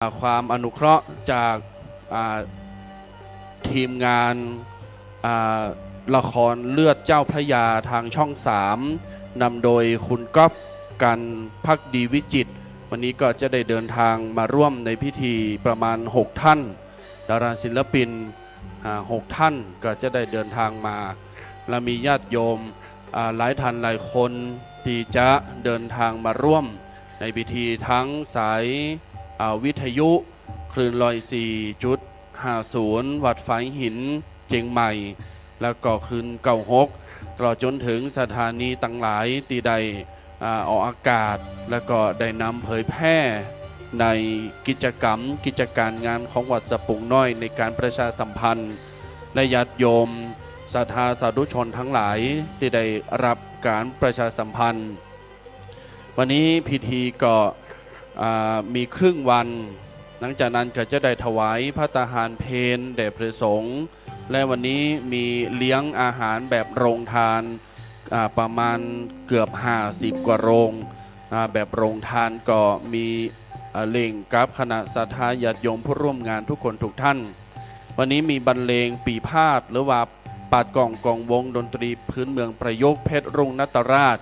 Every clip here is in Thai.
ความอนุเคราะห์จากทีมงานละครเลือดเจ้าพระยาทางช่อง3นำโดยคุณก๊อฟกันภักดีวิจิตรวันนี้ก็จะได้เดินทางมาร่วมในพิธีประมาณ6ท่านดาราศิลปิน6ท่านก็จะได้เดินทางมาและมีญาติโยมหลายท่านหลายคนที่จะเดินทางมาร่วมในพิธีทั้งสายวิทยุคลื่น104.50 วัดฝายหินเจียงใหม่แล้วก็คลื่น96ตลอดจนถึงสถานีต่างหลายตีใดออกอากาศแล้วก็ได้นำเผยแพร่ในกิจกรรมกิจการงานของวัดสะปุงน้อยในการประชาสัมพันธ์และญาติโยมศรัทธาสาธุชนทั้งหลายที่ได้รับการประชาสัมพันธ์วันนี้พิธีก็มีครึ่งวันหลังจากนั้นก็จะได้ถวายพระตาหารเพลแด่พระสงฆ์และวันนี้มีเลี้ยงอาหารแบบโรงทานประมาณเกือบ50กว่าโรงแบบโรงทานก็มีเล่งกับคณะศรัทธาญาติโยมผู้ร่วมงานทุกคนทุกท่านวันนี้มีบรรเลงปีพาดหรือว่าปาดกองวงดนตรีพื้นเมืองประยุกต์เพชรรุ่งนัตราช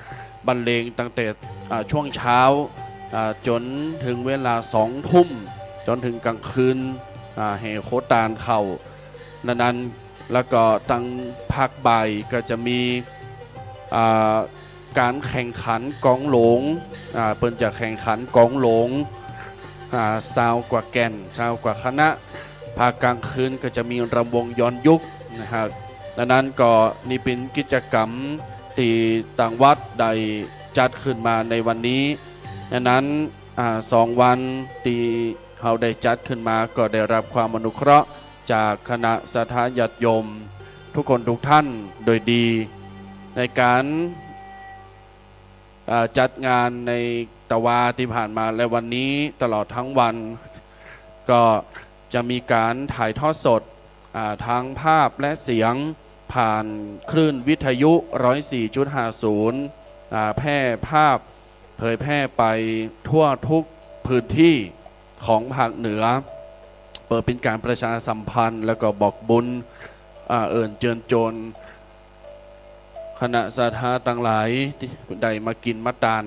บรรเลงตั้งแต่ช่วงเช้าจนถึงเวลา2 ทุ่มจนถึงกลางคืนแห่โคตานเข่านั้นแล้วก็ตั้งภาคบ่ายก็จะมีการแข่งขันกองหลงเปิ้นจะแข่งขันกองหลงซาวกว่าแก่นซาวกว่าคณะภาคกลางคืนก็จะมีรำวงย้อนยุคนะครับดังนั้นก็นี่เป็นกิจกรรมที่ต่างวัดได้จัดขึ้นมาในวันนี้ดังนั้น2 วันที่เขาได้จัดขึ้นมาก็ได้รับความอนุเคราะห์จากคณะศรัทธาญาติโยมทุกคนทุกท่านโดยดีในการจัดงานในตะวาที่ผ่านมาและวันนี้ตลอดทั้งวันก็จะมีการถ่ายทอดสดทั้งภาพและเสียงผ่านคลื่นวิทยุ 104.50 แพร่ภาพเผยแพร่ไปทั่วทุกพื้นที่ของภาคเหนือเปิดเป็นการประชาสัมพันธ์แล้วก็บอกบุญเอิญเจิญโจรคณะศรัทธาต่างหลายได้มากินมาตาน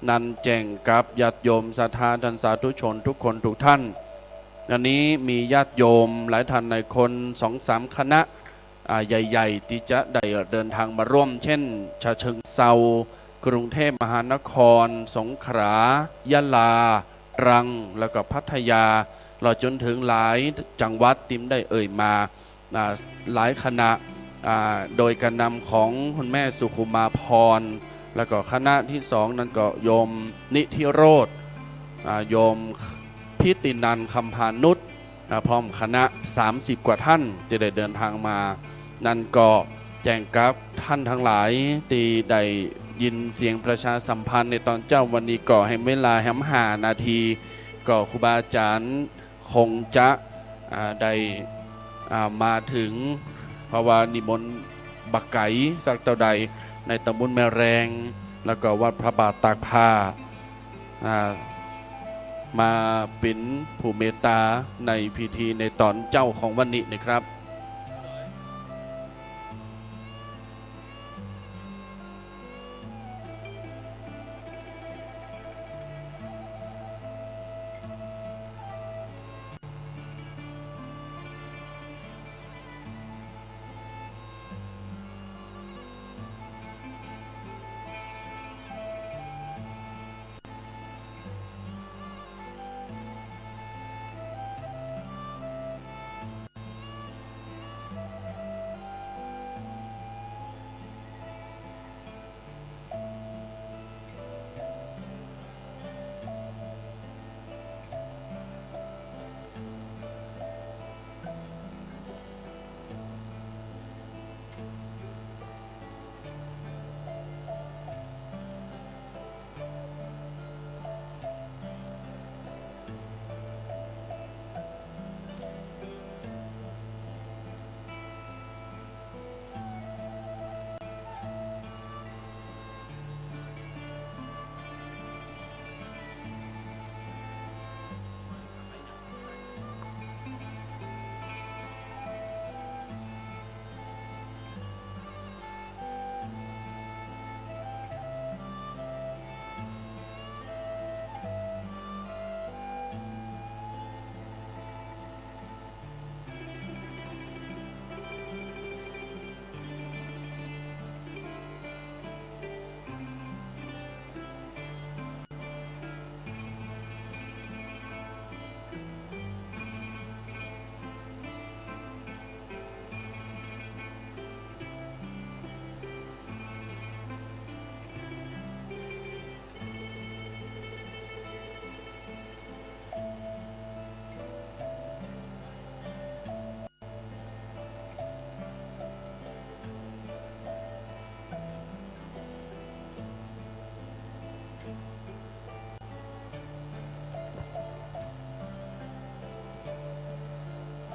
นันแจ้งกับญาติโยมศรัทธาท่านสาธุชนทุกคนทุกท่านอันนี้มีญาติโยมหลายท่านในคน 2-3 คณะใหญ่ๆที่จะได้เดินทางมาร่วมเช่นฉะเชิงเทรากรุงเทพมหานครสงขลายะลาตรังแล้วก็พัทยาเราจนถึงหลายจังหวัดติมได้เอ่ยมาหลายคณะโดยการนำของคุณแม่สุขุมาพรแล้วก็คณะที่2นั้นก็โยมนิธิโรธโยมพิตินันท์คำพานุชพร้อมคณะ30 กว่าท่านจะได้เดินทางมานั่นก็แจ้งกับท่านทั้งหลายที่ได้ยินเสียงประชาสัมพันธ์ในตอนเจ้าวันนี้ก็ให้เวลา5 นาทีก็ครูบาอาจารย์คงจะได้มาถึงเพราะว่านิมนต์บักไก่สักเท่าใดในตำบลแม่แรงแล้วก็วัดพระบาทตากผ้ามาเป็นผู้เมตตาในพิธีในตอนเจ้าของวันนี้นะครับ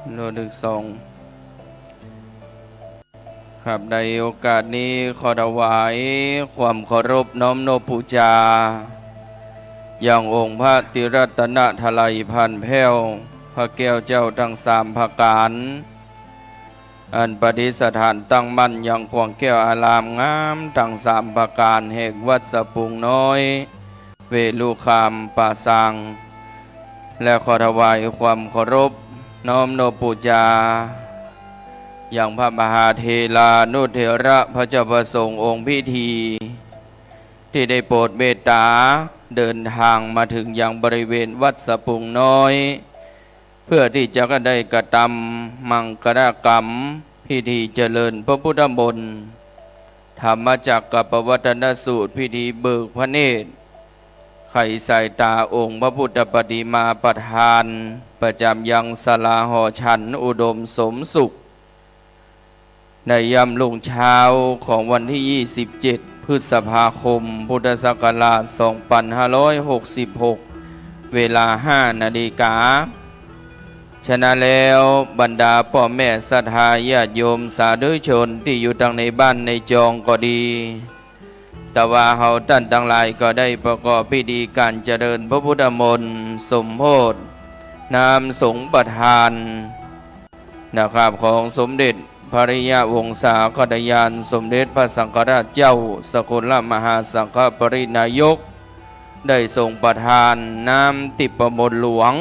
โลดึกสองครับในโอกาสนี้ขอถวายความเคารพน้อมนบบูชาอย่างองค์พระติรัตนทไลยพันแผ้วพระแก้วเจ้าทั้งสามประการอันประดิษฐานตั้งมั่นอย่างขวางแก้วอารามงามทั้งสามประการแห่งวัดสะพุงน้อยเวลุคามป่าสังและขอถวายความเคารพน้อมนบบูชาอย่างพระมหาเทลานุเถระพระเจ้าประสงค์องค์พิธีที่ได้โปรดเมตตาเดินทางมาถึงยังบริเวณวัดสะพุงน้อยเพื่อที่จะได้กระทำมังคลกรรมพิธีเจริญพระพุทธมนต์ธรรมจักรกับปวัตนสูตรพิธีเบิกพระเนตรไขสายตาองค์พระพุทธปฏิมาประธานประจำยังศาลาหอฉันอุดมสมสุขในยามรุ่งเช้าของวันที่ 27 พฤษภาคม พุทธศักราช 2566 เวลา 5 นาฬิกาฉะนั้นแล้วบรรดาพ่อแม่ศรัทธาญาติโยมสาธุชนที่อยู่ทั้งในบ้านในจองก็ดีแต่ว่าเฮาท่านทั้งหลายก็ได้ประกอบพิธีการเจริญพระพุทธมนต์สมโภชนามสงฆ์ประธานนะครับของสมเด็จภริยาวงศาคตยานสมเด็จพระสังฆราชเจ้าสกลมหาสังฆปรินายกได้ทรงประทานน้ำติปมนต์หลวง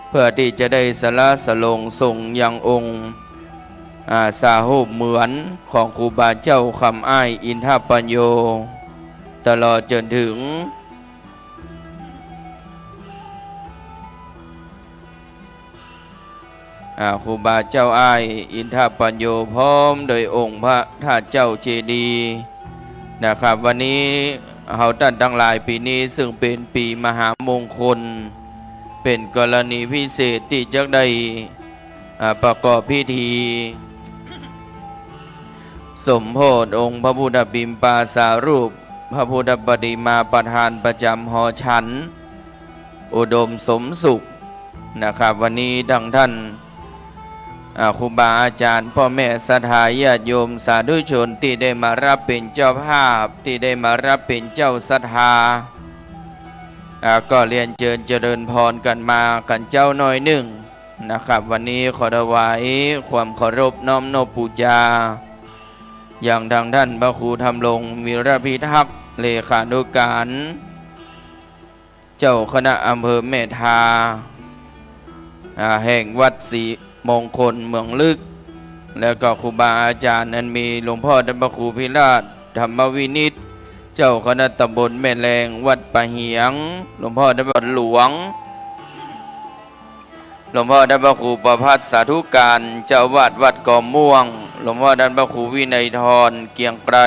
เพื่อที่จะได้สละสลงส่งยังองค์สาหูปเหมือนของครูบาเจ้าคำอ้ายอินทปัญโยตลอดจนถึงครูบาเจ้าอ้ายอินทปัญโยพร้อมโดยองค์พระธาตุเจ้าเจดีย์นะครับวันนี้เฮาท่านทั้งหลายปีนี้ซึ่งเป็นปีมหามงคลเป็นกรณีพิเศษที่จะได้ประกอบพิธีสมโภชองค์พระพุทธบิณฑาสารูปพระพุทธปฏิมาประธานประจำหอฉันอุดมสมสุขนะครับวันนี้ดังท่านครูบาอาจารย์พ่อแม่ศรัทธาญาติโยมสาธุชนที่ได้มารับเป็นเจ้าภาพที่ได้มารับเป็นเจ้าศรัทธาก็เรียนเชิญเจริญพรกันมากันเจ้าน้อยหนึ่งนะครับวันนี้ขอถวายความเคารพน้อมนบบูชาอย่างทางท่านพระครูธรรมรงค์วีรพิทักษ์เลขานุการเจ้าคณะอำเภอแม่ทาแห่งวัดศรีมงคลเมืองลึกแล้วก็ครูบาอาจารย์นั้นมีหลวงพ่อท่านพระครูพิราชธรรมวินิจเจ้าคณะตำบลแม่แรงวัดปะเหียงหลวงพ่อท่านพระหลวงหลวงพ่อท่านพระครูประภัสสาธุการเจ้าวาดวัดกอม่วงหลวงพ่อท่านพระครูวินัยธรเกียงไกร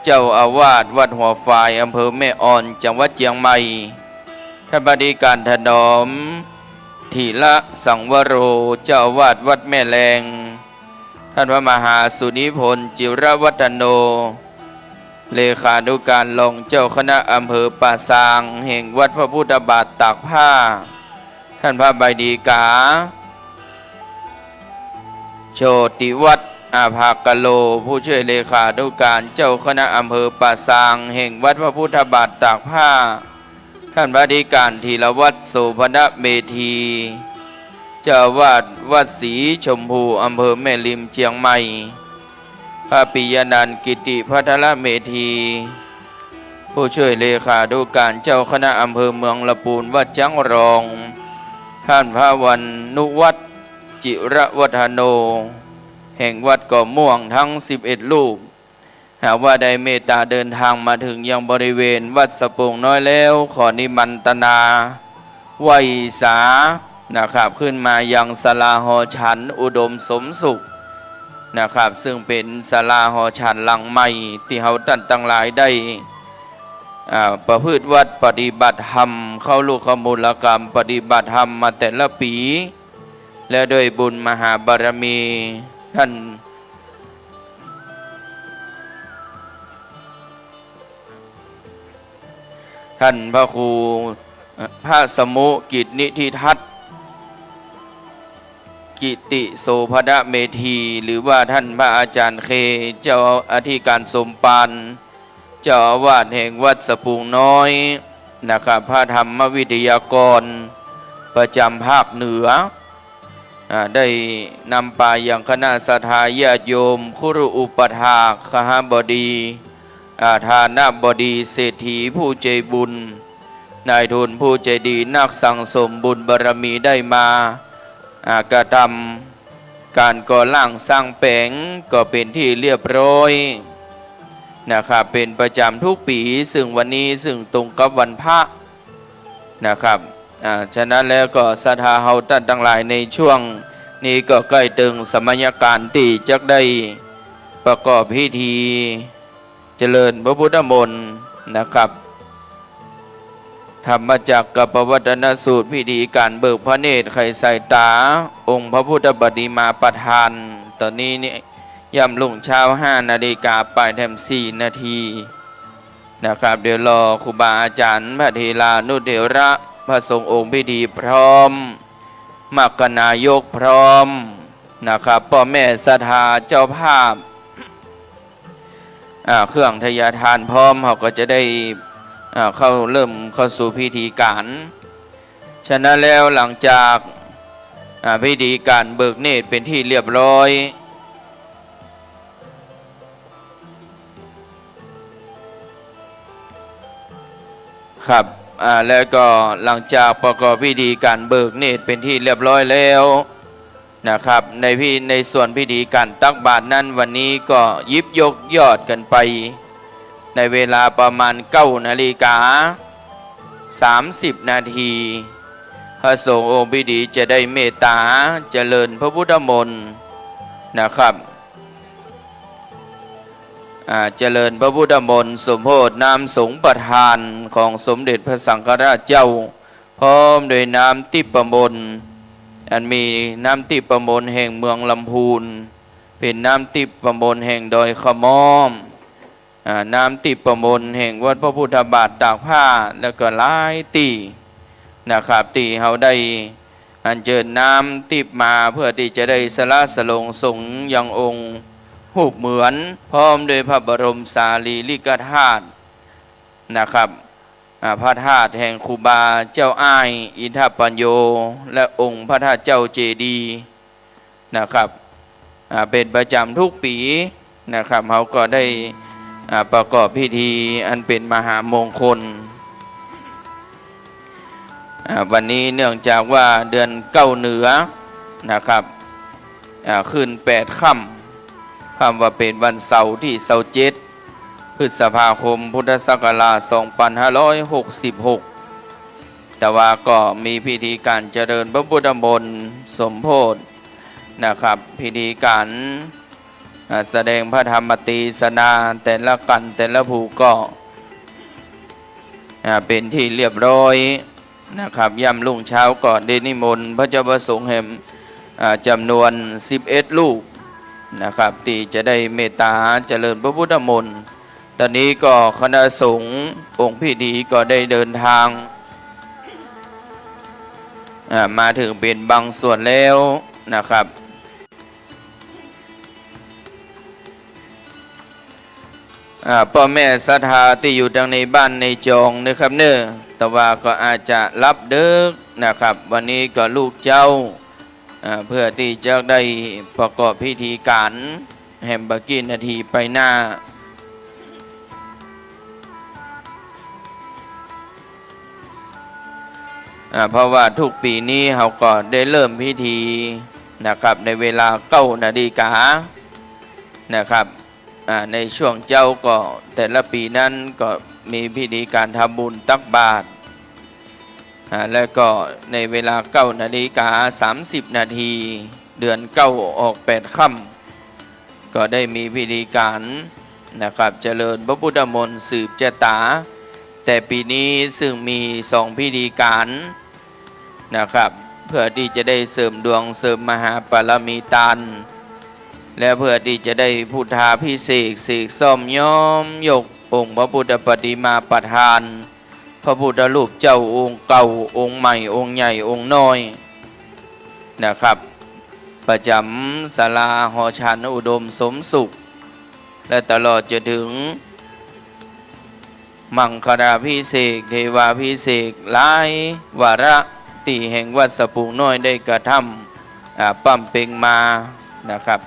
เจ้าอาวาสวัดหัวฝายอำเภอแม่อ่อนจังหวัดเชียงใหม่ท่านบดีการถนอมทีละสังวโรเจ้าอาวาสวัดแม่แรงท่านพระมหาสุนิพนธ์จิรวัฒโนเลขานุการรองเจ้าคณะอำเภอป่าซางแห่งวัดพระพุทธบาทตากผ้าท่านพระใบดีกาโชติวัฒน์อาภากโลผู้ช่วยเลขานุการเจ้าคณะอำเภอป่าซางแห่งวัดพระพุทธบาทตากผ้าท่านพระอธิการธีรวัฒน์โสภณเมธีเจ้าวาดวัดศรีชมพูอำเภอแม่ริมเชียงใหม่พระปิยนันท์กิติพัทรเมธีผู้ช่วยเลขานุการเจ้าคณะอำเภอเมืองละปูนวัดจังรองท่านพระวันนุวัฒน์จิระวัฒโนแห่งวัดก่อม่วงทั้ง11รูปหากว่าได้เมตตาเดินทางมาถึงยังบริเวณวัดสะพุงน้อยแล้วขอนิมันตนาไหวสานะครับขึ้นมายังศาลาหอฉันอุดมสมสุขนะครับซึ่งเป็นศาลาหอฉันหลังใหม่ที่เฮาท่านทั้งหลายได้ประพฤติวัดปฏิบัติธรรมเข้าลูกขมูลกรรมปฏิบัติธรรมมาแต่ละปีและด้วยบุญมหาบารมีท่านพระครูพระสมุกิจนิธิทัศน์ กิติโสภดเมธีหรือว่าท่านพระอาจารย์เคเจ้าอธิการสมปานเจ้าอาวาสแห่งวัดสะพุงน้อยนะครับพระธรรมวิทยากรประจำภาคเหนือได้นำไปยังคณะสัทธาญาติโยมครุอุปถากขหบดีทานบดีเศรษฐีผู้ใจบุญนายทุนผู้ใจดีนักสั่งสมบุญบารมีได้มากระทำการก่อร่างสร้างแปลงก็เป็นที่เรียบร้อยนะครับเป็นประจำทุกปีซึ่งวันนี้ซึ่งตรงกับวันพระนะครับฉะนั้นแล้วก็ศรัทธาเฮาท่านทั้งหลายในช่วงนี้ก็ใกล้ถึงสมัยการที่จะได้ประกอบพิธีเจริญพระพุทธมนต์นะครับธรรมจักรกับปวัตนสูตรพิธีการเบิกพระเนตรไขสายตาองค์พระพุทธปฏิมาประธานตอนนี้นี่ย่ำลุ่งเช้า5 นาฬิกาไปแถม4 นาทีนะครับเดี๋ยวรอครูบาอาจารย์พระเทลานุเถระพระสงฆ์องค์พิธีพร้อมมรรคนายกพร้อมนะครับพ่อแม่ศรัทธาเจ้าภาพเครื่องทยทานพร้อมเขาก็จะได้เริ่มเข้าสู่พิธีการฉะนั้นแล้วหลังจากพิธีการเบิกเนตรเป็นที่เรียบร้อยครับแล้วก็หลังจากประกอบพิธีการเบิกเนตรเป็นที่เรียบร้อยแล้วนะครับในส่วนพิธีการตักบาตรนั้นวันนี้ก็ยิบยกยอดกันไปในเวลาประมาณ9 นาฬิกา 30 นาทีพระสงฆ์องค์พิธีจะได้เมตตาเจริญพระพุทธมนต์นะครับเจริญพระพุทธมนต์สมโภชน้ำสงฆ์ประทานของสมเด็จพระสังฆราชเจ้าพร้อมโดยน้ำทิพมนต์อันมีน้ำทิพมนต์แห่งเมืองลำพูนเป็นน้ำทิพมนต์แห่งดอยขะม้อมน้ำทิพมนต์แห่งวัดพระพุทธบาทตากผ้าแล้วก็หลายตีนะครับตีเขาได้อัญเชิญน้ำทิพมาเพื่อที่จะได้สละสลงสงฆ์ยังองค์หูปเหมือนพร้อมโดยพระบรมสารีริกธาตุนะครับพระธาตุแห่งครูบาเจ้าอ้ายอินทปัญโยและองค์พระธาตุเจ้าเจดีย์นะครับเป็นประจำทุกปีนะครับเขาก็ได้ประกอบพิธีอันเป็นมหามงคลวันนี้เนื่องจากว่าเดือน9เหนือนะครับขึ้น8 ค่ำว่าเป็นวันเสาร์ที่27 พฤษภาคมพุทธศักราช 2566 แต่ว่าก็มีพิธีการเจริญพระพุทธมนต์สมโภชนะครับพิธีการแสดงพระธรรมตีสนาแต่ละกันแต่ละผู้ก็เป็นที่เรียบร้อยนะครับย่ำรุ่งเช้าก่อนได้นิมนต์พระเจ้าประสงค์แห่งจำนวน11 ลูกนะครับที่จะได้เมตตาเจริญพระพุทธมนต์ตอนนี้ก็คณะสงฆ์องค์พิธีก็ได้เดินทางมาถึงเป็นบางส่วนแล้วนะครับพ่อแม่ศรัทธาที่อยู่ดังในบ้านในจองนะครับเนอะแต่ว่าก็อาจจะรับเด้อนะครับวันนี้ก็ลูกเจ้าเพื่อที่จะได้ประกอบพิธีการแฮมเบอร์กี้นาทีไปหน้าเพราะว่าทุกปีนี้เขาก็ได้เริ่มพิธีนะครับในเวลา9 นาฬิกานะครับในช่วงเจ้าก็แต่ละปีนั้นก็มีพิธีการทำบุญตักบาตรและก็ในเวลา9 นาฬิกา 30 นาทีเดือน9ออก8 ค่ำก็ได้มีพิธีการนะครับเจริญพระพุทธมนต์สืบชะตาแต่ปีนี้ซึ่งมี2 พิธีการนะครับเพื่อที่จะได้เสริมดวงเสริมมหาปรมีตานและเพื่อที่จะได้พุทธาพิเศษเสกซ่อมย้อมยกองค์พระพุทธปฏิมาประธานพระพุทธรูปเจ้าองค์เก่าองค์ใหม่องค์ใหญ่องค์น้อยนะครับ ประจำศาลาหอฉันอุดมสมสุขและตลอดจะถึงมังคลาภิเษกเทวาภิเษกหลายวาระที่แห่งวัดสะพุงน้อยได้กระทำปั้มเป่งมานะครับ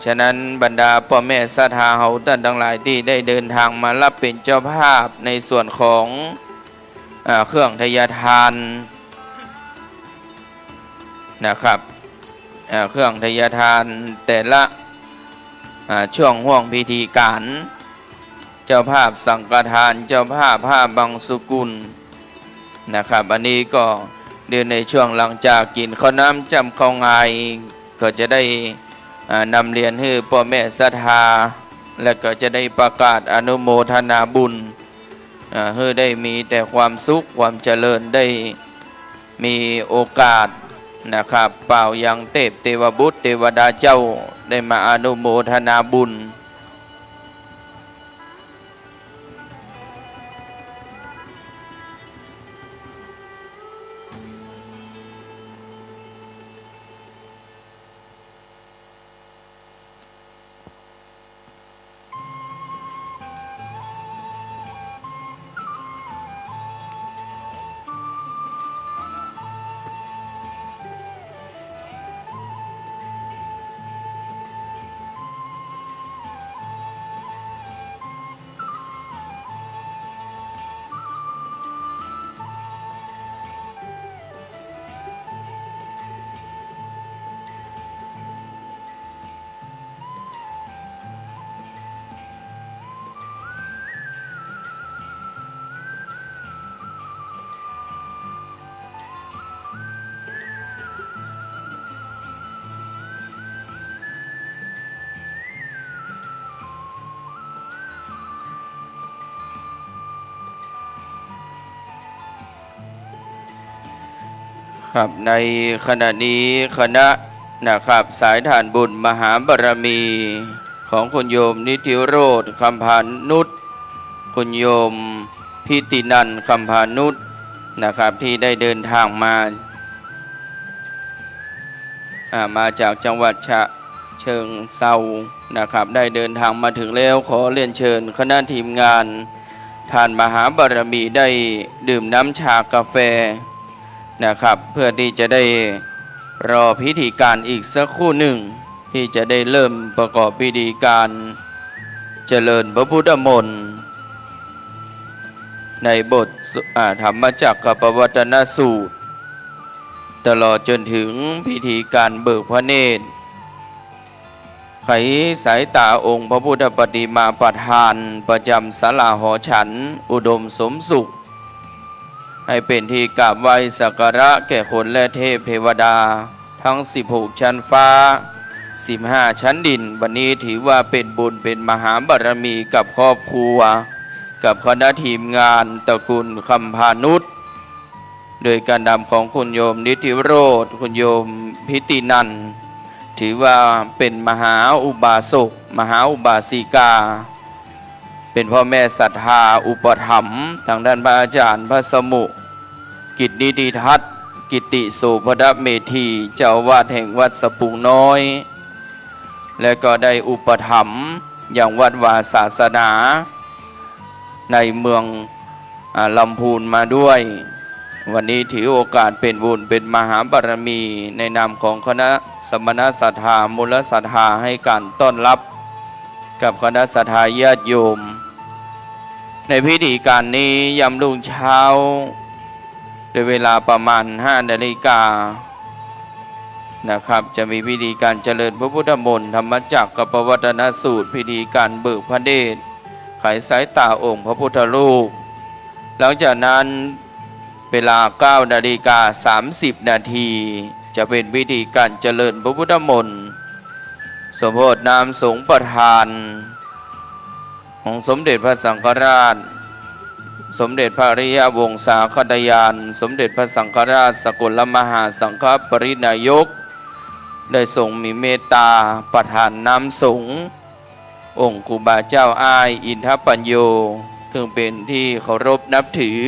ฉะนั้นบรรดาพ่อแม่ศรัทธาเฮาท่านทั้งหลายที่ได้เดินทางมารับเป็นเจ้าภาพในส่วนของเครื่องทยทานนะครับเครื่องทยทานแต่ละช่วงห่วงพิธีการเจ้าภาพสังฆทานเจ้าภาพผ้าบังสุกุลนะครับอันนี้ก็เดือนในช่วงหลังจากกินข้าวน้ำจำข้าวงายก็จะได้นำเรียนให้พ่อแม่ศรัทธาและก็จะได้ประกาศอนุโมทนาบุญให้ได้มีแต่ความสุขความเจริญได้มีโอกาสนะครับเป่ายังเทวบุตรเทวดาเจ้าได้มาอนุโมทนาบุญครับในขณะนี้คณะนะครับสายฐานบุญมหาบารมีของคุณโยมนิติโรธคำพานุชคุณโยมพิตินันท์คำพานุชนะครับที่ได้เดินทางมาจากจังหวัดฉะเชิงเทรานะครับได้เดินทางมาถึงแล้วขอเรียนเชิญคณะทีมงานทานมหาบารมีได้ดื่มน้ำชากาแฟนะครับเพื่อที่จะได้รอพิธีการอีกสักครู่หนึ่งที่จะได้เริ่มประกอบพิธีการเจริญพระพุทธมนต์ในบทธรรมจักรกับปวัตนสูตรตลอดจนถึงพิธีการเบิกพระเนตรไขสายตาองค์พระพุทธปฏิมาประธานประจำศาลาหอฉันอุดมสมสุขให้เป็นที่กราบไหว้สักการะแก่คนและเทพเทวดาทั้ง16ชั้นฟ้า15ชั้นดินวันนี้ถือว่าเป็นบุญเป็นมหาบารมีกับครอบครัวกับคณะทีมงานตระกูลคำพานุชโดยการนำของคุณโยมนิติโรธคุณโยมพิตินันท์ถือว่าเป็นมหาอุบาสกมหาอุบาสิกาเป็นพ่อแม่ศรัทธาอุปถัมภ์ทางด้านพระอาจารย์พระสมุกิตนิติทัศน์กิติโสภดเมธีเจ้าอาวาสแห่งวัดสะพุงน้อยและก็ได้อุปถัมภ์อย่างวัดวาศาสนาในเมืองลำพูนมาด้วยวันนี้ถือโอกาสเป็นบุญเป็นมหาบารมีในนามของคณะสมณศรัทธามูลศรัทธาให้การต้อนรับกับคณะศรัทธาญาติโยมในพิธีการนี้ยามรุ่งเช้าโดยเวลาประมาณ5 นาฬิกานะครับจะมีพิธีการเจริญพระพุทธมนต์ธรรมจักรกับปวัตนสูตรพิธีการเบิกพระเนตรไขสายตาองค์พระพุทธรูปหลังจากนั้นเวลา9 นาฬิกา 30 นาทีจะเป็นพิธีการเจริญพระพุทธมนต์สมโภชนามสงฆ์ประธานของสมเด็จพระสังฆราชสมเด็จพระอริยวงศาคตยานสมเด็จพระสังฆราชสกลมหาสังฆปรินายกได้ทรงมีเมตตาประทานน้ำสงฆ์องค์ครูบาเจ้าอ้ายอินทปัญโยซึ่งเป็นที่เคารพนับถือ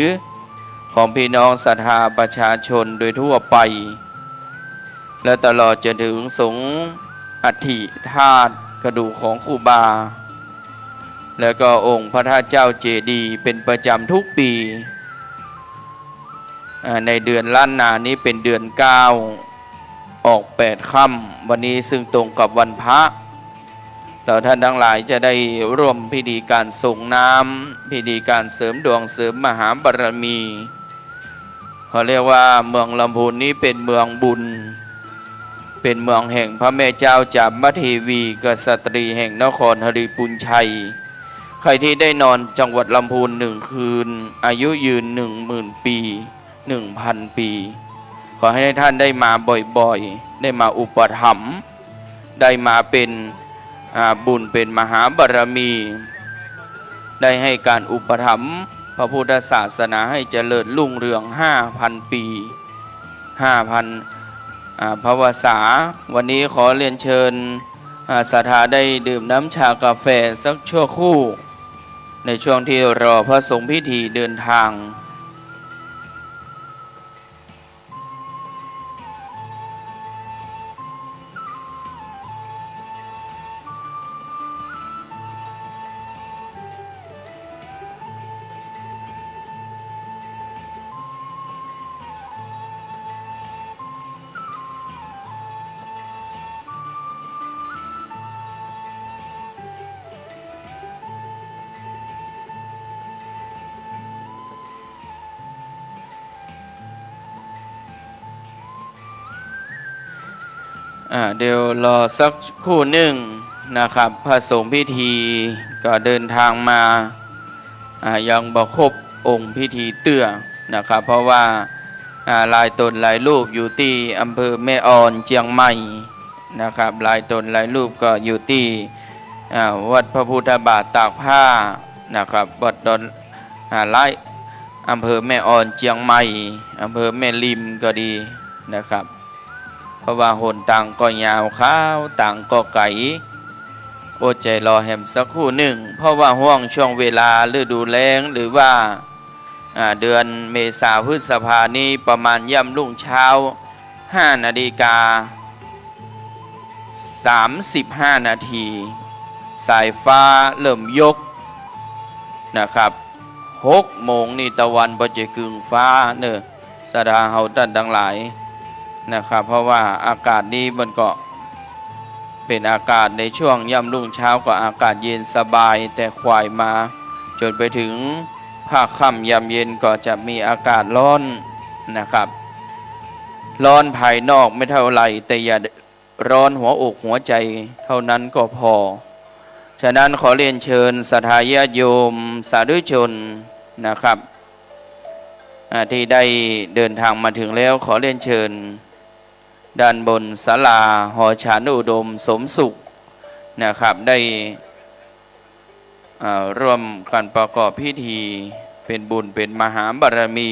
ของพี่น้องศรัทธาประชาชนโดยทั่วไป และตลอดจนถึงสงฆ์อัฐิธาตุกระดูกของครูบาแล้วก็องค์พระธาตุเจ้าเจดีย์เป็นประจำทุกปีในเดือนล้านนานี้เป็นเดือน9ออก8ค่ำวันนี้ซึ่งตรงกับวันพระเราท่านทั้งหลายจะได้ร่วมพิธีการส่งน้ำพิธีการเสริมดวงเสริมมหาบารมีเขาเรียกว่าเมืองลำพูนนี้เป็นเมืองบุญเป็นเมืองแห่งพระแม่เจ้าจามเทวีกษัตรีแห่งนครหริปุญชัยใครที่ได้นอนจังหวัดลำพูน1 คืนอายุยืน10,000 ปี 1,000 ปี ขอให้ท่านได้มาบ่อยๆได้มาอุปถัมภ์ได้มาเป็นบุญเป็นมหาบารมีได้ให้การอุปถัมภ์พระพุทธศาสนาให้เจริญรุ่งเรือง 5,000 ปี 5,000 พระวสาวันนี้ขอเรียนเชิญศรัทธาได้ดื่มน้ำชากาแฟสักชั่วครู่ในช่วงที่รอพระสงฆ์พิธีเดินทางเดี๋ยวรอสักครู่หนึ่งนะครับพระสงฆ์พิธีก็เดินทางมายังบ่ครบองค์พิธีเตื้อนะครับเพราะว่าลายตนลายรูปอยู่ที่อำเภอแม่ออนเชียงใหม่นะครับลายตนลายรูปก็อยู่ที่วัดพระพุทธบาทตากผ้านะครับวัดดอนลายอำเภอแม่ออนเชียงใหม่อำเภอแม่ริมก็ดีนะครับเพราะว่าหนต่างก็ยาวข้าวต่างก็ไก่อดใจรอแหมสักครู่หนึ่งเพราะว่าห่วงช่วงเวลาฤดูแล้งหรือว่าเดือนเมษาพฤษภานี้ประมาณย่ำรุ่งเช้า5:35 นาทีสายฟ้าเริ่มยกนะครับ6 โมงนี่ตะวันบ่จะกึ่งฟ้าเนอะสดาเฮาท่านทั้งหลายนะครับเพราะว่าอากาศนี้มันก็เป็นอากาศในช่วงย่ำรุ่งเช้าก็อากาศเย็นสบายแต่ควายมาจนไปถึงภาคค่ำยามเย็นก็จะมีอากาศร้อนนะครับร้อนภายนอกไม่เท่าไหร่แต่อย่าร้อนหัวอกหัวใจเท่านั้นก็พอฉะนั้นขอเรียนเชิญศรัทธาญาติโยมสาธุชนนะครับที่ได้เดินทางมาถึงแล้วขอเรียนเชิญด้านบนศาลาหอฉันอุดมสมสุขนะครับได้ร่วมกันประกอบพิธีเป็นบุญเป็นมหาบารมี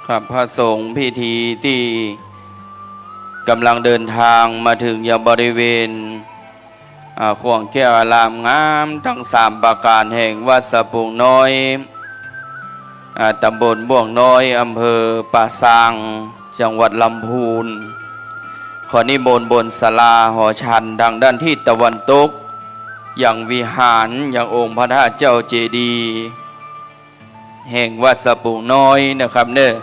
ครับพระสงฆ์พิธีที่กำลังเดินทางมาถึงยังบริเวณขวงแก้วอารามงามทั้ง3 ประการแห่งวัดสะพุงน้อยตำบลบ่วงน้อยอำเภอป่าซางจังหวัดลำพูนขอนิมนต์บนศาลาหอฉันดังด้านทิศตะวันตกอย่างวิหารอย่างองค์พระธาตุเจ้าเจดีย์แห่งวัดสะพุงน้อยนะครับเนอะ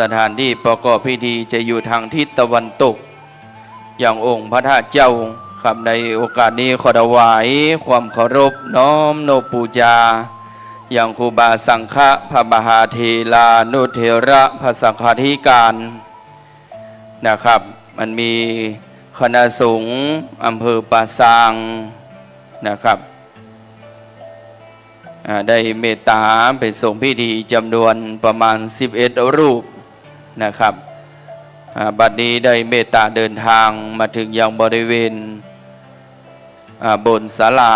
สถานที่ประกอบพิธีจะอยู่ทางทิศตะวันตก อย่างองค์พระธาตุเจ้าครับในโอกาสนี้ขอถวายความเคารพน้อมนบปูชาอย่างครูบาสังฆะพระมหาเทลานุเถระพระสังฆาธิการนะครับมันมีคณะสงฆ์อำเภอป่าซางนะครับได้เมตตาเป็นสงฆ์พิธีจำนวนประมาณ11รูปนะครับบัดนี้ได้เมตตาเดินทางมาถึงยังบริเวณบนศาลา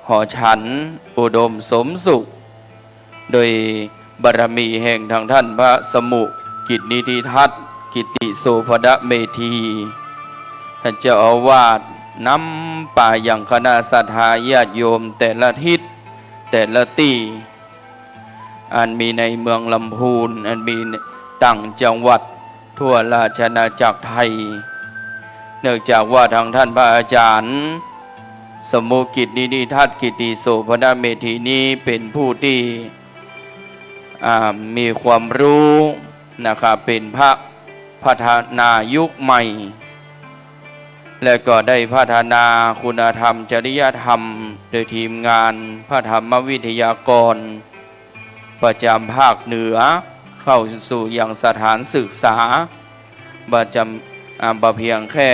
หอฉันอุดมสมสุขโดยบารมีแห่งทางท่านพระสมุกิจนิธิทัตกิติโสภดเมธีท่านเจ้าอาวาสนำป่าอย่างคณะศรัทธาญาติโยมแต่ละทิศแต่ละตีอันมีในเมืองลำพูนอันมีต่างจังหวัดทั่วราชอาณาจักรไทยเนื่องจากว่าทางท่านพระอาจารย์สมุกิจนิธิทัตกิติโสภดเมธีนี้เป็นผู้ที่มีความรู้นะครับเป็นพระพัฒนายุคใหม่และก็ได้พัฒนาคุณธรรมจริยธรรมโดยทีมงานพระธรรมวิทยากรประจำภาคเหนือเข้าสู่ยังสถานศึกษาประจำเพียงแค่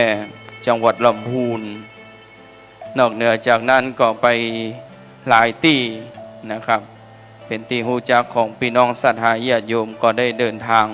จังหวัดลำพูนนอกเหนือจากนั้นก็ไปหลายที่นะครับเป็นที่ฮู้จักของพี่น้องศรัทธาญาติโยมก็ได้เดินทาง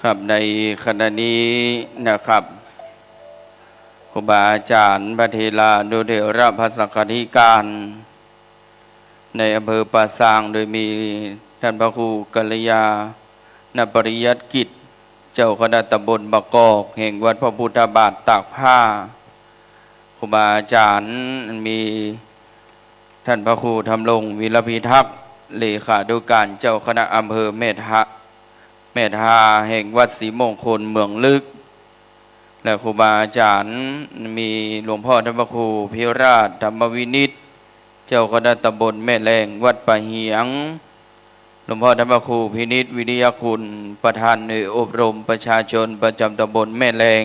ครับในขณะนี้นะครับครูบาอาจารย์พระเทลานุเถระพระสังฆาธิการในอำเภอป่าซางโดยมีท่านพระครูกัลยาณปริยัติกิจเจ้าคณะตำบลบกอกแห่งวัดพระพุทธบาทตากผ้าครูบาอาจารย์มีท่านพระครูธรรมรงค์วิรพิทักษ์เลขานุการเจ้าคณะอำเภอเมธาแห่งวัดศรีมงคลเมืองลึกและครูบาอาจารย์มีหลวงพ่อท่านพระครูพิราชธรรมวินิจเจ้าคณะตำบลแม่แรงวัดป่าเหียงหลวงพ่อท่านพระครูพินิจวิริยคุณประธานหน่วยอบรมประชาชนประจำตำบลแม่แรง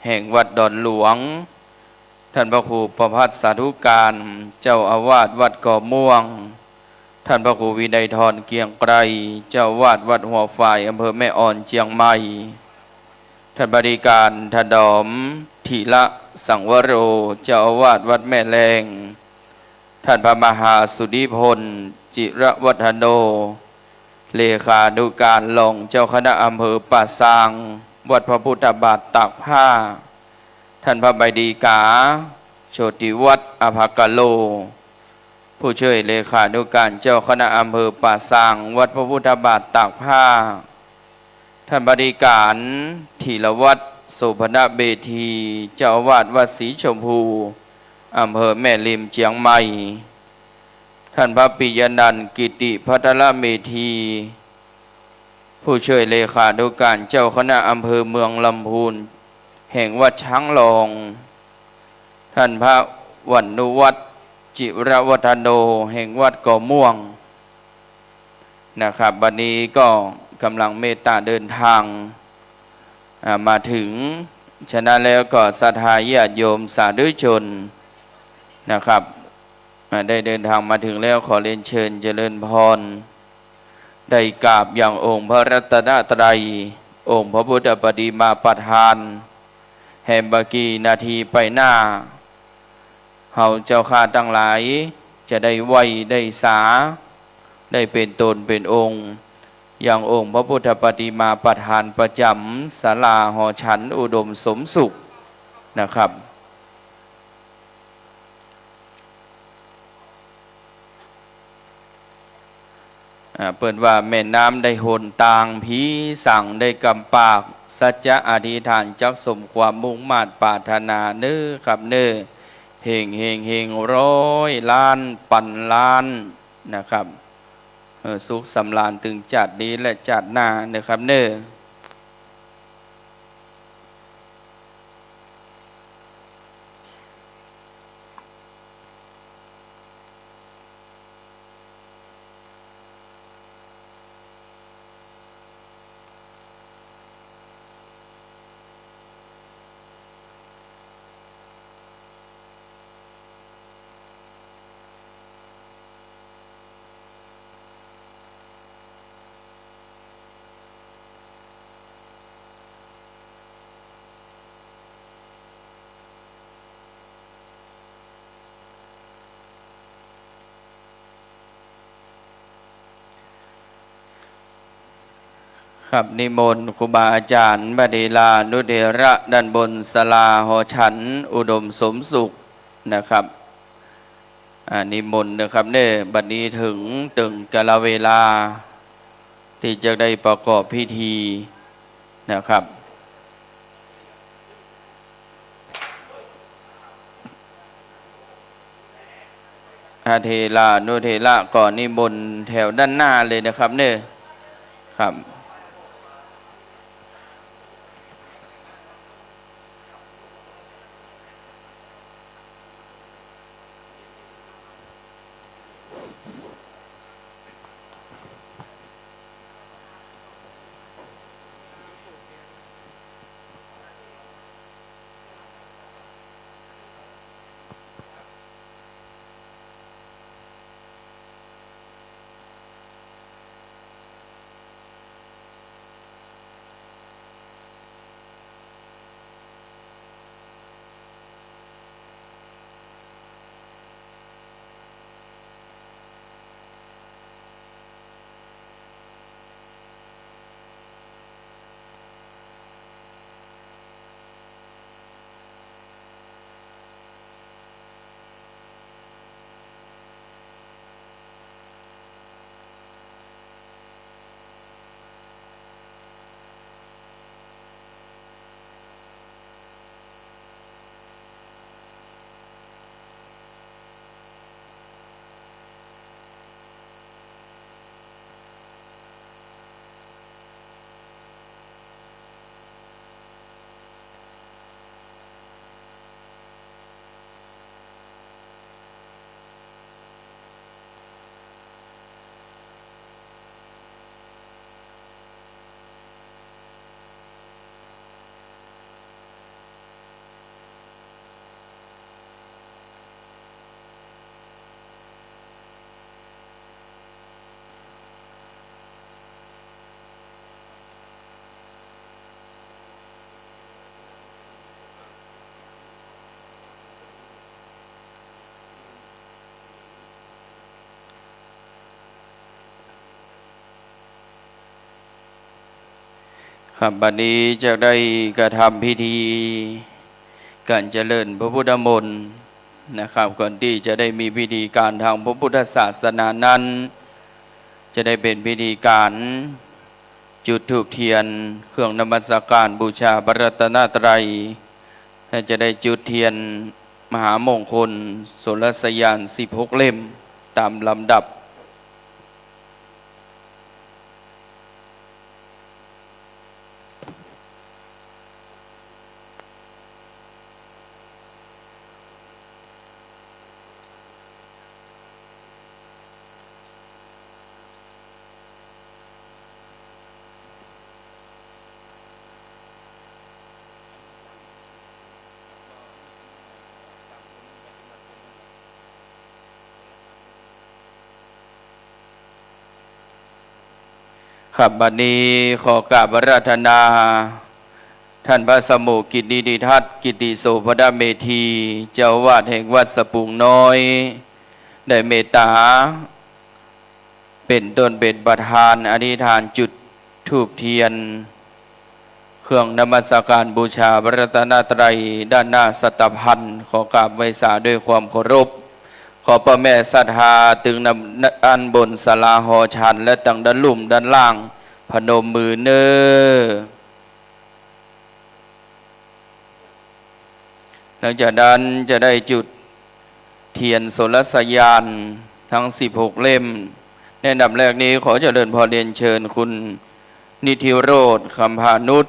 แห่งวัดดอนหลวงท่านพระครูประภัสสาธุการเจ้าอาวาสวัดก่อม่วงท่านพระครูวินัยธรเกียงไกรเจ้าวาดวัดหัวฝ่ายอำเภอแม่อ่อนเชียงใหม่ท่านบริการถดอมธีระสังวโรเจ้าอาวาสวัดแม่แรงท่านพระมหาสุธิพลจิระวัฒโนเลขานุการรองเจ้าคณะอำเภอป่าซางวัดพระพุทธบาทตากผ้าท่านพระบดีกาโชติวัฒน์อภากโลผู้ช่วยเลขานุการเจ้าคณะอำเภอป่าซางวัดพระพุทธบาทตากผ้าท่านบริการธีรวัตรโสภณเบธีเจ้าอาวาสวัดศรีชมพูอำเภอแม่ริมเชียงใหม่ท่านพระปิยนันท์กิติพัทรเมธีผู้ช่วยเลขานุการเจ้าคณะอำเภอเมืองลำพูนแห่งวัดช้างรองท่านพระวรรณุวัฒน์จิรวัฒโนแห่งวัดก่อม่วงนะครับบัดนี้ก็กำลังเมตตาเดินทางมาถึงฉะนั้นแล้วก็ศรัทธาญาติโยมสาธุชนนะครับได้เดินทางมาถึงแล้วขอเรียนเชิญเจริญพรได้กราบอย่างองค์พระรัตนตรัยองค์พระพุทธปฏิมาประธานแห่งบากีนาทีไปหน้า เฮาเจ้าข้าทั้งหลายจะได้ไหวได้สาได้เป็นตนเป็นองค์อย่างองค์พระพุทธปฏิมาประธานประจำศาลาหอฉันอุดมสมสุขนะครับเปิดว่าแม่น้ำได้หนตางผีสั่งได้กำปากสัจจะอธิษฐานจักสมความมุ่งมา่ปรารถนาเน้อครับเน้อเฮงเฮงเฮง100 ล้านปันล้านนะครับสุขสำราญถึงจัดนี้และจัดหน้านะครับเน้อครับนิมนต์ครูบาอาจารย์บดีลานุเดระด้านบนศาลาหอฉันอุดมสมสุขนะครับนิมนต์นะครับเน้อบัดนี้ถึงตึงกาลเวลาที่จะได้ประกอบพิธีนะครับอาเทลานุเทระก่อนนิมนต์แถวด้านหน้าเลยนะครับเน้อครับครับบัดนี้จะได้กระทำพิธีการเจริญพระพุทธมนต์นะครับก่อนที่จะได้มีพิธีการทางพระพุทธศาสนานั้นจะได้เป็นพิธีการจุดธูปเทียนเครื่องนมัสการบูชาพระรัตนตรัยและจะได้จุดเทียนมหามงคลโสรสยาน16 เล่มตามลำดับครับบัดนี้ขอกราบอาราธนา ท่านพระสมุกิตติดิทัตกิติโสภดเมธี เจ้าวาดแห่งวัดสปุงน้อย ได้เมตตา เป็นต้นเป็นประธานอธิษฐานจุดธูปเทียน เครื่องนมัสการบูชาพระรัตนตรัยด้านหน้าสัตพันธ์ขอกราบไหว้สาด้วยความเคารพ ขอพระแม่ศรัทธาตึงนำอันบนศาลาหอฉันและตั้งด้านลุ่มด้านล่างพนมมือเนอหลังจากนั้นจะได้จุดเทียนโสรสยานทั้ง16 เล่มในอันดับแรกนี้ขอเจริญพรเรียนเชิญคุณนิธิโรธคำพานุช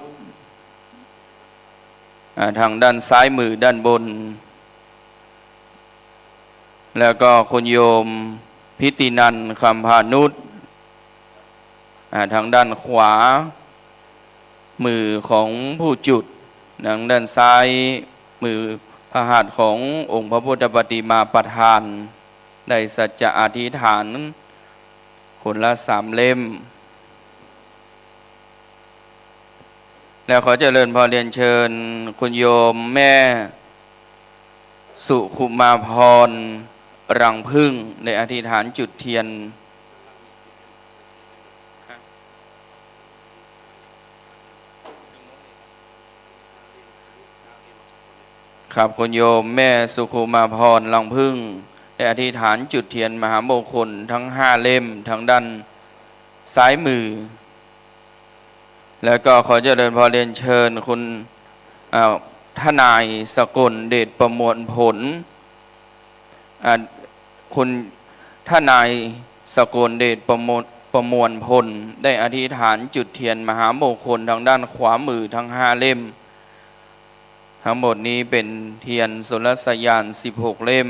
ทางด้านซ้ายมือด้านบน แล้วก็คุณโยมพิตินันท์คำพานุชทางด้านขวามือของผู้จุดทางด้านซ้ายมือพระหัตถ์ขององค์พระพุทธปฏิมาประธานได้สัจจะอธิษฐานคนละ3 เล่มแล้วขอเจริญพรเรียนเชิญคุณโยมแม่สุขุมาพรรังพึ่งในอธิษฐานจุดเทียนครับคุณโยมแม่สุขุมาพรรังพึ่งได้อธิษฐานจุดเทียนมหามงคลทั้ง5 เล่มทางด้านซ้ายมือแล้วก็ขอเจริญพรเรียนเชิญคุณทนายสกลเดชประมวลผลคุณทนายสกลเดชประมวลผลได้อธิษฐานจุดเทียนมหามงคลทางด้านขวามือทั้ง5 เล่มทั้งหมดนี้เป็นเทียนโสรสยาน16 เล่ม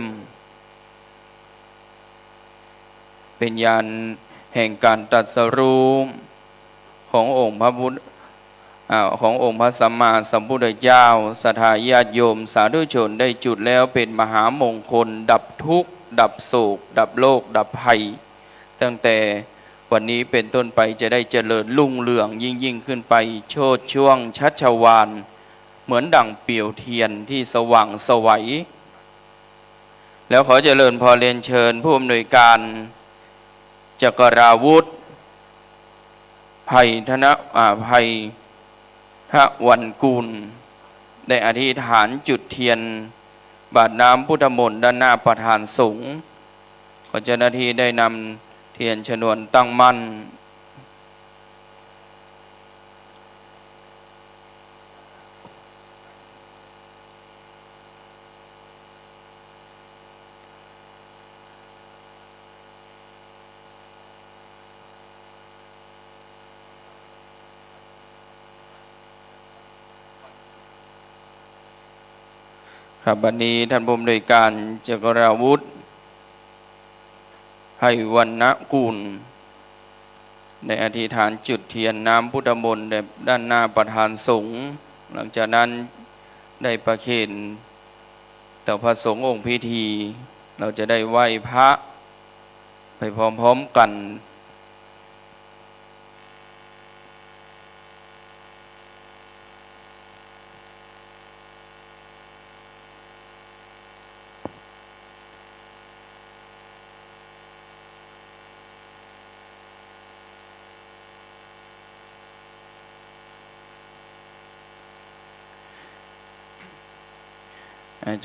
เป็นยานแห่งการตรัสรู้ขององค์พระพุทธขององค์พระสัมมาสัมพุทธเจ้าศรัทธาญาติโยมสาธุชนได้จุดแล้วเป็นมหามงคลดับทุกข์ดับโศกดับโรคดับภัยตั้งแต่วันนี้เป็นต้นไปจะได้เจริญรุ่งเรืองยิ่งขึ้นไปโชติช่วงชัชวาลเหมือนดั่งเปลวเทียนที่สว่างไสวแล้วขอเจริญพรเรียนเชิญผู้อำนวยการจักราวุธภัยทวันกุลได้อธิษฐานจุดเทียนบาทน้ำพุทธมนต์ด้านหน้าประธานสงฆ์ขอเจ้าหน้าที่ได้นำเทียนชนวนตั้งมั่นครับวันนี้ท่านผู้อำนวยการจักราวุธให้วรรณกุลในอธิษฐานจุดเทียนน้ำพุทธมนต์ด้านหน้าประธานสงฆ์หลังจากนั้นได้ประเคนต่อพระสงฆ์องค์พิธีเราจะได้ไหว้พระไปพร้อมๆกัน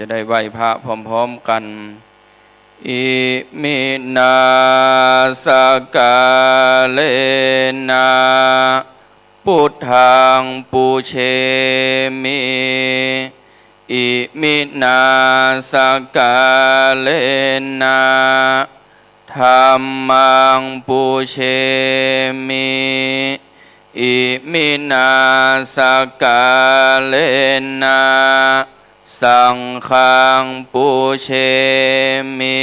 จะได้ไหว้พระพร้อมๆกันอิมินาสกาเลนะพุทธังปูเชมิอิมินาสกาเลนะธัมมังปูเชมิอิมินาสกาเลนะสังฆังปูเชมิ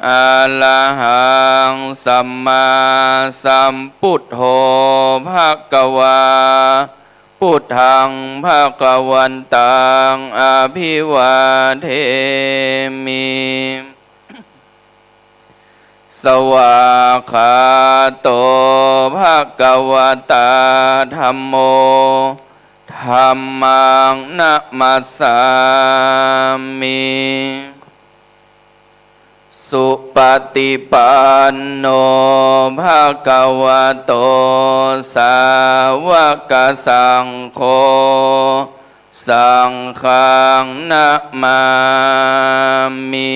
อะระหังสัมมาสัมพุทโธภควาพุทธังภควันตังอภิวาเทมิสวากขาโตภควตาธัมโมธ ธัมมังนะมัสสามิ สุปฏิปันโนภะคะวะโตสาวกสังโฆสังฆังนะมามิ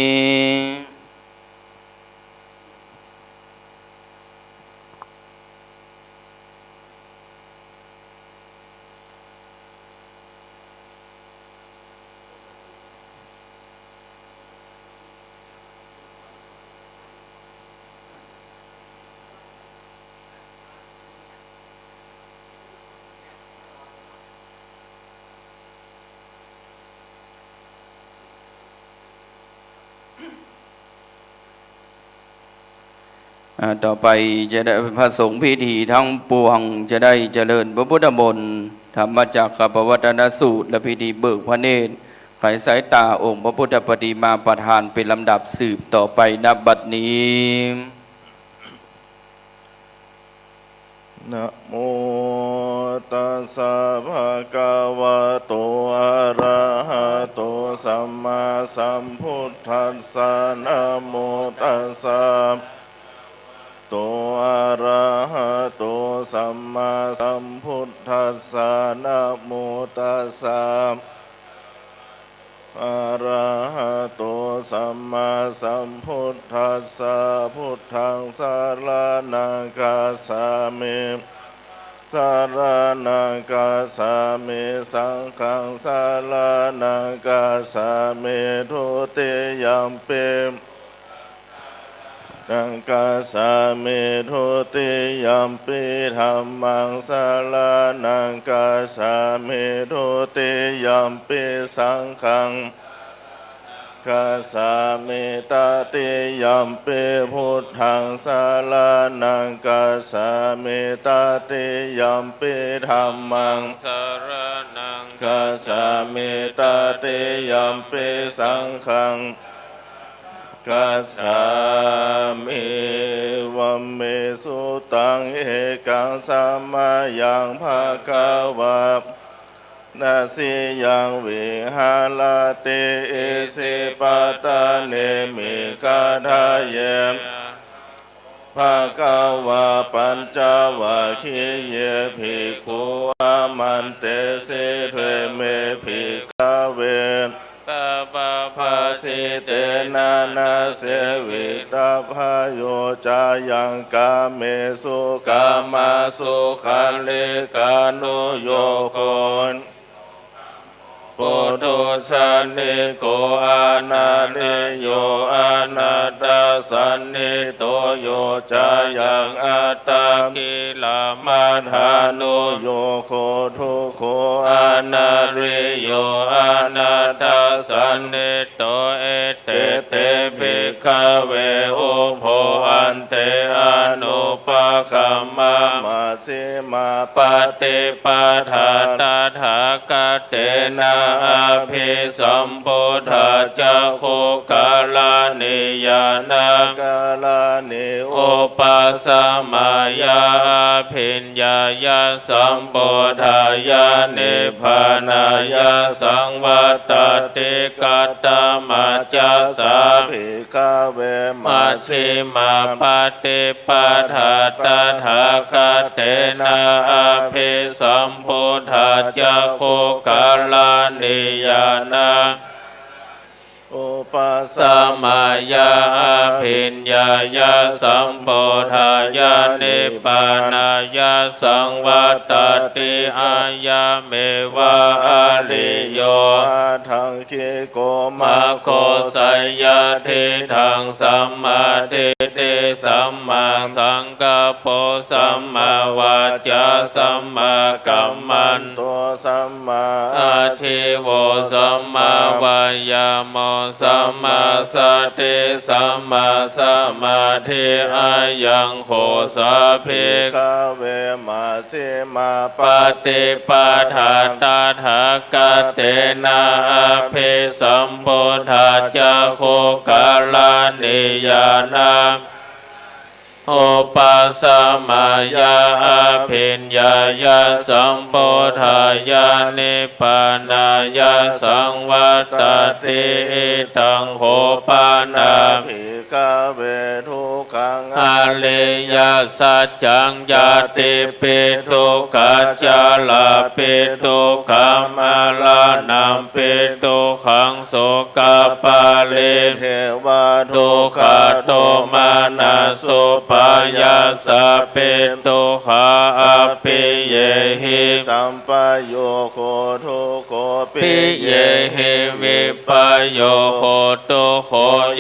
ต่อไปจะได้พระสงฆ์พิธีทั้งปวงจะได้เจริญพระพุทธมนต์ธรรมจักรปวัตนสูตรและพิธีเบิกพระเนตรไขสายตาองค์พระพุทธปฏิมาประธานเป็นลำดับสืบต่อไปณบัดนี้ นะโมตัสสะภะคะวะโตอะระหะโตสัมมาสัมพุทธัสสะนะโมตัสสะโตอะระหะโตสัมมาสัมพุทธัสสะนะโมตัสสะอะระหะโตสัมมาสัมพุทธัสสะพุทธังสรณังคัสสามิสรณังคัสสามิสังฆังสรณังคัสสามิทุติยัมปินังคัสสามิทุติยัมปิธัมมังสรณังคัสสามิทุติยัมปิสังฆังคัสสามิตติยัมปิพุทธังสรณังคัสสามิตติยัมปิธัมมังสรณังคัสสามิตติยัมปิสังฆังคัสสามิวัมเมสุตังเอกังสัมมายังภะคะวะนาสิยังวิหารติอิสิปตาเนมิคาทาเยภะคะวะปัญจวัคคีย์เยภิกขุอามันเตสิเทเมภิกขเวตาปะภาสิเตนะนะเสวิตาภาโยจายังกาเมสุกามาสุขันลิกานุโยโคปุถุสันนิโกอานาลิโยอานาตาสันนิโตโยจายังอัตตากิลามาธานุโยโคทุโคอานาลิโยอานาตาสันนิโตเอเตเตภิกขเวอุโภอันเตอนุปคัมมามาสิมาปฏิปทาตถาคเตนะอภิสัมพุทธาจะโคกาลานิยานากาลานิโอปัสสมายาภิญญายาสัมปทายานิพพานายาสังวัตติกัตตมัจจสาภิกขเวมัสสิมาปฏิปทาตถาคเตนะอภิสัมพุทธาจะโคกาลานิยานาอุปัสสมายาภิญญายาสัมปทายานิพพานายาสังวัตติอายาเมวะอาลิโยอาทังคิโกมาโคไสยทิทังสัมมาทิฏฐิสัมมาสังกัปโปสัมมาวาจาสัมมากัมมันโตสัมมาอาชิวสัมมาวายามสัมมาสติสัมมาสมาธิอายังโฆสะภิกขเวมาสิมาปฏิปทาตถาคเตนะอภิสัมพุทธาจะโคกาลานิยานาอ โอปัสสมายาอภิญญายาสัมโพธายานิพพานายาสังวัตติอิตังโหปานาภิกเวทุขังอริยสัจจังญาติปิทุกขจาลาปิทุกขมาลานัมปิทุกขังโสกปาลิเทวทุกขโตมานาสุปายาสะปิทุกขาอภิเยหิสัมปโยโคทุกโคปิเยหิวิปโยโคตุโค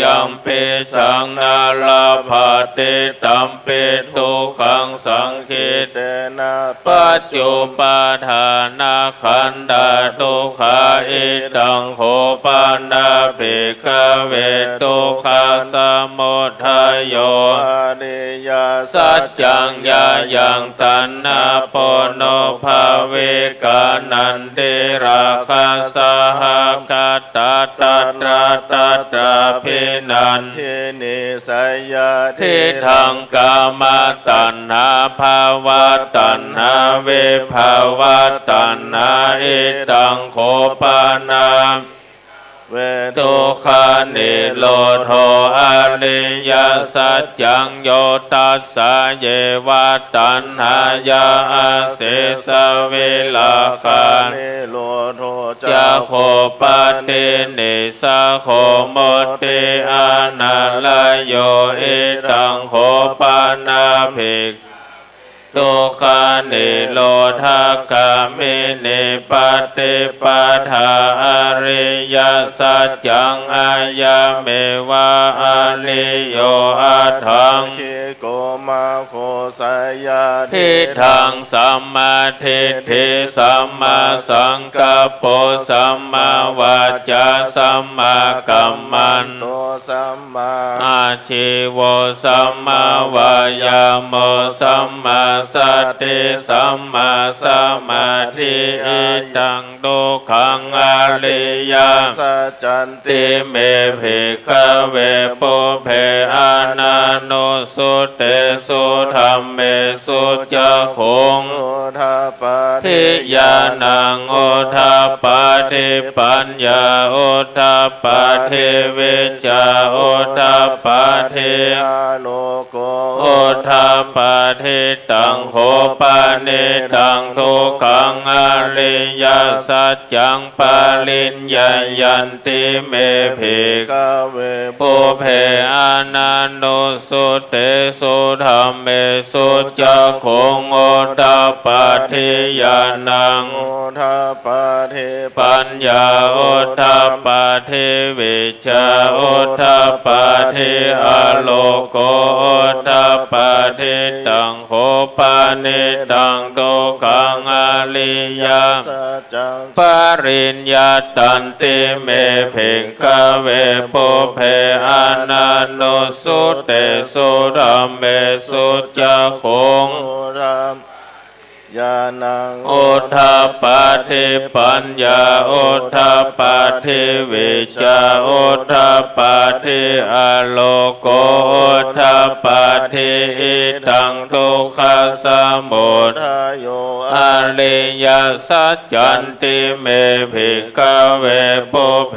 ยัมปิสังนาลาภาติตัมปิทุกขังสังคิเตนะปัจจุปาทานาขันธาทุกขาอิตังโหปานาภิกขเวทุกขาสมุทัยโยอริยสัจจังญายังตัณหาปโนภาเวกานันติราคะสหกัตตาตัตระตัตระพินันทินิสัยยาทิทังกามตัณหาภาวะตัณหาเวภาวะตัณหาอิตังโคปานาเวทุกขานิโรธอริยสัจจังโยตัสสะเยวะตัณหายาเสสะเวลาคานิโรธจะโคปฏินิสะโคโมติอานาลโยอิตังโคปานาภิกทุกขานิโรธกามินิปฏิปทาอริยสัจจังอายาเมวะอริโยอัตถังคิโกมาโคสายาทิทังสัมมาทิฏฐิสัมมาสังกัปโปสัมมาวาจาสัมมากัมมันโตสัมมาอาชีวสัมมาวายามโมสัมมาสติสัมมาสมาธิอิตังทุกขังอริยสัจจันติเมภิกขเวปุเพอานานุสุเตสุธรรมเมสุจโคงโอทาปาทิยานังโอทาปาทิปัญญาโอทาปาทิวิจาโอทาปาทิอาโลโกโอทาปาทิตังโหปานิตังทุกขังอริยสัจจังปาลินญายันติเมภิกขเวปุเพอานันโนสุเตสุธรรมเมสุจโคงโอตปาทิยานังโอทปาทิปัญญาโอทปาทิวิชาโอทปาทิอาโลโกโอทปาทิตังโหปานิตังทุกขังอริยสัจจังปริญญาตันติเมภิกขเวปุเพอานันโนสุเตสุธัมเมสุจโคงโอญาณังโอทปาทิปัญญาโอทปาทิวิชาโอทปาทิอาโลโกโอทปาทิอิตังทุกขสมุทัยโยอริยสัจจันติเมภิกขเวปุเพ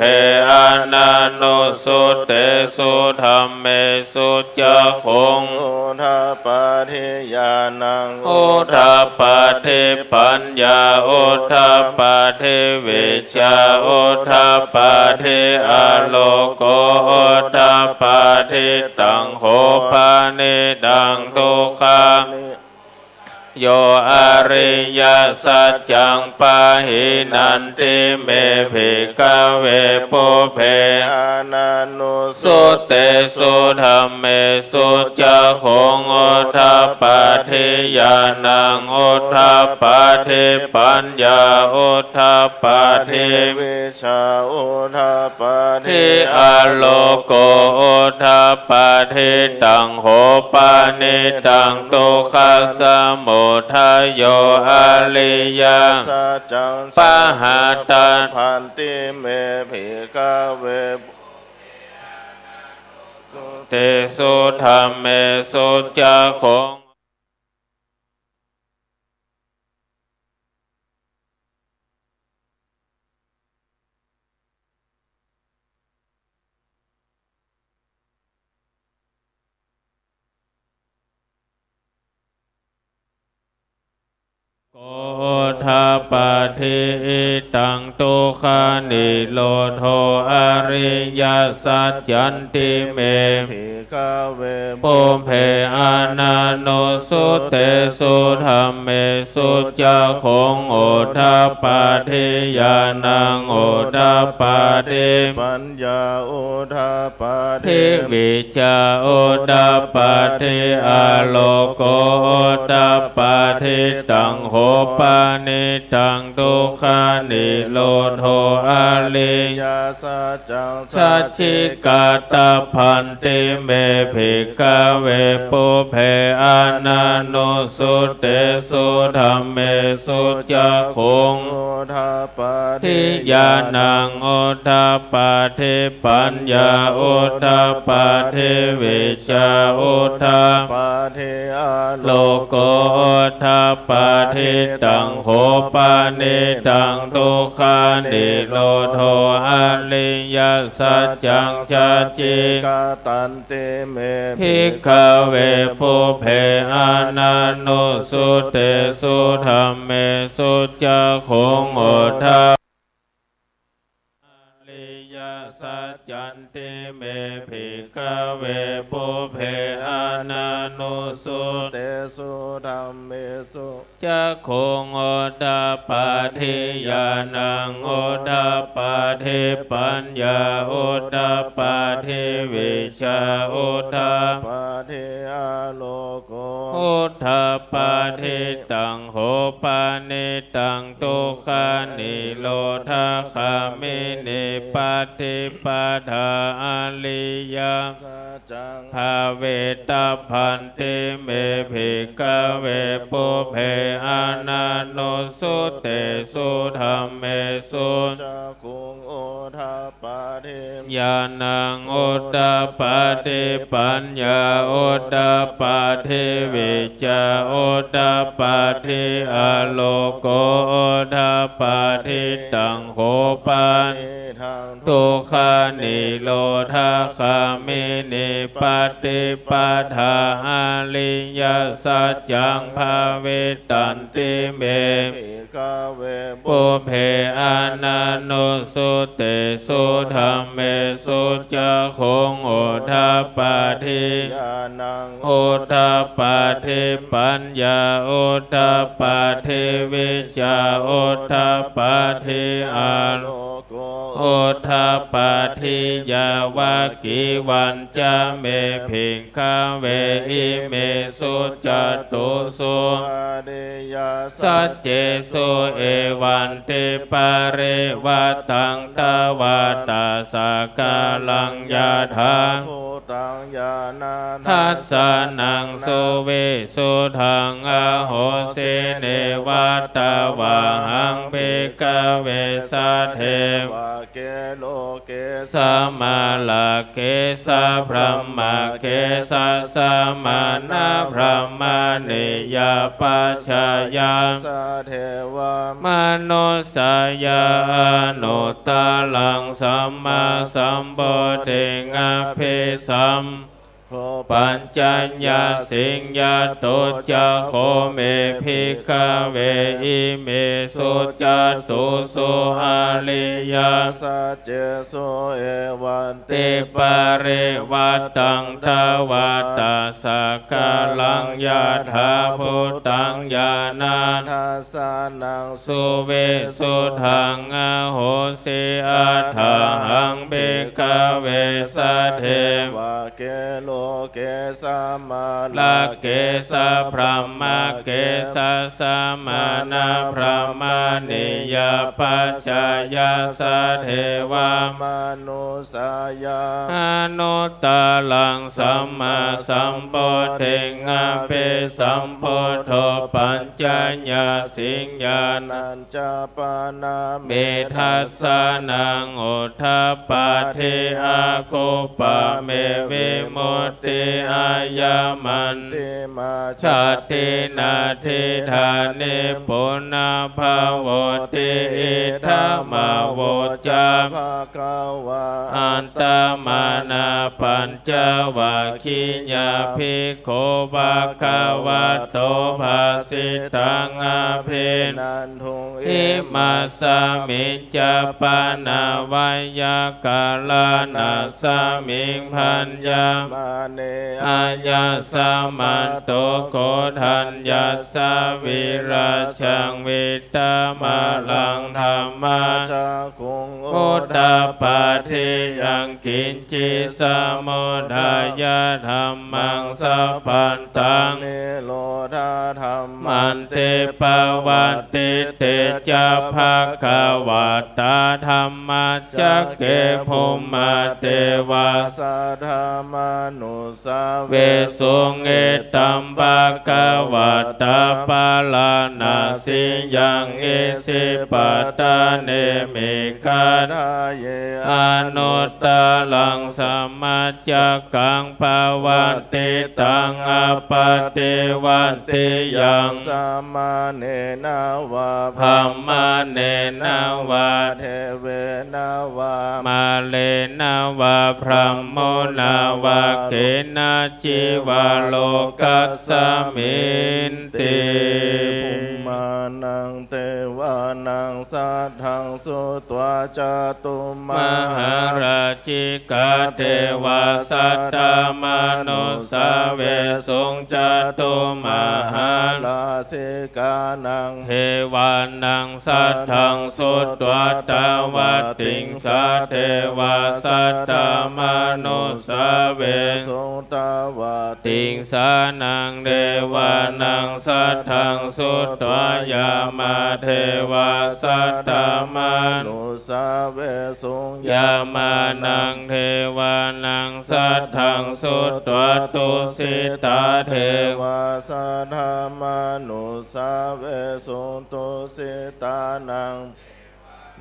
อานันโนสุเตสุธรรมเมสุจโคงโอทปาทิญาณังโอทปาทิปัญญาโอทปาทิวิชาโอทปาทิอาโลโกโอทปาทิตังโหปานิดังทุกขาโยอริยสัจจังปาหินันติเมภิกขเวปุเพอานันโนสุเตสุธรรมเมสุจโคงโอทปาทิญาณังโอทปาทิปัญญาโอทปาทิวิชาโอทปาทิอาโลโกโอทปาทิตังโหปานิตังทุกขสมุทัยโยอริยสัจจังปะหาตันพันติเมภิกขเว เตสุธัมเมสุจักขุงโอทาปาทิตังตุขานิโลโทอริยสัจจันติเมภิกขเวปุเพอานาโนสุเตสุธัมเมสุจักขุงโอทาปาทิยานังโอทาปาทิปัญญาโอทาปาทิวิจาโอทาปาทิอาโลโกโอทาปาทิตังโหปานิตังทุกขานิโลโทอาลิยาสัจจังสัจจิกาตพันติเมภิกขเวปุเพอานาโนสุเตสุธัมเมสุจักขุงโอทาปาทิยานังโอทาปาทิปัญญาโอทาปาทิวิชาโอทาปาทิอาโลโกโอทาปาทิตังโหปานิตังทุกขานิโลโทอาลิยสัจจังชัจจิกาตันติเมภิกขเวปุเพอานาโนสุเตสุธัมเมสุจักขุงโอทาสัจจันติเมภิกขเวปุเพอานาโนสุเตสุธัมเมสุจักขุงโอทาปาทิยานังโอทาปาทิปัญญาโอทาปาทิวิชาโอทาปาทิอาโลโกโอทาปาทิตังโหปานิตังทุกขานิโลทาคามินิปาติปาทาอาลิยาสัจจังภาเวตาพันติเมภิกขเวปุเพอานาโนสุเตสุธัมเมสุจักขุงโอทาปาทิญาณังโอทาปาทิปัญญาโอทาปาทิวิจาโอทาปาทิอาโลโกโอทาปาทิตังโหปานิทุกขานิโลทาคามินิปฏิปทาอาลิยสัจจังภาเวตันติเมภิกขเวปุเพอานาโนสุเตสุธัมเมสุจักขุงโอทาปาทิญาณังโอทาปาทิปัญญาโอทาปาทิวิชาโอทาปาทิอาโลโกโอทาปาทิยาวากิวันจะเมภิกขเวอิเมสุจตุสุสัจเจสุเอวันติปาริวัตังตวาตาสกาลังยาทังตังยานาทัสสะนังสุเวสุทังอโหสิเนวัตวะหังภิกขเวสัทเทวะเกโลเกสัมมาลาเกสะพรหมเกสะสัมมานาพรหมนิยาปัจฉายาสัทเทวมนุสสยานุตตลังสัมมาสัมพุทธิงอภิสัมปัญจญญาสิงยาตุจักโคเมภิกขเวอิเมสุจัตสุสุอาลิยาสัจเจสุเอวันติปาริวัตังทวาตาสกาลังยาธาพุตังญาณาทัสสะนังสุเวสุทังอโหสิอัฏฐหังภิกขเวสัทเทวะเกโล เกสามา ลาเกสะพรหมเกสะสมานาพรหมนิยปัจจายาสะเทวาม นุสายา อนุตตลังสัมมาสัมพุทธิงาเปสัมพุทโธปัญจญาสิงญาณ นันจะปานา เมทัสสะนังอุทธปปาทิอาคุปะเมวิมุตติอายามัน ติมา ชาตินาทิธานิปุณณภาวติอิทัมมาวจา ภะคะวะ อันตมานาปัญจวัคคียาภิกขุภะคะวะโตภาสิตังอาภิน นันทุง อิมัสสมิจจปานาวยากาลานาสมิงพันยา มาเน อายาสมันโตโกทัญญาสวิราชังวิตามาลังธรรมา จะคุง อุตตปาทิยังกินจิสมุทายาธรรมังสัพพันตัง นิโรธาธรรม มันเตปวันติเตจะภะคะวะตาธรรมาจักเกภูมิมาเตวา สัทธามานุสา เวสุงเอตัมภะคะวะตาปาลานาสิยังเอสิปตาเนมิคา ทาเย อนุตตลังสัมมาจักกังภาวันติตังอปติวันติยัง สัมมาเนนาวา ธรรมเนนาวา เทเวนาวา มาเลนาวาพรหมโมนาวาเกนะจิวาโลกัสสมินติ ภูมานังเทวานังสัทธังสุตวาจาตุม มหาราชิกาเทวาสัตตมนุสาเวสุงจตุมหา ลาสิกานัง เทวานังสัทธังสุตวตาวติงสาเทวาสัตตมนุสาเว สุตาวา ติงสานังเดวานังสัทธังสุตวายามาเทวาสัตตมนุ นุสาเวสุง ยามานังเทวานังสัทธังสุตวตุสิตาเท เท วา วาสัทธามานุสาเวสุงตุสิตานัง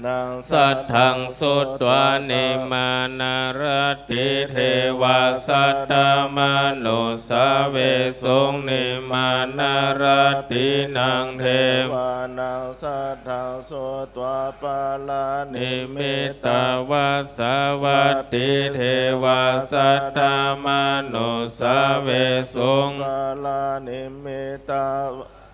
นาง สัทธังสุตวานิมานารติเทวาสัตตมนุสาเวสุงนิมานารตินางเท เท ว วานังสัทธังสุตวาปาลานิ นิ มิ มิ ต ตาวาสาวัตติเทวาสัตตมนุสาเวสุง ปาลานิมิตา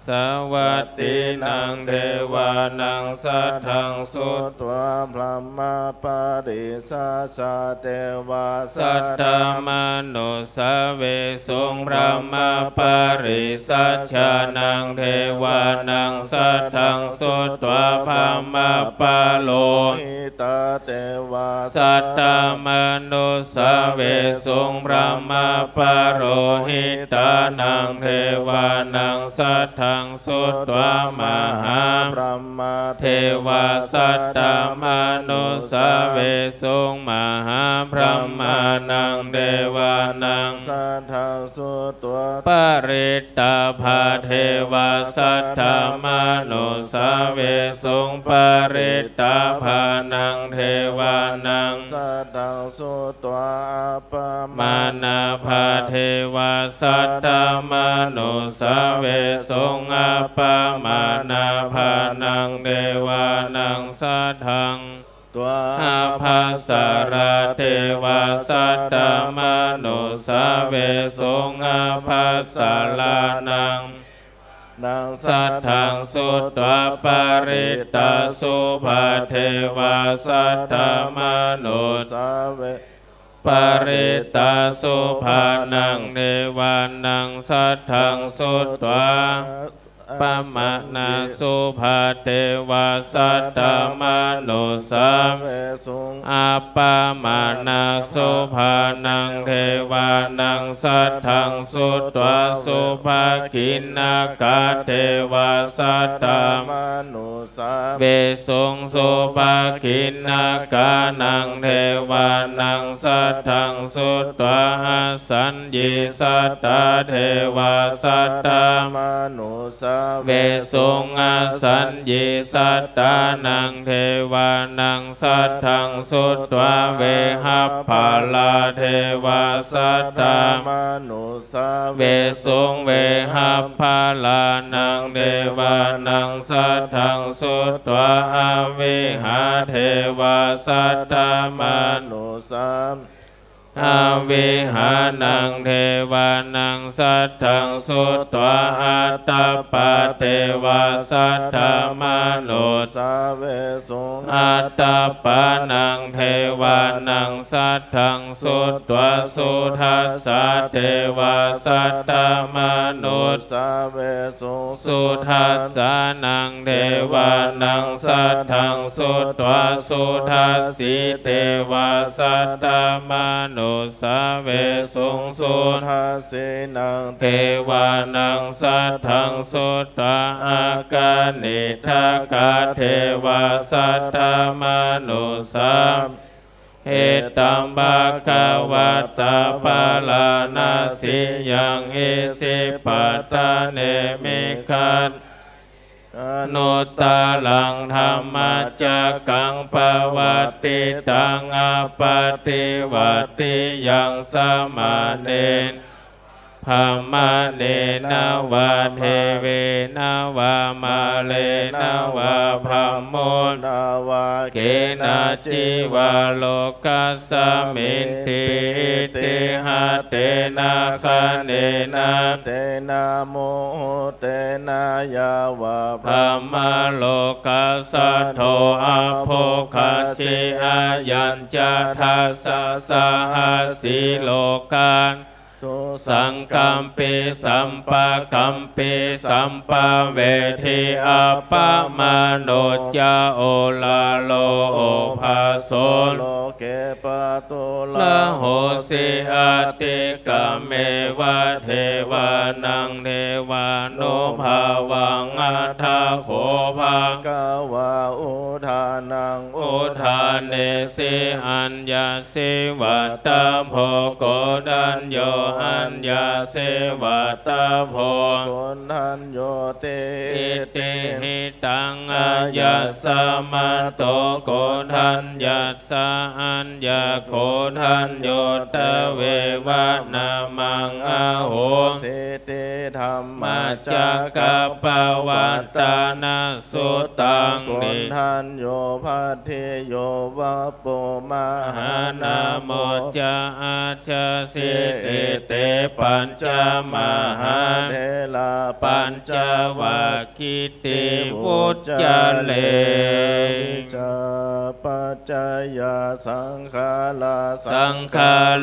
สวัตตินางเทวานังสัทธังสุ สุ ต ตวาพระมาปาริสัชชาเทวา สัตตมนุสาเวสุงพระมาปาริสัชชานังเทวานังสัทธังสุตวาพระมาปาโล หิตาเทวา สัตตมนุสาเวสุงพระมาปาโรหิตานังเทวานังสัทธังสุตวามหา พระมา เทวาสัตตมนุสาเวสุงมหาพระมานังเทวานัง สัทธาสุตว ปริตตาภาเทวาสัทธมนุสาเวสุงปริตตาภานังเทวานัง สัทธาสุตวาปะ มานาภาเทวาสัตตมนุสาเวสุงอาปามานาภานังเทวานังสัทธัง ตัว อาภัสสาราเทวาสัตตมนุสาเวสุงอาภัสสารานัง นาง สัทธังสุตวปาริตาสุภาเทวาสัตตมนุส สาเว ปาริตาสุภานังเทวานังสัทธังสุตวา ปมานาสุภาเทวาสัตตมนุสาเวสุงอัปปมานาสุภานังเทวานังสัทธังสุตวาสุภากินากาเทวาสัตตมนุสาเวสุงสุภากินากานังเทวานังสัทธังสุตวาสัญญิสัตตาเทวาสัตตมนุสาเวสุงสัญญิสัตตานังเทวานังสัทธังสุตวาเวหัพพาลาเทวาสัตตมนุสาเวสุงเวหัพพาลานังเทวานังสัทธังสุตวาวิหาเทวาสัตตมนุสาอาวิหานังเทวานังสัทธังสุตวาอัตตปาเทวาสัทธมนุสาเวสุงอัตตปานังเทวานังสัทธังสุตวาสุทัสสะเทวาสัทธมนุสาเวสุงสุทัสสะนังเทวานังสัทธังสุตวาสุทัสสิเทวาสัทธมนุสาเวสุงสุทัสสินังเทวานังสัทธังสุตตะอากานิทากาเทวาสัทธมนุสาเหตัมภะคะวะตาปาลานาสิยังอิสิปัตตะเนมิคันอนุตตรังธรรมจักขังปวัตติตังอปฏิวัติยังสมาเนนภามะเนนะวะเทเวนะวะมาเลนะวะพรหมโมนะวะเกนะจิวะโลกัสสมินติติหะเตนะคะเนนะเตนะโมเตนะยาวะพรหมโลกัสสะโทอะโภคะจิอายัญจทัสสะสหัสสิโลกานตุสังกัมปิสัมปะกัมปิสัมปะเวทิอัปปะมโนจาโอลาโลโอภาโสโลเกปะตุละโหสิอาติกะเมวะเทวานังเทวานุภาวังอัฏฐโขภะคะวะอุทานังอุทานเนสิอัญญาสิวัตตะโภโกดัญโยอัญญาเสวัตตาโพกุณัญโยติติหิตังอายัสสะมะโตโกทัญญัสสะอัญญาโกทัญโยตะเววะนามังอาโหสิติธรรมจักกะปวัตตานาสุตังกุณัญโยภัทธิโยวะปุมหานาโมจะอาจสิเตปัญจมหาเทลาปัญจวัคคิติวุจจเลจาปัจจยาสังขา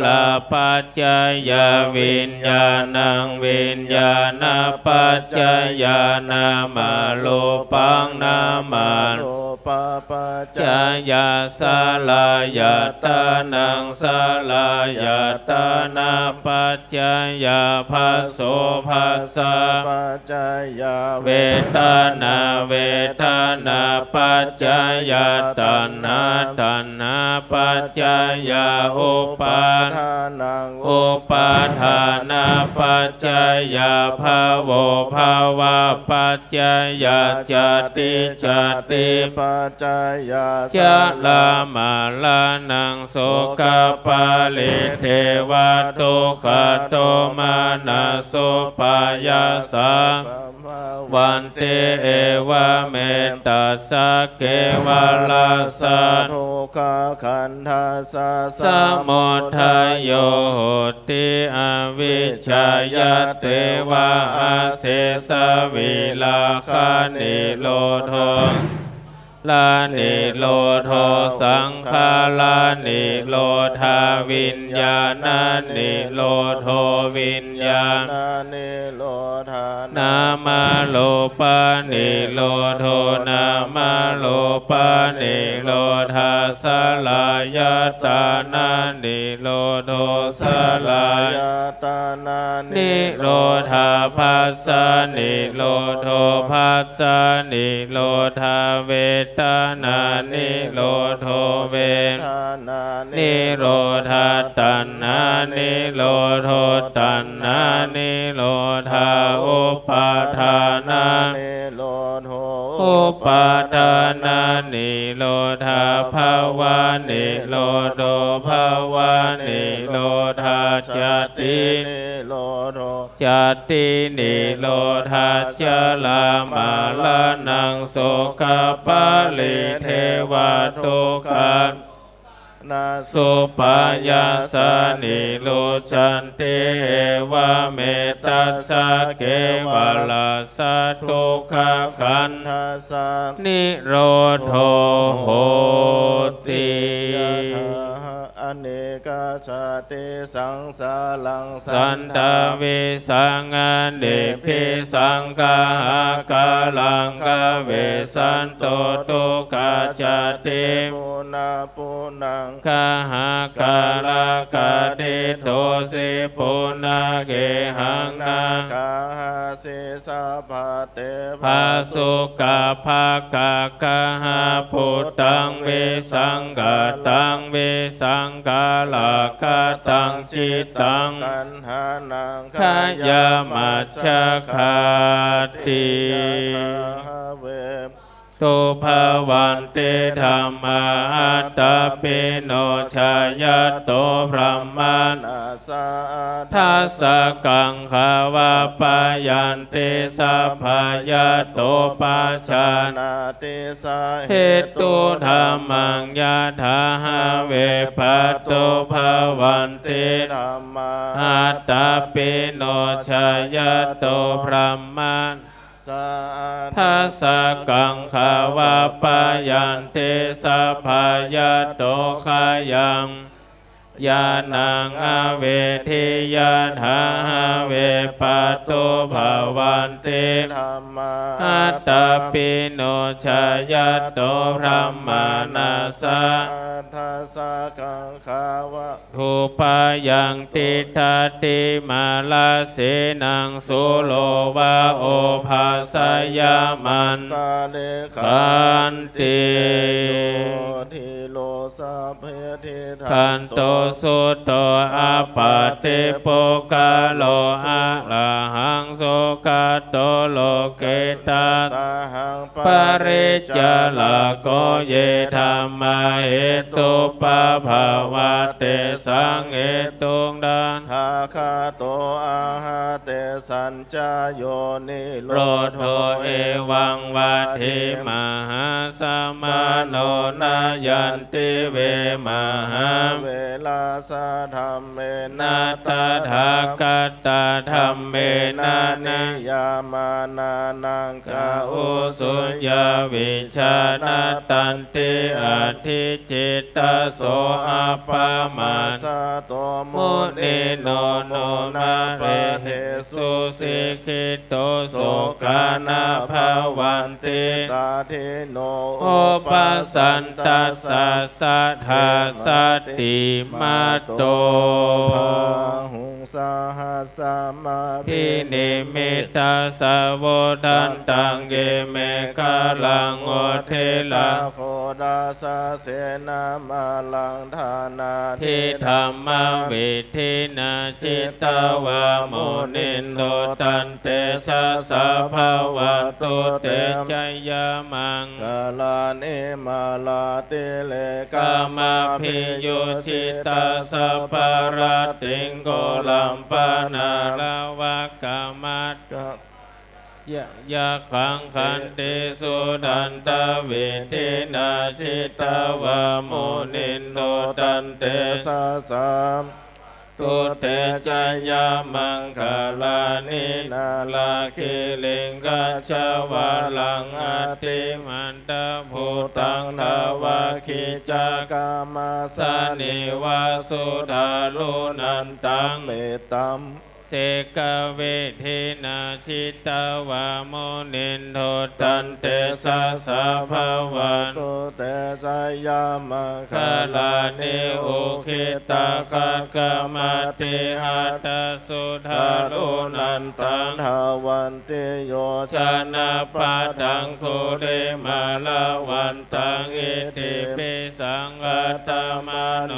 ลาปัจจยาวิญญาณังวิญญาณปัจจยานามาโลปังนามาโลปปัจจยาสลายตานังสลายตานาปัจจยาภาโสภาสะปัจจยาเวทนาปัจจยาตัณหาปัจจยาอุปาทานังอุปาทานาปัจจยาภาวะภาวะปัจจยาจติปัจจยาจะลามาลานังโสกปาลิเทวะตุขะโตมานาโสปายาสังวันเตเอวะเมตตาสะเกวะลาสะทุกขขันธาสะมุทัยโยโหติอวิชชายเตวะอาเสสวิลาคานิโรธ ลานิโลโทสังขารลานิโลธาวิญญาณานิโลโทวิญญาณ นานิโลธา นามาโลปานิโลโทนามาโลปานิโลธาสลายตานานิโลโทสลาย ยตานา นิโรธาภัสสะนิโรโทภัสสะนิโรธาเวทนานิโรโทเว ทานา นิโรธาตัณหานิโรโทตัณหานิโรธาอุปาทานา นิโลโท อุปาทานานิโรธาภาวะนิโรโทภาวะนิโรธาจติ นิโลโท จตินิโรธาจลามาลานังโสกปาลิเทวทุกขัน นา สุปายาสานิโลจันเตวะเมตัสสะเกวะลาสัตทุกขขัน ทัสสะ นิโรโทโหติ ยะถาอเนกาชาติสังสาลัง สันตวิสังอเนพิสังคากาลังกเวสันโตตุกาจติ ปุนาปุนัง กหากาลกาติโตสิปุนาเกหังนาก าหาสิสาภาเต ภาสุกาภากากะหาพุตังเวสังกตังเวสังกาลกาตังจิตตัง กันหานัง ขายามัจฉคาติ ยะถาเว ตุภาวันเตธรรมาอัตตปิโนชายโตพระมานา นาสา ทัสสะกังขาวาปายันติสัพพายโตปัจจานา นาติสา เหตุธรรมังยะถาหาเวปัตโตภาวันติ ธรรมา อัตตปิโนชายโตพระมานา สา ทัสสะกังขาวาปายันติสัพพายโตขายัง ยานังอเวทิยาถาเวปัตโตภาวันติ ธรรมา อัตตปิโนชายโตพระมานาสะ ทัสสะกังขาวะ ทุปายังติทาติมาลาเสนังสุโลวาโอภาสยามัน ตาเลขั ขันติ ทิโลสัพเพทิ ขันโตสุโตอาปาติโปกาโลอะระหังโสกาโตโลเกตัส สหัง ปริจจลโกเยธรรมเหตุปะภาวะเตสังเหตุงดาน ทาคาโตอาหาเตสัญจายโยนิโล โรโทเอวังวัทิมหาสมาโนนายันติเวมหา เวลาสะธรรมเม นาตถาคตธรรมเมนานิ ยามานานัง กาอุสุยวิชานาตันติอธิจิตตโสอัปปมาส สะโต มุนิโนโนนาเรเหสุสิกิโตโสกานาภาวันติ ตาเทโน โอปัสสันตัสสะสัทธาสติมาโต ภาหุงสาหัสสมา พินิมิตาสาวดันตังเยเมกาลังโอเทลา โคดาสาเสนามาลังธานา ทิธรรมวิธินาจิตตวามุนินโทตันเตสะสะภาวะตุเตจยามัง กาลานิมาลาติเล กามาพิยุจิตตาสัพพารติงโกลัมปนาลาวะกามัต กะ ยะขังขันติสุดันตวิธินาชิตาวามุนินโนตันเต สาสาม ตุเตจายามังคลานินาลาคิลิงกัจจวาลังอติมันตะภูตังทาวาคิจากามาสานิวาสุธาลุนันตังเมตตัมเสกเวทินาชิตาวาโมนินโทตันเตสะสะภาวันตุเตสายามังคลานิอุคิตาคกมาติหัตสุธาลุนันตังทาวันติโยชนะปัตังคุเรมาลาวันตังอิติปิสังฆตมโน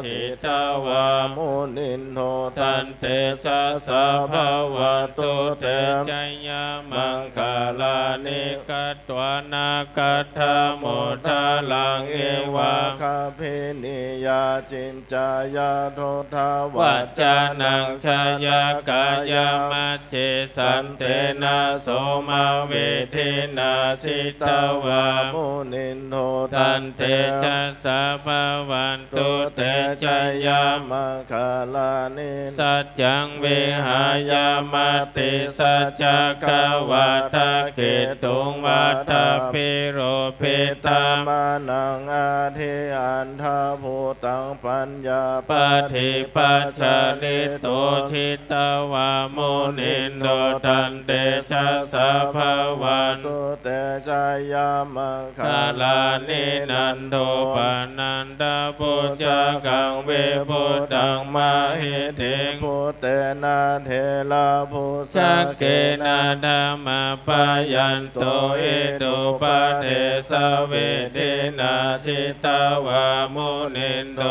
จิตาวามุนินโทตันเตสะสะภาวะตุเตจยามังคลานิกัตวานากัตถโมทาลังเอวะคาภินิยาจินจายาโททาวัจจานังชายากายามัจเจสันเตนะโสมาเวทินาสิตาวามุนินโทตันเตจะสะภาวันตุเตจยามังคลานิสัจจังเวหายามาติสัจจกวัฏเกตุงวัฏปิโรปิตามานังอาทิอันทภูตังปัญญาปฏิปัจจาริโตทิตวามุนินโดตันเตสะสะภาวันตุเตชายามังคลานินันโทปนันตปุจกังเวปุตังมาหิทิงพุเตนะเทลาภูสักเกนะธรรมปายันโตเอตุปะเทสเวเทนาชิตาวามุนินโท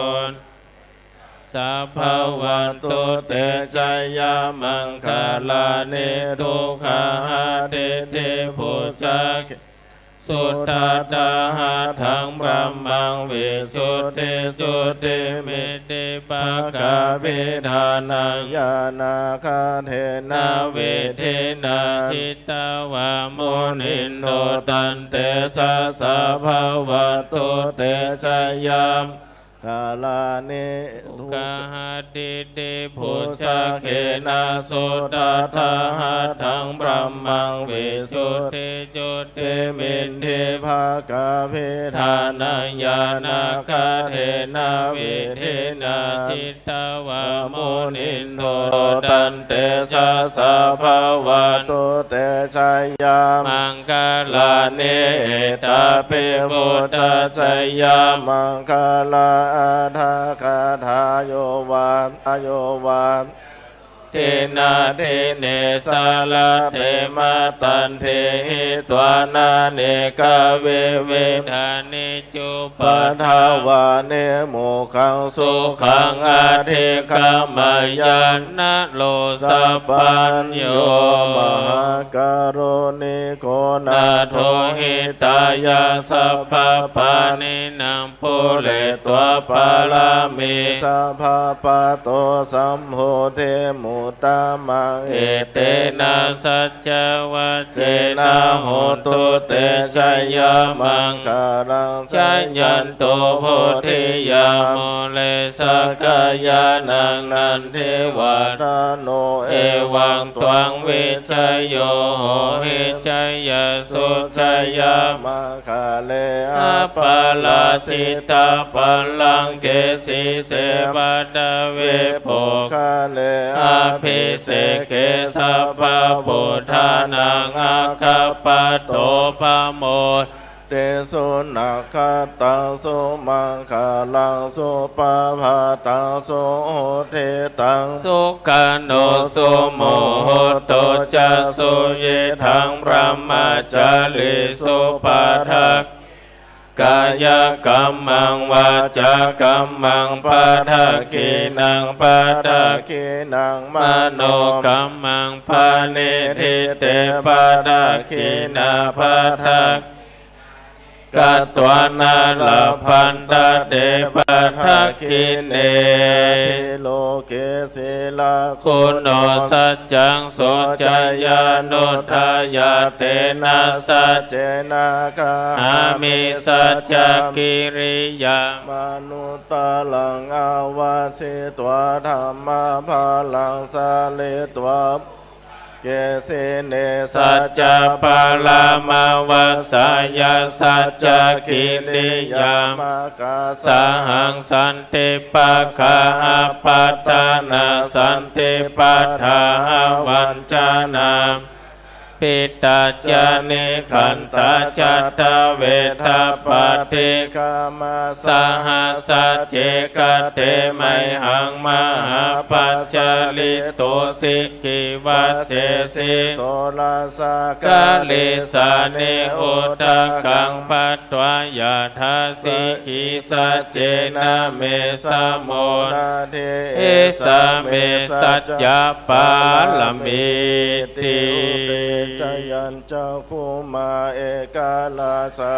สัพพวันตุเตชยามังคลานิทุกขาเทเทภูสักสุตตตาหาทังบรมมังวิสุทธิสุทธิมิติปะกาภิธานังญาณาคาเทนาเวเทนาชิตาวามุนินโทตันเตสะสะภาวะตุเตชยามกาลานิทุกขติติพุชะเกนะสุตตถาหะทังบรมมังวิสุทธิจุติมินทิภากาภิธานังญาณาคาเทนาวิเทนาจิตตวามุนินโทตันเตสะสะภาวะตุเตชยามังคลานิตาปิพุทธชยามังคลาอาทาคาทาโยวานโยวานเทนาเทเนสาลาเทมาตันเทหิตวานาเนกาเวเวทานิจุปัฏฐาวาเนโมขังสุขังอาเทคามายันนะโลสัพพัญโยมหาการุณิโกนาโทหิตายาสัพพปานินังปุเรตัวปาลามิสัพพปะโตสัมโหเทมุตตมังเอเตนะสัจจวัจเจนะโหตุเตชยามังคารังชัญญันโตโพธิยาโมเลสกายานังนันเทวาทโนเอวังตวังวิชัยโยโหหิชัยสุชัยามังคาเลอปาลาสิตาปัลลังเกสีเสวัตเวโภคาเลอาภิเสเกสัพพพุทธานังอาคาปะโตปะโมเตสุนักขตังสุมังคลังสุปะภาตังสุโหเทตังสุขันโนสุโมโหโตจะสุเยทังพระมาจาริสุปะทักกายกรรมังวาจากรรมังปะทะขีนังปะทะขีนังมโนกรรมังปะนิทิเตปะทะขีนาปะทะ กัตวานาลพันตเตปะทักขิเน โลเกศิลา คุณโนสัจจังโสจยานุทายาเตนะสัจ เจนาคา อามิสัจจกิริยาม นุตตลังอาวาสิตัวธรรมภาลังสาลิตัวเกสิเน สัจจะปาลามาวาสายาสัจจกิริยาม กา สหังสันติปะคาอัปปัตตานาสันติปัฏฐาวัญจานาปิตาจานิขันตาจัตตเวทปฏิ กามา สหัสเจกเตไมหังมหาปัจจลิโตสิกิวัสเสสิ โสลาสาก าลิสานิอุตกังปัตตวายาทาสิกิสัจเจนะเมสะโม นาเท เอสะเมสัจจปาลมิติ จยัญเจ้าคุมาเอกาลาสา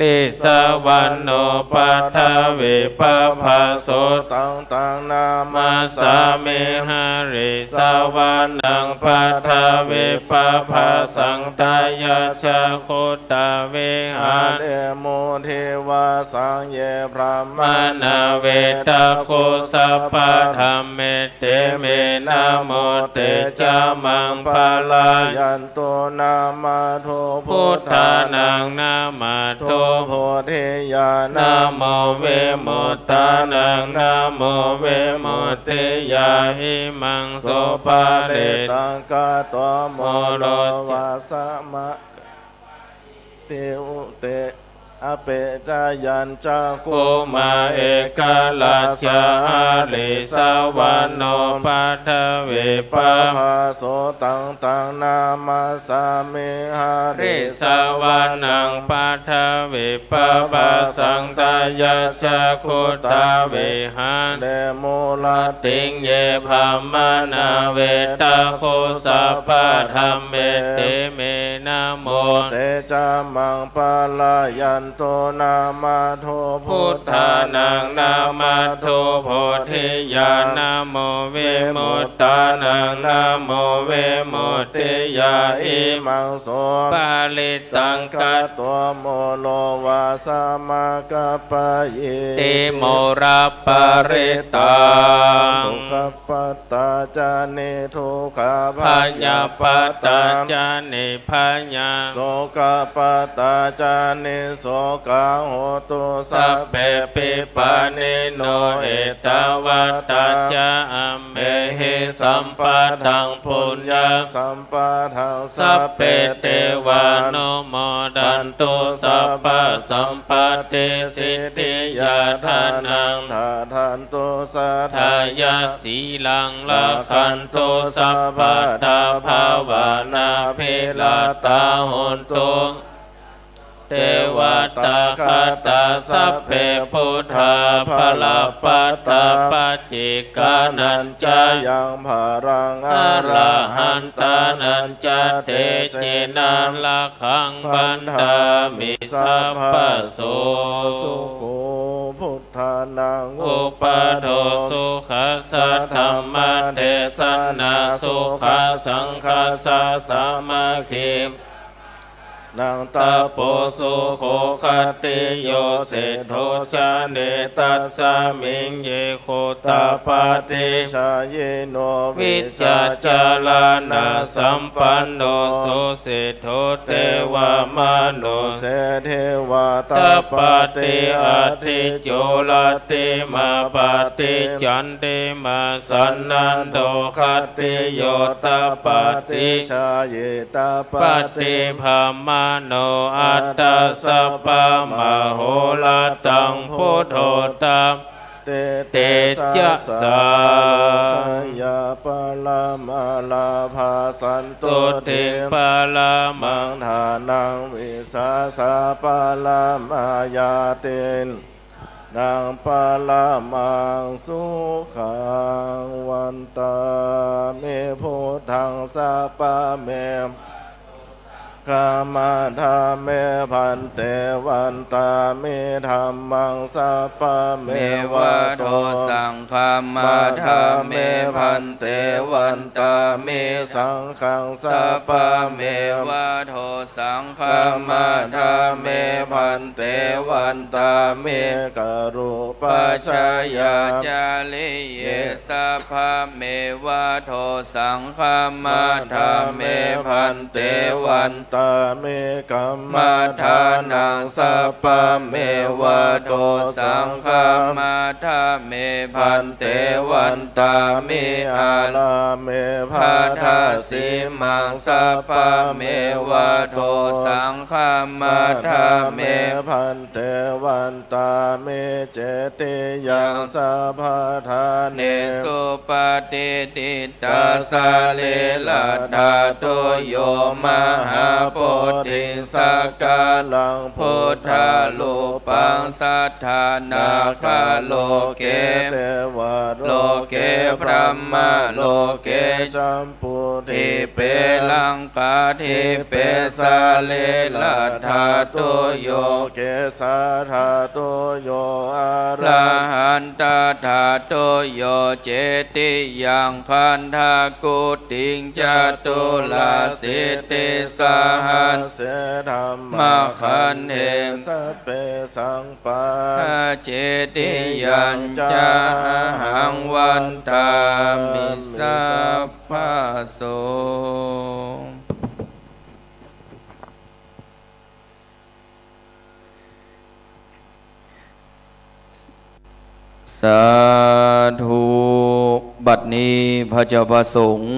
ลิสาวันโนปัทเวปะภาโส ตังตังนา มา มา สามิหาริสาวานังปัทเวปะภาสังตายาชาโคตาเวหา อาเดโมเทวาสังเยพระม มานาเวตาโคสัพพะธรรมเมเตเมนะโมเตจามังปาลา ยันโตนามาโท พุทธานังนามาโต โพเทยา นะ นา โมเวโมตตานังนะโมเวโมเตยาหิมังโสปาเด ตังกาตัวโมโลวาสมะเตอุเตอเปจายัญจา โค คุ มาเอกาลาชาลิสาวานโนปัทเว ปะ ปะ ภาโสตังตังนามาสามิหา ริ ริ สาวานังปัทเวปะปะสังตายาชาโคตาเวหัน เดโมลา ติงเยภามานาเวตาโคสัพพะธรรมเมเตเมนะโม เตจามังปาลายันโตนามาโท พุทธานังนามาโทโพธิญาณโมเวโมตตานังนาโมเวโมติยาอิ มังโส ปาลิตังกัต ตัวโมโลวาสามากปะเย ติโมระปาริตัง ทุกขปัตตาจานิทุกข พญาปัตตาจานิพญา โสกปัตตาจานิโสกาโหตุสั สั พ พ เพ เพปิปานิโนเอตวัตตาจาอัมเมหิสัมปะทังปุญญา สัมปะทัง สัพเพเทวานุโมดันตุสัพพะสัมปติสิทธิยาทานัง ทาทันตุสัท ทายาสีลังละคันตุสัพพะทาภาวนาภิลาตาหนตุเทวตาคาตาสัพเพพุทธาภลาปัตตาปัจจิกานัญจา ยังภารัง อรหันตานัญจเตจินันละขังบันดามิสัพพะโส สุโขพุทธานัง อุปโทสุขัสสะธรรมเทศนาสุขสังฆสะสามาคินางตาโปสุโขคติโยเสโทชาเนตัสสามิงเยโคตาปาติชาเยโน วิจาจาลานาสัมปันโนสุสิทโธเทวามโน เสเทวา ต ตา ป ปา า ติ ติ อา อา ทิ ทิโจลติมาปาติจันติมาสันนันโตคติโยตปาติ ชาเยตาปา ป ติ ฏิภามาโนอัตตาสัพพะมโหลตังพุทโธตัม เตจะสา ยาปาลามาลาภาสันตุ ตุเตปาลามั มั ง งทานังวิสาสาปาลามายาเตนนางปาลามังสุขังวันตาเมโพธังสาปาเม กามาธาเมพันเตวันตามิธรรมังสัพพะเม เม วะ วะ โต โทสังฆามาธาเมพันเตวันตามิสัง ขังสั สั พ พ พะ พะ เม เมวะโทสังฆา ธรร มา มา ธา ธา เม เมพันเตวันตาเมกรุปั ปั จ จ จ จาย า จาลิเยสัพพะเมวะโทสังฆามาธาเมพันเตวัน ตาเมกัม มาทานังสัพพะเมวะโตสังฆามาทาเมพันเตวันตาเมอา ลาเม ภาทาสิมังสัพพะเมวะโทสังฆามาทาเม พันเตวันตาเมเจติยังสัพพะทา เน เน สุปฏิติตาสาเลลัตถาโตโยมหาโพธิสักกาลังพุทธาลูปังสัทธานาคาโลเก เทวะ โลเกพระมะโลเก จัมปุ ทิเปลังกาทิเปสาเลลัตถาโตโย เกสาธาโตโยอา ลา ระ หันตาธาโตโยเจติยังคันธากุติงจตุลาสิติสาหัน เสธรรม มาคันเหง สัพเพสังปา เจติยัญจาหังวันตามิสัพพะโส สาธุบัดนี้พระเจ้าประสงค์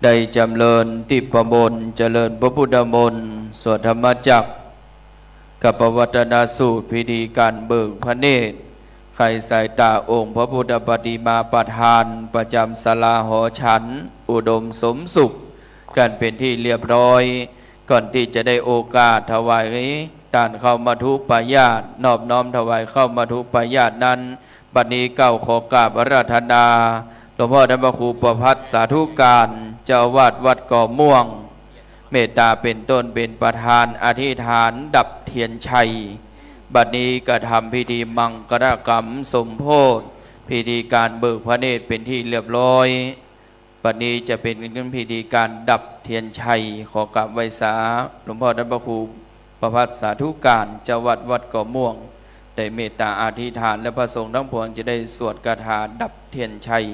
ได้จำเริญติปมนต์เจริญพระพุทธมนต์สวดธรรมจักรกับปวัตนาสูตรพิธีการเบิกพระเนตรใครสายตาองค์พระพุทธปฏิมาประธานประจำศาลาหอฉันอุดมสมสุขกันเป็นที่เรียบร้อยก่อนที่จะได้โอกาสถวายตานเข้ามาทุปายาตนอบน้อมถวายเข้ามาทุปายาตนั้นบัดนี้เก้าขอกราบอาราธนาหลวงพ่อธรรมครูประภัสสาธุการเจ้าอาวาสวัดก่อม่วงเมตตาเป็นต้นเป็นประธานอธิษฐานดับเทียนชัยบัดนี้กระทำพิธีมังกรกรรมสมโพธิพิธีการเบิกพระเนตรเป็นที่เรียบร้อยบัดนี้จะเป็นพิธีการดับเทียนชัยขอกราบไหว้สาหลวงพ่อธรรมครูประภัสสาธุการเจ้าวัดก่อม่วงได้เมตตาอธิษฐานและพระสงฆ์ทั้งปวงจะได้สวดคาถาดับเทียนชัย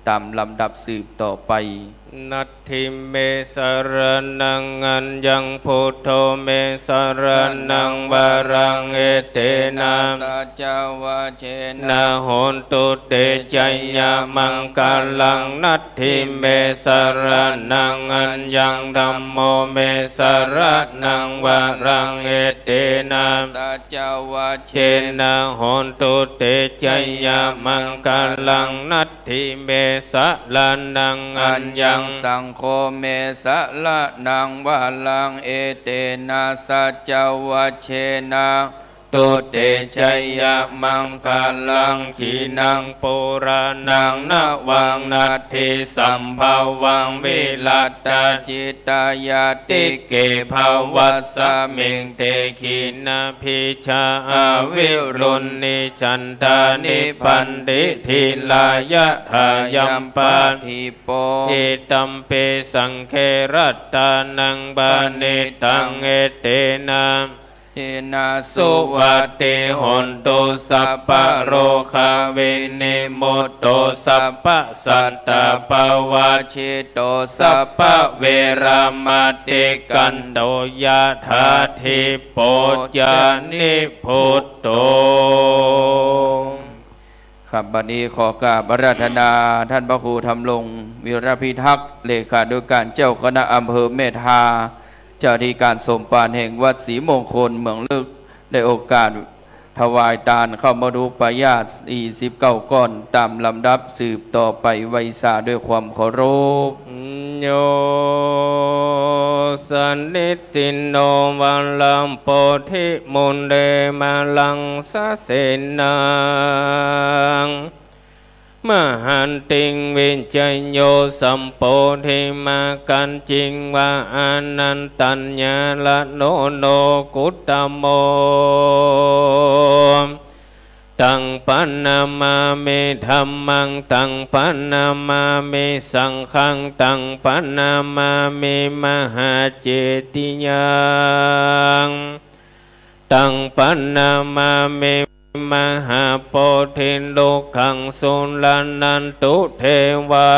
ตามลำดับสืบต่อไปนัตถิเมสรนังอัญญังพุทโธเมสรนังวารังเอเตนะสัจจวะเชนะโหนตุเตจัยยามังกาลังนัตถิเมสรนังอัญญังธัมโมเมสรนังวารังเอเตนะสัจจวะเชนะโหนตุเตจัยยามังกาลังนัตถิเมสรนังอัญญังสังโฆเมสะละนังวาลังเอเตนะสัจจวัชเชนะตุเตชัยยะมังคาลังขีนังปุรานังนวังนัตถิสัมภาวังวิลัตตาจิตายาติเกภาวัสสมิงเตขีนาภิชาอาวิรุณนิจันทานิพันติทิลายะหายัมปาทิโปอิตัมเปสังเครัตตานังบานิตังเอเตนะทินาสุวัติหนตุสัพพะโรคาวินิมุตโตสัพพะสัตตปวาชิโตสัพพะเวรามติกันโตยะถาทิโปจานิพุตโตครับบัดนี้ขอกราบอาราธนาท่านพระครูธรรมลงวิรพิทักษ์เลขานุการเจ้าคณะอำเภอเมธาเจ้าที่การสมปานแห่งวัดศรีมงคลเมืองลึกได้โอกาสถวายทานเข้ามาดูปายาต49ก้อนตามลำดับสืบต่อไปไวยสาด้วยความเคารพโยสันนิสินโนวัลลัมโพธิมุนเดมาลังสะเสนัง มหันติงวิจัยโยสัมโปธิมากันจิงวาอานันตัญญาละโนโนกุตตโมตังปันนามาเมธัมมังตังปันนามาเมสังฆังตังปันนามาเมมหาเจติยังตังปันนามาเมมหาโพธิโลกังสุลานันตุเทวา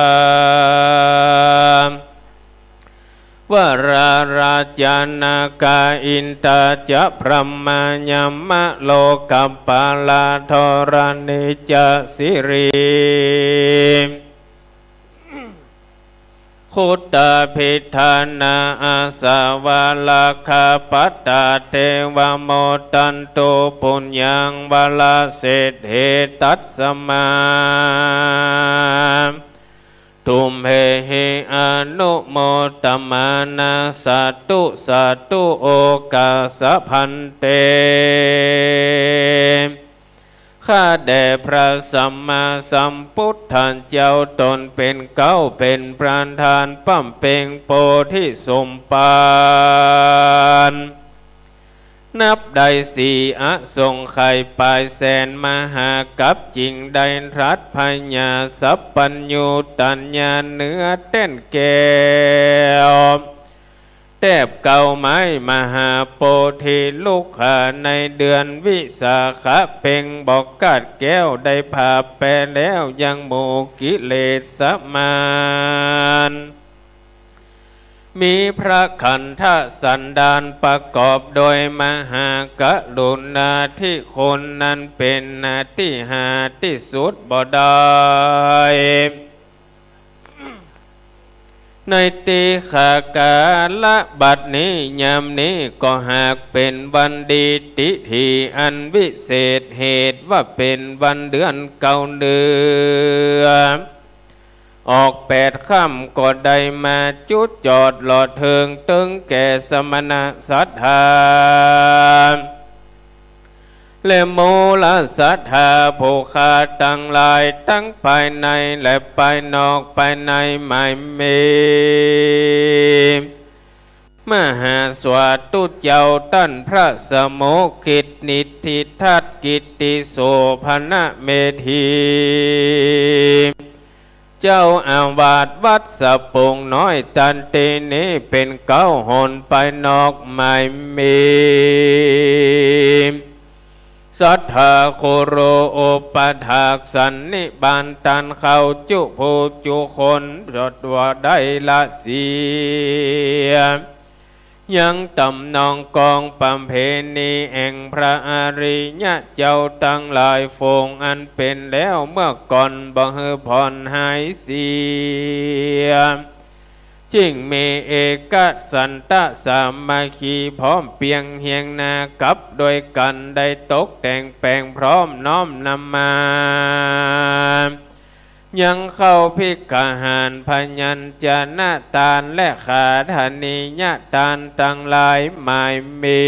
วราราชนากาอินตาจะพระมายมะโลกัปปาลาธรณิจสิริขุตตาภิธานาอาสาวาลาคาปัตตาเทวโมตันโตปุญญังวาลาเศษเหตัสสมาตุมเหหิอนุโมตมานาสาตุสาตุโอกาสพันเตข้าแด่พระสัมมาสัมพุทธเจ้าตนเป็นเก้าเป็นประธานปั้มเป่งโพธิสมภารนับได้สี่อสงไขยปลายแสนมหากัปจิงได้รัตพญาสัพปัญญูตัญญาเนื้อเต้นแก้วแทบเก่าไม้มหาโพธิลูกขาในเดือนวิสาขะเพ่งบอกกาดแก้วได้ผ่าแปรแล้วยังโมกิเลสมานมีพระขันธสันดานประกอบโดยมหากรุณาที่คนนั้นเป็นนาที่หาที่สุดบ่ได้ในตีขากาละบัดนี้ยามนี้ก็หากเป็นวันดีติทีอันวิเศษเหตุว่าเป็นวันเดือนเก่าเดือนออก8 ค่ำก็ได้มาจุดจอดหลอดเทิงตึงแก่สมณะศรัทธาและมูลศรัทธาผู้ขาตั้งหลายทั้งภายในและภายนอกภายในไม่มีมหาสวาตุเจ้าตั้นพระสมุขิตนิธิทัตกิตติโสภณเมธีเจ้าอาวาสวัดสะปุงน้อยตันตีนี้เป็นเก้าหนไปนอกไม่มีสัทธาโคโรโอปถากสันนิบานตันเข้าจุภูจุคนจดว่าได้ละเสียยังตำนองกองปัมเพณีแห่งพระอริยะเจ้าตั้งหลายฟงอันเป็นแล้วเมื่อก่อนบ่ฮือผ่อนหายเสียจึงมีเอกสันตสามัคคีพร้อมเพียงเฮียงนากับโดยกันได้ตกแต่งแปลงพร้อมน้อมนำมายังเข้าพิกหารพยัญชนะตาลและขาธนิยตาลตั้งหลายหมายมี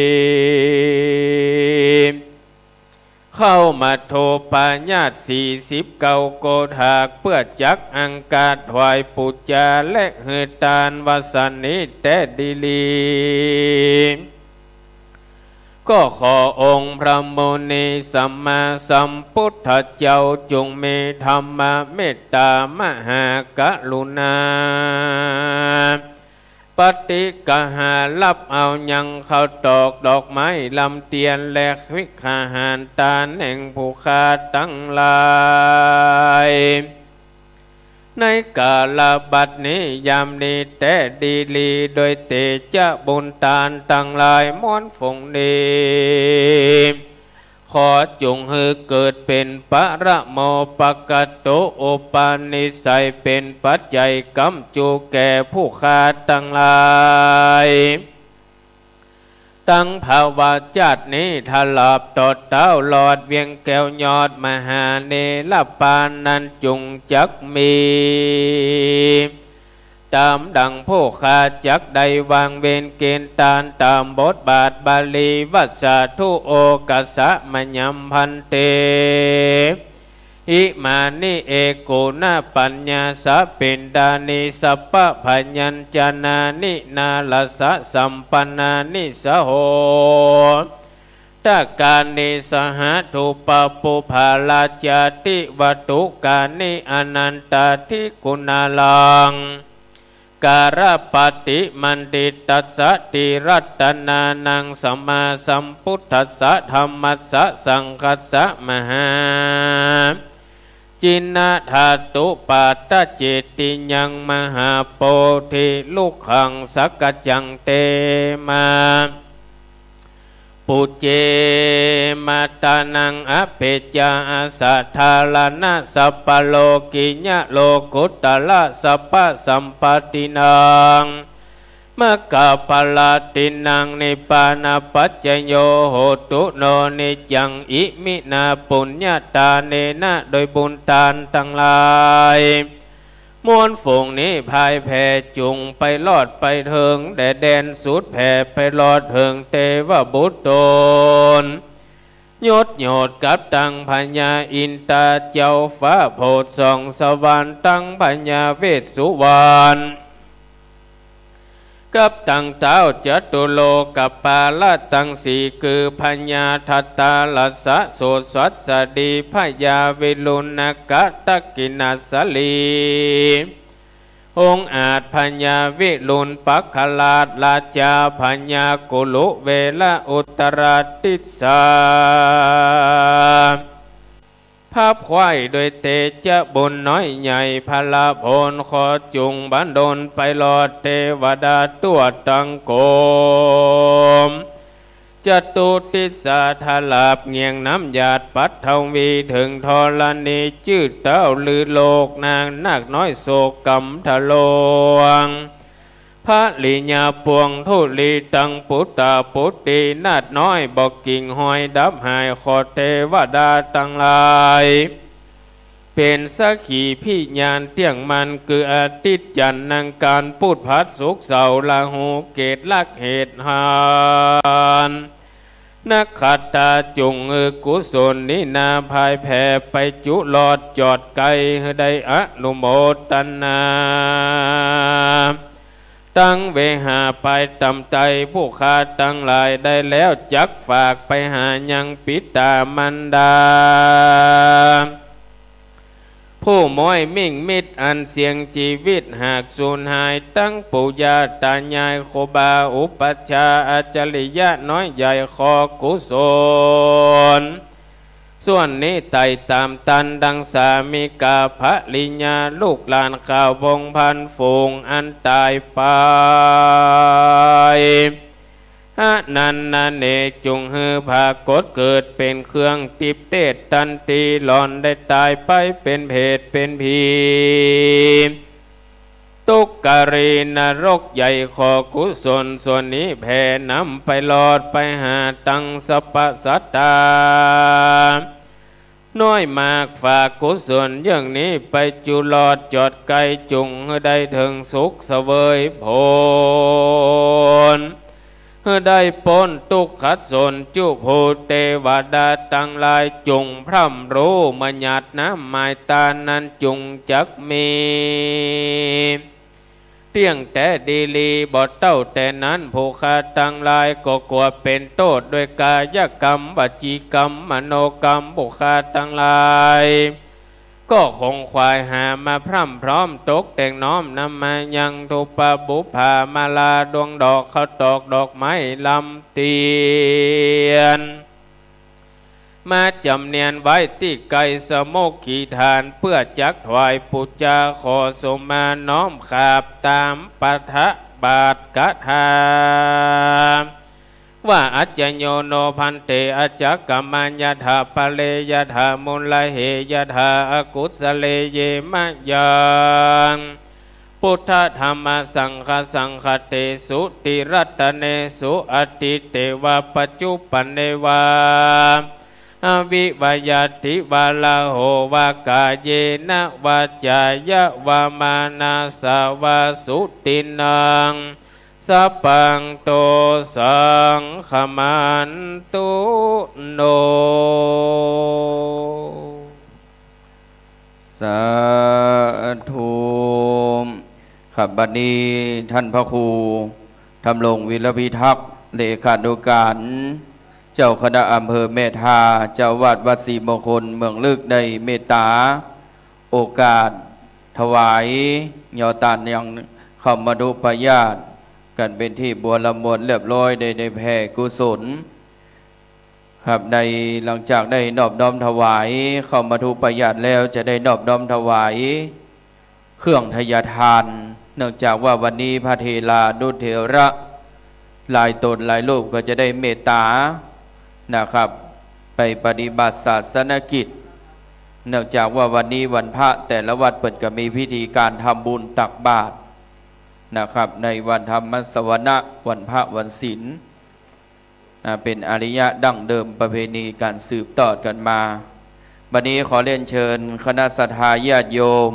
เข้ามาโทปาญาติ49 โกฏากเพื่อจักอังกาถวายปุจจาและหือตาลวสนิแต่ดิลีก็ขอองค์พระมุนีสัมมาสัมพุทธเจ้าจงมีธรรมเมตตามหากรุณาปฏิกหารับเอายังเข้าตอกดอกไม้ลำเตียนและวิขหารตาแห่งผู้ขาตั้งหลายในกาลบัดนี้ยามนี้แต่ดีลีโดยเตจะบุญตาลตั้งหลายม้วนฝงดีขอจงให้เกิดเป็นปรโมปกโตโอปานิสัยเป็นปัจจัยกำจูแก่ผู้ขาตั้งหลายตั้งภาวะจัดนี้ถลาบตอดเต้าหลอดเวียงแก้วยอดมหาเนรปานนั้นจงจักมีตามดังผู้ขาจักใดวางเวรเกณฑ์ตานตามบทบาทบาลีวัสสาธุโอกัสสะมญัมพันเต อิมานิเอโกนาปัญญาสะเป็นดานิสัพพะพยัญจนานินาลสะสัมปันนานิสโหตากานิสหทุปปุภาลาจาติวัตุกานิอนันตาทิกุณาลังการปฏิมันดิตัสสะติรัตนานังสัมมาสัมพุทธัสสะธัมมัสสะสังคัสสะมหาจินนาธาตุปัตตเจติยังมหาโพธิลูกขังสักจังเตมาปุเจมาตานังอเปจาสัทธาลานะสัพพโลกิญะโลกุตตะละสัพพสัมปตินังมะกะปะลาตินังนิปานาปัจจโยโหตุโนนิจังอิมินาปุญญาตาเนนะโดยบุญทานทั้งหลายมวลฝูงนี้พายแผ่จุงไปลอดไปเถิงแดนสุดแผ่ไปลอดเถิงเทวบุตรตนยศโยดกับตังพญาอินตาเจ้าฟ้าโพธิ์ส่องสวรรค์ตังพญาเวสสุวรรณกับตังเท้าจตุโลกับปาลตังสีคือพญาทัตตาลัสสะโสสวัสดีพญาวิลุณกะตะกินาสลีองค์อาจพญาวิลุณปักขลาดราชาพญากุลุเวละอุตรติสาภาพควายโดยเตจะบุญน้อยใหญ่พลาพลขอจุงบันดลไปหลอดเทวดาตัวตังโกมจตุติสาทลาบเงียงน้ำหยาดปัดทวีถึงทรณีจืดเต้าลือโลกนางนักน้อยโศกกำทะลวงพระลิญาปวงทุลีตังปุตตาปุตตินาดน้อยบอกกิ่งหอยดับหายขอเทวดาตั้งหลายเป็นสักขีพิญานเที่ยงมันคืออาทิตย์จันทร์นางการพูดพัดสุกเสาลาหูเกตลักเหตุหานนักขัตตาจุงกุศลนินาภายแผ่ไปจุลอดจอดไกลได้อนุโมทนาตั้งเวหาไปตำใจผู้ขาดตั้งหลายได้แล้วจักฝากไปหายังปิตามันดาผู้ม้อยมิ่งมิตรอันเสียงชีวิตหากสูญหายตั้งปู่ย่าตายายโคบาอุปัชฌาย์อาจริยะน้อยใหญ่ขอกุศลส่วนนี้ไต่ตามตันดังสามิกาภริญญาลูกหลานข่าววงพันฝูงอันตายไปนันนาเนจุงฮือภากฏเกิดเป็นเครื่องติบเตดตันตีหลอนได้ตายไปเป็นเพศเป็นผีตุกกรีนรกใหญ่ขอกุศลส่วนนี้แผ่นำไปหลอดไปหาตังสปะสัตตาน้อยมากฝากกุศลอย่างนี้ไปจุลอดจอดไกลจุงได้ถึงสุขเสวยผลได้พ้นทุกขสนจุภูเทวดาตั้งหลายจุงพร่ำรู้มัญญัติน้ำหมายตานั้นจุงจักมีเพียงแต่ดีลีบทเต้าแต่นั้นผู้ขาตั้งหลายก็กลัวเป็นโทษด้วยกายกรรมวจีกรรมมโนกรรมผู้ขาตั้งหลายก็คงควายหามาพร่ำพร้อมตกแต่งน้อมนำมายังทุปบุพามาลาดวงดอกเขาตอกดอกไม้ลำเตียนมาจำเนียนไว้ที่ไกลสมกขีฐานเพื่อจักถวายปุจจาขอสมมาน้อมขาบตามปัทะบาทกถาว่าอัจจโยโนพันเตอัจจกัมมัญญาถาปะเลยาถามุลเหยาถาอกุศเลเยมะยังพุทธธรรมสังฆสังฆเตสุติรัตเนสุอติเตวะปัจจุปันเนวาอวิวายติวาลาโหวากาเยนะวาจายะวามานาสาวาสุตินังสัพพังโตสังขมันตุโน สาธุครับบัดนี้ท่านพระครูทำรงวิรพิทักษ์เลขานุการเจ้าคณะอำเภอเมธาเจ้าวาดวัดศรีมงคลเมืองลึกได้เมตตาโอกาสถวายยอตานยังเข้ามาดูปญาติกันเป็นที่บัวละมวลเรียบร้อยได้แผ่กุศลครับในหลังจากได้นอบน้อมถวายเข้ามาดูปญาติแล้วจะได้นอบน้อมถวายเครื่องทยทาน เนื่องจากว่าวันนี้พระเทลานุเถระหลายตนหลายรูปก็จะได้เมตตานะครับไปปฏิบัติศาสนกิจเนื่องจากว่าวันนี้วันพระแต่ละวัดเปิดก็มีพิธีการทำบุญตักบาตรนะครับในวันธรรมสวนะวันพระวันศีลเป็นอริยะดั้งเดิมประเพณีการสืบต่อกันมาวันนี้ขอเรียนเชิญคณะศรัทธาญาติโยม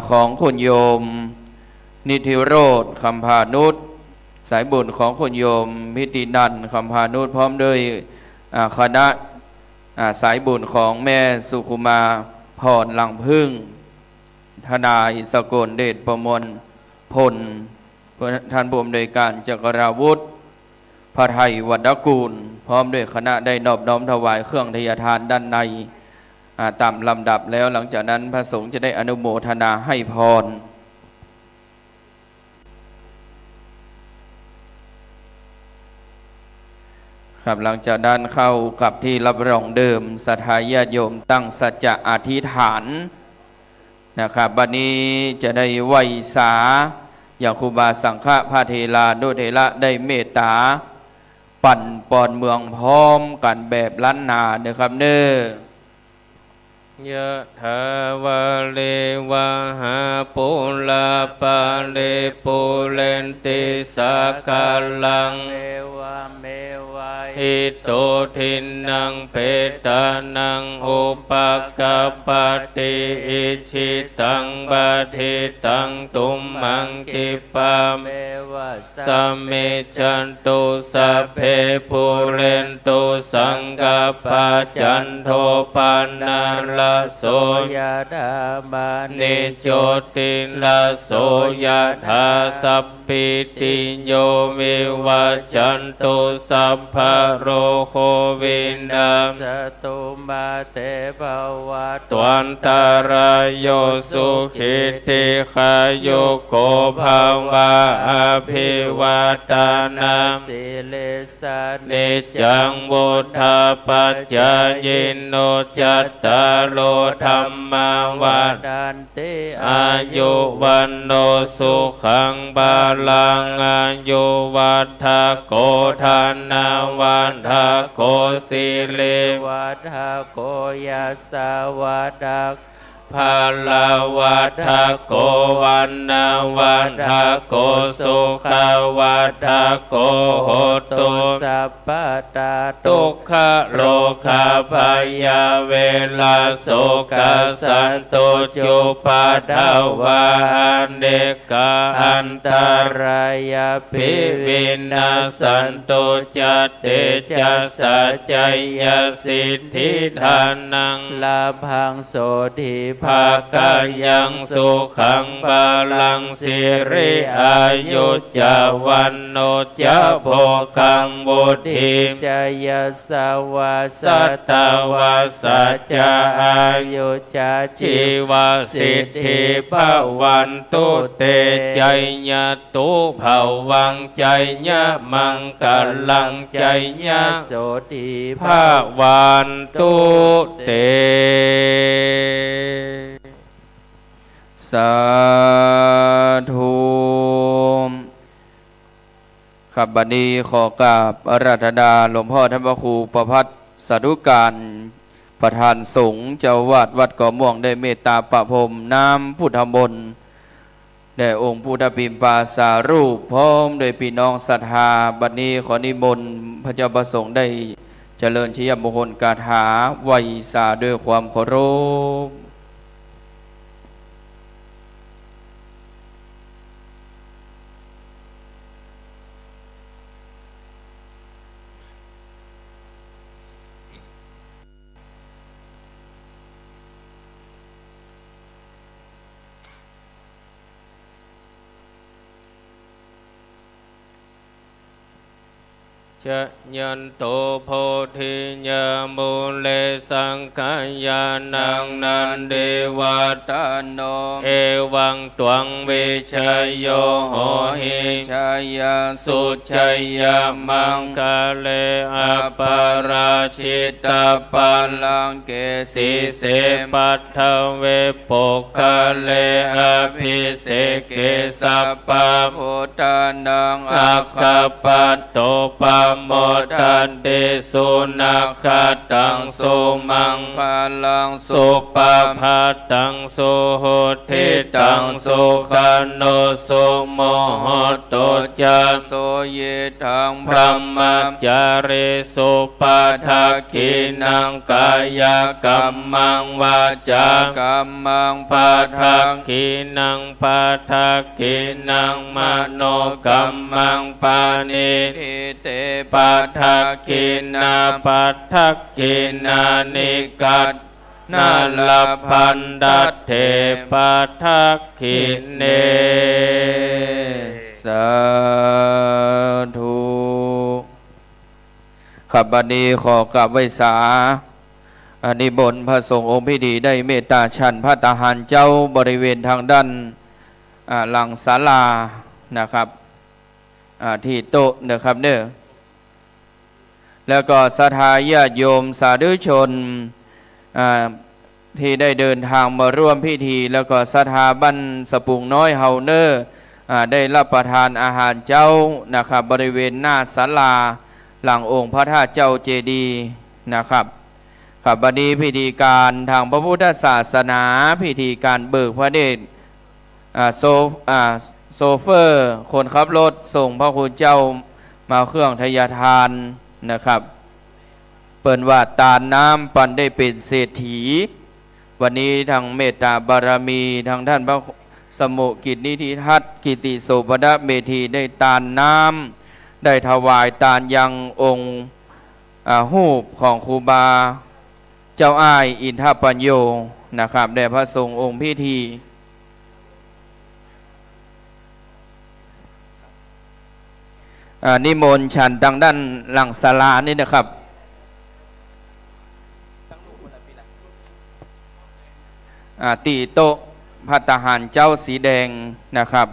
ของคุณโยมนิธิโรธคำพานุชสายบุญของคุณโยมพิตินันท์คำพานุชพร้อมด้วยคณะสายบุญของแม่สุขุมาพรลังพึ่งทนายสกลเดชประมวลพลท่านผู้อำนวยการจักราวุธพระไทยวัดกูลพร้อมด้วยคณะได้นอบน้อมถวายเครื่องทยทานด้านในตามลำดับแล้วหลังจากนั้นพระสงฆ์จะได้อนุโมทนาให้พรครับหลังจากนั้นเข้ากับที่รับรองเดิมศรัทธาญาติโยมตั้งสัจจะอธิษฐานนะครับบัดนี้จะได้ไหวสาอย่างครูบาสังฆพระเทลานุเถระได้เมตตาปั่นปอนเมืองพร้อมกันแบบล้านนาเด้อครับเน้อยะถาวะเลวะหาปุลาปะเลปุเรนติสากาลังเมวะเมวะหิโตทินังเปตานังอุปกปปติอิชิตังบาทิตังตุมมังคิปะเมวะสัมเมจันตุสัพเพปุเรนตุสังกปปจันโทปานาลโสยธามานิโจติลโสยธาสัพพิติโยวิวัจจันตุสัพพะโรโควินาศตุมาเตภวัตวันตารายโยสุขิติขายุโกภวะอภิวาตานาสิเลสานิจังวุฒาปัจจายโนจัตตารโลธรรมาวัฏันติอายุวันโนสุขังบาลังอายุวัฏโกธานาวัฏโกสิเลวัฏโกยัสสาวัฏภาลาวัฏโกวันนาวัฏโกสุขวัฏโกโหตุสัพพตาทุกขโลกาภยาเวลาโสกสันตุจุปาทวาเนกาอันตรายภิวินาสันตุจัตเตจัสสัจจยสิทธิทานังลาภังโสธิภากายังสุขังบาลังสิริอายุจาวันโนจาโภคังบุธิจายสาวาสัตตวาสัจจาอายุจาชีวาสิทธิภาวันตุเตใจญะตุภาวังใจญะมังกัลลังใจญะโสติภาวันตุเตสาธุครับบัดนี้ขอกราบอาราธนาหลวงพ่อท่านพระครูประภัตสาธุการประธานสงฆ์เจ้าวาดวัดเกาะม่วงได้เมตตาประพรมน้ำพุทธมนต์แด่องค์พุทธปิมปาสารูปพร้อมโดยพี่น้องศรัทธาบัดนี้ขอนิมนต์พระเจ้าประสงค์ได้เจริญชยมงคลคาถาไหวสาด้วยความเคารพ ชะยันโตโพธิยามูเลสังขยานังนันเดวาตาโนเอวังตวังวิชัยโยโหหิชัยยาสุชัยยามังคาเลอปาราชิตาปัลลังเกสีเสปัทถเวปกคาเลอภิเสเกสัปปะพุทธานังอัคคปัตโตปะโมทันติสุนัขขตังสุมังคลังสุปภัตตังสุโหติตังสุขันโนสุโมโหตุจาสุเยทังพระมัจจาริสุปัฏฐกินังกายกัมมังวาจากัมมังปัฏฐกินังปัฏฐกินังมโนกัมมังปานิทิเตปัฏฐกินาปัฏฐกินานิกัตนาลพันดัตเถปัฏฐกิเนสาธุขับบัดนี้ขอกราบไหว้สาอนิบนต์พระสงฆ์องค์พิธีได้เมตตาฉันพระตาหารเจ้าบริเวณทางด้านหลังศาลานะครับที่โต๊ะนะครับเด้อแล้วก็ศรัทธาญาติโยมสาธุชนที่ได้เดินทางมาร่วมพิธีแล้วก็ศรัทธาบ้านสปุงน้อยเฮาเนอร์ได้รับประทานอาหารเจ้านะครับบริเวณหน้าศาลาหลังองค์พระธาตุเจ้าเจดีย์นะครับครับบัดนี้พิธีการทางพระพุทธศาสนาพิธีการเบิกพระเดชโซเฟอร์คนขับรถส่งพระคุณเจ้ามาเครื่องทยทานนะครับเปิ่นว่าตาน้ำปันได้เป็นเศรษฐีวันนี้ทางเมตตาบารมีทางท่านพระสมุกิจนิธิทัตกิติโสภณเมธีได้ตานน้ำได้ถวายตานยังองค์หูปของครูบาเจ้าอ้ายอินทปัญโยนะครับแด่พระสงฆ์องค์พิธีนิมนต์ฉันทางด้านหลังศาลานี่นะครับตีโต๊ะภัตตาหารเจ้าสีแดงนะครับ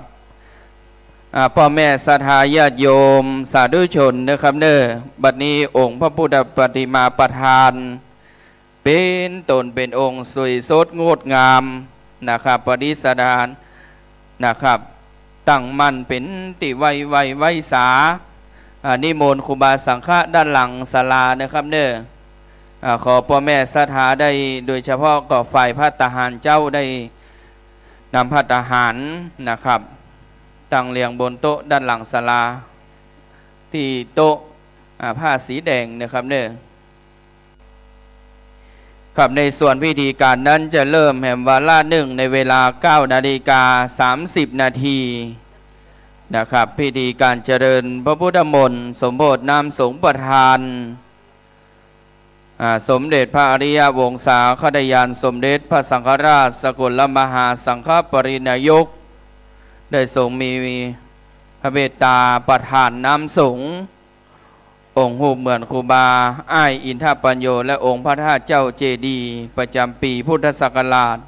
พ่อแม่ศรัทธาญาติโยมสาธุชนนะครับเน้อบัดนี้องค์พระพุทธปฏิมาประธานเป็นตนเป็นองค์สวยสดงดงามนะครับประดิษฐานนะครับตั้งมั่นเป็นติไวสานิมนต์ครูบาสังฆะด้านหลังศาลานะครับเน้อขอพ่อแม่ศรัทธาได้โดยเฉพาะก็ฝ่ายภัตตาหารเจ้าได้นำภัตตาหารนะครับตั้งเรียงบนโต๊ะด้านหลังศาลาที่โต๊ะผ้าสีแดงนะครับเน้อครับในส่วนพิธีการนั้นจะเริ่มแห่มวาระหนึ่งในเวลา 9:30 นาทีนะครับพิธีการเจริญพระพุทธมนต์สมโภชนามสงฆ์ประธานสมเด็จพระอริยวงศาคณาจารย์สมเด็จพระสังฆราชสกลมหาสังฆปรินายกได้ทรงมีพระเมตตาประทานน้ำสงฆ์องค์หูเหมือนครูบาอ้ายอินทปัญโยและองค์พระธาตุเจ้าเจดีย์ประจำปีพุทธศักราช 2566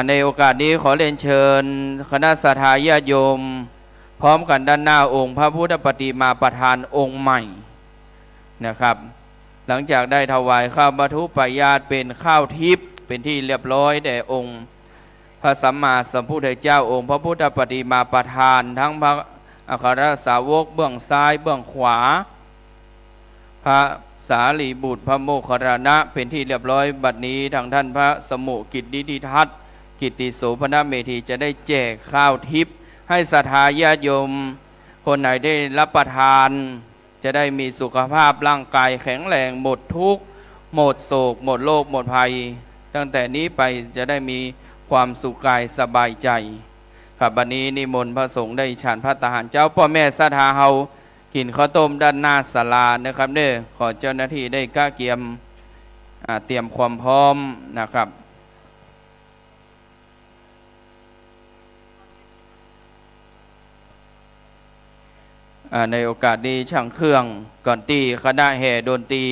ในโอกาสนี้ขอเรียนเชิญคณะศรัทธาญาติโยมพร้อมกันด้านหน้าองค์พระพุทธปฏิมาประธานองค์ใหม่นะครับหลังจากได้ถวายข้าวมัทุปายาตเป็นข้าวทิพย์เป็นที่เรียบร้อยแด่องค์พระสัมมาสัมพุทธเจ้าองค์พระพุทธปฏิมาประธานทั้งพระอัครสาวกเบื้องซ้ายเบื้องขวาพระสารีบุตรพระโมคคัลลานะเป็นที่เรียบร้อยบัดนี้ทางท่านพระสมุกิจนิธิทัตกิติโสภณเมธีจะได้แจกข้าวทิพย์ให้ศรัทธาญาติโยมคนไหนได้รับประทานจะได้มีสุขภาพร่างกายแข็งแรงหมดทุกข์หมดโศกหมดโรคหมดภัยตั้งแต่นี้ไปจะได้มีความสุขกายสบายใจครับบัดนี้นิมนต์พระสงฆ์ได้ฉันพระตาหารเจ้าพ่อแม่ศรัทธาเฮากินข้าวต้มด้านหน้าศาลานะครับเด้อขอเจ้าหน้าที่ได้กล้าเกียมเตรียมความพร้อมนะครับ ในโอกาสนี้ช่างเครื่องก่อนตีคณะแห่ดนตรี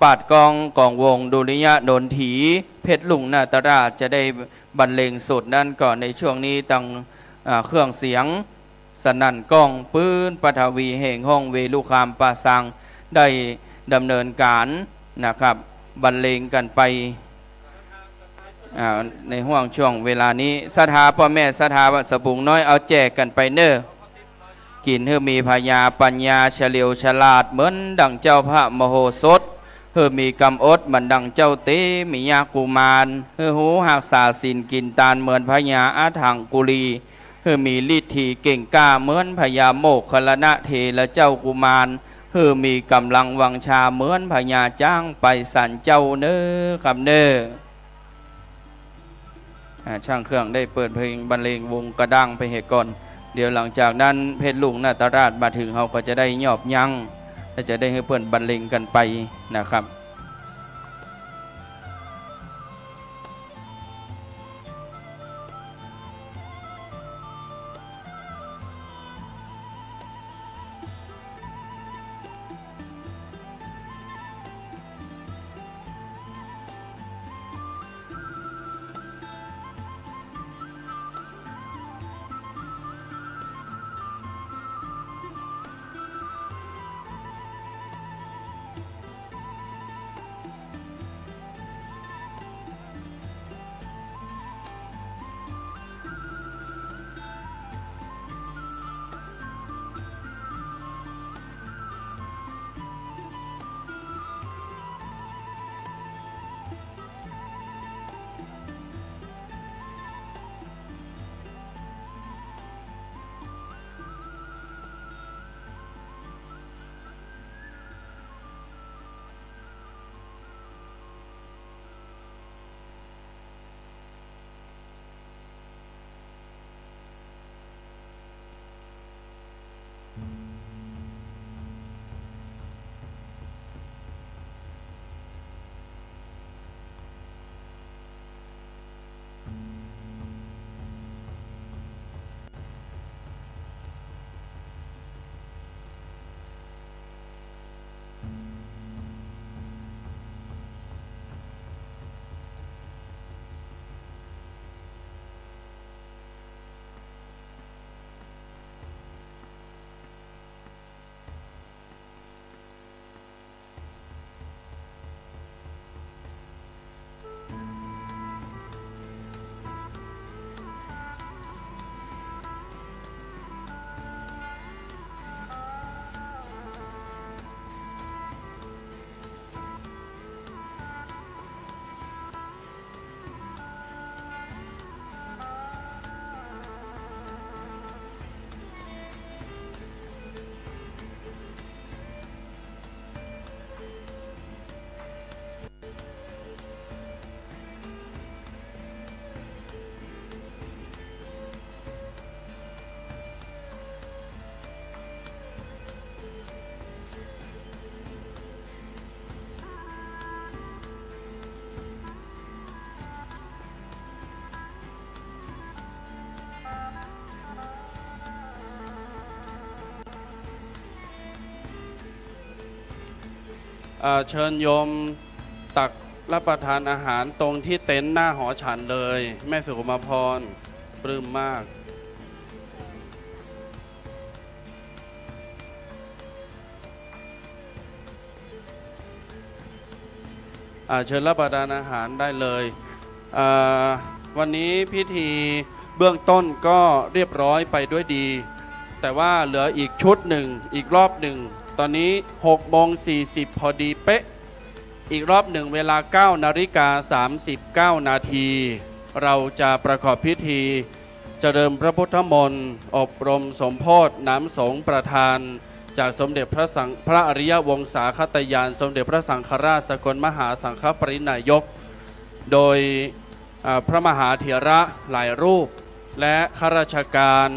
ปาดกองกองวงดุริยะดนถีเพชรลุงนาตราชจะได้บรรเลงสดนั่นก่อนในช่วงนี้ตั้งเครื่องเสียงสนั่นก้องปื้นปฐวีแห่งห้องเวลุคามปาสังได้ดำเนินการนะครับบรรเลงกันไปในห่วงช่วงเวลานี้ศรัทธาพ่อแม่ศรัทธาวัดสบุงน้อยเอาแจกกันไปเน้อกินเพื่อมีพญาปัญญาเฉลียวฉลาดเหมือนดังเจ้าพระมโหสถเพื่อมีกำอดเหมือนดังเจ้าเตมียากุมารเพื่อหูหักษาสินกินตาลเหมือนพญาอาถังกุลีเพื่อมีฤทธิเก่งกล้าเหมือนพญาโมกขลนะเทและเจ้ากุมารเพื่อมีกำลังวังชาเหมือนพญาจ้างไปสันเจ้าเน้อคำเน้อช่างเครื่องได้เปิดเพลงบรรเลงวงกระดังไปเหตุก่อนเดี๋ยวหลังจากนั้นเพชรลุงนาตราชมาถึงเขาก็จะได้หยอบยั้งและจะได้ให้เพื่อนบรรเลงกันไปนะครับ เชิญโยมตักรับประทานอาหารตรงที่เต็นท์หน้าหอฉันเลย แม่สุขมาพรปลื้มมากเชิญรับประทานอาหารได้เลยวันนี้พิธีเบื้องต้นก็เรียบร้อยไปด้วยดีแต่ว่าเหลืออีกชุดหนึ่งอีกรอบหนึ่งตอนนี้6:40พอดีเป๊ะอีกรอบหนึ่งเวลา 9:39 นาทีเราจะประกอบพิธีเจริญพระพุทธมนต์อบรมสมโภชน้ำสงฆ์ประทานจากสมเด็จพระอริยวงศาคตยานสมเด็จพระสังฆราชสกลมหาสังฆปรินายกโดยพระมหาเถระหลายรูปและข้าราชการ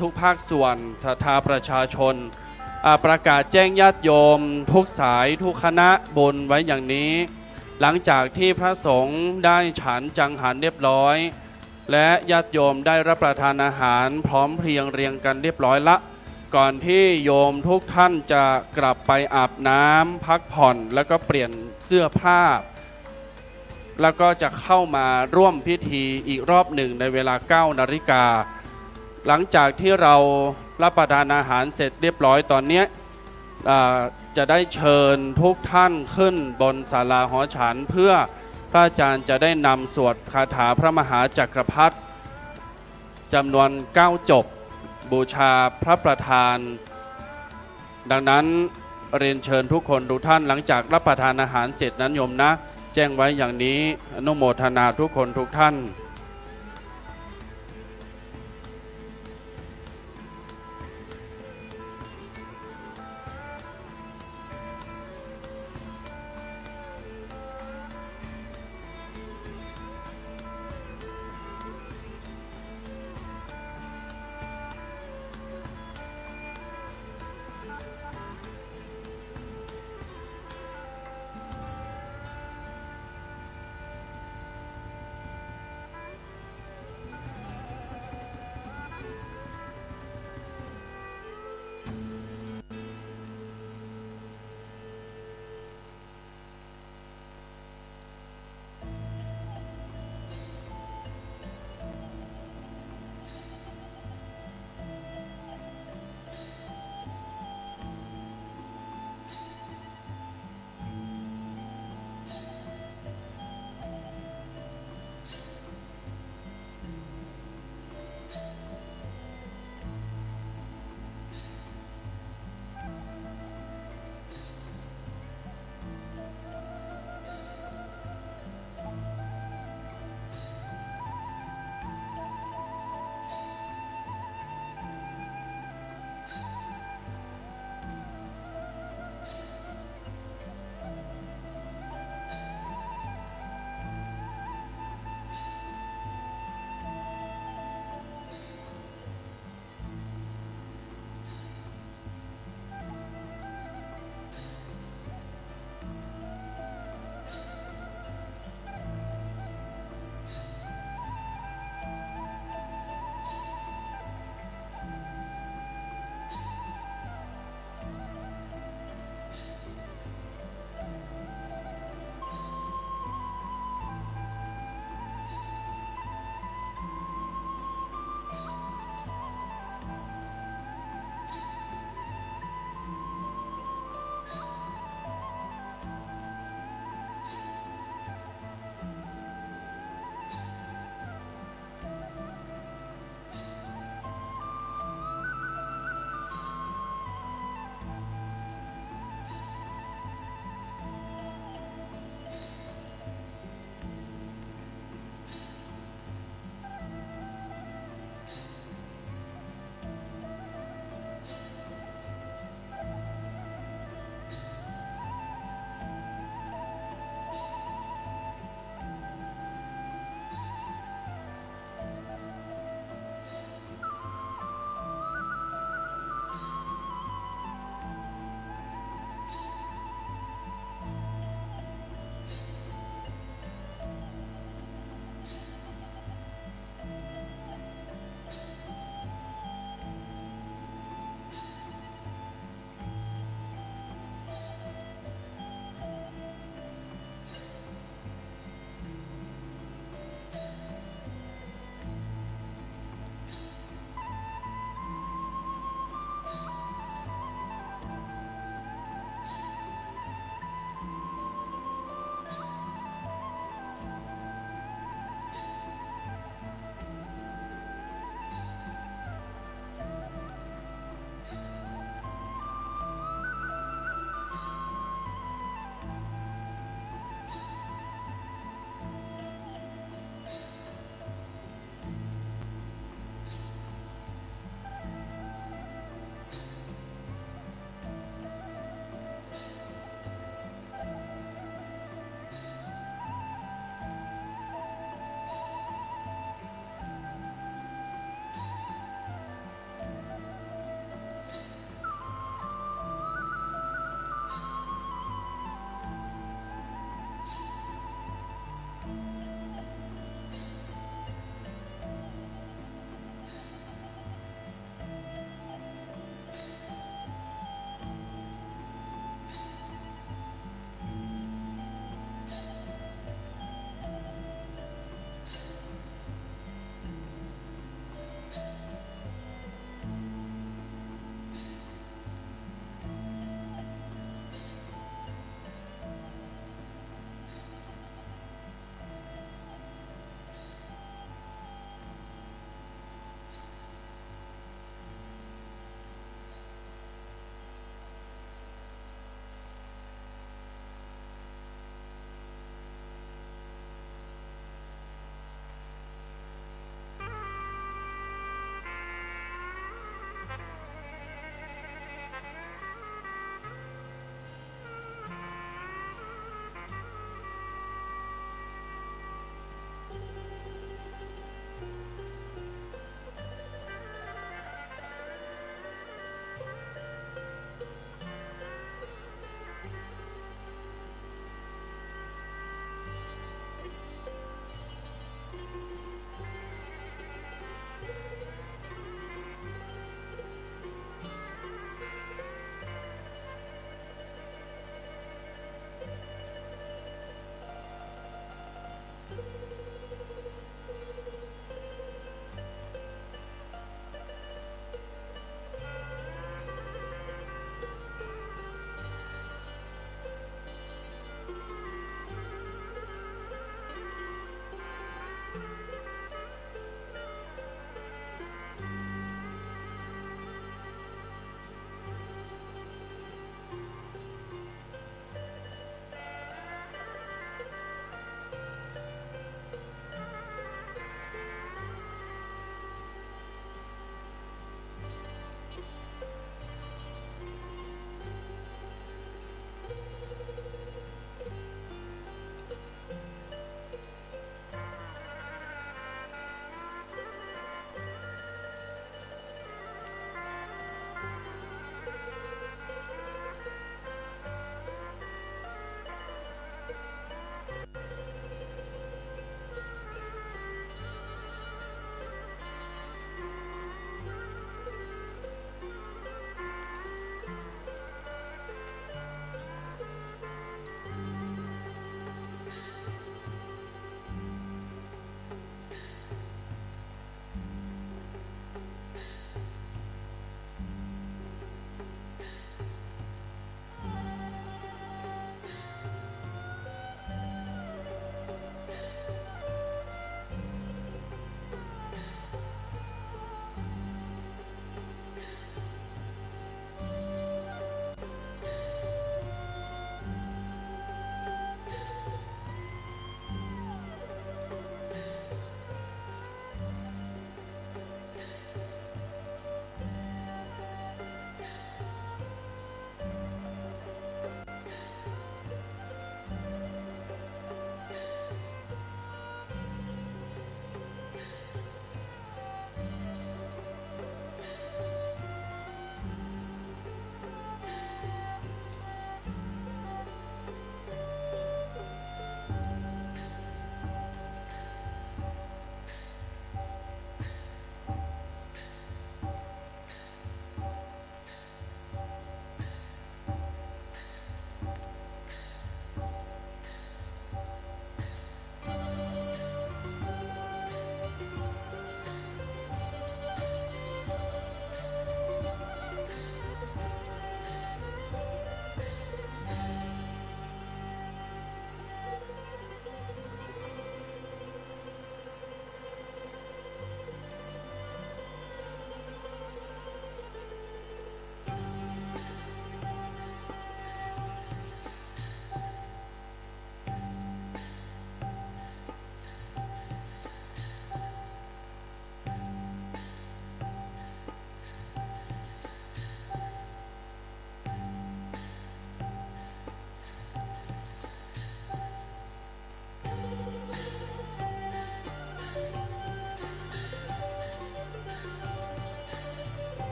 ทุกภาคส่วนศรัทธาประชาชนประกาศแจ้งญาติโยมทุกสายทุกคณะบนไว้อย่างนี้หลังจากที่พระสงฆ์ได้ฉันจังหันเรียบร้อยและญาติโยมได้รับประทานอาหารพร้อมเพรียงเรียงกันเรียบร้อยละ ก่อนที่โยมทุกท่านจะกลับไปอาบน้ำพักผ่อนแล้วก็เปลี่ยนเสื้อผ้า แล้วก็จะเข้ามาร่วมพิธีอีกรอบหนึ่งในเวลา 9 นาฬิกาหลังจากที่เรารับประทานอาหารเสร็จเรียบร้อยตอนนี้จะได้เชิญทุกท่านขึ้นบนศาลาหอฉันเพื่อพระอาจารย์จะได้นำสวดคาถาพระมหาจักรพรรดิจำนวน 9 จบบูชาพระประธานดังนั้นเรียนเชิญทุกคนทุกท่านหลังจากรับประทานอาหารเสร็จนั้นโยมนะแจ้งไว้อย่างนี้อนุโมทนาทุกคนทุกท่าน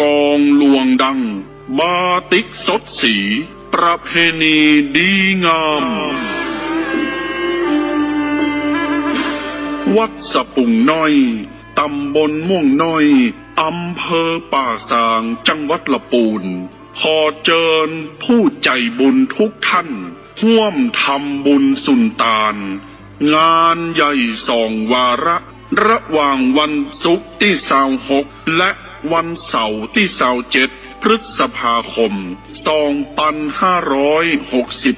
กองหลวงดัง บาติกสดสี ประเพณีดีงาม วัดสะปุงน้อย ตำบลม่วงน้อย อำเภอป่าซาง จังหวัดละปูน ขอเชิญผู้ใจบุญทุกท่าน ร่วมทำบุญสุนตาน งานใหญ่2 วาระ ระหว่างวันศุกร์ที่26และวันเสาร์ที่27พฤษภาคม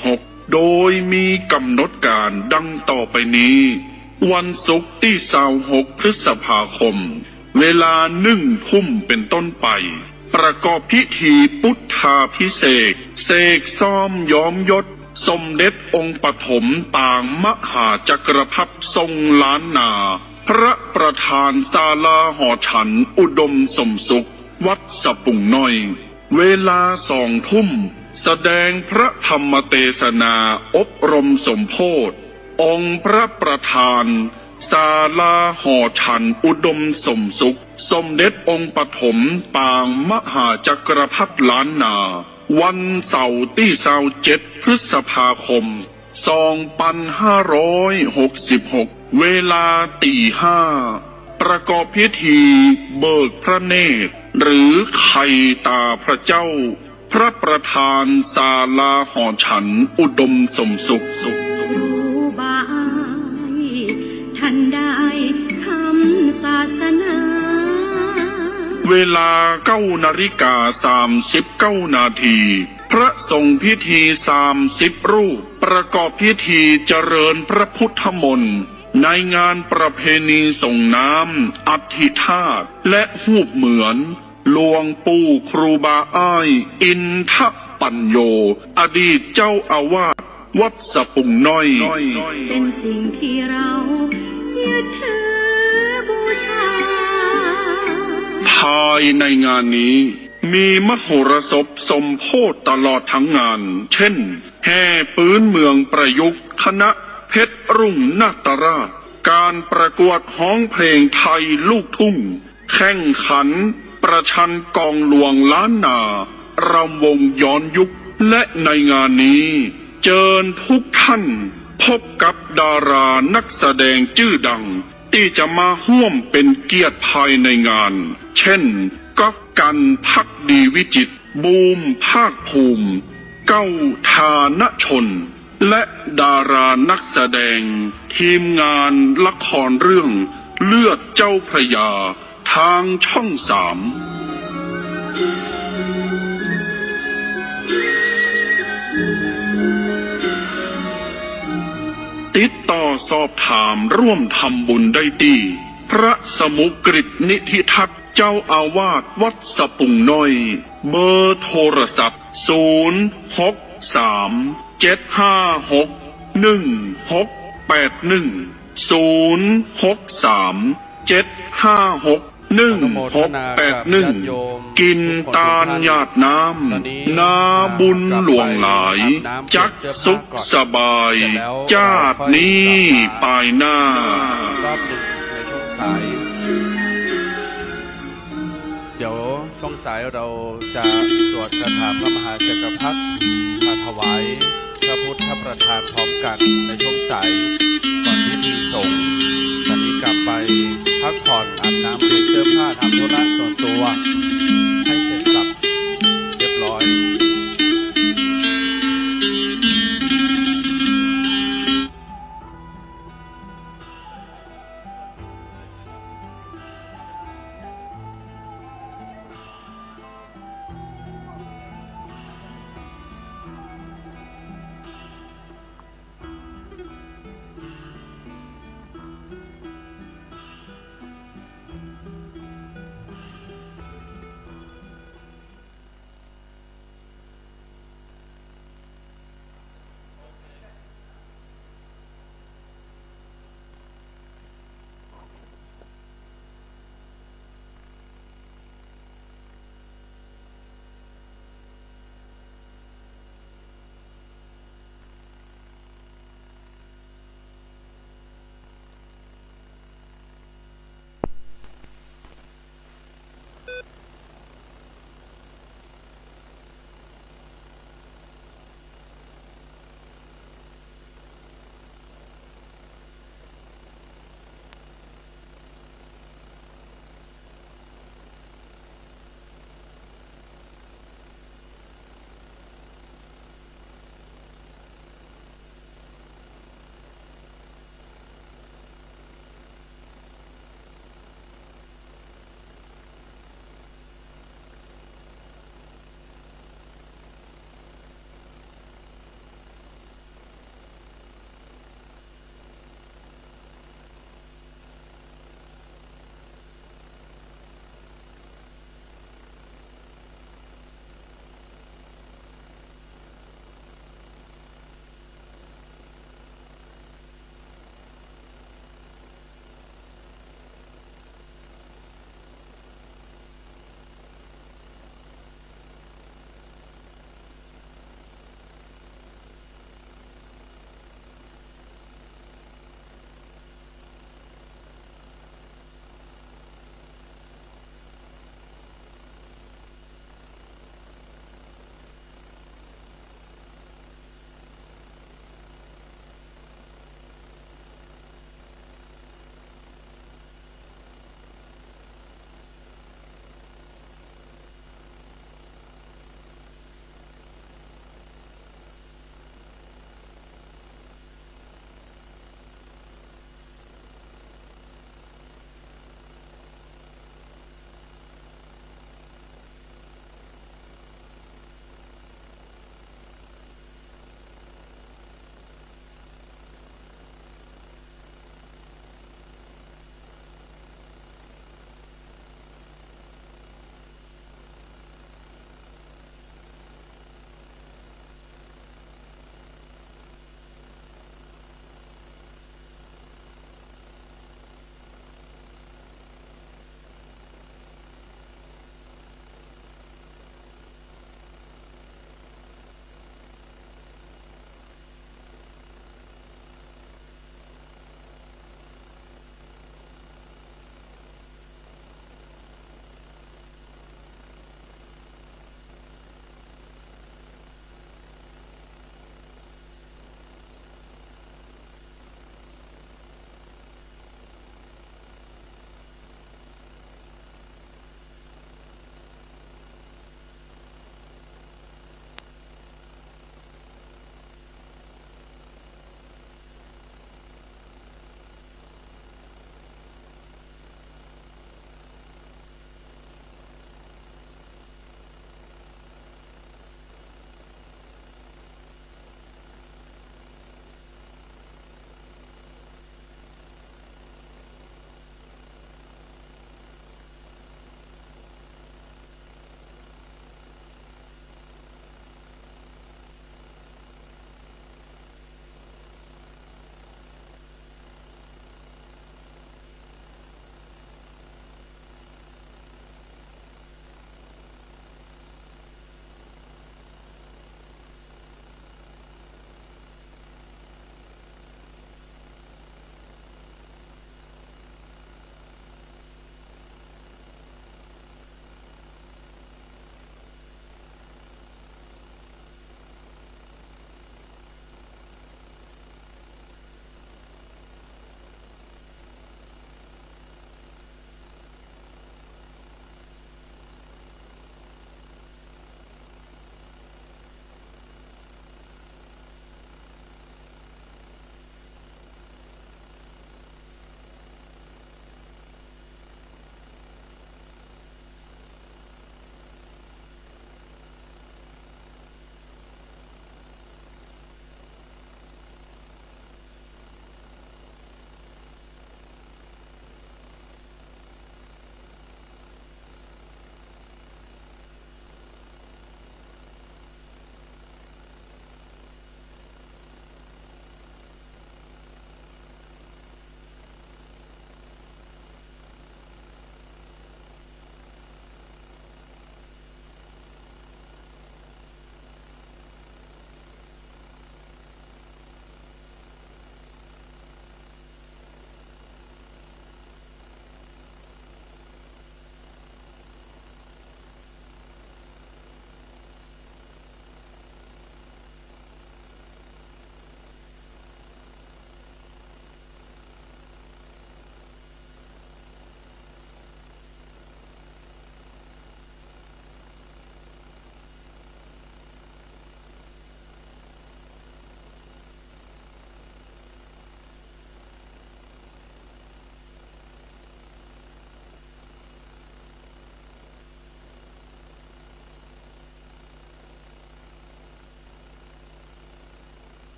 2566 โดยมีกำหนดการดังต่อไปนี้ วันศุกร์ที่26พฤษภาคม เวลา1 ทุ่มเป็นต้นไป ประกอบพิธีพุทธาภิเษกเสกซ้อมย้อมยศ สมเด็จองค์ปฐมต่างมหาจักรพรรดิทรงล้านนา พระประธานศาลาหอฉันอุดมสมสุข วัดสะปุงน้อย เวลา2 ทุ่ม แสดงพระธรรมเทศนาอบรมสมโภช องค์พระประธานศาลาหอฉันอุดมสมสุข สมเด็จองค์ปฐมปางมหาจักรพรรดิล้านนา วันเสาร์ที่27พฤษภาคม 2566 เวลาตี 5 ประกอบพิธีเบิกพระเนตร หรือไข่ตาพระเจ้า พระประธานศาลาหอฉันอุดมสมสุข รู้บายท่านได้คำศาสนา เวลา9:39 นาที พระสงฆ์พิธี30 รูป ประกอบพิธีเจริญพระพุทธมนต์ในงานประเพณีส่งน้ำอธิธาตุและหูปเหมือนหลวงปู่ครูบาอ้ายอินทปัญโย อดีตเจ้าอาวาสวัดสะปุงน้อย เป็นสิ่งที่เรายึดถือบูชา ภายในงานนี้มีมโหรสพสมโภชตลอดทั้งงาน เช่น แห่ปืนเมืองประยุกต์คณะเพชรรุ่งนาตราช การประกวดฮ้องเพลงไทยลูกทุ่ง แข่งขันประชันกองหลวงล้านนารำวงย้อนยุค และในงานนี้เชิญทุกท่านพบกับดารานักแสดงชื่อดัง ที่จะมาร่วมเป็นเกียรติภายในงาน เช่นก๊อฟกันภักดีวิจิตร บูมภาคภูมิ เก้าธานชน และดารานักแสดง ทีมงานละครเรื่องเลือดเจ้าพระยา ทางช่อง 3 ติดต่อสอบถามร่วมทำบุญได้ที่พระสมุกฤตนิธิทัศน์เจ้าอาวาสวัดสะปุงน้อย เบอร์โทรศัพท์ 063-756-1681 กินตาลหยาดน้ำนาบุญหลวงหลาย จักสุขสบายจาดนี้ปลายหน้า รอบหนึ่งในช่วงสาย เดี๋ยวช่วงสายเราจะสวดคาถาพระมหาจักรพรรดิมาถวายพระพุทธประธานพร้อมกันในช่วงสายก่อนพิธีสงฆ์ตอนนี้กลับไปพักผ่อนอาบน้ำเปลี่ยนเสื้อผ้าทำธุระส่วนตัวให้เสร็จสับเรียบร้อย พ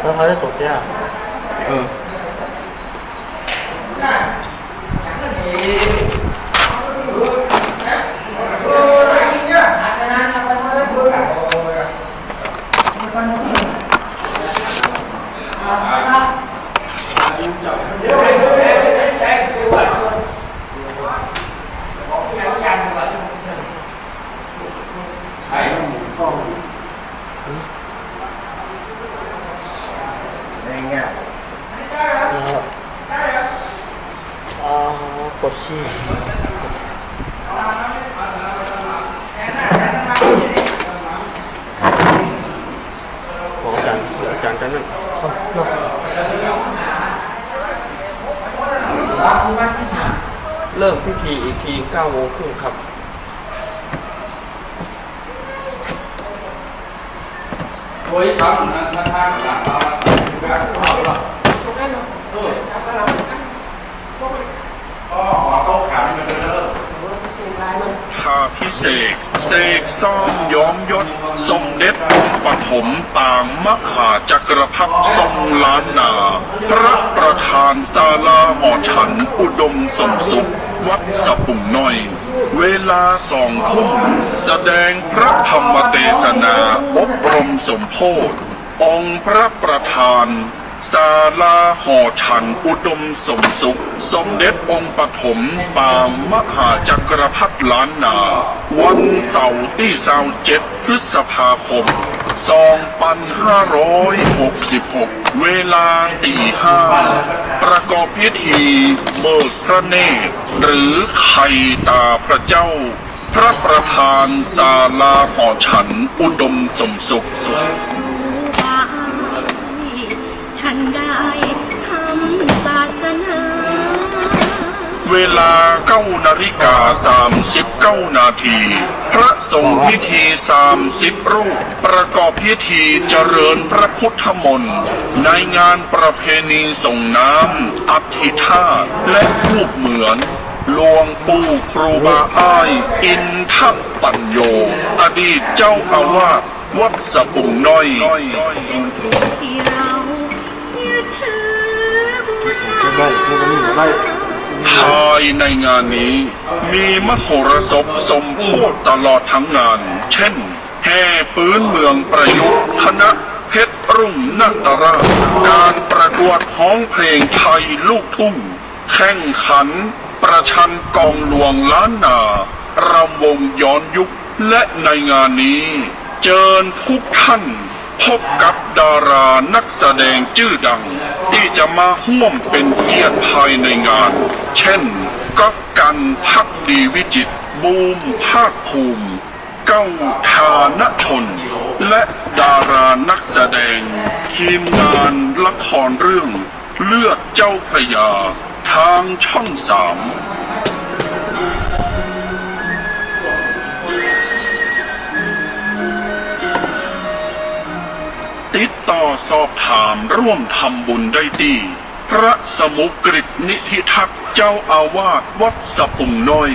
แล้วเขาจะตกยาก เออ กดขี้ของอาจารย์กันนั่นเริ่มพิธีอีกที9 โมงครึ่งครับ โอ้ยซ้ำนะท่านหลังเราเอาละโต๊ะขานี่มันเป็นเลิก พาพิเศษเสกซ่อมย้อมยศสมเด็จองค์ปฐมต่างมหาจักรพรรดิทรงล้านนา พระประธานศาลาหอฉันอุดมสมสุข วัดสะปุ่งน้อย เวลา2 ทุ่มแสดงพระธรรมเทศนาอบรมสมโพธิองค์พระประธานศาลาหอฉันอุดมสมสุข สมเด็จองค์ปฐมปางมหาจักรพรรดิล้านนา วันเสาร์ที่27 พฤษภาคม 2566 เวลาตี 5 ประกอบพิธีเบิกพระเนตรหรือไข่ตาพระเจ้า พระประธานศาลาหอฉันอุดมสมสุข ท่านได้ทำศาสนา เวลา9:39 นาที พระสงฆ์พิธี30 รูป ประกอบพิธีเจริญพระพุทธมนต์ในงานประเพณีส่งน้ำอธิธาตและรูปเหมือนหลวงปู่ครูบาอ้ายอินทปัญโย อดีตเจ้าอาวาสวัดสะปุ่งน้อย ที่เรายึดถือบูชา ได้ไม่ก็มีได้ ภายในงานนี้มีมโหรสพสมโพธิตลอดทั้งงาน เช่น แห่ปืนเมืองประยุกต์คณะเพชรรุ่งนาตราช การประกวดร้องเพลงไทยลูกทุ่ง แข่งขัน ประชันกองหลวงล้านนารำวงย้อนยุค และในงานนี้เชิญทุกท่านพบกับดารานักแสดงชื่อดัง ที่จะมาร่วมเป็นเกียรติภายในงาน เช่นกัปกันภักดีวิจิตรบูมภาคภูมิ เก้าฐานชน และดารานักแสดง ทีมงานละครเรื่องเลือดเจ้าพระยา ทางช่อง 3ติดต่อสอบถามร่วมทำบุญได้ที่พระสมุกฤตนิธิทักษ์เจ้าอาวาสวัดสะปุ่งน้อย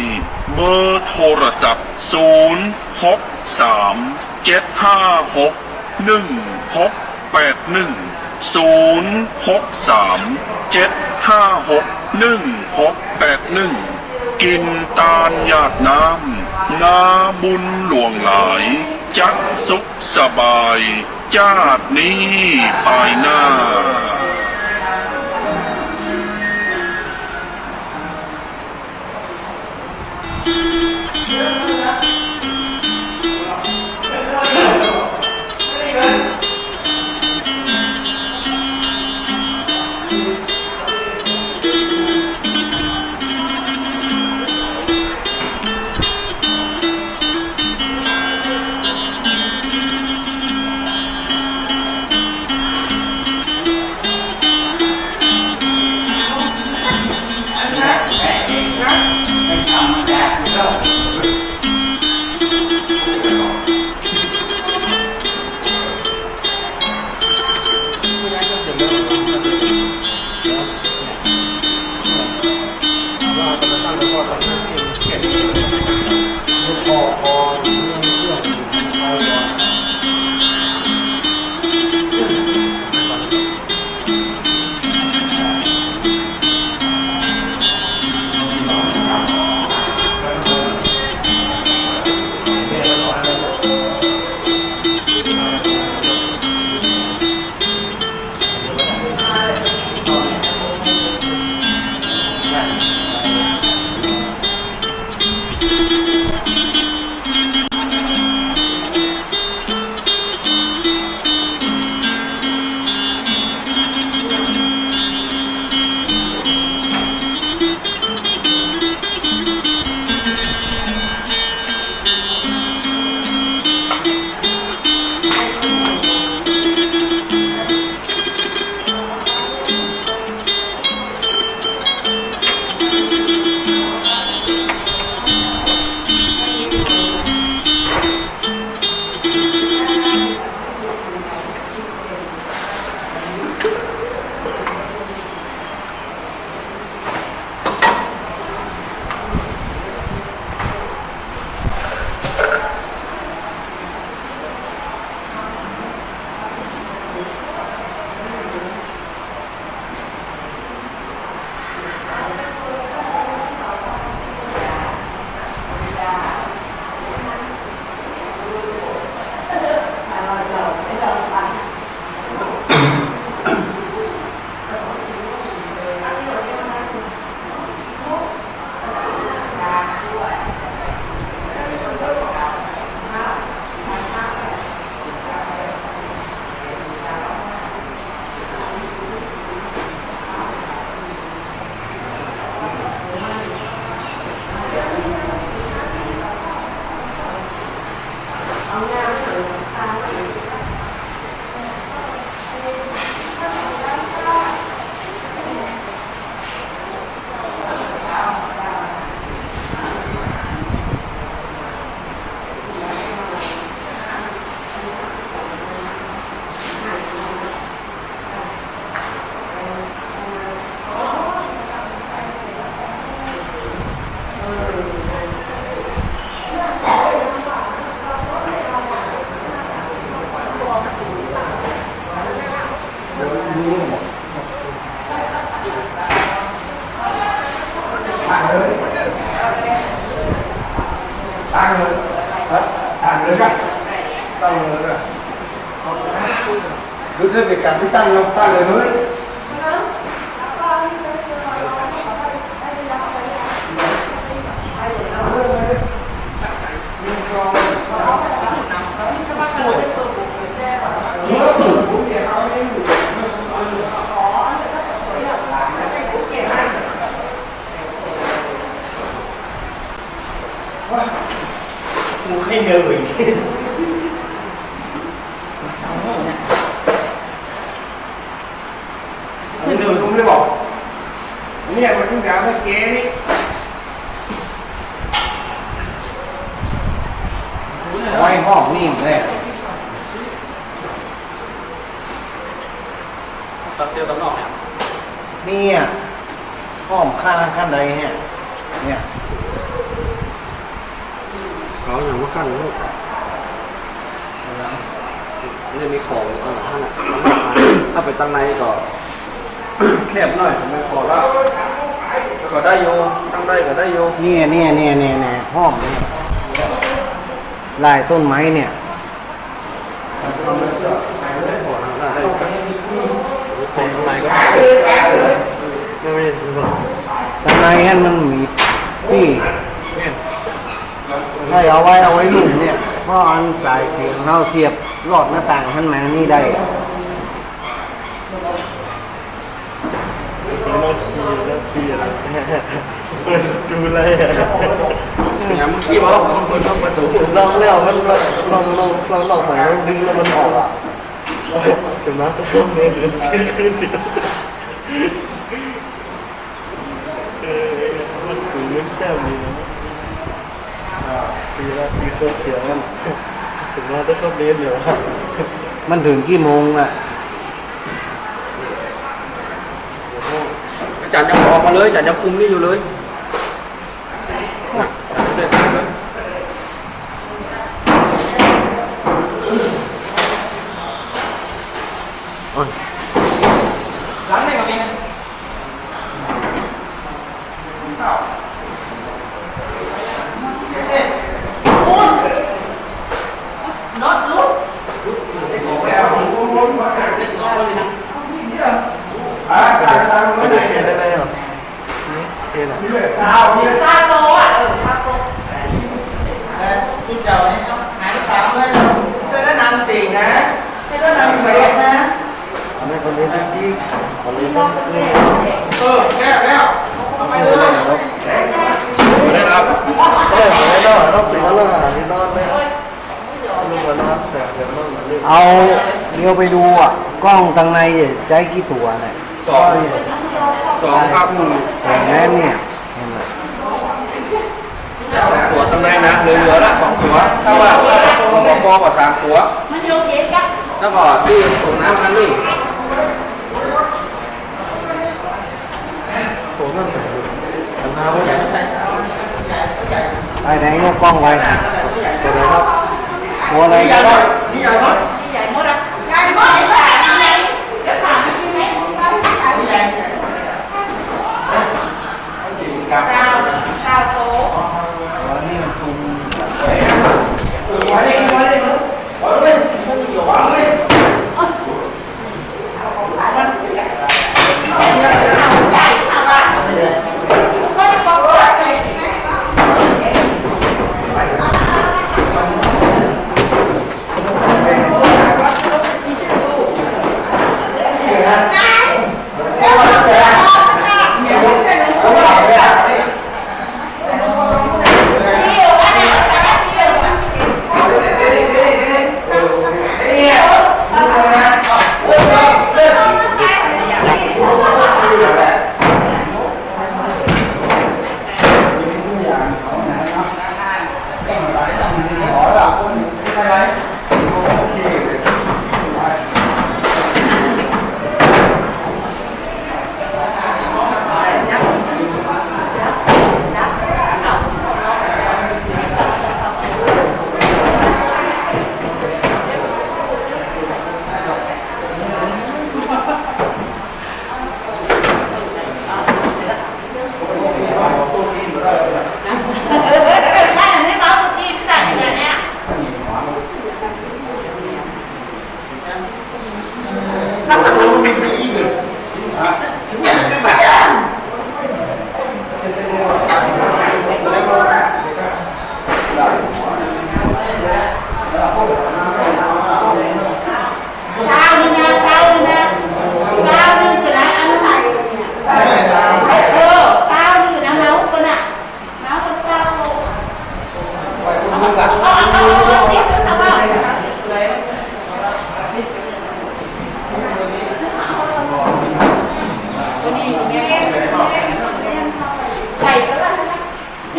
เบอร์โทรศัพท์ 063-756-1681 กินตาลหยาดน้ำนาบุญหลวงหลายจักสุขสบายชาตินี้ภายหน้า เ รู้เรื่องการที่ตั้งเราตั้งเลยเฮ้ยกูให้เหนื่อยไม่เหนื่อยกูไม่ได้บอกเนี่ยมันต้องการให้เก๋นี่ไว้ห้องนี่เลยตัดเตียวตัดนอกเนี่ยห้องข้างข้างใดเนี่ยเขาอย่างว่ากั้นลูกนี่มีของข้างหลังถ้าไปตั้งในก็แคบหน่อยไม่พอแล้วก็ได้โยตั้งได้ก็ได้โยเนี่ยห้องนี่ลายต้นไม้เนี่ยต้นไม้ก็ตั้งในให้มันมีที่ให้เอาไว้ลุ่มเนี่ยเพราะอันสายเสียงเราเสียบหลอดหน้าต่างท่านมานี่ได้ดูเลยเนี่ยเมื่อกี้ว่าของคนต้องประตูลองแล้วมันลองของเราดึงแล้วมันออกอ่ะเห็นไหมต้องเดินขึ้นมันถือเงินแก้วดีนะปีละปีเคยเสียมันถึงว่าได้เข้าเรียนเดี๋ยวมันถึงกี่โมงอ่ะอาจารย์ยังออกมาเลยอาจารย์ยังคุมนี่อยู่เลยร้านไหนก็มีน็อตลุกซาโตอ่ะซาโตจุดเดียวเนี่ยหายสามเลยจะได้นำสี่นะจะได้นำแปดนะไม่คนนี้จริงคนนี้แก้แล้วไปเลยไม่ได้ครับไม่ได้ต้องปิดแล้วที่นอนไม่เอาเดี๋ยวไปดูอ่ะกล้องตั้งในใจกี่ตัวเนี่ยสองครับสองแน่เนี่ยสองตัวตั้งในนะเหลือละสองตัวถ้าว่าพอกว่า3ตัวแล้วก็ที่ส่งน้ำนั่นนี่ไอ้ไหนยกกล้องไว้ตัวไหนครับตัวอะไรก็ได้นี่ใหญ่หมดนี่ใหญ่หมดอ่ะใหญ่หมดไอ้บ้านี่ใหญ่เดี๋ยวถามที่ไหนนี่ใหญ่ดาวโตวันนี้มันซุ่มวันนี้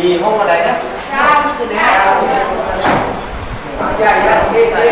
ดีห้องอะไรนะเก้าคือนะใหญ่ใหญ่เ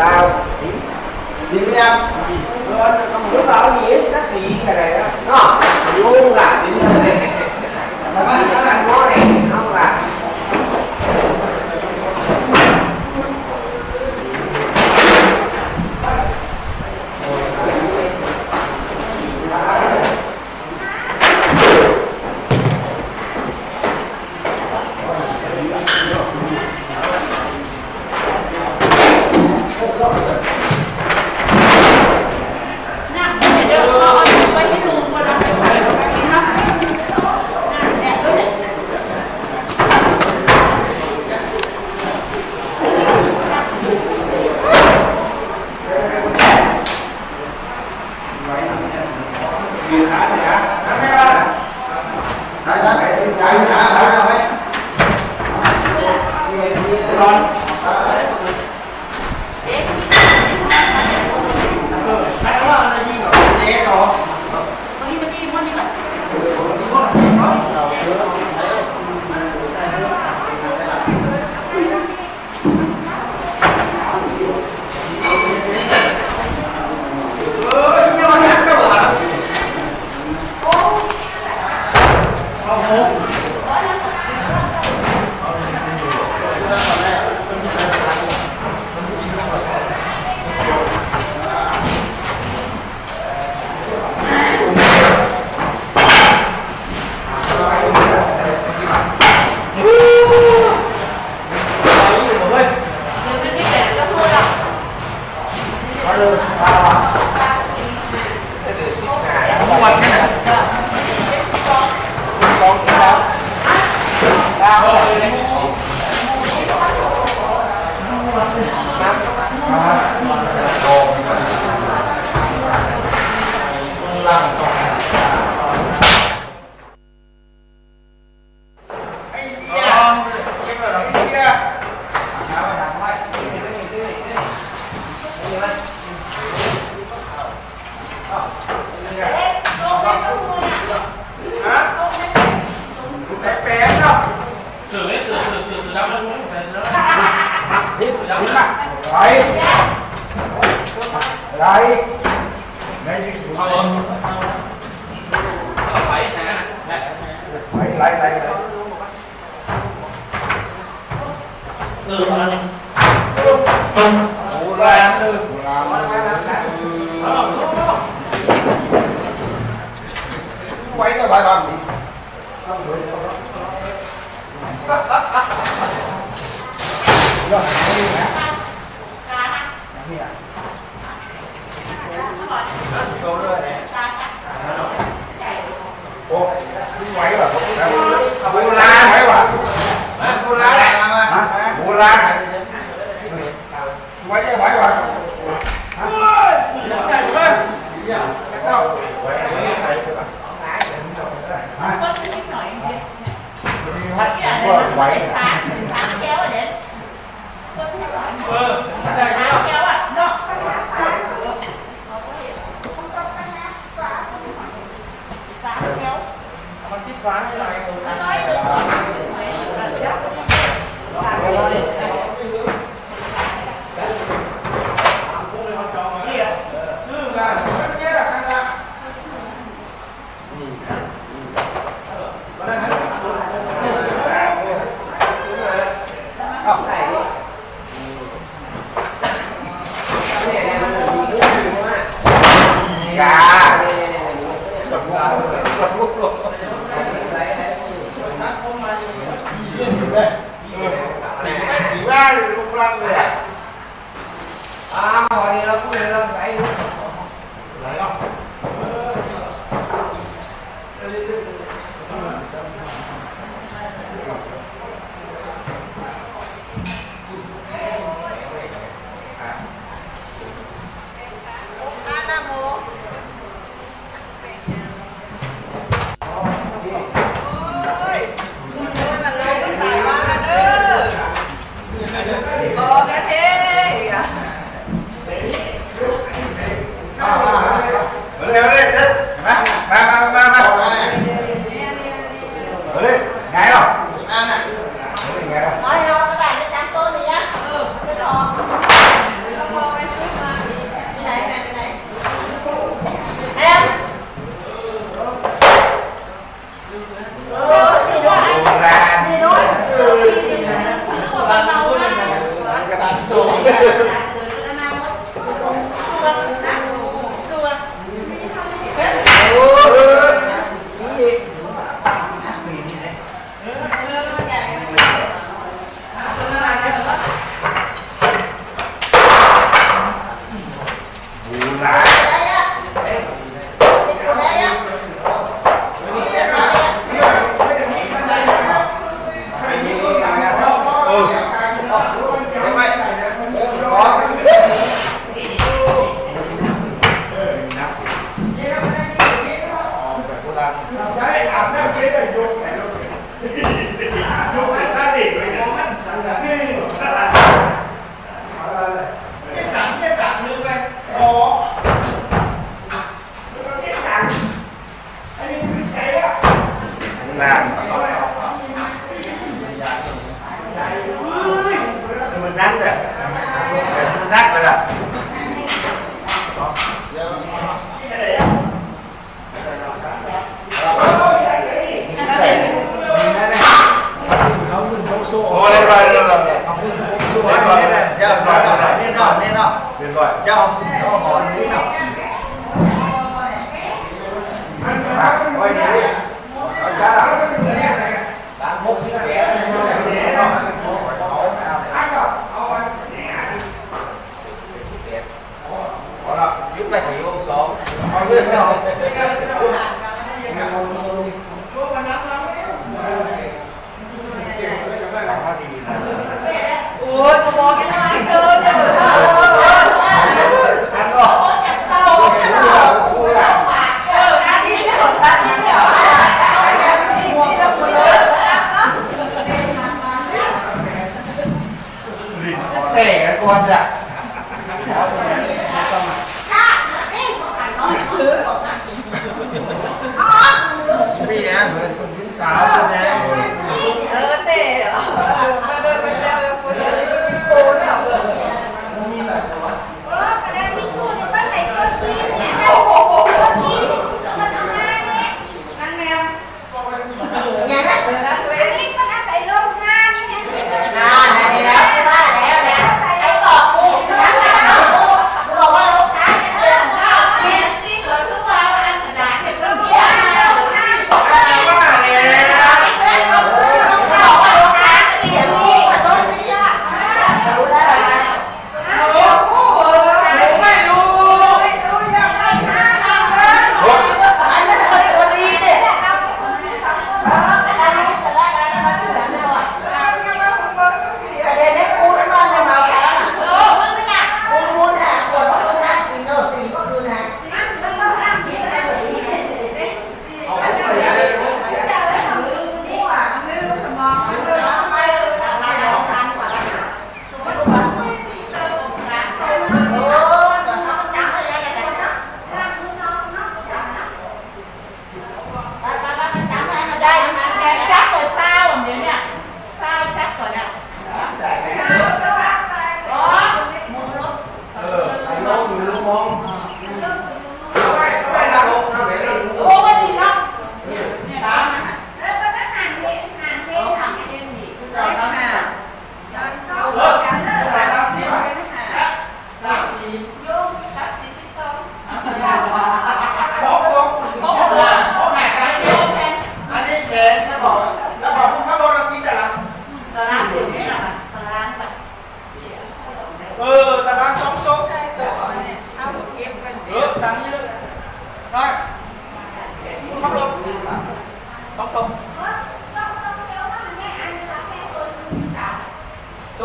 ก้าดีไหมครับlúc đó gì sát sĩ cái này đó nó luôn là đi này mà nó là có này không là Hãy subscribe cho kênh Ghiền Mì Gõ để không bỏ lỡ ไว้ก็ไว้บ้างดิโอ้ไหวป่ะโบราณไหวป่ะโบราณโบราณไหวจะไหวป่ะไหวมันที่ฟ้าให้ไร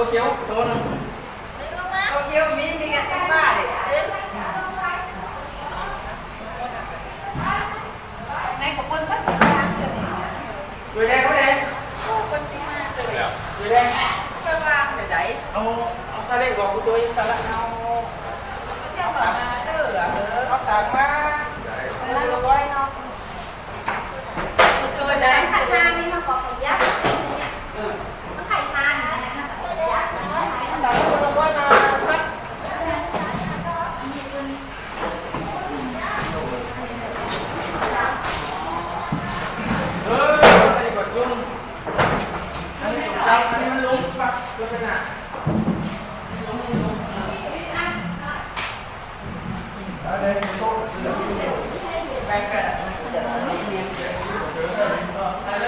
เขียวตัวนึงตัวเขียวมีแค่สิบบาทเด็กในกับคนบ้านอยู่แดงเขาแดงคนที่มาอยู่แดงเพื่อวางเดี๋ยวไหนเอาซาเล้งบอกกูตัวซาละเอาเจ้ามาเด้อเอาตังมาเอาไว้เนาะตัวไหนขันทานนี่มาขอขยับไข่ทานเราเราว่ามาสักไอ้กดยุ่งอันนี้มันลุกปักก็เป็นอ่ะ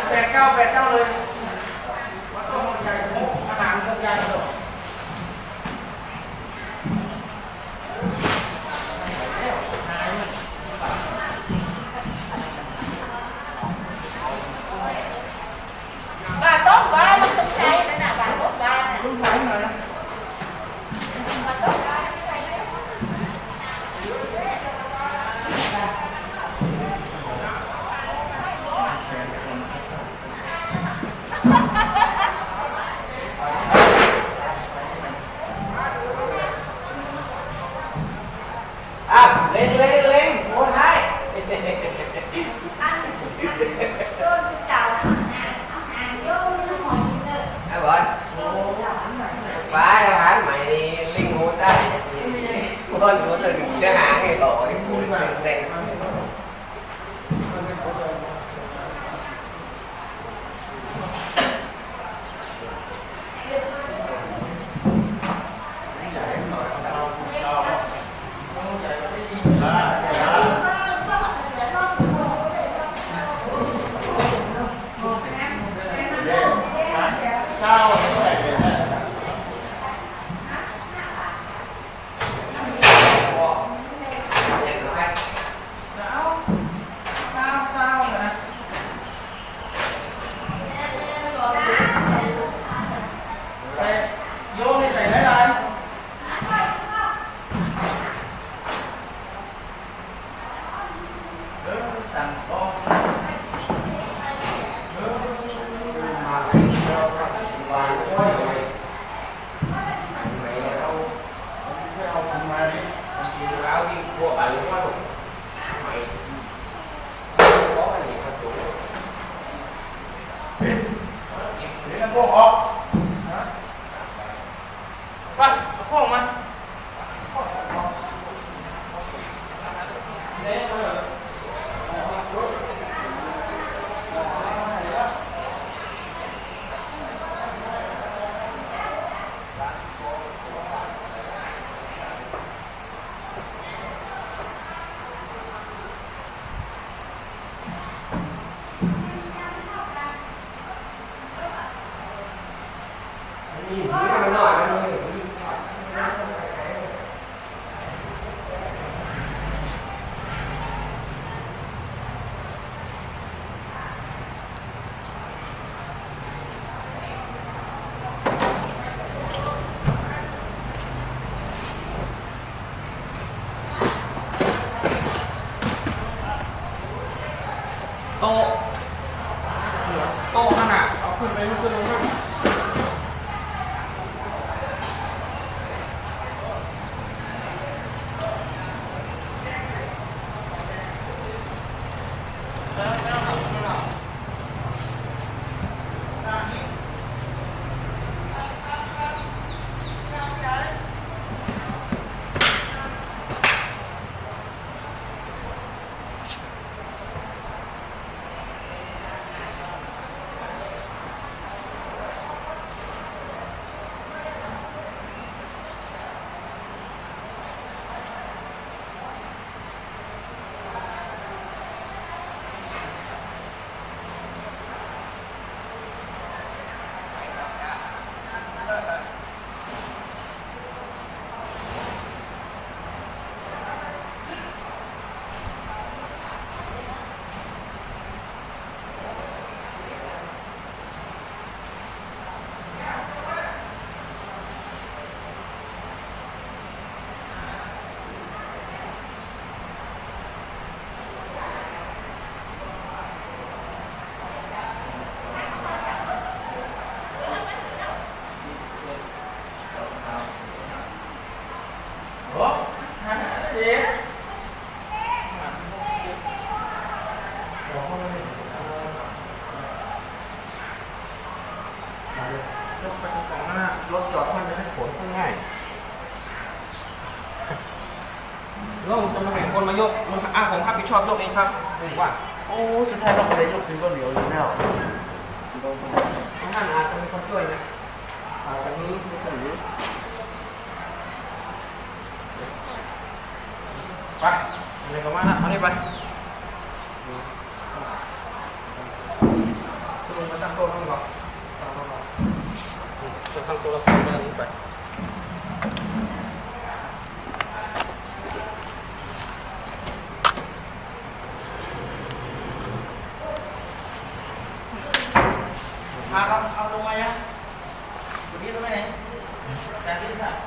แปดเก้าเลยวัดสมุทรใหญ่โอ้อาหารใหญ่เลยบ้านต้นบ้านมันต้องใช้นั่นน่ะบ้านต้นบ้านน่ะรุ่นไหนหน่อยนะบ้านต้นบ้านใช้ได้เล่นโอ้ยให้bán mày linh hồn ta con của tôi đã hả cái tổ đi cùi xènโต๊ะนั่นน่ะเอาขึ้นไปมันสนุกมาก ยกไปตรงกลางหน้ารถจอดมันจะได้ขนง่ายแล้วจะมาแข่งคนมายกมันผมรับผิดชอบยกเองครับผมว่าโอ้สุดท้ายเราไม่ได้ยกถึงก็เหลียวอยู่แล้วท่านอาจจะมีคนช่วยนะอาจจะมีคนหรือไปอะไรก็มาละเอานี่ไปลงมาตั้งโต๊ะนั่งก่อนจะตั้งโต๊ะแล้วก็มานี่ไปมาครับเอาลงมายังอยู่ที่ตรงไหนจากที่สัตว์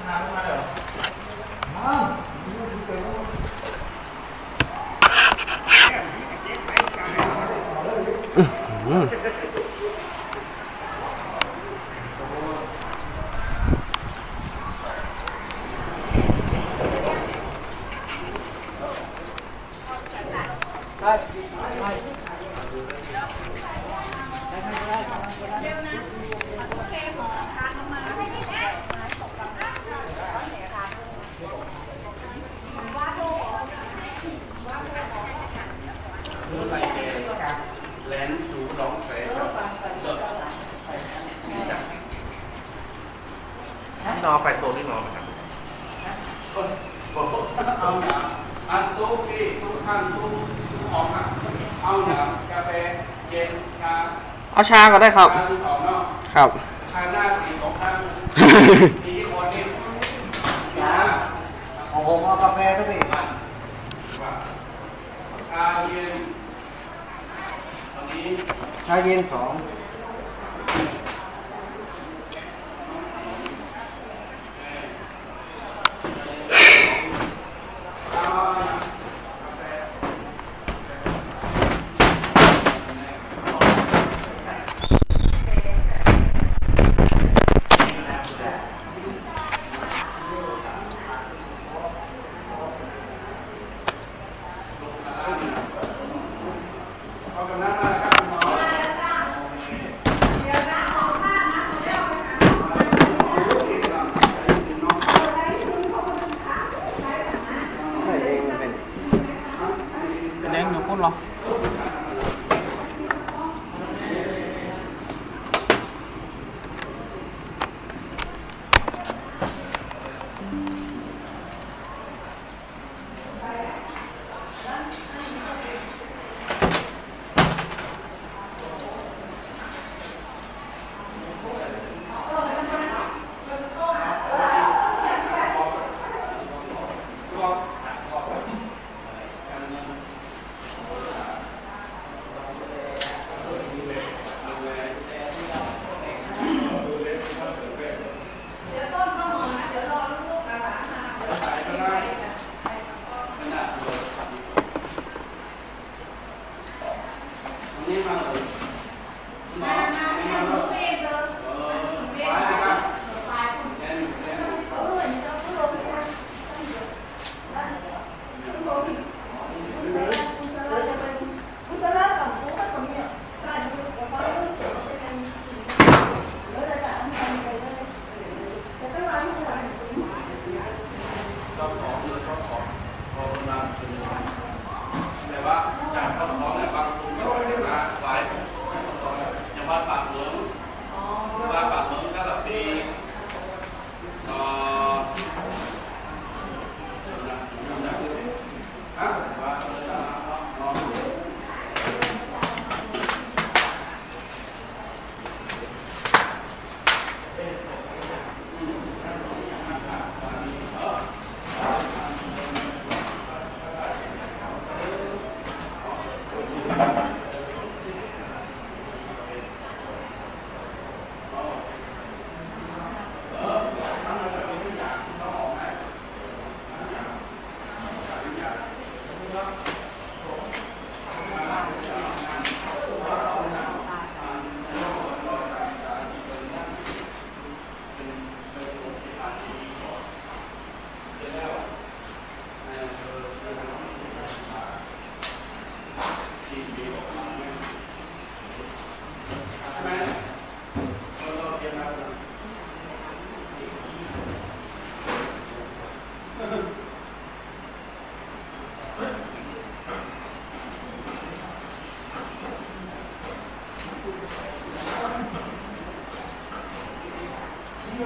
มาลงมาเดี๋ยวนี่นอนไฟโซนนี่นอนไหมครับเอาอย่างอันตู้ที่ตู้ข้างตู้ของอ่ะเอาอย่างกาแฟเย็นชา เอาชาก็ได้ครับ ชาที่ของเนาะ ครับ ชาหน้าสีของท่านสีคนนี้ชา ของผมเอากาแฟด้วยพี่ ชาเย็นตอนนี้ ชาเย็น2เอากำนันมาครับคุณหมอ เป็นแดงอยู่ก้นหรอ ต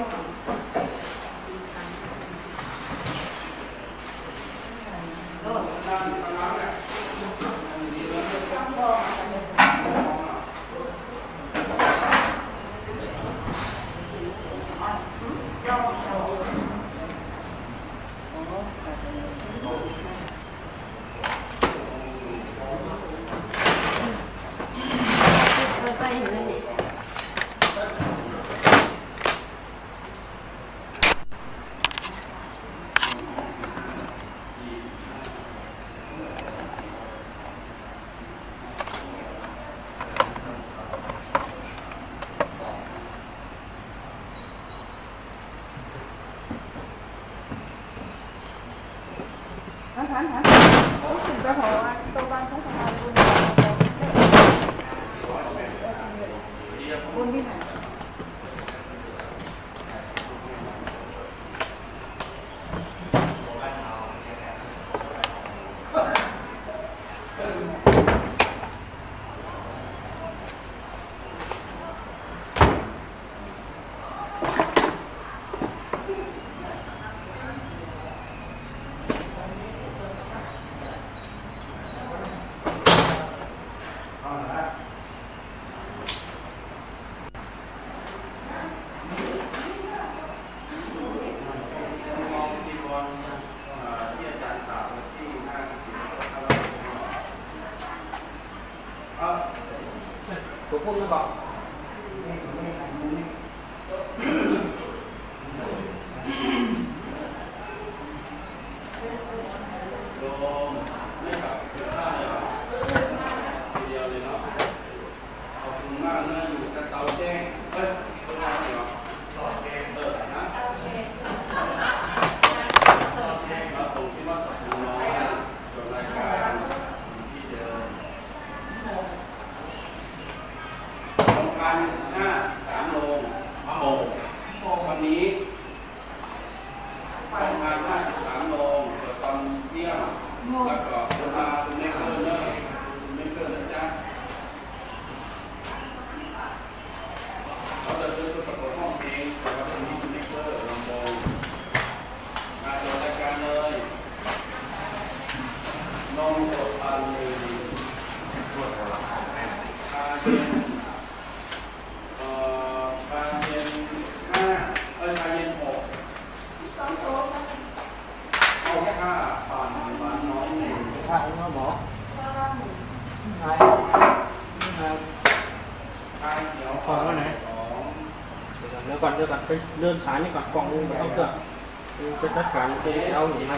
ัวพุ่งหรือเปล่า เดี๋ยวก่อนไปเดินสายนี่ก่อนกล่องนึงเอาเถอะจะจัดการจะเอาหนีมา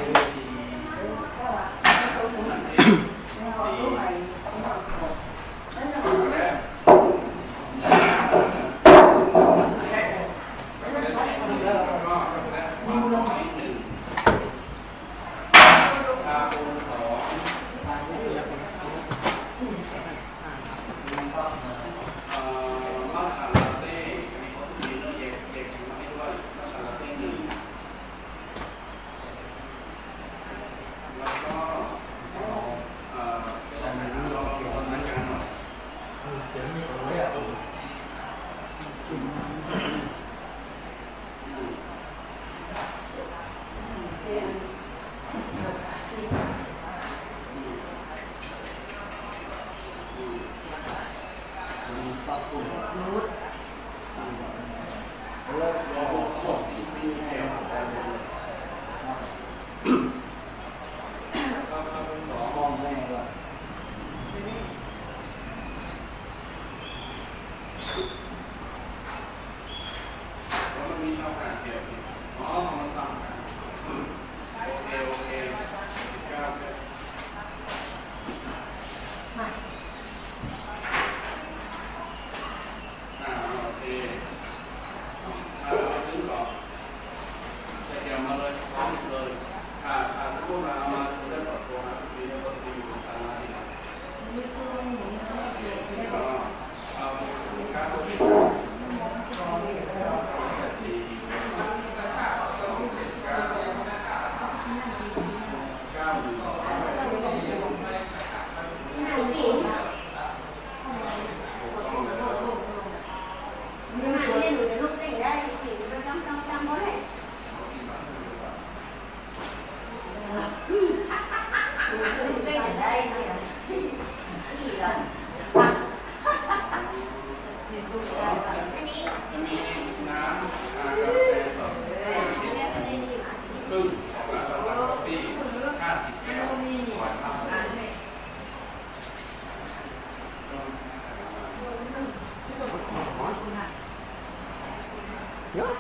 เยอะ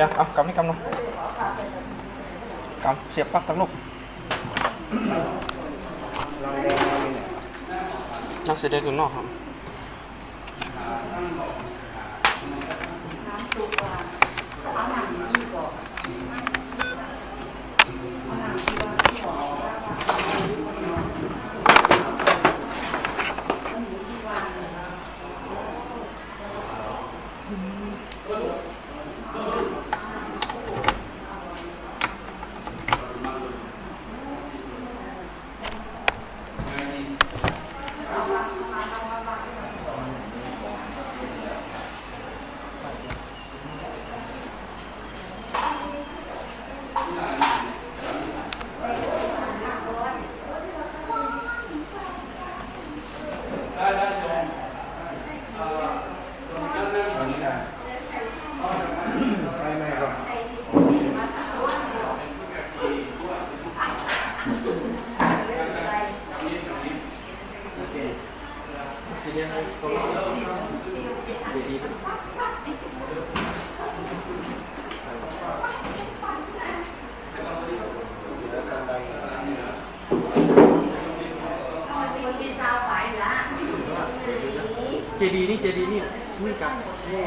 Dạ, cầm đi cầm luôn. Cầm, xếp bắt tấm lúc. Nó sẽ để cái nọ không? JDนี่คุยกันแย่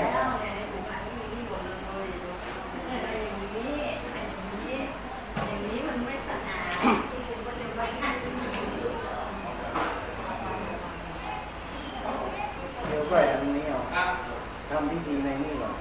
เดี๋ยวก็อันนี้เอาทำพิธีในนี่ก่อน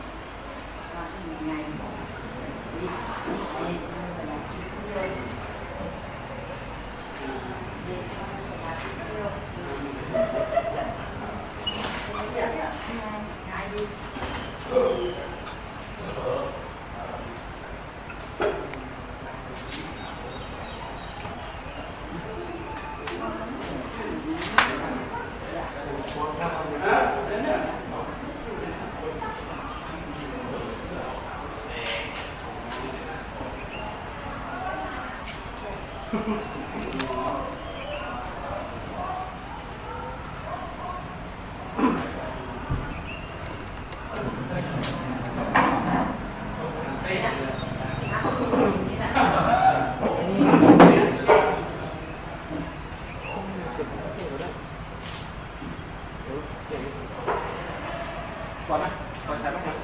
ก่อนนะก่อนใช้บ้างนะ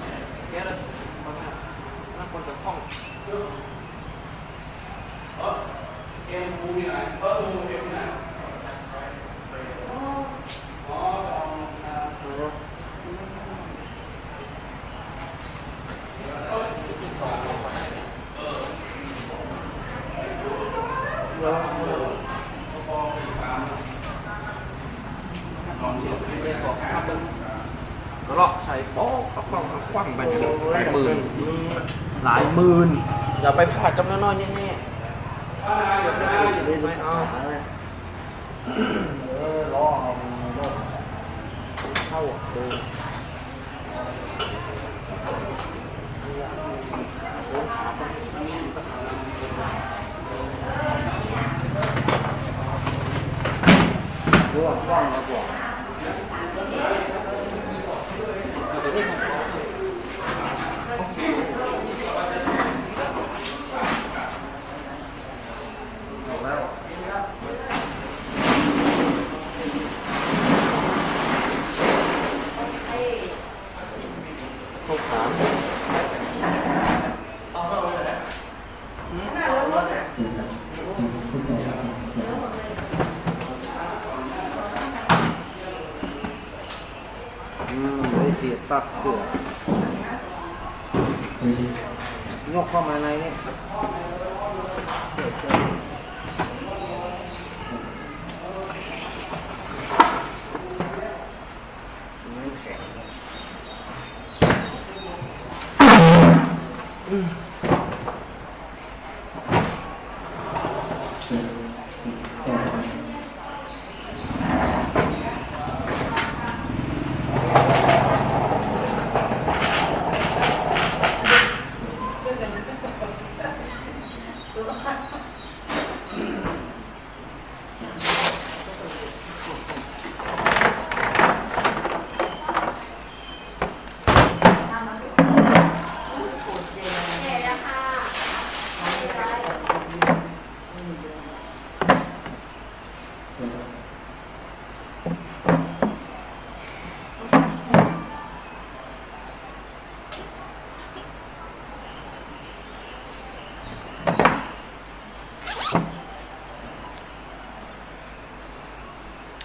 แก้เลยก่อนนะนั่งคนจะคล่องเอ็มมูมีอะไรมูเอ็มนะแล้วใส่โป๊ะเขาก็คว่ำไปหลายหมื่นอย่าไปพลาดกับน้อยๆแน่ๆไม่เอารอเอาเข้าดู เลยเสียบปักเกลือยกเข้ามาในนี่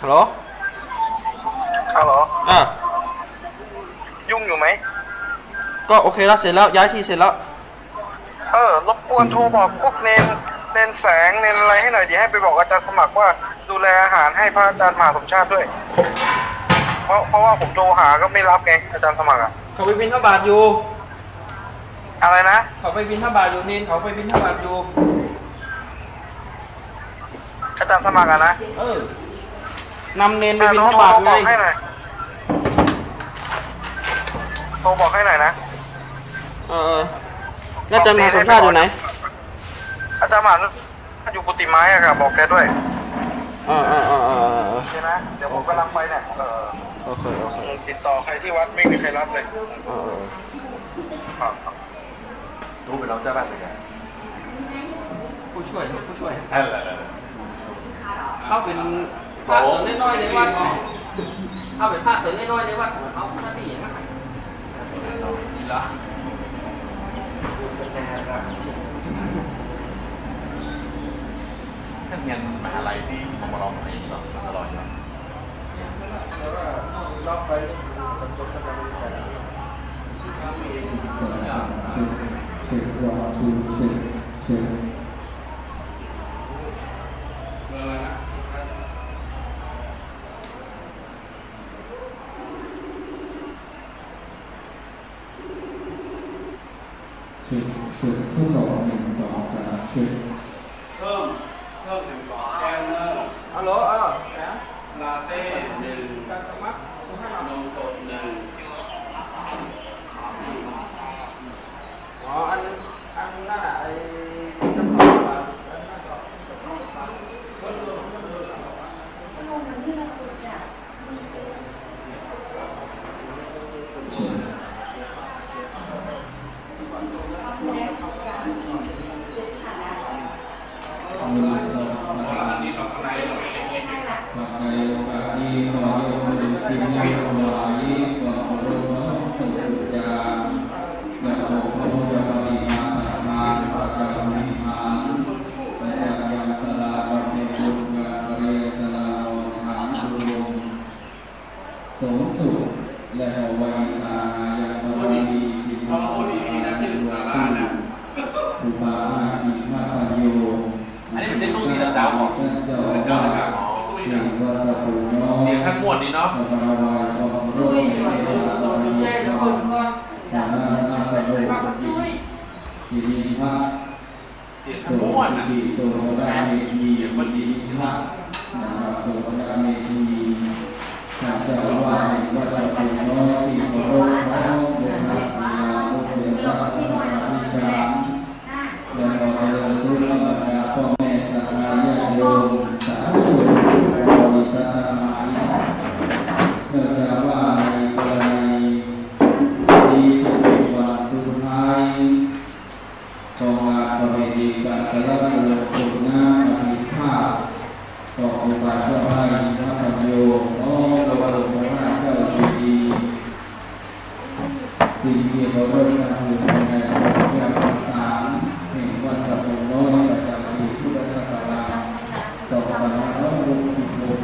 ฮัลโหล ฮัลโหล ยุ่งอยู่ไหม ก็โอเคแล้วเสร็จแล้วย้ายที่เสร็จแล้ว รบกวนโทรบอกพวกเนนแสงเนนอะไรให้หน่อยดีให้ไปบอกอาจารย์สมัครว่าดูแลอาหารให้พระอาจารย์มหาสมชาติด้วย เพราะว่าผมโทรหาก็ไม่รับไงอาจารย์สมัครอะ เขาไปบินทบาทอยู่ อะไรนะ เขาไปบินทบาทอยู่นินเขาไปบินทบาทอยู่ อาจารย์สมัครอะนะ นำเนนไปบินทบาท โทร ไง บอกให้หน่อยโทรบอกให้หน่อยนะ แล้วอาจารย์มหาสมชาติอยู่ไหน อาจารย์มหาอยู่กุฏิไม้อะครับบอกแกด้วยโอเคนะเดี๋ยวผมกำลังไปเนี่ยโอเคติดต่อใครที่วัดไม่มีใครรับเลยครับ รู้เป็นเราเจ้าบ้านเลยไง ผู้ช่วยเขาเป็นพระเติมน้อยๆในวัดเขาเป็นพระเติมน้อยๆในวัดเขาหน้าที่อย่างนั้น ดีละท่านเรียนมหาลัยที่มมลอะไรอย่างนี้หรอจะรออยู่หรอฮัลโหลลาเต้1นมสด1อันนั่นอ่ะไอ้อันนี้เป็นเจ้าตู้ดีนะเจ้าของเจ้านะครับเสียงท่านม่วนดีเนาะเสียงท่านม่วนนะเสียงมันดี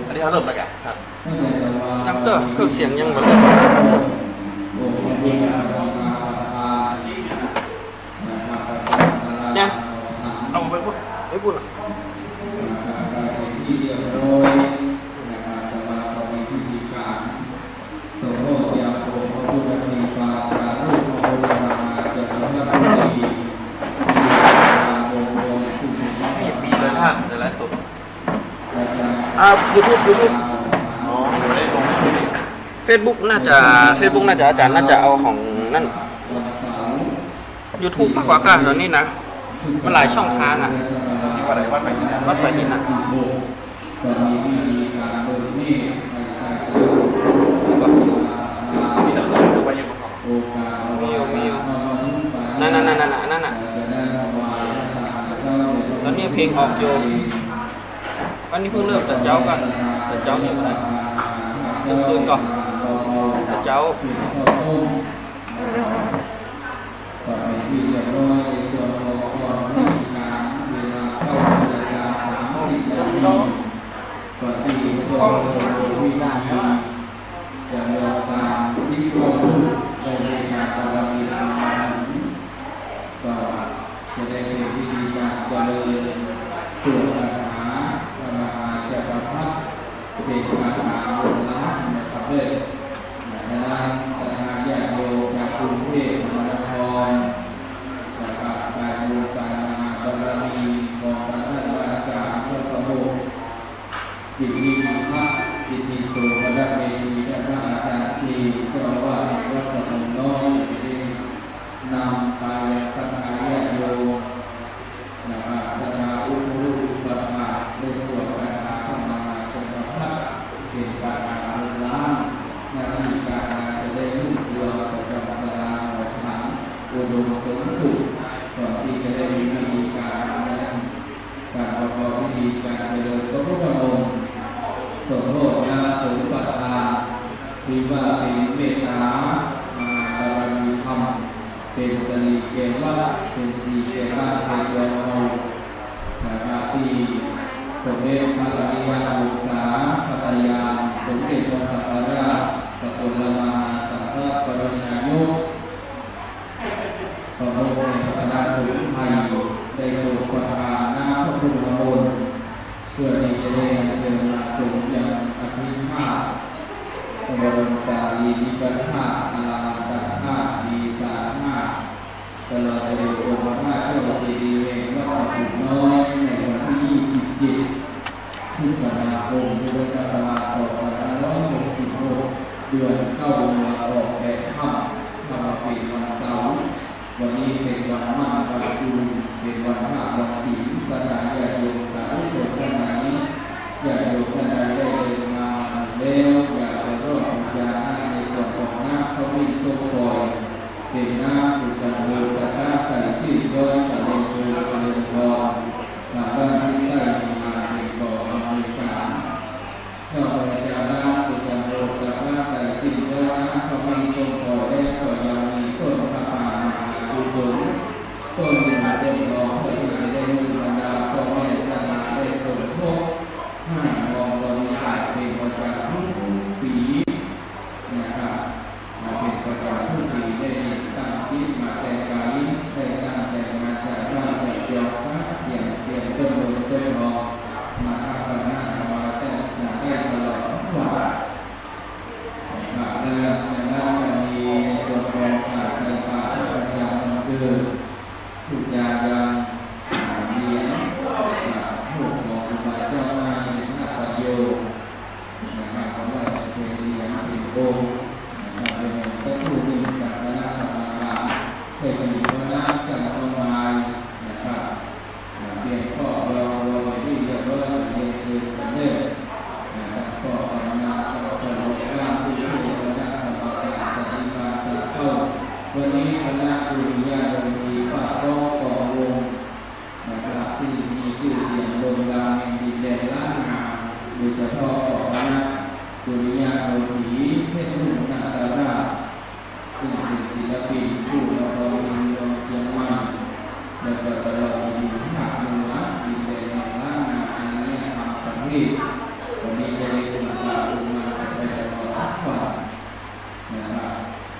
อันนี้เขาเริ่มแล้วกันครับ จัง เตอร์เครื่องเสียงยังบ่เลยเนี่ยเอาไปพูดไปพูดอ่ะมีเลยท่านในไลฟ์สด YouTube อ๋อไม่ได้ลง Facebook น่าจะอาจารย์น่าจะเอาของนั่น YouTube มากกว่าก็ตอนนี้นะมันหลายช่องทางอ่ะ ที่ว่าอะไรวัดไฟดิน วัดไฟดินอ่ะมีแต่คนดูไปอยู่ครับ มีอยู่นั่นน่ะตอนนี้เพลงออกอยู่วันนี้เพิ่งเริ่มแต่เจ้ากันแต่เจ้านี่อะไรเมื่อคืนก่อนแต่เจ้า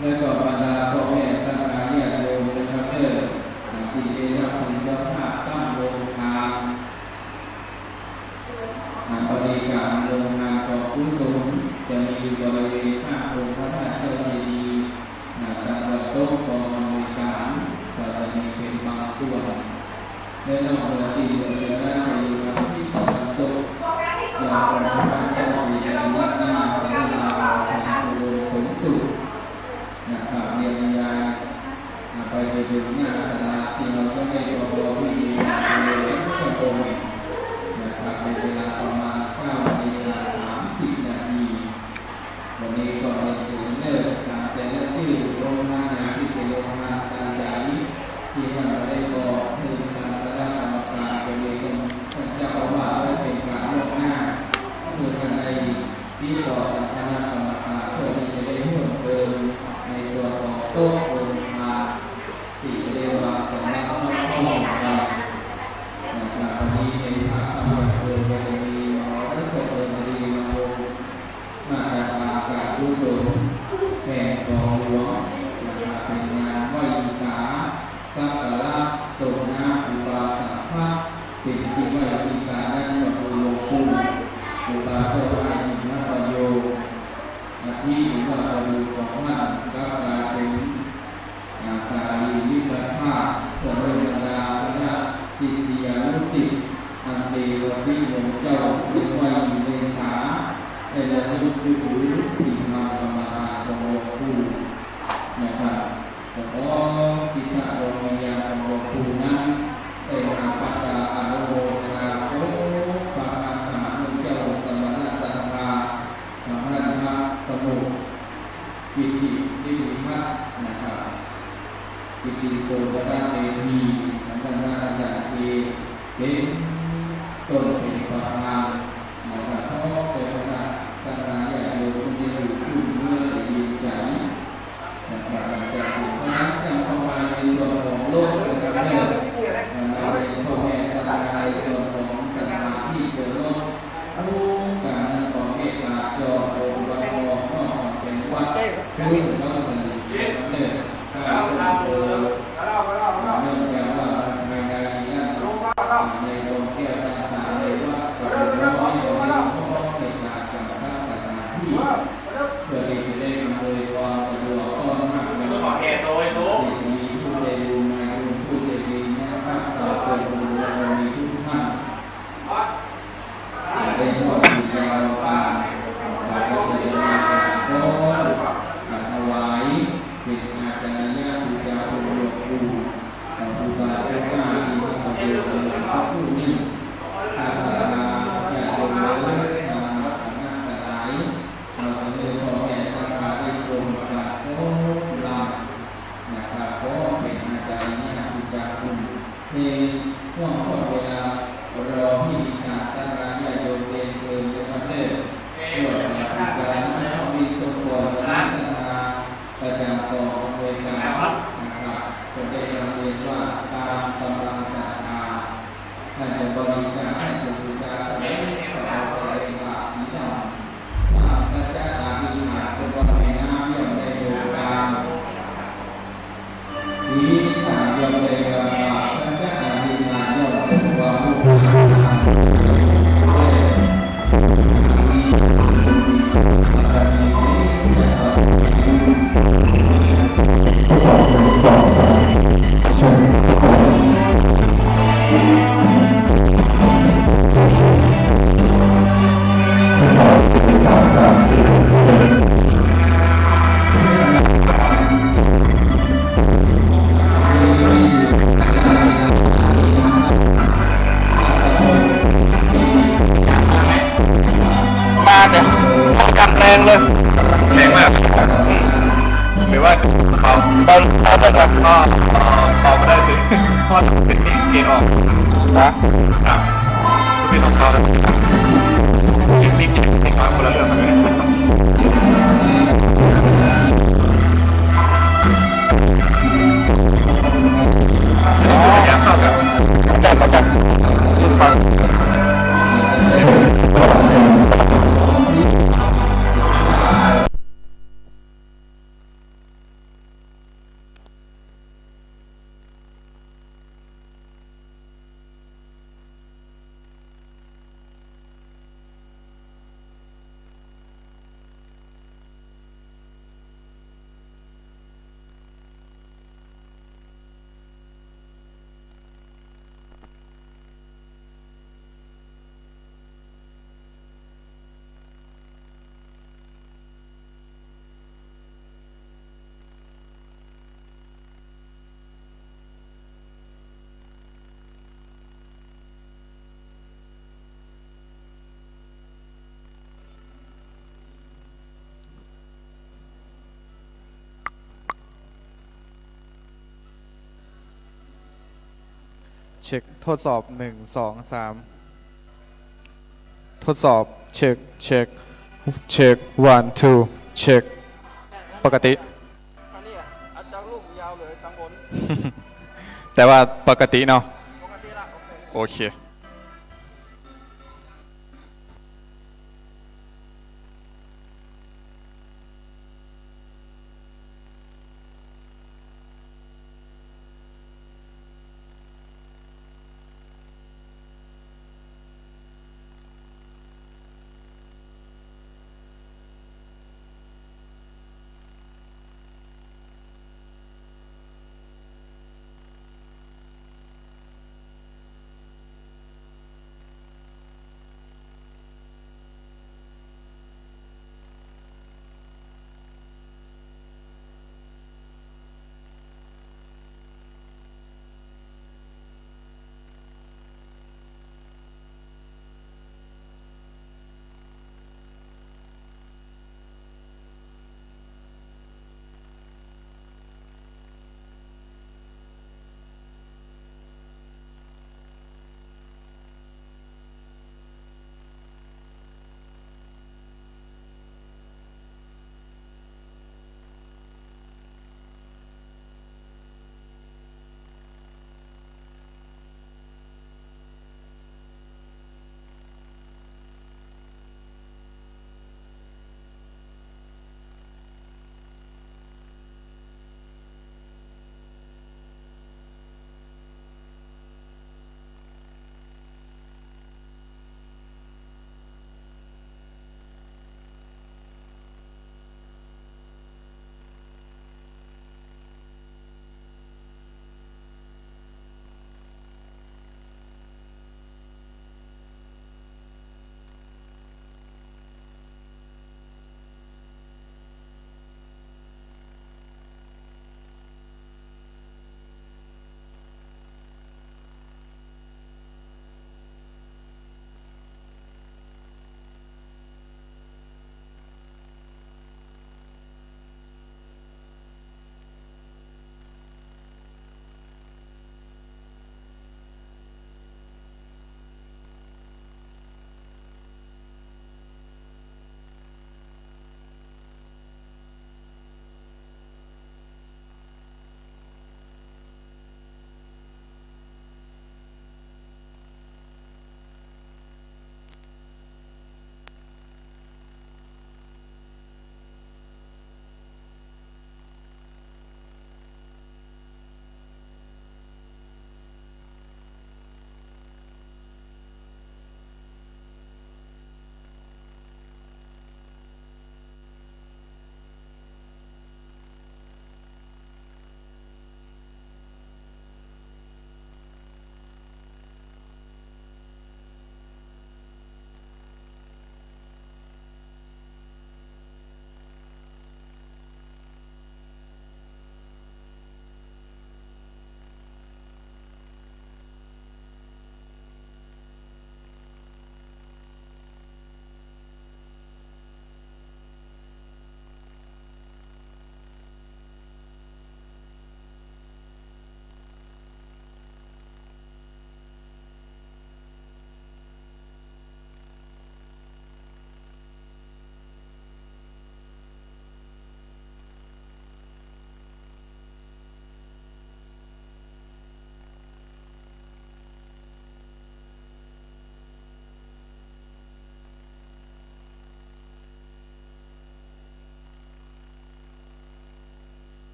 และก็บรรดาพ่อแม่สังฆาญาติโยมนะครับที่ได้รับผลเจ้าภาพตั้งโรงทานบริการโรงงานของกุศลจะมีบริเวณข้างองค์พระธาตุเจ้าเจดีย์ตามโต๊ะกองบริการก็จะมีเป็นบางส่วนและนอกจากที่เหลือได้จะอยู่ที่ตะวันตกอย่างองค์พระธาตุเจ้าเจดีย์ด้านหน้าพระลานของโรงสูงสุดนะครับเรียนยายไปถึงหน้าศาลาที่เราก็ได้ตัวที่ดีเลยทุกคนนะครับในเวลาประมาณ9:30 นาทีวันนี้ก็ได้ถึงเลิกการแต่ละชื่อโรงงานที่เป็นโรงงานการใหญ่ที่ท่านได้บอกคือทางคณะกรรมการบริหารท่านเจ้าอาวาสได้เป็นการล่วงหน้าเพื่อท่านได้ติดต่อกับคณะกรรมการเพื่อที่จะได้เพิ่มเติมในตัวของโต๊ะโรงงานที่เรียกว่าเป็นนักท่องเที่ยวนะครับวันนี้ในภาคตะวันออกจะมีมหาวิทยาลัยดีมาลงมาจากการกุศลแห่งกองหลวงนะครับเป็นงานไหว้สาสักการะส่งน้ำอุปาสาพระเป็นที่ไหว้สาด้านหลวงปู่อุปาโตอายินพระโยที่ว่าเราดูของมันก็กลายเป็นสารีวิปัสสนาเพื่อเรื่องบรรดาคณะศิษยานุศิษย์อันเดวที่หลวงเจ้าเรียกว่าอินเดชาได้ระลึกถึงสิ่งมากรรมฐานของหลวงปู่นะครับแต่ก็กิจการโรงวิญญาณของหลวงปู่นั้นได้นำปัจจัยอาโรนาโอปะอาหารเจ้าสมณะสังฆาสมณะสมุกิติดิริมัตนะครับกิติโกปะเตมีสัมณะจัตเตเป็นต้นเป็นประธานนะครับเพราะเป็นคณะสังฆาญาติโยมที่อยู่คู่เมื่อได้ยินใจนะครับจากสิ่งนั้นจะเข้ามาในส่วนของโลกนะครับเนี่ยในพ่อแม่สังฆาในส่วนของสถานที่เกิดโลกรู้การนั้นของเมตตาจอโอวาโมข้อเป็นวัดรู้แล้วก็สนิทเนี่ยข้าพเจ้าเนื่องจากว่าภายในนั้นในโรงแก้วต่างๆในวัดก็เป็นร้อยในการจัดตั้งสถานที่เพื่อที่จะได้อำนวยความสะดวกต้อนรับในมีผู้ใจบุญนายบุญผู้ใจดีนะครับสาวคนบุญบารมีทุกท่านได้มอบสิ่งยาวปานขอพระเจ้าขอถวายเป็นอาจารย์ญาติเจ้าหลวงปู่ครูบาอาจารย์ที่มาประโยชน์ในผู้นี้อาสาญาติโยมเลยทำรักษาสลายเราจะเดินต่อแห่สังฆาได้ตรงกับโอ้ลานะครับเพราะเป็นอาจารย์ญาติเจ้าคุณในช่วงเวลารอที่การสังฆาญาติโยมเดินเดินจะทำได้ด้วยการมีส่วนตัวรักษาประจำกองโดยการนะครับจะได้เรียนว่าตามกำลังศรัทธาท่านจะบริการให้บริการให้เราแสดงว่าสีดำสัจจะอาภิหารเป็นวันแห่งน้ำย่อมได้โดยการวิสาย่อมได้ว่าสัจจะอาภิหารย่อมเป็นวัน รงเลยแรงมากหรือว่าจะเป่าได้ครับเป่าไม่ได้สิเพราะเป็นเกณฑ์ออกนะครับเป็นของเขาแล้วรีบๆยิงให้คนละเรื่องกันเลยสัญญาณเข้ากับจัดลูกฟัง เช็คทดสอบ1 2 3ทดสอบเช็คเช็คเช็ค1 2เช็คปกติ อันนี้อาจารย์ลูกยาวเลยตังบน แต่ว่าปกติเนาะ ปกติละโอเค โอเค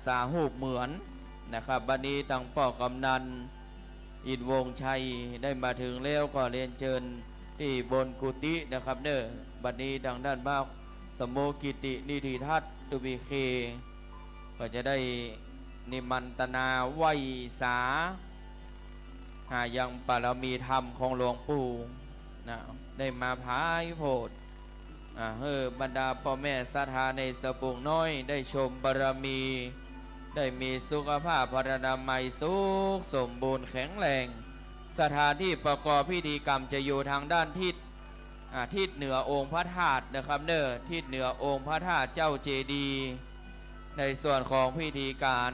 สาหูปเหมือนนะครับบัดนี้ทางพ่อกำนันอินวงชัยได้มาถึงแล้วก็เรียนเชิญที่บนกุฏินะครับเด้อบัดนี้ทางด้านบ้านสมโมกิตินิธิทัศน์ตุบิเคก็จะได้นิมันตนาไหวสาหายังปารมีธรรมของหลวงปู่นะได้มาพายโพธบรรดาพ่อแม่ศรัทธาในสปุงน้อยได้ชมบารมีได้มีสุขภาพพรรณนามัยสุขสมบูรณ์แข็งแรงสถานที่ประกอบพิธีกรรมจะอยู่ทางด้านทิศเหนือองค์พระธาตุนะครับเนอทิศเหนือองค์พระธาตุเจ้าเจดีย์ในส่วนของพิธีการ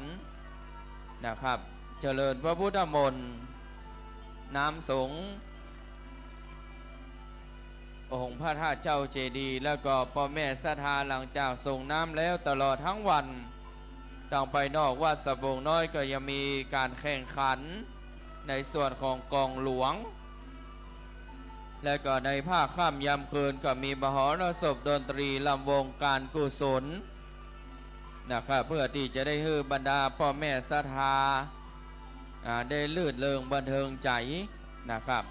นะครับเจริญพระพุทธมนต์น้ำสงฆ์องค์พระธาตุเจ้าเจดีย์แล้วก็พ่อแม่ศรัทธาหลังจากส่งน้ำแล้วตลอดทั้งวันต่างไปนอกวัดสะบงน้อยก็ยังมีการแข่งขันในส่วนของกองหลวงและก็ในภาคค่ำยามคืนก็มีมหรสพดนตรีลำวงการกุศลนะครับเพื่อที่จะได้ให้บรรดาพ่อแม่ศรัทธาได้ลื่นเริงบันเทิงใจนะครับ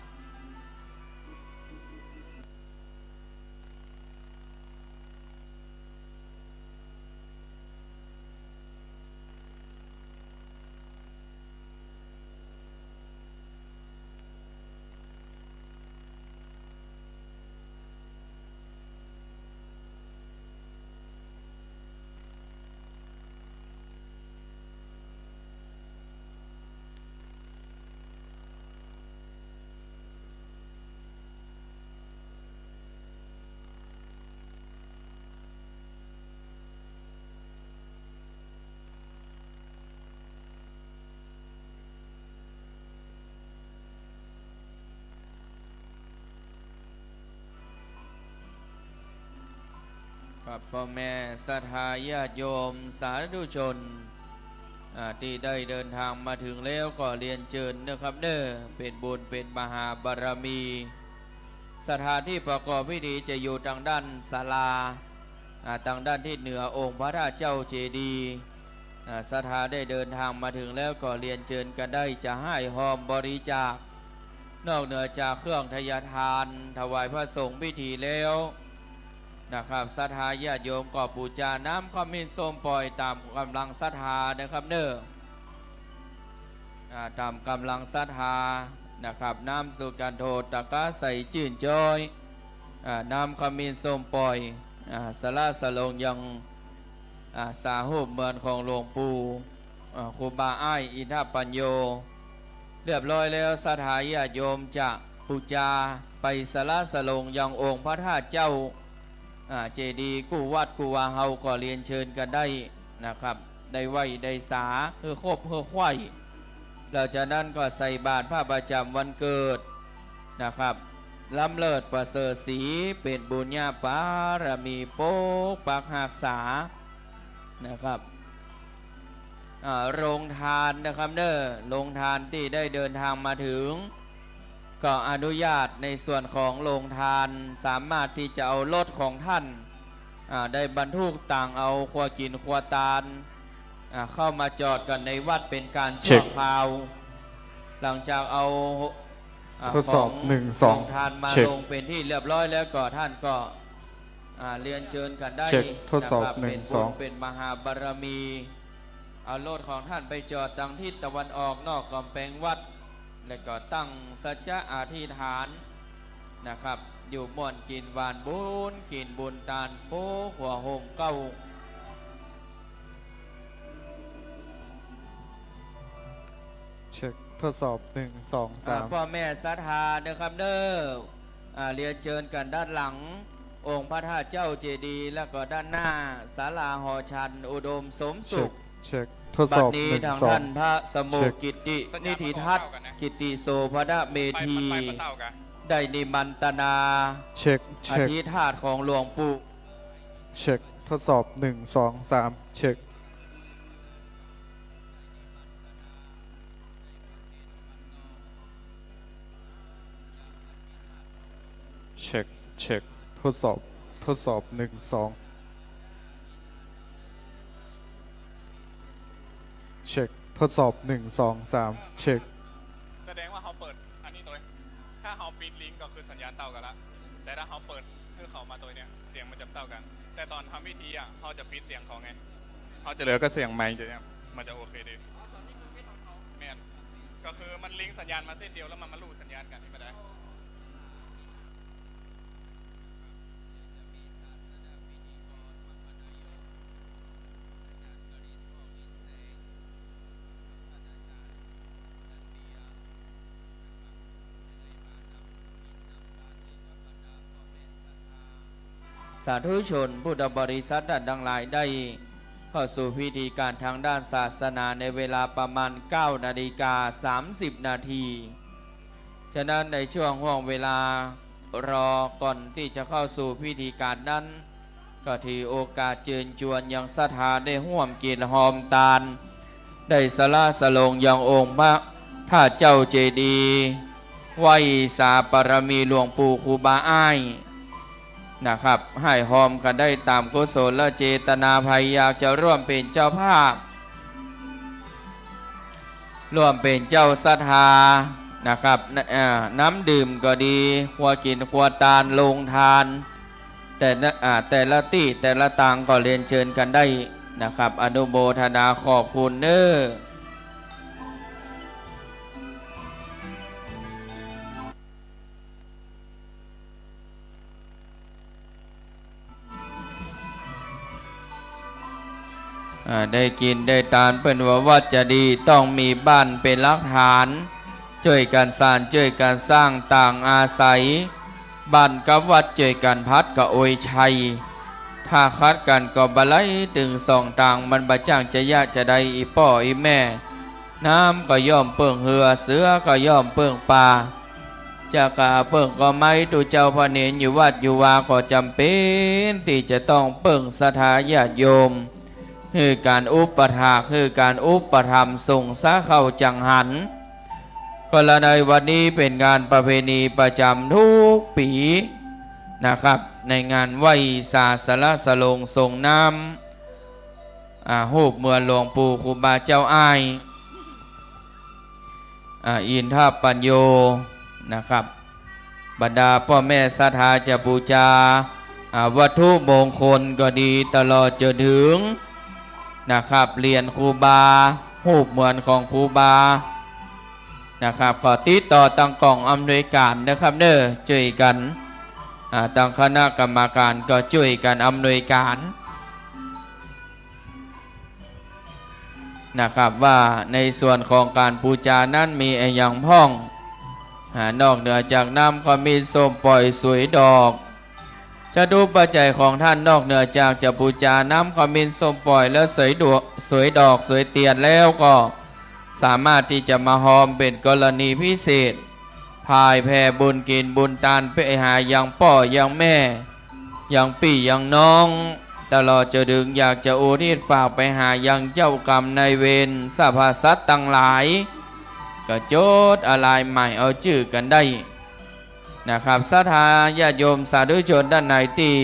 ครับพ่อแม่ศรัทธาญาติโยมสาธุชนที่ได้เดินทางมาถึงแล้วก็เรียนเชิญนะครับเด้อเป็นบุญเป็นมหาบารมีสถานที่ประกอบพิธีจะอยู่ทางด้านศาลาทางด้านที่เหนือองค์พระธาตุเจ้าเจดีย์ศรัทธาได้เดินทางมาถึงแล้วก็เรียนเชิญกันได้จะให้หอมบริจาคนอกเหนือจากเครื่องทยทานถวายพระสงฆ์พิธีแล้วนะครับศรัทธาญาติโยมก็บูชาน้ำขมิ้นส้มปล่อยตามกำลังศรัทธานะครับเน้อตามกำลังศรัทธานะครับน้ำสุกันโทตะกะใส่จื่นจอยน้ำขมิ้นส้มปล่อยสลาสลงยังสาหุบเมือนของหลวงปู่ครูบาอ้ายอินทปัญโยเรียบร้อยแล้วศรัทธาญาติโยมจะบูชาไปสลาสลงยังองค์พระธาตุเจ้าเจดีย์กู้วัดกู้วาเฮาก็เรียนเชิญกันได้นะครับได้ไหวได้สาเพื่อครบเพื่อไหวหลังจากนั้นก็ใส่บาตรพระประจำวันเกิดนะครับล้ำเลิศประเสริฐศรีเป็นบุญญาปารมีโป๊กปักหักษานะครับโรงทานนะครับเน้อโรงทานที่ได้เดินทางมาถึงก็อนุญาตในส่วนของโรงทานสามารถที่จะเอารถของท่านได้บรรทุกต่างเอาครัวกินครัวตาลเข้ามาจอดกันในวัดเป็นการชั่วคราวหลังจากเอาทดสอบ1 2 โรงทานมาลงเป็นที่เรียบร้อยแล้วก็ท่านก็เรียนเชิญกันได้ทดสอบเป็นบุญเป็นมหาบารมีเอารถของท่านไปจอดทางทิศตะวันออกนอกกำแพงวัดและก็ตั้งสัจจะอธิษฐานนะครับอยู่ม่วนกินหวานบุญกินบุญตาลโป๊หัวโฮมเก้าเช็คทดสอบ1 2 3พ่อแม่ศรัทธานะครับเด้อเรียนเชิญกันด้านหลังองค์พระธาตุเจ้าเจดีย์แล้วก็ด้านหน้าศาลาหอชันอุดมสมสุขเช็คทดสอบนี้ทางท่านพระสมุกิตินิธิทัศน์กิติโสภณเมธีได้นิมันตนาอธิษฐานของหลวงปู่เช็คทดสอบ1 2 3เช็คเช็คทดสอบ1 2 เช็คทดสอบ1 2 3เช็ค แสดงว่าเขาเปิดอันนี้ตัวถ้าเขาปิดลิงก์ก็คือสัญญาณเท่ากันละแต่ถ้าเขาเปิดเพื่อเขามาตัวเนี้ยเสียงมันจะเท่ากัน แต่ตอนทำพิธีอ่ะเขาจะปิดเสียงเขาไงเขาจะเหลือก็เสียงไมค์จะเนี่ยมันจะโอเคดีแม่นก็คือมันลิงก์สัญญาณมาเส้นเดียวแล้วมันมาลูสัญญาณกันนี่ก็ได้ สาธุชนพุทธบริษัทท่านทั้งหลายได้เข้าสู่พิธีการทางด้านศาสนาในเวลาประมาณ 9:30 นาทีฉะนั้นในช่วงห่วงเวลารอก่อนที่จะเข้าสู่พิธีการนั้นก็ถือโอกาสเชิญชวนยังศรัทธาได้ห่วมกินหอมตาลได้สละสลงยังองค์พระธาตุเจ้าเจดีย์ไหวสาปรมีหลวงปู่ครูบาอ้ายนะครับให้หอมกันได้ตามกุศลและเจตนาภัยอยากจะร่วมเป็นเจ้าภาพร่วมเป็นเจ้าศรัทธานะครับน้ำดื่มก็ดีขัวกินขัวตาลลงทานแต่ละที่แต่ละต่างก็เรียนเชิญกันได้นะครับอนุโมทนาขอบคุณเน้อได้กินได้ทานเป็นวัดจะดีต้องมีบ้านเป็นหลักฐานช่วยกันสร้างช่วยกันสร้างต่างอาศัยบ้านกับวัดช่วยกันพัดก็โอยชัยถ้าคัดกันก็บะไลถึงสองต่างมันบะจ้างจะยากจะได้อีป่ออีแม่น้ำก็ย่อมเปิ่งเหือเสือก็ย่อมเปิ่งป่าจะกะเปิ่งก็ไม่ตูเจ้าพระเนรอยู่วัดอยู่วาก็จำเป็นที่จะต้องเปิ่งศรัทธาญาติโยมคือการอุปถากคือการอุปธรรมส่งสาเข้าจังหันก็ละในวันนี้เป็นงานประเพณีประจำทุกปีนะครับในงานไหว้ศาสละสลงส่งน้ำรูปเมืองหลวงปู่ครูบาเจ้าอ้ายอินทปัญโยนะครับบรรดาพ่อแม่ศรัทธาจะบูชาวัตถุมงคลก็ดีตลอดจนถึงนะครับเรียนครูบารูปเหมือนของครูบานะครับก็ติดต่อตั้งกล่องอำนวยการนะครับเน้อช่วยกันตั้งคณะกรรมการก็ช่วยกันอำนวยการนะครับว่าในส่วนของการบูชานั้นมีอย่างพ้องนอกเหนือจากน้ำก็มีส้มปล่อยสวยดอกจะดูปัจจัยของท่านนอกเหนือจากจะบูชาน้ำขมิ้นส้มปล่อยและสวยดอกสวยเตียนแล้วก็สามารถที่จะมาหอมเป็นกรณีพิเศษพายแผ่บุญกินบุญทานไปหายังพ่อยังแม่ยังพี่ยังน้องตลอดจะดึงอยากจะอุทิศฝากไปหายังเจ้ากรรมนายเวรสรรพสัตว์ทั้งหลายก็โจทย์อะไรใหม่เอาชื่อกันได้นะครับศรัทธาญาติโยมสาธุชนด้านในที่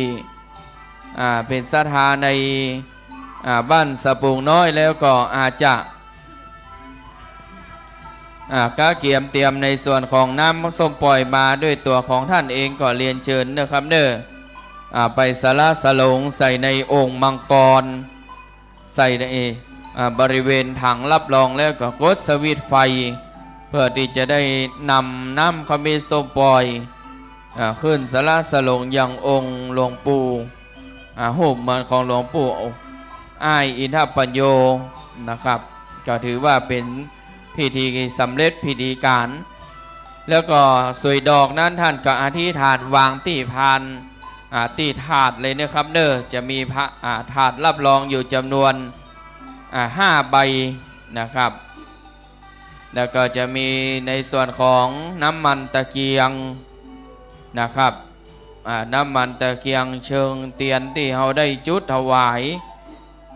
เป็นศรัทธาในบ้านสะปุงน้อยแล้วก็อาจจะก็เกียมเตรียมในส่วนของน้ำส้มปล่อยมาด้วยตัวของท่านเองก็เรียนเชิญนะครับเน้อไปสละสลงใส่ในองค์มังกรใส่ในบริเวณถังรับรองแล้วก็กดสวิตช์ไฟเพื่อที่จะได้นำน้ำขมิ้นส้มปล่อยขึ้นสละสลงยังองค์หลวงปู่รูปเหมือนของหลวงปู่อ้ายอินทปัญโยนะครับก็ถือว่าเป็นพิธีสำเร็จพิธีการแล้วก็สวยดอกนั้นท่านก็อธิษฐานวางที่พานที่ถาดเลยนะครับเน้อจะมีพระถาดรับรองอยู่จำนวน5 ใบนะครับแล้วก็จะมีในส่วนของน้ำมันตะเกียงนะครับน้ำมันตะเกียงเชิงเตียนที่เราได้จุดถวาย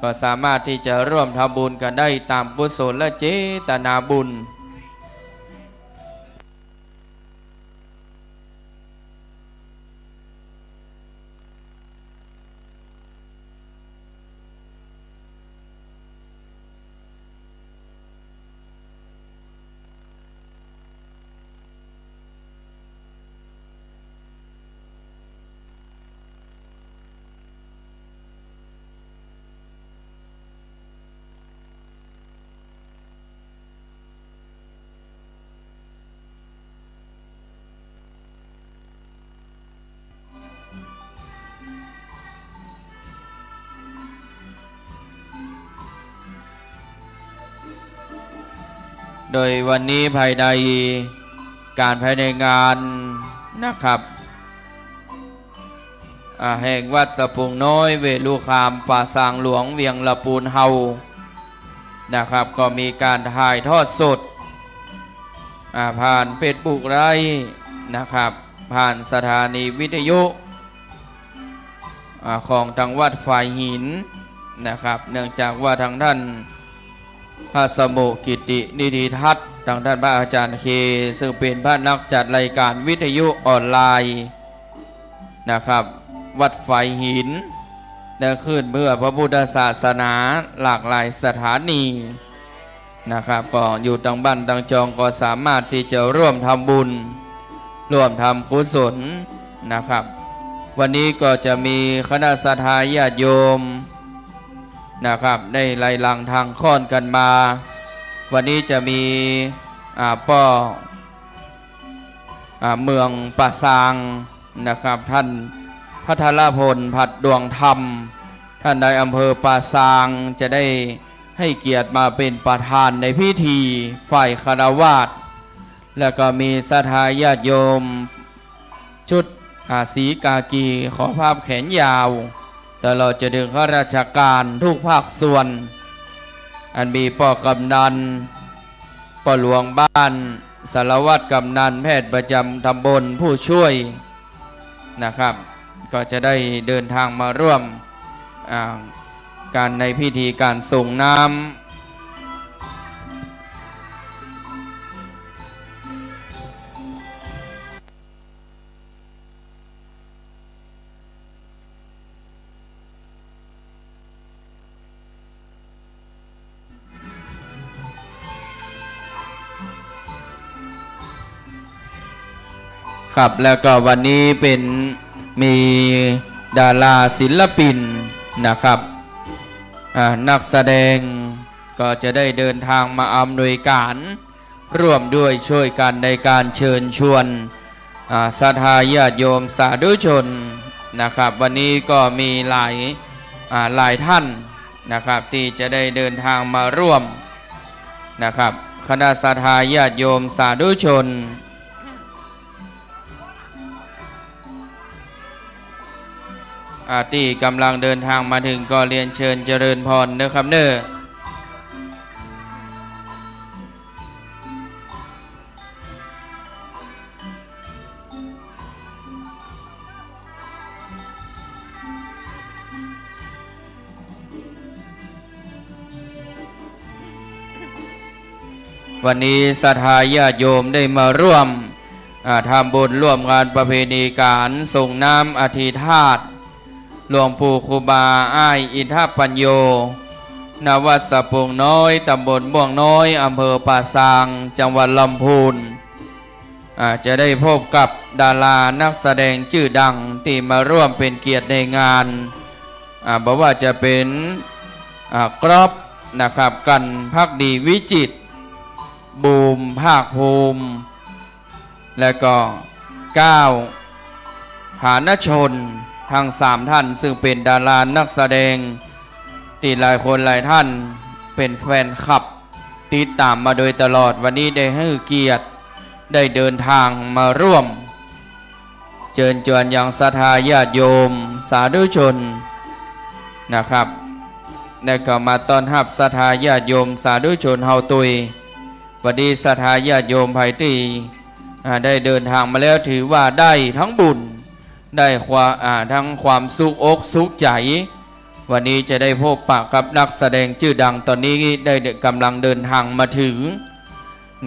ก็สามารถที่จะร่วมทำบุญกันได้ตามกุศลและเจตนาบุญ โดยวันนี้ภายในการภายในงานนะครับแห่งวัดสะพุงน้อยเวลุคามป่าสางหลวงเวียงละปูนเฮานะครับก็มีการถ่ายทอดสดผ่านเฟซบุ๊กไลฟ์นะครับผ่านสถานีวิทยุของทางวัดฝ่ายหินนะครับเนื่องจากว่าทางท่านพระสมุกิตินิธิทัศน์ทางท่านพระอาจารย์เคซึ่งเป็นพระนักจัดรายการวิทยุออนไลน์นะครับวัดฝ่ายหินได้ขึ้นเพื่อพระพุทธศาสนาหลากหลายสถานีนะครับก็อยู่ต่างบ้านต่างจองก็สามารถที่จะร่วมทำบุญร่วมทำกุศลนะครับวันนี้ก็จะมีคณะศรัทธาญาติโยมนะครับได้ไล่ลังทางค้อนกันมาวันนี้จะมีป้อเมืองป่าซางนะครับท่านพัทรพลผัดดวงธรรมท่านนายอำเภอป่าซางจะได้ให้เกียรติมาเป็นประธานในพิธีฝ่ายคฤหัสถ์แล้วก็มีศรัทธาญาติโยมชุดสีกากีขอภาพแขนยาวแต่เราจะดึงข้าราชการทุกภาคส่วนอันมีป้อกำนันป้อหลวงบ้านสารวัตรกำนันแพทย์ประจำตำบลผู้ช่วยนะครับก็จะได้เดินทางมาร่วมการในพิธีการส่งน้ำครับแล้วก็วันนี้เป็นมีดาราศิลปินนะครับนักแสดงก็จะได้เดินทางมาอำนวยการร่วมด้วยช่วยกันในการเชิญชวนศรัทธาญาติโยมสาธุชนนะครับวันนี้ก็มีหลายท่านนะครับที่จะได้เดินทางมาร่วมนะครับคณะศรัทธาญาติโยมสาธุชนที่กำลังเดินทางมาถึงก็เรียนเชิญเจริญพรนะครับเน้อวันนี้ศรัทธาญาติโยมได้มาร่วมทำบุญร่วมงานประเพณีการส่งน้ำอธิธาตุหลวงปู่ครูบาอ้ายอินทปัญโยณวัดสะพุงน้อยตำบลม่วงน้อยอำเภอป่าซางจังหวัดลำพูนจะได้พบกับดารานักแสดงชื่อดังที่มาร่วมเป็นเกียรติในงานบอกว่าจะเป็นกรอบนะครับกันภักดีวิจิตรบูมภาคภูมิและก็ก้าวฐานชนทั้ง3ท่านซึ่งเป็นดารานักแสดงที่หลายคนหลายท่านเป็นแฟนคลับติดตามมาโดยตลอดวันนี้ได้ให้เกียรติได้เดินทางมาร่วมเชิญชวนอย่างศรัทธาญาติโยมสาธุชนนะครับได้ก็มาต้อนรับศรัทธาญาติโยมสาธุชนเฮาตุยวันนี้ศรัทธาญาติโยมไผ่ตีได้เดินทางมาแล้วถือว่าได้ทั้งบุญได้ทั้งความสุขอกสุขใจวันนี้จะได้พบปะกับนักแสดงชื่อดังตอนนี้ได้กำลังเดินทางมาถึง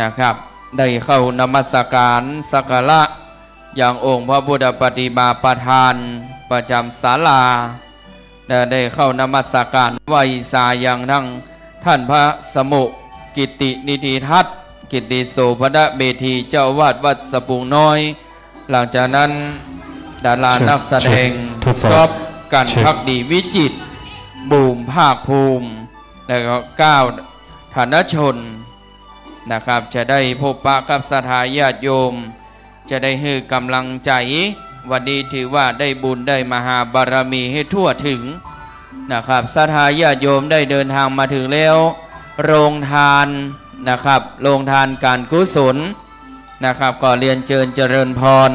นะครับได้เข้านมัสการสักการะอย่างองค์พระพุทธปฏิมาประธานประจำศาลาได้เข้านมัสการไหว้สาอย่างทั้งท่านพระสมุกิตินิธิทัศน์กิติโสภณเบธีเจ้าวาดวัดสะพุงน้อยหลังจากนั้นดารานักแสดงครอบกันภักดีวิจิตรบูมภาคภูมิและก็ก้าวฐานชนนะครับจะได้พบปะกับศรัทธาญาติโยมจะได้ให้กำลังใจวันนี้ถือว่าได้บุญได้มหาบารมีให้ทั่วถึงนะครับศรัทธาญาติโยมได้เดินทางมาถึงแล้วโรงทาน นะครับโรงทานการกุศลนะครับก็เรียนเชิญเจริญพร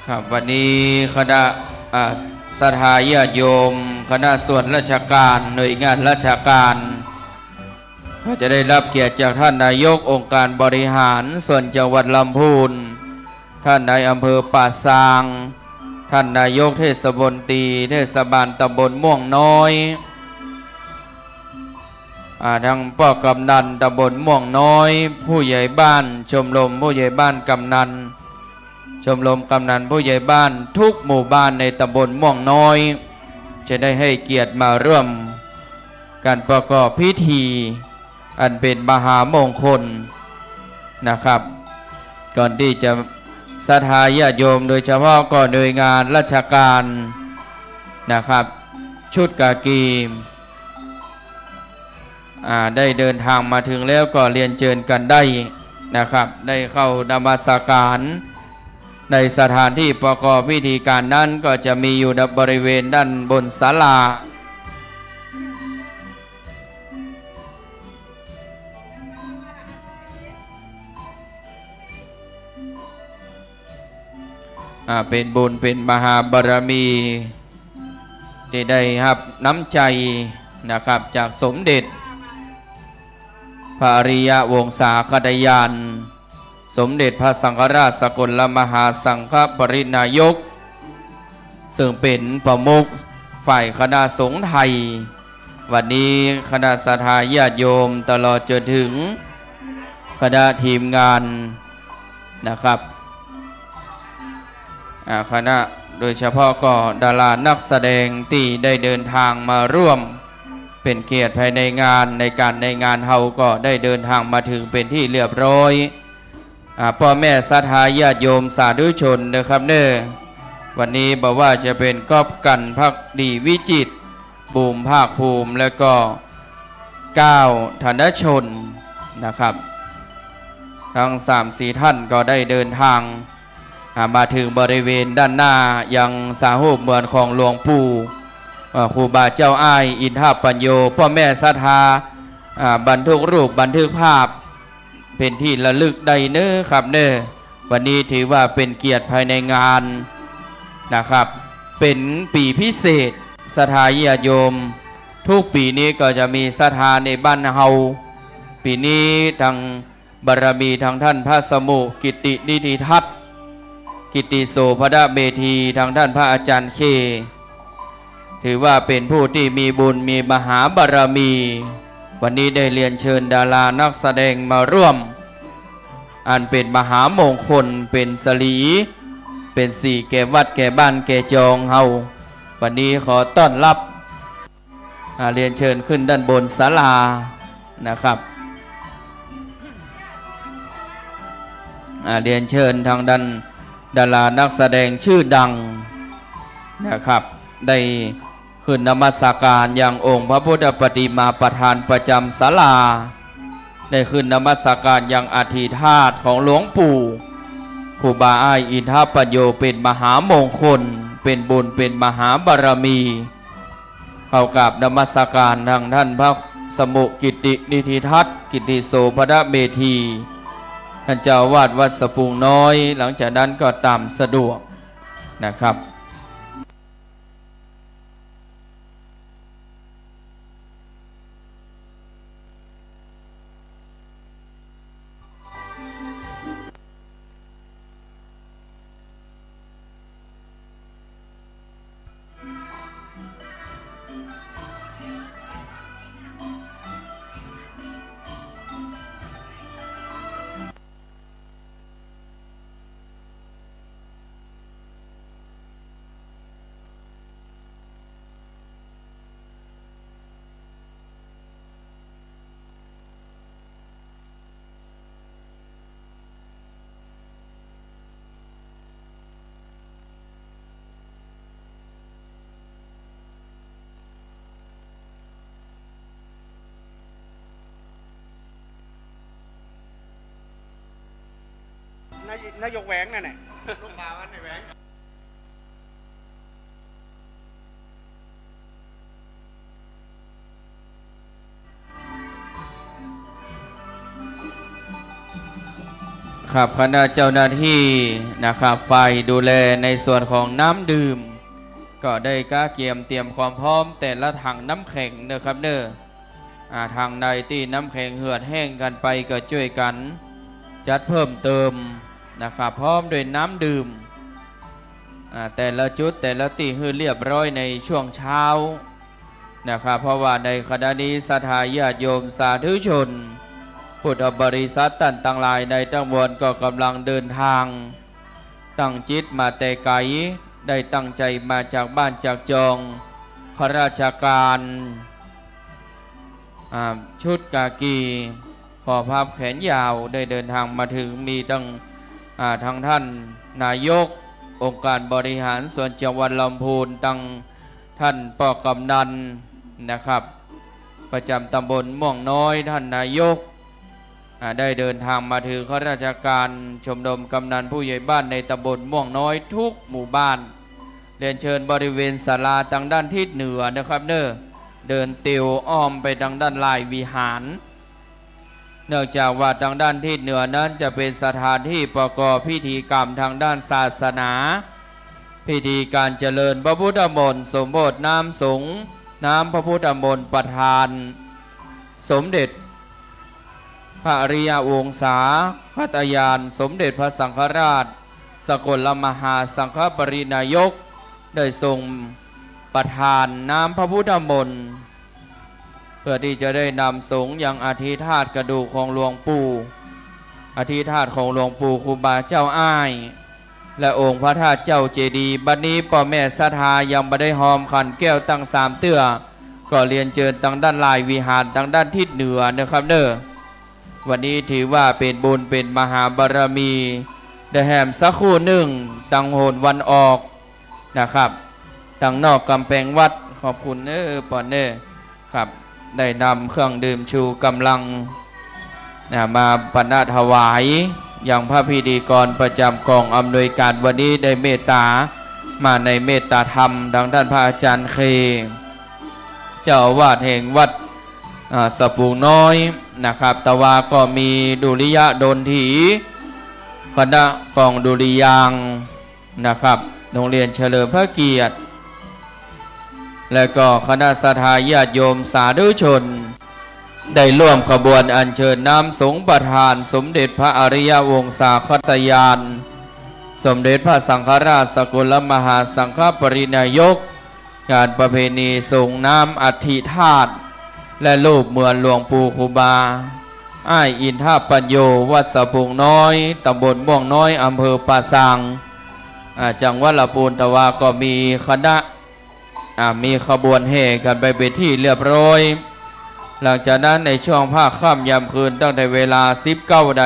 ครับวันนี้คณะศรัทธาญาติโยมคณะส่วนราชการหน่วยงานราชการก็จะได้รับเกียรติจากท่านนายกองค์การบริหารส่วนจังหวัดลำพูนท่านนายอำเภอป่าซางท่านนายกเทศมนตรีเทศบาลตำบลม่วงน้อยทางป้อกำนันตำบลม่วงน้อยผู้ใหญ่บ้านชมรมผู้ใหญ่บ้านกำนันชมรมกำนันผู้ใหญ่บ้านทุกหมู่บ้านในตำบลม่วงน้อยจะได้ให้เกียรติมาร่วมการประกอบพิธีอันเป็นมหามงคลนะครับก่อนที่จะศรัทธาญาติโยมโดยเฉพาะก็หน่วยงานราชการนะครับชุดกากีได้เดินทางมาถึงแล้วก็เรียนเชิญกันได้นะครับได้เข้านมัสการในสถานที่ประกอบพิธีการนั้นก็จะมีอยู่บริเวณด้านบนศาลาเป็นบุญเป็นมหาบารมีที่ได้รับน้ำใจนะครับจากสมเด็จพระอริยวงศาคณาญาณสมเด็จพระสังฆราชสกลมหาสังฆปรินายกซึ่งเป็นประมุขฝ่ายคณะสงฆ์ไทยวันนี้คณะศรัทธาญาติโยมตลอดจนถึงคณะทีมงานนะครับคณะโดยเฉพาะก็ดารานักแสดงที่ได้เดินทางมาร่วมเป็นเกียรติภายในงานในงานเฮาก็ได้เดินทางมาถึงเป็นที่เรียบร้อยพ่อแม่ศรัทธาญาติโยมสาธุชนนะครับเน้อวันนี้บอกว่าจะเป็นก๊อบกันภักดีวิจิตรบูมภาคภูมิแล้วก็ก้าวธนชนนะครับทั้ง 3-4 ท่านก็ได้เดินทางมาถึงบริเวณด้านหน้ายังสาหูปเหมือนของหลวงปู่ครูบาเจ้าอ้ายอินทปัญโยพ่อแม่ศรัทธาบันทึกรูปบันทึกภาพเป็นที่ระลึกได้เน้อครับเน้อวันนี้ถือว่าเป็นเกียรติภายในงานนะครับเป็นปีพิเศษศรัทธาญาติโยมทุกปีนี้ก็จะมีศรัทธาในบ้านเฮาปีนี้ทางบารมีทางท่านพระสมุกิตินิธิทัศน์กิติโสภดเมธีทางท่านพระอาจารย์เคถือว่าเป็นผู้ที่มีบุญมีมหาบารมีวันนี้ได้เรียนเชิญดารานักแสดงมาร่วมอันเป็นมหามงคลเป็นสลีเป็นสี่แก่วัดแก่บ้านแก่จองเฮาวันนี้ขอต้อนรับเรียนเชิญขึ้นด้านบนศาลานะครับเรียนเชิญทางด้านดารานักแสดงชื่อดังนะครับได้ขึ้นนมัสการอย่างองค์พระพุทธปฏิมาประธานประจำศาลาได้ขึ้นนมัสการอย่างอธิธาตุของหลวงปู่ครูบาอ้ายอินทปัญโยเป็นมหามงคลเป็นบุญเป็นมหาบารมีเข้ากับนมัสการทางท่านพระสมุกิตินิธิทัศน์กิติโสภดเมธีท่านเจ้าวาดวัดสะพุงน้อยหลังจากนั้นก็ตามสะดวกนะครับ นายกแหวงนั่นแหละลูกบ่าวในแหวง ครับคณะเจ้าหน้าที่นะครับฝ่ายดูแลในส่วนของน้ำดื่มก็ได้ก้าเกียมเตรียมความพร้อมแต่ละถังน้ำแข็งเนอะครับเนอะทางใดที่น้ำแข็งเหือดแห้งกันไปก็ช่วยกันจัดเพิ่มเติมนะครับพร้อมด้วยน้ำดื่มแต่ละจุดแต่ละที่ให้เรียบร้อยในช่วงเช้านะครับเพราะว่าในขณะนี้ศรัทธาญาติโยมสาธุชนพุทธบริษัทต่างๆหลายในทั้งมวลก็กำลังเดินทางตั้งจิตมาแต่ไกลได้ตั้งใจมาจากบ้านจากจองข้าราชการชุดกากีขอพับแขนยาวได้เดินทางมาถึงมีทั้งทางท่านนายกองค์การบริหารส่วนจังหวัดลำพูนตั้งท่านปกำนันนะครับประจำตำบลม่วงน้อยท่านนายกได้เดินทางมาถึงข้าราชการชมรมกำนันผู้ใหญ่บ้านในตำบลม่วงน้อยทุกหมู่บ้านเรียนเชิญบริเวณศาลาทางด้านทิศเหนือนะครับเดินเตียวอ้อมไปทางด้านลายวิหารเนื่องจากว่าทางด้านทิศเหนือนั้นจะเป็นสถานที่ประกอบพิธีกรรมทางด้านศาสนาพิธีการเจริญพระพุทธมนต์สมโภชน้ำสงฆ์น้ำพระพุทธมนต์ประทานสมเด็จพระอริยวงศาพัตยานสมเด็จพระสังฆราชสกลมหาสังฆปรินายกได้ทรงประทานน้ำพระพุทธมนต์เพื่อที่จะได้นำสงฆ์ยังอธิธาตุกระดูกของหลวงปู่อธิธาตุของหลวงปู่ครูบาเจ้าอ้ายและองค์พระธาตุเจ้าเจดีย์บัดนี้พ่อแม่ศรัทธายังไม่ได้หอมขันแก้วตั้ง3เตื้อก็เรียนเชิญทางด้านลายวิหารทางด้านทิศเหนือนะครับวันนี้ถือว่าเป็นบุญเป็นมหาบารมีได้แหมสักครู่หนึ่งตังโหนวันออกนะครับตังนอกกำแพงวัดขอบคุณปอนครับได้นำเครื่องดื่มชูกำลังมาปณถวายอย่างพระพิธีกรประจำกองอำนวยการวันนี้ได้เมตตามาในเมตตาธรรมดังด้านพระอาจารย์เคเจ้าอาวาสแห่งวัดสปูน้อยนะครับตะวาก็มีดุริยะดนถีคณะกองดุริยางนะครับโรงเรียนเฉลิมพระเกียรติและก็คณะศรัทธาญาติโยมสาธุชนได้ร่วมขบวนอัญเชิญน้ำสงฆ์ประทานสมเด็จพระอริยวงศาคตยานสมเด็จพระสังฆราชสกลมหาสังฆปรินายกงานประเพณีส่งน้ำอธิธาตุและรูปเหมือนหลวงปู่ครูบาอ้ายอินทปัญโยวัดสะพุงน้อยตำบลม่วงน้อยอำเภอป่าซางจังหวัดลำพูนตะวาก็มีคณะมีขบวนแห่กันไปเป็นที่เรียบร้อยหลังจากนั้นในช่วงภาคค่ำยามคืนตั้งแต่เวลา19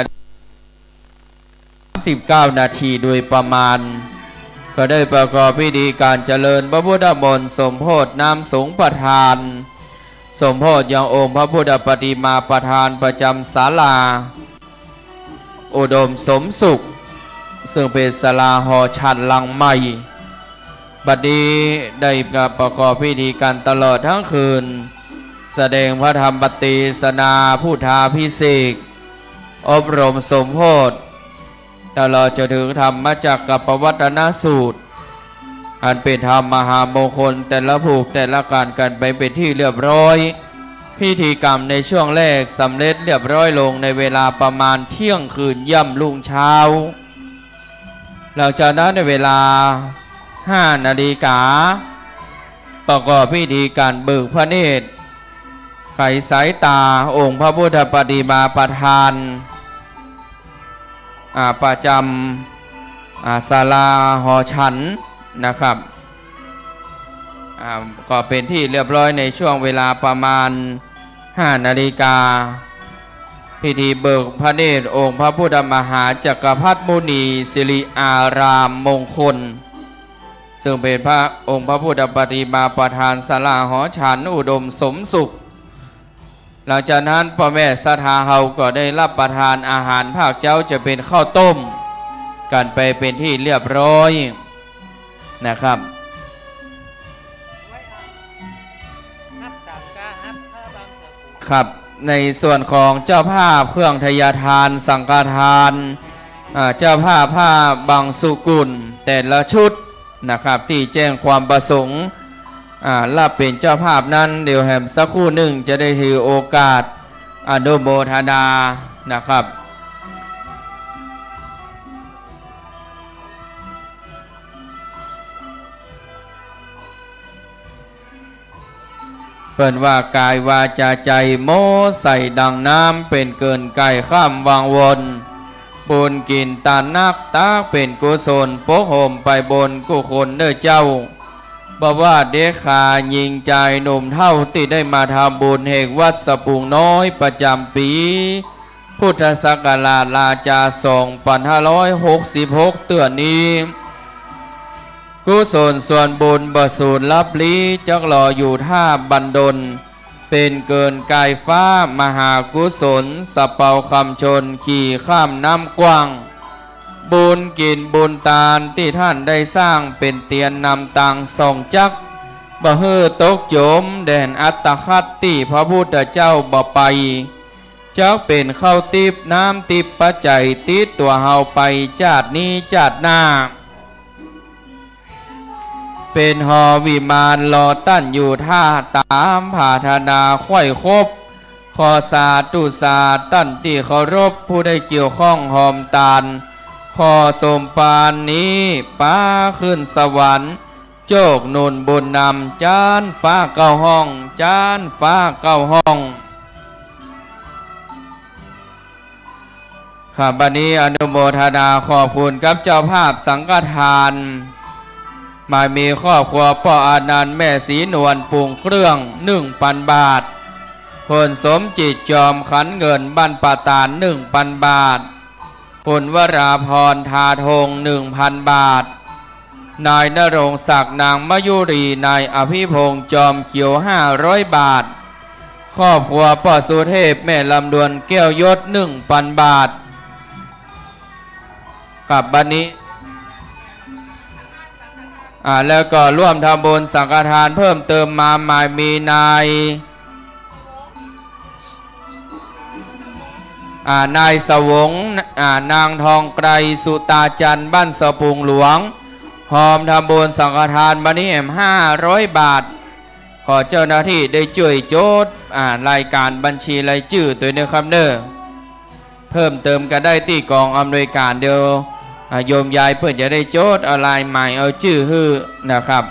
นาทีโดยประมาณก็ได้ประกอบพิธีการเจริญพระพุทธมนต์สมโภชน้ำสงฆ์ประทานสมโภชยังองค์พระพุทธปฏิมาประธานประจำศาลาอุดมสมสุขซึ่งเป็นศาลาหอฉันหลังใหม่บัดนี้ได้ประกอบพิธีการตลอดทั้งคืนแสดงพระธรรมปฏิสนาพุทธาภิเษกอบรมสมโภชตลอดจนถึงธรรมจักรปวัตนสูตรอันเป็นธรรมมหามงคลแต่ละผูกแต่ละการกันไปเป็นที่เรียบร้อยพิธีกรรมในช่วงแรกสำเร็จเรียบร้อยลงในเวลาประมาณเที่ยงคืนย่ำรุ่งเช้าหลังจากนั้นในเวลา5 นาฬิกาประกอบพิธีการเบิกพระเนตรไขสายตาองค์พระพุทธปฏิมาประธานประจำศาลาหอฉันนะครับก็เป็นที่เรียบร้อยในช่วงเวลาประมาณ5 นาฬิกาพิธีเบิกพระเนตรองค์พระพุทธมหาจักรพรรดิมุนีสิริอารามมงคลซึ่งเป็นพระองค์พระพุทธปฏิมาประธานศาลาหอฉันอุดมสมสุขหลังจากนั้นพ่อแม่ศรัทธาเฮาก็ได้รับประทานอาหารภาคเจ้าจะเป็นข้าวต้ม กันไปเป็นที่เรียบร้อยนะครับครับในส่วนของเจ้าภาพเครื่องทยทานสังฆทานเจ้าภาพผ้าบางสุกุลแต่ละชุดนะครับที่แจ้งความประสงค์รับเป็นเจ้าภาพนั้นเดี๋ยวแหมสักครู่หนึ่งจะได้ถือโอกาสอนุโมทนานะครับเปิ่นว่ากายวาจาใจโมใส่ดังน้ำเป็นเกินไก่ข้ามวางวนบุญกินตานักตาเป็นกุศลโปกห่มไปบนกุคนเด้อเจ้าบ่ว่าเด็กขายิงใจหนุ่มเท่าที่ได้มาทำบุญแห่งวัดสปุงน้อยประจำปีพุทธศักราชราชา2566เตือนนี้กุศลส่วนบุญบสูญลับลี้จักหล่ออยู่ท่าบันดลเป็นเกินกายฟ้ามหากุศลสะเปาคำชนขี่ข้ามน้ำกว้างบุญกินบุญตาลที่ท่านได้สร้างเป็นเตียนนำตังส่องจักบ่เฮือตกโจมแดนอัตตคัตติพระพุทธเจ้าบ่ไปเจ้าเป็นเข้าติบน้ำติบปัจจัยติดตัวเฮาไปจาดนี้จาดหน้าเป็นหอวิมานรอตั้นอยู่ท่าตามผาธนาค่อยคบขอสาธุสาตั้นที่เคารพผู้ได้เกี่ยวข้องหอมตาลขอสมปานนี้ป้าขึ้นสวรรค์โจกนุนบุญนำจานฟ้าเก้าห้องจานฟ้าเก้าห้องข้าบัดนี้อนุโมทนาขอบคุณกับเจ้าภาพสังฆทานมามีครอบครัวพ่ออานันต์แม่ศรีนวลปรุงเครื่อง1,000 บาทคนสมจิตจอมขันเงินบ้านป่าตาล1,000 บาทคุณวราพรทาธง1,000 บาทนายณรงค์ศักดิ์นางมยุรีนายอภิพงษ์จอมเขียว500 บาทครอบครัวพ่อสุเทพแม่ลำดวนแก้วยศ1,000 บาทกับบัดนี้แล้วก็ร่วมทำบุญสังฆทานเพิ่มเติมมาหมายมีนายสวงนางทองไกรสุตาจันทร์บ้านสะพุงหลวงหอมทำบุญสังฆทานบัดนี้500 บาทขอเจ้าหน้าที่ได้ช่วยโจทย์รายการบัญชีรายชื่อตัวนี้ครับเด้อเพิ่มเติมก็ได้ที่กองอำนวยการเดียวโยมยายเพื่อจะได้โจทย์อะไรใหม่เอาชื่อฮือนะครับ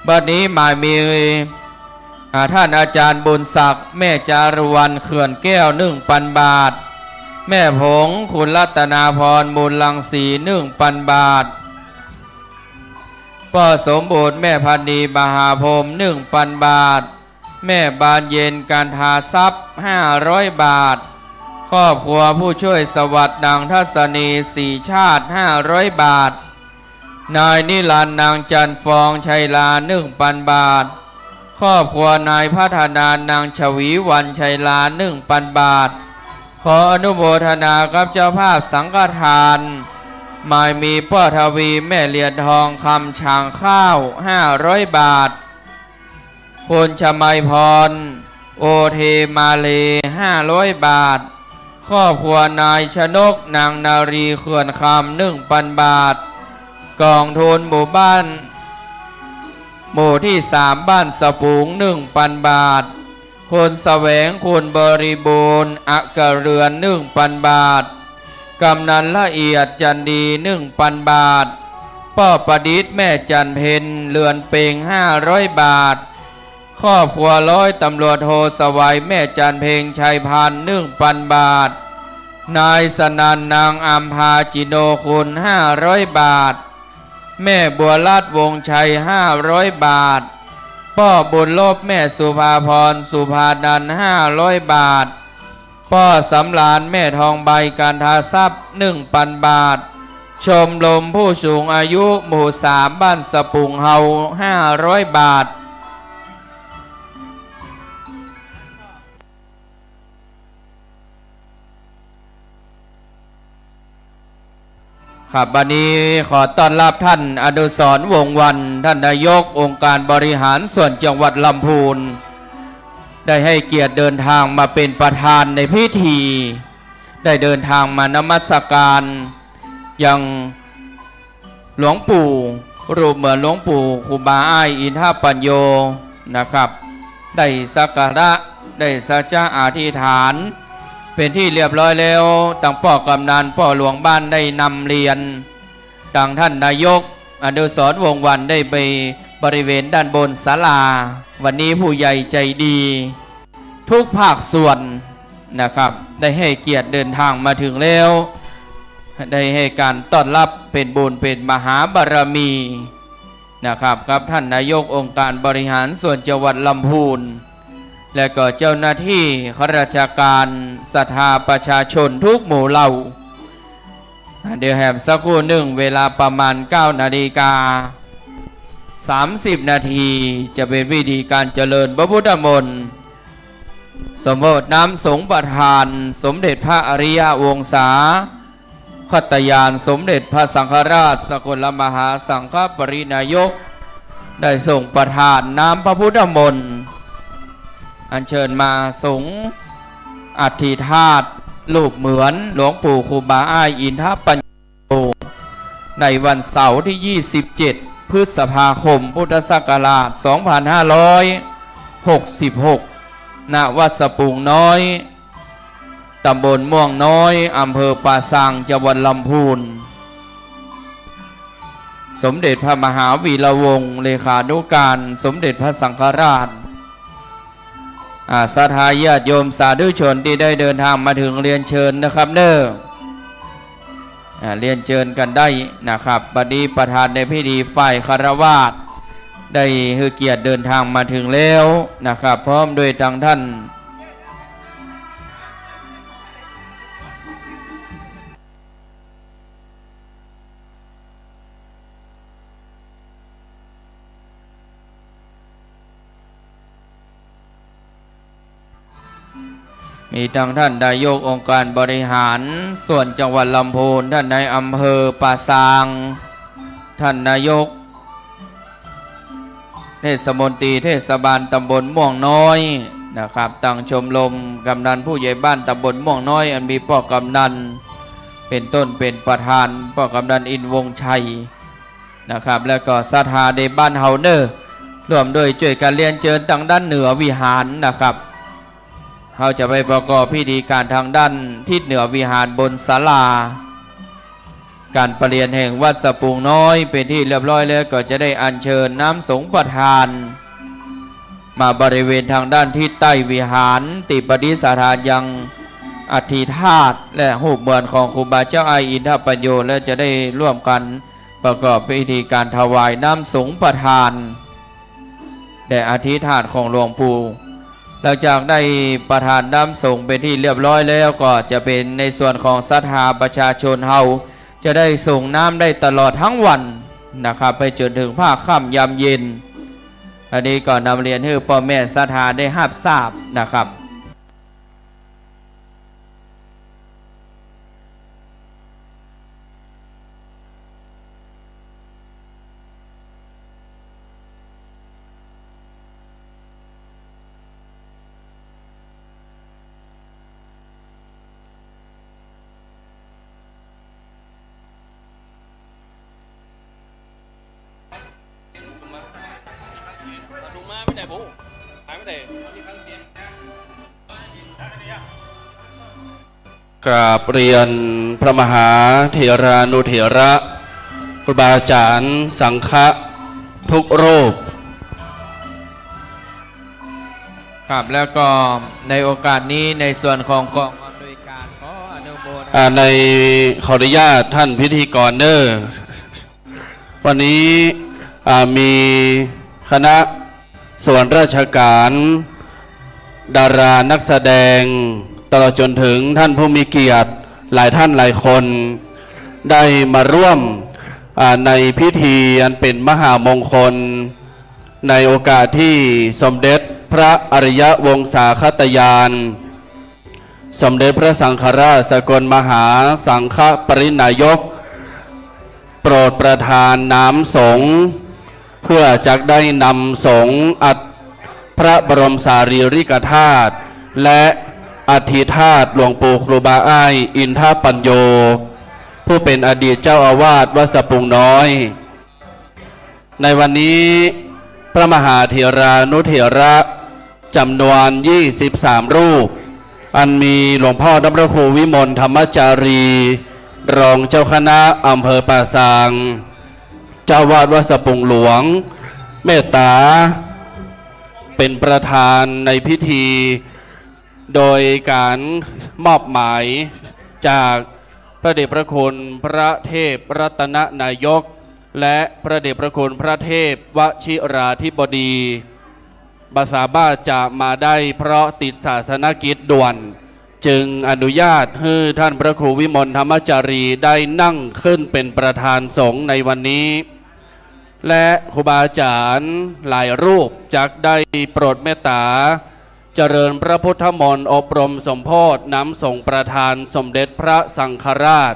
บัดนี้หมายมีท่านอาจารย์บุญศักดิ์แม่จารวันเขื่อนแก้ว1,000 บาทแม่ผงคุณรัตนาพรมูลลังสี1,000 บาทพ่อสมบูรณ์แม่พันนีบาหาพรม1,000 บาทแม่บานเย็นการทาทรัพย์500 บาทครอบครัวผู้ช่วยสวัสดิ์นางทัศนีสีชาติ500 บาทนายนิรันดร์นางจันฟองชัยลา1,000 บาทครอบครัวนายพัฒนานางชวีวันชัยลา1,000 บาทขออนุโมทนากับเจ้าภาพสังฆทานหมายมีพ่อทวีแม่เหรียญทองคำช้างข้าว500 บาทคุณชมัยพรโอเทมาเล500 บาทครอบครัวนายชนกนางนารีเขื่อนคำ1,000 บาทกองทุนหมู่บ้านหมู่ที่3บ้านสะปุง1,000 บาทคุณแสวงคุณบริบูรณ์อักเรือน1,000 บาทกำนันละเอียดจันดี1,000 บาทพ่อประดิษฐ์แม่จันเพนเรือนเปง500 บาทครอบครัวร้อยตำรวจโทสวัยแม่จันเพงชัยพันธ์1,000 บาทนายสนันนางอัมพาจิโนคุณ500 บาทแม่บัวลาดวงชัย500 บาทพ่อบุญลบแม่สุภาพรสุภานันท์500 บาทพ่อสำรานแม่ทองใบการทาทรัพย์1,000 บาทชมรมผู้สูงอายุหมู่3บ้านสะปุงเฮา500 บาท ครับวันนี้ขอต้อนรับท่านอนุสรณ์วงศ์วันท่านนายกองค์การบริหารส่วนจังหวัดลำพูนได้ให้เกียรติเดินทางมาเป็นประธานในพิธีได้เดินทางมานมัสการยังหลวงปู่รูปเหมือนหลวงปู่ครูบาอ้ายอินทปัญโยนะครับได้สักการะได้สัจจะอธิษฐานเป็นที่เรียบร้อยแล้วต่างพ่อกำนันพ่อหลวงบ้านได้นำเรียนต่างท่านนายกอนุสรณ์วงศ์วันได้ไปบริเวณด้านบนศาลาวันนี้ผู้ใหญ่ใจดีทุกภาคส่วนนะครับได้ให้เกียรติเดินทางมาถึงแล้วได้ให้การต้อนรับเป็นบุญเป็นมหาบารมีนะครับครับท่านนายกองค์การบริหารส่วนจังหวัดลำพูนและก็เจ้าหน้าที่ข้าราชการศรัทธาประชาชนทุกหมู่เหล่าเดี๋ยวแหมสักครู่หนึ่งเวลาประมาณ 9:30 นาทีจะเป็นพิธีการเจริญพระพุทธมนต์สมโภชน้ำสงฆ์ประธานสมเด็จพระอริยวงศาคตยานสมเด็จพระสังฆราชสกลมหาสังฆปรินายกได้ส่งประทานน้ำพระพุทธมนต์อัญเชิญมาสงฆ์อธิธาตุรูปเหมือนหลวงปู่ครูบาอ้ายอินทปัญโยในวันเสาร์ที่ 27 พฤษภาคมพุทธศักราช 2566 ณ วัดสปุงน้อยตำบลม่วงน้อยอำเภอป่าซางจังหวัดลำพูนสมเด็จพระมหาวีระวงศ์เลขานุการสมเด็จพระสังฆราชศรัทธาญาติโยมสาธุชนที่ได้เดินทางมาถึงเรียนเชิญนะครับเน้อเรียนเชิญกันได้นะครับบัดนี้ประธานในพิธีฝ่ายคฤหัสถ์ได้ให้เกียรติเดินทางมาถึงแล้วนะครับพร้อมด้วยทางท่านมีทางท่านนายกองค์การบริหารส่วนจังหวัดลำพูนท่านนายอำเภอป่าซางท่านนายกเทศมนตรีเทศบาลตำบลม่วงน้อยนะครับตั้งชมรมกำนันผู้ใหญ่บ้านตำบลม่วงน้อยอันมีพ่อกำนันเป็นต้นเป็นประธานพ่อกำนันอินวงชัยนะครับแล้วก็ศรัทธาในบ้านเฮาเนอร์ร่วมด้วยช่วยการเรียนเชิญทางด้านเหนือวิหารนะครับเขาจะไปประกอบพิธีการทางด้านทิศเหนือวิหารบนศาลาการประเรียนแห่งวัดสปุงน้อยเป็นที่เรียบร้อยแล้วก็จะได้อัญเชิญน้ำสงฆ์ประทานมาบริเวณทางด้านทิศใต้วิหารติปฏิสถานยังอธิธาตุและรูปเหมือนของครูบาเจ้าอ้ายอินทปัญโยและจะได้ร่วมกันประกอบพิธีการถวายน้ำสงฆ์ประทานแด่อธิธาตุของหลวงปู่หลังจากได้ประทานน้ำสงฆ์เป็นที่เรียบร้อยแล้วก็จะเป็นในส่วนของศรัทธาประชาชนเฮาจะได้ส่งน้ำได้ตลอดทั้งวันนะครับไปจนถึงภาคค่ำยามเย็นอันนี้ก็นำเรียนให้พ่อแม่ศรัทธาได้รับทราบนะครับกราบเรียนพระมหาเถรานุเถระครูบาอาจารย์สังฆะทุกรูปครับแล้วก็ในโอกาสนี้ในส่วนของกองอำนวยการขออนุโมทนาในขออนุญาตท่านพิธีกรเนอร์วันนี้มีคณะส่วนราชการดารานักแสดงตลอดจนถึงท่านผู้มีเกียรติหลายท่านหลายคนได้มาร่วมในพิธีอันเป็นมหามงคลในโอกาสที่สมเด็จพระอริยวงศาคตยานสมเด็จพระสังฆราชสกลมหาสังฆปรินายก โปรดประทานน้ำสงฆ์เพื่อจะได้นำสงฆ์อัฐพระบรมสารีริกธาตุและอธิธาตุหลวงปู่ครูบาอ้ายอินทปัญโยผู้เป็นอดีตเจ้าอาวาสวัดสะพุงน้อย ในวันนี้พระมหาเถรานุเถระจำนวน23รูปอันมีหลวงพ่อพระครูวิมลธรรมจารีรองเจ้าคณะอำเภอป่าซางเจ้าวาดวัดสะพุงหลวงเมตตาเป็นประธานในพิธีโดยการมอบหมายจากพระเดชพระคุณพระเทพรัตนนายกและพระเดชพระคุณพระเทพวชิราธิบดีบาสาบ้าจะมาได้เพราะติดศาสนกิจด่วนจึงอนุญาตให้ท่านพระครูวิมลธรรมจารีได้นั่งขึ้นเป็นประธานสงฆ์ในวันนี้และครูบาอาจารย์หลายรูปจักได้โปรดเมตตาเจริญพระพุทธมนต์อบรมสมโพธิน้ำส่งประธานสมเด็จพระสังฆราช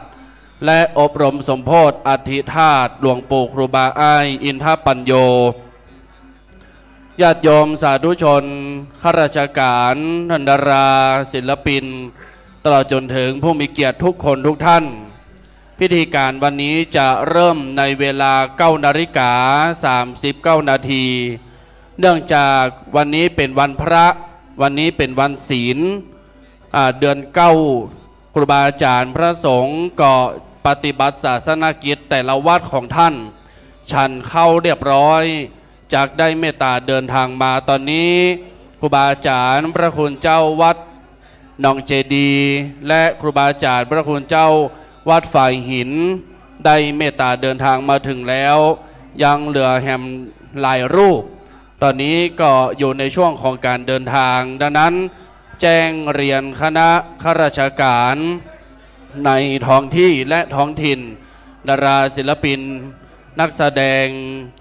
และอบรมสมโพธิอธิธาตุหลวงปู่ครูบาอ้ายอินทปัญโยญาติโยมสาธุชนข้าราชการทันดาราศิลปินตลอดจนถึงผู้มีเกียรติทุกคนทุกท่านพิธีการวันนี้จะเริ่มในเวลา 9:39 นาทีเนื่องจากวันนี้เป็นวันพระวันนี้เป็นวันศีลเดือน9ครูบาอาจารย์พระสงฆ์ก็ปฏิบัติศาสนกิจแต่ละวัดของท่านฉันเข้าเรียบร้อยจากได้เมตตาเดินทางมาตอนนี้ครูบาอาจารย์พระคุณเจ้าวัดหนองเจดีและครูบาอาจารย์พระคุณเจ้าวัดฝ่ายหินได้เมตตาเดินทางมาถึงแล้วยังเหลือแหมหลายรูปตอนนี้ก็อยู่ในช่วงของการเดินทางดังนั้นแจ้งเรียนคณะข้าราชการในท้องที่และท้องถิ่นดาราศิลปินนักแสดง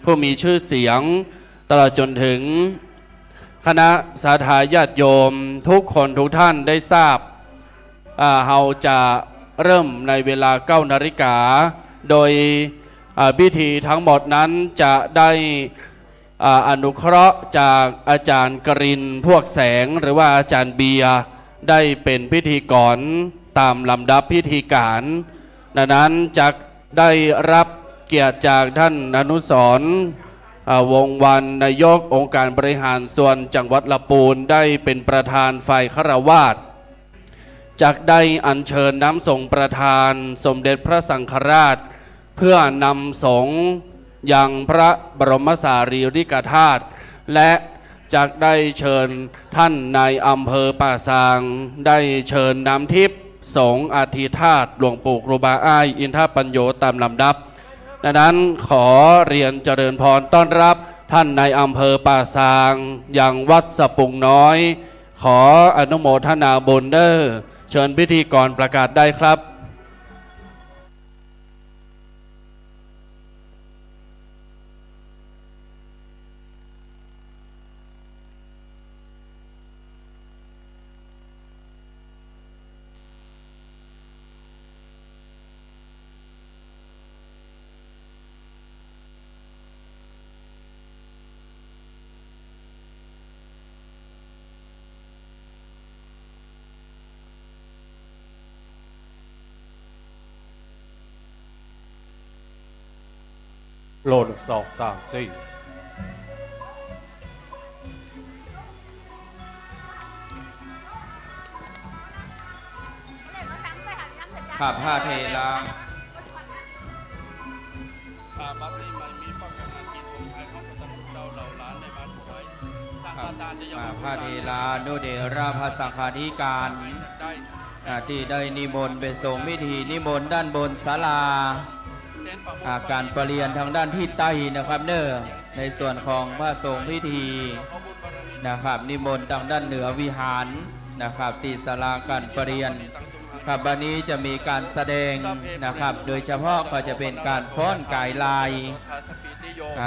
ผู้มีชื่อเสียงตลอดจนถึงคณะสาธาญาติโยมทุกคนทุกท่านได้ทราบเราจะเริ่มในเวลา 9 นาฬิกาโดยพิธีทั้งหมดนั้นจะได้อนุเคราะห์จากอาจารย์กรินพวกแสงหรือว่าอาจารย์เบียร์ได้เป็นพิธีกรตามลำดับพิธีการดังนั้นจะได้รับเกียรติจากท่านอนุสรณ์วงศ์วรรณนายกองค์การบริหารส่วนจังหวัดลำพูนได้เป็นประธานฝ่ายฆราวาสจักได้อัญเชิญน้ำส่งประธานสมเด็จพระสังฆราชเพื่อนำสงฆ์ยังพระบรมสารีริกธาตุและจักได้เชิญท่านนายอำเภอป่าซางได้เชิญน้ำทิพย์สงฆ์อธิธาตุหลวงปู่ครูบาอ้ายอินทปัญโยตามลำดับดังนั้นขอเรียนเจริญพรต้อนรับท่านนายอำเภอป่าซางยังวัดสะพุงน้อยขออนุโมทนาบุญเด้อเชิญพิธีกรประกาศได้ครับโหลด2 3 4 ข้าพระเทระ บัดนี้ไม่มีป้องกันอากิจองค์ชายของพระสัมพุทธเจ้าเหล่าล้านในบ้านผู้ใดทางอาจารย์จะยัง พระเทระนุเดราพระสังฆาธิการที่ได้นิมนต์ไปส่งพิธีนิมนต์ด้านบนศาลาการประเรียนทางด้านที่ใต้นะครับเนอในส่วนของพระสงฆ์พิธีนะครับนิมนต์ทางด้านเหนือวิหารนะครับที่ศาลาการประเรียนครับวันนี้จะมีการแสดงนะครับโดยเฉพาะก็จะเป็นการฟ้อนกายลาย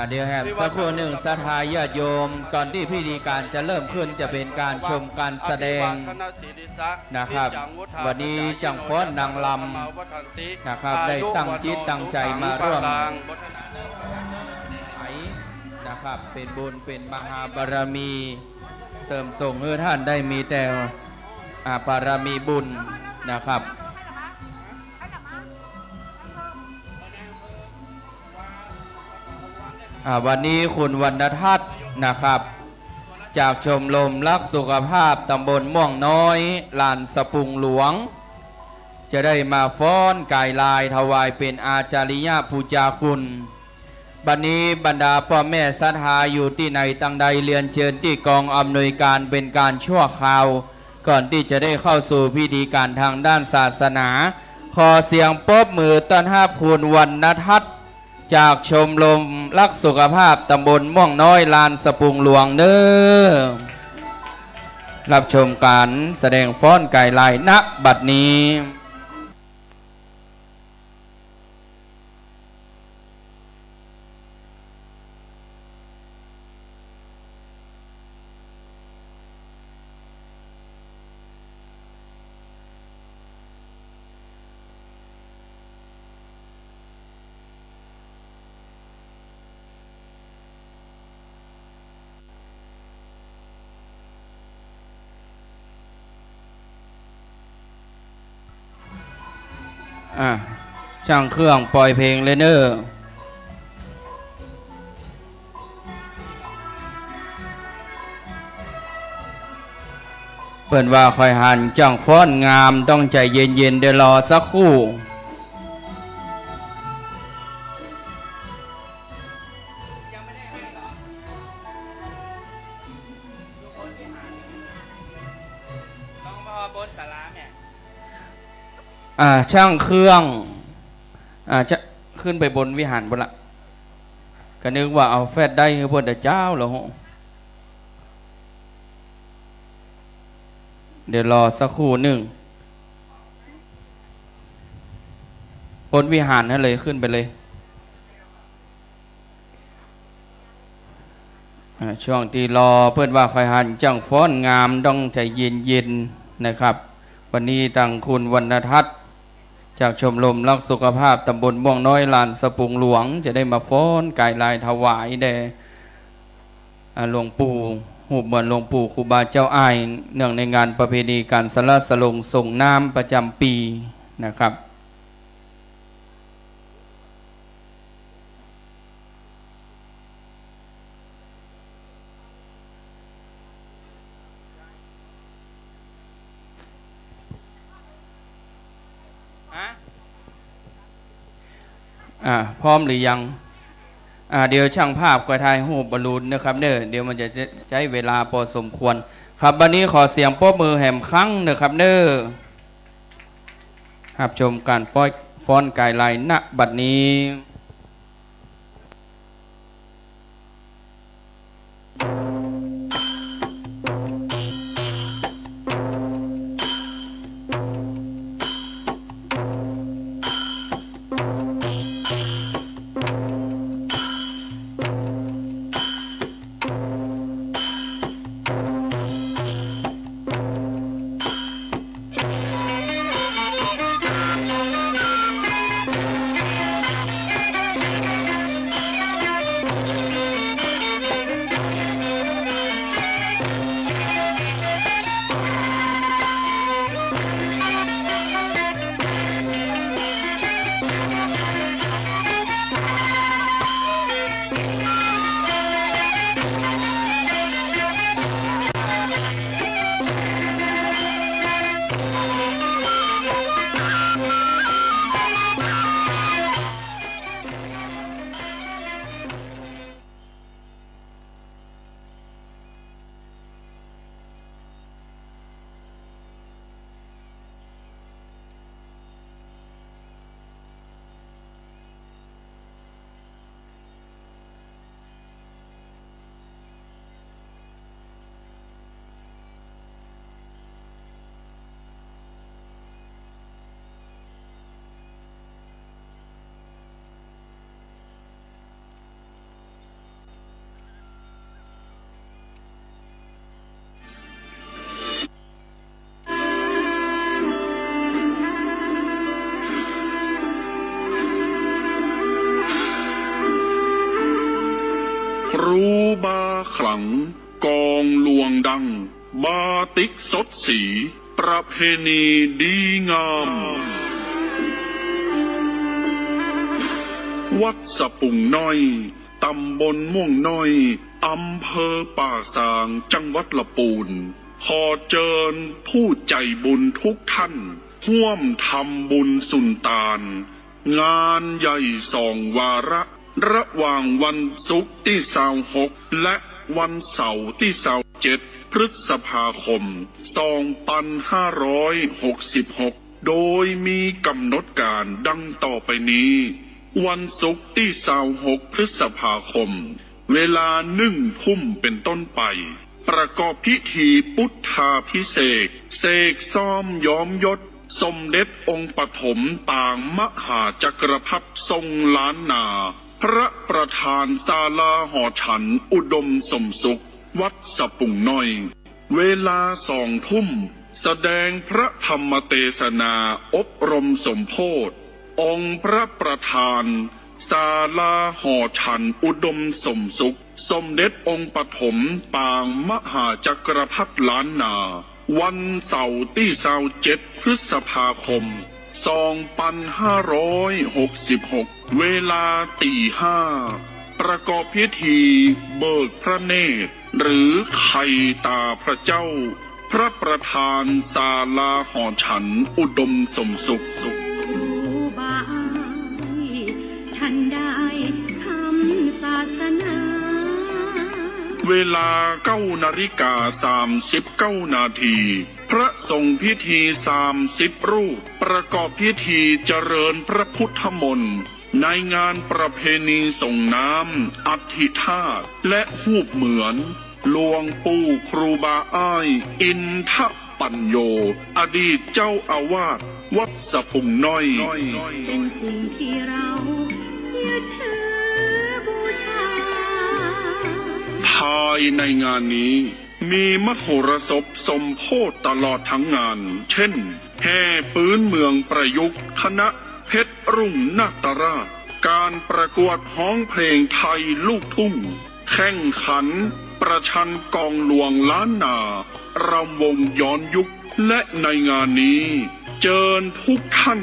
เดี๋ยวแหบสักครู่หนึ่งศรัทธาญาติโยมก่อนที่พิธีการจะเริ่มขึ้นจะเป็นการชมการแสดงนะครับวันนี้จังฟ้อนนางลำนะครับได้ตั้งจิตตั้งใจมาร่วมนะครับเป็นบุญเป็นมหาบารมีเสริมส่งให้ท่านได้มีแต่บารมีบุญนะครับวันนี้คุณวรรณทัศน์นะครับจากชมรมรักสุขภาพตำบลม่วงน้อยลานสปุงหลวงจะได้มาฟ้อนกายลายถวายเป็นอาจาริยปูจาคุณบัดนี้บรรดาพ่อแม่ศรัทธาอยู่ที่ไหนตั้งใดเรียนเชิญที่กองอำนวยการเป็นการชั่วคราวก่อนที่จะได้เข้าสู่พิธีการทางด้านศาสนาขอเสียงปรบมือต้อนรับคุณวรรณทัศน์จากชมรมรักสุขภาพตำบลม่วงน้อยลานสปุงหลวงเด้อรับชมการแสดงฟ้อนไก่ลายณบัดนี้ช่างเครื่องปล่อยเพลงเลยเนอเปิ่นว่าคอยหันจ้างฟ้อนงามต้องใจเย็นๆเดี๋ยวรอสักครู่ช่างเครื่องจะขึ้นไปบนวิหารบนละก็นึกว่าเอาแฟดได้คือพระเจ้าเหรอเดี๋ยวรอสักครู่หนึ่งบนวิหารนั่นเลยขึ้นไปเลยช่วงที่รอเพื่อนว่าคอยหันจังฟ้อนงามต้องใจเย็นๆนะครับวันนี้ทางคุณวรรณทัศน์จากชมรมรักสุขภาพตำบลม่วงน้อยลานสปุงหลวงจะได้มาฟ้อนกายลายถวายแด่หลวงปู่หูเหมือนหลวงปู่ครูบาเจ้าอ้ายเนื่องในงานประเพณีการสละสลงส่งน้ำประจำปีนะครับพร้อมหรือยังเดี๋ยวช่างภาพก็ถ่ายรูปบอลลูนนะครับเเดี๋ยวมันจะใช้เวลาพอสมควรครับวันนี้ขอเสียงปรบมือแห่มครั้งนะครับรับชมการฟ้อนกายลายณบัดนี้ รูบาขลังกองลวงดังบาติกสดสีประเพณีดีงามวัดสะปุงน้อยตำบลม่วงน้อยอำเภอป่าซางจังหวัดละปูนขอเชิญผู้ใจบุญทุกท่านร่วมทำบุญสุนตานงานใหญ่2 วาระหว่างวันศุกร์ที่26และวันเสาร์ที่27พฤษภาคม2566โดยมีกำหนดการดังต่อไปนี้วันศุกร์ที่26พฤษภาคมเวลา1 ทุ่มเป็นต้นไปประกอบพิธีพุทธาภิเษกเสกซ้อมย้อมยศสมเด็จองค์ปฐมต่างมหาจักรพรรดิทรงล้านนาพระประธานศาลาหอฉันอุดมสมสุขวัดสะปุงน้อยเวลา2 ทุ่มแสดงพระธรรมเทศนาอบรมสมโภชองค์พระประธานศาลาหอฉันอุดมสมสุขสมเด็จองค์ปฐมปางมหาจักรพรรดิล้านนาวันเสาร์ที่27พฤษภาคม2566เวลาตี 5ประกอบพิธีเบิกพระเนตรหรือไข่ตาพระเจ้าพระประธานศาลาหอฉันอุดมสมสุขท่านได้ทำศาสนาเวลา9:39 นาทีพระสงฆ์พิธี30 รูปประกอบพิธีเจริญพระพุทธมนต์ในงานประเพณีส่งน้ำอธิธาตุและหูปเหมือนหลวงปู่ครูบาอ้ายอินทปัญโยอดีตเจ้าอาวาสวัดสะปุงน้อยเป็นสิ่งที่เรายึดถือบูชาภายในงานนี้มีมโหรสพสมโภชตลอดทั้งงานเช่นแห่ปืนเมืองประยุกต์คณะเพชรรุ่งนาตราชการประกวดร้องเพลงไทยลูกทุ่งแข่งขันประชันกองหลวงล้านนารำวงย้อนยุคและในงานนี้เชิญทุกท่าน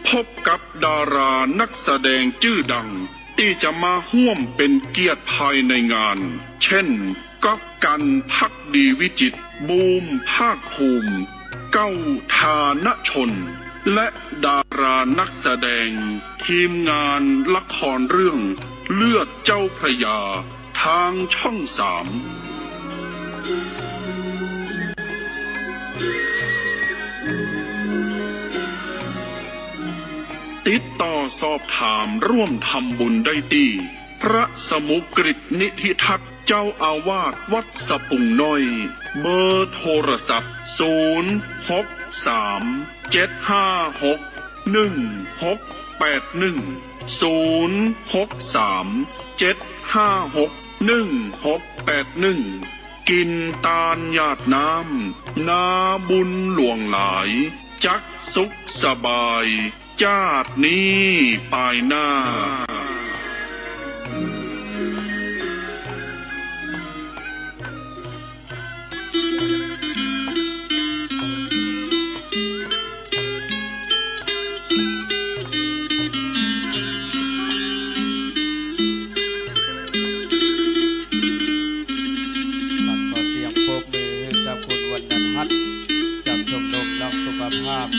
พบกับดารานักแสดงชื่อดังที่จะมาร่วมเป็นเกียรติภายในงานเช่นก๊อฟกันภักดีวิจิตรบูมภาคภูมิเก้าธานชนและดารานักแสดงทีมงานละครเรื่องเลือดเจ้าพระยาทางช่อง3ติดต่อสอบถามร่วมทำบุญได้ที่พระสมุกฤตนิธิทัศน์เจ้าอาวาสวัดสะปุงน้อยเบอร์โทรศัพท์063-756-1681กินตาลหยาดน้ำนาบุญหลวงหลายจักสุขสบายจาดนี้ปลายหน้า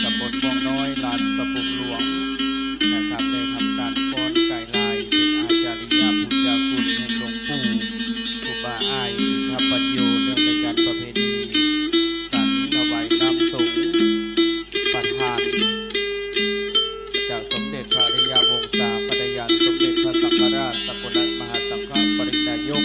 ตำบลม่วงน้อยลานสะปุงหลวงนะครับได้ทำการฟ้อนไก่ลายเป็นอาจาริยบูชาคุณแห่งหลวงปู่ครูบาอ้ายอินทปัญโยเรื่องในการประเพณีการถวายน้ำสงฆ์ประธานจากสมเด็จพระอริยวงศาภรยานสมเด็จพระสังฆราชสกลมหาสังฆปรินายก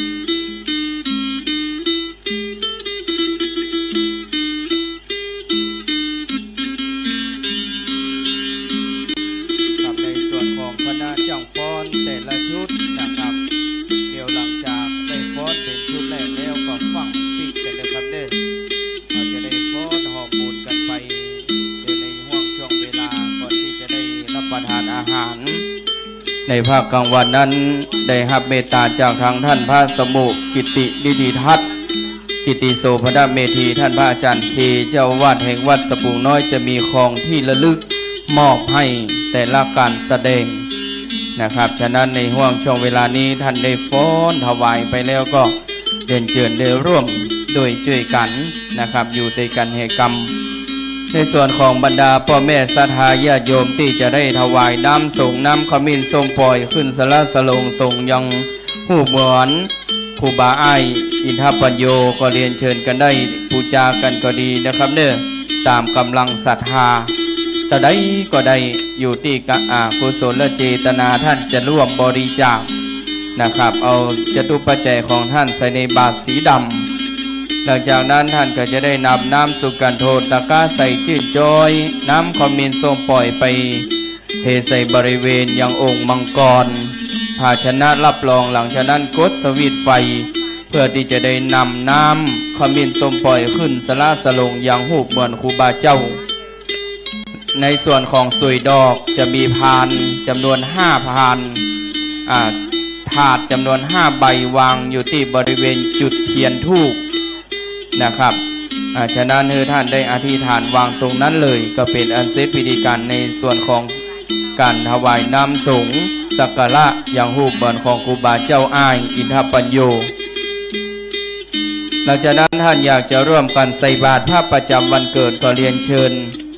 แต่ละชุดนะครับเดี๋ยวหลังจากได้ฟ้อนเป็นชุดแรกแล้วก็ฟังปิดกันเลยครับเด้อเราจะได้ฟ้อนหอมบุญกันไปเดี๋ยวในห่วงช่วงเวลาก่อนที่จะได้รับประทานอาหาร ในภาคกลางวันนั้นได้รับเมตตาจากทางท่านพระสมุกิตินิติทัศน์กิติโสภณเมธีท่านพระอาจารย์เคเจ้าวาดแห่งวัดสปุงน้อยจะมีของที่ระลึกมอบให้แต่ละการแสดงนะครับฉะนั้นในห่วงช่วงเวลานี้ท่านได้ฟ้อนถวายไปแล้วก็เดินเชิญได้ร่วมโดยช่วยกันนะครับอยู่ในกันแห่งกรรมในส่วนของบรรดาพ่อแม่ศรัทธาญาติโยมที่จะได้ถวายน้ำส่งน้ำขมิ้นส่งปล่อยขึ้นสละสลงส่งยังผู้เหมือนครูบาอ้ายอินทปัญโยก็เรียนเชิญกันได้บูชากันก็ดีนะครับเด้อตามกำลังศรัทธาแต่ใดก็ได้อยู่ที่กุศลเจตนาท่านจะร่วมบริจาคนะครับเอาจตุปัจจัยของท่านใส่ในบาตรสีดำหลังจากนั้นท่านก็จะได้นำน้ำสุกันโทตะกร้าใส่ชื่นจอยน้ำขมิ้นส้มปล่อยไปเทใส่บริเวณยังองค์มังกรภาชนะรับรองหลังจากนั้นกดสวิตช์ไฟเพื่อที่จะได้นำน้ำขมิ้นส้มปล่อยขึ้นสละสลงยังหูปเหมือนครูบาเจ้าในส่วนของสุยดอกจะมีพานจำนวน5 พานถาดจำนวน5 ใบวางอยู่ที่บริเวณจุดเทียนธูปนะครับฉะนั้นท่านได้อธิษฐานวางตรงนั้นเลยก็เป็นอันเสร็จพิธีการในส่วนของการถวายน้ำสงฆ์สักการะอย่างหูปเหมือนของครูบาเจ้าอ้ายอินทปัญโยหลังจากนั้นท่านอยากจะร่วมกันใส่บาตรพระประจำวันเกิดก็เรียนเชิญ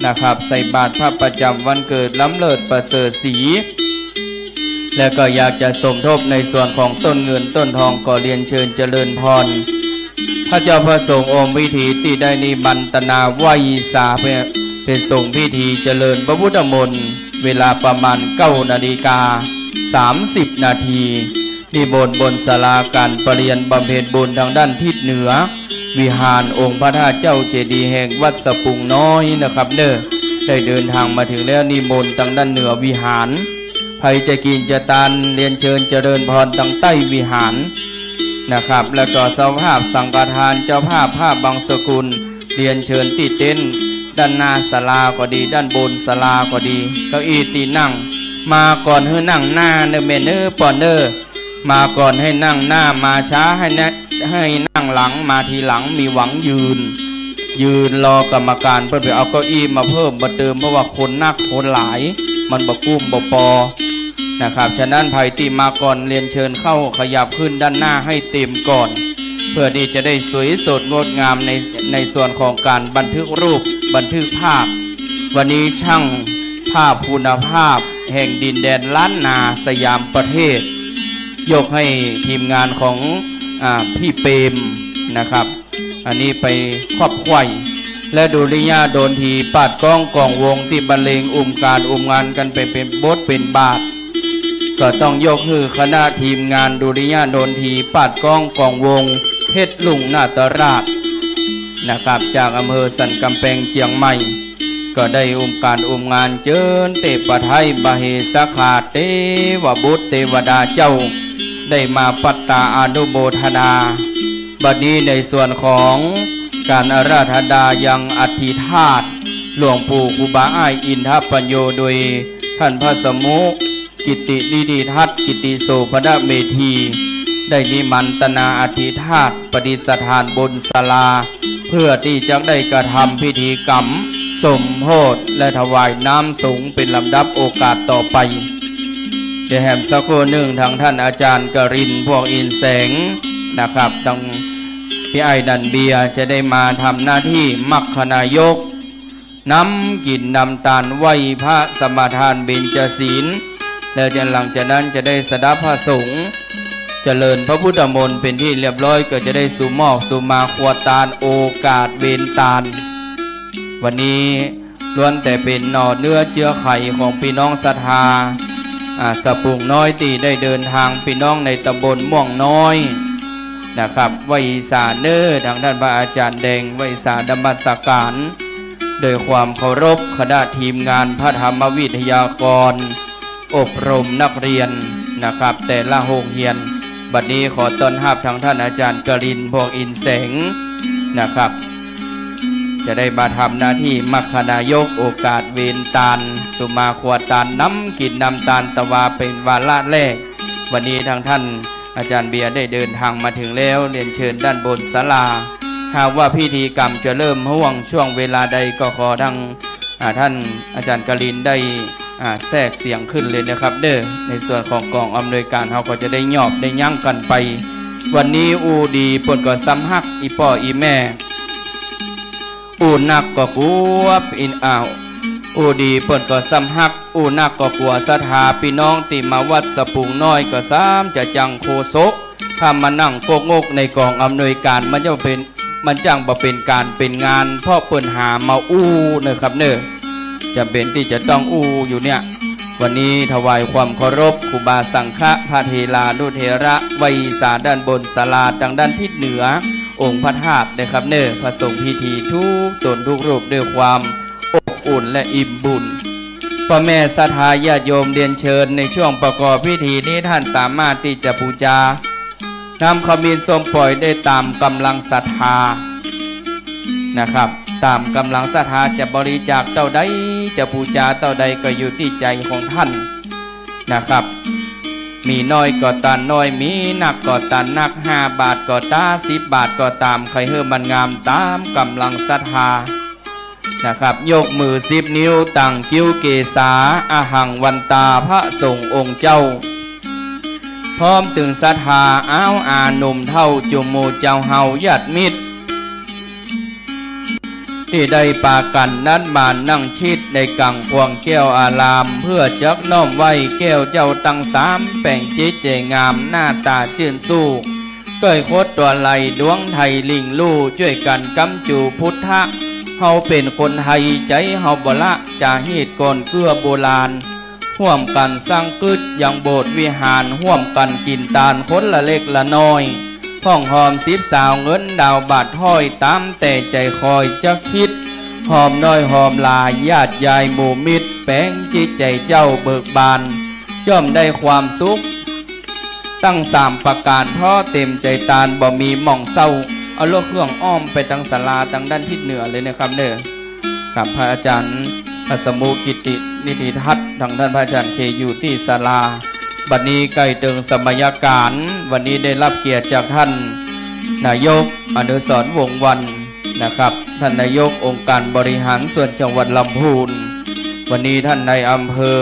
นะครับใส่บาตรพระประจำวันเกิดล้ำเลิศประเสริฐศรีและก็อยากจะสมทบในส่วนของต้นเงินต้นทองก็เรียนเชิญเจริญพรพระเจ้าพระสงฆ์องค์พิธีที่ได้นิมนตนาไหว้สาเป็นทรงพิธีเจริญพระพุทธมนต์เวลาประมาณ9:30 นาทีนิมนต์บนศาลาการประเรียนบำเพ็ญบุญทางด้านทิศเหนือวิหารองค์พระธาตุเจ้าเจดีย์แห่งวัดสปุงน้อยนะครับเด้อได้เดินทางมาถึงแล้วนิมนต์ทางด้านเหนือวิหารใครจะกินจะทานเรียนเชิญเจริญพรทางใต้วิหารนะครับแล้วก็เจ้าภาพสังฆทานเจ้าภาพผ้าบางสกุลเรียนเชิญที่เต็นท์ด้านหน้าศาลาก็ดีด้านบนศาลาก็ดีเก้าอี้ที่นั่งมาก่อนให้นั่งหน้าเนเมเนอร์ปอนเนอร์มาก่อนให้นั่งหน้ามาช้าให้นั่งหลังมาทีหลังมีหวังยืนรอกรรมการเพื่อไปเอาเก้าอี้มาเพิ่มมาเติมเพราะว่าคนนักคนหลายมันบกุ้มบปอนะครับฉะนั้นภัยที่มาก่อนเรียนเชิญเข้าขยับขึ้นด้านหน้าให้เต็มก่อนเพื่อที่จะได้สวยสดงดงามในส่วนของการบันทึกรูปบันทึกภาพวันนี้ช่างภาพคุณภาพแห่งดินแดนล้านนาสยามประเทศยกให้ทีมงานของพี่เปรมนะครับอันนี้ไปครอบครัวและดุริยาโดนทีปาดกล้องกองวงที่บรรเลงการงานกันไปเป็นบทเป็นบาทก็ต้องยกฮือคณะทีมงานดุริยาโดนทีปาดกล้องกองวงเพชรลุงนาตราชนะครับจากอำเภอสันกำแพงเชียงใหม่ก็ได้การงานเจิญเตปะไทยบาเฮสาขาเทวบุตรเทวดาเจ้าได้มาปัตตาอนุโมทนาบัดนี้ในส่วนของการอาราธนายังอธิธาตหลวงปู่ครูบาอ้ายอินทปัญโยโดยท่านพระสมุกิตินิติทัศน์กิติโสภณเมธีได้นิมนตนาอธิธาตประดิษฐานบนศาลาเพื่อที่จะได้กระทำพิธีกรรมสมโภชและถวายน้ำสงฆ์เป็นลำดับโอกาสต่อไปเดี๋ยวแหมสักครู่หนึ่งทางท่านอาจารย์กรินพวกอินแสงนะครับทางพี่ไอ้ดันเบียจะได้มาทำหน้าที่มัคคณายกนำกินนำตาลไหวพระสมทานเบญจศีลแล้วหลังจากนั้นจะได้สดับพระสงฆ์เจริญพระพุทธมนต์เป็นที่เรียบร้อยก็จะได้สุมอกสุมาขวดตาลโอกาสเบญตาลวันนี้ล้วนแต่เป็นหน่อเนื้อเชื้อไข่ของพี่น้องศรัทธาสปุงน้อยตีได้เดินทางพี่น้องในตำบลม่วงน้อยนะครับไหวสาเนอร์ทางท่านพระอาจารย์แดงไหวสาดมัสการโดยความเคารพคณะทีมงานพระธรรมวิทยากรอบรมนักเรียนนะครับแต่ละโรงเรียนบัดนี้ขอต้อนรับทางท่านอาจารย์กรินพวกอินแสงนะครับ จะได้มาทำหน้าที่มัคคณายกโอกาสเวนตาลสุมาขวดตาลน้ำกินน้ำตาลตะวาเป็นวาระแรกวันนี้ทางท่านอาจารย์เบียร์ได้เดินทางมาถึงแล้วเรียนเชิญด้านบนศาลาหากว่าพิธีกรรมจะเริ่มห่วงช่วงเวลาใดก็ขอทางท่านอาจารย์กลินได้แทรกเสียงขึ้นเลยนะครับเด้อในส่วนของกองอำนวยการเขาก็จะได้หยอบได้ยั่งกันไปวันนี้อูดีปนก็ซ้ำฮักอีป่ออีแม่อูนักก็กลัวอินอ้าวอูดีปนก็ซ้ำฮักอูนักก็กลัวศรัทธาพี่น้องที่มาวัดสะพุงน้อยก็ซ้ำจะจังโคโซถ้ามานั่งโกกงกในกองอำนวยการมันจังบ่เป็นการเป็นงานเพราะเปิ่นหามาอู้นะครับเนอะจำเป็นที่จะต้องอู้อยู่เนี่ยวันนี้ถวายความเคารพครูบาสังฆะพระเทลานุเถระไวยสาด้านบนศาลาทางด้านทิศเหนือองค์พระธาตุนะครับเนอะพระสงฆ์พิธีทุกตนทุกรูปด้วยความอบอุ่นและอิ่มบุญพ่อแม่ศรัทธาญาติโยมเรียนเชิญในช่วงประกอบพิธีนี้ท่านสามารถที่จะบูชานำขมิ้นส้มปล่อยได้ตามกำลังศรัทธานะครับตามกำลังศรัทธาจะบริจาคเท่าใดจะบูชาเท่าใดก็อยู่ที่ใจของท่านนะครับมีน้อยก็ตานน้อยมีหนักก็ตานหนัก5 บาทก็ตา10 บาทก็ตามใครเฮือมันงามตามกำลังศรัทธานะครับยกมือ10 นิ้วตั้งคิ้วเกษาอาหังวันตาพระสงฆ์องค์เจ้าพร้อมถึงศรัทธาอ้าวหนุ่มเท่าจุมโมเจ้าเฮาญาติมิตรที่ได้ปากันนัดบานนั่งชิดในกังพวงแก้วอารามเพื่อจักน้อมไว้แก้วเจ้าตั้ง3แป่งจิตใจงามหน้าตาชื่นสู้ก้อยโคตรตัวไหลดวงไทยลิงลู่ช่วยกันกำจูพุทธะเฮาเป็นคนไทยใจเฮาบ่ละจะฮีดก่อนเกื้อโบราณห่วมกันสร้างกึศยังโบสถ์วิหารห่วมกันกินตาลคนละเล็กละน้อยห้องหอม10 สาวเงินดาวบาทห้อยตามแต่ใจคอยจะคิดหอมน้อยหอมลายญาติยายหมู่มิตรแป้งจิตใจเจ้าเบิกบานย่อมได้ความสุขตั้ง3 ประการท่อเต็มใจตาลบ่มีหม่องเศร้าเอารถเครื่องอ้อมไปทางศาลาทางด้านทิศเหนือเลยนะครับเด้อกับพระอาจารย์อัสมุกิตินิติทัศน์ทางด้านพระอาจารย์เคอยู่ที่ศาลาบัดนี้ใกล้ถึงสมัยการวันนี้ได้รับเกียรติจากท่านนายกอนุสรณ์วงศ์วรรณนะครับท่านนายกองค์การบริหารส่วนจังหวัดลำพูนวันนี้ท่านในอำเภอ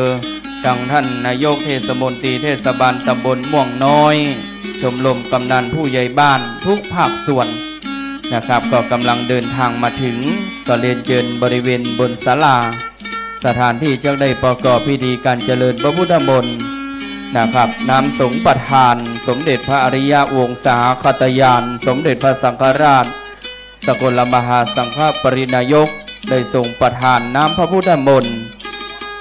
ดังท่านนายกเทศมนตรีเทศบาลตำบลม่วงน้อยชมรมกำนันผู้ใหญ่บ้านทุกภาคส่วนนะครับก็กำลังเดินทางมาถึงก็เรียนเชิญบริเวณบนศาลาสถานที่จะได้ประกอบพิธีการเจริญพระพุทธมนต์นะครับนำสงฆ์ประธานสมเด็จพระอริยวงศาคตยานสมเด็จพระสังฆราชสกลมหาสังฆปรินายกได้ส่งประธานน้ำพระพุทธมนต์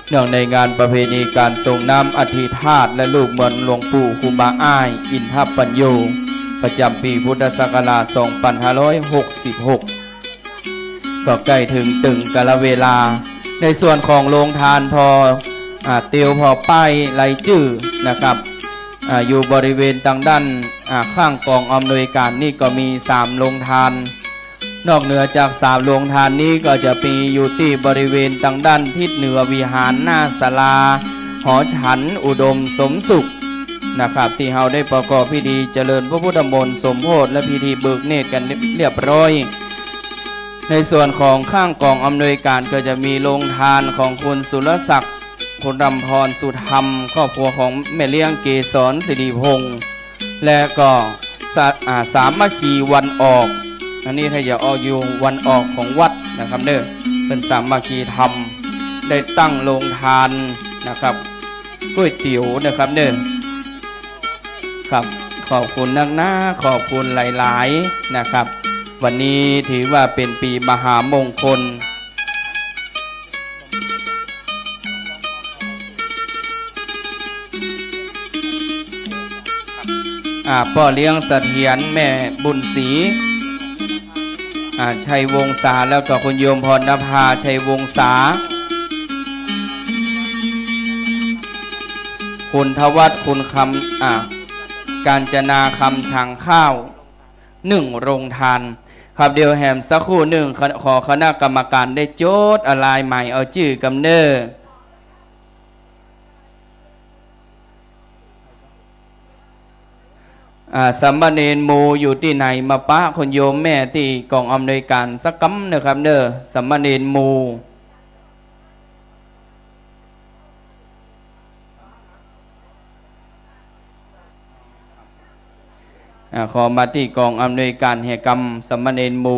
เนื่องในงานประเพณีการส่งน้ำอธิธาตุและลูกเหมือนหลวงปู่ครูบาอ้ายอินทปัญโยประจำปีพุทธศักราช 2566 ก็ใกล้ถึงตึงกาลเวลาในส่วนของโรงทานพอเตียวพอป้ายไหลจื้อนะครับอยู่บริเวณทางด้านข้างกองอำนวยการนี่ก็มี3 โรงทานนอกเหนือจาก3 โรงทานนี้ก็จะมีอยู่ที่บริเวณทางด้านทิศเหนือวิหารหน้าศาลาหอฉันอุดมสมสุขนะครับที่เราได้ประกอบพิธีเจริญพระพุทธมนต์สมโภชและพิธีเบิกเนตรกันเรียบร้อยในส่วนของข้างกองอำนวยการก็จะมีโรงทานของคุณสุรศักดิ์คุณรำพรสุธรรมครอบครัวของแม่เลี้ยงเกษรสิริพงษ์และก็สามัคคีวันออกอันนี้ถ้าจะออกอยู่วันออกของวัดนะครับเด้อเป็นสามัคคีธรรมได้ตั้งโรงทานนะครับก๋วยเตี๋ยวนะครับเด้อครับขอบคุณนักหน้าขอบคุณหลายๆนะครับวันนี้ถือว่าเป็นปีมหามงคลพ่อเลี้ยงเสถียรแม่บุญศรีชัยวงศาแล้วก็คุณโยมพรณภาชัยวงศาคุณทวัฒน์คุณคำการจนาคำทางข้าว1 โรงทาน ครับเดี๋ยวแหมสักครู่หนึ่งขอคณะกรรมการได้โจทย์อะไรใหม่เอาชื่อกำเนิดสามเณรหมูอยู่ที่ไหนมาปะคนโยมแม่ที่กองอำนวยการสักกำนะครับเด้อสามเณรหมูขอมาที่กองอำนวยการแห่กรรมสามเณรหมู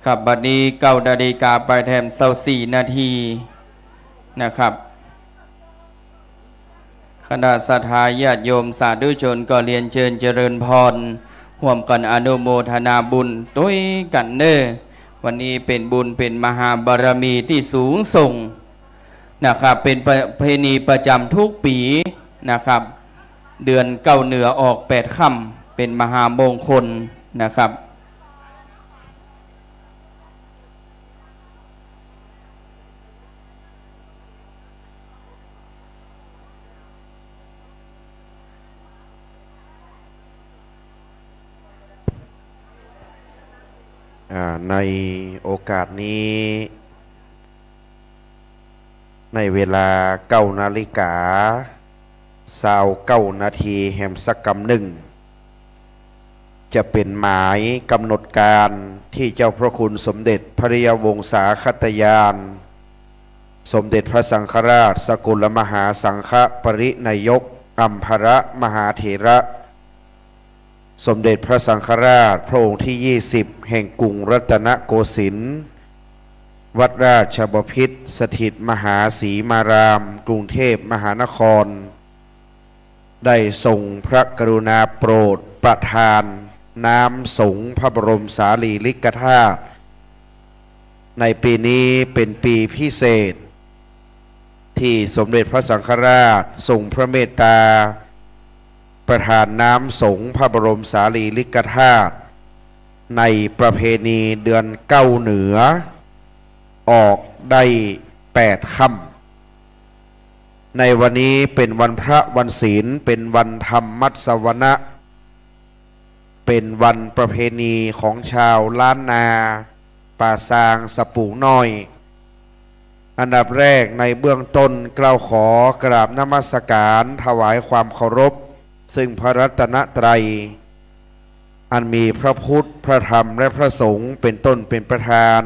ครับบัดนี้9 นาฬิกาไปแถม24 นาทีนะครับคณะสัทธาญาติโยมสาธุชนก็เรียนเชิญเจริญพรร่วมกันอนุโมทนาบุญด้วยกันเน้อวันนี้เป็นบุญเป็นมหาบารมีที่สูงส่งนะครับเป็นประเพณีประจำทุกปีนะครับเดือน9เหนือออก8ค่ำเป็นมหามงคลนะครับในโอกาสนี้ในเวลา9 นาฬิกา29 นาทีแห่งสักกำหนึ่งจะเป็นหมายกำหนดการที่เจ้าพระคุณสมเด็จพระยาวงศาคตยานสมเด็จพระสังฆราชสกุลมหาสังฆปรินายกอัมพรมหาเถระสมเด็จพระสังฆราชพระองค์ที่20แห่งกรุงรัตนโกสินทร์วัดราชบพิตรสถิตมหาศรีมารามกรุงเทพมหานครได้ทรงพระกรุณาโปรดประทานน้ำสงฆ์พระบรมสารีริกธาตุในปีนี้เป็นปีพิเศษที่สมเด็จพระสังฆราชทรงพระเมตตาประทานน้ำสงฆ์พระบรมสารีริกธาตุในประเพณีเดือน9เหนือออกได้8ค่ำในวันนี้เป็นวันพระวันศีลเป็นวันธรรมมัสวนะเป็นวันประเพณีของชาวล้านนาป่าซางสปูงน้อยอันดับแรกในเบื้องต้นกล่าวขอกราบนมัสการถวายความเคารพซึ่งพระรัตนตรัยอันมีพระพุทธพระธรรมและพระสงฆ์เป็นต้นเป็นประธาน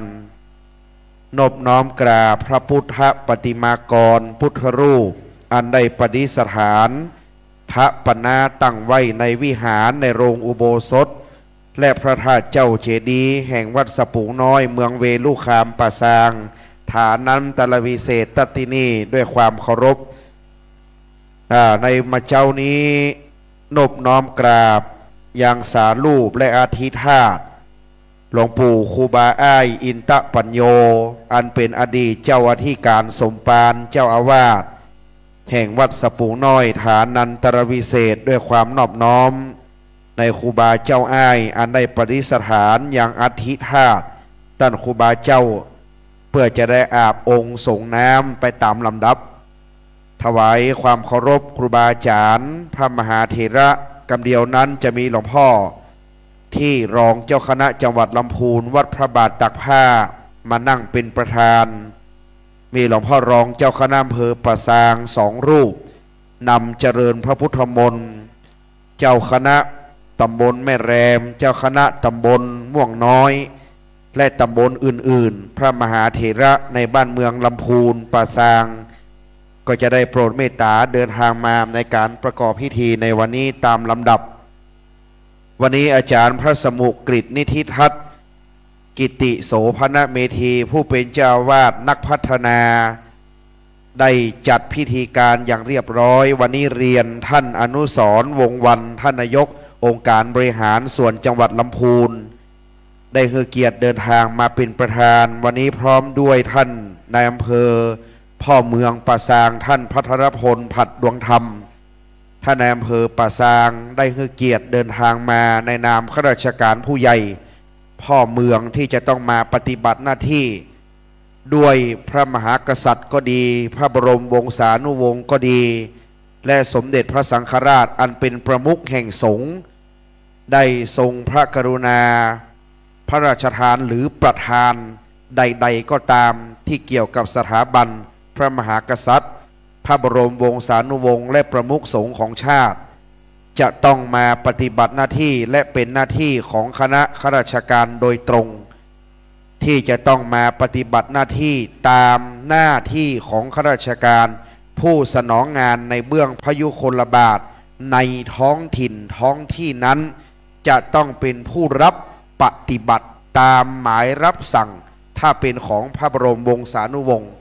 นอบน้อมกราบพระพุทธปฏิมากรพุทธรูปอันได้ประดิษฐานทะปนาตั้งไว้ในวิหารในโรงอุโบสถและพระธาตุเจ้าเจดีย์แห่งวัดสปูงน้อยเมืองเวลุคามป่าซางฐานันตลวิเศษตตินีด้วยความเคารพในมาเจ้านี้นอบน้อมกราบยังสารูปและอาทิธาตุหลวงปู่ครูบาอ้ายอินตะปัญโยอันเป็นอดีตเจ้าอธิการสมปานเจ้าอาวาสแห่งวัดสปูงน้อยฐานันตรวิเศษด้วยความนอบน้อมในครูบาเจ้าอ้ายอันได้ประดิษฐานอย่างอธิธาตุท่านครูบาเจ้าเพื่อจะได้อาบองค์ส่งน้ำไปตามลำดับถวายความเคารพครูบาอาจารย์พระมหาเถระกำเดียวนั้นจะมีหลวงพ่อที่รองเจ้าคณะจังหวัดลำพูนวัดพระบาทตักผ้ามานั่งเป็นประธานมีหลวงพ่อรองเจ้าคณะอำเภอป่าซาง2 รูปนำเจริญพระพุทธมนต์เจ้าคณะตำบลแม่แรมเจ้าคณะตำบลม่วงน้อยและตำบลอื่นๆพระมหาเถระในบ้านเมืองลำพูนป่าซางก็จะได้โปรดเมตตาเดินทางมาในการประกอบพิธีในวันนี้ตามลำดับวันนี้อาจารย์พระสมุกฤตนิธิทัศน์กิติโสภณเมธีผู้เป็นเจ้าวาดนักพัฒนาได้จัดพิธีการอย่างเรียบร้อยวันนี้เรียนท่านอนุสรณ์วงศ์วันท่านนายกองค์การบริหารส่วนจังหวัดลำพูนได้ให้เกียรติเดินทางมาเป็นประธานวันนี้พร้อมด้วยท่านนายอำเภอพ่อเมืองป่าซางท่านพัทรพลผัดดวงธรรมท่านนายอำเภอป่าซางได้ให้เกียรติเดินทางมาในนามข้าราชการผู้ใหญ่พ่อเมืองที่จะต้องมาปฏิบัติหน้าที่ด้วยพระมหากษัตริย์ก็ดีพระบรมวงศานุวงศ์ก็ดี และสมเด็จพระสังฆราชอันเป็นประมุขแห่งสงฆ์ได้ทรงพระกรุณาพระราชทานหรือประทานใดๆก็ตามที่เกี่ยวกับสถาบันพระมหากษัตริย์พระบรมวงศานุวงศ์และประมุขสงฆ์ของชาติจะต้องมาปฏิบัติหน้าที่และเป็นหน้าที่ของคณะข้าราชการโดยตรงที่จะต้องมาปฏิบัติหน้าที่ตามหน้าที่ของข้าราชการผู้สนองงานในเบื้องพยุคลบาทในท้องถิ่นท้องที่นั้นจะต้องเป็นผู้รับปฏิบัติตามหมายรับสั่งถ้าเป็นของพระบรมวงศานุวงศ์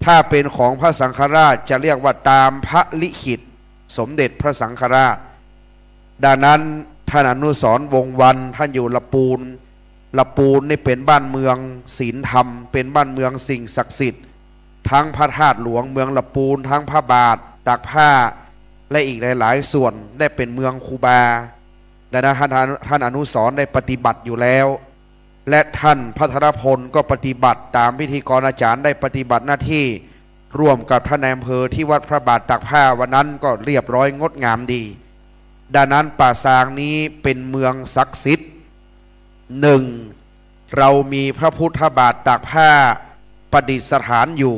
ถ้าเป็นของพระสังฆราชจะเรียกว่าตามพระลิขิตสมเด็จพระสังฆราชดังนั้นท่านอนุสรณ์วงศ์วันท่านอยู่ละปูนนี่เป็นบ้านเมืองศีลธรรมเป็นบ้านเมืองสิ่งศักดิ์สิทธิ์ทั้งพระธาตุหลวงเมืองละปูนทั้งพระบาทตากผ้าและอีกหลายๆส่วนได้เป็นเมืองครูบาดังนั้นท่านอนุสรณ์ได้ปฏิบัติอยู่แล้วและท่านพระธนพลก็ปฏิบัติตามพิธีกรอาจารย์ได้ปฏิบัติหน้าที่ร่วมกับท่านนายอำเภอที่วัดพระบาทตากผ้าวันนั้นก็เรียบร้อยงดงามดีดังนั้นป่าซางนี้เป็นเมืองศักดิ์สิทธิ์หนึ่งเรามีพระพุทธบาทตากผ้าประดิษฐานอยู่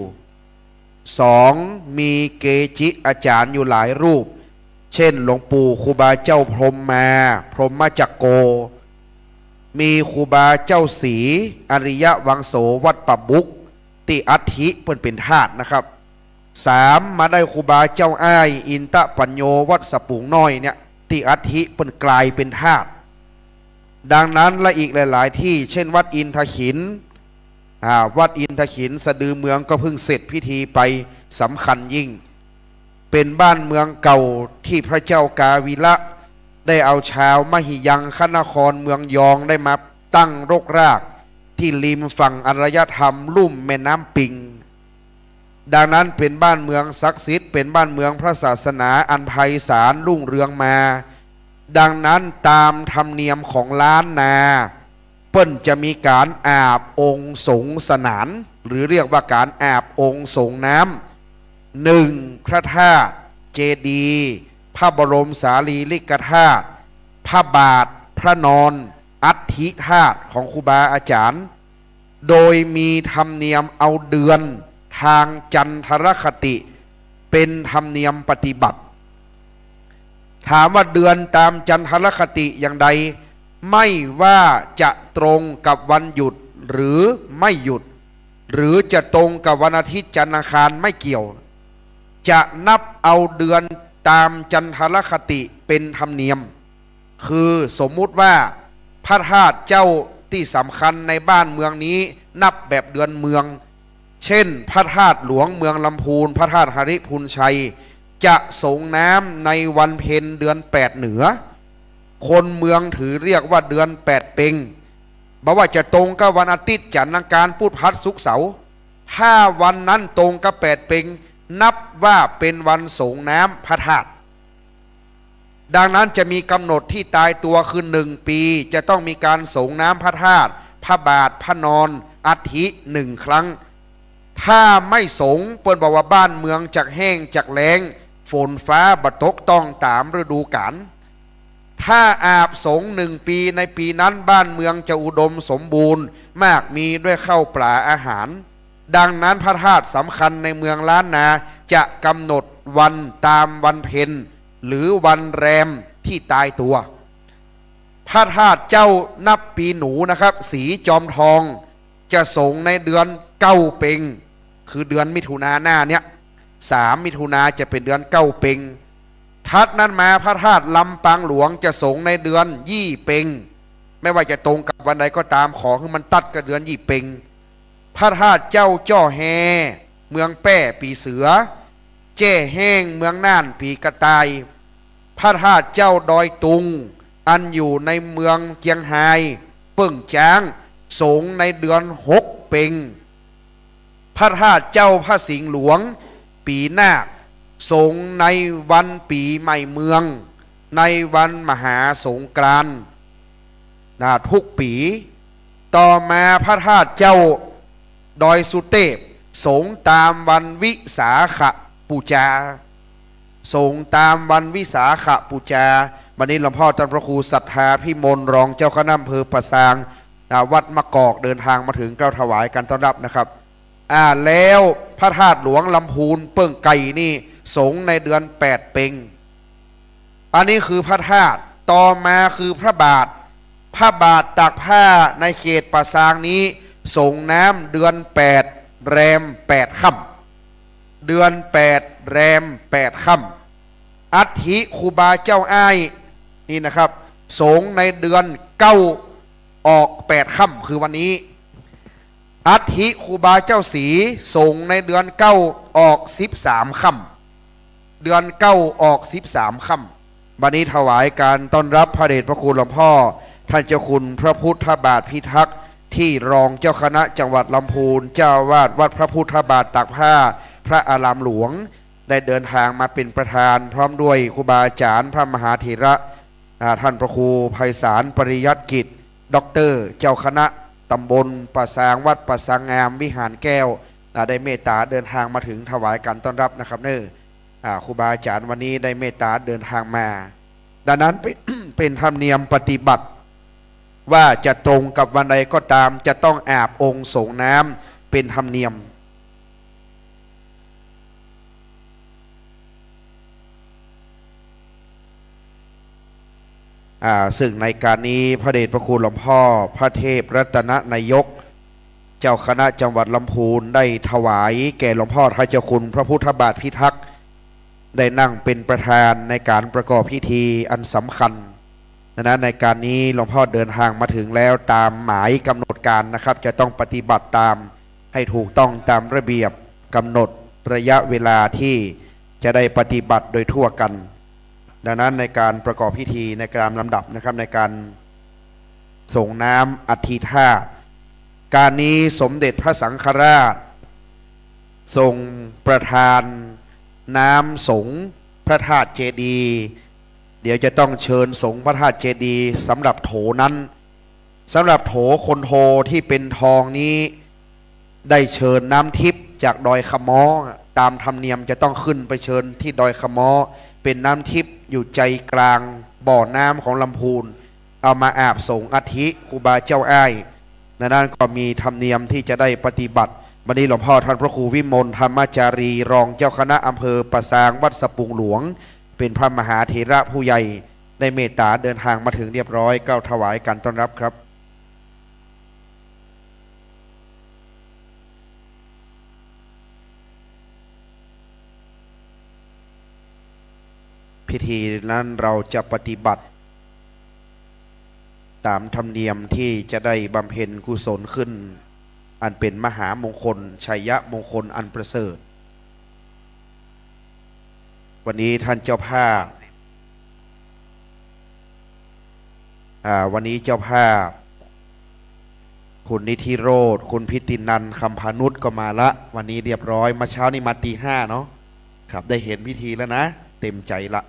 สองมีเกจิอาจารย์อยู่หลายรูปเช่นหลวงปู่ครูบาเจ้าพรหมมาพรหมจักโกมีครูบาเจ้าศรีอริยวังโสวัดปะบุกติอัฐิเป็นธาตุนะครับสามมาได้ครูบาเจ้าอ้ายอินตะปัญโยวัดสปุงน้อยเนี่ยติอัฐิเป็นกลายเป็นธาตุดังนั้นและอีกหลายๆที่เช่นวัดอินทขินวัดอินทขินสะดือเมืองก็เพิ่งเสร็จพิธีไปสำคัญยิ่งเป็นบ้านเมืองเก่าที่พระเจ้ากาวิระได้เอาชาวมหิยังคณครเมืองยองได้มาตั้งรกรากที่ริมฝั่งอารยธรรมลุ่มแม่น้ำปิงดังนั้นเป็นบ้านเมืองศักดิ์สิทธิ์เป็นบ้านเมืองพระศาสนาอันไพศาลรุ่งเรืองมาดังนั้นตามธรรมเนียมของล้านนาเปิ้นจะมีการอาบองค์สงสนานหรือเรียกว่าการอาบองค์สงน้ำหนึ่งพระธาตุเจดีย์พระบรมสารีริกธาตุพระบาทพระนอนอัฐิธาตุของครูบาอาจารย์โดยมีธรรมเนียมเอาเดือนทางจันทรคติเป็นธรรมเนียมปฏิบัติถามว่าเดือนตามจันทรคติอย่างใดไม่ว่าจะตรงกับวันหยุดหรือไม่หยุดหรือจะตรงกับวันอาทิตย์จันทร์อังคารไม่เกี่ยวจะนับเอาเดือนตามจันทรคติเป็นธรรมเนียมคือสมมุติว่าพระธาตุเจ้าที่สำคัญในบ้านเมืองนี้นับแบบเดือนเมืองเช่นพระธาตุหลวงเมืองลำพูนพระธาตุหริพูนชัยจะส่งน้ำในวันเพ็ญเดือน8เหนือคนเมืองถือเรียกว่าเดือน8เพ็งบอกว่าจะตรงกับวันอาทิตย์จันทร์อังคารพุธพฤหัสศุกร์เสาร์ถ้าวันนั้นตรงกับ8เพ็งนับว่าเป็นวันส่งน้ำพระธาตุดังนั้นจะมีกำหนดที่ตายตัวคือ1 ปีจะต้องมีการส่งน้ำพระธาตุพระบาทพระนอนอัฐิ1 ครั้งถ้าไม่สงเปิ้นบอกว่าบ้านเมืองจากแห้งจากแล้งฝนฟ้าบัดตกต้องตามฤดูกาลถ้าอาบสง1 ปีในปีนั้นบ้านเมืองจะอุดมสมบูรณ์มากมีด้วยข้าวปลาอาหารดังนั้นพระธาตุสำคัญในเมืองล้านนาจะกำหนดวันตามวันเพ็ญหรือวันแรมที่ตายตัวพระธาตุเจ้านับปีหนูนะครับสีจอมทองจะส่งในเดือนเก้าเพ็งคือเดือนมิถุนาหน้าเนี้ย3 มิถุนาจะเป็นเดือนเก้าเพ็งทัดนั้นมาพระธาตุลำปางหลวงจะส่งในเดือนยี่เพ็งไม่ว่าจะตรงกับวันใดก็ตามขอให้มันตัดกับเดือนยี่เพ็งพระธาตุเจ้าจ้อแฮเมืองแป้ปีเสือแจ้แห้งเมืองน่านปีกระต่ายพระธาตุเจ้าดอยตุงอันอยู่ในเมืองเจียงไฮ้เปิ้งจ้างสงในเดือน6เพ็งพระธาตุเจ้าพระสิงห์หลวงปีนาคสงในวันปีใหม่เมืองในวันมหาสงกรานต์ทุกปีต่อมาพระธาตุเจ้าดอยสุเทพสงตามวันวิสาขบูชา สงฆ์ตามวันวิสาขบูชาวันนี้หลวงพ่อท่านพระครูศรัทธาพิมลรองเจ้าคณะอำเภอประสางวัดมะกอกเดินทางมาถึงเก้าถวายการต้อนรับนะครับแล้วพระธาตุหลวงลำพูนเปิ้งไก่นี่สงฆ์ในเดือน8 เพ็งอันนี้คือพระธาตุต่อมาคือพระบาทตากผ้าในเขตประสางนี้สงน้ำเดือน8 แรม 8 ค่ำเดือน8 แรม 8 ค่ำอัฐิครูบาเจ้าอ้ายนี่นะครับสงในเดือน9 ออก8 ค่ำคือวันนี้อัฐิครูบาเจ้าศรีสงในเดือน9 ออก13 ค่ำเดือน9 ออก13 ค่ำวันนี้ถวายการต้อนรับพระเดชพระคุณหลวงพ่อท่านเจ้าคุณพระพุทธบาทพิทักษ์ที่รองเจ้าคณะจังหวัดลำพูนเจ้าวาดวัดพระพุทธบาทตากผ้าพระอารามหลวงได้เดินทางมาเป็นประธานพร้อมด้วยครูบาอาจารย์พระมหาเถระท่านพระครูไพศาลปริยัติกิจด็อกเตอร์เจ้าคณะตำบลประสางวัดประสางงามวิหารแก้วได้เมตตาเดินทางมาถึงถวายการต้อนรับนะครับครูบาอาจารย์วันนี้ได้เมตตาเดินทางมาดังนั้น เป็นธรรมเนียมปฏิบัติว่าจะตรงกับวันใดก็ตามจะต้องอาบองค์สงน้ำเป็นธรรมเนียมซึ่งในการนี้พระเดชพระคุณหลวงพ่อพระเทพรัตนนายกเจ้าคณะจังหวัดลำพูนได้ถวายแก่หลวงพ่อท่านเจ้าคุณพระพุทธบาทพิทักษ์ได้นั่งเป็นประธานในการประกอบพิธีอันสำคัญในการนี้หลวงพ่อเดินทางมาถึงแล้วตามหมายกำหนดการนะครับจะต้องปฏิบัติตามให้ถูกต้องตามระเบียบกำหนดระยะเวลาที่จะได้ปฏิบัติโดยทั่วกันดังนั้นในการประกอบพิธีในการลำดับนะครับในการส่งน้ำอธิธาตุการนี้สมเด็จพระสังฆราชทรงประทานน้ำสงฆ์พระธาตุเจดีย์เดี๋ยวจะต้องเชิญสงฆ์พระธาตุเจดีย์สำหรับโถนั้นสำหรับโถคนโทที่เป็นทองนี้ได้เชิญน้ำทิพย์จากดอยขะม้อตามธรรมเนียมจะต้องขึ้นไปเชิญที่ดอยขะม้อเป็นน้ำทิพย์อยู่ใจกลางบ่อน้ำของลำพูนเอามาอาบสงฆ์อาทิครูบาเจ้าอ้ายนั้นก็มีธรรมเนียมที่จะได้ปฏิบัติวันนี้หลวงพ่อท่านพระครูวิมลธรรมจารีรองเจ้าคณะอำเภอประสางวัดสปุงหลวงเป็นพระมหาเถระผู้ใหญ่ได้เมตตาเดินทางมาถึงเรียบร้อยก็ถวายการต้อนรับครับพิธีนั้นเราจะปฏิบัติตามธรรมเนียมที่จะได้บำเพ็ญกุศลขึ้นอันเป็นมหามงคลชัยมงคลอันประเสริฐวันนี้ท่านเจ้าภาพวันนี้เจ้าภาพคุณนิธิโรธคุณพิตินันท์คำพานุชก็มาละวันนี้เรียบร้อยมาเช้านี้มาตี 5เนาะครับได้เห็นพิธีแล้วนะเต็มใจละ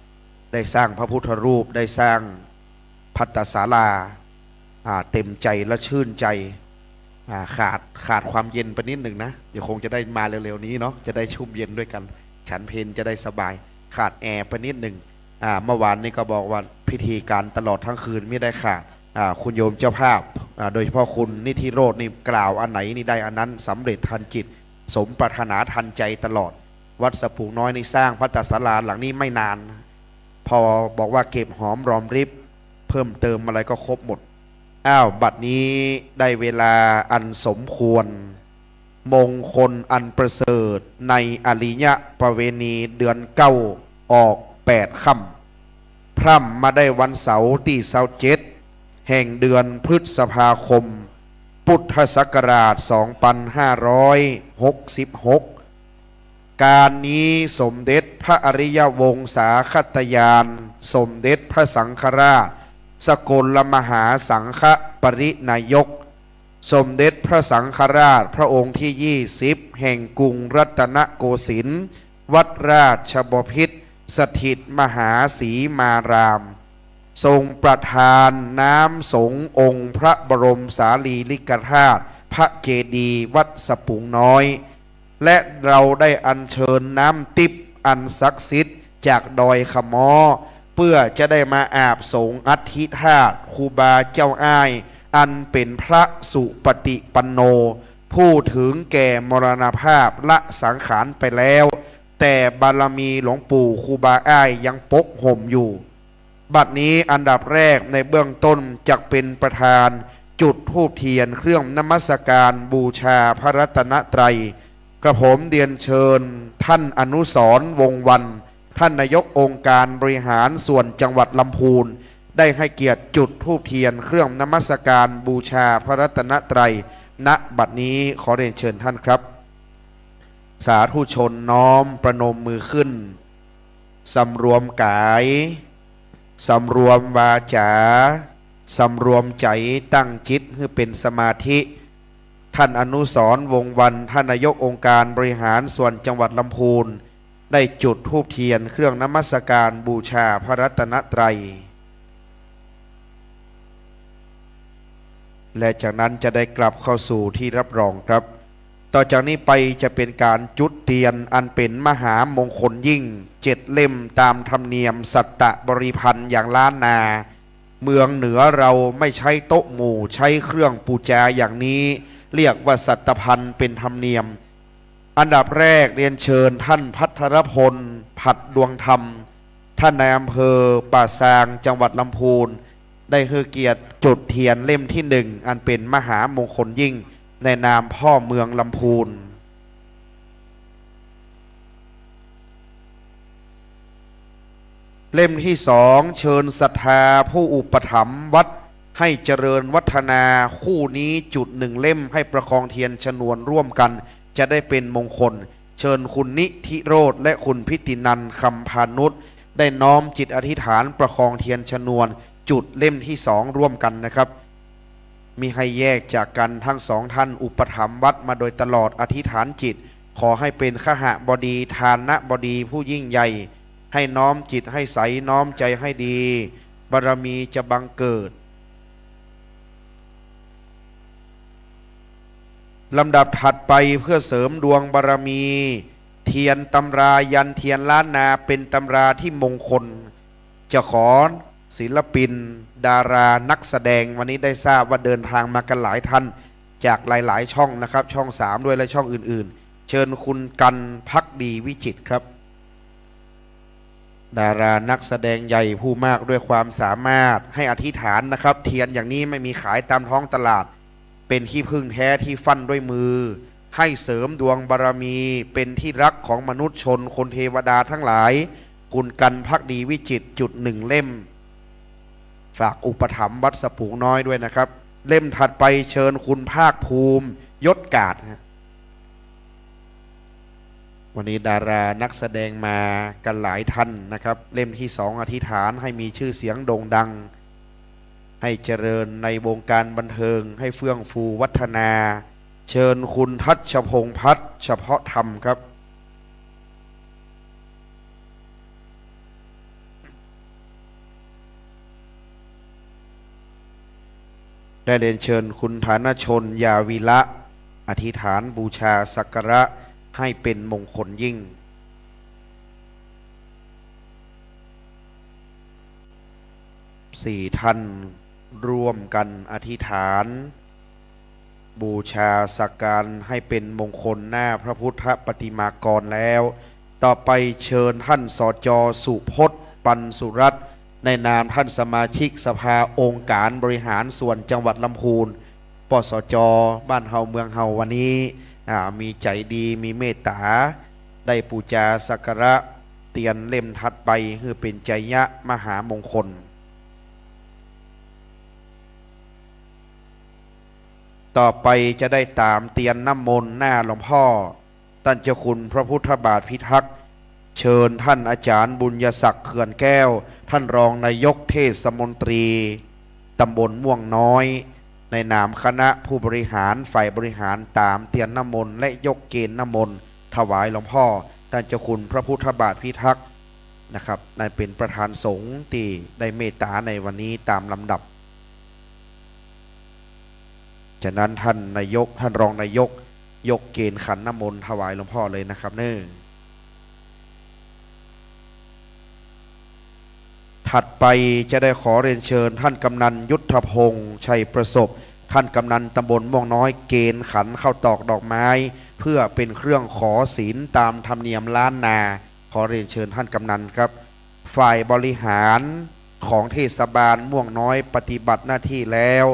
ได้สร้างพระพุทธรูปได้สร้างภัตตศาลาเต็มใจและชื่นใจขาดความเย็นไปนิดหนึ่งนะเดี๋ยวคงจะได้มาเร็วๆนี้เนาะจะได้ชุ่มเย็นด้วยกันฉันเพลจะได้สบายขาดแอร์ไปนิดหนึ่งเมื่อวานนี้ก็บอกว่าพิธีการตลอดทั้งคืนไม่ได้ขาดคุณโยมเจ้าภาพโดยเฉพาะคุณนิธิโรธนี่กล่าวอันไหนนี่ได้อันนั้นสำเร็จทันจิตสมปรารถนาทันใจตลอดวัดสปุงน้อยในสร้างภัตตศาลาหลังนี้ไม่นานพอบอกว่าเก็บหอมรอมริบเพิ่มเติมอะไรก็ครบหมดบัดนี้ได้เวลาอันสมควรมงคลอันประเสริฐในอริยประเวณีเดือน9 ออก8 ค่ำพร่ำมาได้วันเสาร์ที่27แห่งเดือนพฤษภาคมพุทธศักราช 2566 การนี้สมเด็จพระอริยวงศาคตยานสมเด็จพระสังฆราชสกลมหาสังฆปรินายกสมเด็จพระสังฆราชพระองค์ที่20แห่งกรุงรัตนโกสินทร์วัดราชบพิตรสถิตมหาสีมารามทรงประทานน้ำสงฆ์องค์พระบรมสารีริกธาตุพระเจดีย์วัดสปุงน้อยและเราได้อัญเชิญน้ำทิพย์อันศักดิ์สิทธิ์ จากดอยขมอเพื่อจะได้มาอาบสงฆ์อธิธาตครูบาเจ้าอ้ายอันเป็นพระสุปฏิปันโนผู้ถึงแก่มรณภาพละสังขารไปแล้วแต่บารมีหลวงปู่ครูบาอ้ายยังปกห่มอยู่บัดนี้อันดับแรกในเบื้องต้นจักเป็นประธานจุดธูปเทียนเครื่องนมัสการบูชาพระรัตนตรัยกระผมเรียนเชิญท่านอนุสรณ์วงศ์วรรณท่านนายกองค์การบริหารส่วนจังหวัดลำพูนได้ให้เกียรติจุดธูปเทียนเครื่องนมัสการบูชาพระรัตนตรัยณบัดนี้ขอเรียนเชิญท่านครับสาธุชนน้อมประนมมือขึ้นสำรวมกายสำรวมวาจาสำรวมใจตั้งจิตให้เป็นสมาธิท่านอนุสรณ์วงศ์วรรณท่านนายกองค์การบริหารส่วนจังหวัดลำพูนได้จุดธูปเทียนเครื่องนมัสการบูชาพระรัตนตรัยและจากนั้นจะได้กลับเข้าสู่ที่รับรองครับต่อจากนี้ไปจะเป็นการจุดเทียนอันเป็นมหามงคลยิ่ง7 เล่มตามธรรมเนียมสัตตบริพันธ์อย่างล้านนาเมืองเหนือเราไม่ใช้โต๊ะหมู่ใช้เครื่องปูจาอย่างนี้เรียกว่าสัตพันธ์เป็นธรรมเนียมอันดับแรกเรียนเชิญท่านพัทรพลผัดดวงธรรมท่านนายอำเภอป่าซางจังหวัดลำพูนได้ให้เกียรติจุดเทียนเล่มที่1อันเป็นมหามงคลยิ่งในนามพ่อเมืองลำพูนเล่มที่2เชิญศรัทธาผู้อุปถัมภ์วัดให้เจริญวัฒนาคู่นี้จุด1 เล่มให้ประคองเทียนชนวนร่วมกันจะได้เป็นมงคลเชิญคุณนิธิโรธและคุณพิตินันท์คำพานุชได้น้อมจิตอธิษฐานประคองเทียนชนวนจุดเล่มที่2ร่วมกันนะครับมีให้แยกจากกันทั้ง2ท่านอุปถัมภ์วัดมาโดยตลอดอธิษฐานจิตขอให้เป็นขหบดีทานบดีผู้ยิ่งใหญ่ให้น้อมจิตให้ใสน้อมใจให้ดีบารมีจะบังเกิดลำดับถัดไปเพื่อเสริมดวงบารมีเทียนตำรายันเทียนล้านนาเป็นตำราที่มงคลจะขอศิลปินดารานักแสดงวันนี้ได้ทราบว่าเดินทางมากันหลายท่านจากหลายๆช่องนะครับช่อง3ด้วยและช่องอื่นๆเชิญคุณกันภักดีวิจิตรครับดารานักแสดงใหญ่ผู้มากด้วยความสามารถให้อธิษฐานนะครับเทียนอย่างนี้ไม่มีขายตามท้องตลาดเป็นที่พึ่งแท้ที่ฟั่นด้วยมือให้เสริมดวงบารมีเป็นที่รักของมนุษย์ชนคนเทวดาทั้งหลายคุณกันภักดีวิจิตรจุด1 เล่มฝากอุปถัมภ์วัดสะพุงน้อยด้วยนะครับเล่มถัดไปเชิญคุณภาคภูมิยศกาดวันนี้ดารานักแสดงมากันหลายท่านนะครับเล่มที่2อธิษฐานให้มีชื่อเสียงโด่งดังให้เจริญในวงการบันเทิงให้เฟื่องฟูวัฒนาเชิญคุณทัชพงษ์พัฒน์เฉพาะธรรมครับได้เรียนเชิญคุณฐานชนยาวิระอธิษฐานบูชาสักการะให้เป็นมงคลยิ่ง4 ท่านร่วมกันอธิษฐานบูชาสักการให้เป็นมงคลหน้าพระพุทธปฏิมากรแล้วต่อไปเชิญท่านสจ.สุพจน์ปันสุรัตน์ในนามท่านสมาชิกสภาองค์การบริหารส่วนจังหวัดลำพูนปสจ.บ้านเฮาเมืองเฮาวันนี้มีใจดีมีเมตตาได้ปูจาสักการะเตียนเล่มถัดไปคือเป็นใจยะมหามงคลต่อไปจะได้ตามเตียนน้ำมนต์หน้าหลวงพ่อท่านเจ้าคุณพระพุทธบาทพิทักษ์เชิญท่านอาจารย์บุญยศักดิ์เขื่อนแก้วท่านรองนายกเทศมนตรีตำบลม่วงน้อยในนามคณะผู้บริหารฝ่ายบริหารตามเตียนน้ำมนต์และยกเกณฑ์น้ำมนต์ถวายหลวงพ่อท่านเจ้าคุณพระพุทธบาทพิทักษ์นะครับนั่นเป็นประธานสงฆ์ที่ได้เมตตาในวันนี้ตามลำดับฉะนั้นท่านนายกท่านรองนายกยกเกณฑ์ขันน้ำมนต์ถวายหลวงพ่อเลยนะครับ ถัดไปจะได้ขอเรียนเชิญท่านกำนันยุทธพงษ์ชัยประสบท่านกำนันตำบลม่วงน้อยเกณฑ์ขันเข้าตอกดอกไม้เพื่อเป็นเครื่องขอศีลตามธรรมเนียมล้านนาขอเรียนเชิญท่านกำนันครับฝ่ายบริหารของเทศบาลม่วงน้อยปฏิบัติหน้าที่แล้ว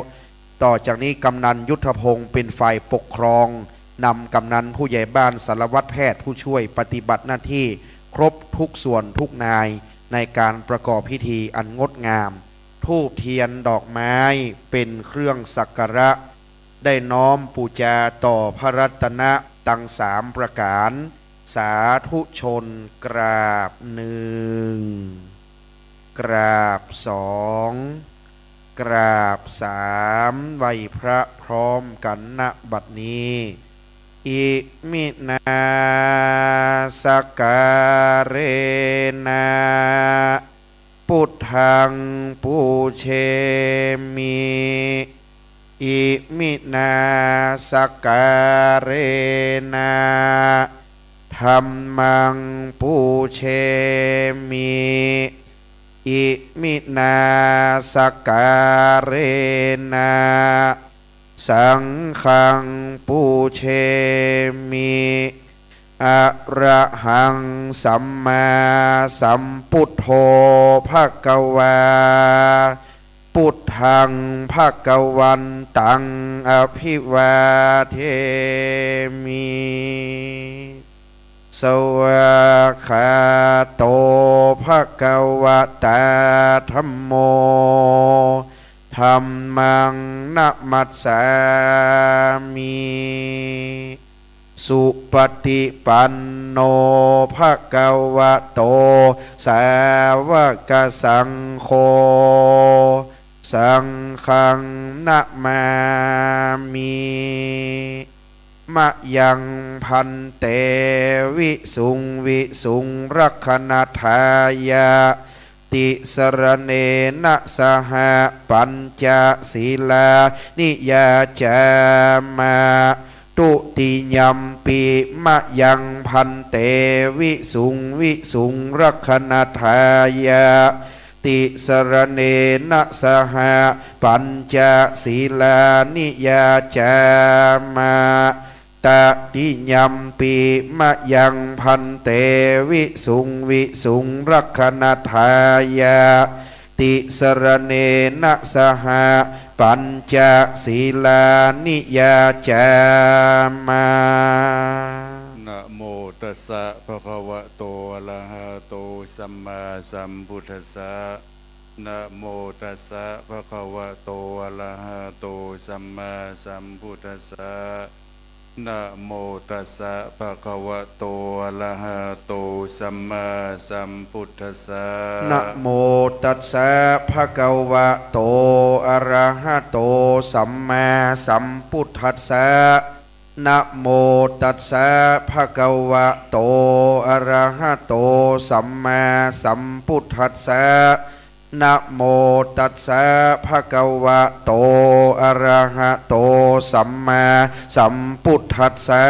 ต่อจากนี้กำนันยุทธพงศ์เป็นฝ่ายปกครองนำกำนันผู้ใหญ่บ้านสารวัตรแพทย์ผู้ช่วยปฏิบัติหน้าที่ครบทุกส่วนทุกนายในการประกอบพิธีอันงดงามธูปเทียนดอกไม้เป็นเครื่องสักการะได้น้อมปูจาต่อพระรัตนะตั้ง3ประการสาธุชนกราบ1กราบ2กราบ3ไหว้พระพร้อมกันณบัดนี้อิมินาสการเรนะพุทธังปูเชมิอิมินาสการเรนะธัมมังปูเชมิอิมินาสการเรนะสังฆังปูเชมิอะระหังสัมมาสัมพุทโธภควาพุทธังภควันตังอภิวาเทมิสวากขาโตภควตาธัมโมธัมมังนะมัสสามิสุปฏิปันโนภควโตสาวกสังโฆสังฆังนะมามิมะยังพันเตวิสุงรักขณทายาติสรเนนะสหปัญจศีลานิยาจามาตุติยัมปิมะยังพันเตวิสุงรักขณทายาติสรเนนะสหปัญจศีลานิยาจามาตติยัมปิมะยังพันเตวิสุงรักขณทายาติสรเนนะสหปัญจศีลานิยาจามานะโมตัสสะภะคะวะโตอะระหะโตสัมมาสัมพุทธัสสะนะโมตัสสะภะคะวะโตอะระหะโตสัมมาสัมพุทธัสสะนะโมตัสสะภะคะวะโตอะระหะโตสัมมาสัมพุทธัสสะนะโมตัสสะภะคะวะโตอะระหะโตสัมมาสัมพุทธัสสะนะโมตัสสะภะคะวะโตอะระหะโตสัมมาสัมพุทธัสสะนะโมตัสสะภะคะวะโตอะระหะโตสัมมาสัมพุทธัสสะ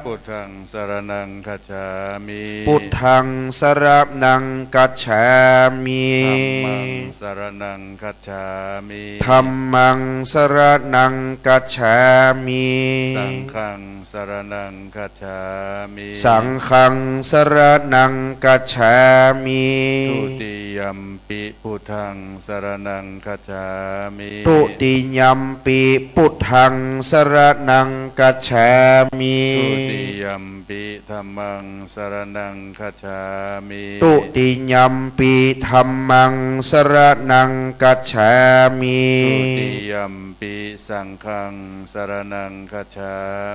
พุทธังสรณังคัจฉามิพุทธังสรณังคัจฉามิธัมมังสรณังคัจฉามิธัมมังสรณังคัจฉามิสังฆังสรณังคัจฉามิสังฆังสรณังคัจฉามิทุติยัมปิพุทธังสรณังคัจฉามิทุติยัมปิพุทธังสรณังคัจฉามิทุติยัมปิธัมมังสรณังคัจฉามิทุติยัมปิธัมมังสรณังคัจฉามิทุติยัมปิสังฆังสรณังคัจฉา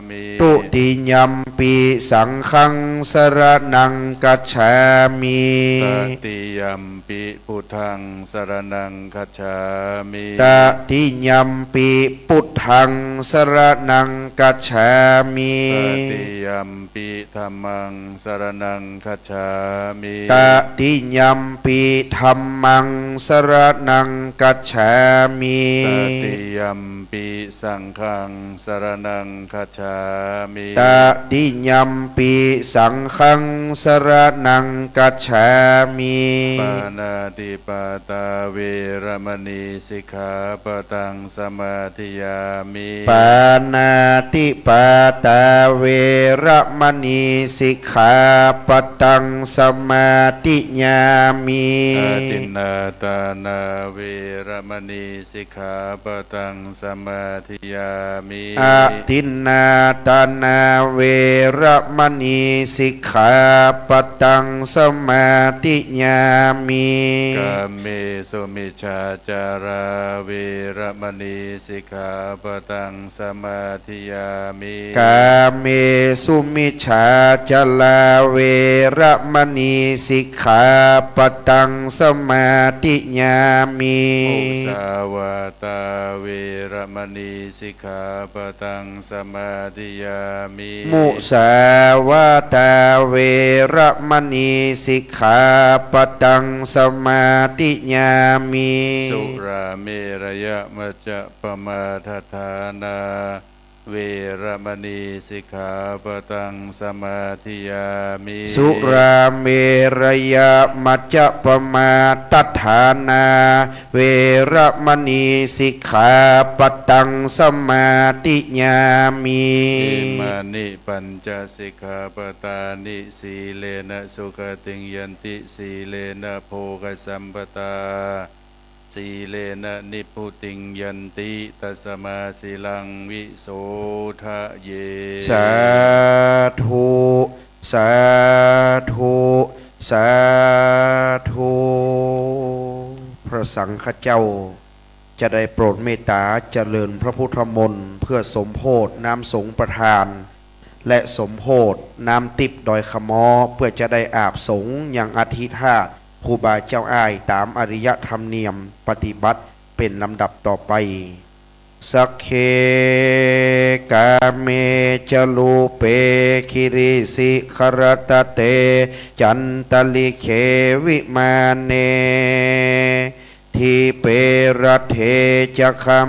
มิทุติยัมปิสังฆังสรณังคัจฉามิตติยัมปิพุทธังสรณังคัจฉามิตติยัมปิพุทธังสรณังคัจฉามิตติยัมปิธัมมังสรณังคัจฉามิตติยัมปิธัมมังสรณังคัจฉามิตติยัมปิ ปิสังฆังสรณังคัจฉามิ ตติยัมปิสังฆังสรณังกัจฉามิ ปานาติปาตาเวรมณีสิกขาปะตังสมาธิยามิ ปานาติปาตาเวระมณีสิกขาปะตังสมาธิยามิ อาทินนาตานาเวรมณีสิกขาปะตังสมาธิยามิ อาทินนาตานาเวระมณีสิกขาปะตังสมาธิยามิ กาเมสุมิชาจาราเวรมณีสิกขาปะตังสมาธิยามิ กาเมสุมิชาจลาเวระมณีสิกขาปะตังสมาธิยามิ มุสาวาตาเวรมณีสิกขาปะตังสมาธิยามิ มุสาวาตาเวระมณีสิกขาปะตังสมาธิยามิ สุราเมรยะมัจจะปมาทฐานาเวรมณีสิกขาปะตังสมาธิยามิ สุราเมรยะมัจจะปมาตัฏฐานาเวระมณีสิกขาปะตังสมาธิยามิ อิมานิปัญจสิกขาปตานิสีเลนะสุขติงยันติสีเลนะโภคสัมปตาสีเลนะนิพพุติงยันติตัสมาสีลังวิโสทะเย สาธุสาธุสาธุพระสังฆเจ้าจะได้โปรดเมตตาเจริญพระพุทธมนต์เพื่อสมโพธิน้ำสงฆ์ประทาน และสมโพธิน้ำติบดอยขมอเพื่อจะได้อาบสงฆ์อย่างอธิษฐานครูบาเจ้าอ้ายตามอริยธรรมเนียมปฏิบัติเป็นลำดับต่อไปสักเคกาเมจลูเปคิริสิขรตเตจันตลิเควิมาเนทีเปรเทจะคัม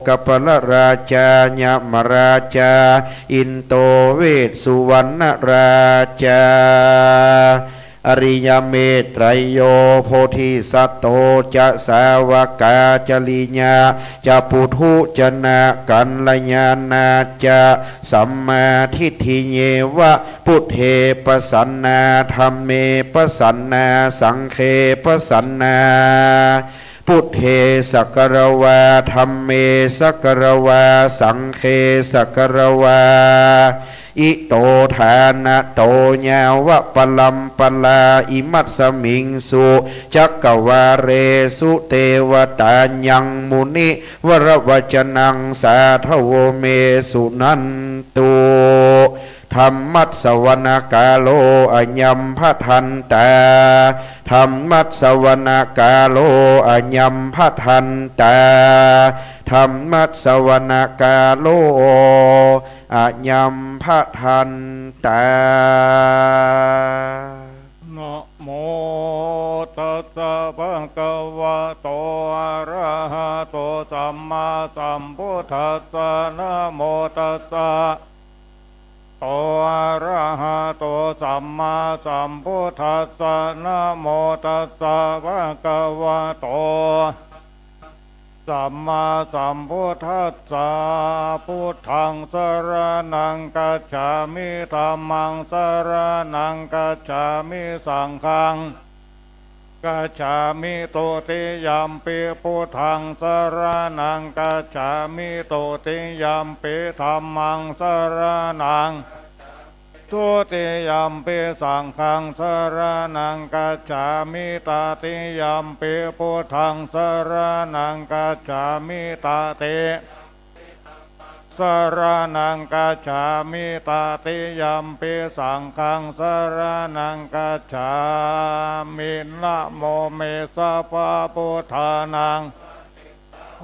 กัปลราชายมราชาอินโตเวสสุวรรณราชาอริยเมตไตรโยโพธิสัตโตจะสาวกาจลิญาจะปุถุจนะกัลยาณาจะสัมมาทิฏฐิเยวะพุทเทปสันนาธัมเมปสันนาสังเคปสันนาพุทเทสักรวาธัมเมสักรวาสังเคสักรวาอิโตทานะโตญาวะปลัมปลาอิมัตสมิงสุจักกวาเรสุเทวตายังมุนิวรวจนังสาทโวเมสุนันตุธรรมัสสวนกาโลอัญญัมพัทันตาธรรมัสสวนกาโลอัญญัมพัทันตาธรรมัสสวนกาโลอัญญัมพัทันตานะโมตัสสะภะคะวะโตอะระหะโตสัมมาสัมพุทธัสสะนะโมตัสสะโตอะระหะโตสัมมาสัมพุทธัสสะนะโมตัสสะภะคะวะโตสัมมาสัมพุทธัสสะพุทธังสรณังกัจฉามิธัมมังสรณังกัจฉามิสังฆังกัจฉามิตุติยัมปิพุทธังสรณังกัจฉามิตุติยัมปิธัมมังสรณังทุติยัมปิสังฆังสรณังกัจฉามิตติยัมปิพุทธังสรณังกัจฉามิตติสรณังกัจฉามิตติยัมปิสังฆังสรณังกัจฉามินะโมเมสะปะพุทธานัง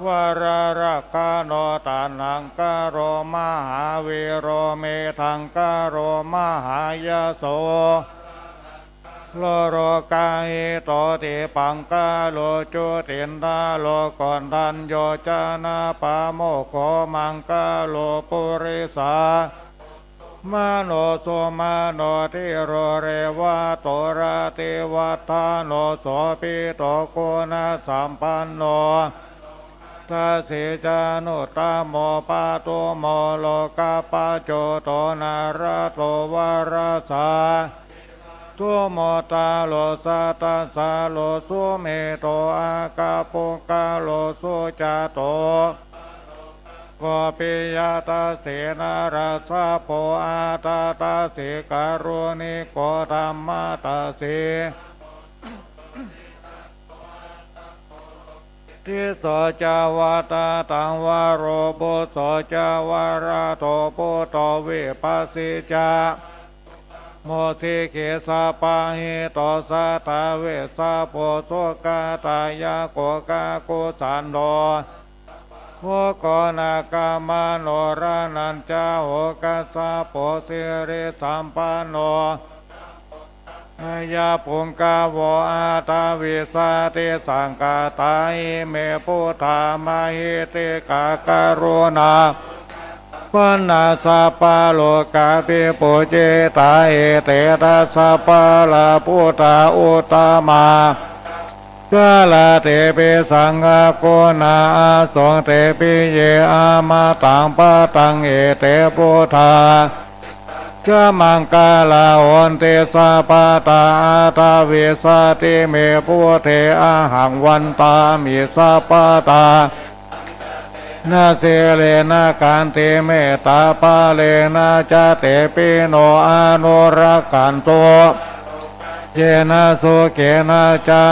วรรักขโนตานังกโรมหาวิโรเมทังกโรมหายโส โลโรกาหิโตติปังกาโลจุตินทาโลก่อนทันโยจานาปาโมโคมังกาโลปุริสามโนโสมาโนทิโรเรวะโตระติวัฏฐานโนโสปิโตโกนะสัมปันโนทัสสิจานุตตโมปะโตโมโลกาปะโจโตนาระโตวาราสาทุโมตาโลสัตตสาโลสุเมโตอากาปุกาโลสุจาโตโกปิยตาเสนาราสาโปอาตาตาสิการุณิโกธรรมตาสิทิโสจาวาตาตังวาโรบุโสจาวาราโตปุโตวิปัสสิจาโมสิเกสาปาหิโตสัตาเวสาโปโสกาตายาโกกากุสันโดโหกนากามโนรานันจาโหกัสสะโปสิริสัมปันโนยาปุงกาโวอาตาวิสาติสังกาตายเมปุธามาหิติกาการุณาปันนาสาปาโลกาปิปุเจตาเอเตทัสสะปาลาพุทธาอุตตมากาลาเตปิสังฆโกนาสงเตปิเยอามาตังปะตังเอเตพุทธาจามังกาลาโอนเตสาปาตาตาเวสาติเมพุเทอาหังวันตามิสาปาตานาเสเลนะการเตเมตาปาเลนะจาเตปิโนอนุรักขันโตเยนะสุเกนะจา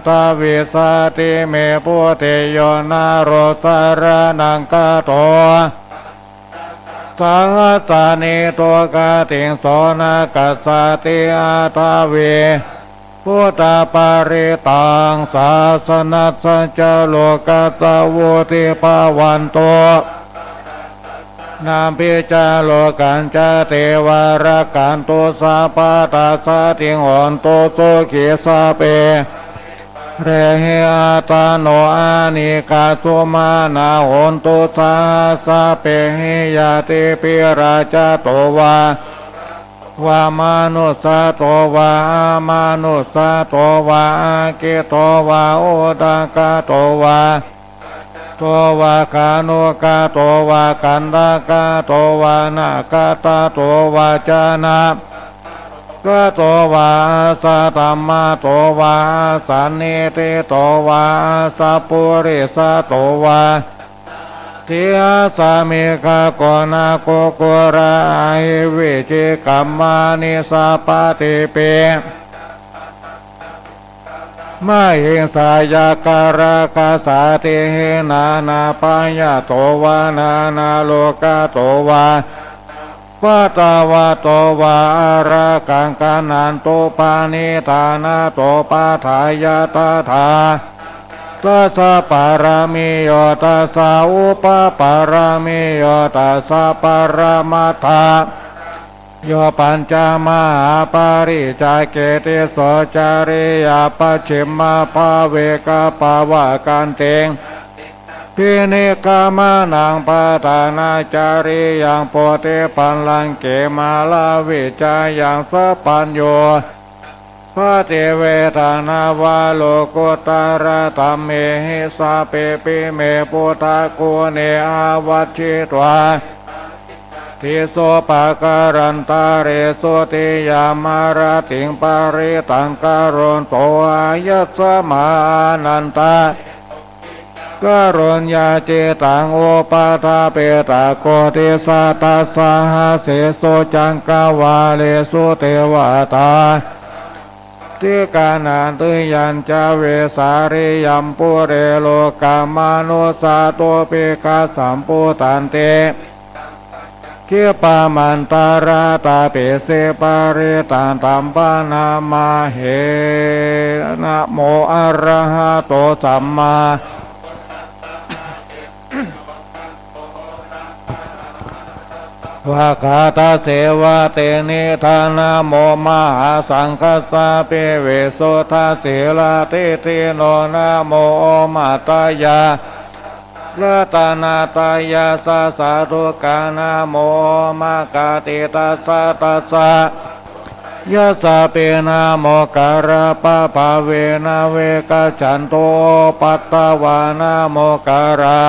ตาวิสาติเมพุเทโยนาโรสารนังกาโตสังฆสานิโตกาติงโสนากัสสติอาทาเวพุทธปาริตังศาสนัสสัจโลกัสสะวุติภาวันโตนามพิจาโลกันจเทวรกันโตสาปาตาสาติงหอนโตโสขีสาเปเรหิอาตาโนอานิกาสุมานาหอนโตสาสาเปหิยาติปิราชาโตวาวามานุสาโตวาอามานุสาโตวาอาเกโตวาโอดากาโตวาโตวาคานุกาโตวากันดากาโตวานากาตาโตวาจานะกะโตวาสัตตมาโตวาสันนิติโตวาสัพพุริสโตวาทิอาสามิกาโกนาโกโกราหิวิจิกัมมานิสัพพติเปมาหิงสายาการาคาสาติเหนานาปัญญาโตวานานาโลกาโตวาปะตาวะโตวาอารากังกานันโตปานิธานาโตปาทายาตาธาตัสสะปารามิโยตัสสะอุปปารามิโยตัสสะปารามัตถาโยปัญจมหาปาริจาเกติโสจาริยาปัจฉิมาภาเวกาปาวะกันเตงพินิกามานังปาตานาจาริยังโปเตปันลังเกมาลาวิจายังสัพพัญโยพระเทเวทานาวาโลกุตาระธรรมเมหิสาเปปิเมปุตตะโกเนอาวัชชิตวาทิโสปะการันตาเรโสติยามาราติงปาริตังการุณโตอายัสสมานันตากรุณญาเจตังโอปาทาเปตาโกติสัตตาสหเสโสจังกาวาเลสุเทวตาทิกานันตุยัญจเวสาริยัมปุเรโลกามานุสาโตปิกาสัมปุตันเตคิปามันตาราตาเปเสปาริตันตัมปานามาเหนะโมอะระหะโตสัมมา วะคาตาเสวะเตนิธานาโมมหาสังคัสสะเปเวโสทาเสลาเตติโนนะโมมาตายาละตานาตายาสาสาธุกานะโมมากาติตัสสะตัสสะยะสะเปนะโมการะปะภาเวนะเวกัจฉันโตปัตตวานะโมการะ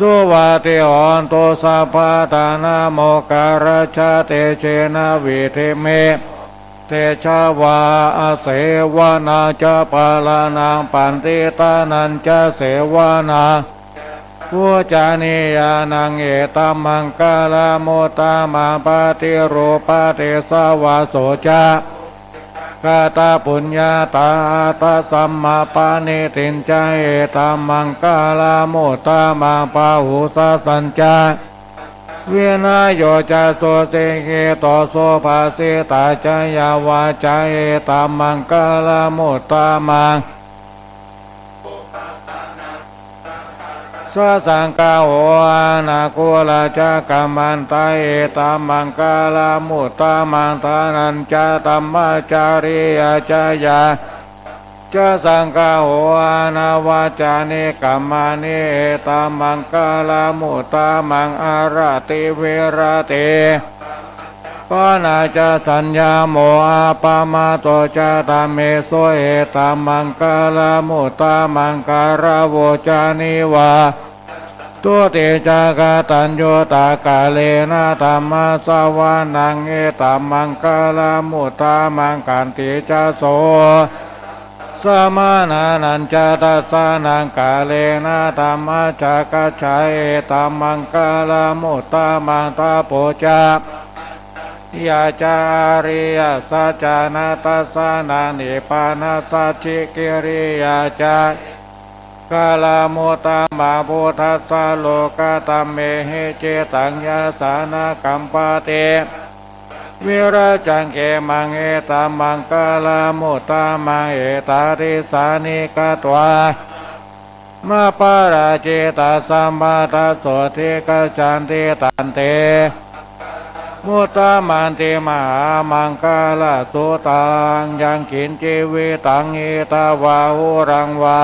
สุวัติหอนโตสัพพะทานะโมการะชะเตเชนะวิเทเมเตชะวาอาเสวนาจะปาลานังปันติตานันจะเสวนาพุจานิยานังเอตัมมังกาลโมตามาปฏิรูปะเตสวาโสจะกาตาปุญญาตาตาสัมมาปานิตินจเอตัมมังกาลโมตามาปาหุสสัญจาเวนะโยจะโสเสเกโตโสภาสิตาจยาวาจาเอตัมมังกาลโมตามาสสังฆาโหอานาคุลาจะกัมมันตาเอตัมมังกาลมุตตามังทานันจะตัมมาจาริยาจายาจะสังฆาโหอานาวาจานิกัมมานิเอตัมมังกาลมุตตามังอาราติเวราเตปานาจะสัญญาโมอาปามาโตจะตามเมโสเอตัมมังกาลมุตตามังการะโวจานิวาตุเตจากาตัญโยตากาเลนะธรรมสวานังเอตัมมังกาลมุตตามังกันติจะโสสมานานันจะตัสสานังกาเลนะธรรมจากาชัยเอตัมมังกาลมุตตามังตาโปจายาจาริยสัจจานาตัสสานานิปานาสัจจิกิริยาจากาลมุตตามาพุทธัสสะโลกตัมเมหิเจตังยาสานากัมปะเตวิราจังเกมังเอตัมมังกาลมุตตามังเอตาริสานิกตวามาปาราเจตาสัมมาทัสโสทิกจันติตันเตมุตตามันติมหามังกาลสุตังยังกินจีวิตังอิตาวาหุรังวา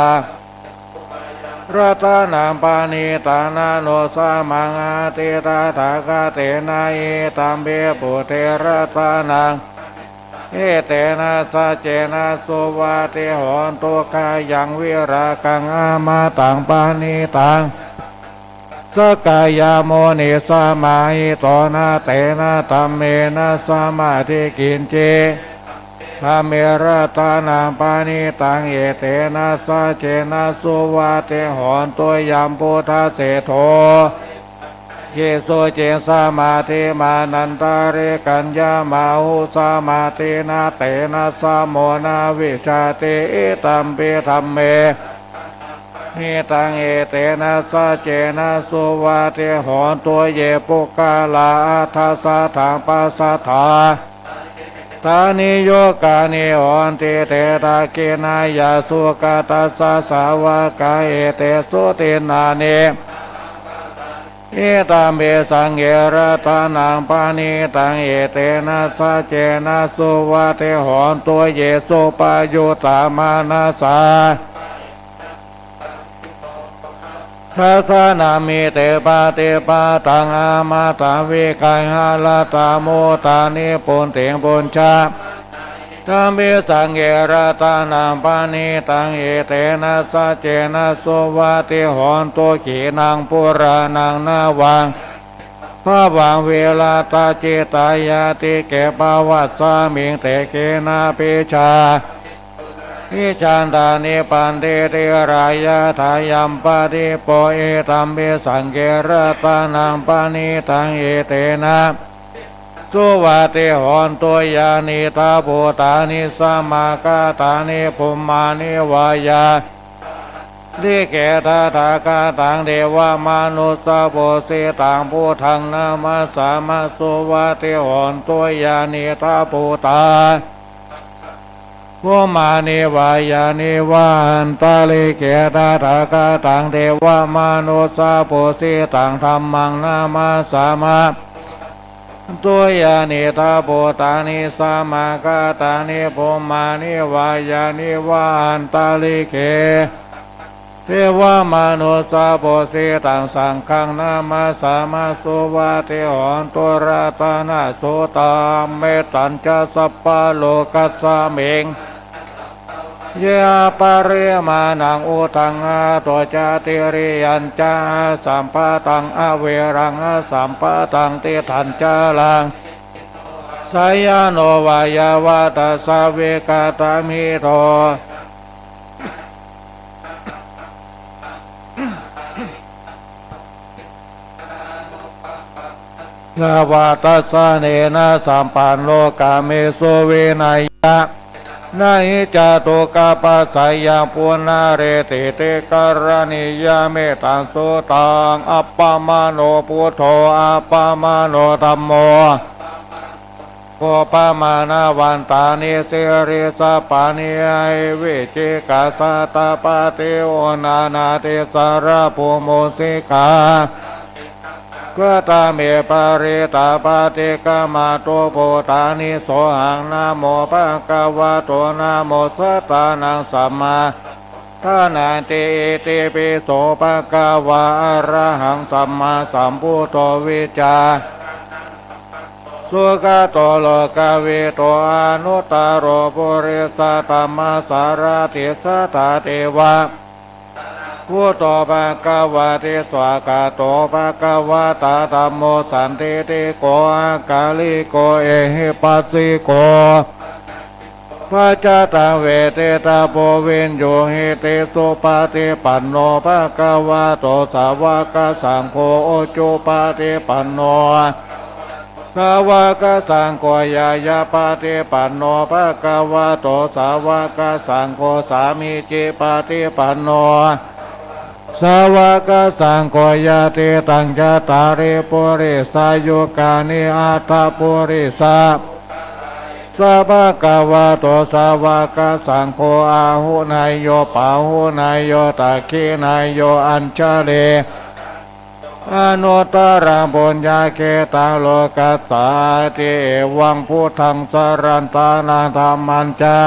รัตนังปานิตานาโนสามังอาติตาถากาเตนะอิตัมเบปุเทรัตนังเอเตนะสัจเจนะสุวาติหอนตุกายังวิรากังอามาตังปานิตังสกายโมนิสมาหิโตนะเตนะตัมเมนะสมาธิกินเจธรรมรัตนังปานิตังเอเตนะสัจเจนะสุวาเตหอนตัวยามพุทธเสโทเจโสเจสมาธิมานันตาเรกัญญามาหุสมาธินาเตนะสมโมนาวิชาเตตัมปิธรรมเมนิตังเอเตนะสัจเจนะสุวาเตหอนตัวเยปุกาลาอัฏฐสะถังปัสสะถาตานิโยกานิหอนติเตตะเกนายาสุกาตัสสะสาวกาเอเตสุตินานิเอตัมเบสังเกระตานังปานิตังเอเตนะสัจเจนะสุวาเตหอนตัวเยสุปายุตามานาสาสาสนามิเตปาเตปาตังอามาตาวิกายหาลาตาโมตานิปุนเตงปุญชาตัมเบสังเกระตานังปานิตังเอเตนะสัจเจนะสุวาติหอนตัวขีนังปุรานังนาวังพระวังเวลาตาจิตายาติเกปวัสสามิงเตเกนาปิชาอิจันตานิปันเตติรายาทายัมปะติโปเอตัมเบสังเกระตานังปานิตังเอเตนะสุวาเตหอนตัวยานิตาภูตานิสมากาตานิภูมานิวายาลิเกตาทากาตังเดวามนุสโพสิตังพุทังนามาสามาสุวาเตหอนตัวยานิตาภูตาภูมานิวายานิวันตาลิเกตาทากาตังเดวามนุสโพสิตังธัมมังนามาสามา ตัวยานิทาโบตานิสามากาตานิภุมานิวายานิวาอันตาลิเกเทวมนุสาโพสิตังสังฆังนามาสามาสุวาเทหอนตุราตานาสุตามเมตัญจะสัพพะโลกัสสามิงเยปะเรมานังอุทังอาตัวจาติริยัญจาสัมปะตังอเวรังสัมปะตังติทันจาลังสายโนวายาวาตสาเวกาตามิโตลาวาตัสสะเนนะสัมปันโลกาเมสุเวนายะนาหิจาตุกาปัสสยาปุณาเรติเตกรณิยาเมตังสุตังอัปปมาโนพุทโธอัปปมาโนธัมโมโกปมานาวันตานิเสริสะปานิไอวิจิกาสตาปาติโอนานาติสารภูโมสิกาก็ตาเมปาริตาปาติกามาโตโพธานิโสหังนะโมปะกวะโตนะโมสัตตานังสัมมาทานาติติปิโสปะกวะอะระหังสัมมาสัมพุทโธวิจาสุขโตโลกวิโตอนุตตโรปุริสตัมมาสารติสัตตเทวะพุทโธภะคะวะติสวากาโตภะคะวะตาธัมโมสันติติโกอากาลิโกเอหิปัสสิโกปัจจตเวเตตาโพวินโยหิติสุปาติปันโนภะคะวะโตสาวกสังโฆโอจุปาติปันโนสาวกสังโฆยายาปาติปันโนภะคะวะโตสาวกสังโฆสามิจิปาติปันโนสาวกสังโฆยาติตังจตาริปุริสายุกานิอัตถปุริสาสาวกวะโตสาวกสังโฆอาหุนายโยปาหุนายโยตะคีนายโยอัญชเลอนุตตรังปุญญาเกตังโลกัสสาติเอวังพุทธังสรันตานังธัมมัญจะ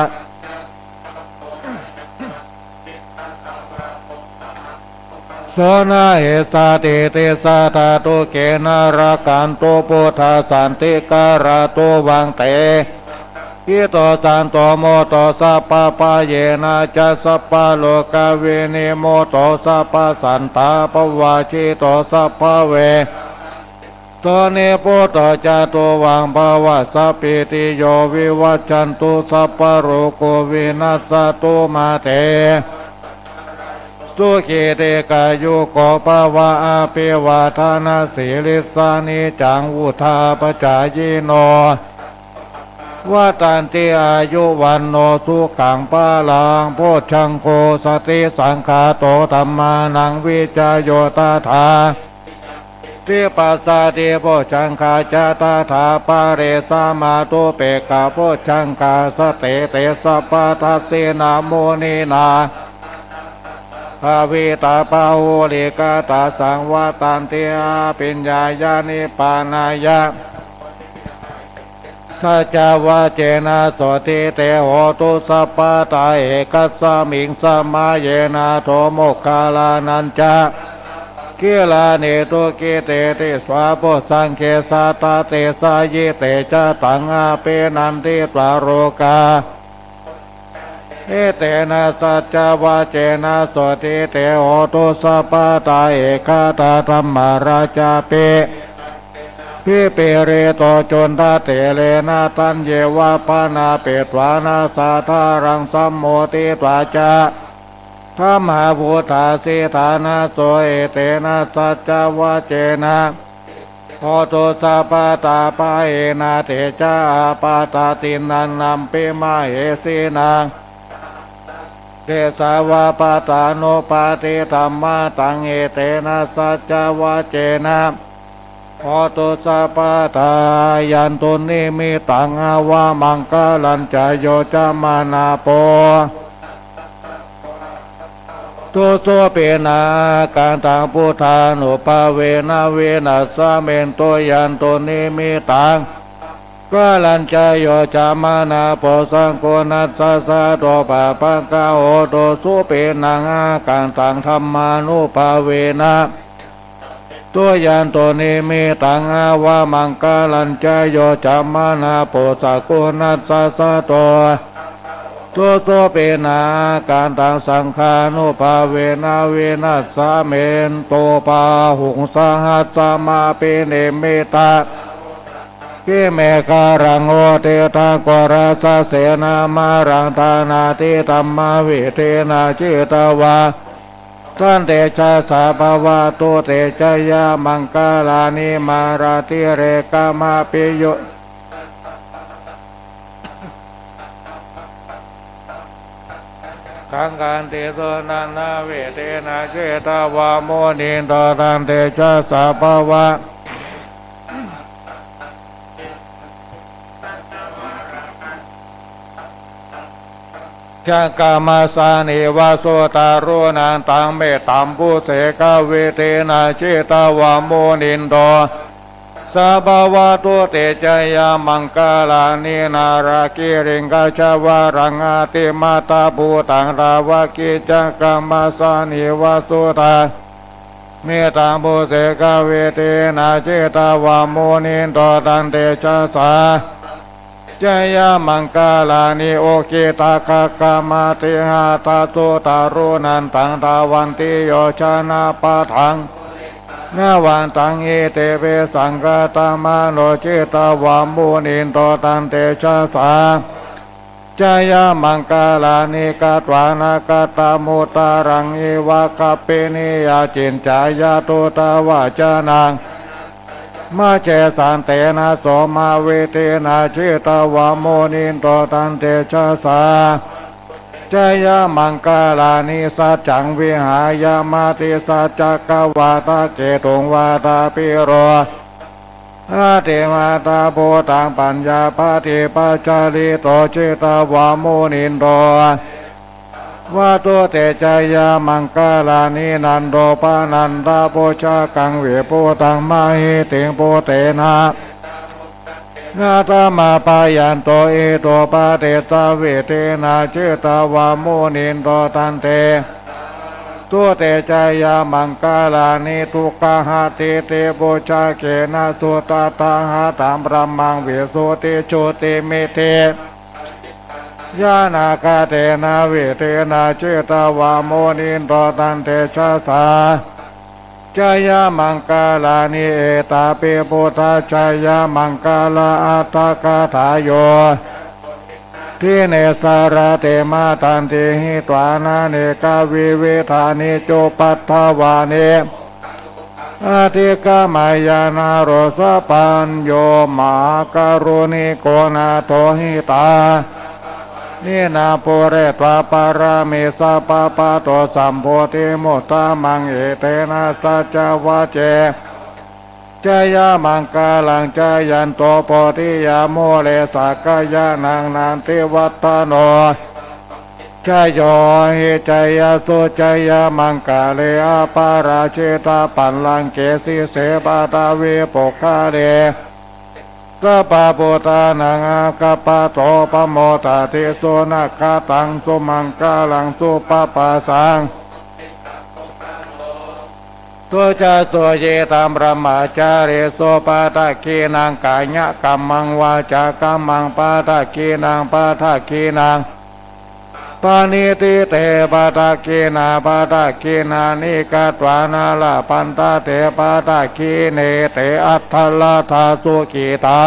โสนาเหสาติเตสาตาตุเกนารากันตุพุทธสันติการาตุวังเตอิโตสันโตโมโตสัพพะปะเยนะจัสสัพพะโลกเวนิโมโตสัพพะสันตาปวาชิโตสัพพะเวโตเนปุตโตจาตุวังภวะสัพพิติโยวิวัจจันตุสัพพะโรโควินัสสตุมาเตสุขีเตกายุโกภวะอาภิวาทานาสีลิสานิจังวุธาปจายโนวาตันติอายุวันโนสุขังปะลังโพชังโคสติสังฆาโตธัมมานังวิจโยตาถาติปัสสะติโพชังคาจตาถาปะเรสามาตุเปกะโพชังคาสเตเตสัพพะทัสสินาโมนินาภาวิตาปาหุลิกาตาสังวาตันติอาปิญญายานิปานายะสัจวะเจนะโสติเตโหตุสัพพะตาเอกัสสมิงสัมมาเยนะโทโมกขลานันจะกิลาเนตุกิเตติสวาโพสังเคสาตาเตสายิเตจะตังอาเปนันติตวโรกาเอเตนะสัจวะเจนะโสติเตโหตุสัพพะตาเอคาตาธัมมาราชาเปพิเปเรโตจนทาเตเลนะตันเยวะปานาเปตวานาสาธารังสัมโมติตวาจาธรรมหาพุทธาสิธานาโสเอเตนะสัจวะเจนะโหตุสัพพะตาปะเอนะเตจาปาตาตินันนัมปิมาเหสีนังเตสาวะปะตานุปาติธัมมาตังเอเตนะสัจวะเจนะโหตุสัพพะทายันตุนิมิตังอาวามังคลัญจโยจามานาโป ตุโสเปนาการตังพุทธานุภาเวนะเวนัสสะเมนโตยันโตนิมิตังกาลัญจโยจามานาโปสังโกนัสสะสะโตปะปังกาโอโตสุเปนังการตังธรรมานุภาเวนะตัวยันโตนิมิตังวามังกาลัญจโยจามานาโปสังโกนัสสะสะโตตัวโตเปนาการตังสังขานุภาเวนะเวนัสสะเมนโตปาหุงสหัสสมาเปเนเมตากิเมการังโอเตตากราสะเสนามารังธานาติตัมมาวิเทนาจิตวาท่านเตชะสาภาวะโตเตชะยามังกาลานิมาราติเรกามาปิโยสังการเตโสนานาเวเทนาเจตาวาโมนินตตันเตชะสาภาวะจักามาสานิวาโสตารุนันตังเมตัมปุเสกเวเทนาเจตาวาโมนินโตสาภาวะตุเตจยามังกาลานินาราคิริงกาชวารังอาติมาตาภูตังราวากิจักามาสานิวาโสตาเมตัมปุเสกเวเทนาเจตาวาโมนินโตตันเตชะสาจยามังกาลานิโอเคตากากามาติหาตาโสตารุนันตังตาวันติโยชนะปะทังนาวันตังเอเตเวสังกตามาโนเจตาวามุนินโตตันเตชะสาจยามังกาลานิกาตวานากตามุตารังเอวะกะเปนิยาจินจายาโตตาวาจานังมาเจสันเตนะโสมาเวเทนะเจตาวาโมนินโตตันเตชะสาจยามังกาลานิสัจจังวิหายามาติสัจจกวาตาเกตุงวาตาปิโรอาเทมาตาโพตังปัญญาปาติปัจจาริโตเจตาวาโมนินโตวาตุเตจยามังกาลานินันโดปานันตาโพชากังเวโพตังมาหิติงโพเตนะนาตามาปายันโตเอโตปาเตตาเวเทนาเจตาวาโมนินโตตันเตตัวเตจยามังกาลานิทุกขหาติเตโพชาเกนะสุตตาหาตามบรมังเวโสติโชติเมเทยานาคาเตนะเวเทนาเจตาวาโมนินโตตันเตชะสาจยามังกาลานิเอตาเปโพธาจยามังกาลาอัตตกาถาโยทิเนสารเตมาตันติหิตวานาเนกาวิเวธานิโจปัตถวานิอาทิกามายานาโรสปัญโยมาการุณิโกนาโทหิตานินาปุเรตวาปารามิสาปปะโตสัมโพธิมุตตามังเอเตนะสัจวะเจจยามังกาลังจยันโตโพธิยาโมเลสักยานังนันติวัตโนจโยหิจยาสุจยามังกาเลอาปาราเชตาปัลลังเกสิเสปาตาเวปกขาเดสัพพะพุทธานังกัปปะโตปโมตติโสนะคาตังสุมังกาลังสุปปะสังตัวจาตัวเยตามประมาจาริโสปาตะกีนังกายะกัมมังวาจากัมมังปาตะกีนังปาตะกีนังปานิติเตปาตะกีนาปาตะกีนานิกาตวานาลาปันตาเตปาตะกีเนเตอัตถลาทาสุกิตา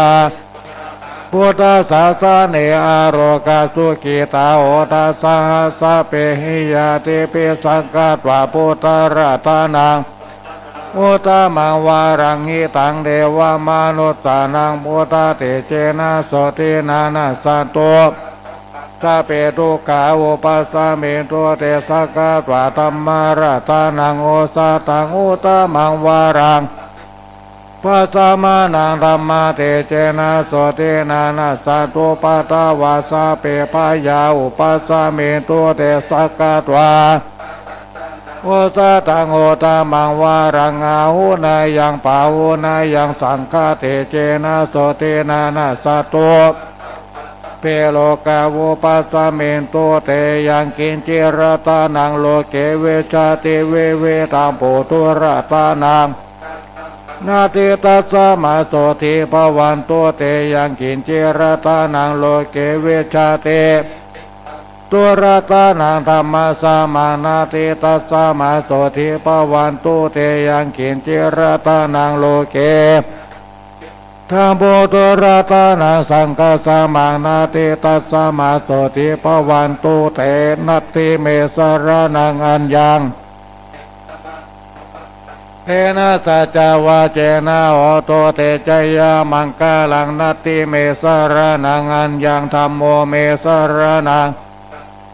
พุทธศาสเนอโรกาสุกิตาโอทัสสะสะเปหิยาติปิสังกาตวาพุทธราตานังอุตมังวารังหิตังเดวามนุสสานังพุทธเตเจนะโสตินานาสัตโตสัพเพทุกขาอุปัสสะเมตุเตสักกะตวะธัมมาราตานังโอสาตังอุตมังวารังปัสสะมานังธัมมาเตเจนะโสตินานาสัตโตปัตตวาสัพเพพยาอุปัสสะเมตุเตสักกะตวะ โอสะตังโอตามังวารังอาหุนายังปาหุนายังสังฆาเตเจนะโสเตนะนาสัตโตเปโลกาวุปัสสะเมนโตเตยังกินจิรตานังโลเกเวชาติเวเวตามปุตุรตานังนาติตัสสะมาโสติภวันโตเตยังกินจิรตานังโลเกเวชาติตุรตานังธรรมสามานาติตัสสะมาโสติภวันโตเตยังกินจิรตานังโลเกธรรมโพตุรตานังสังฆสามานาติตัสสะมาโสติภวันโตเตนัตถิเมสรนังอัญญังเทนะสัจจวาเจนะโอโตเตจยามังกาลังนัตติเมสรนังอัญญังธัมโมเมสรนัง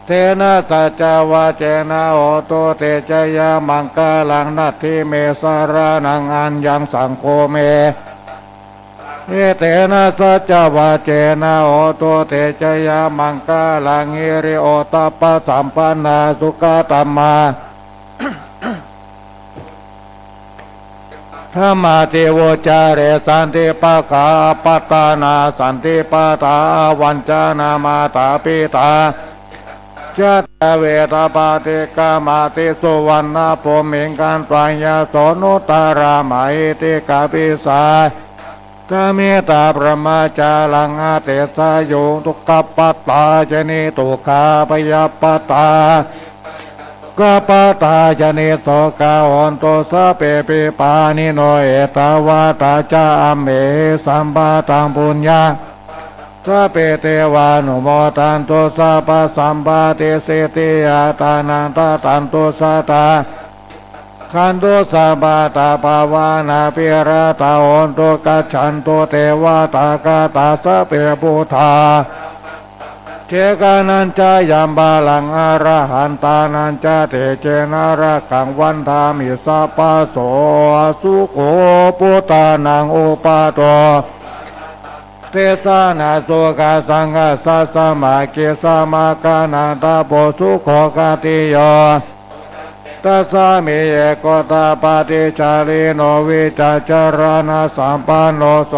เทนะสัจจวาเจนะโอโตเตจยามังกาลังนัตติเมสรนังอัญญังสังโฆเมเอเตนะสัจจวาเจนะโอโตเตจยามังกาลังหิริโอตัปปะสัมปันนาสุขตัมมาธรรมติโวจาเรสันติปะกาปัตตานาสันติปะตาวัญจานามาตาปิตาจัตตเวทปาติกามาติสุวรรณภูมิงกันปรายาโสนุตารามาอิติกาปิสาตเมตาประมาจาลังอาเตสาโยทุกขปัตตาจนิตุขาปยปัตตากปตาจเนโสกาหอนโตสะเปปิปานิโนเอตาวาตาจาเมสัมปาตังปุญญาสะเปเตวานุโมตันโตสะปะสัมปาเตเสติอาตานันตตันโตสะตาขันโตสะบาตาภาวานาปิระตาหอนโตกัจฉันโตเทวาตากาตาสะเปปุธาเจกานันจายัมบาลังอรหันตานันจาเตเจนาระกังวันธามิสัพพะโสสุโขปุตานังอุปาโตเตสานาโสกาสังฆสัสสะมาเกสามากานันตาโพสุโขกติโยตัสสะเมเยโกตาปฏิจาริโนวิจาจารณะสัมปันโนโส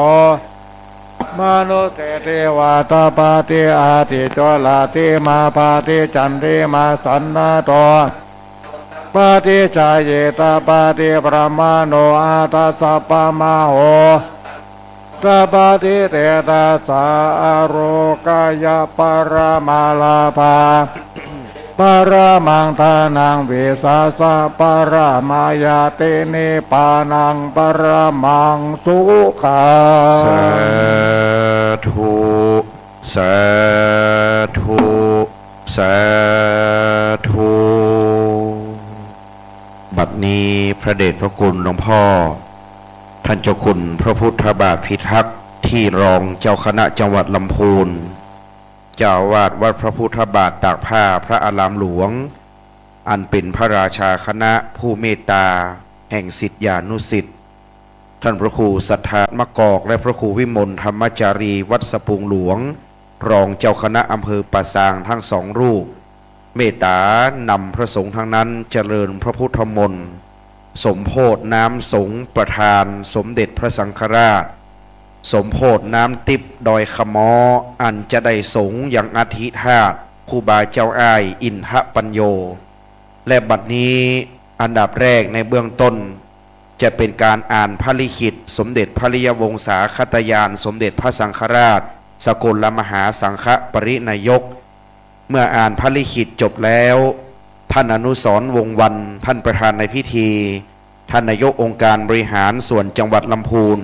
มนุเสเทวาตาปาติอาติโจลาติมาปาติจันติมาสันนาโตปาติจายเยตาปาติปรมาโนอาตาสัพพะมโหตาปาติเตตาสาโรกายปรมาลาภาปรมังทานังวิสาสะปรมายาเตนิปานังปรมังสุขังสาธุสาธุสาธุบัดนี้พระเดชพระคุณหลวงพ่อท่านเจ้าคุณพระพุทธบาทพิทักษ์ที่รองเจ้าคณะจังหวัดลำพูนเจ้าอาวาสวัดพระพุทธบาทตากผ้าพระอารามหลวงอันเป็นพระราชาคณะผู้เมตตาแห่งศิษยานุศิษย์ท่านพระครูสัทธามะกอกและพระครูวิมลธรรมจารีวัดสปุงหลวงรองเจ้าคณะอำเภอป่าซางทั้งสองรูปเมตตานำพระสงฆ์ทั้งนั้นเจริญพระพุทธมนต์สมโภชน้ำสงฆ์ประธานสมเด็จพระสังฆราชสมโภชน้ำติบดอยขมออันจะได้สงอย่างอธิธาตุครูบาเจ้าอ้ายอินทปัญโยและบัดนี้อันดับแรกในเบื้องต้นจะเป็นการอ่านพระลิขิตสมเด็จพระริยวงศาคตยานสมเด็จพระสังฆราชสกลมหาสังฆปรินายกเมื่ออ่านพระลิขิตจบแล้วท่านอนุสรณ์วงศ์วรรณท่านประธานในพิธีท่านนายกองค์การบริหารส่วนจังหวัดลำพูน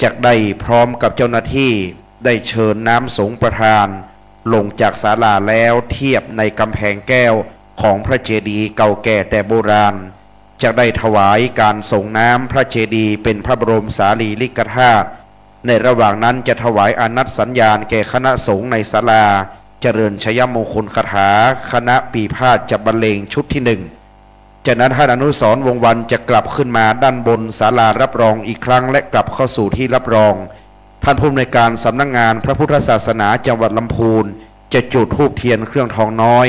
จะได้พร้อมกับเจ้าหน้าที่ได้เชิญน้ำสงฆ์ประธานลงจากศาลาแล้วเทียบในกำแพงแก้วของพระเจดีย์เก่าแก่แต่โบราณจะได้ถวายการส่งน้ำพระเจดีย์เป็นพระบรมสารีริกธาตุในระหว่างนั้นจะถวายอานัตสัญญาณแก่คณะสงฆ์ในศาลาเจริญชยมงคลคาถาคณะปีพาดจะบรรเลงชุดที่หนึ่งจากนั้นท่านอนุสรณ์วงศ์วรรณจะกลับขึ้นมาด้านบนศาลารับรองอีกครั้งและกลับเข้าสู่ที่รับรองท่านผู้อำนวยการสำนักงานพระพุทธศาสนาจังหวัดลำพูนจะจุดธูปเทียนเครื่องทองน้อย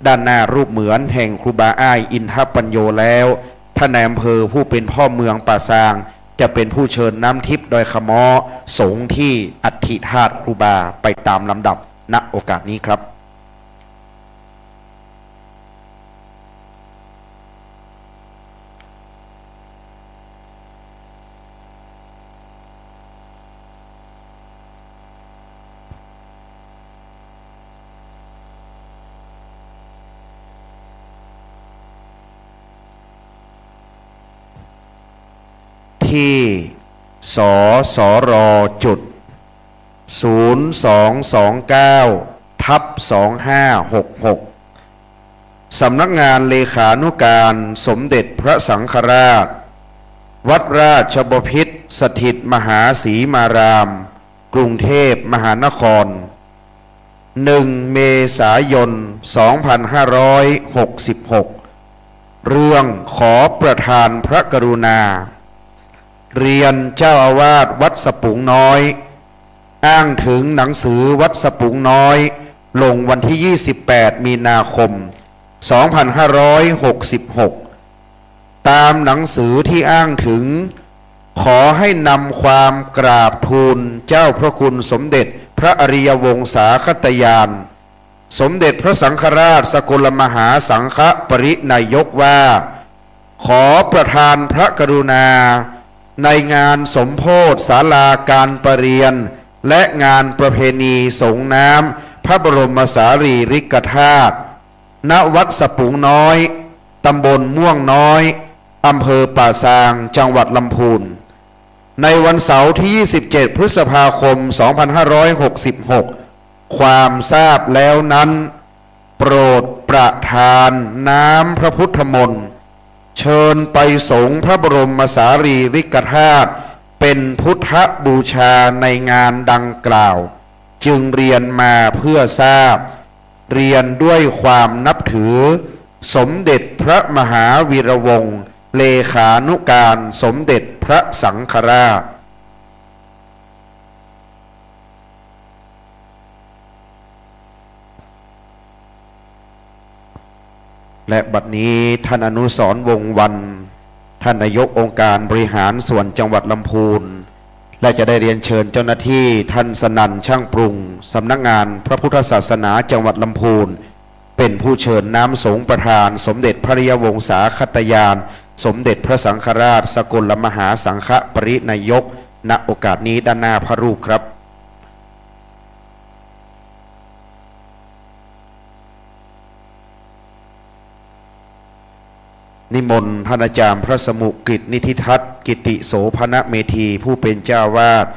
ด้านหน้ารูปเหมือนแห่งครูบาอ้ายอินทปัญโยแล้วท่านนายอำเภอผู้เป็นพ่อเมืองป่าซางจะเป็นผู้เชิญน้ำทิพย์ดอยขมอสงฆ์ที่อัฐิธาตุครูบาไปตามลำดับณโอกาสนี้ครับที่สสรจุด0229/2566สำนักงานเลขานุการสมเด็จพระสังฆราชวัดราชบพิตรสถิตมหาศรีมารามกรุงเทพมหานคร1 เมษายน 2566เรื่องขอประทานพระกรุณาเรียนเจ้าอาวาสวัดสปุงน้อยอ้างถึงหนังสือวัดสปุงน้อยลงวันที่ 28 มีนาคม 2566 ตามหนังสือที่อ้างถึงขอให้นำความกราบทูลเจ้าพระคุณสมเด็จพระอริยวงศาคตยานสมเด็จพระสังฆราชสกลมหาสังฆปรินายกว่าขอประทานพระกรุณาในงานสมโภชศาลาการประเรียนและงานประเพณีสงน้ำพระบรมสารีริกธาตุณวัดสปุงน้อยตำบลม่วงน้อยอำเภอป่าซางจังหวัดลำพูนในวันเสาร์ที่ 27 พฤษภาคม 2566 ความทราบแล้วนั้นโปรดประทานน้ำพระพุทธมนต์เชิญไปสงฆ์พระบรมสารีริกธาตุเป็นพุทธบูชาในงานดังกล่าวจึงเรียนมาเพื่อทราบเรียนด้วยความนับถือสมเด็จพระมหาวีระวงศ์เลขานุการสมเด็จพระสังฆราชและบัดนี้ท่านอนุสรณ์วงศ์วรรณท่านนายกองค์การบริหารส่วนจังหวัดลำพูนและจะได้เรียนเชิญเจ้าหน้าที่ท่านสนั่นช่างปรุงสำนักงานพระพุทธศาสนาจังหวัดลำพูนเป็นผู้เชิญน้ำสงฆ์ประธานสมเด็จพระอริยวงศาคตยานสมเด็จพระสังฆราชสกลมหาสังฆปรินายกณโอกาสนี้ด้านหน้าพระรูปครับนิมนต์ท่านอาจารย์พระสมุกฤตนิธิทัศน์กิติโสภณเมธีผู้เป็นเจ้าวาด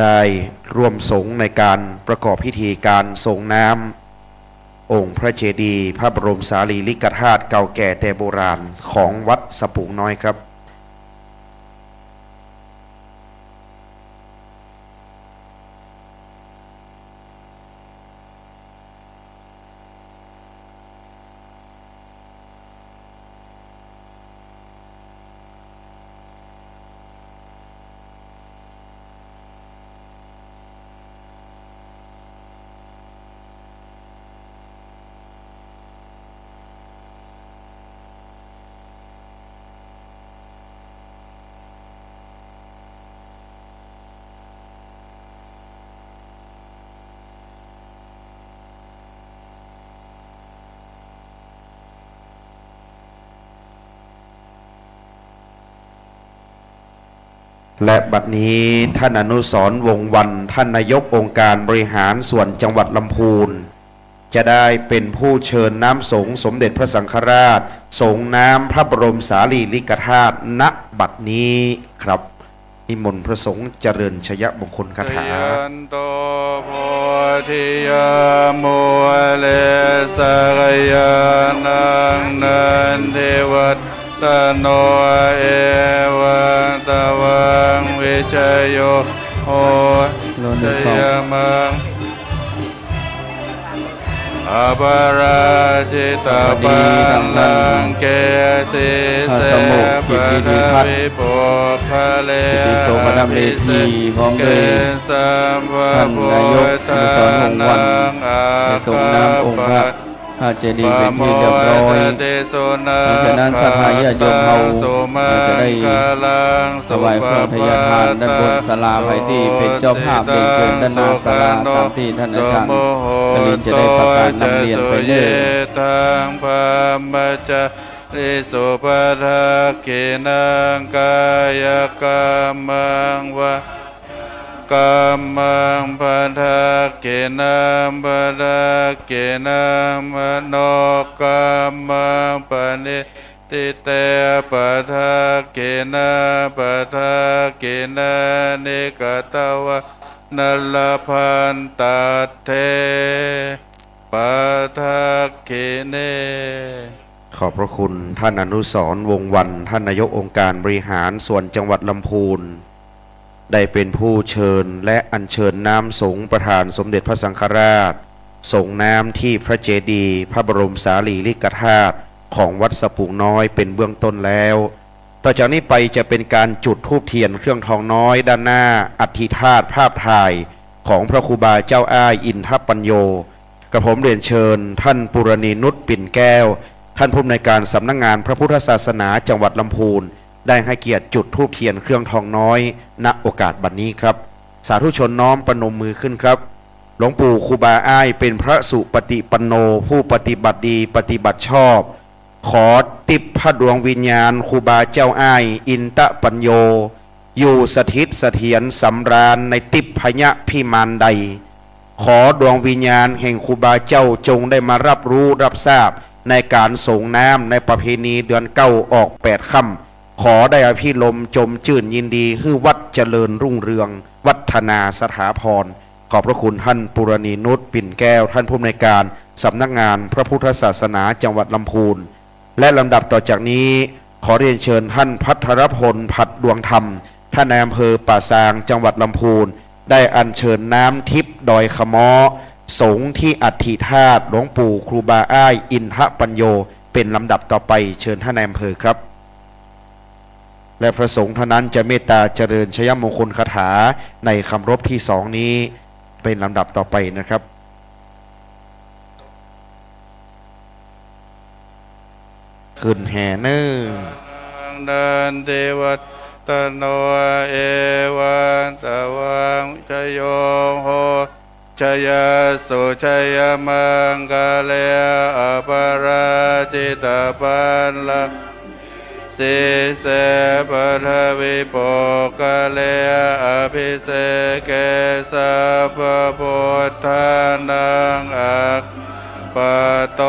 ได้ร่วมสงฆ์ในการประกอบพิธีการส่งน้ำองค์พระเจดีย์พระบรมสารีริกธาตุเก่าแก่แต่โบราณของวัดสปุงน้อยครับและบัดนี้ท่านอนุสรณ์วงศ์วรรณท่านนายกองค์การบริหารส่วนจังหวัดลำพูนจะได้เป็นผู้เชิญน้ำสงฆ์สมเด็จพระสังฆราชสงน้ำพระบรมสารีริกธาตุณบัดนี้ครับนิมนต์พระสงฆ์เจริญชยมงคลคาถาโตโพธิยโมเลสกยานังนันเทวัตตโนเอวังตวังวิชโยโหตยมังอปาราจิตาปันนังเกสิเสปะวิปุพะเลปิเสเกสัมภะพุทธานังอาภะปะ พระเจดีย์เป็นที่เรียบร้อยเพราะฉะนั้นศรัทธาญาติโยมเราจะได้ถวายเครื่องทยทานด้านบนศาลาไผ่ที่เป็นเจ้าภาพเรียนเชิญด้านหน้าศาลาตามที่ท่านอาจารย์กลินจะได้ประกาศนำเรียนไปเรื่อยทางพามจาริสุปทากินังกายกรรมังวะกัมมังปัฏฐาเกนะปัฏฐาเกนะมโนกัมมังปณิติเตปัฏฐาเกนะปัฏฐาเกนะนิกตวะนัลพันตัตเถปัฏฐาเกเน ขอบพระคุณท่านอนุสรณ์วงศ์วรรณท่านนายกองค์การบริหารส่วนจังหวัดลำพูนได้เป็นผู้เชิญและอัญเชิญน้ำสงฆ์ประธานสมเด็จพระสังฆราชส่งน้ำที่พระเจดีย์พระบรมสารีริกธาตุของวัดสะพุงน้อยเป็นเบื้องต้นแล้วต่อจากนี้ไปจะเป็นการจุดธูปเทียนเครื่องทองน้อยด้านหน้าอัฐิธาตุภาพถ่ายของพระครูบาเจ้าอ้ายอินทปัญโยกระผมเรียนเชิญท่านปุรณีนุชปิ่นแก้วท่านผู้อำนวยการสำนักงานพระพุทธศาสนาจังหวัดลำพูนได้ให้เกียรติจุดธูปเทียนเครื่องทองน้อยณโอกาสบัดนี้ครับสาธุชนน้อมประนมมือขึ้นครับหลวงปู่ครูบาอ้ายเป็นพระสุปฏิปันโนผู้ปฏิบัติดีปฏิบัติชอบขอติบพระดวงวิญญาณครูบาเจ้าอ้ายอินตปัญโยอยู่สถิตเสถียรสำราญในติบพญะพิมานใดขอดวงวิญญาณแห่งครูบาเจ้าจงได้มารับรู้รับทราบในการส่งน้ำในประเพณีเดือนเก้าออก8 ค่ำขอได้อภิรมย์จมชื่นยินดีให้วัดเจริญรุ่งเรืองวัฒนาสถาพรขอบพระคุณท่านปุรณีนุชปิ่นแก้วท่านผู้อำนวยการสำนักงานพระพุทธศาสนาจังหวัดลำพูนและลำดับต่อจากนี้ขอเรียนเชิญท่านพัทรพลผัดดวงธรรมท่านนายอำเภอป่าซางจังหวัดลำพูนได้อัญเชิญน้ำทิพย์ดอยขะม้อสงฆ์ที่อัฐิธาตุหลวงปู่ครูบาอ้ายอินทปัญโยเป็นลำดับต่อไปเชิญท่านนายอำเภอครับและพระสงฆ์เท่านั้นจะเมตตาเจริญชยมงคลคาถาในคำรบที่2นี้เป็นลำดับต่อไปนะครับขึ้นแห่เนิ่งดันเทวตโนเอวันตวังชโยโหชยสุชยมังกาเลอปราจิตาปันละสิเสปทวิปกาเลอภิเสกสัพพุทธานังอักปะโต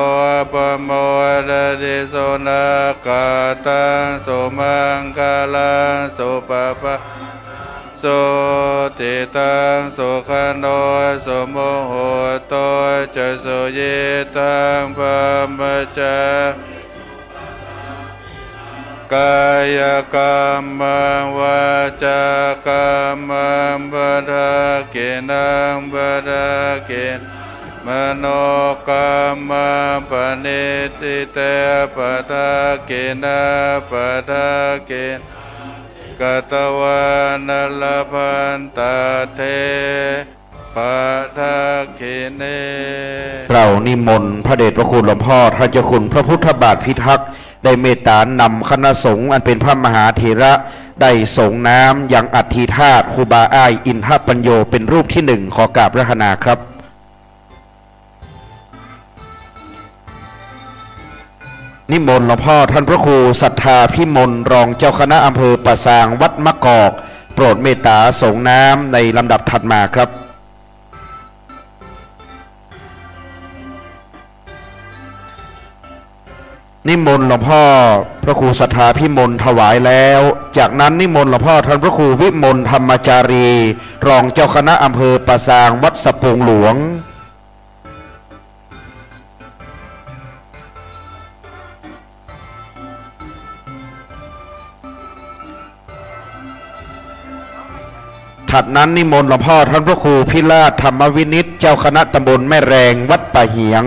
ปโมดติสุนักขตังสุมังคลังสุปปะสุติตังสุขันโนสุโมโหโตจะสุยิตังปะมจากายกรรมังวาจากรรมังปัฏฐาเกนังปัฏฐาเกนมโนกรรมังปณิติเตปัฏฐาเกนะปัฏฐาเกนกตวานัลพันตเทปัฏฐาเกเนเรานิมนต์พระเดชพระคุณหลวงพ่อท่านเจ้าคุณพระพุทธบาทพิทักษ์ได้เมตตานำคณะสงฆ์อันเป็นพระมหาเถระได้ส่งน้ำอย่างอัฐิธาตุครูบาอ้ายอินทปัญโยเป็นรูปที่1ขอกราบพระคณาครับนิมนต์หลวงพ่อท่านพระครูศรัทธาพิมลรองเจ้าคณะอำเภอป่าซางวัดมะกอกโปรดเมตตาส่งน้ำในลำดับถัดมาครับนิมนต์หลวงพ่อพระครูศรัทธาพิมลถวายแล้วจากนั้นนิมนต์หลวงพ่อท่านพระครูวิมลธรรมจารีรองเจ้าคณะอำเภอป่าซางวัดสะพุงหลวงถัดนั้นนิมนต์หลวงพ่อท่านพระครูพิราชธรรมวินิจเจ้าคณะตำบลแม่แรงวัดป่าเหียง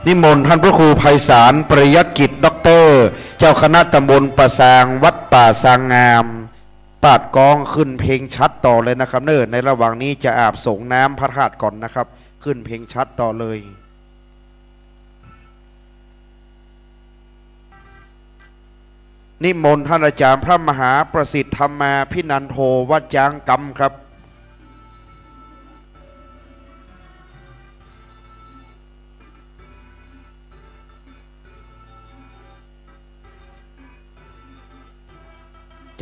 นิมนต์ท่านพระครูไพศาลปริยัติกิจด็อกเตอร์เจ้าคณะตำบลป่าซางวัดป่า ป่าสางงามปาดกองขึ้นเพลงชัดต่อเลยนะครับเนิ่นในระหว่างนี้จะอาบส่งน้ำพระธาตุก่อนนะครับขึ้นเพลงชัดต่อเลยนิมนต์ท่านอาจารย์พระมหาประสิทธิ์ธรรมาพินันโทวัดยางกำครับ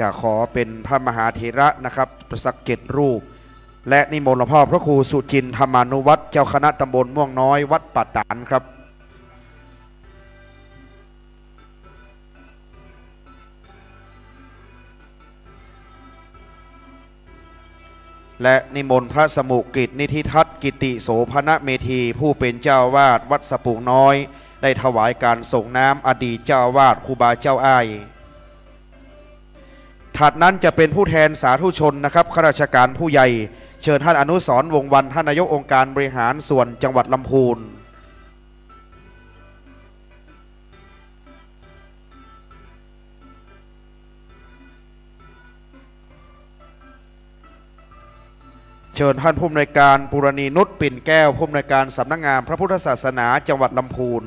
จะขอเป็นพระมหาเถระนะครับประสัก7 รูปและนิมนต์หลวงพ่อพระครูสุจินธรรมานุวัตรเจ้าคณะตำบลม่วงน้อยวัดป่าตานครับและนิมนต์พระสมุกิจนิธิทัศน์กิติโสภณเมธีผู้เป็นเจ้าวาดวัดสปุงน้อยได้ถวายการส่งน้ำอดีตเจ้าวาดครูบาเจ้าอ้ายถัดนั้นจะเป็นผู้แทนสาธุชนนะครับข้าราชการผู้ใหญ่เชิญท่านอนุสรณ์วงศ์วรรณท่านนายกองค์การบริหารส่วนจังหวัดลำพูนเชิญท่านผู้อำนวยการปุรณีนุชปิ่นแก้วผู้อำนวยการสำนักงานพระพุทธศาสนาจังหวัดลำพูน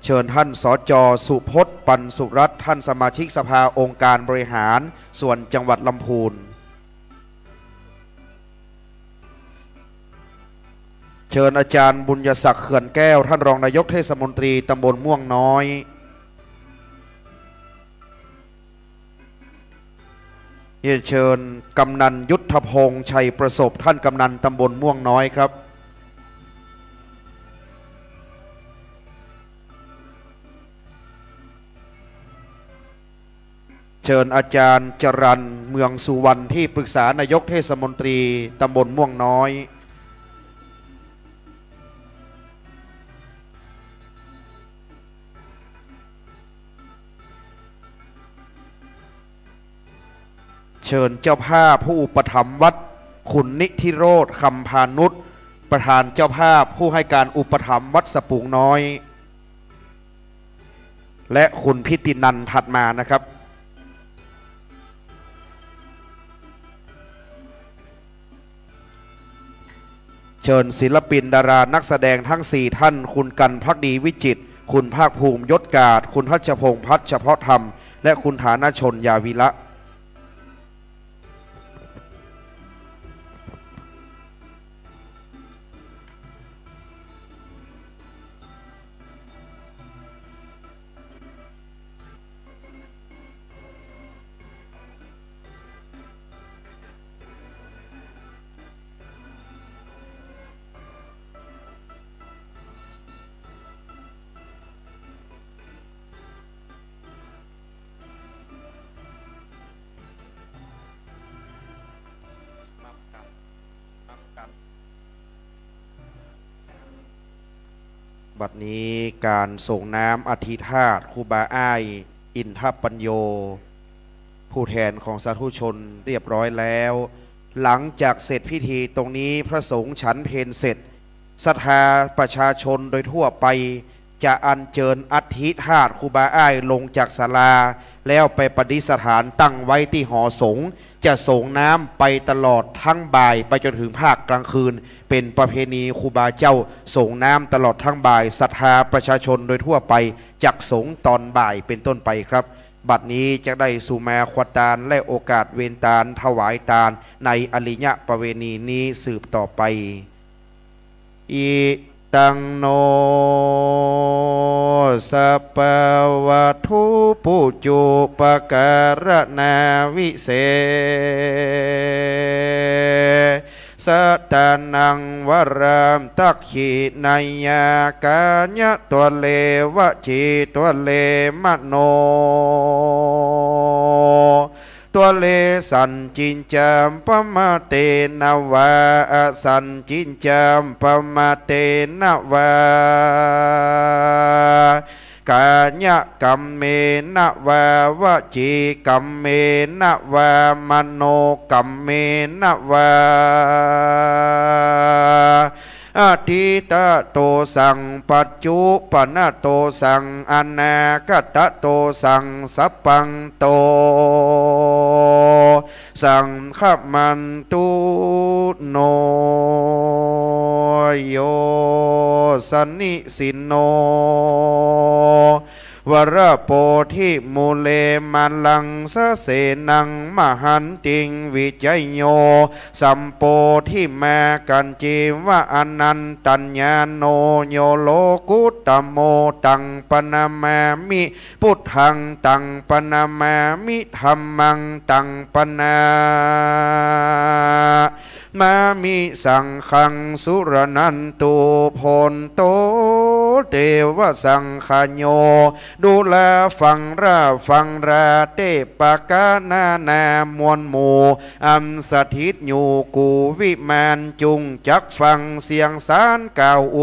เชิญท่านสจ.สุพจน์ปันสุรัตน์ท่านสมาชิกสภาองค์การบริหารส่วนจังหวัดลำพูนเชิญอาจารย์บุญยศักดิ์เขื่อนแก้วท่านรองนายกเทศมนตรีตำบลม่วงน้อยเชิญกำนันยุทธพงษ์ชัยประสบท่านกำนันตำบลม่วงน้อยครับเชิญอาจารย์จรัญเมืองสุวรรณที่ปรึกษานายกเทศมนตรีตำบลม่วงน้อยเชิญเจ้าภาพผู้อุปถัมภ์วัดคุณนิธิโรธคำพานุชประธานเจ้าภาพผู้ให้การอุปถัมภ์วัดสปุงน้อยและคุณพิตินันท์ถัดมานะครับเชิญศิลปินดารานักแสดงทั้ง4ท่านคุณกันภักดีวิจิตรคุณภาคภูมิยศกาศคุณทัชพงษ์พัฒน์เฉพาะธรรมและคุณฐานชนยาวิระบัดนี้การส่งน้ำอธิธาตุครูบาอ้ายอินทปัญโยผู้แทนของสาธุชนเรียบร้อยแล้วหลังจากเสร็จพิธีตรงนี้พระสงฆ์ฉันเพลเสร็จศรัทธาประชาชนโดยทั่วไปจะอัญเชิญอธิธาตุครูบาอ้ายลงจากศาลาแล้วไปประดิษฐานตั้งไว้ที่หอสงฆ์จะส่งน้ำไปตลอดทั้งบ่ายไปจนถึงภาคกลางคืนเป็นประเพณีครูบาเจ้าส่งน้ำตลอดทั้งบ่ายศรัทธาประชาชนโดยทั่วไปจักสงตอนบ่ายเป็นต้นไปครับบัดนี้จะได้สุมาควตาลและโอกาสเวนตาลถวายตาลในอริยประเวณีนี้สืบต่อไปอิตังโนสัพวะทุปุจุปการนาวิเศสตานังวรามตักขีนายากาญะตัวเลวะจีตัวเลมโนตัวเลสันจินจามปมาเตนวาสันจินจามปมาเตนวา กายกรรมเมนะวาวจีกรรมเมนะวามโนกรรมเมนะวาอาทิตโตสังปัจจุปนโตสังอนาคตโตสังสัพพังโตสังฆมันตุโนโยสันนิสินโนวรโปธิมูเลมันลังสะเสนังมหันติงวิจัยโยสัมโปธิมากันจีวะอนันตัญญาโนโยโลกุตตโมตังปนามามิพุทธังตังปนามามิธัมมังตังปนามามิสังฆังสุรนันตุพลโตเทวสังฆโยดูแลฟังราเตปกานานามวลหมู่อัมสถิตอยู่กูวิมานจุงจักฟังเสียงสารกล่าวโอ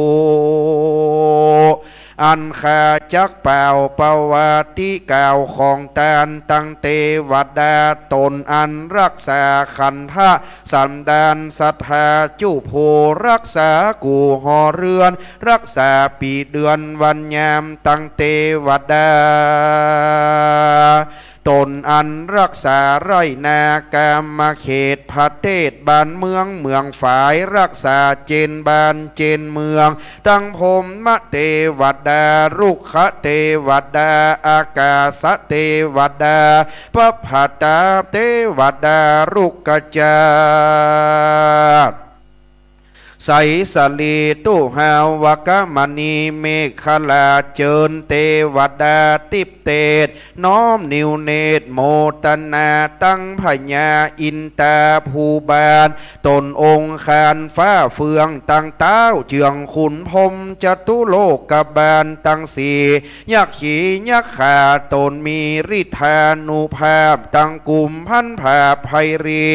อันขาจักเป่าปวาติกล่าวของตานตั้งเทวดาตนอันรักษาขันธะสันดานศรัทธาจุโพรักษากูหอเรือนรักษาปีเดือนวันยามตั้งเทวดาตนอันรักษาไร่นากามเขตประเทศบ้านเมืองฝ่ายรักษาเจนบ้านเจนเมืองตั้งพรหมเทวดารุกขเทวดาอากาศเทวดาพระพัตตาเทวดารุกขจาไสสลีตุหาวกมณีเมฆลาเจิญเทวดาติปเตศน้อมนิวเนตโมตนาตั้งพญาอินตาภูบาลตนองค์คานฟ้าเฟืองตั้งเต้าเจืองขุนพรมจตุโลกบาลตั้งสียักขียักขาตนมีฤทธานุภาพตั้งกลุ่มพันภาพไพรี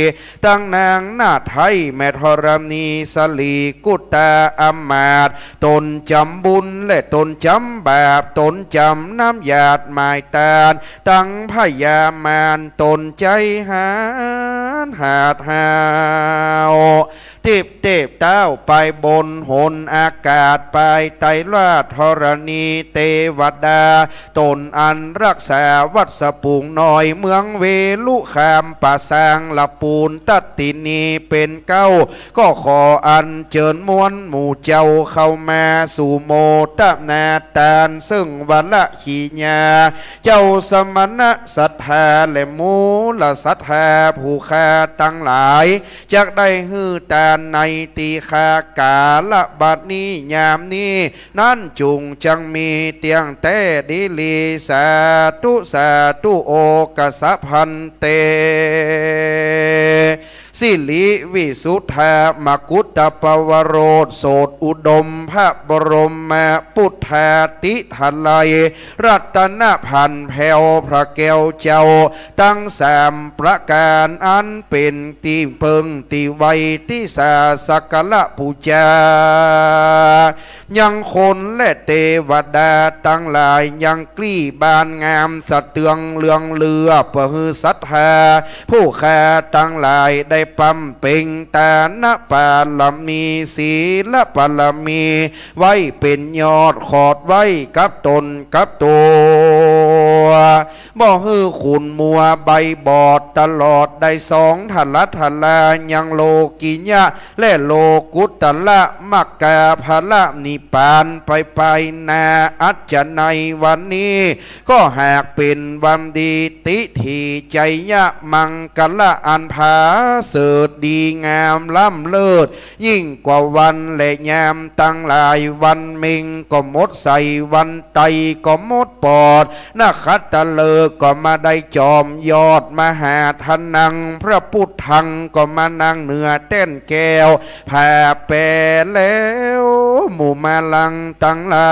ตั้งนางนาไทยแม่ธรณีสลีกุตตาอมาตตนจำบุญและตนจำบาปตนจำน้ำหยาดหมายตาลตั้งพยามารตนใจหาดหาวทิบเทพเต้าไปบนหนอากาศไปไตรราชธรณีเทวดาตนอันรักษาวัดสปุงน้อยเมืองเวลุคามป่าสร้างละปูนตัดตินีเป็นเก้าก็ขออันเจิญมวลหมู่เจ้าเข้ามาสู่โมตนาตานซึ่งวัละขีญาเจ้าสมณะศรัทธาและมูลศรัทธาผู้ค้าตั้งหลายจักได้ฮือตาในตีคากาละบัดนี้ยามนี้นั่นจุงจังมีเตียงแต่ดิลีสาธุโอกสะพันเตสิริวิสุทธามกุตตปวโรธโสดอุดมพระบรมพุทธาติทัลายรัตนพันแผ่วพระแก้วเจ้าตั้งสามประการอันเป็นตีเพิงตีไวที่สาสักละปูจายังคนและเทวดาตั้งหลายยังกลี้บานงามสะเตืองเลืองเรือประหือศรัทธาผู้ข้าตั้งหลายได้ปั๊มเป่งตานะปาลมีศีลปาลมีไว้เป็นยอดขอดไว้กับตนกับตัวบ่ฮือขุนมัวใบบอดตลอดได้สองทัลทลายังโลกิญะและโลกุตตละมักกาภละนิปานไปนาอัจจะในวันนี้ก็หากเป็นวันดีติทีใจยะมังกละอันภาเสดดีงามล้ำเลิศยิ่งกว่าวันและยามตั้งหลายวันเมงก็หมดใส่วันไตก็หมดปอดนักขัดตะเลิง ก็มาได้จอมยอดมหาทนังพระพุทธังก็มานั่งเหนือเต้นแก้วผ่าแปรแล้วหมู่มาลังตั้งหลา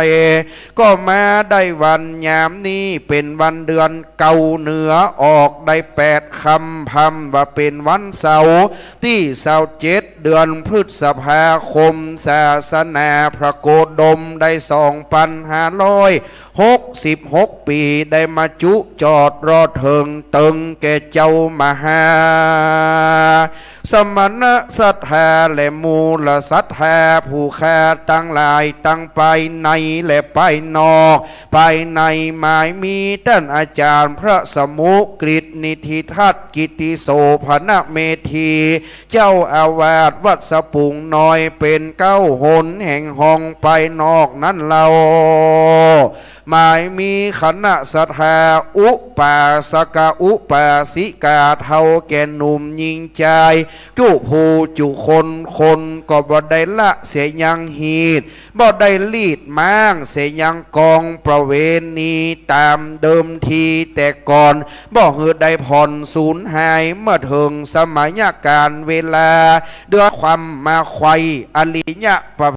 ยก็มาได้วันยามนี้เป็นวันเดือนเก่าเหนือออกได้8 คำพำว่าเป็นวันเสาร์ที่27 เดือนพฤษภาคมศาสนาพระโกดมได้2,566 ปีได้มาจุจอดรอเถิงเติงแก่เจ้ามหาสมณะศรัทธาและมูลศรัทธาผู้ค้าตั้งหลายตั้งไปในและไปนอกไปในหมายมีท่านอาจารย์พระสมุกฤตนิธิทัตกิติโสภณเมธีเจ้าอาวาสวัดสปุงน้อยเป็น9 หนแห่งห้องไปนอกนั้นเราหมายมีคณะศรัทธาอุปาสกาอุปาสิกาเท่าแก่หนุ่มยิงใจจุผู้จุคนก็บ่ได้ละเสียยังหีดบ่ได้ลีดม้างเสียยังกองประเวณีตามเดิมทีแต่ก่อนบ่หือได้ผ่อนสูญหายเมื่อถึงสมัยการเวลาเดือความมาไขว้อริยะประ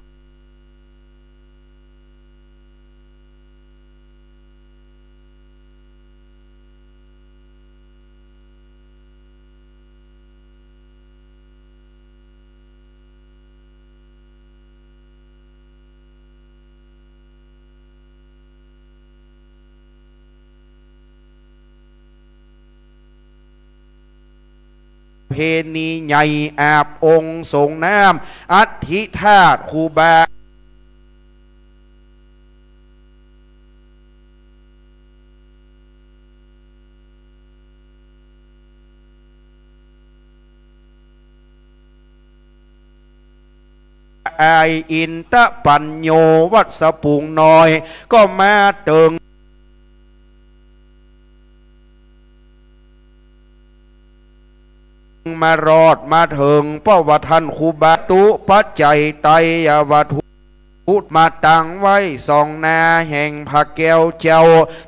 เพณีใหญ่อาบองค์ทรงน้ำอัฐิธาตุครูบาอายอินตะปัญโยวัดสปุงน้อยก็มาเติงมารอดมาถึงเพราะว่าท่านครูบาตุปัจจัยไตยวัตถุมาตั้งไว้2 นาแห่งพระแก้วเจ้า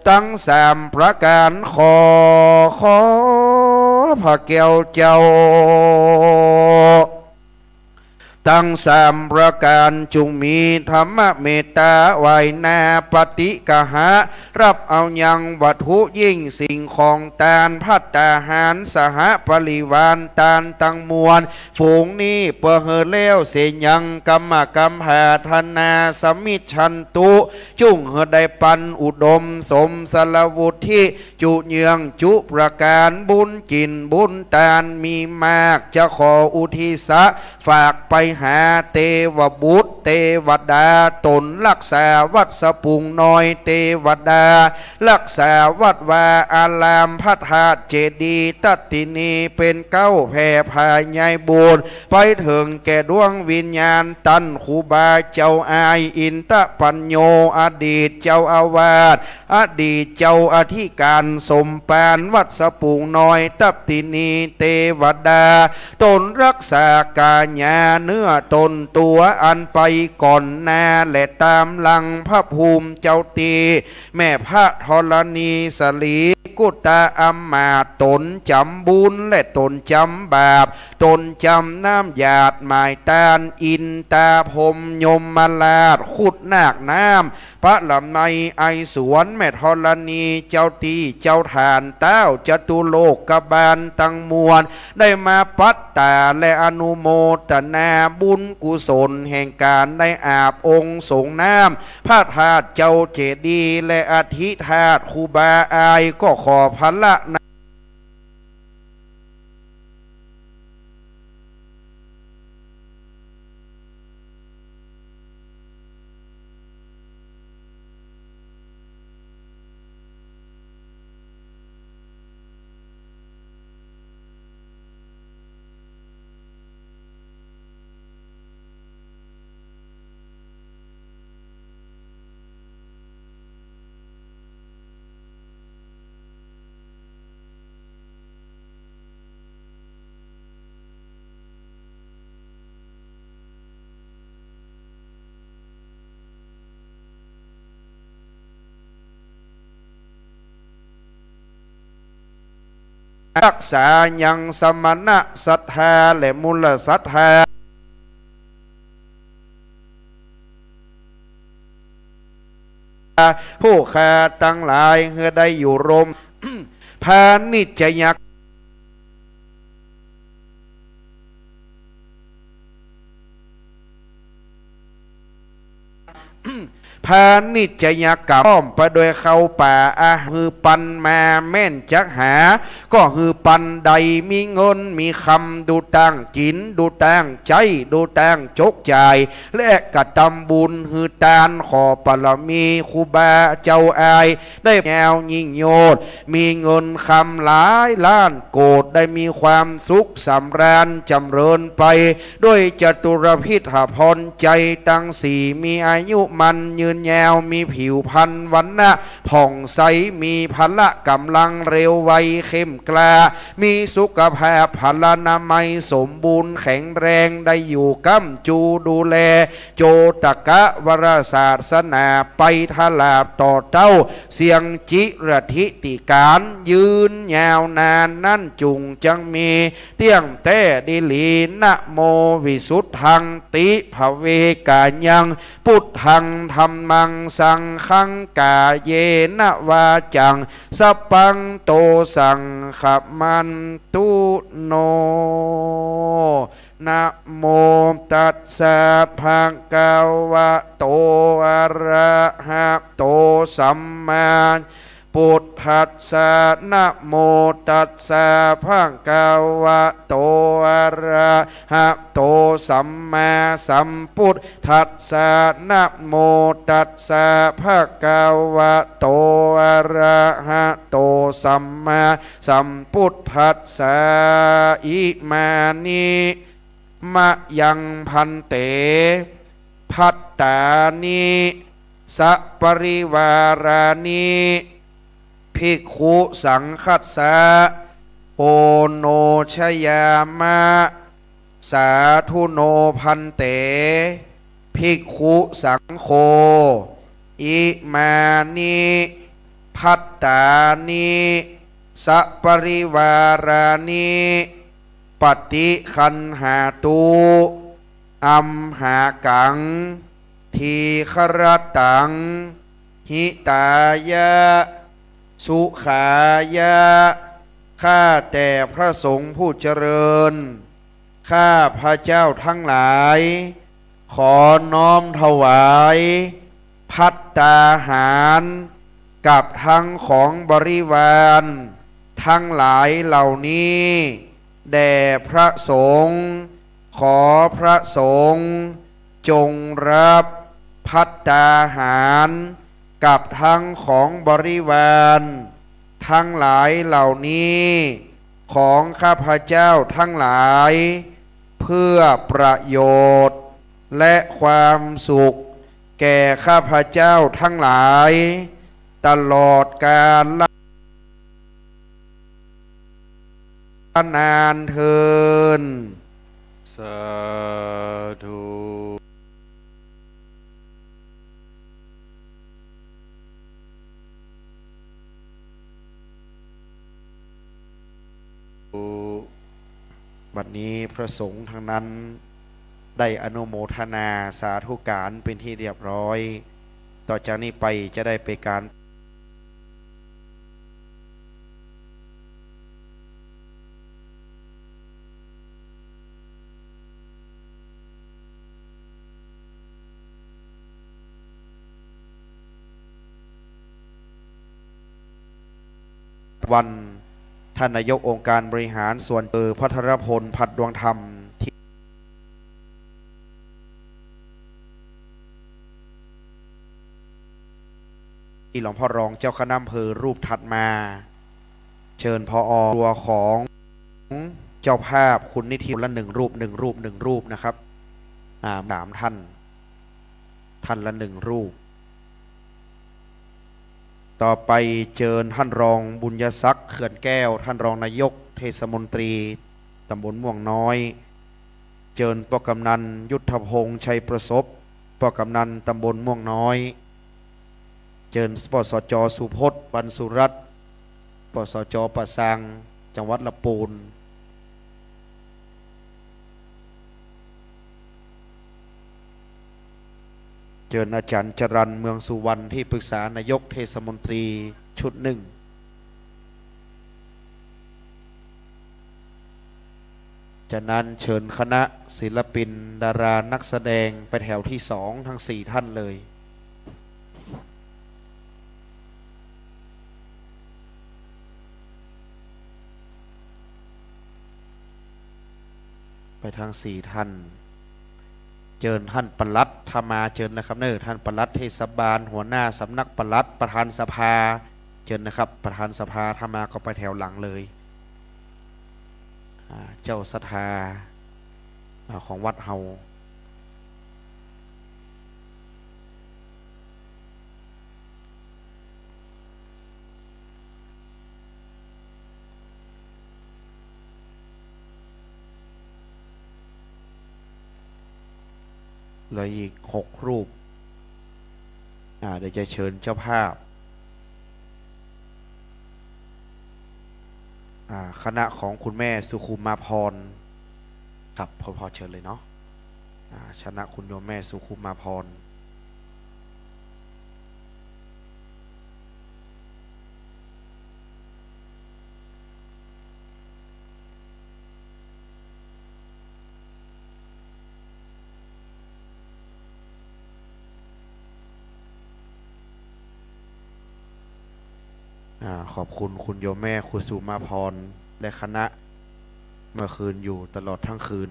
ตั้ง3 ประการขอพระแก้วเจ้าตั้ง3 ประการจุงมีธรรมเมตตาไว้นาปฏิกหะรับเอายังวัตถุยิ่งสิ่งของตานพัตตาหารสหปริวารตานตั้งมวลฝูงนี้เปิดเลี้ยวเสียยังกรรมกรรมหาธนาสมิชันตุจุ่งได้ปันอุดมสมสลวุธิจุเยืองจุประการบุญกินบุญตานมีมากจะขออุทิศะฝากไปหาเทวบุตรเทวดาตนรักษาวัดสปุงน้อยเทวดารักษาวัดวาอารามพระธาตุเจดีย์ตัตตินีเป็น9 แผ่ภายในโบสถ์ไปถึงแก่ดวงวิญญาณตันครูบาเจ้าอายอินตะปัญโยอดีตเจ้าอาวาสอดีตเจ้าอธิการสมปานวัดสปุงน้อยตัตตินีเทวดาตนรักษากาญาเนื้อตนตัวอันไปก่อนหน้าและตามหลังพระภูมิเจ้าตีแม่พระธรณีสลีกุตาอัมมาตนจำบุญและตนจำบาปตนจำน้ำหยาดหมายตานอินตาพรมยมมาลาดขุดนาคน้ำพระลำในไอสวนแม่ธรณีเจ้าตีเจ้าฐานเต้าจตุโลกกบาลตั้งมวลได้มาปัตตาและอนุโมทนาบุญกุศลแห่งการได้อาบองค์สงน้ำพระธาตุเจ้าเจดีย์และอธิธาตุครูบาอายก็ขอพระ รักษายังสมณะศรัทธาและมูลศรัทธาผู้ข้าตั้งหลายเฮือได้อยู่รม พานิจยักพานิจยกรรมอ้อมไปโดยเข้าป่าฮือปันมาแม่นจักหาก็ฮือปันใดมีเงินมีคำดูตั้งกินดูตั้งใจดูตั้งจกใจและกระทำบุญฮือตานขอปรมีครูบาเจ้าอายได้แนวยิ่งโยดมีเงินคำหลายล้านโกดได้มีความสุขสำราญจำเริญไปด้วยจตุรพิธพรใจตั้งสี่มีอายุมันยืนยาวมีผิวพรรณวันนะผ่องใสมีพละกำลังเร็วไวเข้มกล้ามีสุขภาพพลานามัยสมบูรณ์แข็งแรงได้อยู่ก้ำจูดูแลโจตกะวรศาสนาไปทลาบต่อเต้าเสียงจิรธิติการยืนยาวนานนั่นจุงจังมีเตี้ยงแต่ดิลีนะโมวิสุทธังติภเวกายังพุทธังธรรมังสังฆังกาเยนะวาจังสัพพังโตสังขมันตุโนนะโมตัสสะภะคะวะโตอะระหะโตสัมมาพุทธัสสะนะโมตัสสะภะคะวะโตอะระหะโตสัมมาสัมพุทธัสสะนะโมตัสสะภะคะวะโตอะระหะโตสัมมาสัมพุทธัสสะอิมานิมะยังพันเตภัตตานิสัปริวารานิภิกขุสังคัสสะโอโนชยามะสาธุโนพันเตภิกขุสังโฆอิมานิภัตตานิสัปริวารานิปฏิคันหาตุอัมหากังทีครตังหิตายะสุขายะข้าแต่พระสงฆ์ผู้เจริญข้าพระเจ้าทั้งหลายขอน้อมถวายภัตตาหารกับทั้งของบริวารทั้งหลายเหล่านี้แด่พระสงฆ์ขอพระสงฆ์จงรับภัตตาหารกับทั้งของบริวารทั้งหลายเหล่านี้ของข้าพเจ้าทั้งหลายเพื่อประโยชน์และความสุขแก่ข้าพเจ้าทั้งหลายตลอดกาลนานเทินสาธุบัดนี้พระสงฆ์ทั้งนั้นได้อนุโมทนาสาธุการเป็นที่เรียบร้อยต่อจากนี้ไปจะได้ไปการวันท่านนายกองค์การบริหารส่วนพัทรพลพัดดวงธรรมที่หลวงพ่อรองเจ้าคณะอำเภอรูปถัดมาเชิญพอตัวของเจ้าภาพคุณนิธิละหนึ่งรูปนะครับ3 ท่านละ1 รูปต่อไปเชิญท่านรองบุญยศักดิ์เขื่อนแก้วท่านรองนายกเทศมนตรีตำบลม่วงน้อยเชิญปกำนันยุทธพงษ์ชัยประสบปกำนันตำบลม่วงน้อยเชิญปสจสุพจน์ปันสุรัตน์ปสจประสัง จังหวัดลำพูนเชิญอาจารย์จรัญเมืองสุวรรณที่ปรึกษานายกเทศมนตรีชุดหนึ่งจากนั้นเชิญคณะศิลปินดารานักแสดงไปแถวที่สองทั้ง4ท่านเลยไปทาง4ท่านเชิญท่านปลัดธรรมาเชิญนะครับเนอท่านปลัดเทศบาลหัวหน้าสำนักปลัดประธานสภาเชิญนะครับประธานสภาธรรมาก็ไปแถวหลังเลยเจ้าศรัทธาของวัดเฮาเหลืออีก6 รูปเดี๋ยวจะเชิญเจ้าภาพคณะของคุณแม่สุขุมาพรครับพอเชิญเลยเนาะคณะคุณโยมแม่สุขุมาพรขอบคุณคุณโยมแม่คุณสุมาพรและคณะเมื่อคืนอยู่ตลอดทั้งคืน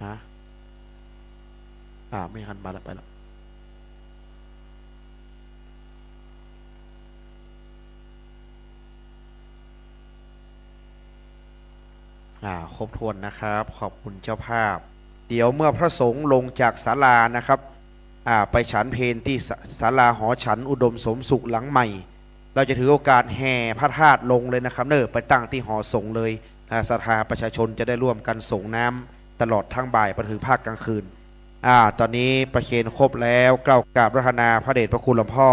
นะไม่หันมาแล้วไปแล้วครบถ้วนนะครับขอบคุณเจ้าภาพเดี๋ยวเมื่อพระสงฆ์ลงจากศาลานะครับไปฉันเพลที่ศาลาหอฉันอุดมสมสุขหลังใหม่เราจะถือโอกาสแห่พระธาตุลงเลยนะครับไปตั้งที่หอสงฆ์เลยศรัทธาประชาชนจะได้ร่วมกันส่งน้ำตลอดทั้งบ่ายไปถึงภาคกลางคืนตอนนี้ประเคนครบแล้วกล่าวกราบพระนาพระเดชพระคุณหลวงพ่อ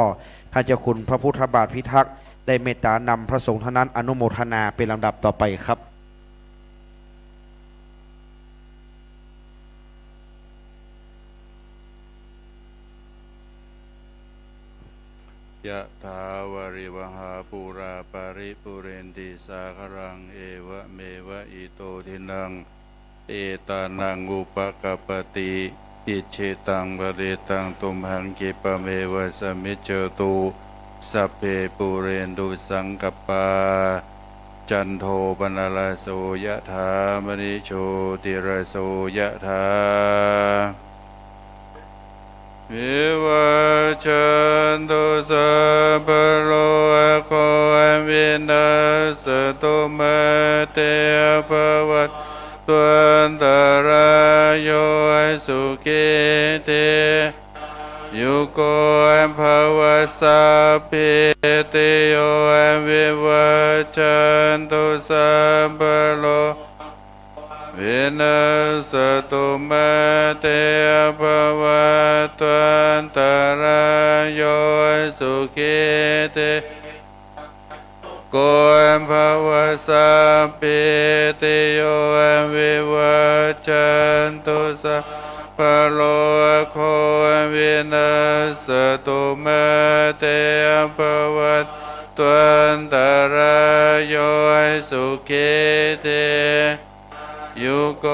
ท่านเจ้าคุณพระพุทธบาทพิทักษ์ได้เมตตานำพระสงฆ์ท่านนั้นอนุโมทนาเป็นลำดับต่อไปครับยะถาวริวหาปูราปาริปุเรนติสาครังเอวะเมวะอิโตทินังเอตานังอุปกปปติอิเชตังปะเรตังตุมหังกิปะเมวะสมิจเจตุสัพเพปุเรนตุสังกปาจันโทปนะระโสยะถามณิโชติระโสยะถาวิวัชชันตุสัพพะโลกโควินาศตุมาเตภวัตวันตรายโยสุขิเตยุโกภวสัพพิติโยวิวัชชันตุสัพพะโลวินาศตุมาเตภวัตวันตรายโยสุขิเตโกภวสัพพิติโยวิวัชชันตุสัพพะโลกโควินาศตุมาเตภวัตวันตรายโยสุขิเตยุโก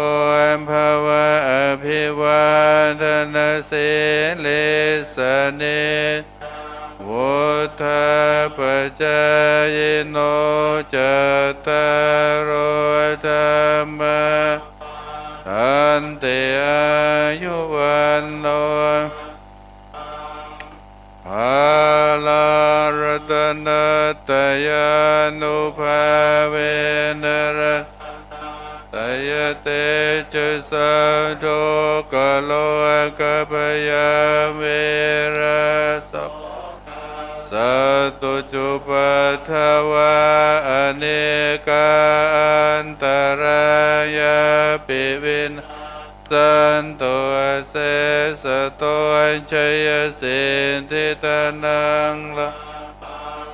ภวะอภิวาทนาสิลิสเนวุฒาปัจจายโนจัตตารโอธรรมทันติอายุวันโนภาลารตนาตยานุภาเวนรตยเตจะสัทโธกโลกปยาเวระสัตุจุปัฏฐวาอเนกาอันตร ปิวินสันตัวเสสตัวชัยสิทธิตานังละ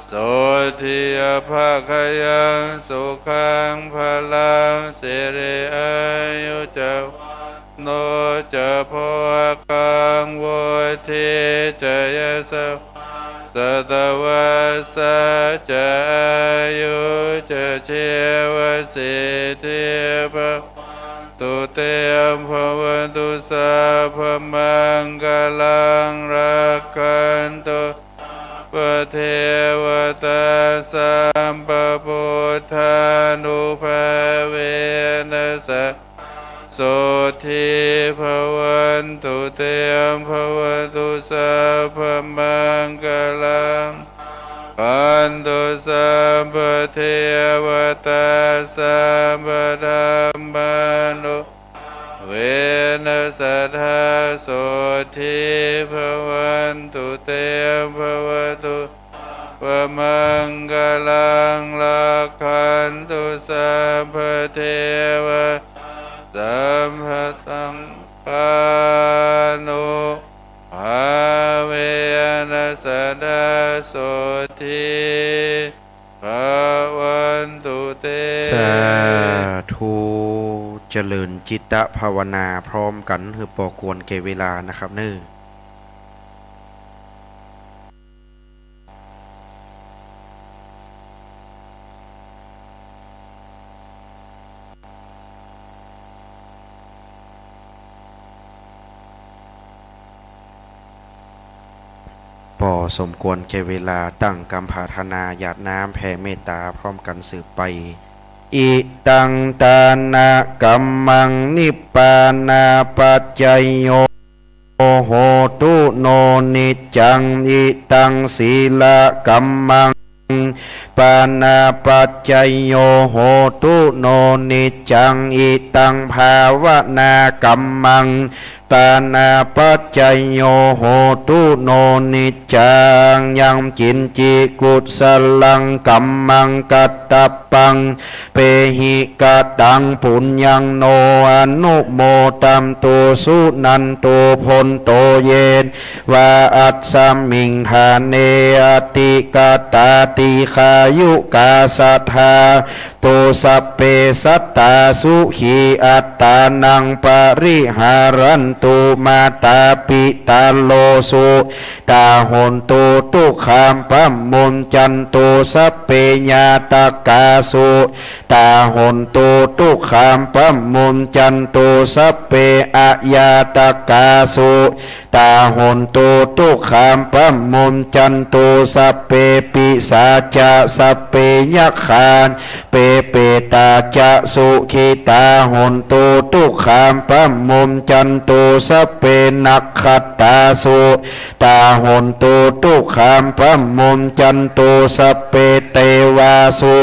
โสทิยภาคยังสุขังพลังสิริอายุจะโนจะโพกังวุธิจะยะสะสัตวัสสะจะอายุจะเชวสิทธิภะตุเตมภวันตุสัพพมังคลังรักขันตุปเทวตาสัมปพุทธานุภาเวนัสสะโสทิภวันตุเตมภวันตุสัพพมังคลังขันตุสัมปเทวตาสัมปธัมมานุเวนัสสัทธาโสทิภวันตุเตมภวันตุปมังคลังลักขันตุสัมปเทวสัมภสังฆานุภาเวนัสสัทธาโสทิภวันตุเต สาธุเจริญจิตตภาวนาพร้อมกันคือปอกวนเกเวลานะครับเน้อปอสมควรแก่เวลาตั้งกรรมภาธนาหยาดน้ำแผ่เมตตาพร้อมกันสืบไปอิตังตานะกัมมังนิปปานาปัจจยโยโหตุโนนิจังอิตังศีลกัมมังปานาปัจจยโยโหตุโนนิจังอิตังภาวนากัมมังปานาปัจจยโยโหตุโนนิจังยังจินจิกุศลังกัมมังกัตตปังเปหิกัตตังปุญญังโนอนุโมตัมตุสุนันตุพลโตเยนวาอัตสัมมิงทานเนอติกาตาติขายุกาสัทธาตุสัพเพสัตตาสุขีอัตตานังปริหารันตุมาตาปิตาโลสุตาหนตุตุขามปัมมุนจันตุสัพเพญาตกาสุตาหนตุตุขามปัมมุนจันตุสัพเพอะยาตกาสุตาหนตุตุขามปัมมุนจันตุสัพเพปิสาจะสัพเพยัคขานเปเปตาจะสุขิตาหนตุตุขามปัมมุนจันตุสัพเพนักขัตตาสุตาหนตุตุขามปัมมุนจันตุสัพเพเตวาสุ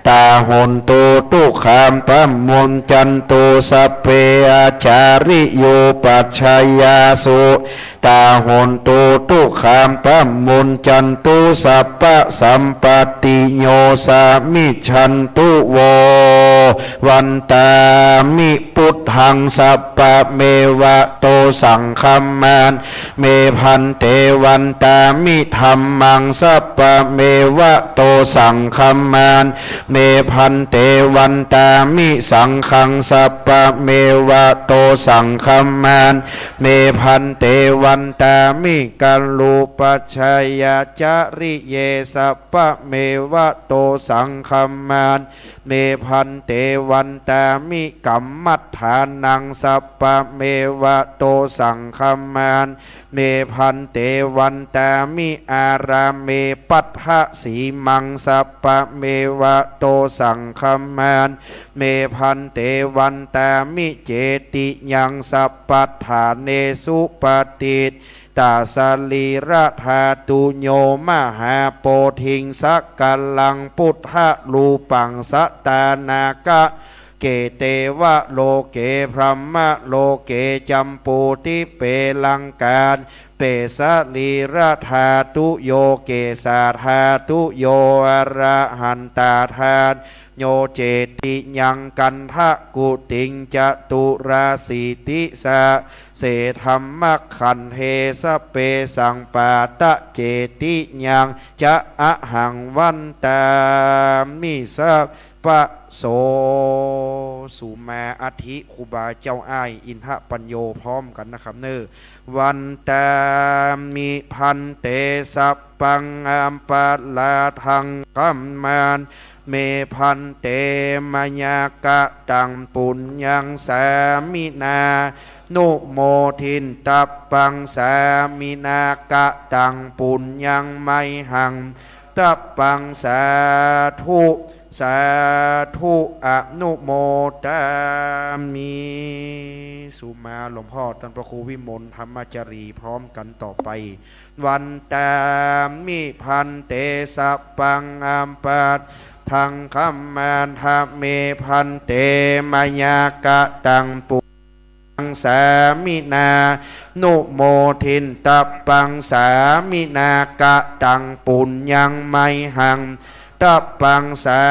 ตาหนตุตุขามปัมมุนจันตุสัพเพอาจาริโยปัจฉัยยาสุตาหนตุตุขามปัมมุนจันตุสัพพะสัมปติโยสามิชันตุโววันตามิพุทธังสัพพะเมวะโตสังคัมมานเมพันเตวันตามิธัมมังสัพพะเมวะโตสังคัมมานเมพันเตวันตามิสังขังสัพพะเมวะโตสังคัมมานเมพันเตวันตามิกัลลุปัจฉัยยะจาริเยสัพพะเมวะโตสังคัมมานเมพันเตวันตามิกัมมัฏฐานังสัพพะเมวะโตสังคัมมานเมพันเตวันตามิอาราเมปัฏฐสีมังสัพพะเมวะโตสังคัมมานเมพันเตวันตามิเจติยังสัพปัฏฐานเนสุปฏิตาสลีระธาตุโยมหาโพธิงสักกัลลังพุทธลูปังสัตตานากะเกเตวะโลเกพรหมะโลเกจัมปูติเปลังการเปสลีระธาตุโยเกสาธาตุโยอระหันตาทาน โยเจติยังกันทะกุติงจตุราสีติสะเสธรรมขันเฮสเปสังปาตะเจติยังจะอะหังวันตามิสะปะโสสุมาอาทิครูบาเจ้าอ้ายอินทปัญโยพร้อมกันนะครับเนอวันตามิพันเตสัพปังอามปะลาทังกัมมานเมพันเตมยากะตังปุญญังสามินานุโมทินตัปปังสามินากะตังปุญญังไมหังตัปปังสาธุสาธุอนุโมทามิสุมาหลวงพ่อท่านพระครูวิมลธรรมจารีพร้อมกันต่อไปวันตามิพันเตสัพปังอามปัตทังคัมมานทะเมพันเตมยากะตังปุญสามินานุโมทินตัปปังสามินากะตังปุญญังไมหังตัปปังสา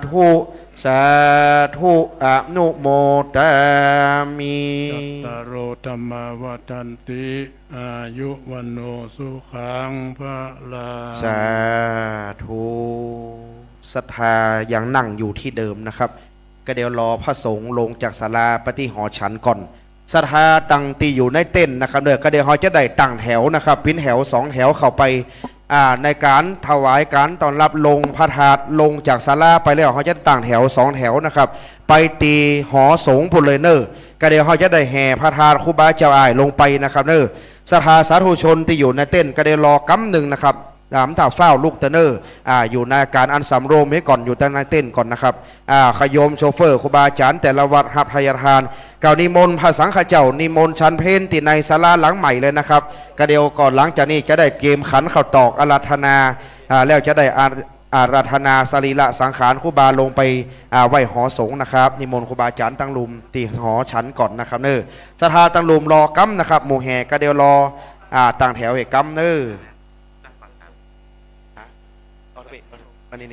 ธุสาธุอนุโมทามิตโรธรรมวัฏันติอายุวันโนสุขังพระลาสาธุศรัทธายังนั่งอยู่ที่เดิมนะครับก็เดี๋ยวรอพระสงฆ์ลงจากศาลาปฏิหอฉันก่อนศรัทธาตั้งตีอยู่ในเต้นนะครับเดี๋ยวก็เดี๋ยวเขาจะได้ตั้งแถวนะครับปิ้นแถว2แถวเข้าไปในการถวายการต้อนรับลงพระธาตุลงจากศาลาไปแล้วเขาจะตั้งแถว2แถวนะครับไปตีหอสงฆ์พุ่นเลยเนอก็เดี๋ยวเขาจะได้แห่พระธาตุครูบาเจ้าอ้ายลงไปนะครับเนอศรัทธาสาธุชนที่อยู่ในเต้นก็เดี๋ยวรอกำหนึ่งนะครับถ้าเฝ้าลูกเตเนอร์อยู่ในการอันสำรวมให้ก่อนอยู่แต่ในเต้นก่อนนะครับขยมโชเฟอร์ครูบาอาจารย์แต่ละวัดหับพยาทานเก่านิมนต์พระสังฆเจ้านิมนต์ชันเพนที่ในศาลาหลังใหม่เลยนะครับก็เดียวก่อนหลังจากนี้จะได้เกมขันข้าวตอกอาราธนาแล้วจะได้อาราธนาสรีระสังขารครูบาลงไปไหวหอสงฆ์นะครับนิมนต์ครูบาอาจารย์ตั้งลุมตีหอฉันก่อนนะครับเนอศรัทธาตั้งลุมรอกำนะครับหมู่แห่ก็เดียวรอตั้งแถวเอกกำเนอนี่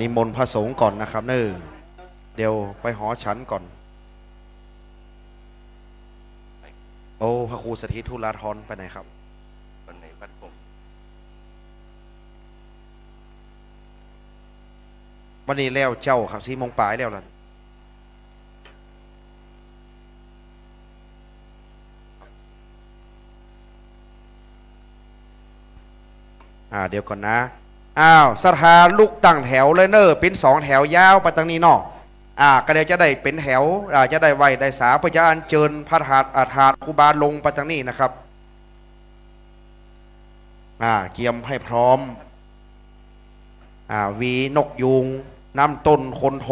นิมนต์พระสงฆ์ก่อนนะครับเนอเดี๋ยวไปหอฉันก่อนโอ้พระครูสถิตธุลาธรไปไหนครับวันไหนวัดผมวันนี้แล้วเจ้าครับ4 โมงปลายแล้วล่ะเดี๋ยวก่อนนะศรัทธาลูกตั้งแถวเลยเนอเป็น2แถวยาวไปทางนี้เนาะก็เดี๋ยวจะได้เป็นแถวจะได้ไหวได้สาพระอัญเชิญพระธาตุครูบาลงไปทางนี้นะครับเกียมให้พร้อมวีนกยุงน้ำต้นคนโท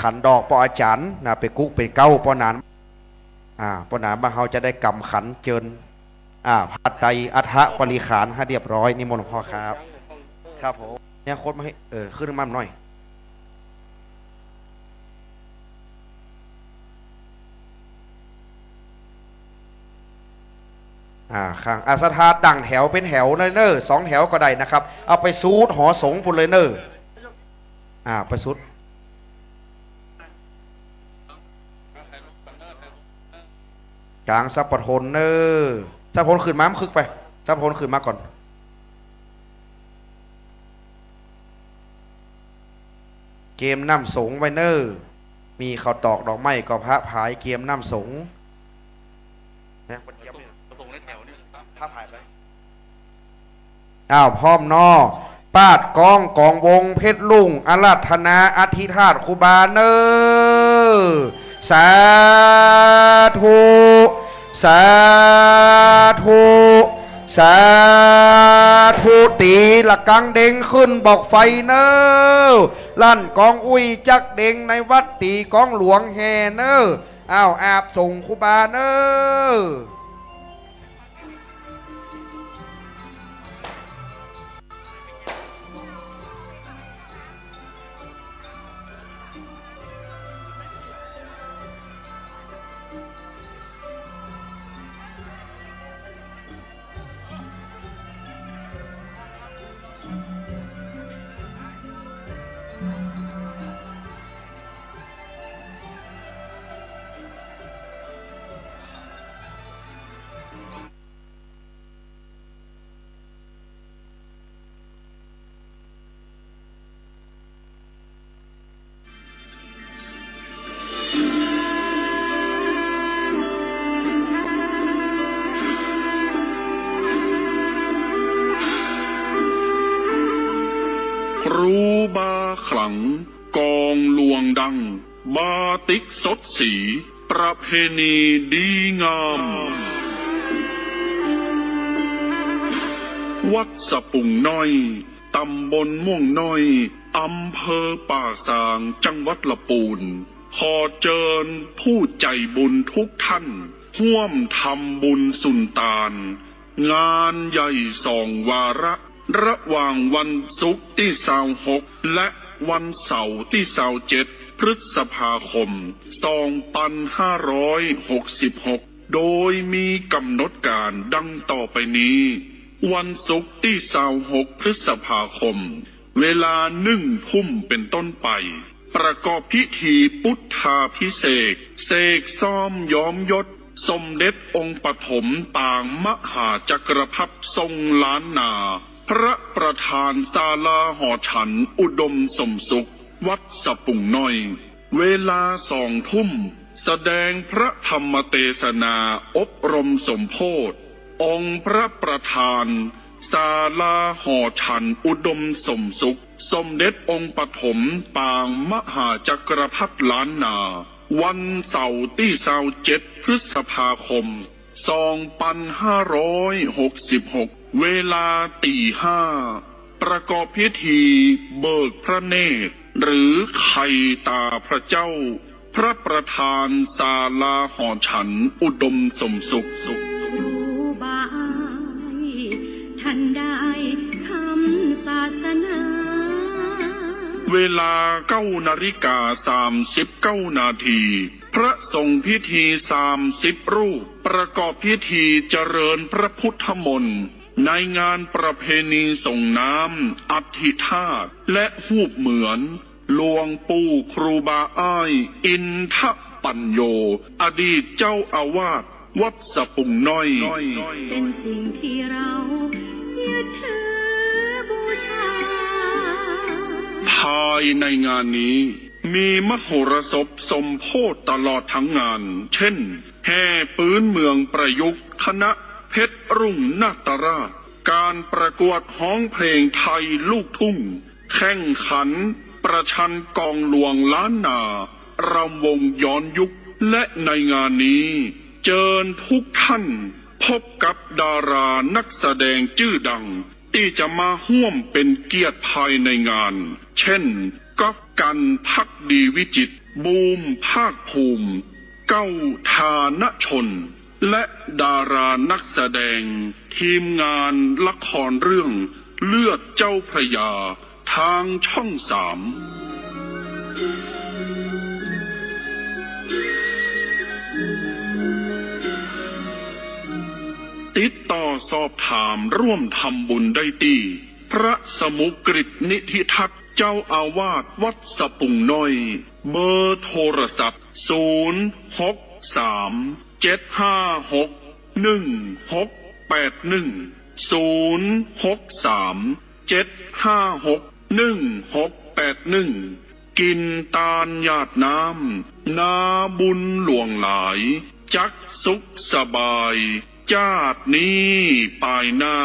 ขันดอกปออาจารย์ไปกุ๊กเป็นเก้าปอนานปอนานบ้านเขาจะได้กำขันเจิญผัดไตอัฐปริขารให้เรียบร้อยนิมนต์หลวงพ่อครับครับผมเนี่ยโคตรมาให้ขึ้นน้ำมันหน่อยข้างศรัทธาตั้งแถวเป็นแถวเลยเนอ2 แถวก็ได้นะครับเอาไปซูดหอสงปุ่นเลยเนอไปซูดกลางซับปะทนเนอซับปะทนขึ้นม้ามคึกไปซับปะทนขึ้นมาก่อนเกมน้ำสงไวเนอร์มีข้าวตอกดอกไม้ก็พระผายเกมน้ำสงนะคนเยี่ยมเนี่ยสงในแถวนี่พระผายไปพร้อมนอปาดกองวงเพชรลุงอาราธนาอธิธาตุครูบาเนอสาธุสาธุ สาธุตีละกังเด้งขึ้นบอกไฟเนอลั่นกองอุ้ยจักเด้งในวัดตีกองหลวงแห่เนออ้าวอาบส่งครูบาเนอครูบาขลังกองลวงดังบาติกสดสีประเพณีดีงามวัดสะปุ่งน้อยตำบลม่วงน้อยอำเภอป่าซางจังหวัดละปูนขอเชิญผู้ใจบุญทุกท่านร่วมทำบุญสุนตานงานใหญ่2 วาระหว่างวันศุกร์ที่26และวันเสาร์ที่27พฤษภาคม2566โดยมีกำหนดการดังต่อไปนี้วันศุกร์ที่26พฤษภาคมเวลา1 ทุ่มเป็นต้นไปประกอบพิธีพุทธาภิเษกเสกซ้อมย้อมยศสมเด็จองค์ปฐมต่างมหาจักรพรรดิทรงล้านนาพระประธานศาลาหอฉันอุดมสมสุขวัดสะปุ่งน้อยเวลา2 ทุ่มแสดงพระธรรมเทศนาอบรมสมโภชองค์พระประธานศาลาหอฉันอุดมสมสุขสมเด็จองค์ปฐมปางมหาจักรพรรดิล้านนาวันเสาร์ที่27พฤษภาคม2566เวลาตี 5ประกอบพิธีเบิกพระเนตรหรือไข่ตาพระเจ้าพระประธานศาลาหอฉันอุดมสมสุขบายท่านได้คำศาสนาเวลา9:39 นาทีพระสงฆ์พิธี30 รูปประกอบพิธีเจริญพระพุทธมนต์ในงานประเพณีส่งน้ำอธิธาตุและหูปเหมือนหลวงปู่ครูบาอ้ายอินทปัญโยอดีตเจ้าอาวาสวัดสะปุ่งน้อยเป็นสิ่งที่เรายึดถือบูชาภายในงานนี้มีมโหรสพสมโภชตลอดทั้งงานเช่นแห่ปืนเมืองประยุกต์คณะเพชรรุ่งนาตราชการประกวดฮ้องเพลงไทยลูกทุ่งแข่งขันประชันกองหลวงล้านนารำวงย้อนยุคและในงานนี้เชิญทุกท่านพบกับดารานักแสดงชื่อดังที่จะมาร่วมเป็นเกียรติภายในงานเช่นก๊อฟกันภักดีวิจิตรบูมภาคภูมิเก้าธานชนและดารานักแสดงทีมงานละครเรื่องเลือดเจ้าพระยาทางช่อง3ติดต่อสอบถามร่วมทำบุญได้ที่พระสมุกฤตนิธิทัศน์เจ้าอาวาสวัดสะปุ่งน้อยเบอร์โทรศัพท์063-756-1681กินตาลหยาดน้ำนาบุญหลวงหลายจักสุขสบายชาตินี้ปลายหน้า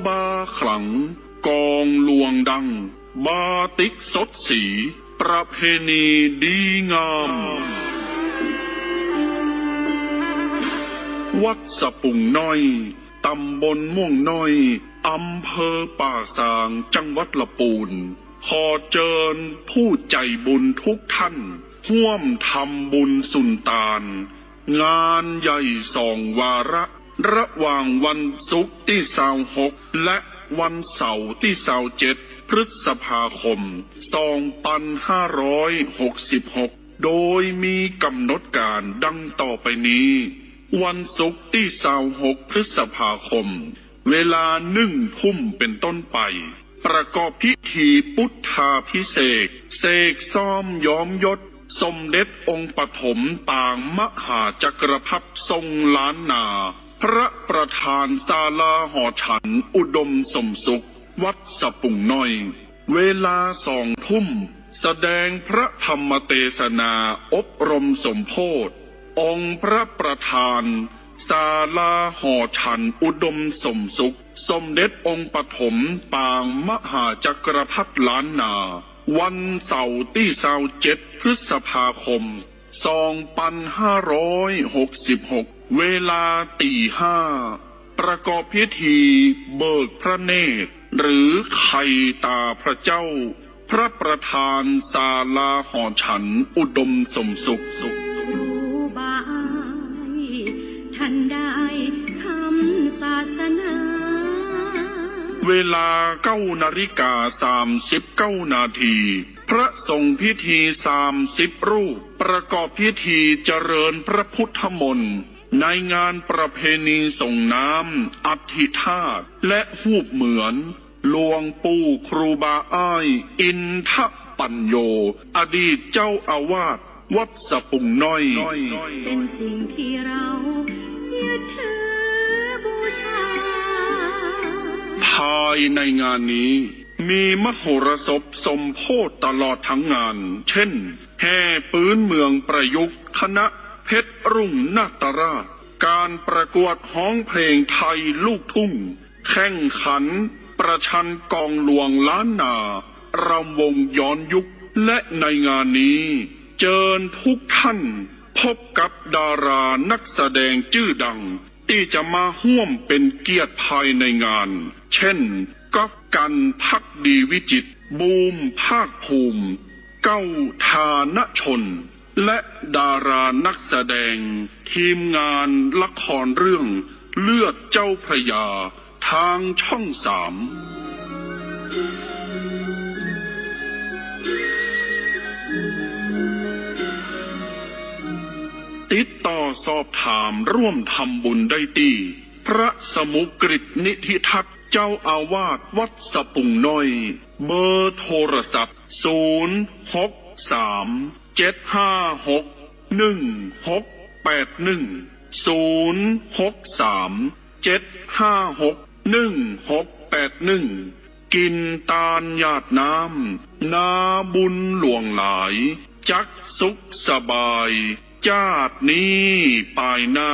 บาขลัง กองลวงดัง บาติกสดสี ประเพณีดีงาม วัดสะปุงน้อยตำบลม่วงน้อยอำเภอป่าซางจังหวัดละปูนขอเชิญผู้ใจบุญทุกท่านร่วมทำบุญสุนตานงานใหญ่2 วาระหว่างวันศุกร์ที่26และวันเสาร์ที่27พฤษภาคม2566โดยมีกำหนดการดังต่อไปนี้วันศุกร์ที่26พฤษภาคมเวลา1 ทุ่มเป็นต้นไปประกอบพิธีพุทธาภิเษกเสกซ้อมย้อมยศสมเด็จองค์ปฐมต่างมหาจักรพรรดิทรงล้านนา พระประธานศาลาหอฉันอุดมสมสุขวัดสะปุงน้อยเวลา2 ทุ่มแสดงพระธรรมเทศนาอบรมสมโภชองค์พระประธานศาลาหอฉันอุดมสมสุขสมเด็จองค์ปฐมปางมหาจักรพรรดิล้านนาวันเสาร์ที่27พฤษภาคม2566เวลาตี 5ประกอบพิธีเบิกพระเนตรหรือไข่ตาพระเจ้าพระประธานศาลาหอฉันอุดมสมสุขท่านได้ทำศาสนาเวลา9:39 นาทีพระสงฆ์พิธี30 รูปประกอบพิธีเจริญพระพุทธมนต์ในงานประเพณีส่งน้ำอธิธาตุและหูปเหมือนหลวงปู่ครูบาอ้ายอินทปัญโยอดีตเจ้าอาวาสวัดสะปุงน้อยเป็นสิ่งที่เรายึดถือบูชาภายในงานนี้มีมโหรสพสมโภชตลอดทั้งงานเช่นแห่ปืนเมืองประยุกต์คณะเพชรรุ่งนาตราชการประกวดฮ้องเพลงไทยลูกทุ่งแข่งขันประชันกองหลวงล้านนารำวงย้อนยุคและในงานนี้เชิญทุกท่านพบกับดารานักแสดงชื่อดังที่จะมาร่วมเป็นเกียรติภายในงานเช่นก๊อฟกันภักดีวิจิตรบูมภาคภูมิเก้าธานชนและดารานักแสดงทีมงานละครเรื่องเลือดเจ้าพระยาทางช่อง 3ติดต่อสอบถามร่วมทำบุญได้ที่พระสมุกฤตนิธิทัศน์เจ้าอาวาสวัดสะปุงน้อยเบอร์โทรศัพท์063-756-1681กินตาลหยาดน้ำนาบุญหลวงหลายจักสุขสบายชาตินี้ปลายหน้า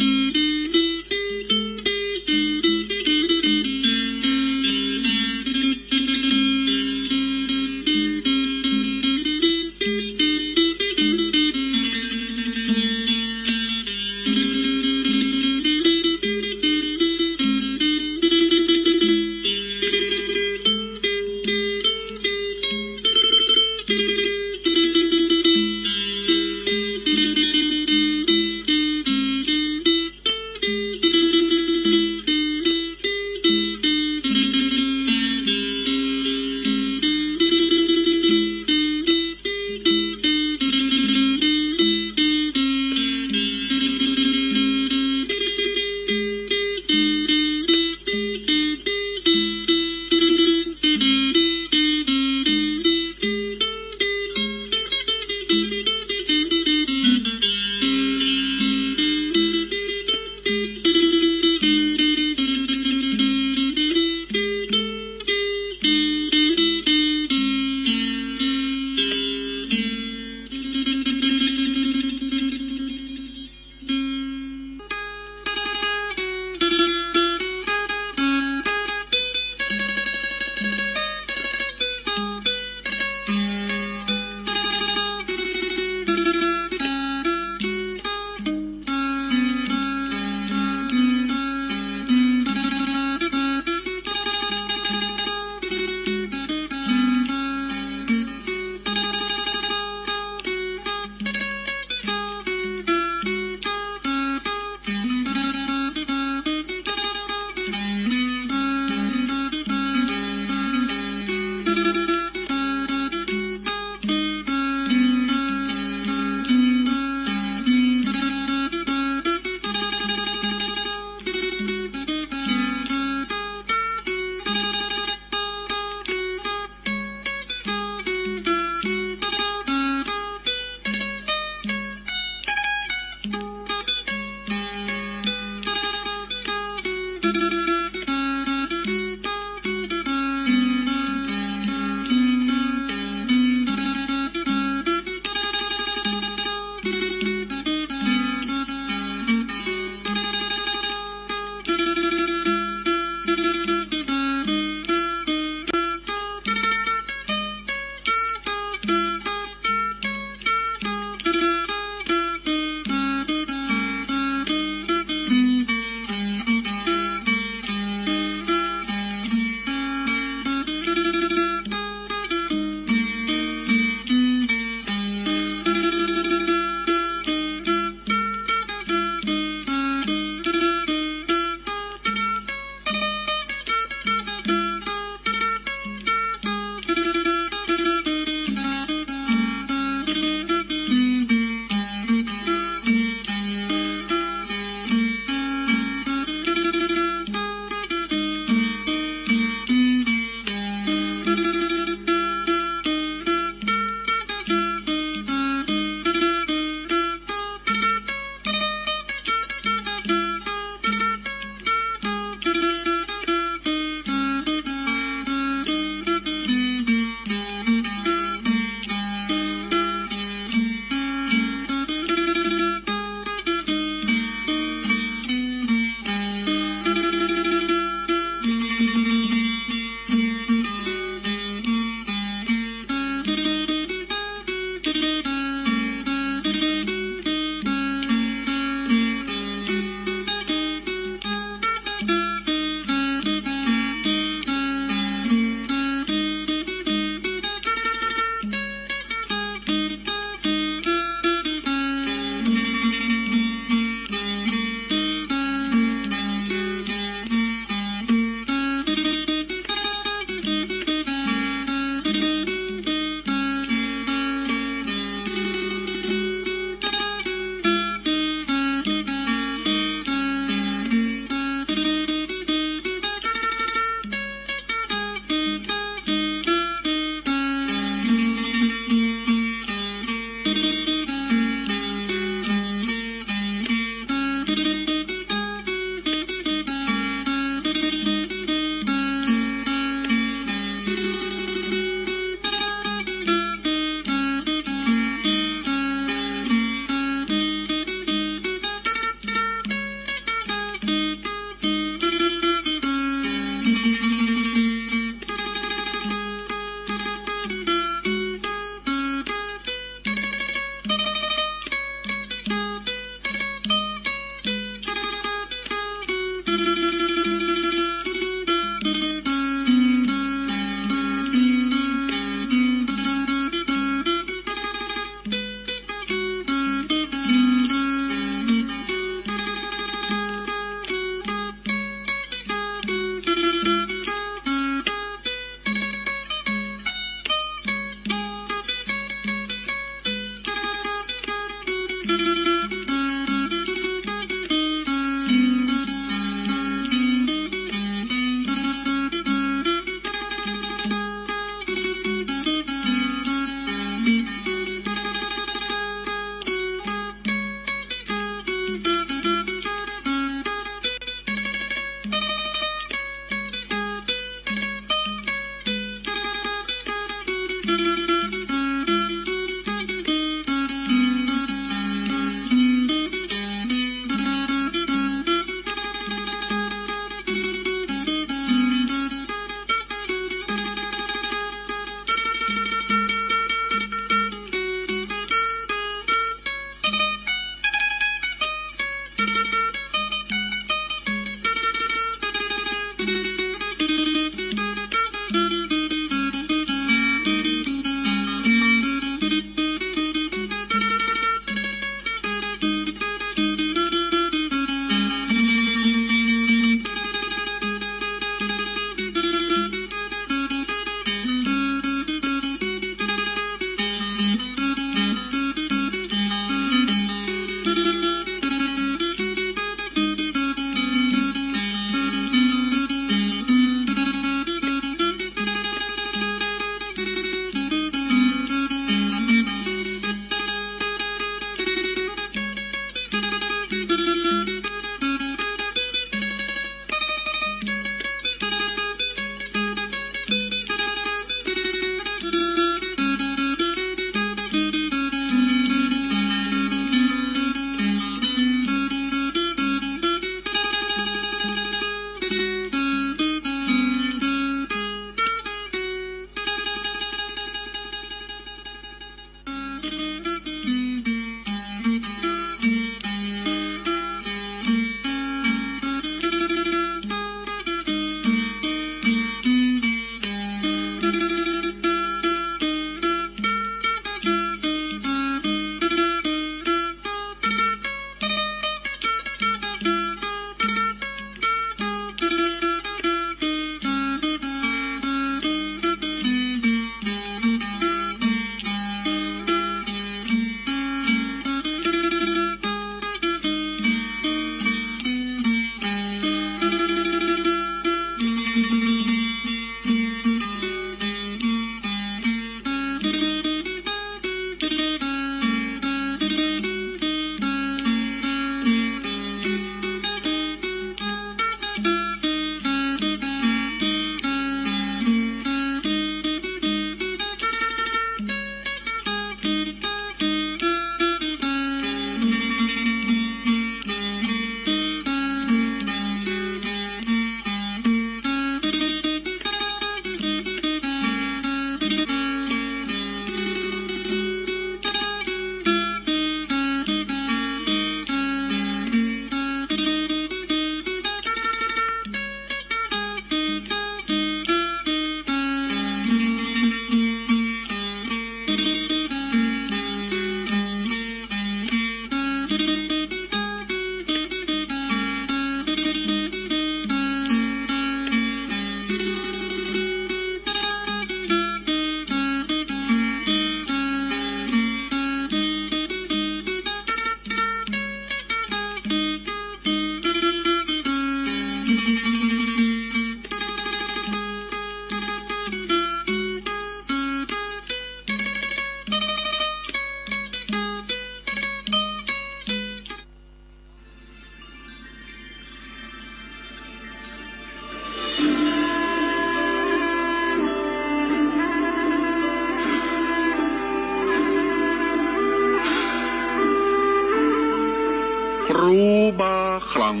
บาขลัง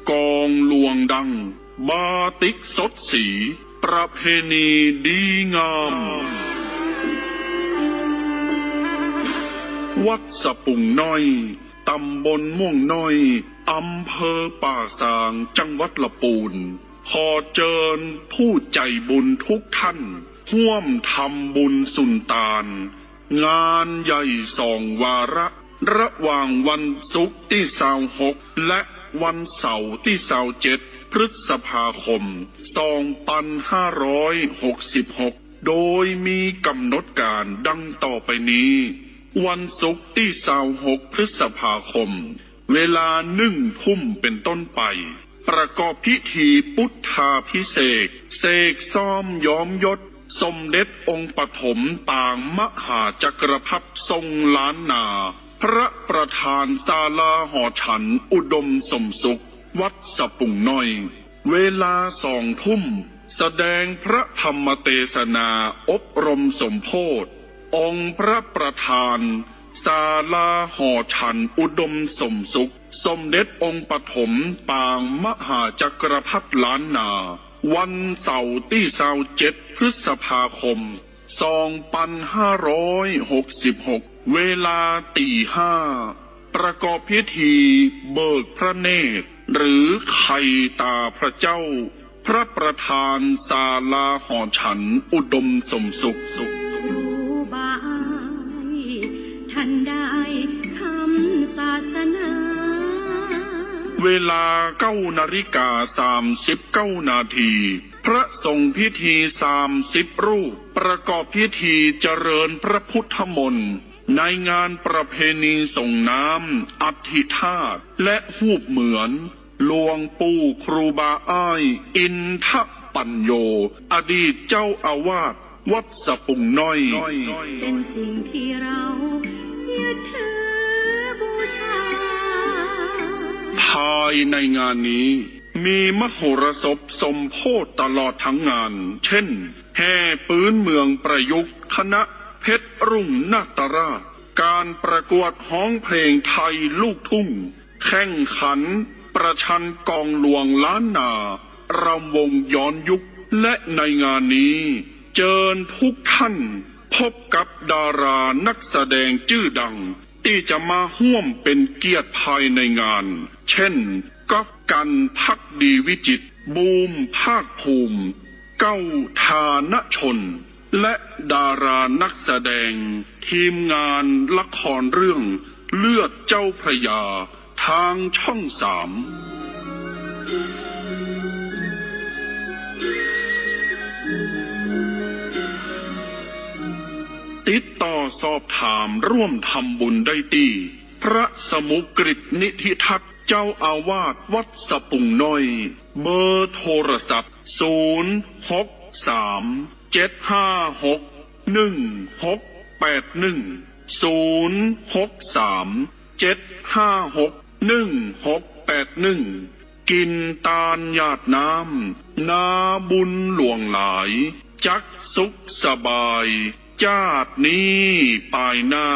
กองลวงดัง บาติกสดสี ประเพณีดีงาม วัดสะปุงน้อย ตำบลม่วงน้อย อำเภอป่าซาง จังหวัดละปูน ขอเจิญผู้ใจบุญทุกท่าน ร่วมทำบุญสุนตาน งานใหญ่2 วาระ ระหว่างวันศุกร์ที่26และวันเสาร์ที่27พฤษภาคม 2566 โดยมีกำหนดการดังต่อไปนี้ วันศุกร์ที่26พฤษภาคม เวลา1 ทุ่มเป็นต้นไป ประกอบพิธีพุทธาภิเษก เสกซ้อมย้อมยศ สมเด็จองค์ปฐมต่างมหาจักรพรรดิทรงล้านนา พระประธานศาลาหอฉันอุดมสมสุข วัดสะปุงน้อย เวลา2 ทุ่ม แสดงพระธรรมเทศนาอบรมสมโภชองค์พระประธานศาลาหอฉันอุดมสมสุข สมเด็จองค์ปฐมปางมหาจักรพรรดิล้านนา วันเสาร์ที่27พฤษภาคม 2566 เวลาตี 5 ประกอบพิธีเบิกพระเนตร หรือไข่ตาพระเจ้า พระประธานศาลาหอฉันอุดมสมสุข บายท่านได้ทำศาสนา เวลา9:39 นาที พระสงฆ์พิธี30 รูป ประกอบพิธีเจริญพระพุทธมนต์ในงานประเพณีส่งน้ำอธิธาตุและหูปเหมือนหลวงปู่ครูบาอ้ายอินทปัญโย อดีตเจ้าอาวาสวัดสะปุงน้อย เป็นสิ่งที่เรายึดถือบูชา ภายในงานนี้มีมโหรสพสมโภชตลอดทั้งงาน เช่น แห่ปืนเมืองประยุกต์คณะเพชรรุ่งนาตราช การประกวดฮ้องเพลงไทยลูกทุ่ง แข่งขันประชันกองหลวงล้านนารำวงย้อนยุค และในงานนี้เชิญทุกท่านพบกับดารานักแสดงชื่อดังที่จะมาร่วมเป็นเกียรติภายในงาน เช่นก๊อฟกันภักดีวิจิตร บูมภาคภูมิ เก้าธานชน และดารานักแสดงทีมงานละครเรื่องเลือดเจ้าพระยาทางช่อง 3ติดต่อสอบถามร่วมทำบุญได้ที่พระสมุกฤตนิธิทัศน์เจ้าอาวาสวัดสะปุงน้อย เบอร์โทรศัพท์ 063-756-1681 กินตาลหยาดน้ำนาบุญหลวงหลาย จักสุขสบายชาตินี้ปลายหน้า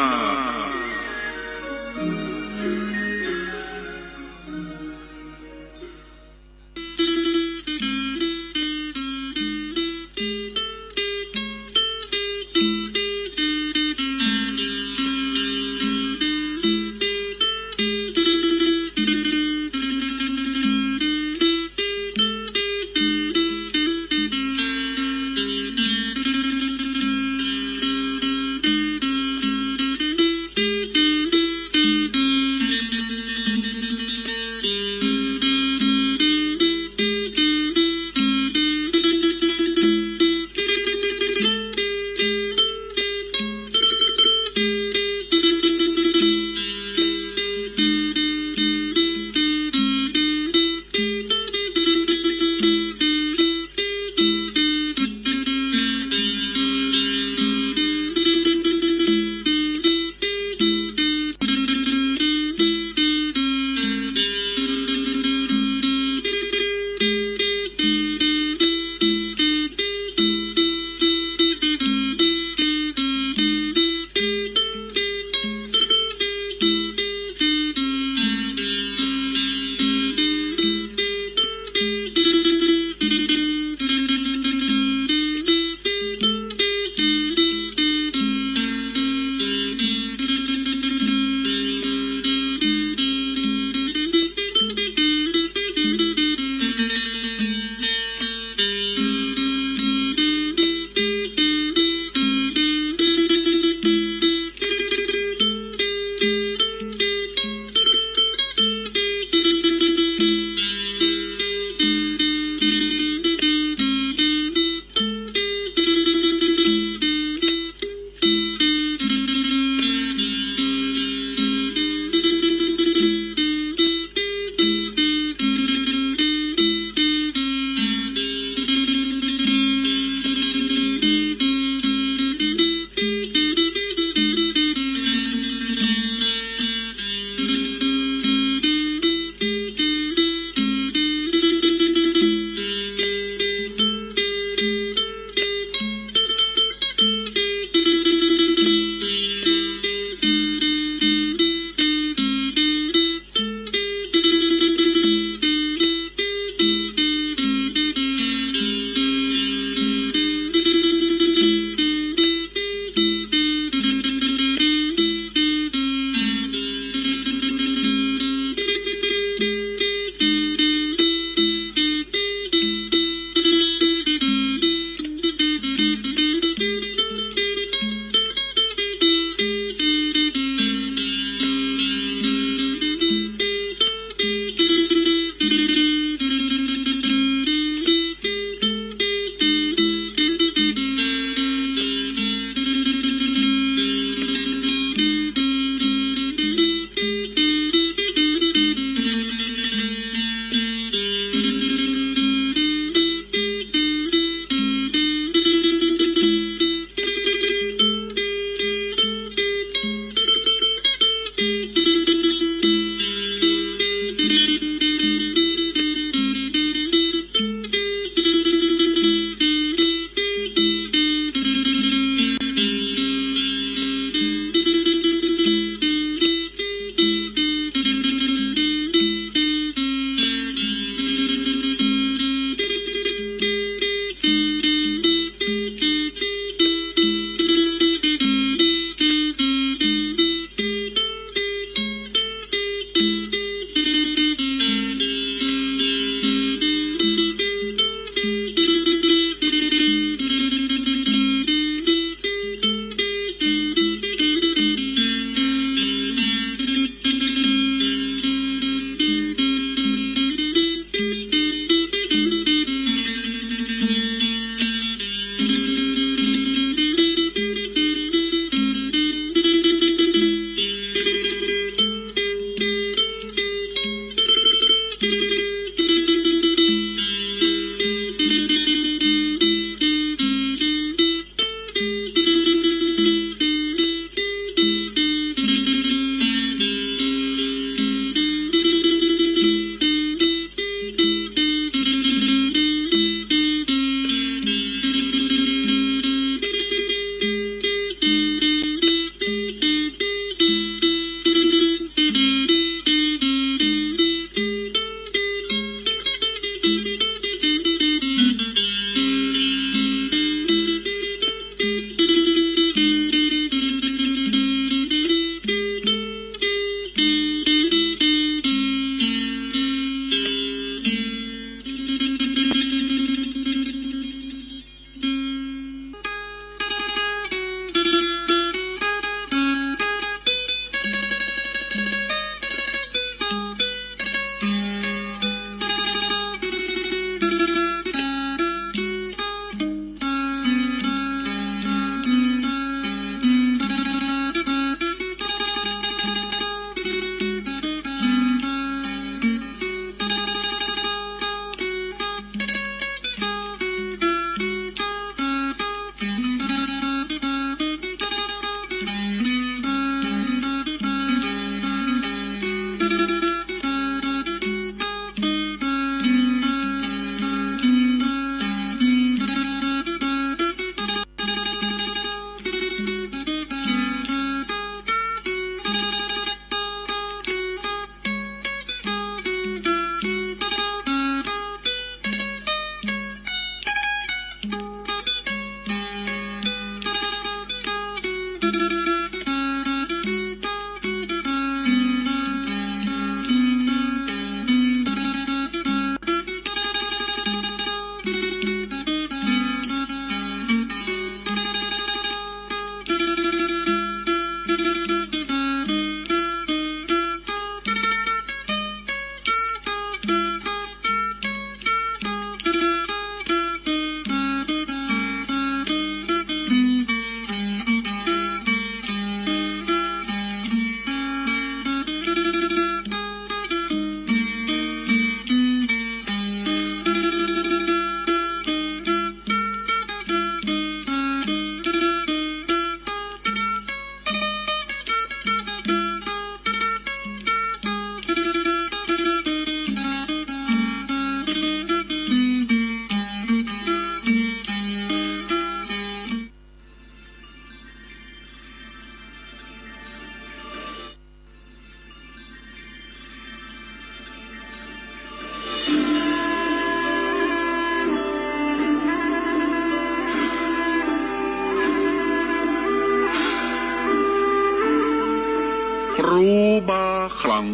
ขลัง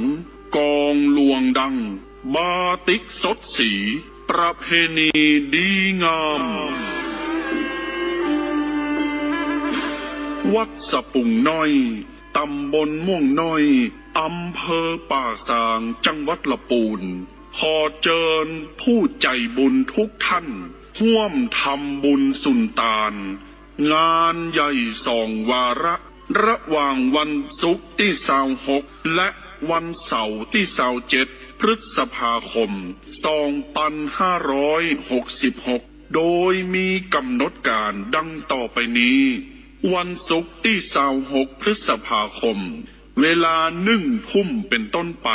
กองลวงดังบาติกสดสีประเพณีดีงามวัดสะปุงน้อยตำบลม่วงน้อยอำเภอป่าซางจังหวัดละปูนขอเชิญผู้ใจบุญทุกท่านร่วมทำบุญสุนตานงานใหญ่2 วาระหว่างวันศุกร์ที่26และวันเสาร์ที่27พฤษภาคม2566โดยมีกำหนดการดังต่อไปนี้วันศุกร์ที่26พฤษภาคมเวลา1 ทุ่มเป็นต้นไป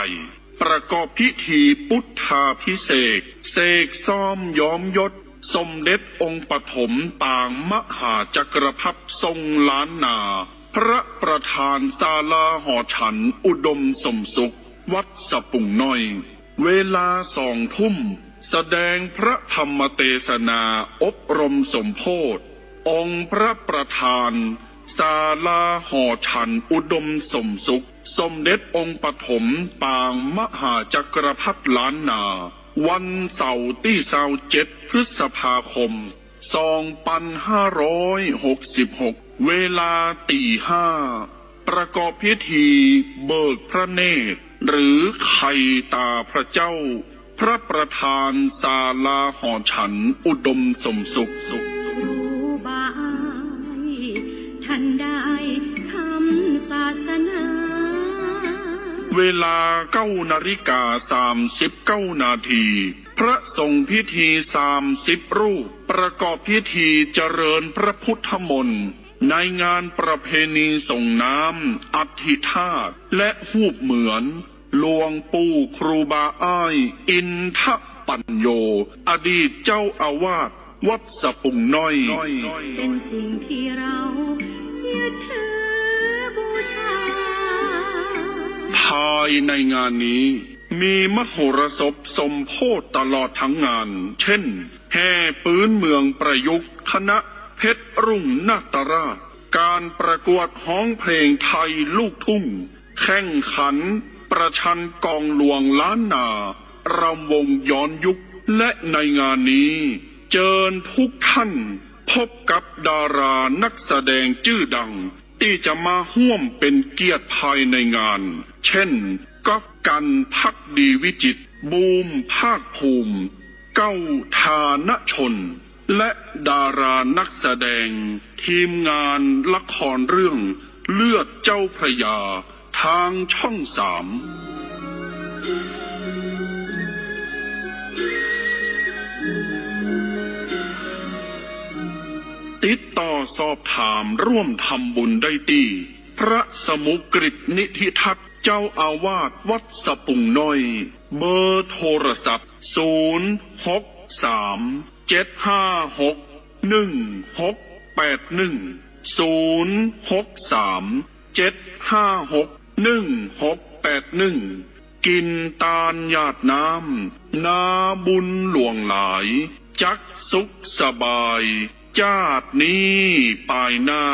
ประกอบพิธีพุทธาภิเษกเสกซ้อมย้อมยศสมเด็จองค์ปฐมต่างมหาจักรพรรดิทรงล้านนาพระประธานศาลาหอฉันอุดมสมสุขวัดสะปุงน้อยเวลา2 ทุ่มแสดงพระธรรมเทศนาอบรมสมโภชองค์พระประธานศาลาหอฉันอุดมสมสุขสมเด็จองค์ปฐมปางมหาจักรพรรดิล้านนาวันเสาร์ที่27พฤษภาคม2566เวลาตี 5ประกอบพิธีเบิกพระเนตรหรือไข่ตาพระเจ้าพระประธานศาลาหอฉันอุดมสมสุขบายท่านได้ทำศาสนาเวลา9:39 นาทีพระสงฆ์พิธี30 รูปประกอบพิธีเจริญพระพุทธมนต์ในงานประเพณีส่งน้ำอธิธาตุและหูปเหมือนหลวงปู่ครูบาอ้ายอินทปัญโยอดีตเจ้าอาวาสวัดสะปุงน้อยเป็นสิ่งที่เรายึดถือบูชาภายในงานนี้มีมโหรสพสมโภชตลอดทั้งงานเช่นแห่ปืนเมืองประยุกต์คณะเพชรรุ่งนาตราชการประกวดฮ้องเพลงไทยลูกทุ่งแข่งขันประชันกองหลวงล้านนารำวงย้อนยุคและในงานนี้เชิญทุกท่านพบกับดารานักแสดงชื่อดังที่จะมาร่วมเป็นเกียรติภายในงานเช่นก๊อฟกันภักดีวิจิตรบูมภาคภูมิเก้าธานชนและดารานักแสดงทีมงานละครเรื่องเลือดเจ้าพระยาทางช่อง 3ติดต่อสอบถามร่วมทำบุญได้ที่พระสมุกฤตนิธิทัศน์เจ้าอาวาสวัดสะปุงน้อยเบอร์โทรศัพท์063-756-1681กินตาลหยาดน้ำนาบุญหลวงหลายจักสุขสบายชาตินี้ปลายหน้า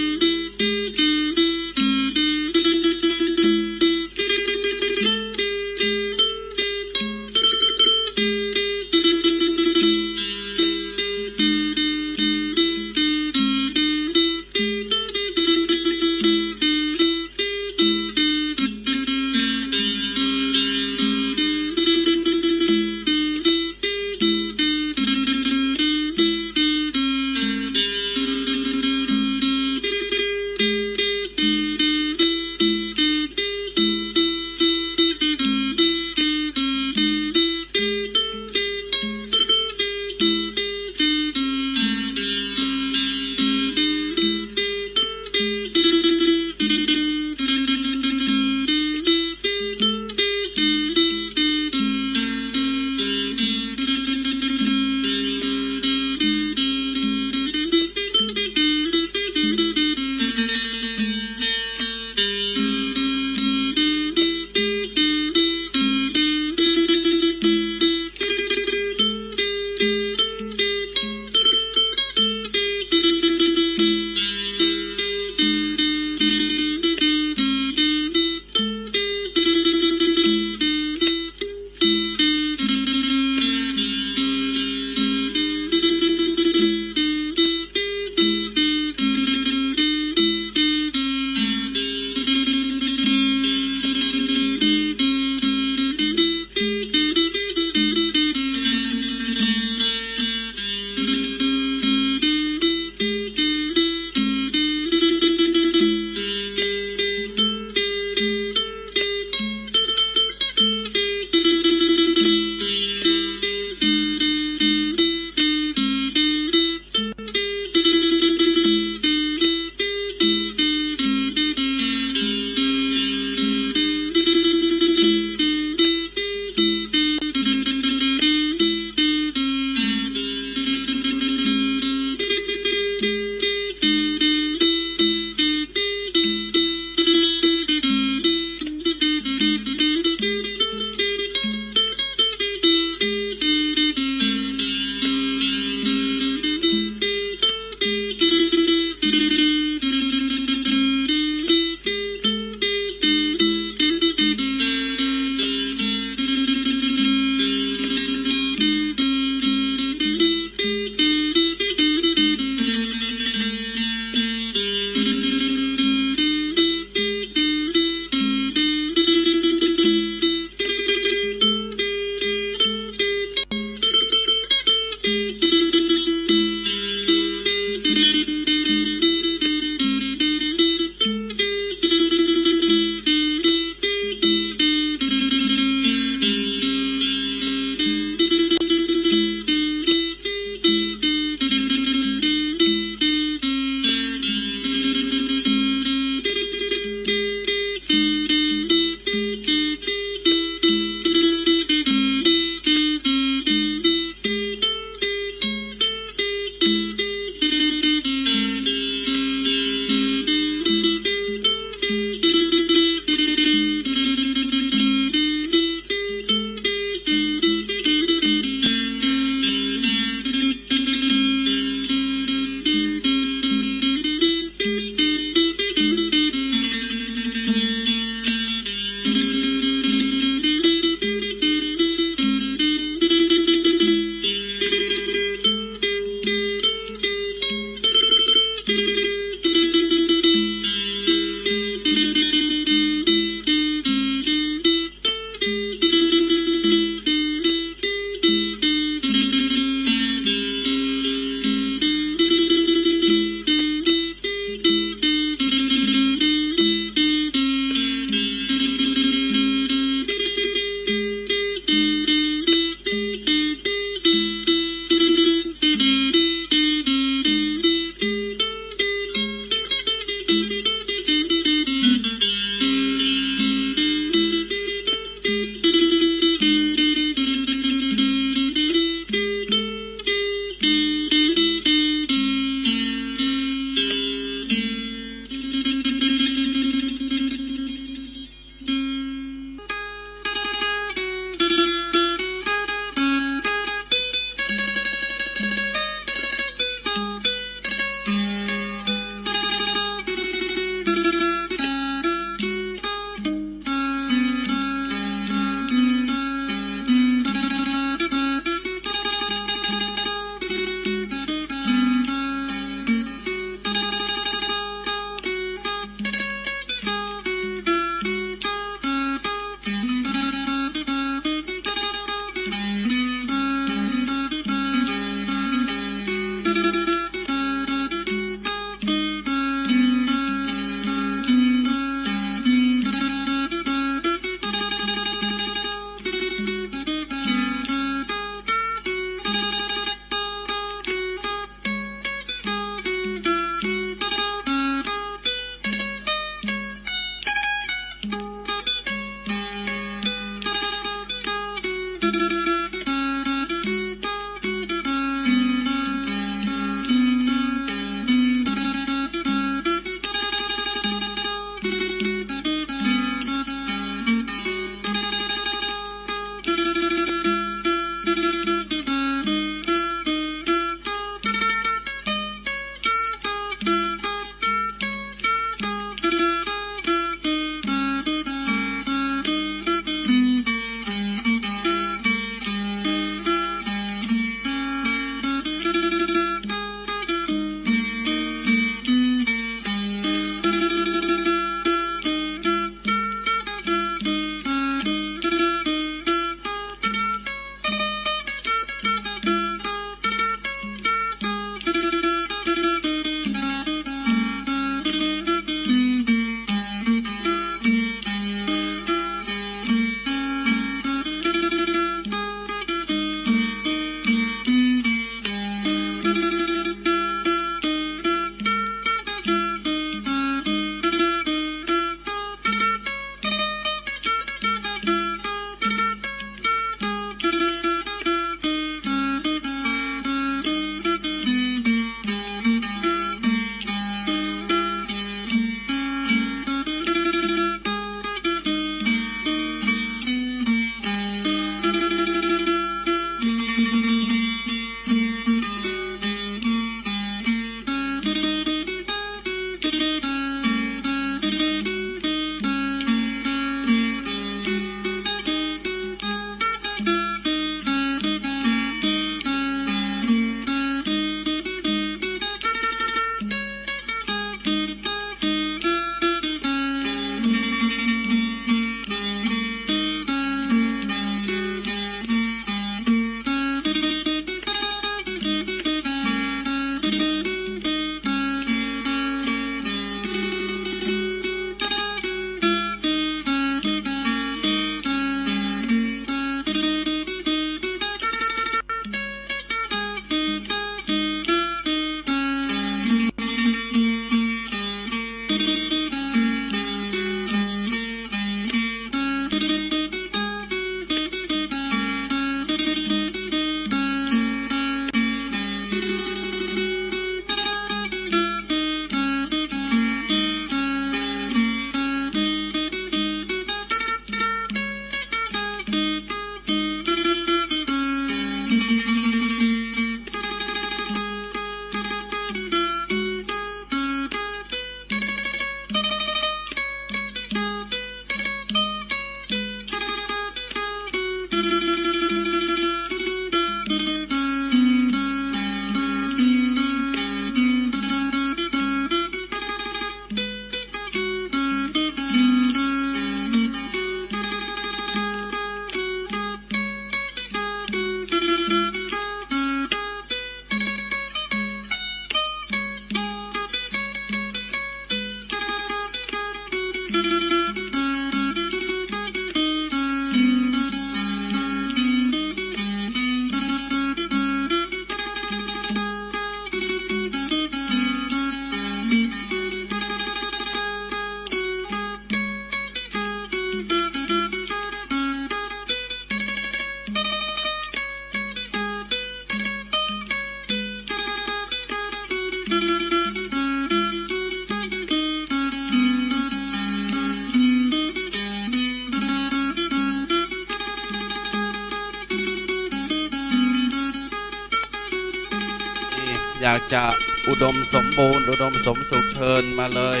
อยากจะอุดมสมบูรณ์อุดมสมสุขเชิญมาเลย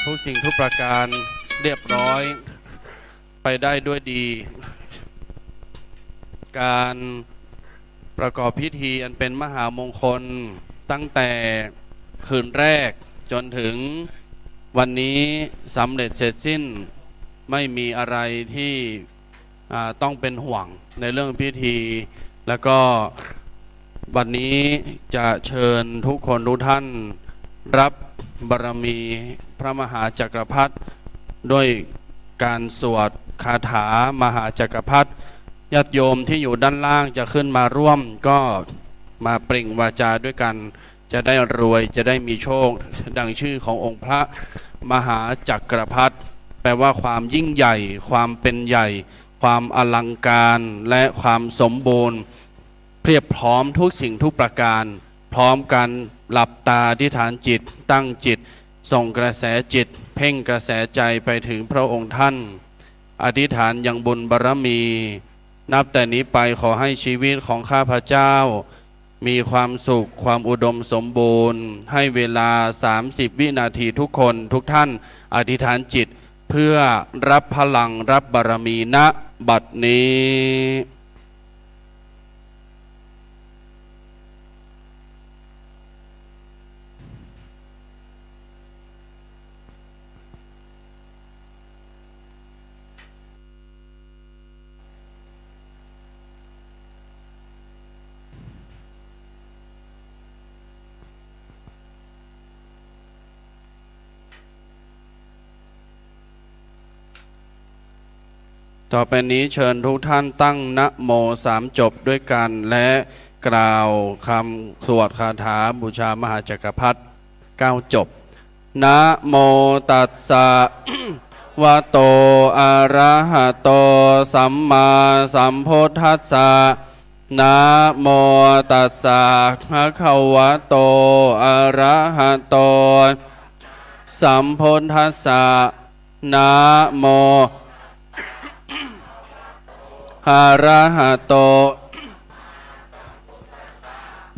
ทุกสิ่งทุกประการเรียบร้อยไปได้ด้วยดี การประกอบพิธีอันเป็นมหามงคลตั้งแต่คืนแรกจนถึงวันนี้สำเร็จเสร็จสิ้นไม่มีอะไรที่ต้องเป็นห่วงในเรื่องพิธีแล้วก็วันนี้จะเชิญทุกคนทุกท่านรับบารมีพระมหาจักรพรรดิด้วยการสวดคาถามหาจักรพรรดิญาติโยมที่อยู่ด้านล่างจะขึ้นมาร่วมก็มาเปล่งวาจาด้วยกันจะได้รวยจะได้มีโชคดังชื่อขององค์พระมหาจักรพรรดิแปลว่าความยิ่งใหญ่ความเป็นใหญ่ความอลังการและความสมบูรณ์เพียบพร้อมทุกสิ่งทุกประการพร้อมกันหลับตาอธิษฐานจิตตั้งจิตส่งกระแสจิตเพ่งกระแสใจไปถึงพระองค์ท่านอธิษฐานอย่างบุญบารมีนับแต่นี้ไปขอให้ชีวิตของข้าพเจ้ามีความสุขความอุดมสมบูรณ์ให้เวลา30 วินาทีทุกคนทุกท่านอธิษฐานจิตเพื่อรับพลังรับบารมีณบัดนี้ต่อไปนี้เชิญทุกท่านตั้งนะโม3จบด้วยกันและกล่าวคำสวดคาถาบูชามหาจักรพรรดิ9จบนะโมตัสสะ วะโตอะระหะโตสัมมาสัมพุทธัสสะนะโมตัสสะภะคะวะโตอะระหะโตสัมพุทธัสสะนะโมอะระหะโต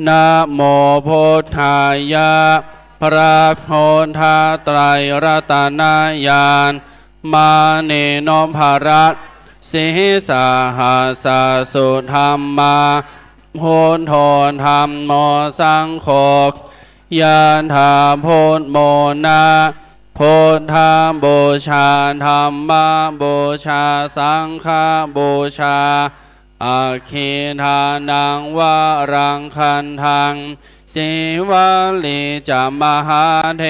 นะโมพุทธายะพระโพธาไตรรัตนญาณมาเนโนภารัตสิสาหาสาสุธรรมาโพนโทธรรมโมสังโฆยาธาโพธโมนาโพธาบูชาธรรมบูชาสังฆบูชาอาคิทานังวารังคันทังสิวลีจามหาเท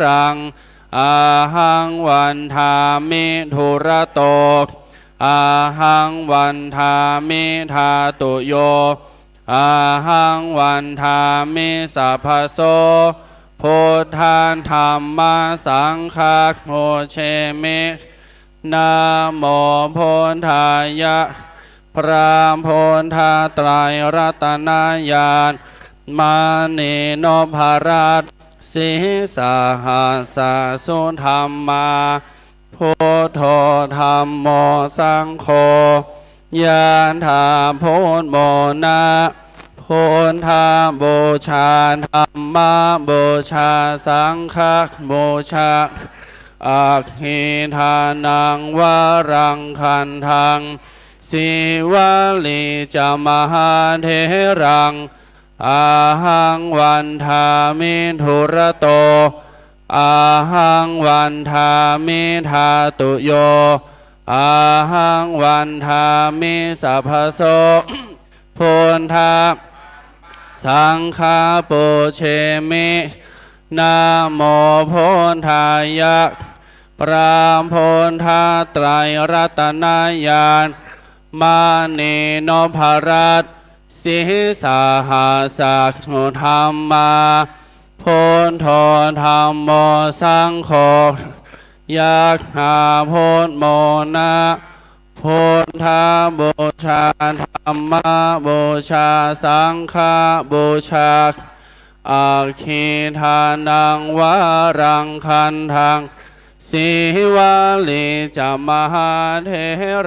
รังอาหังวันทามิธุระโตอาหังวันทามิธาตุโยอาหังวันทามิสัพพโสพุทธานธรรมสังฆาโมเชมินะโมพุทธายะพระโพธาไตรรัตนญาณมาเนโนภารัตสิสาหาสาสุธรรมาพุทโธธรรมโมสังโฆยาธาโพธโมนาพุทธาบูชาธรรมบูชาสังฆบูชาอาคิทานังวารังคันทังสิวลีจามหาเทรังอาหังวันทามิธุระโตอาหังวันทามิธาตุโยอาหังวันทามิสัพพโสพุทธาสังฆาปุเชมินะโมพุทธายะพระโพธาไตรรัตนญาณมาเนโนภารัตสิสาหาสักขุธรรมาพุทโธธรรมโมสังโฆยะหาพุทโมนะพุทธาบูชาธรรมบูชาสังฆบูชาอาคิทานังวารังคันทังสิวลีจามหาเท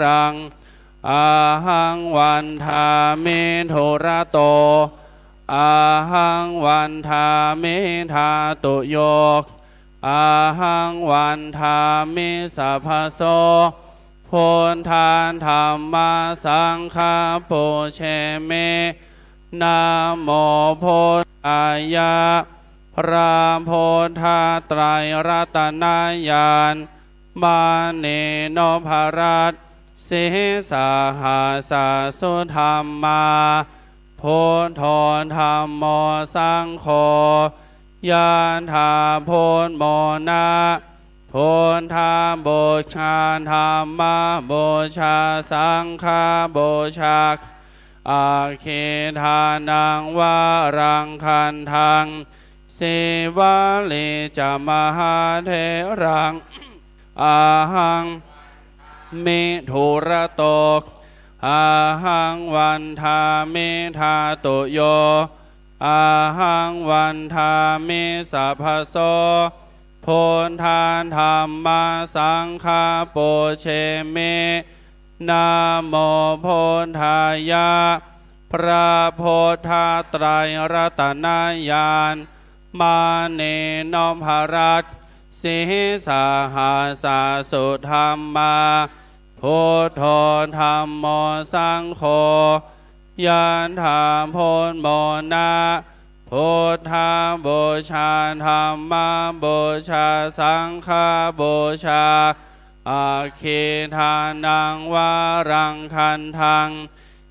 รังอาหังวันทามิธุระโต อาหังวันทามิทาตุโยอาหังวันทามิสัพพโสพุทธานธรรมสังฆาปุเชเมนะโมพุทธายะพระพุทธไตรรัตนญาณมาเนโนภรัตสิสาหาสาสุธรรมาพุทโธธรรมโมสังโฆยานธาพุทโมนะพุทธาบูชาธรรมบูชาสังฆบูชาอาคิทานังวารังคันทังสิวาลิจามหาเถรังอาหังมิทุระโตอาหังวันทามิทาตุโยอาหังวันทามิสัพพโสพุทธานธรรมสังฆาปุเชเมนะโมพุทธายะพระพุทธไตรรัตนญาณมาเนนพรัตสิสาหาสาสุธรรมาพุทโธธรรมโมสังโฆยานธาพุทโมนะพุทธาบูชาธรรมบูชาสังฆบูชาอาคิทานังวารังคันทัง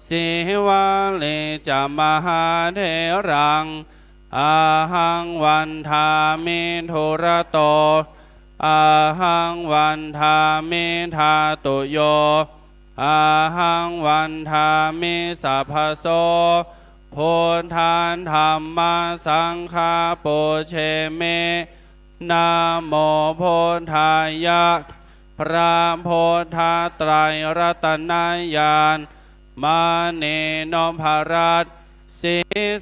สิวาลิจามหาเถรังอาหังวันทามิทุระโตอาหังวันทามิทาตุโยอาหังวันทามิสัพพโสพุทธานธรรมสังฆาปุเชเมนะโมพุทธายะพระพุทธไตรรัตนญาณมาเนนพรัตสิ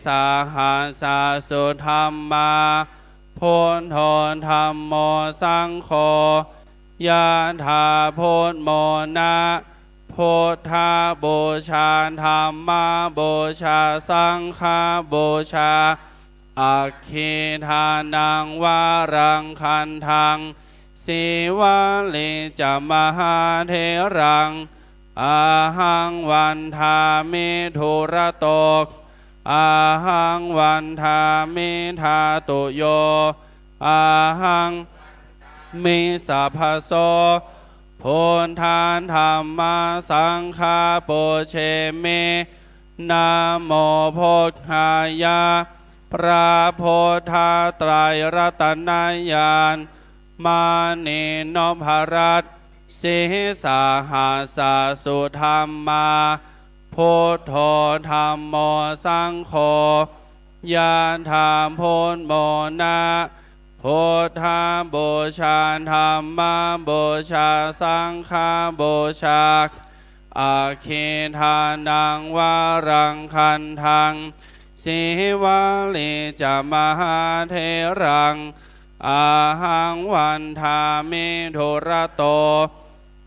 สาหาสาสุธรรมาพุทโธธรรมโมสังโฆยะถาพุทโมนะพุทธาบูชาธรรมบูชาสังฆบูชาอาคิทานังวารังคันทังสิวาลิจามหาเถรังอาหังวันทามิทุระโตอาหังวันทามิทาตุโยอาหังมิสัพพโสพุทธานธรรมสังฆาปุเชเมนะโมพุทธายะพระพุทธไตรรัตนญาณมาเนนพรัตสิสาหาสาสุธรรมาพุทโธธรรมโมสังโฆยานธาพุทโมนะพุทธาบูชาธรรมบูชาสังฆบูชาอาคิทานังวารังคันทังสิวาลิจามหาเถรังอาหังวันทามิทุระโต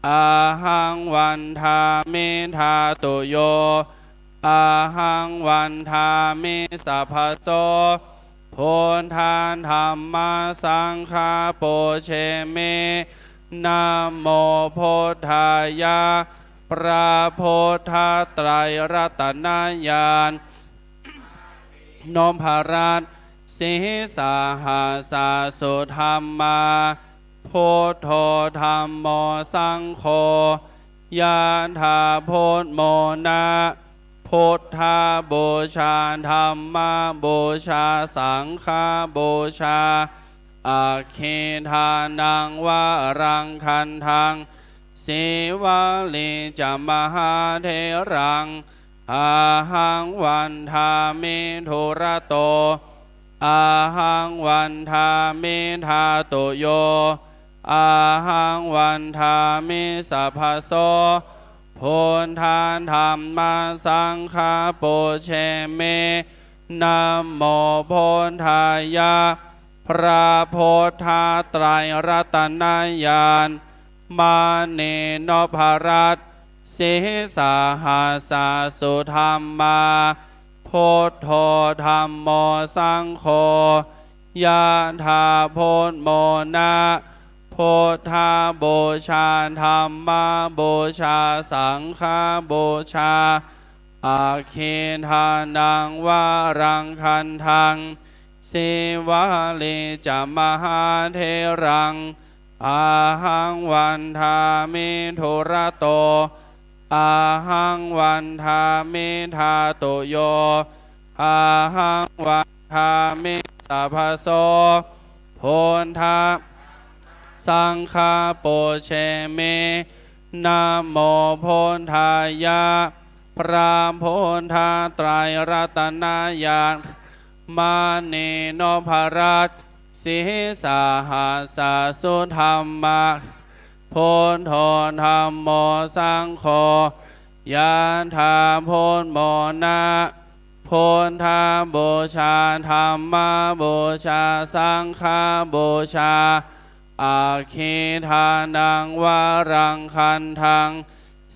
อาหังวันทามิทาตุโยอาหังวันทามิสัพพโสพุทธานธรรมสังฆาปุเชเมนะโมพุทธายะพระพุทธไตรรัตนญาณนพรัตสิสาหาสาสุธรรมาพุทโธธรรมโมสังโฆยะถาพุทโมนะพุทธาบูชาธรรมบูชาสังฆบูชาอาคิทานังวารังคันทังสิวาลิจามหาเถรังอาหังวันทามิทุระโตอาหังวันทามิทาตุโยอาหังวันทามิสัพพโสพุทธานธรรมสังฆาปุเชเมนะโมพุทธายะพระพุทธไตรรัตนญาณมาเนนพรัตสิสาหาสาสุธรรมาพุ พุทโธธัมโมสังโฆยะถาพุทโมนะพุทธาบูชาธัมมาบูชาสังฆาบูชาอาคินทานังวารังคันทังสิวะลิจามหาเทรังอาหังวันทามิทุระโตอาหังวันทามิทาโตโยอาหังวันทามิสัพพโสโพนทาสังฆาโปเชเมนะโมโพนทายะพระโพนทาไตรรัตนายามานีโนภรัตสิสาหาสาสุธรรมะโพนโทธัมโมสังโฆยะถาโพนโมนะโพนทาบูชาธัมมาบูชาสังฆาบูชาอาคิทานังวารังคันทัง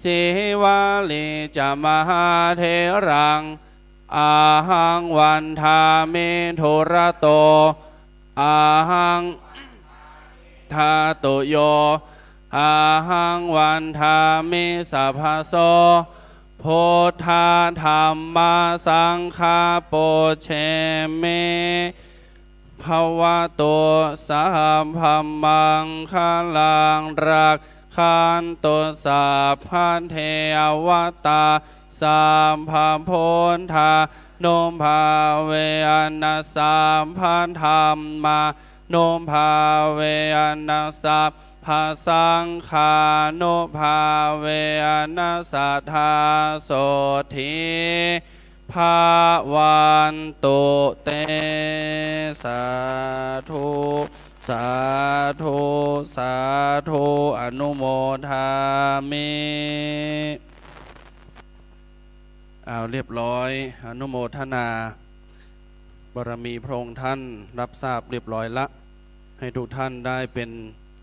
สิวะลิจามหาเทรังอาหังวันทามิทุระโตอาหังทาโตโยอาหังวันทามิสัพพโสพุทธาธัมมาสังฆาโปเชเมภวะโตสัมพัมมังคลังรักขันโตสัพพันเทวตาสัมภาโพนทาโนมภาเวอนาสัมพันธรรมมาโนมภาเวอนาสัพพาสังขาโนภาเวอนาสัทธาโสธีภาวันตุเตสาธุสาธุสาธุอนุโมทามิเรียบร้อยอนุโมทนาบารมีพระองค์ท่านรับทราบเรียบร้อยละให้ทุกท่านได้เป็น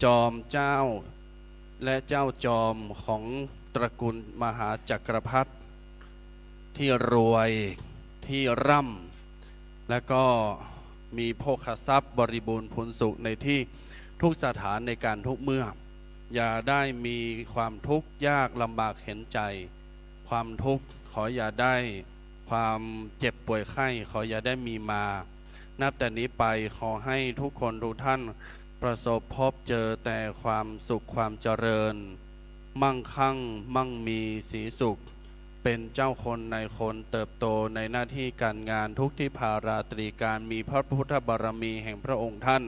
จอมเจ้าและเจ้าจอมของตระกูลมหาจักรพรรดิที่รวยที่ร่ำและก็มีโภคทรัพย์บริบูรณ์พูนสุขในที่ทุกสถานในการทุกเมื่ออย่าได้มีความทุกข์ยากลำบากเห็นใจความทุกข์ขออย่าได้ความเจ็บป่วยไข้ขออย่าได้มีมานับแต่นี้ไปขอให้ทุกคนทุกท่านประสบพบเจอแต่ความสุขความเจริญมั่งคั่งมั่งมีสีสุขเป็นเจ้าคนในคนเติบโตในหน้าที่การงานทุกที่ภาราตรีการมีพระพุทธบารมีแห่งพระองค์ท่าน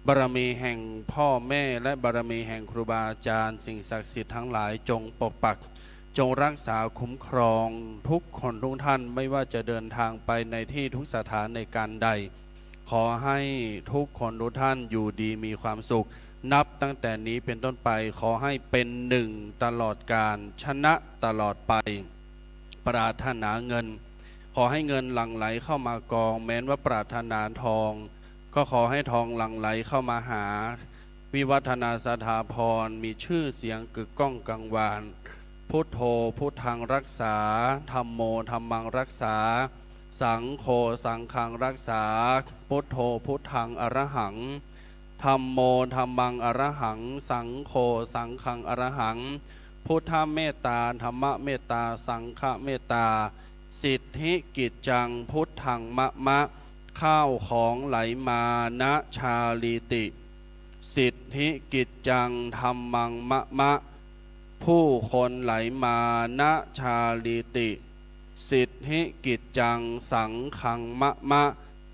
บารมีแห่งพ่อแม่และบารมีแห่งครูบาอาจารย์สิ่งศักดิ์สิทธิ์ทั้งหลายจงปกปักจงรักษาคุ้มครองทุกคนทุกท่านไม่ว่าจะเดินทางไปในที่ทุกสถานในการใดขอให้ทุกคนทุกท่านอยู่ดีมีความสุขนับตั้งแต่นี้เป็นต้นไปขอให้เป็นหนึ่งตลอดกาลชนะตลอดไปปรารถนาเงินขอให้เงินหลั่งไหลเข้ามากองแม้นว่าปรารถนาทองก็ขอให้ทองหลั่งไหลเข้ามาหาวิวัฒนาสถาพรมีชื่อเสียงกึกก้องกังวานพุทโธพุทธังรักษาธัมโมธัมมังรักษาสังโฆสังฆังรักษาพุทโธพุทธังอรหังธัมโมธัมมังอรหังสังโฆสังฆังอรหังพุทธเมตตาธรรมเมตตาสังฆเมตตาสิทธิกิจจังพุทธังมะมะข้าวของไหลมานะชาลีติสิทธิกิจจังธรรมังมะมะผู้คนไหลมานะชาลีติสิทธิกิจจังสังขังมะมะ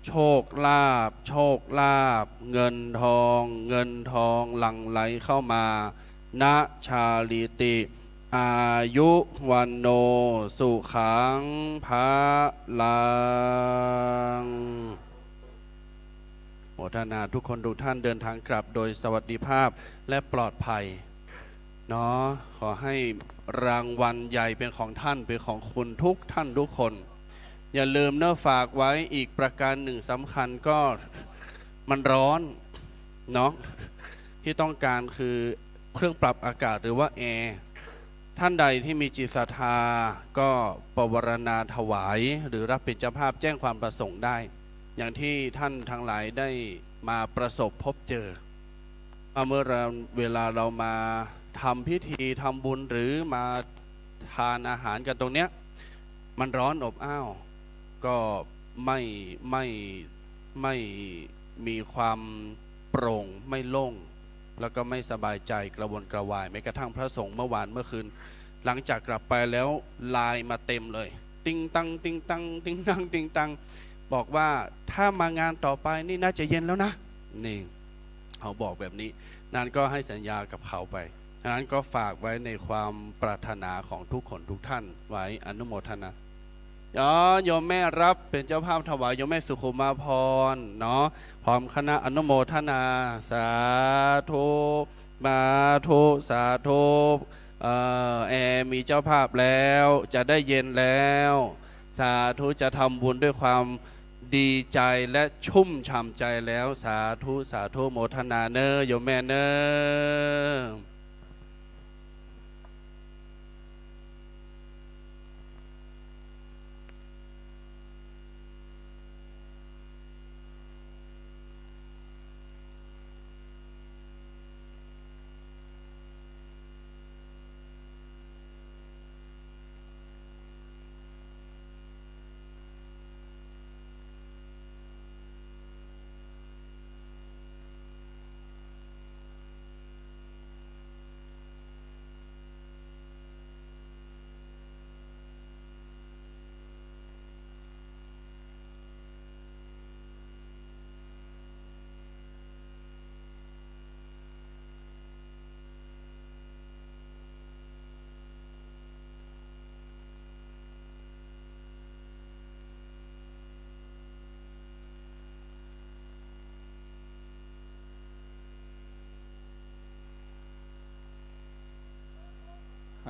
โชคลาภโชคลาภเงินทองเงินทองหลั่งไหลเข้ามาณชาลีติอายุวันโนสุขังภะลังโมทนาทุกคนทุกท่านเดินทางกลับโดยสวัสดิภาพและปลอดภัยเนาะขอให้รางวัลใหญ่เป็นของท่านเป็นของคุณทุกท่านทุกคนอย่าลืมเน้อฝากไว้อีกประการหนึ่งสำคัญก็มันร้อนเนาะที่ต้องการคือเครื่องปรับอากาศหรือว่าแอร์ ท่านใดที่มีจิตศรัทธาก็ปวารณาถวายหรือรับเป็นเจ้าภาพแจ้งความประสงค์ได้ อย่างที่ท่านทั้งหลายได้มาประสบพบเจอเมื่อเวลาเรามาทำพิธีทำบุญหรือมาทานอาหารกันตรงเนี้ยมันร้อนอบอ้าวก็ไม่มีความโปร่งไม่โล่งแล้วก็ไม่สบายใจกระวนกระวายแม้กระทั่งพระสงฆ์เมื่อวานเมื่อคืนหลังจากกลับไปแล้วไลน์มาเต็มเลยติงตังติงตังติงตังติงตังบอกว่าถ้ามางานต่อไปนี่น่าจะเย็นแล้วนะนี่เขาบอกแบบนี้นั้นก็ให้สัญญากับเขาไปฉะนั้นก็ฝากไว้ในความปรารถนาของทุกคนทุกท่านไว้อนุโมทนาโยมแม่รับเป็นเจ้าภาพถวายโยมแม่สุขุมาพรเนาะพร้อมคณะอนุโมทนาสาธุมาธุสาธุแอร์มีเจ้าภาพแล้วจะได้เย็นแล้วสาธุจะทำบุญด้วยความดีใจและชุ่มฉ่ำใจแล้วสาธุสาธุโมทนาเนอโยมแม่เนอ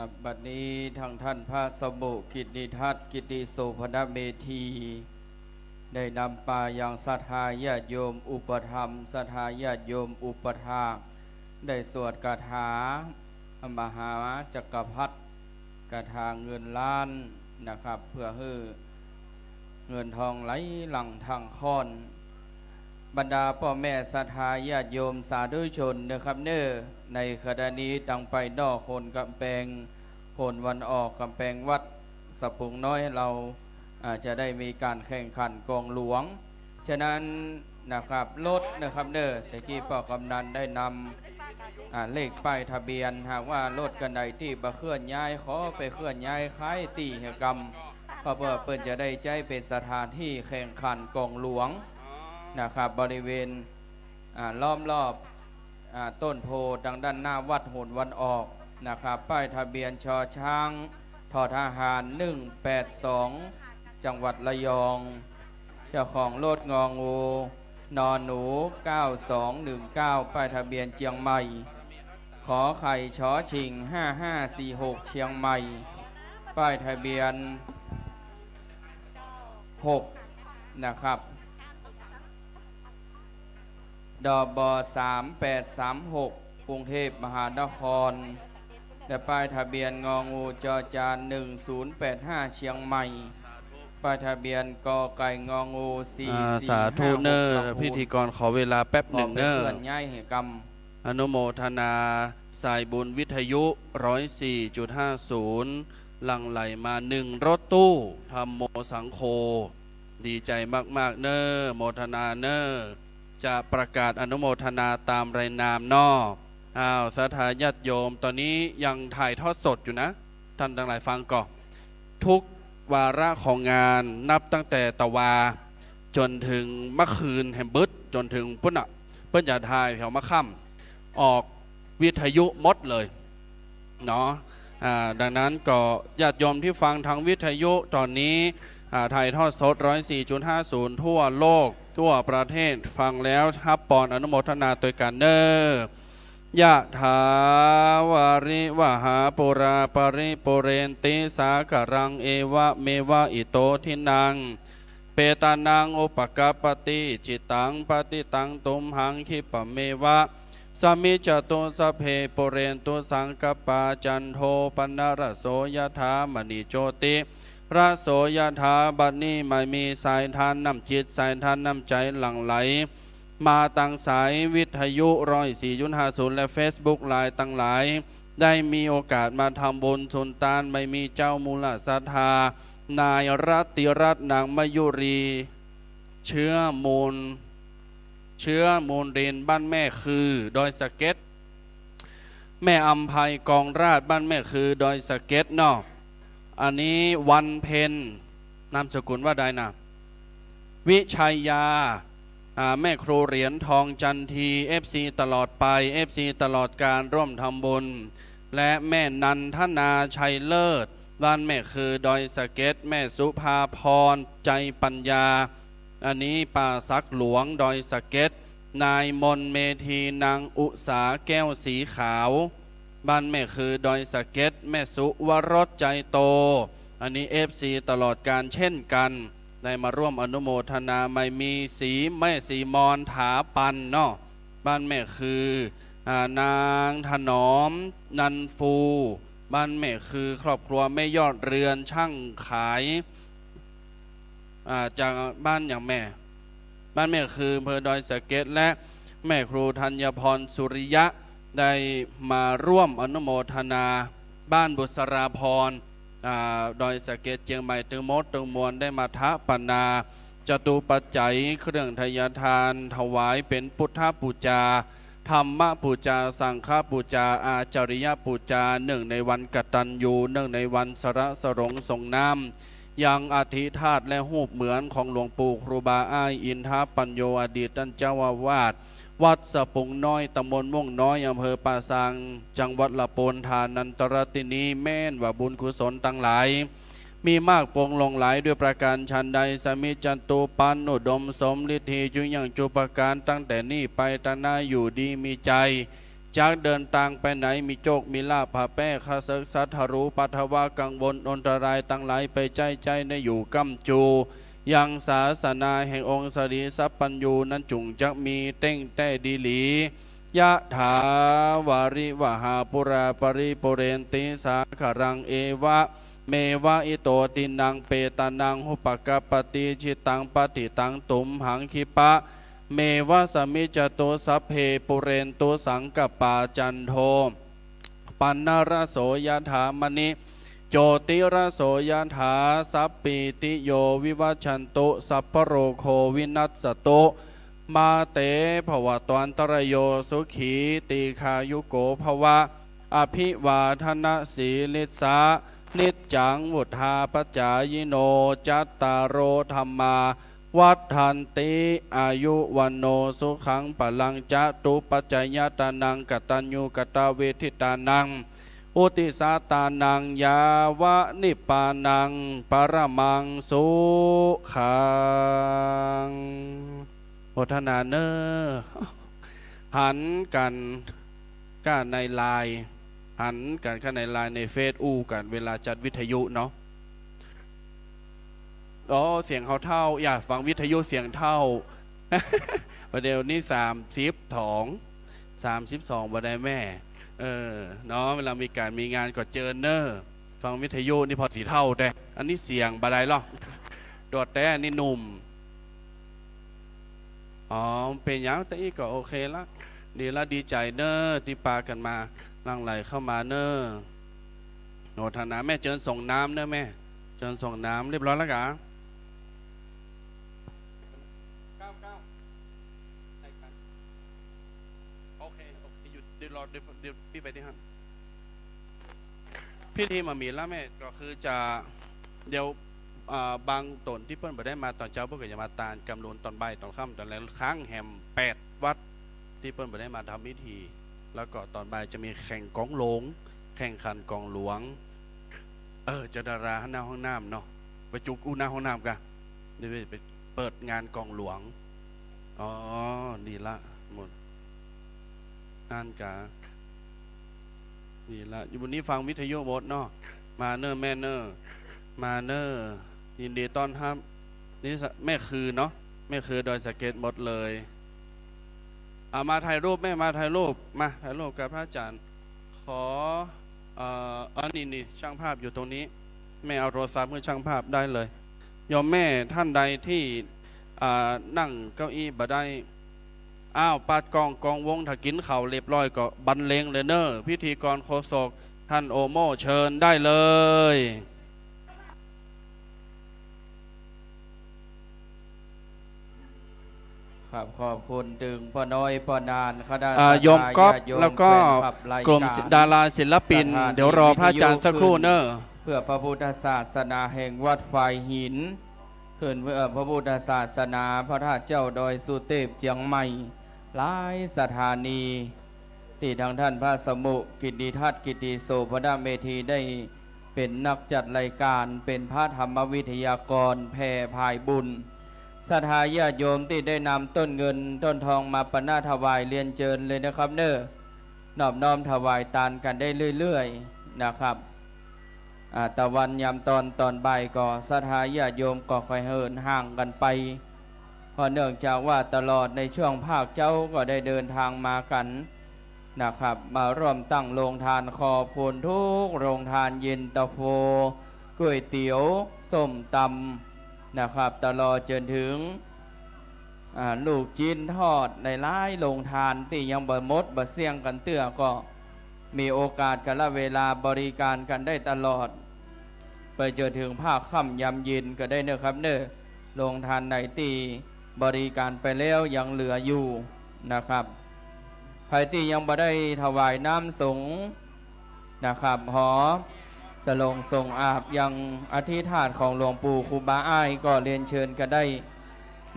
ครับบัดนี้ทางท่านพระสมุกิตติทัตกิติโสพนเมธีได้นำปายังศรัทธาญาติโยมอุปธรรมศรัทธาญาติโยมอุปถากได้สวดคาถามหาจักรพรรดิคาถาเงินล้านนะครับเพื่อให้เงินทองไหลหลั่งทางค้อนบรรดาพ่อแม่ศรัทธาญาติโยมสาธุชนนะครับเน้อในขณะนี้ดังไปนอกโคนกำแพงโคนวันออกกำแพงวัดสะพุงน้อยเราอาจจะได้มีการแข่งขันกองหลวงฉะนั้นนะครับรถนะครับเน้อแต่กี้พ่อกำนันได้นำเลขป้ายทะเบียนหากว่ารถกันใดที่ประเคลื่อนย้ายขอไปเคลื่อนย้ายคล้ายตีเหกรรมเพื่อเปิดจะได้ใจเป็นสถานที่แข่งขันกองหลวงนะครับบริเวณล้อมรอบต้นโพดังด้านหน้าวัดโหนวันออกนะครับป้ายทะเบียนชอช้างทอทหาร182จังหวัดระยองเจ้าของรถงองูนอนหนู9219ป้ายทะเบียนเชียงใหม่ขอไข่ชอชิง5546เชียงใหม่ป้ายทะเบียน6นะครับดบ3836กรุงเทพมหานครและป้ายทะเบียนงองูจอจาน1085เชียงใหม่ป้ายทะเบียนกอไก่งองู4456สาธุเนอพิธีกรขอเวลาแป๊บหนึ่งเนออนุโมทนาสายบุญวิทยุ 104.50 หลั่งไหลมา1รถตู้ธรรมโมสังโฆดีใจมากๆเนอโมทนาเนอจะประกาศอนุโมทนาตามรายนามนอกศรัทธาญาติโยมตอนนี้ยังถ่ายทอดสดอยู่นะท่านทั้งหลายฟังก่อนทุกวาระของงานนับตั้งแต่ตะวาจนถึงเมื่อคืนแฮมเบิร์ตจนถึงพุ่นเปิ้นจะถ่ายแถวมะค่ำออกวิทยุหมดเลยเนาะดังนั้นก็ญาติโยมที่ฟังทางวิทยุตอนนี้ถ่ายทอดสด 104.50 ทั่วโลกทั่วประเทศฟังแล้วฮับปอนอนุโมทนาโดยการเนอยะถาวาริวหาปุราปริปุเรนติสากรังเอวะเมวะอิโตทินังเปตานังอุปกปปติจิตังปฏิตังตุมหังคิปะเมวะ สมิจจตุสัพเพปุเรนตุสังกปาจันโทปนรโสยถามณีโชติระโสยถาบัดนี้ไม่มีสายทานน้ำจิตสายทานน้ำใจหลั่งไหลมาตั้งสายวิทยุ104.50และ Facebook ไลน์ตั้งหลายได้มีโอกาสมาทำบุญสุนตานไม่มีเจ้ามูลศรัทธานายรัตติรัตน์นางมยุรีเชื้อมูลเรนบ้านแม่คือดอยสะเก็ดแม่อำไพกองราชบ้านแม่คือดอยสะเก็ดเนาะอันนี้วันเพ็ญนามสกุลว่าใดนะวิชัยยาแม่ครูเหรียญทองจันที FC ตลอดไป FC ตลอดการร่วมทำบุญและแม่นันทนาชัยเลิศบ้านแม่คือดอยสะเก็ดแม่สุภาพรใจปัญญาอันนี้ป่าซักหลวงดอยสะเก็ดนายมนเมธีนางอุสาแก้วสีขาวบ้านแม่คือดอยสะเก็ดแม่สุวรสใจโตอันนี้ FC ตลอดการเช่นกันได้มาร่วมอนุโมทนาไม่มีสีแม่สีมอนถาปันเนาะบ้านแม่คือนางถนอมนันฟูบ้านแม่คือครอบครัวแม่ยอดเรือนช่างขายจากบ้านอย่างแม่คืออำเภอดอยสะเก็ดและแม่ครูธัญพรสุริยะได้มาร่วมอนุโมทนาบ้านบุษราพรดอยสะเก็ดเชียงใหม่ตึงมดตึงมวลได้มาทะปนาจตุปัจจัยเครื่องทยทานถวายเป็นพุทธปูจาธรรมปูจาสังฆปูจาอาจาริยปูจาเนื่องในวันกตัญญูเนื่องในวันสระสรงทรงน้ำยังอธิธาตุและรูปเหมือนของหลวงปู่ครูบาอ้ายอินทปัญโยอดีตท่านเจ้าอาวาสวัดสะปุงน้อยตำบลม่วงน้อยอำเภอป่าซางจังหวัดละโปนทานันตรตินีแม่นว่าบุญกุศลตั้งหลายมีมากปวงลงหลายด้วยประการชันใดสมิจันตุปันอุดมสมฤทธิจุยังจุปการตั้งแต่นี้ไปตนาอยู่ดีมีใจจากเดินทางไปไหนมีโชคมีลาภผาแป้ข้าศึกสัทธรูปัทวากังวลอันตรายตั้งหลายไปใจในอยู่กัมจูยังศาสนาแห่งองค์สรีสัพปัญญูนั้นจุงจะมีเต้งแต่ดีหลียะถาวาริวหาปุราปริปุเรนติสาขรังเอวะเมวะอิโตตินังเปตานังหุปกปติจิตังปฏิตังตุมหังคิปะเมวะสมิจจตุสัพเพปุเรนตุสังกปาจันโทปันนรโสยถามณิโจติรโสยถาสัพปิติโยวิวัชันตุสัพพโรโควินัสสตุมาเตภวตวันตรโยสุขีตีคายุโกภวะอภิวาทนาสีลิสานิจจังวุธาปจายโนจัตตารโอธรรมาวัฏทันติอายุวันโนสุขังปลังจะตุปัจจยตานังกตัญญูกตเวทิตานังอุติสาตานังยาวะนิปานังปรมังสุขังโอทนาเนอหันกันก้าในไลน์หันกันข้างในไลน์ในเฟซกันเวลาจัดวิทยุเนาะเสียงเขาเท่าอยากฟังวิทยุเสียงเท่า ประเดี๋ยวนี้32บันไดแม่เนาะเวลามีการมีงานก็เจอเนอฟังวิทยุนี่พอสีเท่าแต่อันนี้เสียงบันไดหรอโดดแต่นี่หนุ่มเป็นอย่างแต่อีกก็โอเคละดีละดีใจเนอที่ปากันมาลังไหลเข้ามาเนอโนทนาแม่เจิญส่งน้ำเนอแม่เจิญส่งน้ำเรียบร้อยแล้วกะโอเคหยุดเดี๋ยวรอเดี๋ยวพี่ไปที่ห้างพิธีมามีแล้วแม่ก็คือจะเดี๋ยวบางตนที่เพิ่นไปได้มาตอนเช้าเพื่อจะมาตานกำลังตอนบ่ายตอนค่ำตอนแล้วค้างแฮม8 วัดที่เพิ่นไปได้มาทำพิธีแล้วก็ตอนบ่ายจะมีแข่งกองหลงแข่งขันกองหลวงจะดาราหน้าห้องน้ำเนาะไปจุกหน้าห้องน้ำกันเดี๋ยวไปเปิดงานกองหลวงดีละหมดนั่นกะดีละอยู่บนนี้ฟังวิทยุหมดเนาะมาเนอร์แม่เนอร์มาเนอร์ยินดีต้อนรับนี่แม่คือเนาะแม่คือดอยสะเก็ดหมดเลย มาถ่ายรูปแม่มาถ่ายรูปมาถ่ายรูปกับพระอาจารย์ขอนี่ช่างภาพอยู่ตรงนี้แม่เอาโทรศัพท์มือช่างภาพได้เลยยอมแม่ท่านใดที่นั่งเก้าอี้บ่ได้ปาดกองวงถ้ากินเข่าเรียบร้อยก็บรรเลงเลยเนอพิธีกรโฆษกท่านโอโมเชิญได้เลยครับขอบคุณถึงพ่อน้อยพ่อนานคณะ โยมก๊อฟแล้วก็กลุ่มดาราศิลปินเดี๋ยวรอพระอาจารย์สักครู่เนอะเพื่อพระพุทธศาสนาแห่งวัดฝ่ายหินขึ้นเพื่อพระพุทธศาสนาพระธาตุเจ้าดอยสุเทพเจียงใหม่หลายสถานีที่ทางท่านพระสมุกิติทัตกิติโสพระดาเมธีได้เป็นนักจัดรายการเป็นพระธรรมวิทยากรแผ่ภายบุญศรัทธาญาติโยมที่ได้นำต้นเงินต้นทองมาปณะถวายเรียนเชิญเลยนะครับเนอะน้อมถวายทานกันได้เรื่อยๆนะครับตะวันยามตอนบ่ายก็ศรัทธาญาติโยมก็ค่อยเหินห่างกันไปเพราะเนื่องจากว่าตลอดในช่วงภาคเจ้าก็ได้เดินทางมากันนะครับมาร่วมตั้งโรงทานขอบคุณทุกโรงทานเย็นตาโฟก๋วยเตี๋ยวส้มตำนะครับตลอดจนถึงลูกจีนทอดในร้ายโรงทานที่ยังบ่มดบ่เสี่ยงกันเตื้อก็มีโอกาสกันละเวลาบริการกันได้ตลอดไปจนถึงภาคค่ำยามเย็นก็ได้เนอะครับเนอะโรงทานไหนที่บริการไปแล้วยังเหลืออยู่นะครับใครที่ยังบ่ได้ถวายน้ำสงฆ์นะครับหอสลงส่งอาบยังอธิษฐานของหลวงปู่ครูบาอ้ายก็เรียนเชิญกันได้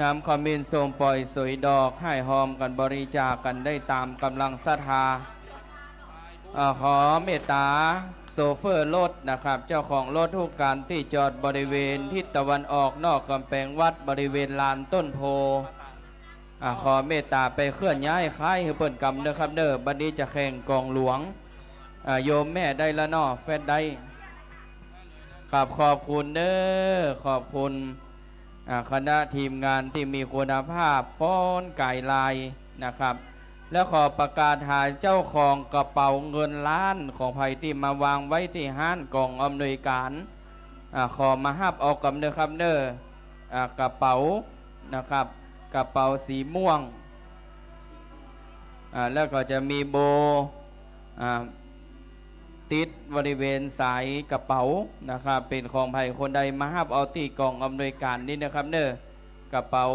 นำคอมเมนต์ส่งปล่อยสวยดอกให้หอมกันบริจาคกันได้ตามกำลังศรัทธาขอเมตตาโซเฟอร์รถนะครับเจ้าของรถทุกการที่จอดบริเวณทิศตะวันออกนอกกำแพงวัดบริเวณลานต้นโพขอเมตตาไปเคลื่อนย้ายค่ายให้เปิ่นกำเด้อครับเด้อบัดนี้จะแข่งกองหลวงโยมแม่ได้ละนอแฟดได้ขอบคุณเด้อขอบคุณคณะทีมงานที่มีคุณภาพฟ้อนไก่ลายนะครับและขอประกาศหาเจ้าของกระเป๋าเงินล้านของภัยที่มาวางไว้ที่ห้านกองอำนวยการขอมาหับเอากำเด้อครับเด้อกระเป๋านะครับกระเป๋าสีม่วงแล้วก็จะมีโบติดบริเวณสายกระเป๋านะครับเป็นของภัยคนใดมาหับเอาที่กองอำนวยการนี่นะครับเด้อกระเป๋า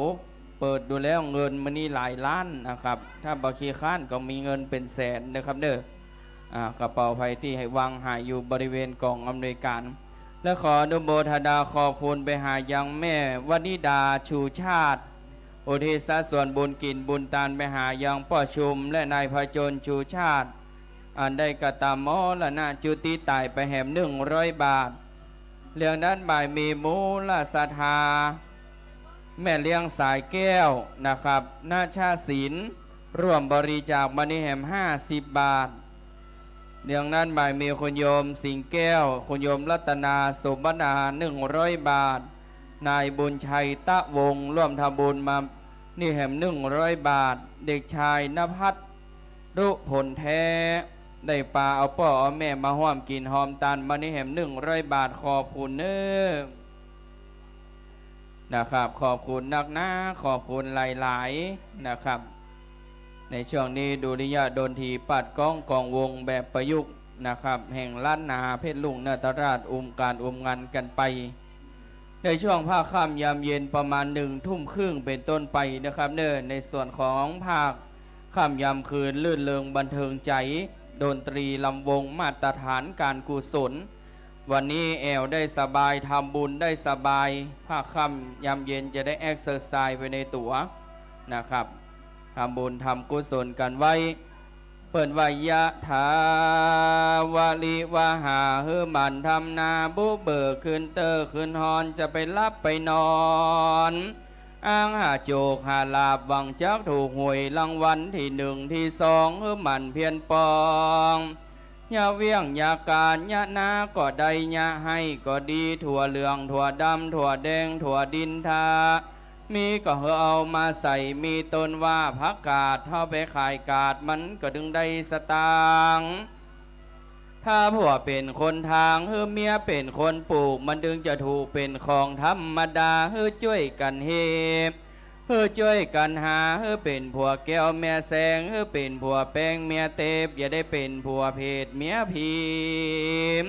เปิดดูแล้วเงินมันนี่หลายล้านนะครับถ้าบัญชีค้านก็มีเงินเป็นแสนนะครับเด้อกระเป๋าภัยที่ให้วางหายอยู่บริเวณกองอำนวยการและขออนุโมทนาขอบคุณไปหายังแม่วนิดาชูชาติอุทิศส่วนบุญกินบุญตานไปหายังพ่อชุมและนายพจนชูชาติอันได้กระตามมอละนาจุติตายไปแหม100 บาทเรื่องนั้นบ่ายมีมูลศรัทธาแม่เลี้ยงสายแก้วนะครับนาชาศิลร่วมบริจาคมานิแหม50 บาทเรื่องนั้นบ่ายมีคุณโยมสิงแก้วคุณโยมรัตนาสมบนา100 บาทนายบุญชัยตะวงร่วมทำบุญมานี่แหม100 บาทเด็กชายณภัทรรุผลแท้ได้ปลาเอาพ่อเอาแม่มาห้อมกินหอมตันมานี่แหม100 บาทขอบคุณเน้อนะครับขอบคุณนักหน้าขอบคุณหลายๆนะครับในช่วงนี้ดุริยะดนตรีปัดก้องกองวงแบบประยุกต์นะครับแห่งล้านนาเพชรลุงนาตราชการงานกันไปในช่วงภาคค่ำยามเย็นประมาณ1 ทุ่มครึ่งเป็นต้นไปนะครับเน้อในส่วนของภาคค่ำยามคืนลื่นเริงบันเทิงใจดนตรีลำวงมาตรฐานการกุศลวันนี้แอลได้สบายทำบุญได้สบายภาคค่ำยามเย็นจะได้แอ็กเซอร์ไซส์ไปในตัวนะครับทำบุญทำกุศลกันไว้เปิดวายะถาวาลิวาหาเฮมันทำนาบุเบิกขึ้นเตอขึ้นฮอนจะไปรับไปนอนอ้างหาโจกหาลาบหวังจักถูกหวยรางวัลที่1ที่2เฮมันเพียนปองยาเวียงยาการยานาก็ได้ยาให้ก็ดีถั่วเหลืองถั่วดำถั่วแดงถั่วดินทา มีก็เอามาใส่มีต้นว่าผักกาดเท่าไปขายกาดมันก็ดึงได้สตางค์ถ้าผัวเป็นคนทางเฮือเมียเป็นคนปลูกมันดึงจะถูกเป็นของธรรมดาเฮือช่วยกันเฮเฮือช่วยกันหาเฮือเป็นผัวแก้วเมียแสงเฮือเป็นผัวแป้งเมียเตบอย่าได้เป็นผัวเพศเมียพีม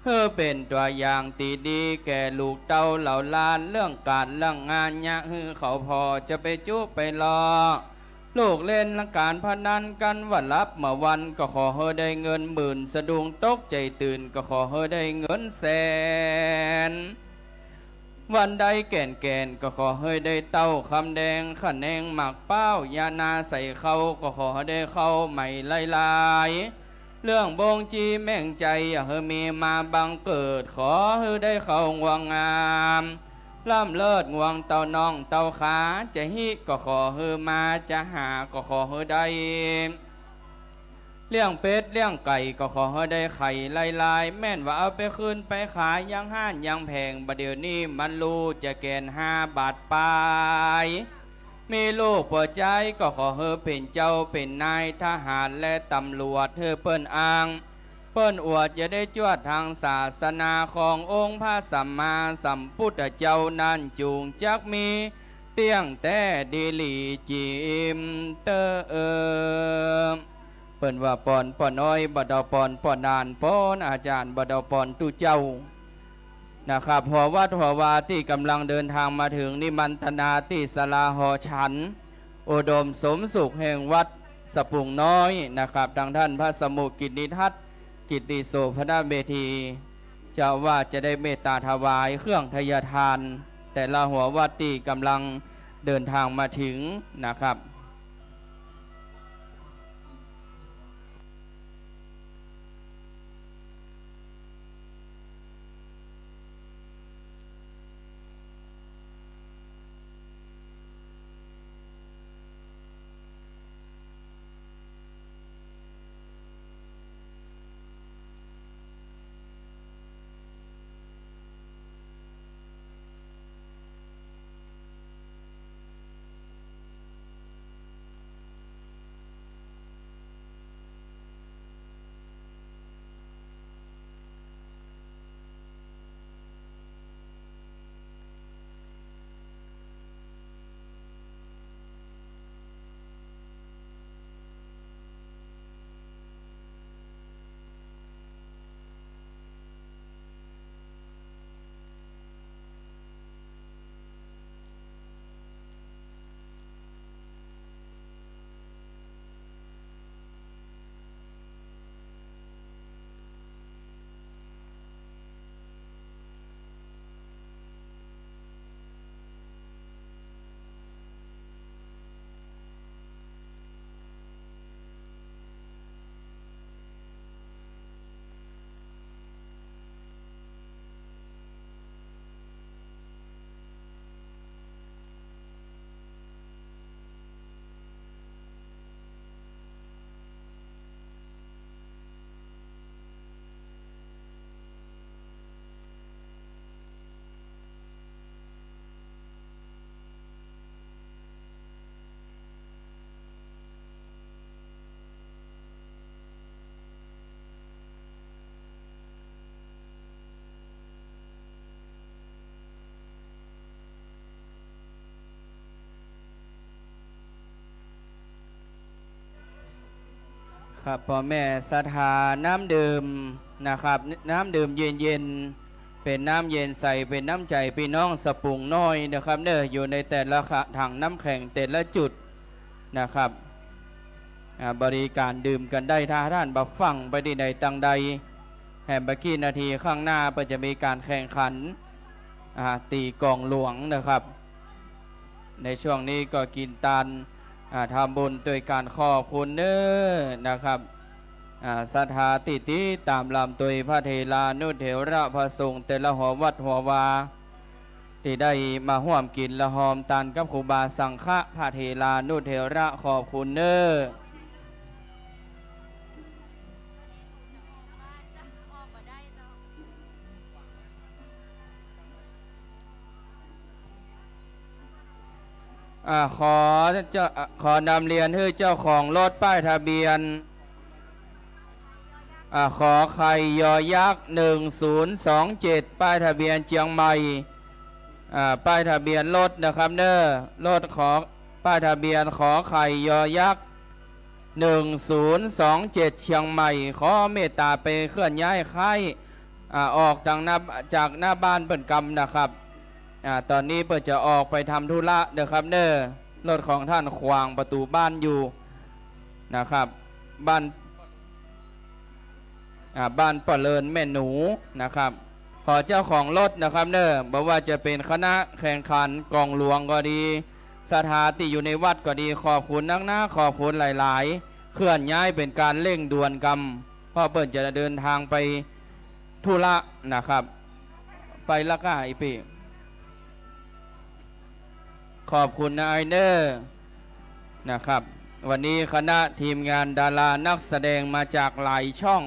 เฮือเป็นตัวอย่างตีดีแก่ลูกเต้าเหล่าล้านเรื่องการเรื่องงานยะฮือเขาพอจะไปจุไปรอลูกเล่นละการพนันกันวันรับเมื่อวันก็ขอเฮอได้เงินหมื่นสะดุ้งตกใจตื่นก็ขอเฮอได้เงินแสนวันใดแก่นก็ขอเฮอได้เต้าคำแดงขะแนงหมักเป้ายานาใส่เขาก็ขอเฮอได้เข้าใหม่ลายเรื่องบงจีแม่งใจเฮอมีมาบังเกิดขอเฮอได้เข้างวงงามล่ำเลิศงวงเต่าน้องเต่าขาจะฮิก็ขอเฮอมาจะหาก็ขอเฮอได้เลี้ยงเป็ดเลี้ยงไก่ก็ขอเฮอได้ไข่ลายแม่นว่าเอาไปคืนไปขายยังห้านยังแพงบัดเดี๋ยวนี้มันรู้จะแกน5 บาทปลายมีลูกปวดใจก็ขอเฮอเป็นเจ้าเป็นนายทหารและตำรวจเฮอเปิ้นอ้างเปิ้นอวดอย่าได้จวดทางศาสนาขององค์พระสัมมาสัมพุทธเจ้านั้นจูงจักมีเตี้ยงแต่ดีหลีจิมเตอเปิ้นว่าปอนน้อยบ่ดอปอนนานปอนอาจารย์บ่ดอปอนตุเจ้านะครับหัววัดหัววาที่กำลังเดินทางมาถึงนิมันตนาที่ศาลาหอฉันอุดมสมสุขแห่งวัดสปุงน้อยนะครับทางท่านพระสมุกิจนิทัศน์กิตติโสพนาเมธีเจ้าว่าจะได้เมตตาถวายเครื่องทยทานแต่ละหัววัดที่กำลังเดินทางมาถึงนะครับครับพ่อแม่ศรัทธาน้ำดื่มนะครับน้ำดื่มเย็นเป็นน้ำเย็นใสเป็นน้ำใจพี่น้องสปุงน้อยนะครับเด้ออยู่ในแต่ละถังน้ำแข็งแต่ละจุดนะครับบริการดื่มกันได้ถ้าท่านบัฟังไปที่ใดตังใดแห่งบักกี้นาทีข้างหน้าก็จะมีการแข่งขันตีกองหลวงนะครับในช่วงนี้ก็กินตาลทำบุญโดยการขอบคุณเน้อนะครับศรัทธาติตามลำตุยพระเทลานุเถระพระสงฆ์แต่ละหัววัดหัววาที่ได้มาห่วมกินละหอมตานกับครูบาสังฆะพระเทลานุเถระขอบคุณเน้อ ขอนำเรียนให้เจ้าของรถป้ายทะเบียนขอไข่ยอยักษ์1027ป้ายทะเบียนเชียงใหม่ป้ายทะเบียนรถนะครับเนอรถขอป้ายทะเบียนขอไข่ยอยักษ์1027เชียงใหม่ขอเมตตาไปเคลื่อนย้ายไข่ออกจากหน้าบ้านเปิ่นกำนะครับตอนนี้เปิ่นจะออกไปทำธุระเด้อครับเนอรถของท่านขวางประตูบ้านอยู่นะครับบ้านปะเลินแม่หนูนะครับขอเจ้าของรถนะครับเนอบอกว่าจะเป็นคณะแข่งขันกองหลวงก็ดีสถานที่อยู่ในวัดก็ดีขอบคุณนักหน้าขอบคุณหลายๆเคลื่อนย้ายเป็นการเร่งด่วนกรรมเพราะเปิ่นจะเดินทางไปธุระนะครับไปละก้าอีปีขอบคุณนะไอเนอร์นะครับวันนี้คณะทีมงานดารานักแสดงมาจากหลายช่อง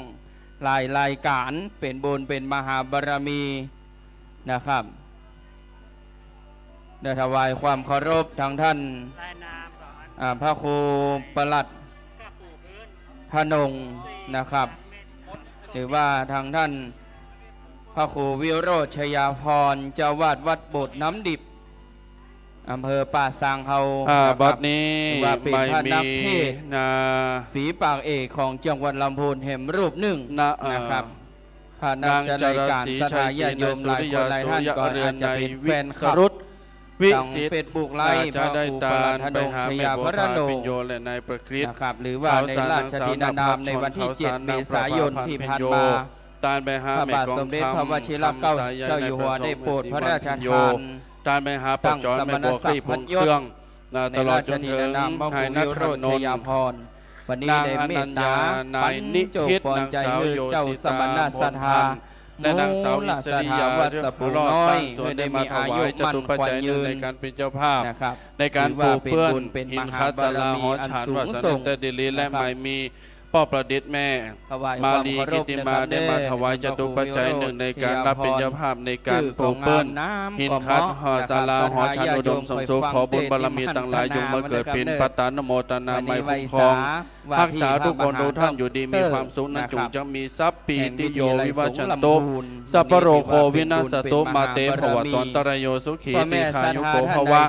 หลายรายการเป็นบุญเป็นมหาบารมีนะครับได้ถวายความเคารพทางท่านพระครูประหลัดพนงนะครับหรือว่าทางท่านพระครูวิโรจน์ชยาพรเจ้าวาดวัดโบสถ์น้ำดิบอำเภอป่าซางเฮาบัดนี้ว่าเป็นพระนักเทศนะ ฝีปากเอกของจังหวัดลำพูนแห่งรูปหนึ่งนะครับพระนักจัดรายการสถานญาติโยมหลายคนหลายท่านก็อาจจะเป็นแฟนคลับวิสิต เฟซบุ๊กไลฟ์พระครูประหลัดธนงชยาพรโนในประคริสต์นะครับหรือว่าในราชธินานามในวันที่7เมษายนที่ผ่านมาพระบาทสมเด็จพระวชิรเกล้าเจ้าอยู่หัวได้โปรดพระราชทานการไปหาปัจจรแม่บัวคลี่พงเครื่องตลอดจนถึงให้นักนนท์วันนี้ได้เมตตาปัญโจปอนใจมือเจ้าสมณสัทธาและนางสาวอิสริยาวัดสปูน้อยเพื่อได้มีอายุมั่นขวัญยืนในการเป็นเจ้าภาพในการปลูกเพื่อนหินคัดสลาหอฉันวัดสนเตดิลีและหมายมีพ่อประดิษฐ์แม่มาลีกิติมาได้มาถวายจตุปัจจัยหนึ่งในการรับเป็นเจ้าภาพในการปลูกเปิ้ลหินคัดหอศาลาหอฉันอุดมสมสุขขอบุญบารมีต่างหลายจงมาเกิดเป็นปัตตานโมตนาไมคุ้มครองรักษาทุกคนทุกท่านอยู่ดีมีความสุขนั้นจงจะมีทรัพย์ปีติโยวิวัชันโตสัพพโรโควินาสตุมาเตภวตนตรโยสุขีติขายุโกภวะ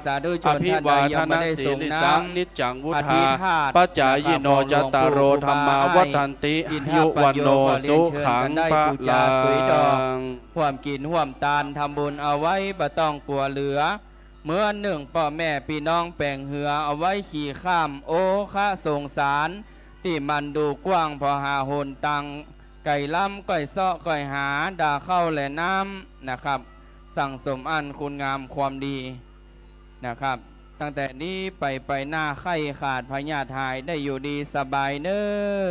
อภิวาทนาสีลิสังนิจจังวุธาปัจจายิโนจตารโรธรรมาวัฏันติยุวันโนสุขังพระลังความกินห่วมตาลทำบุญเอาไว้บ่ต้องกลัวเหลือเมื่อหนึ่งพ่อแม่พี่น้องแป่งเหือเอาไว้ขี่ข้ามโอ้ข้าสงสารที่มันดูกว้างพอหาหนตังไก่ล้ำก้อยเซาะก้อยหาด่าเข้าและน้ำนะครับสั่งสมอันคุณงามความดีนะครับตั้งแต่นี้ไปหน้าไข้ขาดพญาทายได้อยู่ดีสบายเน้อ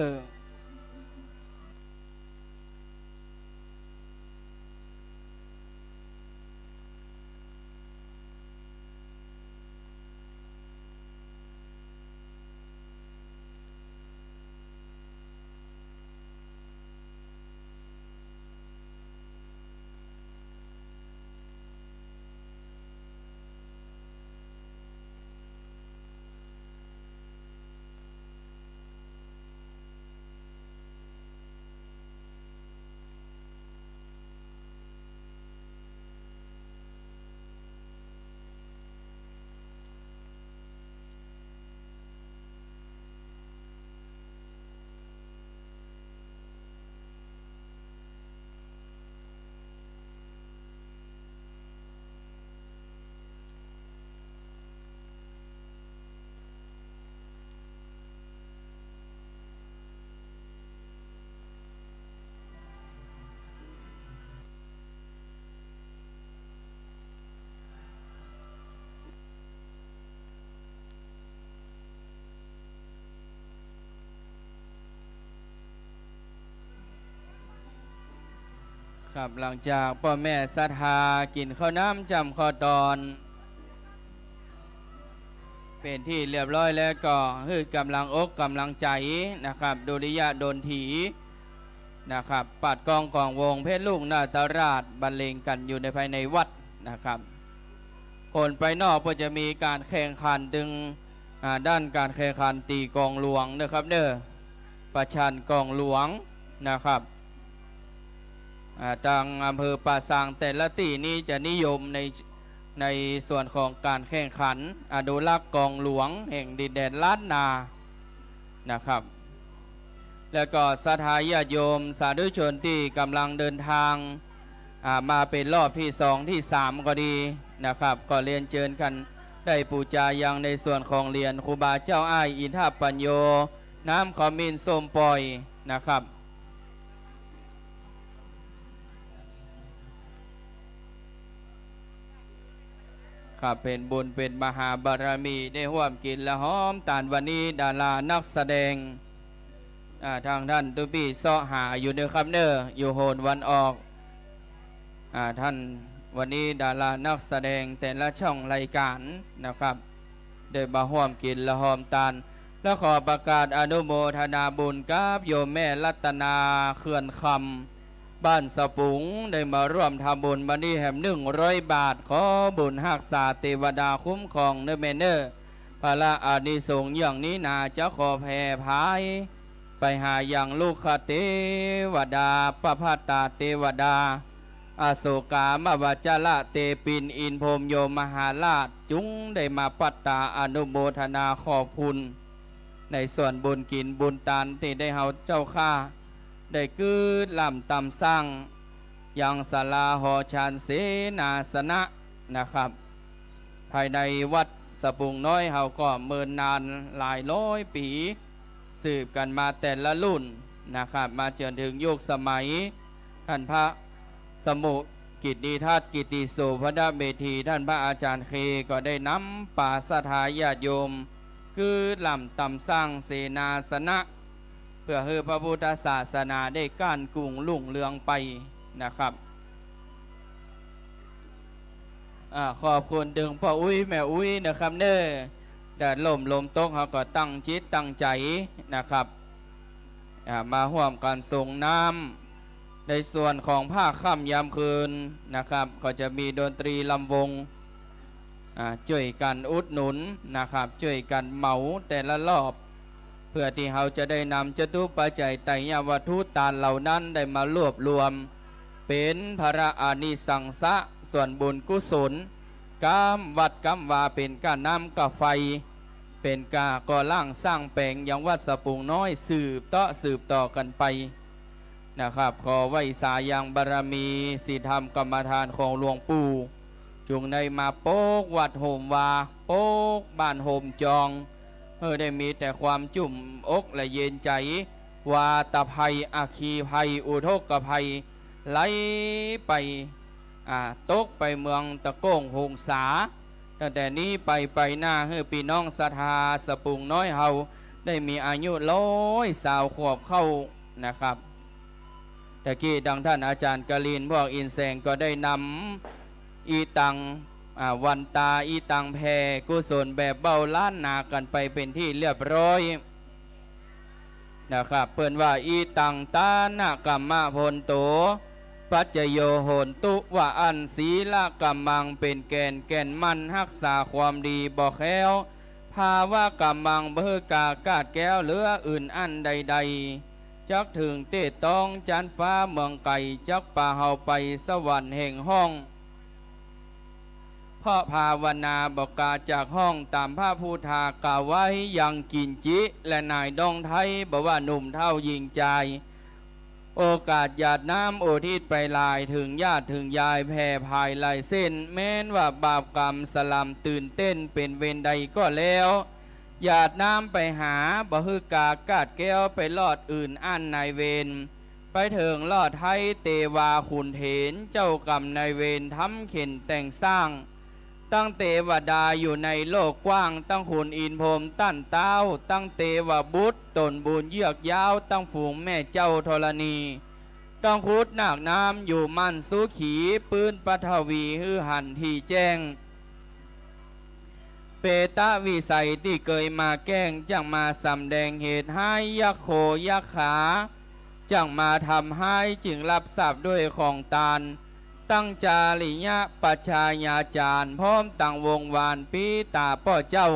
ครับหลังจากพ่อแม่ศรัทธากินข้าวน้ำจำข้าวตอนเป็นที่เรียบร้อยแล้วก็คือกำลังอกกำลังใจนะครับดุริยะดนถีนะครับปัดกองกองวงเพชรลูกนาตราชบรรเลงกันอยู่ในภายในวัดนะครับค ผลไปนอกก็จะมีการแข่งขันดึงด้านการแข่งขันตีกองหลวงนะครับเด้อประชันกองหลวงนะครับทางอำเภอป่าซางแต่ละตีนี้จะนิยมในส่วนของการแข่งขันอนุรักษ์กองหลวงแห่งดินแดนล้านนานะครับแล้วก็ศรัทธาญาติโยมสาธุชนที่กำลังเดินทางมาเป็นรอบที่2ที่3ก็ดีนะครับก็เรียนเชิญกันได้ปูจายังในส่วนของเรียนครูบาเจ้าอ้ายอินทปัญโยน้ำขมิ้นส้มปล่อยนะครับครับเป็นบุญเป็นมหาบารมีได้ร่วมกินและหอมตานวันนี้ดารานักแสดงทางท่านตุบี้เสาะหาอยู่ในคำเนออยู่โหนวันออกท่านวันนี้ดารานักแสดงแต่ละช่องรายการนะครับได้มาร่วมกินและหอมตานและขอประกาศอนุโมทนาบุญกับโยมแม่รัตนาเขื่อนคำบ้านสปุงได้มาร่วมทำบุญบันนี้แห่ง100 บาทขอบุญหักษาเทวดาคุ้มครองเนเมเนอร์พระอานิสงส์อย่างนี้นาจะขอแผ่พายไปหาอย่างลูกคเทวดาปภาตาเทวดาอโศกามวัจละเตปินอินพรหมโยมหาราชจุงได้มาปัตตาอนุโมทนาขอบคุณในส่วนบุญกินบุญทานที่ได้เฮาเจ้าข้าได้กือลำตำสร้างยังศาลาหอชานเสนาสนะนะครับภายในวัดสปุงน้อยเฮาก็เมินนานหลายร้อยปีสืบกันมาแต่ละรุ่นนะครับมาจนถึงยุคสมัยท่านพระสมุกิตติทัตกิติโสพระเมธีท่านพระอาจารย์เคก็ได้นำป่าสถาญาติโยมคือลำตำสร้างเสนาสนะเพื่อให้พระพุทธศาสนาได้ก้านกุ่งลุ่งเรืองไปนะครับขอบคุณถึงพ่ออุ้ยแม่อุ้ยนะครับเน้อแดดลมตกเขาก็ตั้งจิตตั้งใจนะครับมาร่วมกันส่งน้ำในส่วนของภาคค่ำยามคืนนะครับก็จะมีดนตรีลำวงช่วยกันอุดหนุนนะครับช่วยกันเหมาแต่ละรอบเพื่อที่เราจะได้นำจตุปัจจัยไตรยวัตถุตานเหล่านั้นได้มารวบรวมเป็นพระอานิสังสะส่วนบุญกุศลกามวัดกามวาเป็นกาน้ำกาไฟเป็นกาก่อล่างสร้างแปลงอย่างวัดสปุงน้อยสืบต่อกันไปนะครับขอไว้สายังบารมีสีธรรมกรรมฐานของหลวงปู่จงได้มาโป๊กวัดโฮมวาโป๊กบ้านโฮมจองได้มีแต่ความจุ่มอกและเย็นใจวาตภัยอาคีภัยอุทกภัยไหลไปตกไปเมืองตะโก้งหงสาตั้งแต่นี้ไปหน้าให้พี่น้องศรัทธาสปุงน้อยเฮาได้มีอายุ120 ขวบเข้านะครับตะกี้ดังท่านอาจารย์กลินพวกอินแสงก็ได้นำอีตังวันตาอีตังแพกุศลแบบเบาล้านนากันไปเป็นที่เรียบร้อยนะครับเปิ้นว่าอีตังตานะกัมมะพลโตปัจจโยโหนตุว่าอันศีละกัมมังเป็นแก่นมันรักษาความดีบ่แค้วภาวะกัมมังเบกากาดแก้วเหลืออื่นอันใดๆจักถึงเตตองจันฟ้าเมืองไก่จักป่าเฮาไปสวรรค์แห่งห้องเพราะภาวนาบอกกาจากห้องตามพระพุทธากล่าวไว้ยังกินจิและนายดองไทยบอกว่าหนุ่มเท่ายิงใจโอกาสหยาดน้ำโอทิศไปลายถึงญาติถึงยายแผ่ภายลายเส้นแม้นว่าบาปกรรมสลัมตื่นเต้นเป็นเวรใดก็แล้วหยาดน้ำไปหาบ่ฮึกากาดแก้วไปลอดอื่นอันนายเวรไปถึงลอดไทยเตวาขุนเถนเจ้ากรรมนายเวรทำเข็นแต่งสร้างตั้งเทวดาอยู่ในโลกกว้างตั้งขุนอินพรหมตั้นเต้าตั้งเทวบุตรตนบุญเยือกยาวตั้งฝูงแม่เจ้าธรณีตั้งคุดนาคน้ำอยู่มั่นสุขีปืนปัทวีฮือหันที่แจ้งเปตะวิสัยที่เคยมาแกล้งจังมาสำแดงเหตุให้ยักโขยักขาจังมาทำให้จึงรับทรัพย์ด้วยของตาล ตั้งจาริยะปัจชายาจารย์พร้อมตั้งวงวานปีตาพ่อเจ้า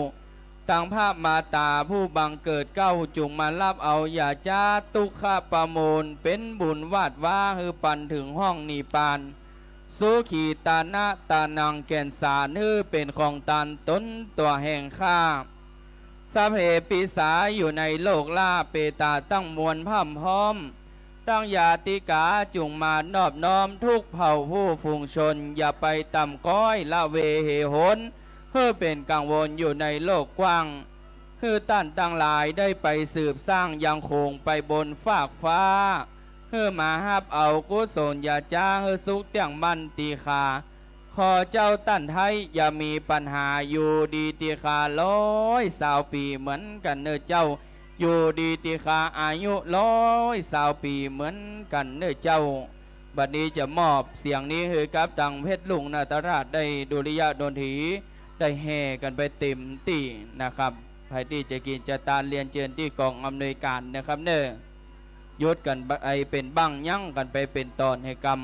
ตั้งภาพมาตาผู้บังเกิดเก้าจุงมารับเอาอย่าจ้าตุขะประมูลเป็นบุญวาดว่าฮือปันถึงห้องนิปานสุขีตานะตานังแก่นสารฮือเป็นของตันต้นตัวแห่งข้าสัพเพปิสาอยู่ในโลกล่าเปตาตั้งมวลพร่ำพร้อมตั้งยาติกาจุงมานอบน้อมทุกเผ่าผู้ฝูงชนอย่าไปต่ำก้อยละเวเหหนเพื่อเป็นกังวลอยู่ในโลกกว้างคือต้านตั้งหลายได้ไปสืบสร้างยังคงไปบนฟากฟ้าเพื่อมาฮับเอากุศลอย่าจ้าเฮือสุขเตียงมันตีขาขอเจ้าตั้นไทยอย่ามีปัญหาอยู่ดีตีขา120 ปีเหมือนกันเนอเจ้าอยู่ดีตีขาอายุ120 ปีเหมือนกันเนอเจ้าบัดนี้จะมอบเสียงนี้ให้กับตังเพชรลุงนาตราชได้ดุริยะดนถีได้แห่กันไปเต็มที่นะครับใครที่จะกินจะตาเรียนเชิญที่กองอำนวยการนะครับเนอยุดกันไปเป็นบังยั่งกันไปเป็นตอนให้กรรม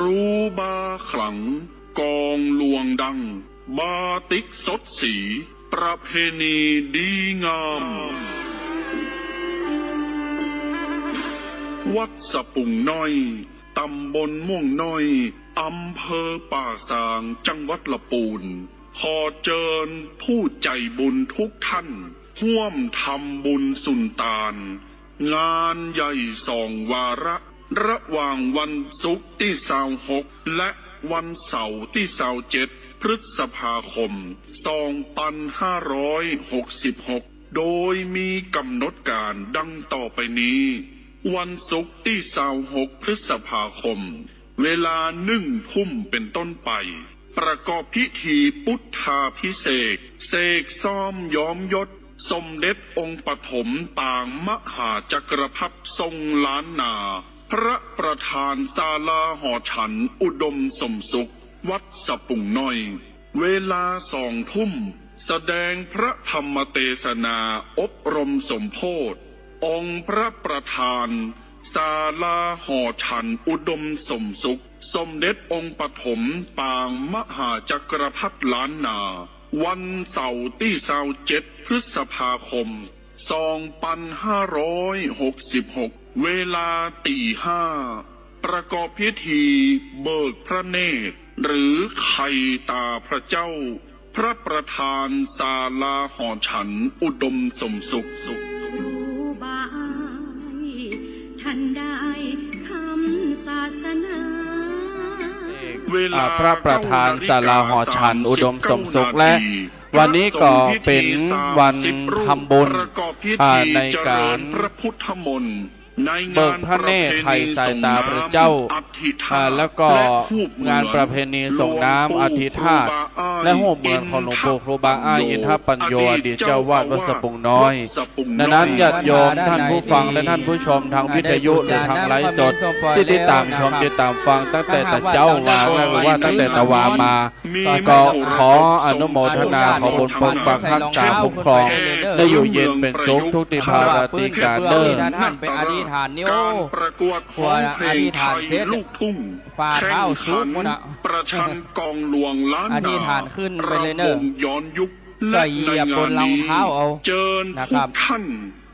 รูบาขลังกองลวงดังบาติกสดสีประเพณีดีงามวัดสะปุ่งน้อยตำบลม่วงน้อยอำเภอป่าซางจังหวัดละปูนขอเชิญผู้ใจบุญทุกท่านร่วมทำบุญสุนตานงานใหญ่2 วาระหว่างวันศุกร์ที่26และวันเสาร์ที่27พฤษภาคม2566โดยมีกำหนดการดังต่อไปนี้วันศุกร์ที่26พฤษภาคมเวลา1 ทุ่มเป็นต้นไปประกอบพิธีพุทธาภิเษกเสกซ้อมย้อมยศสมเด็จองค์ปฐมต่างมหาจักรพรรดิทรงล้านนาพระประธานศาลาหอฉันอุดมสมสุขวัดสะปุ่งน้อยเวลา2 ทุ่มแสดงพระธรรมเทศนาอบรมสมโภชองค์พระประธานศาลาหอฉันอุดมสมสุขสมเด็จองค์ปฐมปางมหาจักรพรรดิล้านนาวันเสาร์ที่27พฤษภาคม2566เวลาตี 5ประกอบพิธีเบิกพระเนตรหรือไข่ตาพระเจ้าพระประธานศาลาหอฉันอุดมสมสุขบายท่านได้คำศาสนาพระประธานศาลาหอฉันอุดมสมสุขและวันนี้ก็เป็นวันทำบุญในการพระพุทธมนต์เบิกพระเนตรไถ่สายตาพระเจ้าแล้วก็งานประเพณีส่งน้ำอธิธาตุและหัวเมืองของหลวงปู่ครูบาอ้ายอินทปัญโยอดีตเจ้าวาดวัดสะปุ่งน้อยดังนั้นญาติโยมท่านผู้ฟังและท่านผู้ชมทางวิทยุหรือทางไลฟ์สดที่ติดตามชมติดตามฟังตั้งแต่ตะเจ้ามาหรือว่าตั้งแต่ตะวามาก็ขออนุโมทนาขอบุญปกปักรักษาคุ้มครองได้อยู่เย็นเป็นสุขทุกติภาราติการเดินฐานนิ้วประกวดร้องเพลงไทยลูกทุ่งฝ่าเท้าสูงนะประชันกองหลวงล้านนาอธิษฐานขึ้นไปเลยเนอะย้อนยุคและเหยียบบนรองเท้าเอาเจิญนะครับ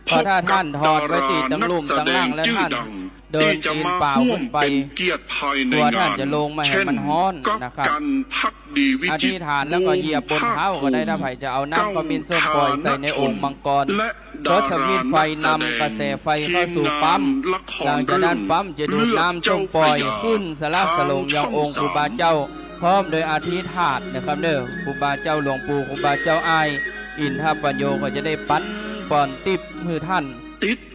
เพราะถ้าท่านถอดไว้ติดตั้งลุ่มตั้งล่างและท่านเดินตีนเปล่าขึ้นไปตัวท่านจะลงมาให้มันฮ้อนนะครับอธิษฐานแล้วก็เหยียบบนเท้าก็ได้ถ้าไผ่จะเอาน้ำขมิ้นส้มปล่อยใส่ในองค์มังกรรถสวิตไฟนำกระแสไฟเข้าสู่ปั๊มหลังจากนั้นปั๊มจะดูดน้ำส้มปล่อยขึ้นสลักสลงยังองค์ครูบาเจ้า พร้อมโดยอาทิธาตุนะครับเด้อครูบาเจ้าหลวงปู่ครูบาเจ้าอ้ายอินทปัญโยก็จะได้ปั้นป่อนติบมือท่าน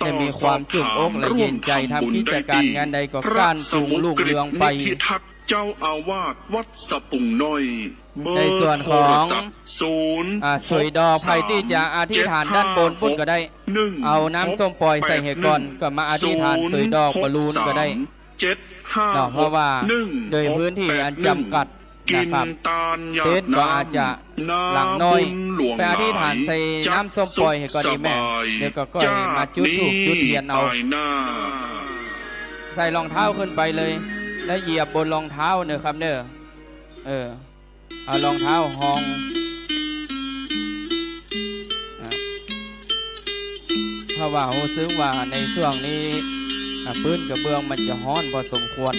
จะมีความจุ่มอกและเย็นใจทำกิจการงานใดก็การจุงลูกเรืองไปเจ้าอาวาสวัดสปุงน้อยในส่วนของสวยดอกไผ่ที่จะอธิษฐานด้านบนปุ่นก็ได้เอาน้ำส้มปล่อยใส่เหก่อนก็มาอธิษฐานสวยดอกบอลลูนก็ได้เพราะว่าโดยพื้นที่อันจำกัดนะครับเต้นก็อาจจะหลังน้อยไปอธิษฐานใส่น้ำส้มปล่อยให้ก็ดีแม่เดี๋ยวก็ก้อยมาจุดถูกจุดเทียนเอาใส่รองเท้าขึ้นไปเลยแล้วเหยียบบนรองเท้าเนอะครับเนอะเอารองเท้าห้องเพราะว่าโอ้ซื้อว่าในช่วงนี้พื้นกระเบื้องมันจะฮ้อนพอสมควร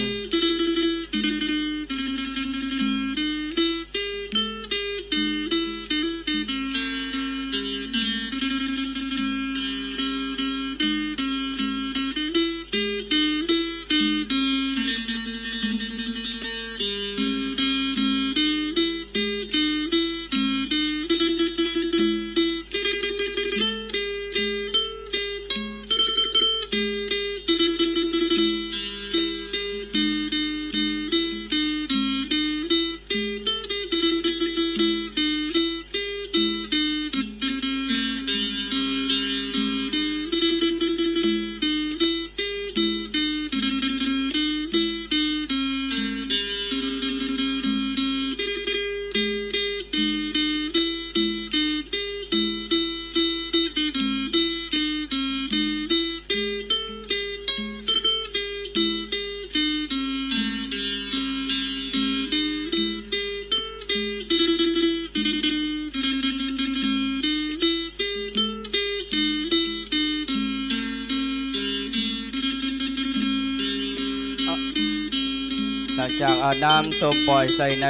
จากเอาน้ำส้มปล่อยใส่ใน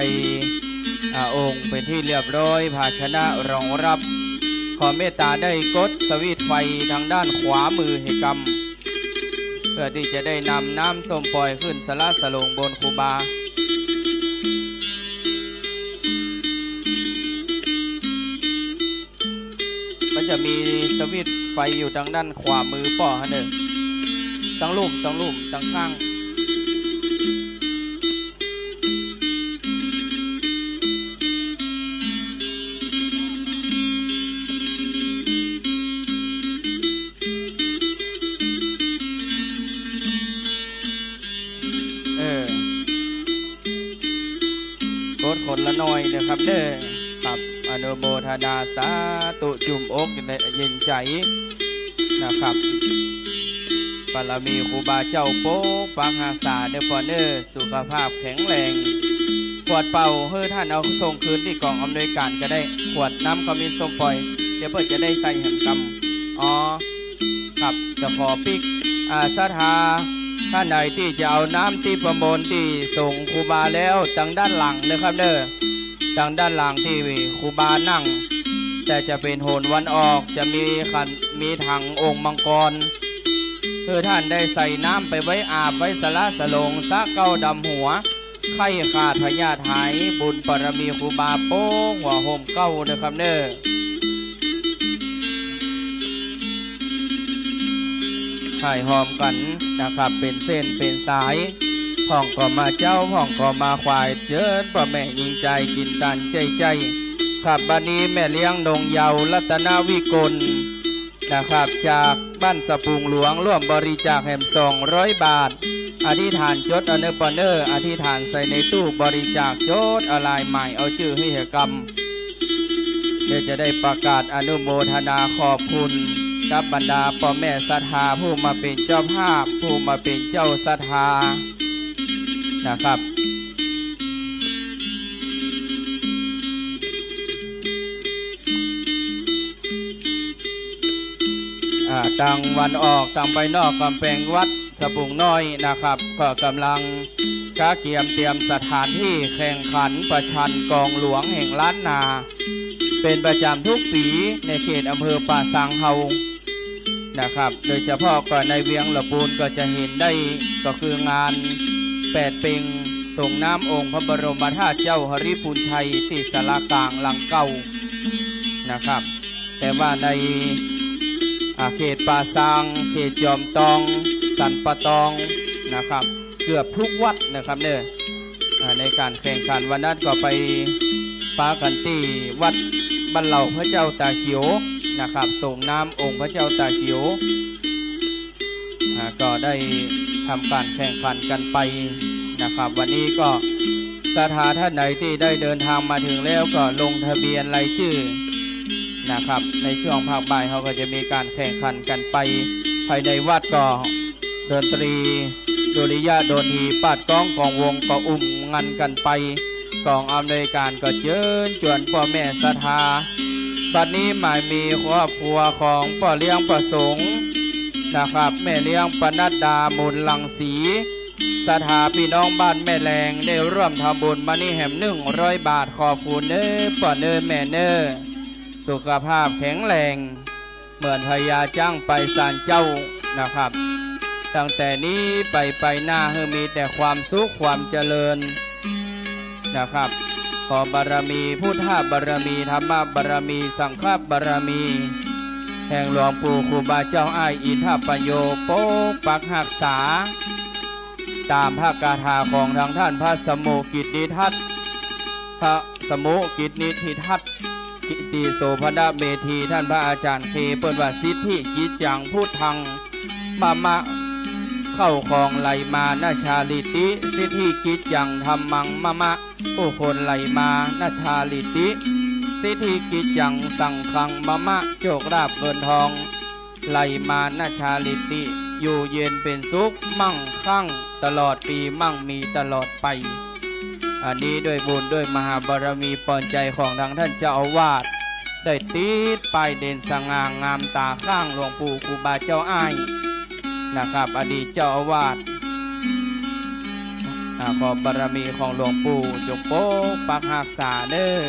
องค์เป็นที่เรียบร้อยภาชนะรองรับขอเมตตาได้กดสวิตช์ไฟทางด้านขวามือให้กำเพื่อที่จะได้นำน้ำส้มปล่อยขึ้นสละสลงบนครูบามันจะมีสวิตช์ไฟอยู่ทางด้านขวามือป่อฮะเด้อตั้งลุ่มตั้งข้างคนละน้อยนะครับเด้อครับอนุโมทนาสาธุจุ่มอกเย็นใจนะครับบารมีครูบาเจ้าโป๊ปังหาษาเด้อพ่อเด้อสุขภาพแข็งแรงขวดเป่าเฮ้อท่านเอาส่งคืนที่กองอำนวยการก็ได้ขวดน้ำขมิ้นส้มปล่อยเดี๋ยวเพื่อจะได้ใส่แห่งกำครับจะขอปิกศรัทธาท่านใดที่จะเอาน้ำที่ประมลที่ส่งครูบาแล้วทางด้านหลังนะครับเด้อทางด้านหลังที่ครูบานั่งแต่จะเป็นโหนวันออกจะมีถังองค์มังกรคือท่านได้ใส่น้ำไปไว้อาบไว้สละสลงซะเก้าดำหัวไข่ขาดพญาไทยบุญปรมีครูบาโป้งหัวห่มเก้านะครับเด้อไข่หอมกันนะครับเป็นเส้นเป็นสายพ่องก็มาเจ้าพ่องก็มาควายเจิญพ่อแม่ยิงใจกินตันใจขับบันนี้แม่เลี้ยงดงเยารัตนาวิกลนะครับจากบ้านสปุงหลวงร่วมบริจาคแห่ม200 บาทอธิษฐานจดอเนปเนอร์อธิษฐานใส่ในตู้บริจาคจดอะไรใหม่เอาชื่อให้เหกรรมเดี๋ยวจะได้ประกาศอนุโมทนาขอบคุณกับบรรดาพ่อแม่ศรัทธาผู้มาเป็นเจ้าภาพผู้มาเป็นเจ้าศรัทธานะครับต่างวันออกต่างไปนอกกำแพงวัดสปุงน้อยนะครับก็กำลังกะเกียมเตรียมสถานที่แข่งขันประชันกองหลวงแห่งล้านนาเป็นประจำทุกปีในเขตอำเภอป่าสังเฮานะครับโดยเฉพาะก็ในเวียงละปูนก็จะเห็นได้ก็คืองาน8 เป็ง ส่งน้ำองค์พระบรมธาตุเจ้าหริพูนชัยที่ศาลากลางหลังเก่านะครับ แต่ว่าในเขตป่าซางเขตจอมตองสันปะตองนะครับเกือบทุกวัดนะครับเนี่ยในการแข่งขันวันนั้นก็ไปปากันที่วัดบ้านเหล่าพระเจ้าตาเขียวนะครับส่งน้ำองค์พระเจ้าตาเขียวก็ได้ทำการแข่งขันกันไปนะครับวันนี้ก็สถานท่านไหนที่ได้เดินทางมาถึงแล้วก็ลงทะเบียนรายชื่อนะครับในช่วงภาคบ่ายเขาก็จะมีการแข่งขันกันไปภายในวัดก็ดนตรีดุริยะดนตรีปาดก้องกองวงก็อุ้มงันกันไปกองอำนวยการก็เชิญชวนพ่อแม่ศรัทธาบัดนี้หมายมีครอบครัวของพ่อเลี้ยงประสงค์นะครับแม่เลี้ยงปนัดดามูลลังสีศรัทธาพี่น้องบ้านแม่แรงได้ร่วมทำบุญมานี่แหม100 บาทขอบคุณเน้อพ่อเน้อแม่เน้อสุขภาพแข็งแรงเหมือนพญาจ้างไปศาลเจ้านะครับตั้งแต่นี้ไปหน้าให้มีแต่ความสุขความเจริญนะครับขอบารมีพุทธบารมีธรรมบารมีสังฆบารมีแห่งหลวงปู่ครูบาเจ้าอ้ายอินทปัญโยปกปักหักษาตามพระคาถาของทางท่านพระสมุกิตนิทัศน์พระสมุกิตนิทัศน์กิติโสภณเมธีท่านพระอาจารย์เคเปิดว่าสิทธิกิจจังพุทธังมะเข้าของไหลมานาชาลิติสิทธิกิจจังธรรมังมะผู้คนไหลมานาชาลิติสิทธิกิจจังสังฆังมะโชคลาภเงินทองไหลมานาชาลิติอยู่เย็นเป็นสุขมั่งคั่งตลอดปีมั่งมีตลอดไปอันนี้ด้วยบุญด้วยมหาบารมีปอนใจของทางท่านเจ้าอาวาสได้ติดป้ายเด่นสง่างามตาข้างหลวงปู่ครูบาเจ้าอ้ายนะครับอดีตเจ้าอาวาสขอบารมีของหลวงปู่จงปกปักรักษาเด้อ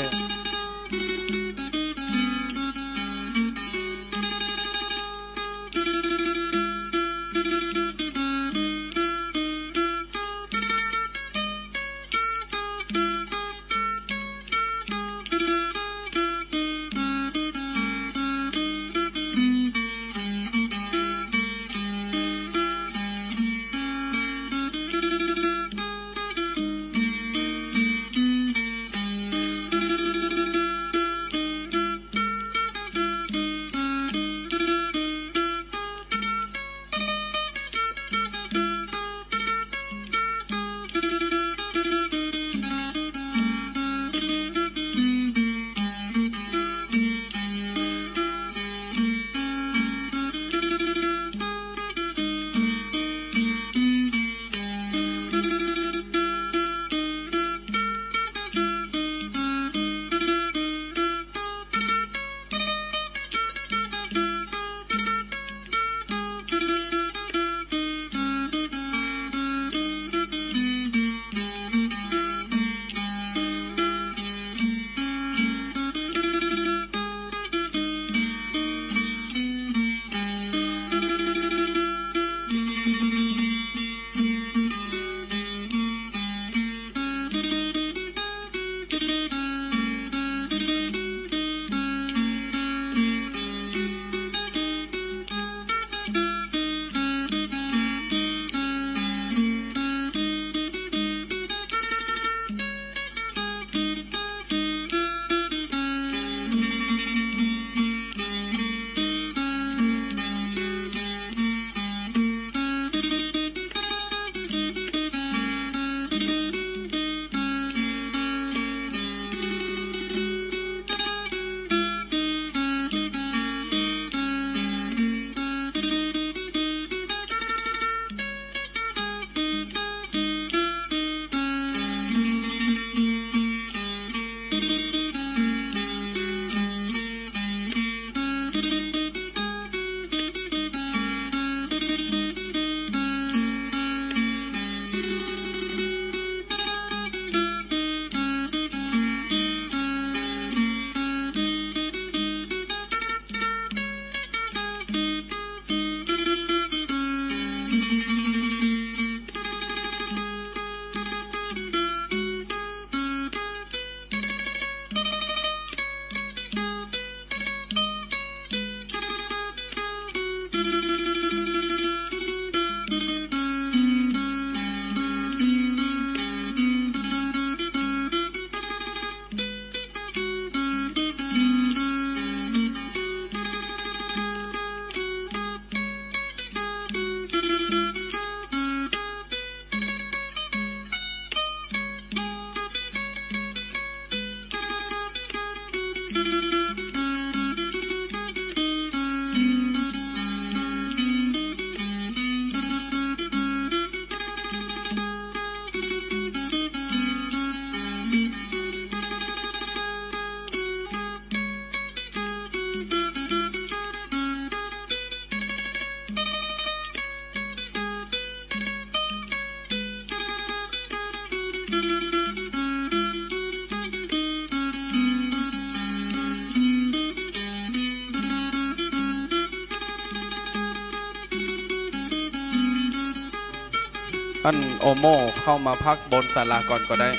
ท่านโอโมเข้ามาพักบนศาลาก่อนก็ได้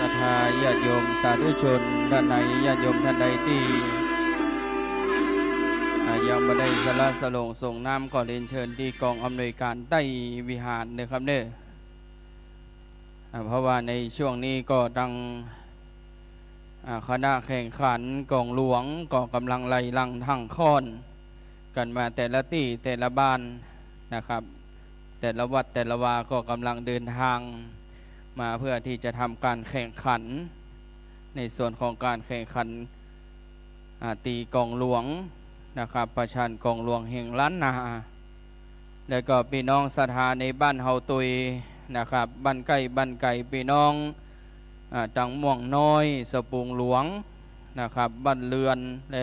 ศรัทธาญาติโยมสาธุชนด้านในญาติโยมท่านใดที่ยังไม่ได้สละสลงส่งน้ำก่อนเรียนเชิญที่กองอำนวยการใต้วิหารนะครับเด้อเพราะว่าในช่วงนี้ก็ตั้งคณะแข่งขันกองหลวงก็กำลังไล่ลังทั้งค้อนกันมาแต่ละที่แต่ละบ้านนะครับแต่ละวัดแต่ละวาก็กำลังเดินทางมาเพื่อที่จะทำการแข่งขันในส่วนของการแข่งขันตีกองหลวงนะครับประชันกองหลวงแห่งล้านนาแล้วก็พี่น้องศรัทธาในบ้านเฮาตุยนะครับบ้านใกล้บ้านไก่พี่น้องตังม่วงน้อยสปุงหลวงนะครับบ้านเรือน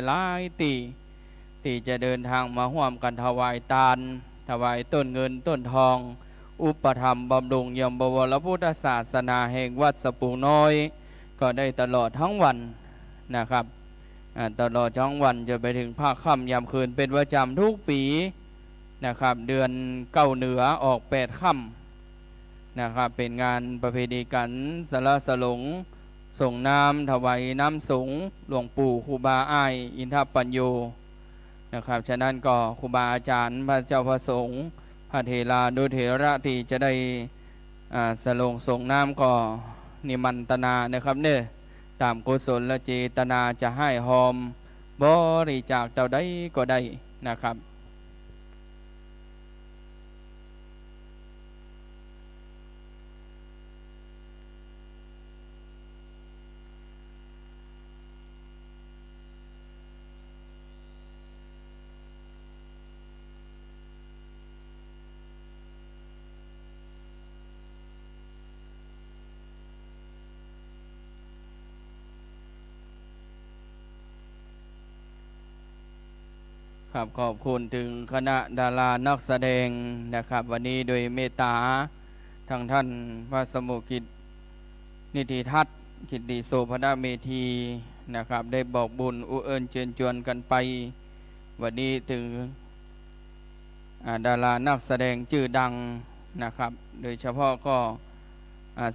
หลายๆที่จะเดินทางมาร่วมกันถวายทานถวายต้นเงินต้นทองอุปถัมภ์บำรุงยมบวรพุทธศาสนาแห่งวัดสปุงน้อยก็ได้ตลอดทั้งวันนะครับตลอดทั้งวันจะไปถึงภาคค่ำยามคืนเป็นประจำทุกปีนะครับเดือนเก้าเหนือออก8ค่ำนะครับเป็นงานประเพณีกันสละสลงส่งน้ำถวายน้ำสงฆ์หลวงปู่ครูบาอ้ายอินทปัญโยนะครับฉะนั้นก็ครูบาอาจารย์พระเจ้าพระสงฆ์พระเถรานุเถระที่จะได้สลงส่งน้ำก็นิมันตนานะครับเนี่ยต ตามกุศลและเจตนาจะให้หอมบริจาคเท่าใดก็ได้นะครับครับขอบคุณถึงคณะดารานักแสดงนะครับวันนี้โดยเมตตาทางท่านพระสมุกิจนิติทัศน์กิตติโสภณเมธีนะครับได้บอกบุญอุเอิญเชิญชวนกันไปวันนี้ถึงดารานักแสดงชื่อดังนะครับโดยเฉพาะก็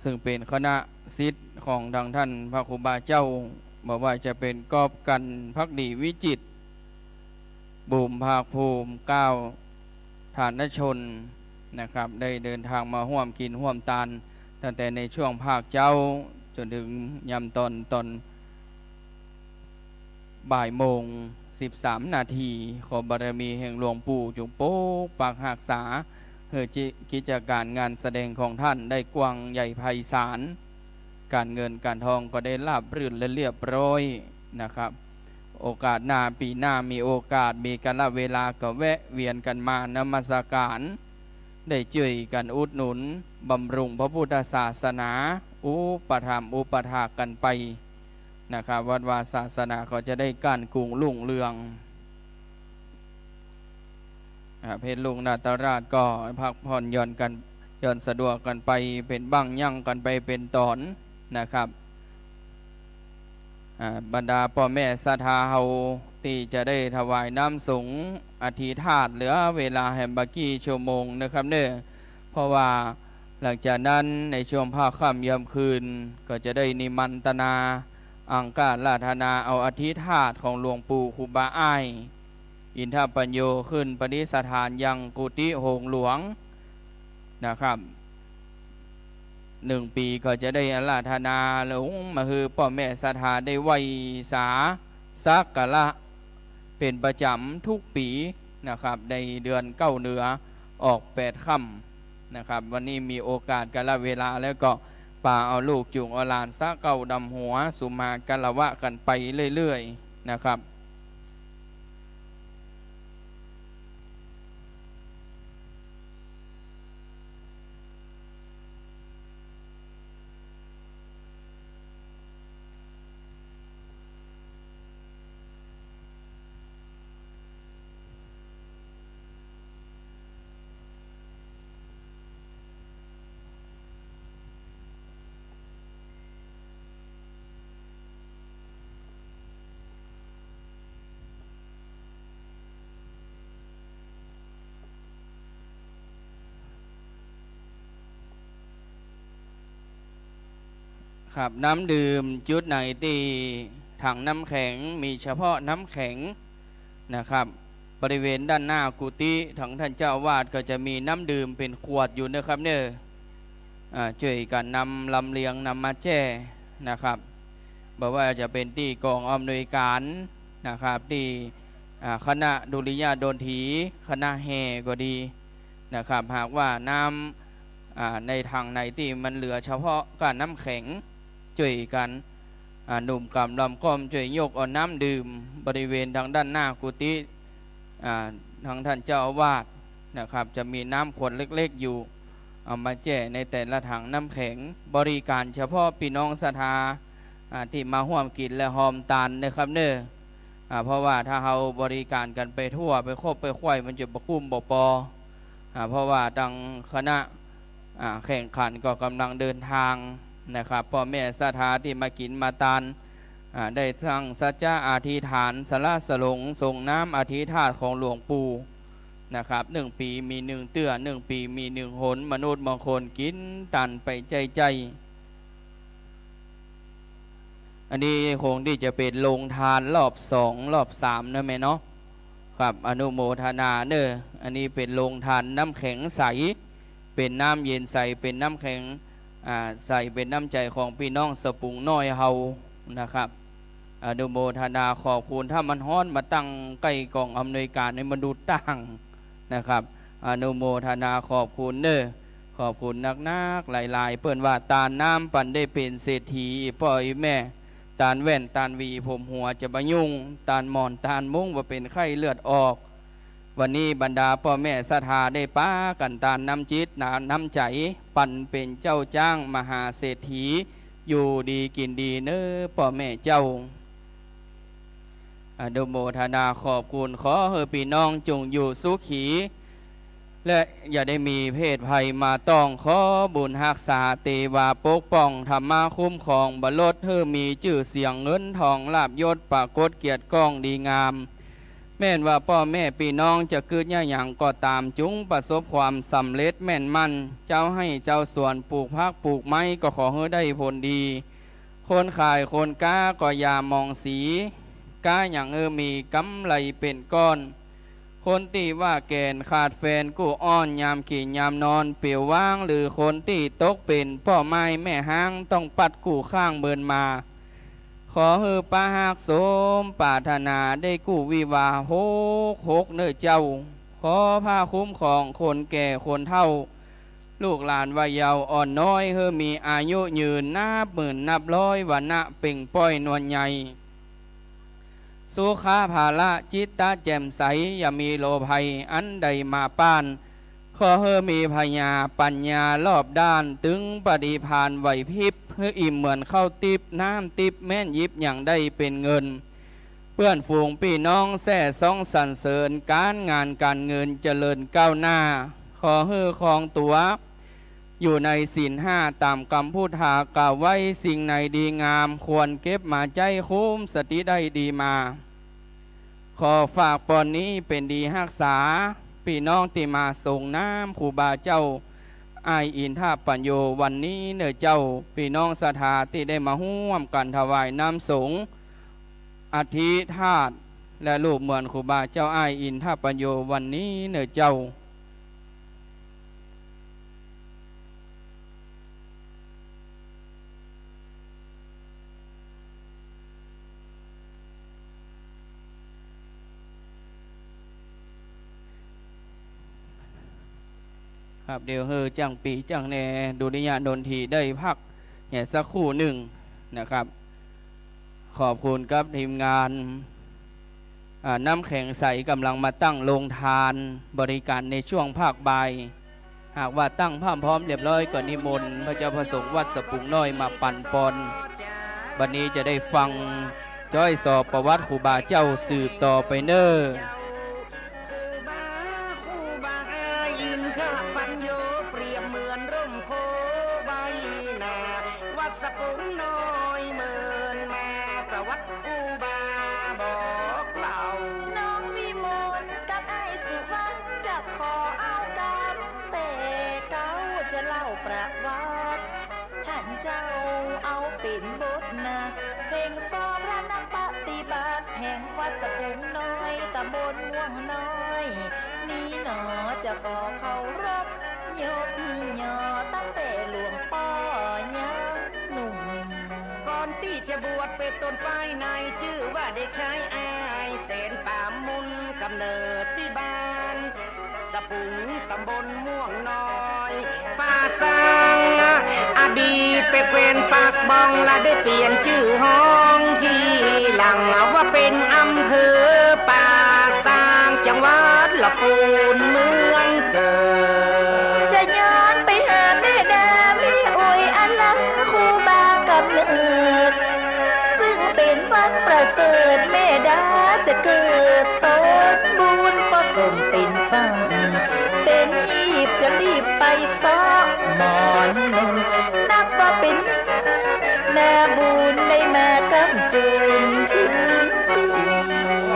ซึ่งเป็นคณะศิษย์ของทางท่านพระครูบาเจ้าบอกว่าจะเป็นกอบกันภักดีวิจิตรบูมภาคภูมิก้าวฐานชนนะครับได้เดินทางมาห่วมกินห่วมตาลตั้งแต่ในช่วงภาคเจ้าจนถึงยามตอนบ่ายโมง13 นาทีขอบารมีแห่งหลวงปู่จงโป๊กปากหักษาเพื่อกิจการงานแสดงของท่านได้กว้างใหญ่ไพศาลการเงินการทองก็ได้ราบรื่นและเรียบร้อยนะครับโอกาสหน้าปีหน้ามีโอกาสมีกันละเวลาก็แวะเวียนกันมานมัสการได้ช่วยกันอุดหนุนบำรุงพระพุทธศาสนาอุปถัมภ์อุปถากกันไปนะครับวัดวาศาสนาก็จะได้ก้านกุงรุ่งเรืองเพชรลุงนาตราชก็พักผ่อนหย่อนกันหย่อนสะดวกกันไปเป็นบ้างยั่งกันไปเป็นตอนนะครับบรรดาพ่อแม่ศรัทธาเฮาที่จะได้ถวายน้ำสงฆ์อธิษฐานเหลือเวลาแห่งบักกี้ชั่วโมงนะครับเน้อเพราะว่าหลังจากนั้นในช่วงภาคค่ำยามคืนก็จะได้นิมันตนาอังการราธนาเอาอธิษฐานของหลวงปู่ครูบาอ้ายอินทปัญโยขึ้นปฏิสถานยังกุฏิโหงหลวงนะครับ1 ปีก็จะได้อาราธนาหลวงมาคือพ่อแม่ศรัทธาได้ไหวสาสักการะเป็นประจำทุกปีนะครับในเดือน9 เหนือออก8 ค่ำนะครับวันนี้มีโอกาสกาลเวลาแล้วก็ป่าเอาลูกจุงเอาหลานซะเก่าดำหัวสุมากาละวะกันไปเรื่อยๆนะครับครับน้ำดื่มจุดไหนที่ถังน้ำแข็งมีเฉพาะน้ำแข็งนะครับบริเวณด้านหน้ากุฏิของท่านเจ้าอาวาสก็จะมีน้ำดื่มเป็นขวดอยู่นะครับเนี่ยช่วยกันนำลำเลียงนำมาแจ้นะครับบอกว่าจะเป็นที่กองอำนวยการนะครับที่คณะดุริยางค์ดนตรีคณะแห่ก็ดีนะครับหากว่าน้ำในทางไหนที่มันเหลือเฉพาะการน้ำแข็งช่วยกันหนุ่มกำลำก้อมช่วยยกเอาน้ำดื่มบริเวณทางด้านหน้ากุฏิทางท่านเจ้าอาวาสนะครับจะมีน้ำขวดเล็กๆอยู่เอามาแจกในแต่ละถังน้ำแข็งบริการเฉพาะพี่น้องศรัทธาที่มาร่วมกินและหอมตาลนะครับเน้อเพราะว่าถ้าเราบริการกันไปทั่วไปครบไปควยมันจะบคุ้มบ่พอเพราะว่าทางคณะแข่งขันก็กำลังเดินทางนะครับพ่อแม่ศรัทธาที่มากินมาตานได้ทั้งสัจจะอธิษฐานสละสลงส่งน้ำอธิษฐานของหลวงปู่นะครับ1 ปีมี1 เตื้อ1 ปีมี1 หนมนุษย์บางคนกินตันไปใจอันนี้คงที่จะเป็นโรงทานรอบ2รอบ3นะแม่เนาะครับอนุโมทนาเน้ออันนี้เป็นโรงทานน้ำแข็งใสเป็นน้ำเย็นใสเป็นน้ำแข็งใส่เป็นน้ำใจของพี่น้องสปุงน้อยเฮา นะครับอนุโมทนาขอบคุณถ้ามันฮ้อนมาตั้งใกล้กองอำนวยการในมันดูตั้งนะครับอนุโมทนาขอบคุณเนอขอบคุณนักๆหลายๆเปิ้นว่าตาน้ำปันได้เป็นเศรษฐีปล่อยแม่ตาแว่นตาวีผมหัวจะบะยุ่งตาหมอนตามุ้งว่าเป็นไข้เลือดออกวันนี้บรรดาพ่อแม่ศรัทธาได้ป้ากันตาน้ำจิตน้ำใจปันเป็นเจ้าจ้างมหาเศรษฐีอยู่ดีกินดีเนอพ่อแม่เจ้าอนุโมทนาขอบคุณขอเฮอพี่น้องจงอยู่สุขีและอย่าได้มีเพศภัยมาต้องขอบุญรักษาเตวาปกป้องธรรมะคุ้มครองบรรลดเฮอมีชื่อเสียงเงินทองลาภยศปรากฏเกียรติก้องดีงามแม่นว่าพ่อแม่พี่น้องจะเกิดอย่างก็ตามจุงประสบความสำเร็จแม่นมั่นเจ้าให้เจ้าสวนปลูกพักปลูกไม้ก็ขอให้ได้ผลดีคนขายคนก้าก็อย่ามองสีก้าอย่างมีกำไรเป็นก้อนคนที่ว่าแก่นขาดแฟนกู้อ้อนยามขี่ยามนอนเปี่ยวว่างหรือคนที่ตกเป็นพ่อไม้แม่ห้างต้องปัดกู้ข้างเบินมาขอฮือป้าหักสมปรารถนาได้กู้วิวาหกเนื้อเจ้าขอผ้าคุ้มของคนแก่คนเฒ่าลูกหลานวัยเยาว์อ่อนน้อยเฮอมีอายุยืนนับหมื่นนับร้อยวันณะเป่งป้อยนวลใหญ่สุขาภาละจิตตาแจ่มใสอย่ามีโลภัยอันใดมาป้านขอเฮอมีพญาปัญญารอบด้านถึงปฏิภาณไหวพริบเฮออิ่มเหมือนข้าวติบน้ำติบแม่นยิบอย่างได้เป็นเงินเพื่อนฝูงพี่น้องแส่ซ่องสรรเสริญการงานการเงินเจริญก้าวหน้าขอเฮอครองตัวอยู่ในศีลห้าตามคำพูดหากล่าวไว้สิ่งไหนดีงามควรเก็บมาใจคุ้มสติได้ดีมาขอฝากปอนนี้เป็นดีรักษาพี่น้องที่มาส่งน้ำครูบาเจ้าอายอินทาปัญโยวันนี้เนื้อเจ้าพี่น้องศรัทธาที่ได้มาร่วมกันถวายน้ำสงฆ์อธิธาตุและรูปเหมือนครูบาเจ้าอายอินทาปัญโยวันนี้เนื้อเจ้าครับเดี๋ยวเฮอจังปีจังแนดุริยะดนทีได้พักเนี่ยสักครู่หนึ่งนะครับขอบคุณครับทีมงานน้ำแข็งใสกำลังมาตั้งโรงทานบริการในช่วงภาคบ่ายหากว่าตั้งพร้อมเรียบร้อยก็นิมนต์พระเจ้าประสงค์วัดสปุงน้อยมาปั่นปอนวันนี้จะได้ฟังจ้อยสอบประวัติครูบาเจ้าสืบต่อไปเนอสปุงน้อยเมินมาประวัติอุบาบอกเล่าน้องวิมลกับไอ้สุวรรณจะขอเอากับแต่เก้าจะเล่าประวัติท่านเจ้าเอาเป็นบทนะเพลงสอบพระนักปฏิบัติแห่งวัดสปุงน้อยตำบลม่วงน้อยนี่หนอจะขอเคารพยกย่อตั้งแต่หลวงพ่อยาวหนุ่มก่อนที่จะบวชเป็นต้นไปในชื่อว่าเด็กชายอายเสนป่ามุนกำเนิดที่บ้านสปุงตำบลม่วงน้อยป่าสังอดีตไปเป็นปากบองและได้เปลี่ยนชื่อห้องที่หลังว่าเป็นอำเภอป่าสังจังหวัดลำพูนเมืองเกิดจะย้อนไปหาแม่ดาไม่อวยอันนั้นครูบากำเนิดซึ่งเป็นวันประเสริฐแม่ดาจะเกิดต้นบุญผสมเป็นฟังเป็นหีบจะรีบไปซ้อหมอนนุ่มนับว่าเป็นนาบุญได้มากำจุนถึง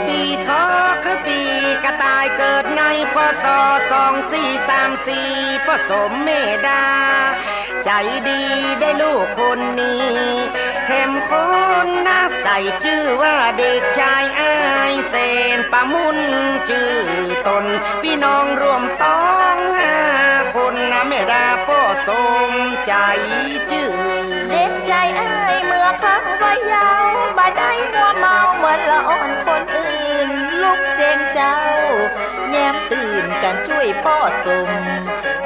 ปีทอคือปีกระต่ายเกิดในพศ2434ผสมเมดาใจดีได้ลูกคนนี้แถมคนน่าใส่ชื่อว่าเด็กชายอายเสนปามุนชื่อตนพี่น้องรวมต้อง5 คนนะเมดาพ่อสมใจชื่อเด็กชายอายเมื่อครั้งวัยเย เจ้าบ่ได้มัวเมาเหมือนละอ่อนคนอื่นลูกเจงเจ้าแย้มตื่นกันช่วยพ่อสม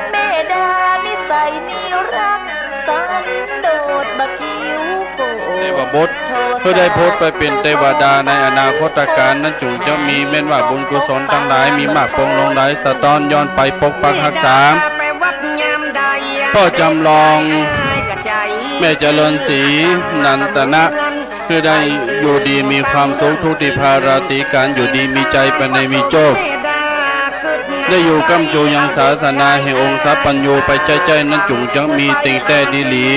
เมดานิสัยนิรักสันโดษบักคิวโก เทวบุตรเพื่อได้พบไปเป็นเทวดาในอนาคตการนั้นจุงจะมีแม้นว่าบุญกุศลทั้งหลายมีมากปงลงหลายสะต้อนย้อนไปปกปักรักษาพ่อจำลองแม่เจริญศรีนันตนะคือได้อยู่ดีมีความสุขทุกทิพาราติการอยู่ดีมีใจไปในมีโจกได้อยู่กำจูยังศาสนาแห่งองค์สัพพัญญูไปใจนั้นจุงจังมีติงแต่ดีหลี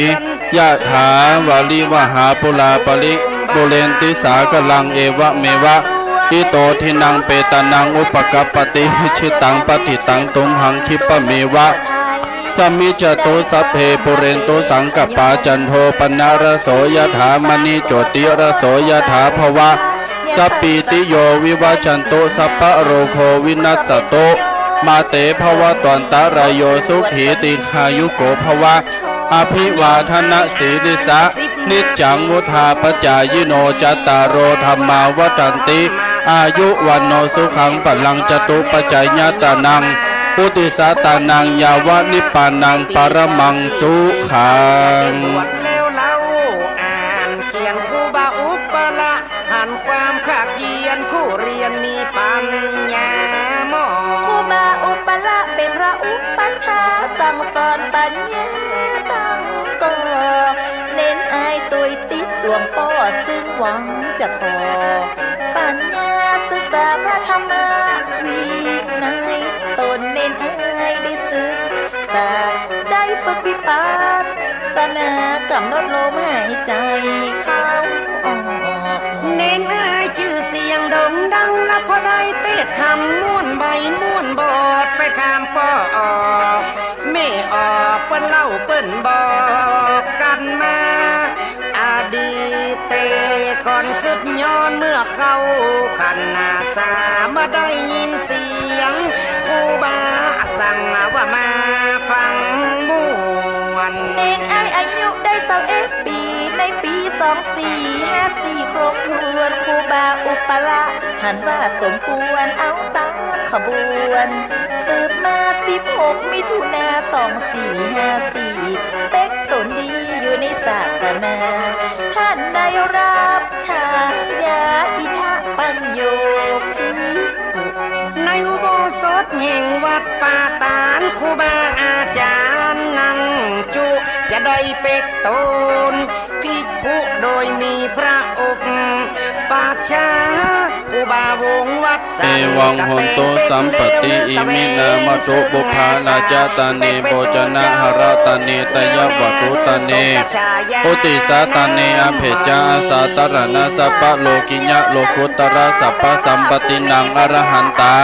ยะถาวาลิวหาปุลาปริปุเรนติสากลังเอวะเมวะอิโตทินังเปตานังอุปกัปปติชิตังปฏิตังตุมหังคิปะเมวะสัมมิจโตสัพเพปุเรนโตสังกปาจันโทปนารโสยถามณีโจติรโสยถาภวะสัพปีติโยวิวัชันโตสัพพะโรโควินัสสโตมาเตภวะตวันตารายโยสุขีติขายุโกภวะอภิวาทนะสีลิสะนิจจังวุธาปจายโนจัตตารโอธรรมาวัฏันติอายุวันโนสุขังปัลลังจตุปจัยญาตานังพุติสาตานังยาวะนิปปานังปรมังสุขังเขียนครูบาอุปละหันความขากเขียนคู่เรียนมีปัญญาหมอครูบาอุปละเป็นพระอุปัชฌาย์สั่งสอนปัญญาตั้งก่อเน้นอายตุยติดหลวงพ่อซึ่งหวังจะขอปัญญาศึกษาพระธรรมวินัยตนเน้นอายได้ศึกษาได้ฝึกวิปัสสนากำหนดลมหายใจเข้าออกเน้นอายชื่อเสียงโด่งดังและพอได้เตะคำม้วนใบม้วนบอดไปคำพ่อออกไม่ออกเปิ้นเล่าเปิ้นบอกกันมาอดีตเตก่อนกึดย้อนเมื่อเข้าขันนาสามาได้ยินเสียงครูบาสั่งว่ามาฟังมวนเน้นอายอายุได้21 ปีในปี2454ครบถ้วนครูบาอุปละหันว่าสมควรเอาตั้งขบวนสืบมา16 มิถุนา2454เป็กตนดีอยู่ในศาสนาท่านได้รับฉายาอิทะปัญโยภิกขุในอุโบสถแห่งวัดป่าตาลครูบาอาจารย์นั่งจุจะได้เป็กตนภิกขุโดยมีพระอกปัจฉาครูบาวงวัดเอวังหนโตสัมปติอิมินามตุบุพานาจาตาเนโภจนะหรตาเนตยวัตุตาเนอุติสาตาเนอเพจาอาสาตรณะสัพพะโลกิญะโลกุตระสัพพะสัมปตินังอรหันตา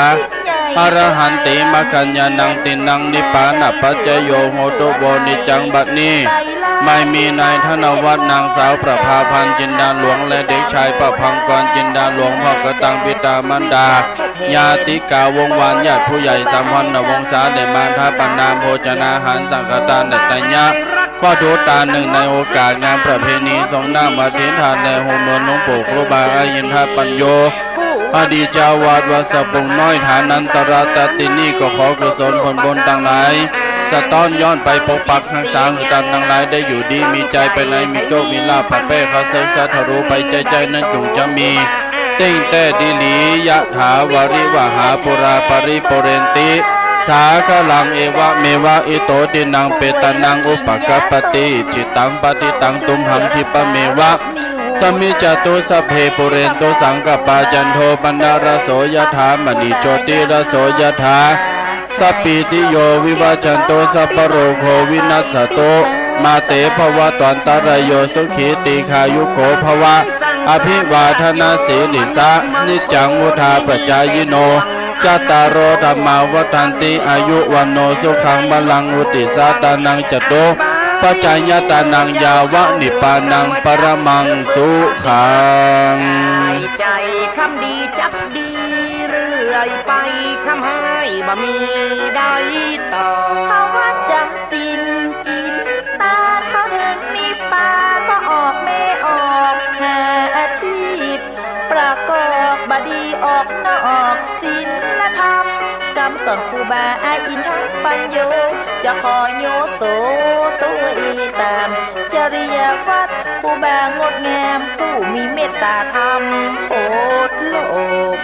อรหันติมัคคัญญานังตินังนิพพานะปัจจโยโหตุโบนิจังบัดนี้ไม่มีนายธนวัฒน์นางสาวประภาพันธ์จินดาหลวงและเด็กชายประพังกรจินดาหลวงพ่อกตังปิตามันดาญาติกาวงวานญาติผู้ใหญ่สัมพันธ์วงศาเดมาทาปนาโภชนาหารสังฆทานเตัญญะข้อทุตาหนึ่งในโอกาสงานประเพณีทรงน้ำมาถินทานในโฮมเมืองหลวงปู่ครูบาอายินทปัญโยอดีตเจ้าวาดวัดสะปุงน้อยฐานันตราตตินี่ก็ขอกุศลผลบุญต่างหลายสะต้อนย้อนไปปกปักทั้งสามคือตันทั้งหลายได้อยู่ดีมีใจไปไหนมีโชคมีลาภผัดเป้เขาเสกสะทะรู้ไปใจนั้นจงจะมีเต้งแต่ดีหลียะถาวาริวหาปุราปริปุเรนติสาคลังเอวะเมวะอิโตตินังเปตานังอุปกัปปติจิตังปฏิตังตุมหังคิปะเมวะสมิจตุสัพเพปุเรนตุสังกปาจันโทปนารโสยถามณีโจติรโสยถาสัพพิติโยวิวัชันโตสัพพโรโควินัสสโตมาเตภวะตวันตารายโยสุขีติขายุโกภวะอภิวาทนาสีลิสะนิจังมุทาปจายโนจัตตารโอธรรมาวัฏันติอายุวันโนสุขังบาลังอุติสาตานังจโตปัจจายตานังยาวะนิปานังปรมังสุขังใจคำดีจักดีเรื่อยไปคำให้บ่มีได้ต่อเขาว่าจำศีลกินตาเขาถึงนิพพานบ่ออกไม่ออกหา กอกบดีออกนอกศีลธรรมคำสอนครูบาอาอินทปัญโยจะขอโยโสตัวอีตามจริยวัตรครูบางดงามผู้มีเมตตาธรรมโปรดโลก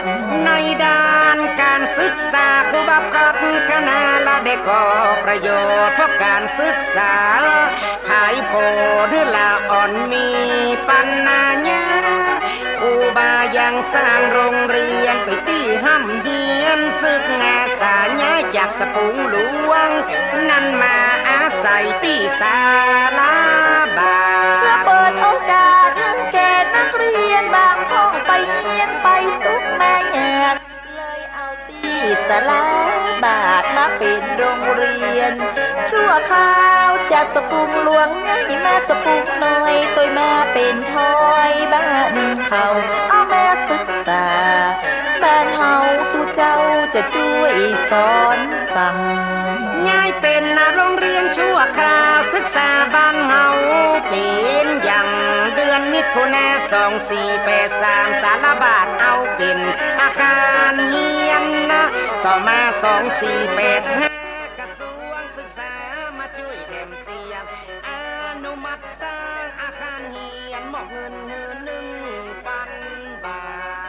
ในด้านการศึกษาครูบาพัฒนาละได้ก่อประโยชน์เพราะการศึกษาหายโพดละอ่อนมีปัญญาครูบายังสร้างโรงเรียนไปที่ห้ำเฮียนศึกงาสาย้ายจากสปุงหลวงนั่นมาอาศัยที่ศาลาบาเพื่อเปิดโอกาสให้แก่นักเรียนบางห้องไปเรียนไปทุกแม่แงกเลยเอาที่ศาลาบาทมาเป็นโรงเรียนชั่วคราวจากสปุงหลวงย้ายมาสปุงน้อยตัวมาเป็นทอยบ้านเขาเอาแม่ศึกษาบ้านเฮาตูเจ้าจะช่วยสอนสั่งย้ายเป็นโรงเรียนชั่วคราวศึกษาบ้านเฮาเป็นอย่างเดือนมิถุนา2483ศาลาบาทเอาเป็นอาคารเฮียนนะต่อมา2485กระทรวงศึกษามาช่วยแถมเสียงอนุมัติสร้างอาคารเฮียนมอบเงิน1,000 บาท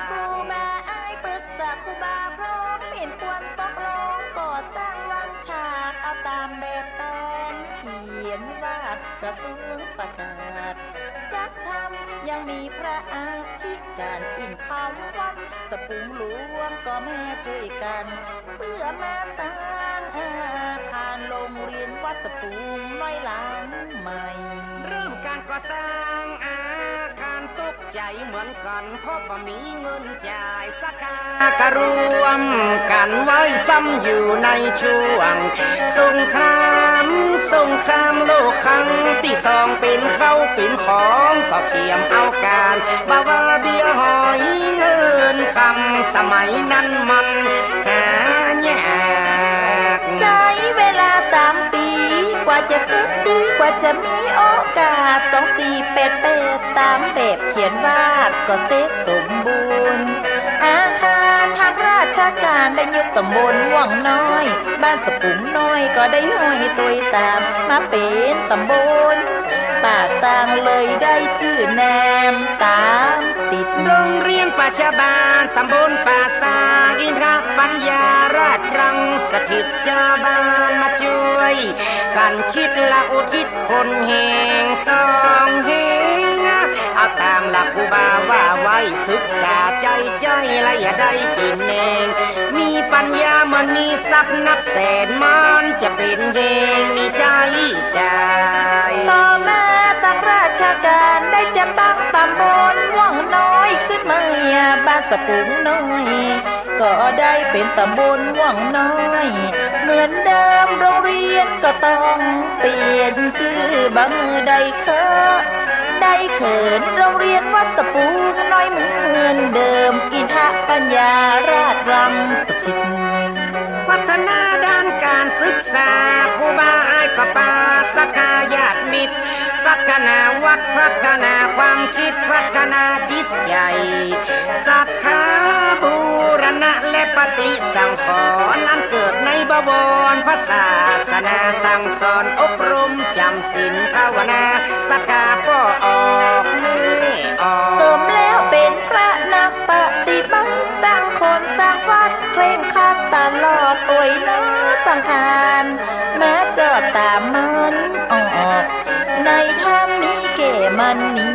ครูบาอ้ายปรึกษาครูบาพร้อมเปลี่ยนควรตกลงก่อสร้างวางฉากเอาตามแบบแผนเขียนวาดกระทรวงประกาศจัดทำยังมีพระอาธิการอินเขาวัดสปุงหลวงก็แม่ช่วยกันเพื่อมาสร้างอาคารโรงเรียนวัดสปุงน้อยหลังใหม่เริ่มการก่อสร้างอาคารตกใจเหมือนกันเพราะบ่มีเงินจ่ายสักการรวมกันไว้ซ้ำอยู่ในช่วงสงครามโลกครั้งที่สองเป็นเข้าเป็นของก็เขียมเอาการบ่าวเบี้ยหอยเงินคำสมัยนั้นมันหายากใช้เวลา3 ปีกว่าจะเสร็จดีกว่าจะมีโอกาส2488ตามแบบเขียนวาดก็เสร็จสมบูรณ์อาคารทางราชการได้ยกตำบลว่องน้อยบ้านสปุงน้อยก็ได้ห้อยตัวตามมาเป็นตำบลป่าสร้างเลยได้ชื่อแนมตามติดโรงเรียนปัจจุบันตำบลป่าสร้างอินทรปัญญาราชรังสถิตเจ้าบ้านมาช่วยกันคิดละอุทิศคนแห่งสองแห่งเอาตามหลักครูบาว่าไว้ศึกษาใจและอย่าได้กินเองมีปัญญามันมีทรัพย์นับแสนมันจะเป็นเฮงมีใจต่อมาตั้งราชการได้จะตั้งตำบลว่องน้อยขึ้นมาบ้านสปุงน้อยก็ได้เป็นตำบลว่องน้อยเหมือนเดิมโรงเรียนก็ต้องเปลี่ยนชื่อบางมือได้เขินโรงเรียนวัดสปุงน้อยเหมือนเดิมอินทปัญญาราชรังสถิตพัฒนาด้านการศึกษาครูบาอ้ายก็ปาสักกาญาติมิตรพัฒนาวัดพัฒนาความคิดพัฒนาจิตใจศรัทธาบูรณะและปฏิสังขรณ์อันเกิดในบวรพระศาสนาสั่งสอนอบรมจำศีลภาวนาสักกาพ่อออกมือออกสมแล้วเป็นพระนักปฏิบัติสร้างคนสร้างวัดเคร่งครัดตลอดโอยน้อสังขารแม้เจอตามมันออกในธรรมนี้เก่มันนี้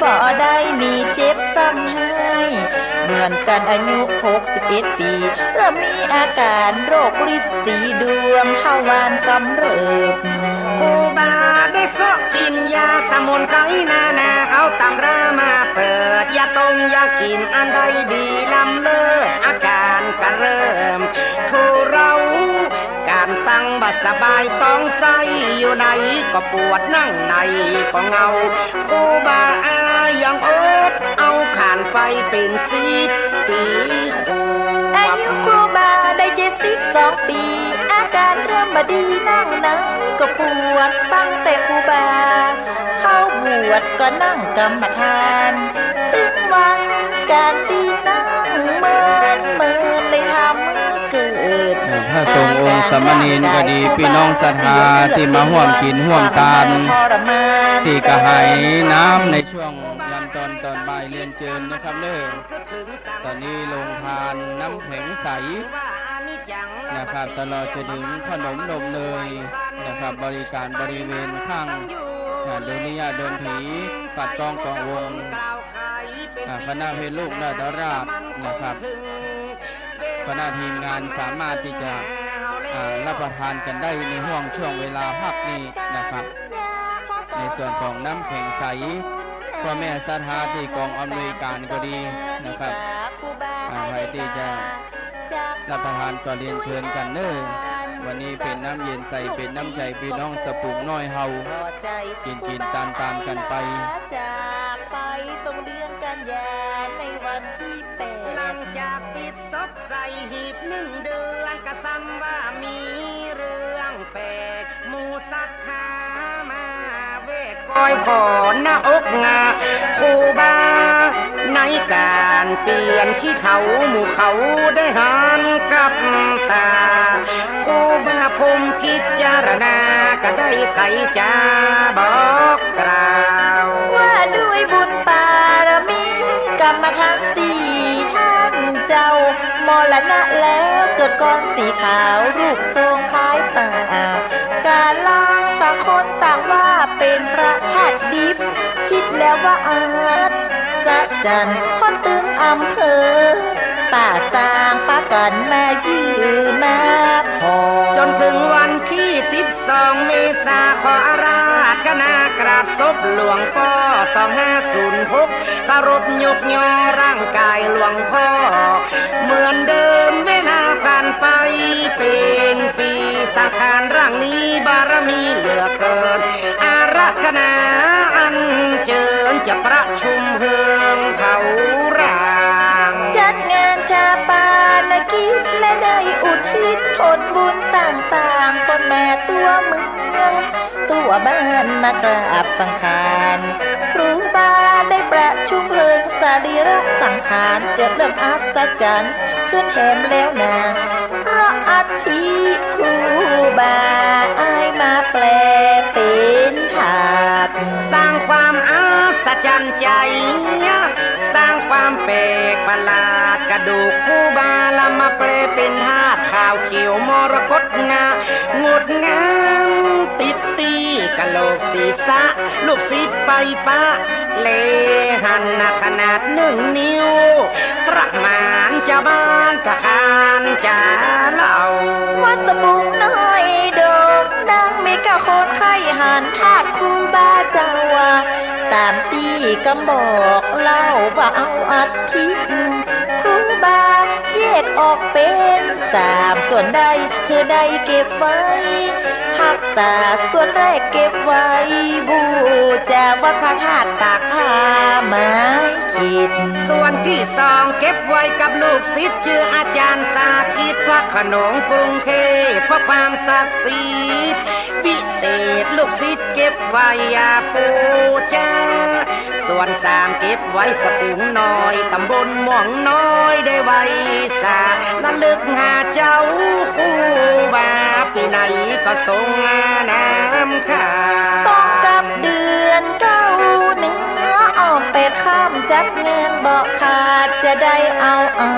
บ่ได้มีเจ็บซ้ำให้เหมือนกันอายุ61 ปีเริ่มมีอาการโรคฤทธิ์สีดวงทวารกำเริบครูบาได้ซอกกินยาสมุนไพรนาเอาตำรามาเปิดยาตรงยากินอันใดดีลำเลิศอาการก็เริ่มทุเราการตั้งบัดสบายต้องใส่อยู่ในก็ปวดนั่งในก็เงาครูบาอายังอดเอาขานไปเป็น10 ปีอายุครูบาได้70 12 ปีอาการเริ่มมาดีนั่งก็ปวดตั้งแต่ครูบาเข้าบวชก็นั่งกรรมฐานตึงวันการตีนั่งเมินได้ทำมือเกิด พระสงฆ์องค์สามเณรก็ดีพี่น้องศรัทธาที่มาร่วมกินร่วมทานที่กระหายน้ำในช่วงยามตอนบ่ายเรียนเจิญนะครับเด้อตอนนี้ลงทานน้ำแข็งใสนะครับตลอดจนถึงขนมนมเนยนะครับบริการบริเวณข้างโดยนิยาเดินผีปัดกองกองวงคณะเพลลูกนาฏราชนะครับคณะทีมงานสามารถที่จะรับประทานกันได้ในช่วงเวลาพักนี้นะครับในส่วนของน้ำแข็งใสพ่อแม่ศรัทธาที่กองอำนวยการก็ดีนะครับใครที่จะรับประทานก็เรียนเชิญกันเน้อวันนี้เป็นน้ำเย็นใสเป็นน้ำใจพี่น้องสปุงน้อยเฮากินตานกันไปจากไปตรงเดือนกันยาในวันที่8หลังจากปิดซบใส่หีบ1 เดือนก็ซ้ำว่ามีเรื่องแปลกหมู่ศรัทธามาเวทคอยผ่อนหน้าอกงาครูบาในการเปลี่ยนที่เขาหมู่เขาได้หันกับตาครูบาพมพิจารณาก็ได้ไขจะบอกกล่าวว่าด้วยบุญบารมีกรรมฐาน4ท่านเจ้ามรณะแล้วเกิดก้อนสีขาวรูปทรงคล้ายป่าการล่างต่างคนต่างว่าเป็นพระธาตุดิบคิดแล้วว่าอาจสัจจันคนตึงอำเภอป่าสร้างปากันมายืมมาพอจนถึงวันที่12 เมษาขออาราธนากราบศพหลวงพ่อ2506เคารพยกย่อร่างกายหลวงพ่อเหมือนเดิมเวลาผ่านไปเป็นปีสังขารร่างนี้บารมีเหลือเกินอาราธนาอัญเชิญจะประชุมเฮืองเผาร่างจัดงานชาปานกิจและได้อุทิศผลบุญต่างๆคนแม่ตัวเมืองตัวบ้านมากราบสังขารครูบาได้ประชุมเพิงสรีระสังขารเกิดเรื่องอัศจรรย์ขึ้นแทนแล้วนาเพราะอัฐิครูบาอายมาแปลเป็นถาดสร้างความอัศจรรย์ใจสร้างความแปลกประหลาดกระดูกครูบาละมาแปลเป็นธาตุขาวเขียวมรกตงดงามติดตีกะโหลกศีรษะลูกศิษย์ไปปะเลหันขนาด1 นิ้วประมาณเจ้าบ้านกะคานจะเล่าวัดสปุงน้อยโด่งดังมีกะโคนไข่หันธาตุครูบาเจ้าตามตีกำบอกเล่าว่าเอาอัฐิครูบาแยกออกเป็น3 ส่วนใดคือใดเก็บไว้รักษาส่วนแรกเก็บไว้บูชาวัดพระธาตุตากผ้าไม้ขีดส่วนที่2เก็บไว้กับลูกศิษย์ชื่ออาจารย์สาธิตวัดขนงกรุงเทพเพราะความศักดิ์สิทธิ์พิเศษลูกศิษย์เก็บไว้บูชาส่วน3เก็บไว้สปุงน้อยตำบลม่วงน้อยได้ไว้สาละลึกหาเจ้าครูบาปีไหนก็ทรงน้ำข้าต้องกับเดือน9 เนื้อออกเป็ดข้ามจัดงานบอกขาดจะได้เอาอา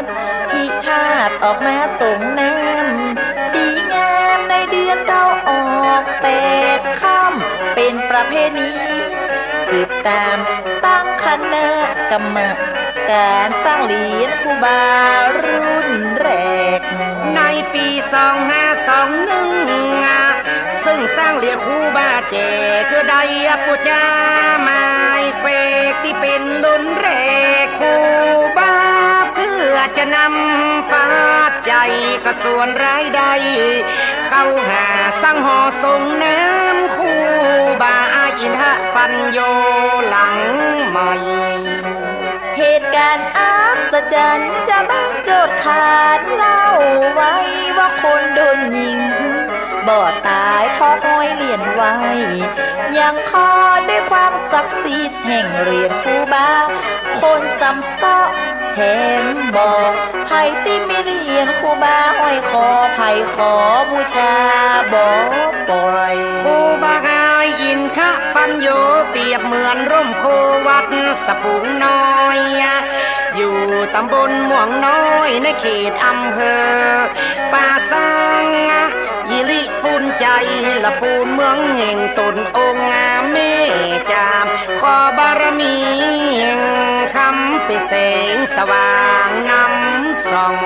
ดที่ธาตุออกมาส่งน้ำดีงามในเดือน9ออกเป็ดข้ามเป็นประเพณีสืบตามตั้งคณะกรรมการสร้างเหรียญครูบารุ่นแรกในปี2521ซึ่งสร้างเหรียญครูบาเจคือได้ปูชาไม้เฟกที่เป็นรุ่นแรกครูบาเพื่อจะนำปัจจัยกระส่วนรายได้เข้าหาสร้างหอทรงน้ำครูบาอินทปัญโยหลังใหม่เหตุก การอัศจรรย์จะบังโจทย์ขาดเล่าไว้ว่าคนโดนยิงบ่ตายเพราะห้อยเหรียญไว้ยังคอด้วยความศักดิ์สิทธิ์แห่งเหรียญครูบาคนสำซอกแถมบอกไผ่ที่ไม่เหรียญครูบาห้อยคอไผ่ขอบูชาบอกปล่อยครูบาอายอินคะปัญโยเปรียบเหมือนร่มโพวัดสะพุงน้อยอยู่ตำบลม่วงน้อยในเขตอำเภอป่าสังยิริปูนใจละปูนเมืองแห่งตนองค์เมจามขอบารมีแห่งคำเป็นแสงสว่างนำส่อง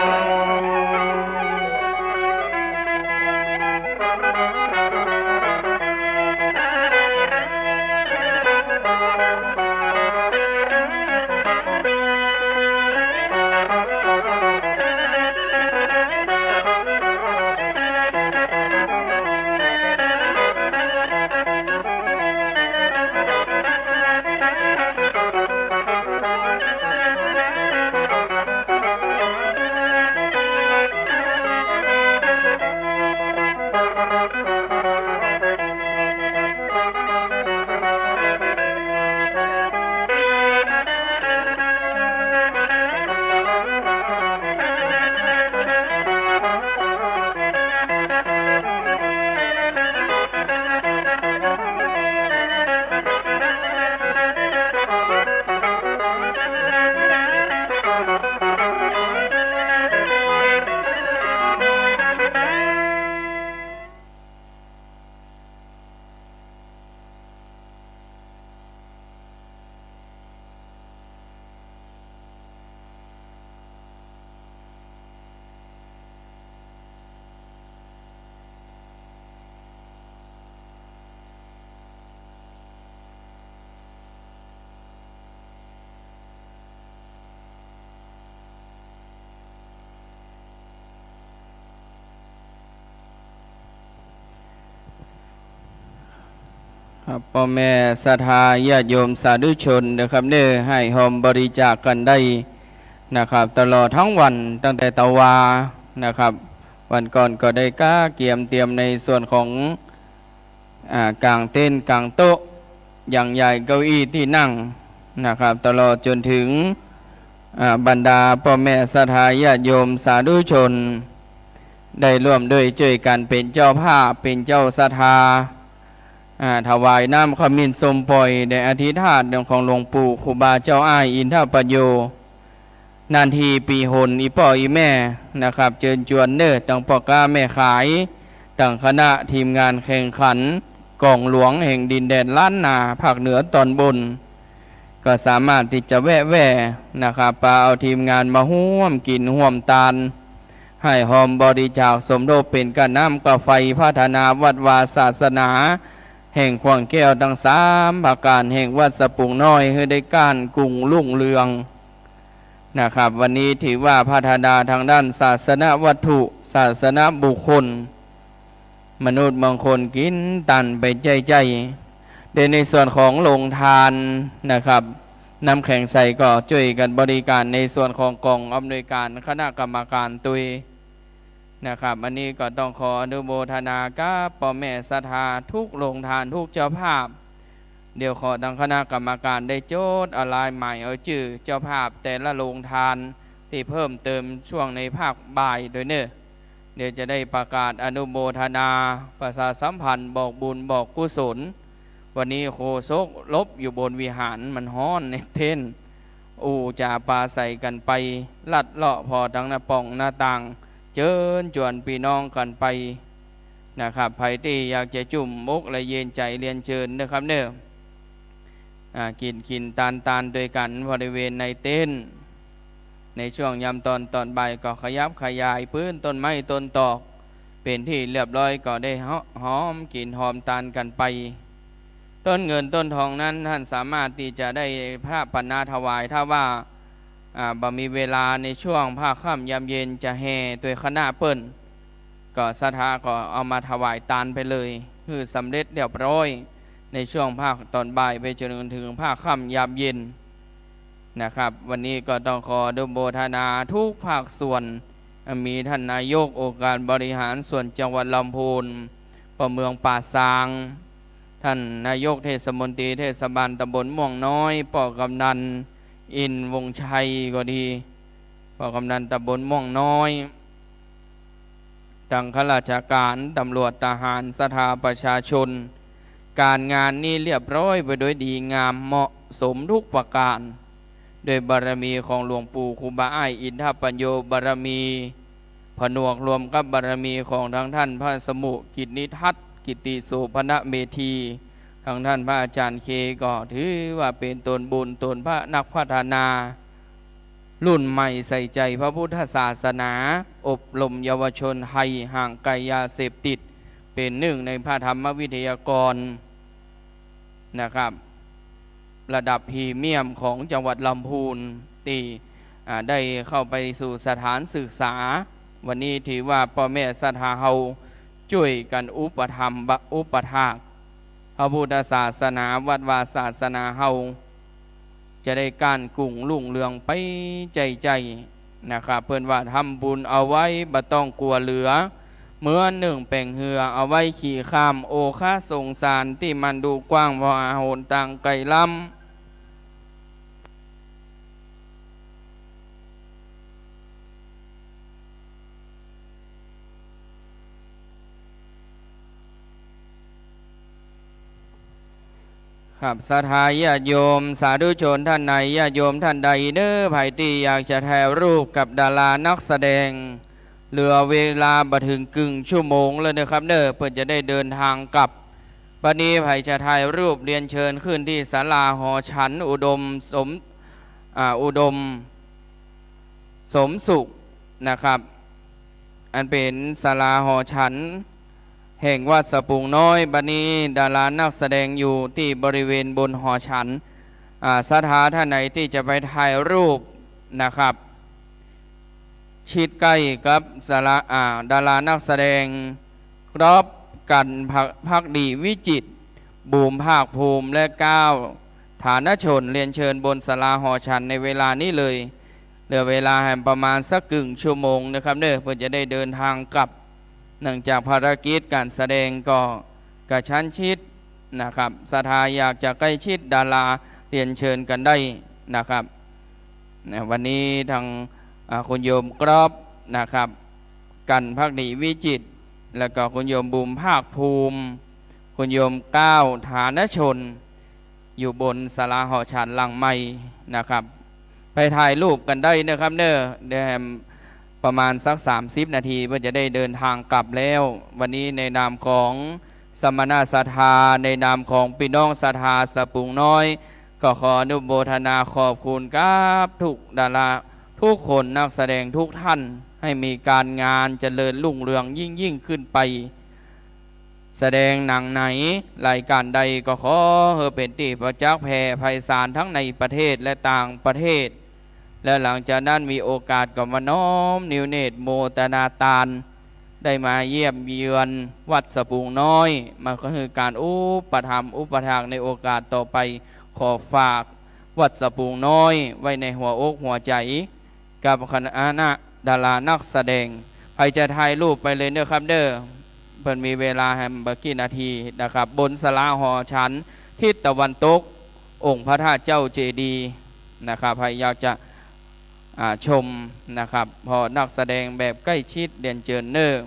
ครับพ่อแม่ศรัทธาญาติโยมสาธุชนนะครับเนี่ยให้หอมบริจาคกันได้นะครับตลอดทั้งวันตั้งแต่ตะวานะครับวันก่อนก็ได้ก้าเตรียมในส่วนของกางเต้นกางโต๊ะอย่างใหญ่เก้าอี้ที่นั่งนะครับตลอดจนถึงบรรดาพ่อแม่ศรัทธาญาติโยมสาธุชนได้ร่วมด้วยช่วยกันเป็นเจ้าภาพเป็นเจ้าศรัทธาถวายน้ำขมิ้นสมปล่อยในอธิษฐานของหลวงปู่ครูบาเจ้าอ้ายอินทปัญโยนานทีปีหนอีพ่ออีแม่นะครับเชิญชวนเน้อตั้งพ่อค้าแม่ขายตั้งคณะทีมงานแข่งขันกองหลวงแห่งดินแดนล้านนาภาคเหนือตอนบนก็สามารถที่จะแวะนะครับปาเอาทีมงานมาห่วมกินห่วมตาลให้หอมบริจาคสมทบเป็นการน้ำกาไฟพัฒนาวัดวาศาสนาแห่งขวางแก้วทั้งสามประการแห่งวัดสะปุงน้อยให้ได้การกุ่งรุ่งเรืองนะครับวันนี้ถือว่าพัฒนาทางด้านศาสนวัตถุศาสนบุคคลมนุษย์บางคนกินตันไปใจในส่วนของโรงทานนะครับนำแข่งใส่ก็ช่วยกันบริการในส่วนของกองอำนวยการคณะกรรมการตุยนะครับอันนี้ก็ต้องขออนุโมทนากับพ่อแม่ศรัทธาทุกโรงทานทุกเจ้าภาพเดี๋ยวขอทางคณะกรรมการได้โจทย์อะไรใหม่เอาชื่อเจ้าภาพแต่ละโรงทานที่เพิ่มเติมช่วงในภาคบ่ายโดยเนอะเดี๋ยวจะได้ประกาศอนุโมทนาประชาสัมพันธ์บอกบุญบอกกุศลวันนี้โคศกลบอยู่บนวิหารมันฮ้อนในเทนจ่าปลาใส่กันไปลัดเลาะพอทั้งหน้าป่องหน้าต่างเชิญชวนพี่น้องกันไปนะครับใครที่อยากจะจุ่มมุกและเย็นใจเรียนเชิญนะครับเนอะกินตานด้วยกันบริเวณในเต้นในช่วงยามตอนบ่ายก็ขยับขยายพื้นต้นไม้ต้นตอกเป็นที่เรียบร้อยก็ได้หอมกินหอมตานกันไปต้นเงินต้นทองนั้นท่านสามารถที่จะได้พระปัณณาถวายถ้าว่าบ่มีเวลาในช่วงภาคค่ำยามเย็นจะแห่ตัวคณะเปิ้นก็ศรัทธาก็เอามาถวายตานไปเลยคือสำเร็จเรียบร้อยในช่วงภาคตอนบ่ายไปจนถึงภาคค่ำยามเย็น นะครับวันนี้ก็ต้องขออนุโมทนาทุกภาคส่วนมีท่านนายกองค์การบริหารส่วนจังหวัดลำพูนประเมืองป่าซางท่านนายกเทศมนตรีเทศบาลตำบลม่วงน้อยป่อกำนันอินวงชัยก็ดีป่อกำนันตำบลม่วงน้อยทางข้าราชการตำรวจทหารสถาประชาชนการงานนี้เรียบร้อยไปโดยดีงามเหมาะสมทุกประการโดยบารมีของหลวงปู่ครูบาอ้ายอินทปัญโยบารมีผนวกรวมกับบารมีของทั้งท่านพระสมุกิจนิทัศน์กิติโสพนเมธีทางท่านพระอาจารย์เคก็ถือว่าเป็นตนบุญตนพระนักพัฒนารุ่นใหม่ใส่ใจพระพุทธศาสนาอบรมเยาวชนไทยห่างไกลยาเสพติดเป็นหนึ่งในพระธรรมวิทยากรนะครับระดับพรีเมียมของจังหวัดลำพูนที่ได้เข้าไปสู่สถานศึกษาวันนี้ถือว่าพ่อแม่ศรัทธาเฮาช่วยกันอุปถัมภ์อุปถากพระพุทธศาสนาวัดวาศาสนาเฮาจะได้การกุ่งลุ่งเรืองไปใจนะครับเพื่อนว่าทำบุญเอาไว้บ่ต้องกลัวเหลือเมื่อหนึ่งแป่งเหือเอาไว้ขี่ข้ามโอคาสงสารที่มันดูกว้างพออาโหนต่างไกลล้ำครับศรัทธาญาติโยมสาธุชนท่านใดญาติโยมท่านใดเด้อไผที่อยากจะถ่ายรูปกับดารานักแสดงเหลือเวลาบ่ถึงครึ่งชั่วโมงเลยนะครับเด้อเพื่อจะได้เดินทางกลับบัดนี้ไผจะถ่ายรูปเรียนเชิญขึ้นที่ศาลาหอฉันอุดมสมสุขนะครับอันเป็นศาลาหอฉันแห่งวัดสะปุงน้อยบัดนี้ดารานักแสดงอยู่ที่บริเวณบนหอฉันศรัทธาท่านไหนที่จะไปถ่ายรูปนะครับชิดใกล้กับดารานักแสดงครอบกันพักดีวิจิตรบูมภาคภูมิและก้าวฐานชนเรียนเชิญบนศาลาหอฉันในเวลานี้เลยเหลือเวลาแห่งประมาณสักครึ่งชั่วโมงนะครับเด้อเพื่อจะได้เดินทางกลับเนื่องจากภารกิจการแสดงก็กระชั้นชิดนะครับศรัทธาอยากจะใกล้ชิดดาราเรียนเชิญกันได้นะครับวันนี้ทางคุณโยมกรอบนะครับกันภักดีวิจิตรแล้วก็คุณโยมบุมภาคภูมิคุณโยมก้าวฐานชนอยู่บนศาลาหอฉันหลังใหม่นะครับไปถ่ายรูปกันได้นะครับเด้อเดี๋ยวประมาณสัก30 นาทีเพื่อจะได้เดินทางกลับแล้ววันนี้ในนามของสมณศรัทธาในนามของพี่น้องศรัทธาสะปุงน้อยก็ขออนุโมทนาขอบคุณกับทุกดาราทุกคนนักแสดงทุกท่านให้มีการงานเจริญรุ่งเรืองยิ่งขึ้นไปแสดงหนังไหนรายการใดก็ขอให้เป็นที่ประจักษ์แผ่ไพศาลทั้งในประเทศและต่างประเทศและหลังจากนั้นมีโอกาสก็มาน้อมนิวเนตโมตนาตาลได้มาเยี่ยมเยือนวัดสะปุงน้อยมันก็คือการอุปถัมภ์อุปถากในโอกาสต่อไปขอฝากวัดสะปุงน้อยไว้ในหัวอกหัวใจกับคณะดารานักแสดงใครจะถ่ายรูปไปเลยเด้อครับเด้อเพิ่นมีเวลาแห่งบักกี่นาทีนะครับบนศาลาหอฉันทิศตะวันตกองค์พระธาตุเจ้าเจดีย์นะครับใครอยากจะชมนะครับพอนักแสดงแบบใกล้ชิดเรียนเชิญเนอร์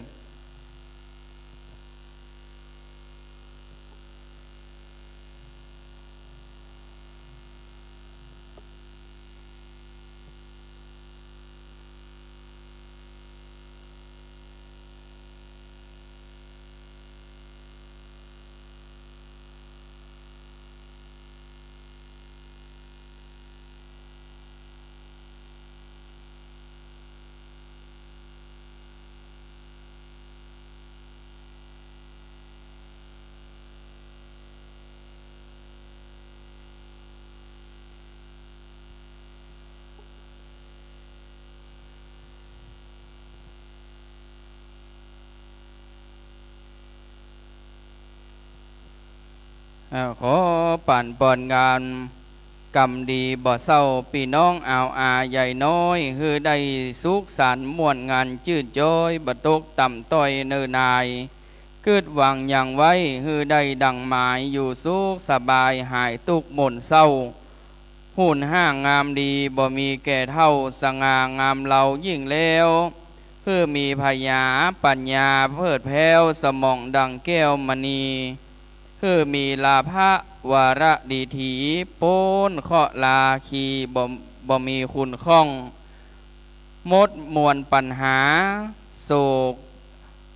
ขอปั่นปอนงาน กรรมดีบ่เศร้าพี่น้องอ่าวอาใหญ่น้อยฮือได้สุขสันต์ม่วนงานจืดจ้อยบ่ตกต่ำต้อยเนิ่นนายเกิดหวังอย่างไว้ฮือได้ดังหมายอยู่สุขสบายหายทุกข์หม่นเศร้าหุ่นห้างงามดีบ่มีแก่เท่าสง่างามเรายิ่งแล้วเพื่อมีพยาปัญญาเพิดแผ้วสมองดังแก้วมณีเพื่อมีลาภะวาระดีถีโป้นเคาะลาคีบ่มีคุณข้องมดมวลปัญหาโศก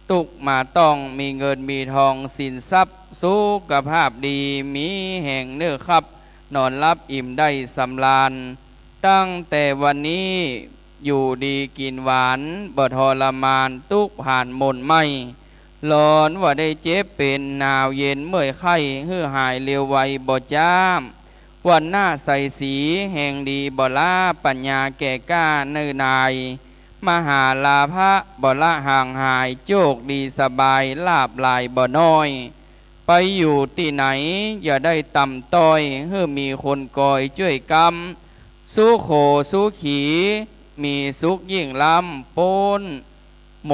ตุกมาต้องมีเงินมีทองสินทรัพย์สุขภาพดีมีแห่งเนื้อครับนอนรับอิ่มได้สำราญตั้งแต่วันนี้อยู่ดีกินหวานบ่ทรมานทุกผ่านมนไม่ร้อนว่าได้เจ็บเป็นหนาวเย็นเมื่อยไข้หื้อหายเร็วไวบ่จ้ามวันหน้าใส่สีแห่งดีบ่ลาปัญญาแก่กล้าเนิ่นนายมหาลาภะบ่ละห่างหายโชคดีสบายลาบลายบ่น้อยไปอยู่ที่ไหนอย่าได้ต่ำต้อยเพื่อมีคนก่อยช่วยกรรมสู้โขสู้ขีมีสุขยิ่งล้ำป้นห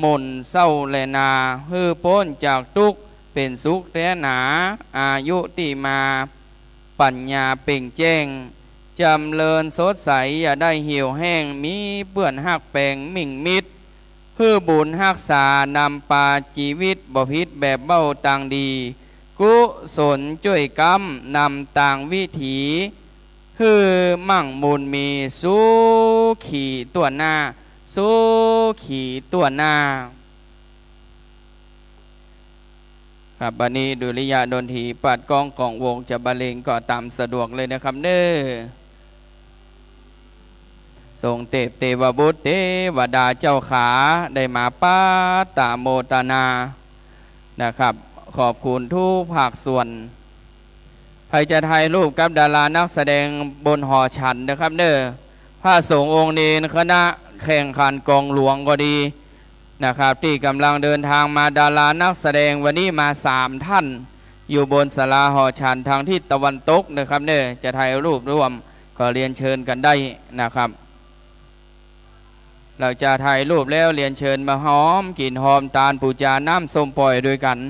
ม่นเศร้าแลนาเพื่อป้นจากทุกข์เป็นสุขแท้หนาอายุที่มาปัญญาเป่งแจ้งจำเริญสดใสอย่าได้เหี่ยวแห้งมีเปื้อนหักแปงมิ่งมิดเพื่อบุญหักษานำปาชีวิตบ่พิษแบบเบ้าต่างดีกุศลช่วยกรรมนำต่างวิถีคือมั่งมูลมีสุขีตัวหน้าสุขีตัวหน้าครับบัดนี้ดุริยะดนตรีปัดกองของวงจะบรรเลงก็ตามสะดวกเลยนะครับเด้อทรงเทวบุตรเทวดาเจ้าขาได้มาป้าตาโมตนานะครับขอบคุณทุกภาคส่วนใครจะถ่ายรูปกับดารานักแสดงบนหอฉันนะครับเด้อพระสงฆ์องค์เนรคณะแข่งขันกองหลวงก็ดีนะครับที่กำลังเดินทางมาดารานักแสดงวันนี้มา3 ท่านอยู่บนศาลาหอฉันทางทิศตะวันตกนะครับเด้อจะถ่ายรูปร่วมก็เรียนเชิญกันได้นะครับเราจะถ่ายรูปแล้วเรียนเชิญมาหอมกลิ่นหอมตาลปูจาน้ำส้มปล่อยด้วยกัน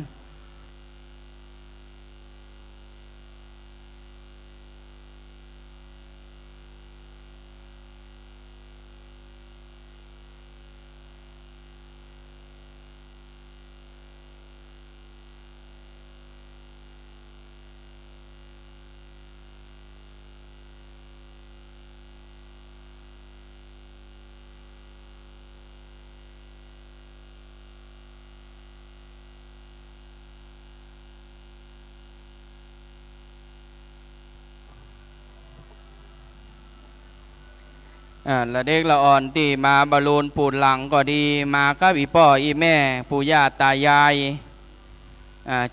ละเด็กละอ่อนที่มาบอลลูนปูดหลังก็ดีมากับอีพ่ออีแม่ปู่ย่าตายาย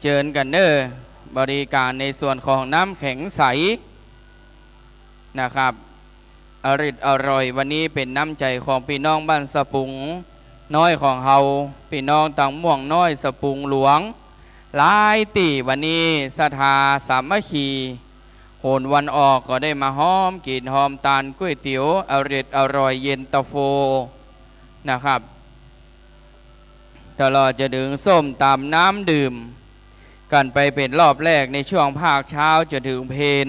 เชิญกันเด้อบริการในส่วนของน้ำแข็งใสนะครับอร่อยวันนี้เป็นน้ำใจของพี่น้องบ้านสะปุงน้อยของเฮาพี่น้องต่างม่วงน้อยสะปุงหลวงหลายตีวันนี้ศรัทธาสามัคคีโหนวันออกก็ได้มาหอมกินหอมตาลก๋วยเตี๋ยวอร่อยเย็นตาโฟนะครับตลอดจะดึงส้มตำน้ำดื่มกันไปเป็นรอบแรกในช่วงภาคเช้าจะถึงเพล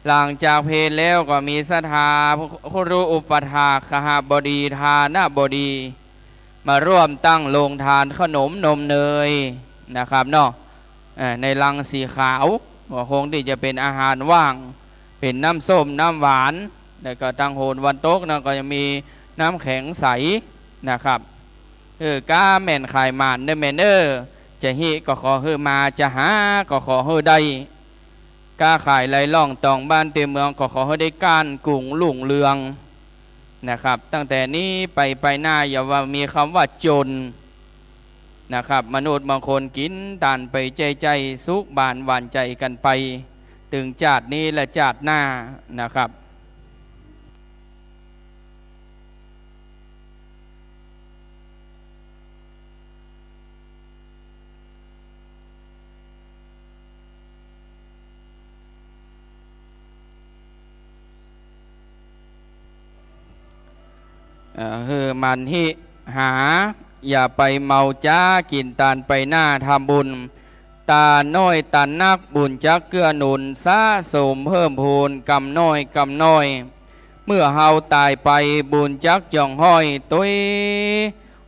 หลังจากเพลแล้วก็มีศรัทธาครูอุปถากขหบดีทานาบดีมาร่วมตั้งโรงทานขนมนมเนยนะครับเนาะในลังสีขาวก็คงที่จะเป็นอาหารว่างเป็นน้ำส้มน้ำหวานแล้วก็ตั้งโหนวันโต๊ะนะก็จะมีน้ำแข็งใสนะครับก้าแม่นขายหมานเนเมเนอร์จะฮิก็ขอฮือมาจะหาก็ขอฮือได้ก้าขายไหลล่องตองบ้านเต็มเมืองก็ขอฮือได้การกุ่งลุ่งเรืองนะครับตั้งแต่นี้ไปหน้าอย่าว่ามีคำว่าจนนะครับมนุษย์บางคนกินตานไปใจสุขบานหวานใจกันไปถึงจาดนี้และจาดหน้านะครับ มันหิหาอย่าไปเมาจ้ากินตานไปหน้าทำบุญตาน้อยตานักบุญจักเกื้อหนุนสะสมเพิ่มพูนกำน้อยกำน้อยเมื่อเฮาตายไปบุญจักย่องห้อยตุย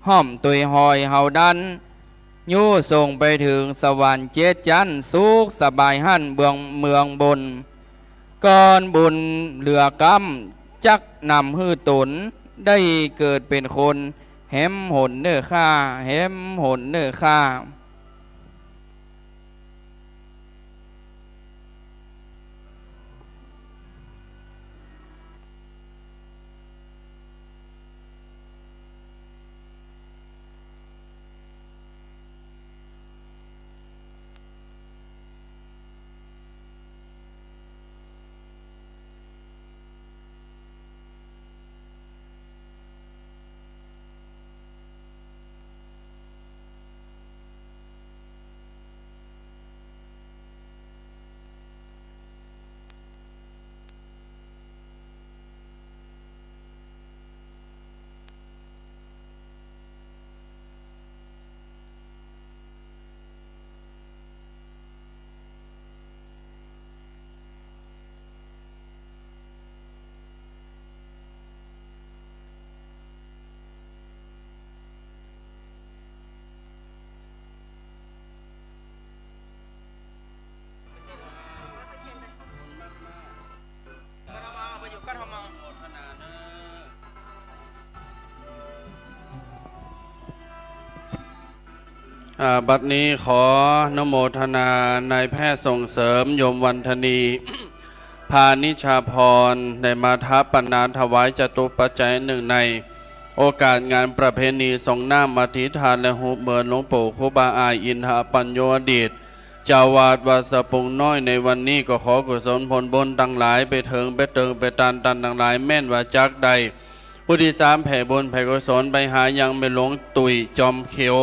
ห้อมตุยหอยเฮาดันยู่ส่งไปถึงสวรรค์เจ็ดจันทร์สุขสบายหั่นเมืองบนก่อนบุญเหลือกำจักนำฮื้อตุนได้เกิดเป็นคนแหมหนเนื้อข้าแหมหนเนื้อข้าบัดนี้ขอนโมทนานายแพทย์ส่งเสริมยมวันธนี พานิชาพรได้มาทับปนาถวายจตุปัจจัยหนึ่งในโอกาสงานประเพณีส่งน้ำอธิษฐานและหุบเบิร์หลวงปู่ครูบาอายอินทปัญโยอดีตเจ้าวาดวัดสะพุงน้อยในวันนี้ก็ขอกุศลผลบุญตั้งหลายไปเถิงไปเติงไปตันตั้งหลายแม่นว่าจักใดผู้ที่สามแผ่บุญแผ่กุศลไปหายังไม่หลงตุยจอมเขียว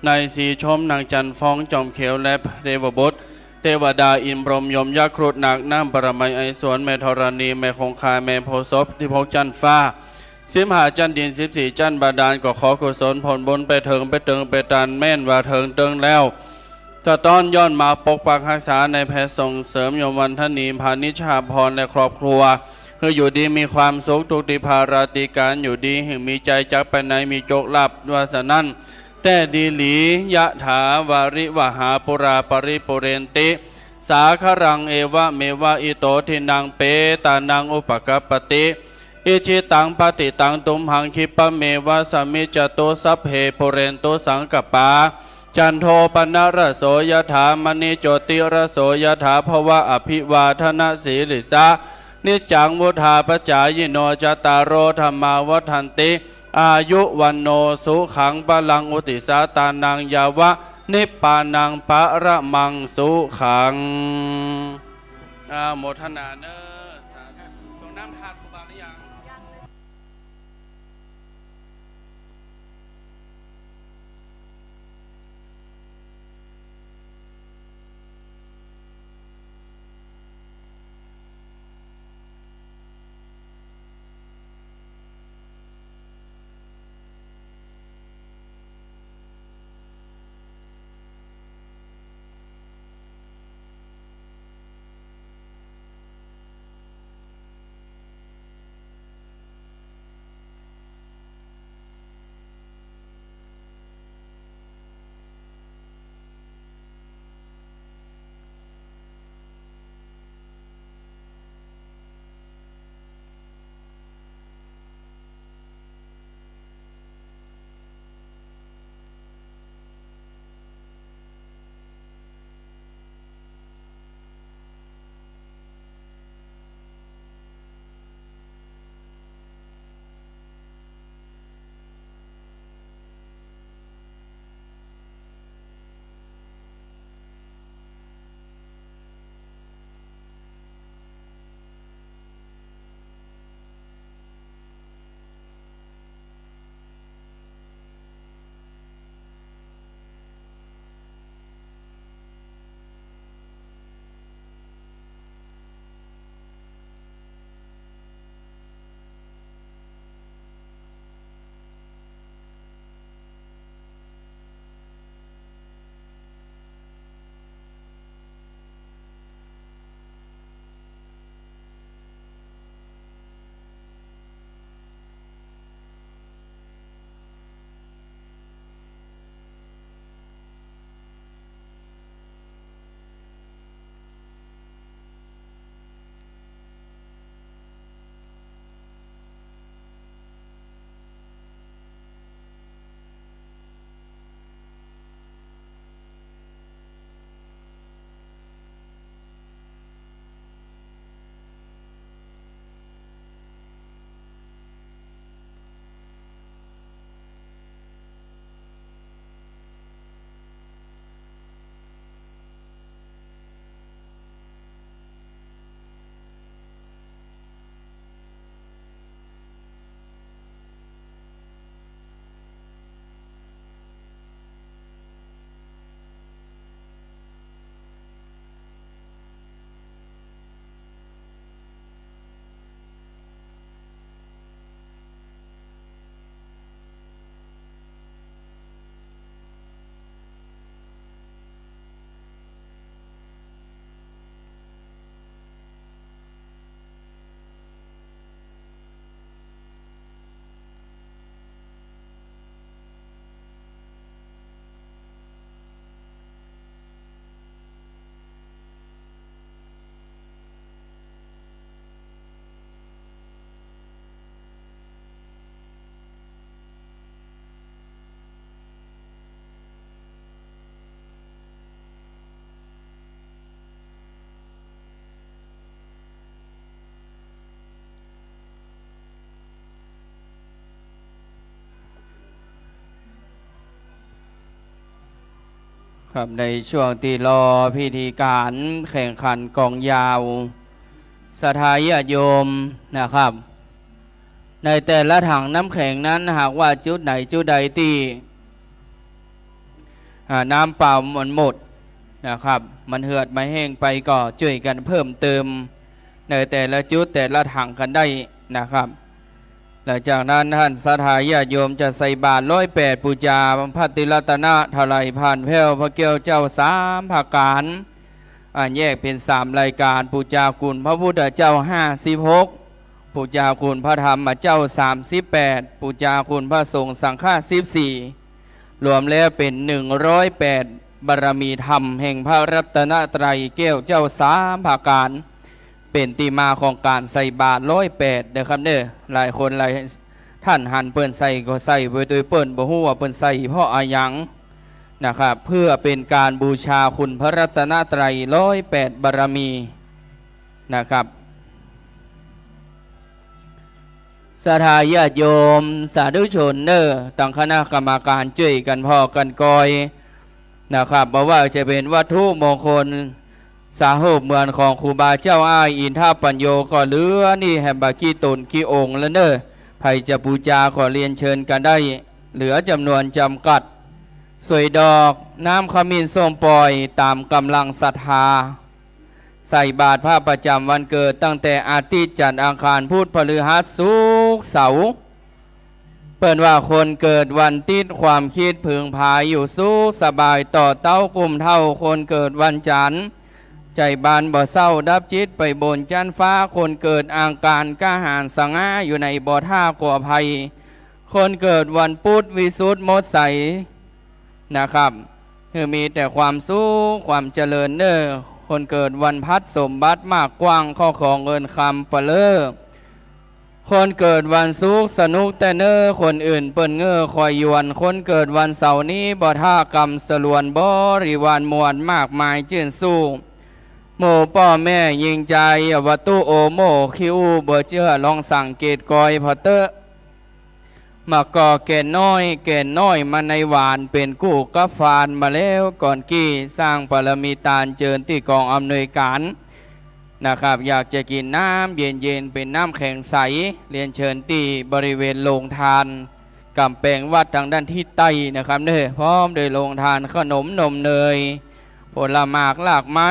นายสีชมนางจันฟ้องจอมเขียวและเทวบุตรเทวดาอินพรหมยมยักษ์ครุฑนาคน้ำปรมัยไอสวนแม่ธรณีแม่คงคาแม่โพศพที่พกจันฟ้า15 จันดิน14 จันบาดาลก็ขอกุศลผลบุญไปเถิงไปเติงไปตันแม่นว่าเถิงเติงแล้วถ้าต้อนย้อนมาปกปักรักษาในแพทย์ส่งเสริมยมวันธนีพานิชาพรและครอบครัวคืออยู่ดีมีความสุขทุกติภาราติการอยู่ดีหึงมีใจจักไปไหนมีโจกลับว่าสนั้นแต่ดีหลียะถาวาริวหาปุราปริปุเรนติสาครังเอวะเมวะอิโตทินังเปตานังอุปกัปปติอิชิตังปฏิตังตุมหังคิปะเมวะสมิจโตสัพเพปุเรนโตสังกปาจันโทปนะระโสยถามณีโจติระโสยถาภวะอภิวาทนาสีลิสานิจังวุธาปจายโนจตารโรธรรมาวัฏันติอายุวันโนสุขังบาลังอุติสาตานังยาวะนิปปานังปะระมังสุขังโมทนาเนอตรงน้ำทานครูบาหรือยัง ครับในช่วงที่รอพิธีการแข่งขันกองยาวศรัทธาญาติโยมนะครับในแต่ละถังน้ำแข็งนั้นหากว่าจุดไหนจุดใดที่น้ำเปล่ามันหมดนะครับมันเหือดมันแห้งไปก็ช่วยกันเพิ่มเติมในแต่ละจุดแต่ละถังกันได้นะครับหลังจากนั้นท่านศรัทธาญาติโยมจะใส่บาตร108ปูจาพระติรัตนะทลายผ่านแพ้วพระเกี้ยวเจ้า3ภาการแยกเป็น3รายการปูจาคุณพระพุทธเจ้า56ปูจาคุณพระธรรมเจ้า38ปูจาคุณพระสงฆ์สังฆา14รวมแล้วเป็น108บารมีธรรมแห่งพระรัตนตรัยแก้วเจ้า3ภาการเป็นที่มาของการใส่บาตร108เด้อครับเด้อหลายคนหลายท่านหันเปิ้นใส่ก็ใส่โดยเปิ้นบ่ฮู้ว่าเปิ้นใส่เพราะอายังนะครับเพื่อเป็นการบูชาคุณพระรัตนตรัย108บารมีนะครับศรัทธาญาติโยมสาธุชนเด้อตั้งคณะกรรมการช่วยกันพอกันกอยนะครับบอกว่าจะเป็นวัตถุมงคลสาหุบเหมือนของครูบาเจ้าอ้ายอินท่าปัญโยก็เหลือนี่แหบบากี้ตนกี้องค์แล้วเนอะใครจะบูชาขอเรียนเชิญกันได้เหลือจำนวนจำกัดสวยดอกน้ำขมิ้นส้มปล่อยตามกำลังศรัทธาใส่บาตรพระประจำวันเกิดตั้งแต่อาทิตย์จันทร์อังคารพุธพฤหัสศุกร์เสาร์เปิดว่าคนเกิดวันติดความคิดพึงพายอยู่สู้สบายต่อเต้ากลุ่มเท่าคนเกิดวันจันทร์ใจบานบ่เศร้าดับจิตไปบนจันฟ้าคนเกิดอ่างการกล้าหาญสง่าอยู่ในบ่อท่าก่อภัยคนเกิดวันพุธวิสุทธิมดใสนะครับคือมีแต่ความสู้ความเจริญเน้อคนเกิดวันพัดสมบัติมากกว้างข้อของเงินคำเปลอคนเกิดวันสุกสนุกแต่เน้อคนอื่นเปิ้นเง้อคอยยวนคนเกิดวันเสาร์นี้บ่ท่ากรรมสลวนบริวารมวลมากมายจื่นสู้โมพ่อแม่ยิงใจวัตุโอโมคิวเบอเจือลองสั่งเกตกอยพอเตอมาก่อแก่น้อยมาในหวานเป็นกู้กัฟานมาแล้วก่อนกี้สร้างปรมีตานเจิญที่กองอำนวยการนะครับอยากจะกินน้ำเย็นเป็นน้ำแข็งใสเรียนเชิญที่บริเวณโรงทานกำแพงวัดทางด้านทิศใต้นะครับเด้อพร้อมโดยโรงทานขนมนมเนยผลหมากลากไม้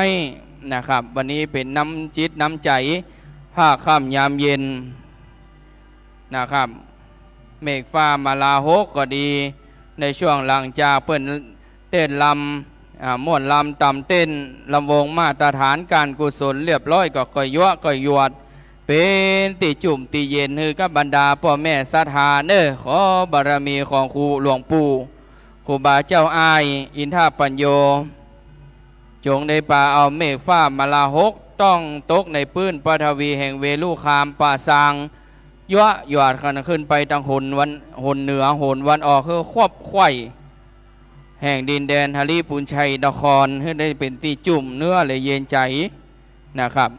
นะครับวันนี้เป็นน้ำจิตน้ำใจผ้าค่ำยามเย็นนะครับเมฆฟ้ามาลาหกก็ดีในช่วงหลังจากเปิ่นเต้นลำม่วนลำต่ำเต้นลำวงมาตรฐานการกุศลเรียบร้อยก็ก่อยยั่วก่อยยวดเป็นติจุ่มติเย็นคือกับบรรดาพ่อแม่ศรัทธาเน้อขอบารมีของครูหลวงปู่ครูบาเจ้าอ้ายอินท่าปัญโยจงได้ป่าเอาเมฆฟ้ามาลาหกต้องตกในพื้นปฐวีแห่งเวลุคามป่าซางยั่วหยาดขันขึ้นไปทางหนเหนือหนวันออกคือควบไข่แห่งดินแดนฮาริปุญชัยนครให้ได้เป็นที่จุ่มเนื้อเลยเย็นใจนะครับ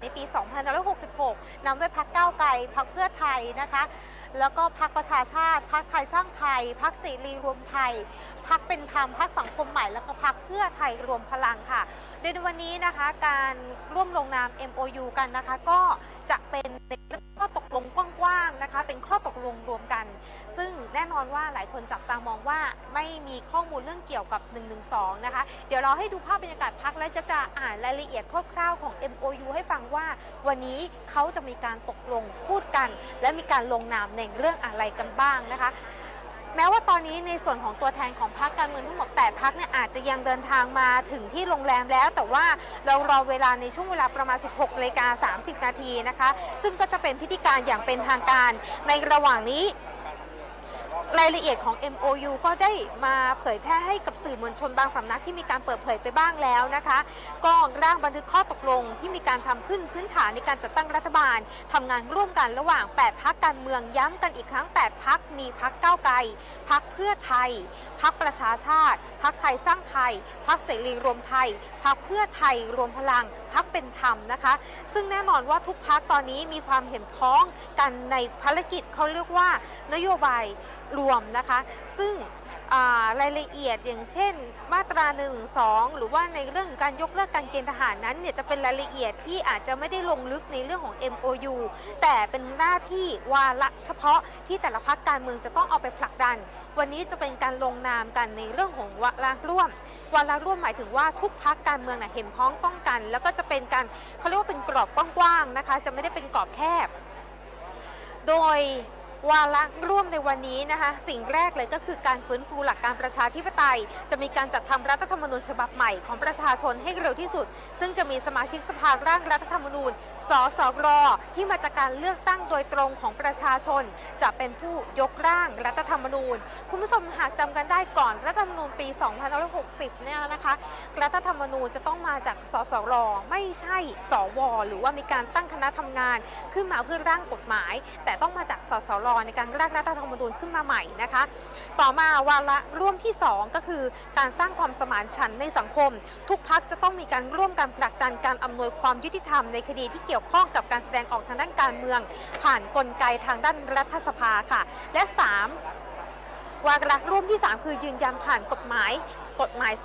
ในปี 2566 นำด้วยพรรคก้าวไกลพรรคเพื่อไทยนะคะแล้วก็พรรคประชาชาติพรรคไทยสร้างไทยพรรคเสรีรวมไทยพรรคเป็นธรรมพรรคสังคมใหม่แล้วก็พรรคเพื่อไทยรวมพลังค่ะโดยในวันนี้นะคะการร่วมลงนาม MOU กันนะคะก็จะเป็นข้อตกลงกว้างๆนะคะเป็นข้อตกลงรวมกันซึ่งแน่นอนว่าหลายคนจับตามองว่าไม่มีข้อมูลเรื่องเกี่ยวกับ112นะคะเดี๋ยวเราให้ดูภาพบรรยากาศพรรคและจะอ่านรายละเอียดคร่าวๆของ MOU ให้ฟังว่าวันนี้เขาจะมีการตกลงพูดกันและมีการลงนามในเรื่องอะไรกันบ้างนะคะแม้ว่าตอนนี้ในส่วนของตัวแทนของพรรคการเมืองทั้งหมด8พรรคเนี่ยอาจจะยังเดินทางมาถึงที่โรงแรมแล้วแต่ว่าเรารอเวลาในช่วงเวลาประมาณ 16:30 นาทีนะคะซึ่งก็จะเป็นพิธีการอย่างเป็นทางการในระหว่างนี้รายละเอียดของ MOU ก็ได้มาเผยแพร่ให้กับสื่อมวลชนบางสำนักที่มีการเปิดเผยไปบ้างแล้วนะคะก็ร่างบันทึกข้อตกลงที่มีการทำขึ้นพื้นฐานในการจัดตั้งรัฐบาลทำงานร่วมกันระหว่าง8พรรคการเมืองย้ำกันอีกครั้ง8พรรคมีพรรคก้าวไกลพรรคเพื่อไทยพรรคประชาชาติพรรคไทยสร้างไทยพรรคเสรีรวมไทยพรรคเพื่อไทยรวมพลังพรรคเป็นธรรมนะคะซึ่งแน่นอนว่าทุกพรรคตอนนี้มีความเห็นพ้องกันในภารกิจเขาเรียกว่านโยบายรวมนะคะซึ่งรายละเอียดอย่างเช่นมาตรา1-2หรือว่าในเรื่องการยกเลิกการเกณฑ์ทหารนั้นเนี่ยจะเป็นรายละเอียดที่อาจจะไม่ได้ลงลึกในเรื่องของ MOU แต่เป็นหน้าที่วาระเฉพาะที่แต่ละพรรคการเมืองจะต้องเอาไปผลักดันวันนี้จะเป็นการลงนามกันในเรื่องของวาระร่วมวาระร่วมหมายถึงว่าทุกพรรคการเมืองเห็นพ้องต้องกันแล้วก็จะเป็นการเขาเรียกว่าเป็นกรอบกว้างๆนะคะจะไม่ได้เป็นกรอบแคบโดยวาระร่วมในวันนี้นะคะสิ่งแรกเลยก็คือการฟื้นฟูหลักการประชาธิปไตยจะมีการจัดทำรัฐธรรมนูญฉบับใหม่ของประชาชนให้เร็วที่สุดซึ่งจะมีสมาชิกสภาร่างรัฐธรรมนูญสสรที่มาจากการเลือกตั้งโดยตรงของประชาชนจะเป็นผู้ยกร่างรัฐธรรมนูญคุณผู้ชมหากจำกันได้ก่อนรัฐธรรมนูญปี 2560 เนี่ยนะคะรัฐธรรมนูญจะต้องมาจากสสรไม่ใช่สวหรือว่ามีการตั้งคณะทำงานขึ้นมาเพื่อร่างกฎหมายแต่ต้องมาจากสสรในการร่างรัฐธรรมนูญขึ้นมาใหม่นะคะต่อมาวาระร่วมที่2ก็คือการสร้างความสมานฉันท์ในสังคมทุกพรรคจะต้องมีการร่วมกันผลักดันการอำนวยความยุติธรรมในคดีที่เกี่ยวข้องกับการแสดงออกทางด้านการเมืองผ่านกลไกทางด้านรัฐสภาค่ะและ3วาระร่วมที่3คือยืนยันผ่านกฎหมาย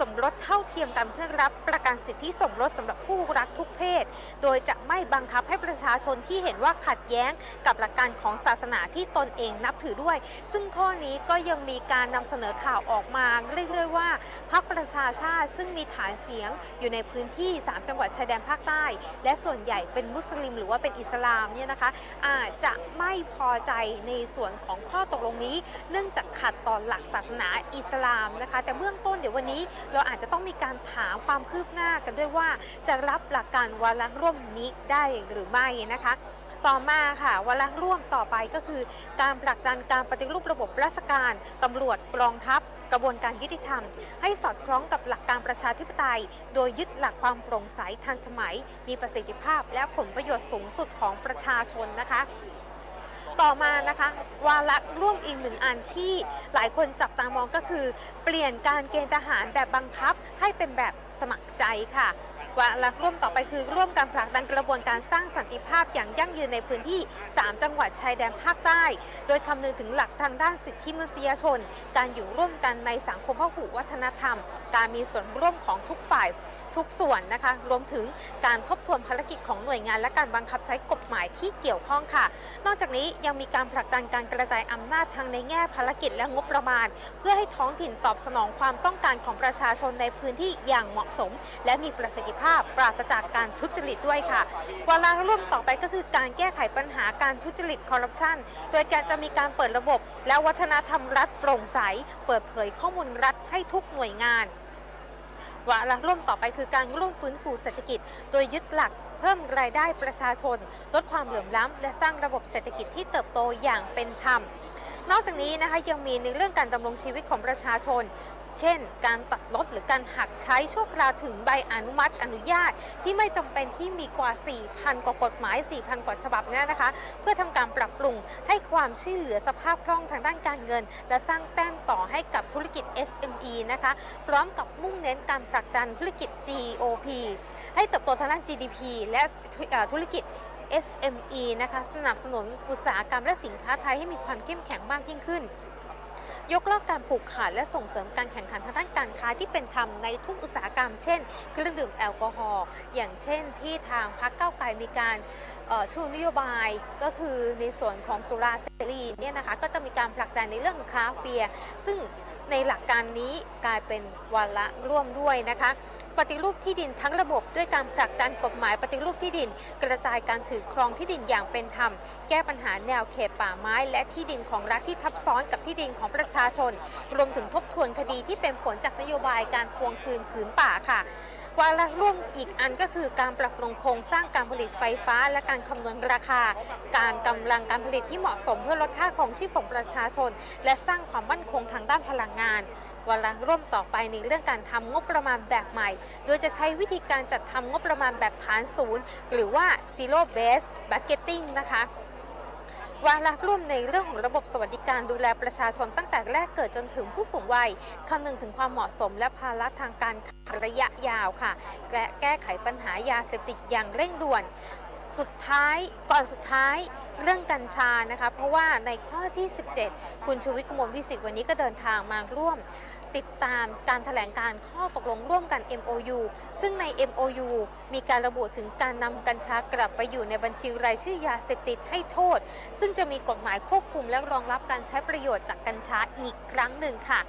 สมรสเท่าเทียมกันเพื่อรับประกันสิทธิสมรสสำหรับคู่รักทุกเพศโดยจะไม่บังคับให้ประชาชนที่เห็นว่าขัดแย้งกับหลักการของศาสนาที่ตนเองนับถือด้วยซึ่งข้อนี้ก็ยังมีการนำเสนอข่าวออกมาเรื่อยๆว่าพรรคประชาชาติซึ่งมีฐานเสียงอยู่ในพื้นที่3จังหวัดชายแดนภาคใต้และส่วนใหญ่เป็นมุสลิมหรือว่าเป็นอิสลามเนี่ยนะคะอาจจะไม่พอใจในส่วนของข้อตกลงนี้เนื่องจากขัดต่อหลักศาสนาอิสลามนะคะแต่เบื้องต้นเดี๋ยววันนี้เราอาจจะต้องมีการถามความคืบหน้ากันด้วยว่าจะรับหลักการวาระร่วมนี้ได้หรือไม่นะคะต่อมาค่ะวาระร่วมต่อไปก็คือการผลักดันการปฏิรูประบบราชการตำรวจกองทัพกระบวนการยุติธรรมให้สอดคล้องกับหลักการประชาธิปไตยโดยยึดหลักความโปร่งใสทันสมัยมีประสิทธิภาพและผลประโยชน์สูงสุดของประชาชนนะคะต่อมานะคะวาระร่วมอีกหนึ่งอันที่หลายคนจับตามองก็คือเปลี่ยนการเกณฑ์ทหารแบบบังคับให้เป็นแบบสมัครใจค่ะวาระร่วมต่อไปคือร่วมการผลักดันกระบวนการสร้างสันติภาพอย่างยั่งยืนในพื้นที่3จังหวัดชายแดนภาคใต้โดยคำนึงถึงหลักทางด้านสิทธิมนุษยชนการอยู่ร่วมกันในสังคมพหุวัฒนธรรมการมีส่วนร่วมของทุกฝ่ายทุกส่วนนะคะรวมถึงการทบทวนภารกิจของหน่วยงานและการบังคับใช้กฎหมายที่เกี่ยวข้องค่ะนอกจากนี้ยังมีการผลักดันการกระจายอำนาจทางในแง่ภารกิจและงบประมาณเพื่อให้ท้องถิ่นตอบสนองความต้องการของประชาชนในพื้นที่อย่างเหมาะสมและมีประสิทธิภาพปราศจากการทุจริตด้วยค่ะวาระร่วมต่อไปก็คือการแก้ไขปัญหาการทุจริตคอร์รัปชันโดยการจะมีการเปิดระบบและวัฒนธรรมรัฐโปร่งใสเปิดเผยข้อมูลรัฐให้ทุกหน่วยงานวาระร่วมต่อไปคือการร่วมฟื้นฟูเศรษฐกิจโดยยึดหลักเพิ่มรายได้ประชาชนลดความเหลื่อมล้ำและสร้างระบบเศรษฐกิจที่เติบโตอย่างเป็นธรรมนอกจากนี้นะคะยังมีในเรื่องการดำรงชีวิตของประชาชนเช่นการตัดลดหรือการหักใช้ชั่วคราวถึงใบอนุมัติอนุญาตที่ไม่จำเป็นที่มีกว่า 4,000 กว่ากฎหมาย 4,000 กว่าฉบับเนี่ยนะคะเพื่อทำการปรับปรุงให้ความช่วยเหลือสภาพคล่องทางด้านการเงินและสร้างแต้มต่อให้กับธุรกิจ SME นะคะพร้อมกับมุ่งเน้นการผลักดันธุรกิจ GOP ให้เติบโตทางด้าน GDP และธุรกิจ SME นะคะสนับสนุนอุตสาหกรรมและสินค้าไทยให้มีความเข้มแข็งมากยิ่งขึ้นยกเลิกการผูกขาดและส่งเสริมการแข่งขันทางด้านการค้าที่เป็นธรรมในทุกอุตสาหกรรมเช่นเครื่องดื่มแอลกอฮอล์อย่างเช่นที่ทางพรรคก้าวไกลมีการชูนโยบายก็คือในส่วนของสุราเสรีเนี่ยนะคะก็จะมีการผลักดันในเรื่องของคราฟต์เบียร์ซึ่งในหลักการนี้กลายเป็นวาระร่วมด้วยนะคะปฏิรูปที่ดินทั้งระบบด้วยการผลักดันกฎหมายปฏิรูปที่ดินกระจายการถือครองที่ดินอย่างเป็นธรรมแก้ปัญหาแนวเขตป่าไม้และที่ดินของรัฐที่ทับซ้อนกับที่ดินของประชาชนรวมถึงทบทวนคดีที่เป็นผลจากนโยบายการทวงคืนผืนป่าค่ะวาระร่วมอีกอันก็คือการปรับปรุงโครงสร้างการผลิตไฟฟ้าและการคำนวณราคาการกำลังการผลิตที่เหมาะสมเพื่อลดค่าครองชีพของประชาชนและสร้างความมั่นคงทางด้านพลังงานวาระร่วมต่อไปในเรื่องการทำงบประมาณแบบใหม่โดยจะใช้วิธีการจัดทำงบประมาณแบบฐานศูนย์หรือว่า zero based budgeting นะคะวาระร่วมในเรื่องของระบบสวัสดิการดูแลประชาชนตั้งแต่แรกเกิดจนถึงผู้สูงวัยคำนึงถึงความเหมาะสมและภาระทางการระยะยาวค่ะและแก้ไขปัญหายาเสพติดอย่างเร่งด่วนสุดท้ายเรื่องกัญชานะคะเพราะว่าในข้อที่ 17 คุณชูวิทย์ กมลวิสิทธิ์วันนี้ก็เดินทางมาร่วมติดตามการแถลงการข้อตกลงร่วมกัน MOU ซึ่งใน MOU มีการระบุถึงการนำกัญชากลับไปอยู่ในบัญชีรายชื่อยาเสพติดให้โทษซึ่งจะมีกฎหมายควบคุมและรองรับการใช้ประโยชน์จากกัญชาอีกครั้งหนึ่งค่ะ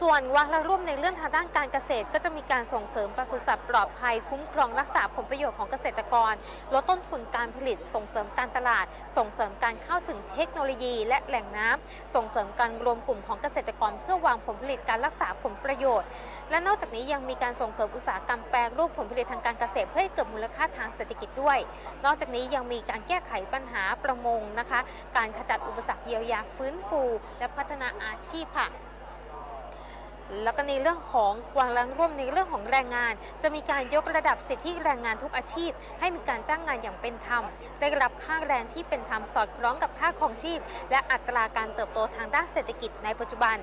ส่วนวาระร่วมในเรื่องทางด้านการเกษตรก็จะมีการส่งเสริมปศุสัตว์ปลอดภัยคุ้มครองรักษาผลประโยชน์ของเกษตรกรลดต้นทุนการผลิตส่งเสริมการตลาดส่งเสริมการเข้าถึงเทคโนโลยีและแหล่งน้ำส่งเสริมการรวมกลุ่มของเกษตรกรเพื่อวางผลผลิตการรักษาผลประโยชน์และนอกจากนี้ยังมีการส่งเสริมอุตสาหกรรมแปรรูปผลผลิตทางการเกษตรเพื่อให้เกิดมูลค่าทางเศรษฐกิจด้วยนอกจากนี้ยังมีการแก้ไขปัญหาประมงนะคะการขจัดอุปสรรคเยียวยาฟื้นฟูและพัฒนาอาชีพค่ะแล้วก็ในเรื่องของวางแรงร่วมในเรื่องของแรงงานจะมีการยกระดับสิทธิแรงงานทุกอาชีพให้มีการจ้างงานอย่างเป็นธรรมได้รับค่าแรงที่เป็นธรรมสอดคล้องกับค่าครองชีพและอัตราการเติบโตทางด้านเศรษฐกิจในปัจจุบัน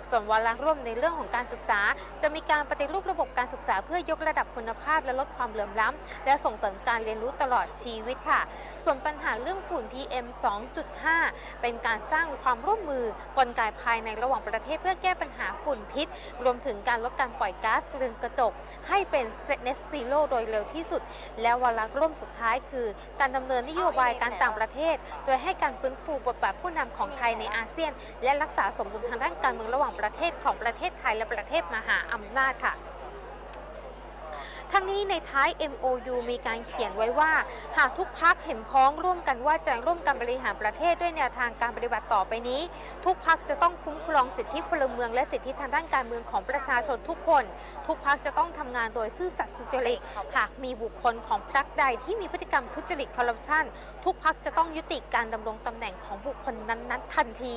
ส่วนวาระร่วมในเรื่องของการศึกษาจะมีการปฏิรูประบบการศึกษาเพื่อยกระดับคุณภาพและลดความเหลื่อมล้ำและส่งเสริมการเรียนรู้ตลอดชีวิตค่ะส่วนปัญหาเรื่องฝุ่น PM 2.5 เป็นการสร้างความร่วมมือกลไกภายในระหว่างประเทศเพื่อแก้ปัญหาฝุ่นพิษรวมถึงการลดการปล่อยก๊าซเรือนกระจกให้เป็น Net Zero โดยเร็วที่สุดและวาระร่วมสุดท้ายคือการดำเนินนโยบายการต่างประเทศโดยให้การฟื้นฟูบทบาทผู้นำของไทยในอาเซียนและรักษาสมดุลทางด้านการเมืองระหว่างประเทศของประเทศไทยและประเทศมหาอำนาจค่ะทั้งนี้ในท้าย MOU มีการเขียนไว้ว่าหากทุกพรรคเห็นพ้องร่วมกันว่าจะร่วมกันบริหารประเทศด้วยแนวทางการปฏิบัติต่อไปนี้ทุกพรรคจะต้องคุ้มครองสิทธิพลเมืองและสิทธิทางด้านการเมืองของประชาชนทุกคนทุกพรรคจะต้องทำงานโดยซื่อสัตย์สุจริตหากมีบุคคลของพรรคใดที่มีพฤติกรรมทุจริตคอร์รัปชันทุกพรรคจะต้องยุติการดำรงตำแหน่งของบุคคลนั้นๆทันที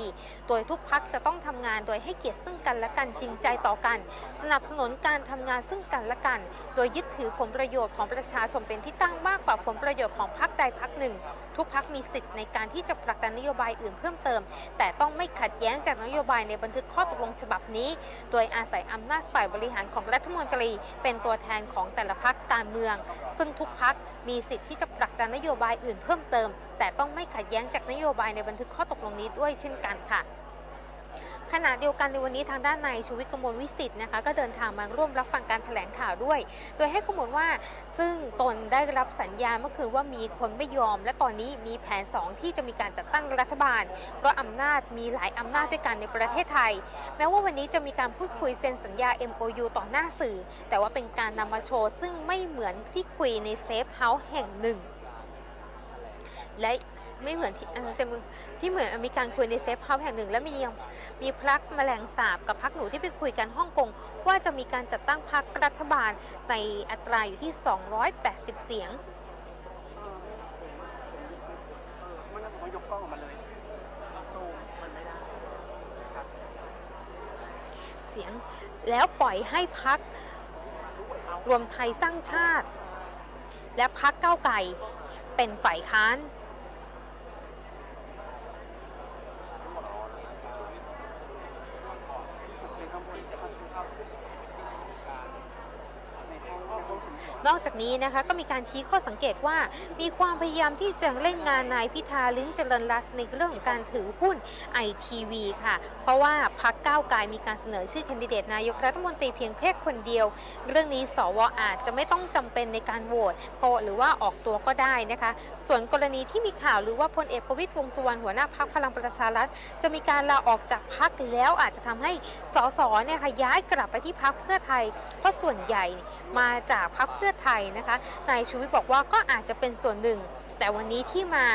โดยทุกพรรคจะต้องทำงานโดยให้เกียรติซึ่งกันและกันจริงใจต่อกันสนับสนุนการทำงานซึ่งกันและกันโดยยึดถือผลประโยชน์ของประชาชนเป็นที่ตั้งมากกว่าผลประโยชน์ของพรรคใดพรรคหนึ่งทุกพรรคมีสิทธิ์ในการที่จะผลักดันนโยบายอื่นเพิ่มเติมแต่ต้องไม่ขัดแย้งจากนโยบายในบันทึกข้อตกลงฉบับนี้โดยอาศัยอำนาจฝ่ายบริหารของรัฐมนตรีเป็นตัวแทนของแต่ละพรรคการเมืองซึ่งทุกพรรคมีสิทธิ์ที่จะผลักดันนโยบายอื่นเพิ่มเติมแต่ต้องไม่ขัดแย้งจากนโยบายในบันทึกข้อตกลงนี้ด้วยเช่นกันค่ะขณะเดียวกันในวันนี้ทางด้านนายชูวิทย์ กมลวิสิทธิ์นะคะก็เดินทางมาร่วมรับฟังการแถลงข่าวด้วยโดยให้ข้อมูลว่าซึ่งตนได้รับสัญญาเมื่อคืนว่ามีคนไม่ยอมและตอนนี้มีแผน2ที่จะมีการจัดตั้งรัฐบาลเพราะอำนาจมีหลายอำนาจด้วยกันในประเทศไทยแม้ว่าวันนี้จะมีการพูดคุยเซ็นสัญญา MOU ต่อหน้าสื่อแต่ว่าเป็นการนำมาโชว์ซึ่งไม่เหมือนที่คุยในเซฟเฮาส์แห่งหนึ่งและไม่เหมือนที่เหมือนมีการคุยในเซฟเฮาส์แห่งหนึ่งและมีพรรคแมลงสาบกับพรรคหนูที่ไปคุยกันฮ่องกงว่าจะมีการจัดตั้งพรรครัฐบาลในอัตราอยู่ที่280เสียงมันน่าจะยกกล้องออกมาเลยสู้มันไม่ได้เสียงแล้วปล่อยให้พรรครวมไทยสร้างชาติและพรรคก้าวไกลเป็นฝ่ายค้านน นอกจากนี้นะคะก็มีการชี้ข้อสังเกตว่ามีความพยายามที่จะเล่นงานนายพิธาลิ้มเจริญรัตน์ในเรื่องของการถือหุ้น ITV ค่ะเพราะว่าพรรคก้าวไกลมีการเสนอชื่อแคนดิเดตนายกรัฐมนตรีเพียงแค่คนเดียวเรื่องนี้สวอาจจะไม่ต้องจำเป็นในการโหวตหรือว่าออกตัวก็ได้นะคะส่วนกรณีที่มีข่าวหรือว่าพลเอกประวิตรวงษ์สุวรรณหัวหน้าพรรคพลังประชารัฐจะมีการลาออกจากพรรคแล้วอาจจะทำให้สสเนี่ยค่ะย้ายกลับไปที่พรรคเพื่อไทยเพราะส่วนใหญ่มาจากพรรคเพื่อไทยนะคะนายชูวิทย์บอกว่าก็อาจจะเป็นส่วนหนึ่งแต่วันนี้ที่มา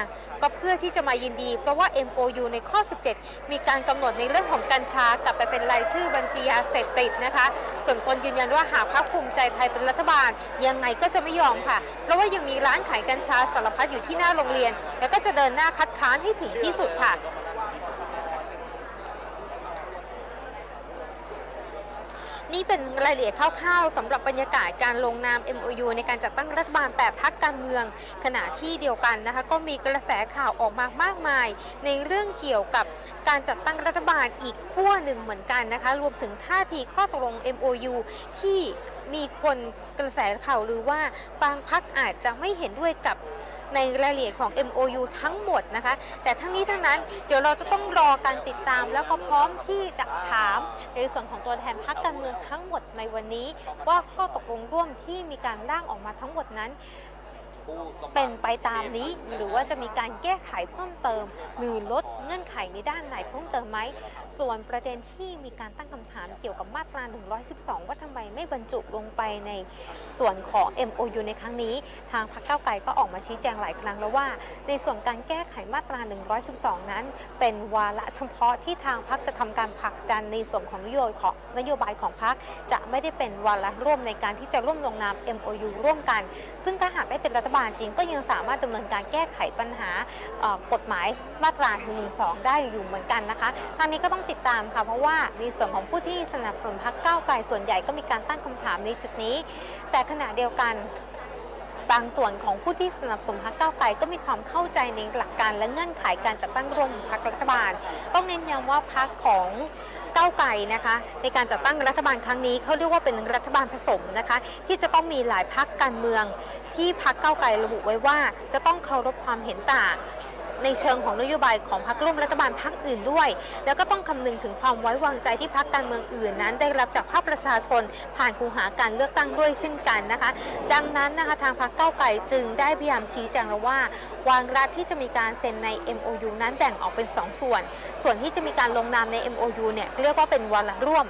ก็เพื่อที่จะมายินดีเพราะว่า MOU ในข้อ 17 มีการกำหนดในเรื่องของกัญชากลับไปเป็นรายชื่อบัญชียาเสพติดนะคะส่วนตนยืนยันว่าหากพรรคภูมิใจไทยเป็นรัฐบาลยังไงก็จะไม่ยอมค่ะเพราะว่ายังมีร้านขายกัญชาสารพัดอยู่ที่หน้าโรงเรียนแล้วก็จะเดินหน้าคัดค้านให้ถึงที่สุดค่ะนี่เป็นรายละเอียดคร่าวๆสำหรับบรรยากาศการลงนาม MOU ในการจัดตั้งรัฐบาล8พรรคการเมืองขณะที่เดียวกันนะคะก็มีกระแสข่าวออกมามากมายในเรื่องเกี่ยวกับการจัดตั้งรัฐบาลอีกขั้วหนึ่งเหมือนกันนะคะรวมถึงท่าทีข้อตกลง MOU ที่มีคนกระแสข่าวหรือว่าบางพรรคอาจจะไม่เห็นด้วยกับในรายละเอียดของ MOU ทั้งหมดนะคะแต่ทั้งนี้ทั้งนั้นเดี๋ยวเราจะต้องรอการติดตามแล้วก็พร้อมที่จะถามในส่วนของตัวแทนพรรคการเมืองทั้งหมดในวันนี้ว่าข้อตกลงร่วมที่มีการร่างออกมาทั้งหมดนั้นเป็นไปตามนี้หรือว่าจะมีการแก้ไขเพิ่มเติมหรือลดเงื่อนไขในด้านไหนเพิ่มเติมไหมส่วนประเด็นที่มีการตั้งคำถามเกี่ยวกับมาตรา 112 ว่าทำไมไม่บรรจุลงไปในส่วนของ MOU ในครั้งนี้ทางพรรคก้าวไกลก็ออกมาชี้แจงหลายครั้งแล้วว่าในส่วนการแก้ไขมาตรา 112 นั้นเป็นวาระเฉพาะที่ทางพรรคจะทำการผลักดันในส่วนของนโยบายของพรรคจะไม่ได้เป็นวาระร่วมในการที่จะร่วมลงนาม MOU ร่วมกันซึ่งถ้าหากได้เป็นรัฐบาลจริงก็ยังสามารถดำเนินการแก้ไขปัญหากฎหมายมาตรา 112 ได้อยู่เหมือนกันนะคะทางนี้ก็ต้องติดตามค่ะเพราะว่าในส่วนของผู้ที่สนับสนุนพรรคก้าวไกลส่วนใหญ่ก็มีการตั้งคำถามในจุดนี้แต่ขณะเดียวกันบางส่วนของผู้ที่สนับสนุนพรรคก้าวไกลก็มีความเข้าใจในหลักการและเงื่อนไขการจัดตั้งร่วมพรรครัฐบาลต้องเน้นย้ำว่าพรรคของก้าวไกลนะคะในการจัดตั้งรัฐบาลครั้งนี้เขาเรียกว่าเป็นรัฐบาลผสมนะคะที่จะต้องมีหลายพรรคการเมืองที่พรรคก้าวไกลระบุไว้ว่าจะต้องเคารพความเห็นต่างในเชิงของนโยบายของพรรคร่วมรัฐบาลพรรคอื่นด้วยแล้วก็ต้องคำนึงถึงความไว้วางใจที่พรรคการเมืองอื่นนั้นได้รับจากภาคประชาชนผ่านคูหาการเลือกตั้งด้วยเช่นกันนะคะดังนั้นนะคะทางพรรคก้าวไกลจึงได้พยายามชี้แจงแล้วว่าวาระที่จะมีการเซ็นใน MOU นั้นแบ่งออกเป็น2ส่วนที่จะมีการลงนามใน MOU เนี่ยเรียกว่าเป็นวาระร่วม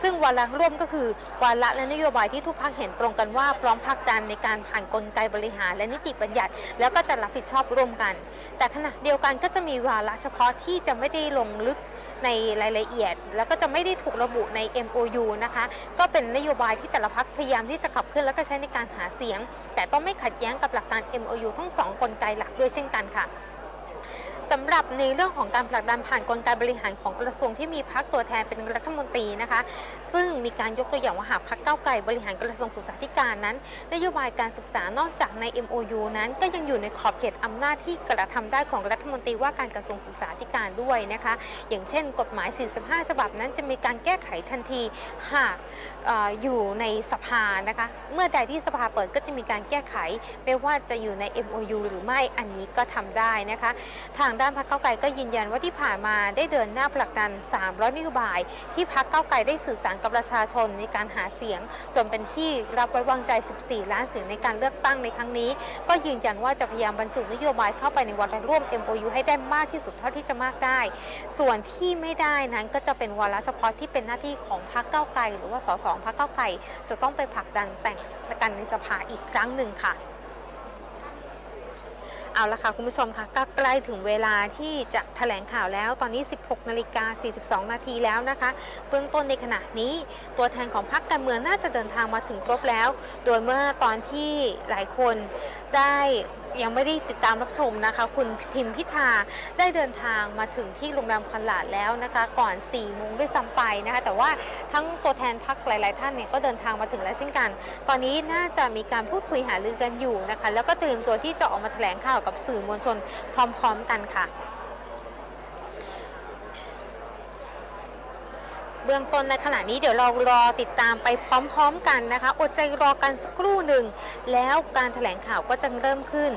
ซึ่งวาระร่วมก็คือวาระและนโยบายที่ทุกพรรคเห็นตรงกันว่าพร้อมผลักดันในการผ่านกลไกบริหารและนิติบัญญัติแล้วก็จะรับผิดชอบร่วมกันแต่ขณะเดียวกันก็จะมีวาระเฉพาะที่จะไม่ได้ลงลึกในรายละเอียดแล้วก็จะไม่ได้ถูกระบุใน MOU นะคะก็เป็นนโยบายที่แต่ละพรรคพยายามที่จะขับเคลื่อนและก็ใช้ในการหาเสียงแต่ต้องไม่ขัดแย้งกับหลักการ MOU ทั้ง2กลไกหลักด้วยเช่นกันค่ะสำหรับในเรื่องของการผลักดันผ่านกลไกบริหารของกระทรวงที่มีพรรคตัวแทนเป็นรัฐมนตรีนะคะซึ่งมีการยกตัวอย่างว่าหากพรรคก้าวไกลบริหารกระทรวงศึกษาธิการนั้นนโยบายการศึกษานอกจากใน MOU นั้นก็ยังอยู่ในขอบเขตอำนาจที่กระทำได้ของรัฐมนตรีว่าการกระทรวงศึกษาธิการด้วยนะคะอย่างเช่นกฎหมาย45ฉบับนั้นจะมีการแก้ไขทันทีหากอยู่ในสภานะคะเมื่อใดที่สภาเปิดก็จะมีการแก้ไขไม่ว่าจะอยู่ใน MOU หรือไม่อันนี้ก็ทำได้นะคะทางด้านพรรคก้าวไกลก็ยืนยันว่าที่ผ่านมาได้เดินหน้าผลักดัน300นโยบายที่พรรคก้าวไกลได้สื่อสารกับประชาชนในการหาเสียงจนเป็นที่รับไว้วางใจ14ล้านเสียงในการเลือกตั้งในครั้งนี้ก็ยืนยันว่าจะพยายามบรรจุนโยบายเข้าไปในวาระร่วม MOU ให้ได้มากที่สุดเท่าที่จะมากได้ส่วนที่ไม่ได้นั้นก็จะเป็นวาระเฉพาะที่เป็นหน้าที่ของพรรคก้าวไกลหรือว่าส.ส.พรรคก้าวไกลจะต้องไปผลักดันแต่งกันในสภาอีกครั้งหนึ่งค่ะเอาละค่ะคุณผู้ชมค่ะก็ใกล้ถึงเวลาที่จะแถลงข่าวแล้วตอนนี้ 16:42 นาทีแล้วนะคะเบื้องต้นในขณะนี้ตัวแทนของพรรคการเมืองน่าจะเดินทางมาถึงครบแล้วโดยเมื่อตอนที่หลายคนได้ยังไม่ได้ติดตามรับชมนะคะคุณทิมพิธาได้เดินทางมาถึงที่โรงแรมคอนหลาดแล้วนะคะก่อน 4 โมงด้วยซ้ำไปนะคะแต่ว่าทั้งตัวแทนพรรคหลายๆท่านเนี่ยก็เดินทางมาถึงแล้วเช่นกันตอนนี้น่าจะมีการพูดคุยหารือกันอยู่นะคะแล้วก็เตรียมตัวที่จะออกมาแถลงข่าวกับสื่อมวลชนพร้อมๆกันค่ะ บื้องต้นในขณะนี้เดี๋ยวเรารอติดตามไปพร้อมๆกันนะคะอดใจรอกันสักครู่หนึ่งแล้วการแถลงข่าวก็จะเริ่มขึ้น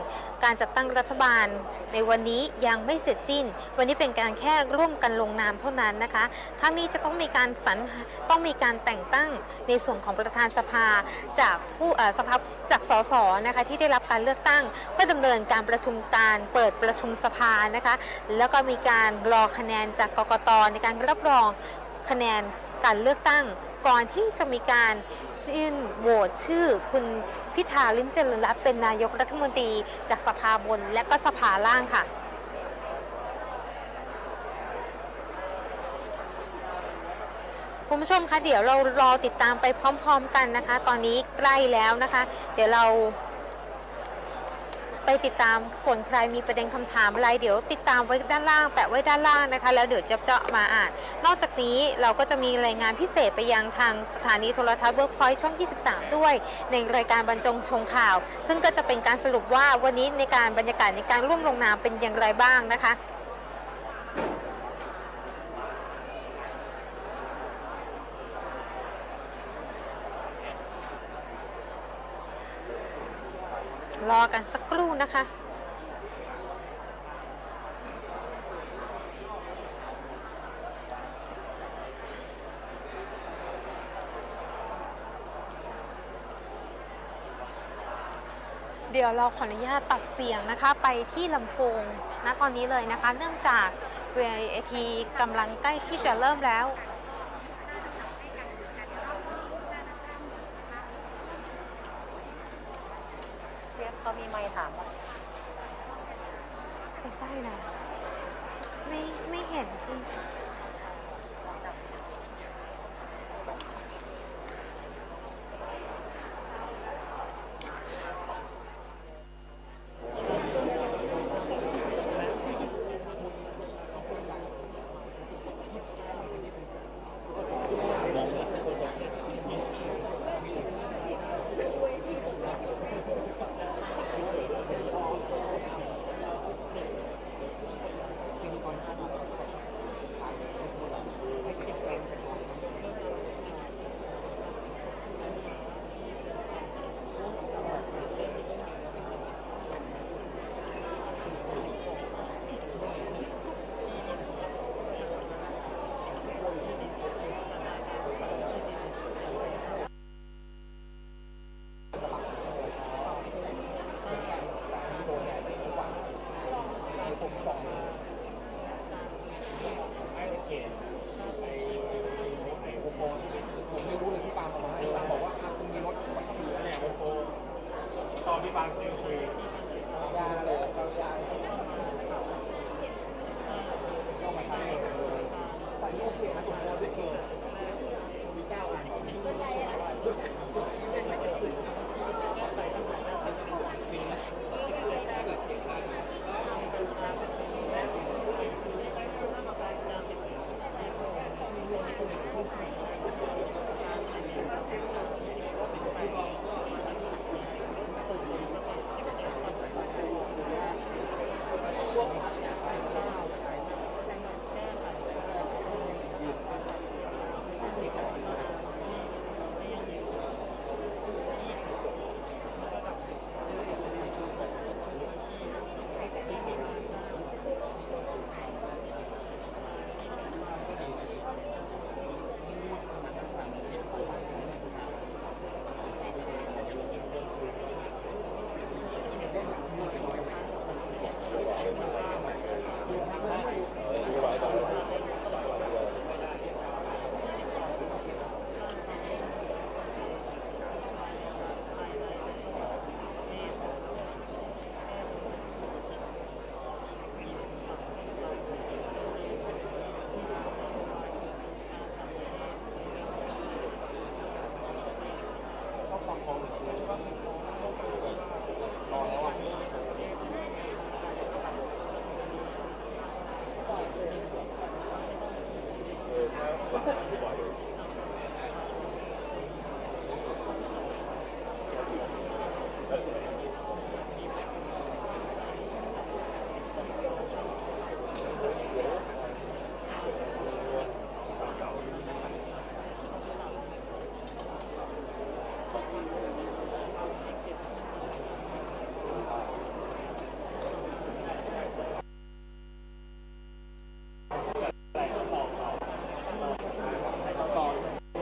การจัดตั้งรัฐบาลในวันนี้ยังไม่เสร็จสิ้นวันนี้เป็นการแค่ร่วมกันลงนามเท่านั้นนะคะทั้งนี้จะต้องมีการต้องมีการแต่งตั้งในส่วนของประธานสภาจากจากสสนะคะที่ได้รับการเลือกตั้งเพื่อดำเนินการประชุมการเปิดประชุมสภานะคะแล้วก็มีการรอคะแนนจากกกต.ในการรับรองคะแนนการเลือกตั้งก่อนที่จะมีการโหวตชื่อคุณพิธาลิ้มเจริญรัตน์เป็นนายกรัฐมนตรีจากสภาบนและก็สภาล่างค่ะคุณผู้ชมคะเดี๋ยวเรารอติดตามไปพร้อมๆกันนะคะตอนนี้ใกล้แล้วนะคะเดี๋ยวเราไปติดตามส่วนใครมีประเด็นคำถามอะไรเดี๋ยวติดตามไว้ด้านล่างแปะไว้ด้านล่างนะคะแล้วเดี๋ยวจะมาอ่านนอกจากนี้เราก็จะมีรายงานพิเศษไปยังทางสถานีโทรทัศน์ Workpoint ช่อง 23 ด้วยในรายการบรรจงชงข่าวซึ่งก็จะเป็นการสรุปว่าวันนี้ในการบรรยากาศในการร่วมลงนามเป็นอย่างไรบ้างนะคะรอกันสักครู่นะคะเดี๋ยวเราขออนุญาตตัดเสียงนะคะไปที่ลำโพงณตอนนี้เลยนะคะเนื่องจากเวทีกำลังใกล้ที่จะเริ่มแล้วเขามีไมค์ถามป่ะไม่ใช่นะไม่เห็นมี9 อัน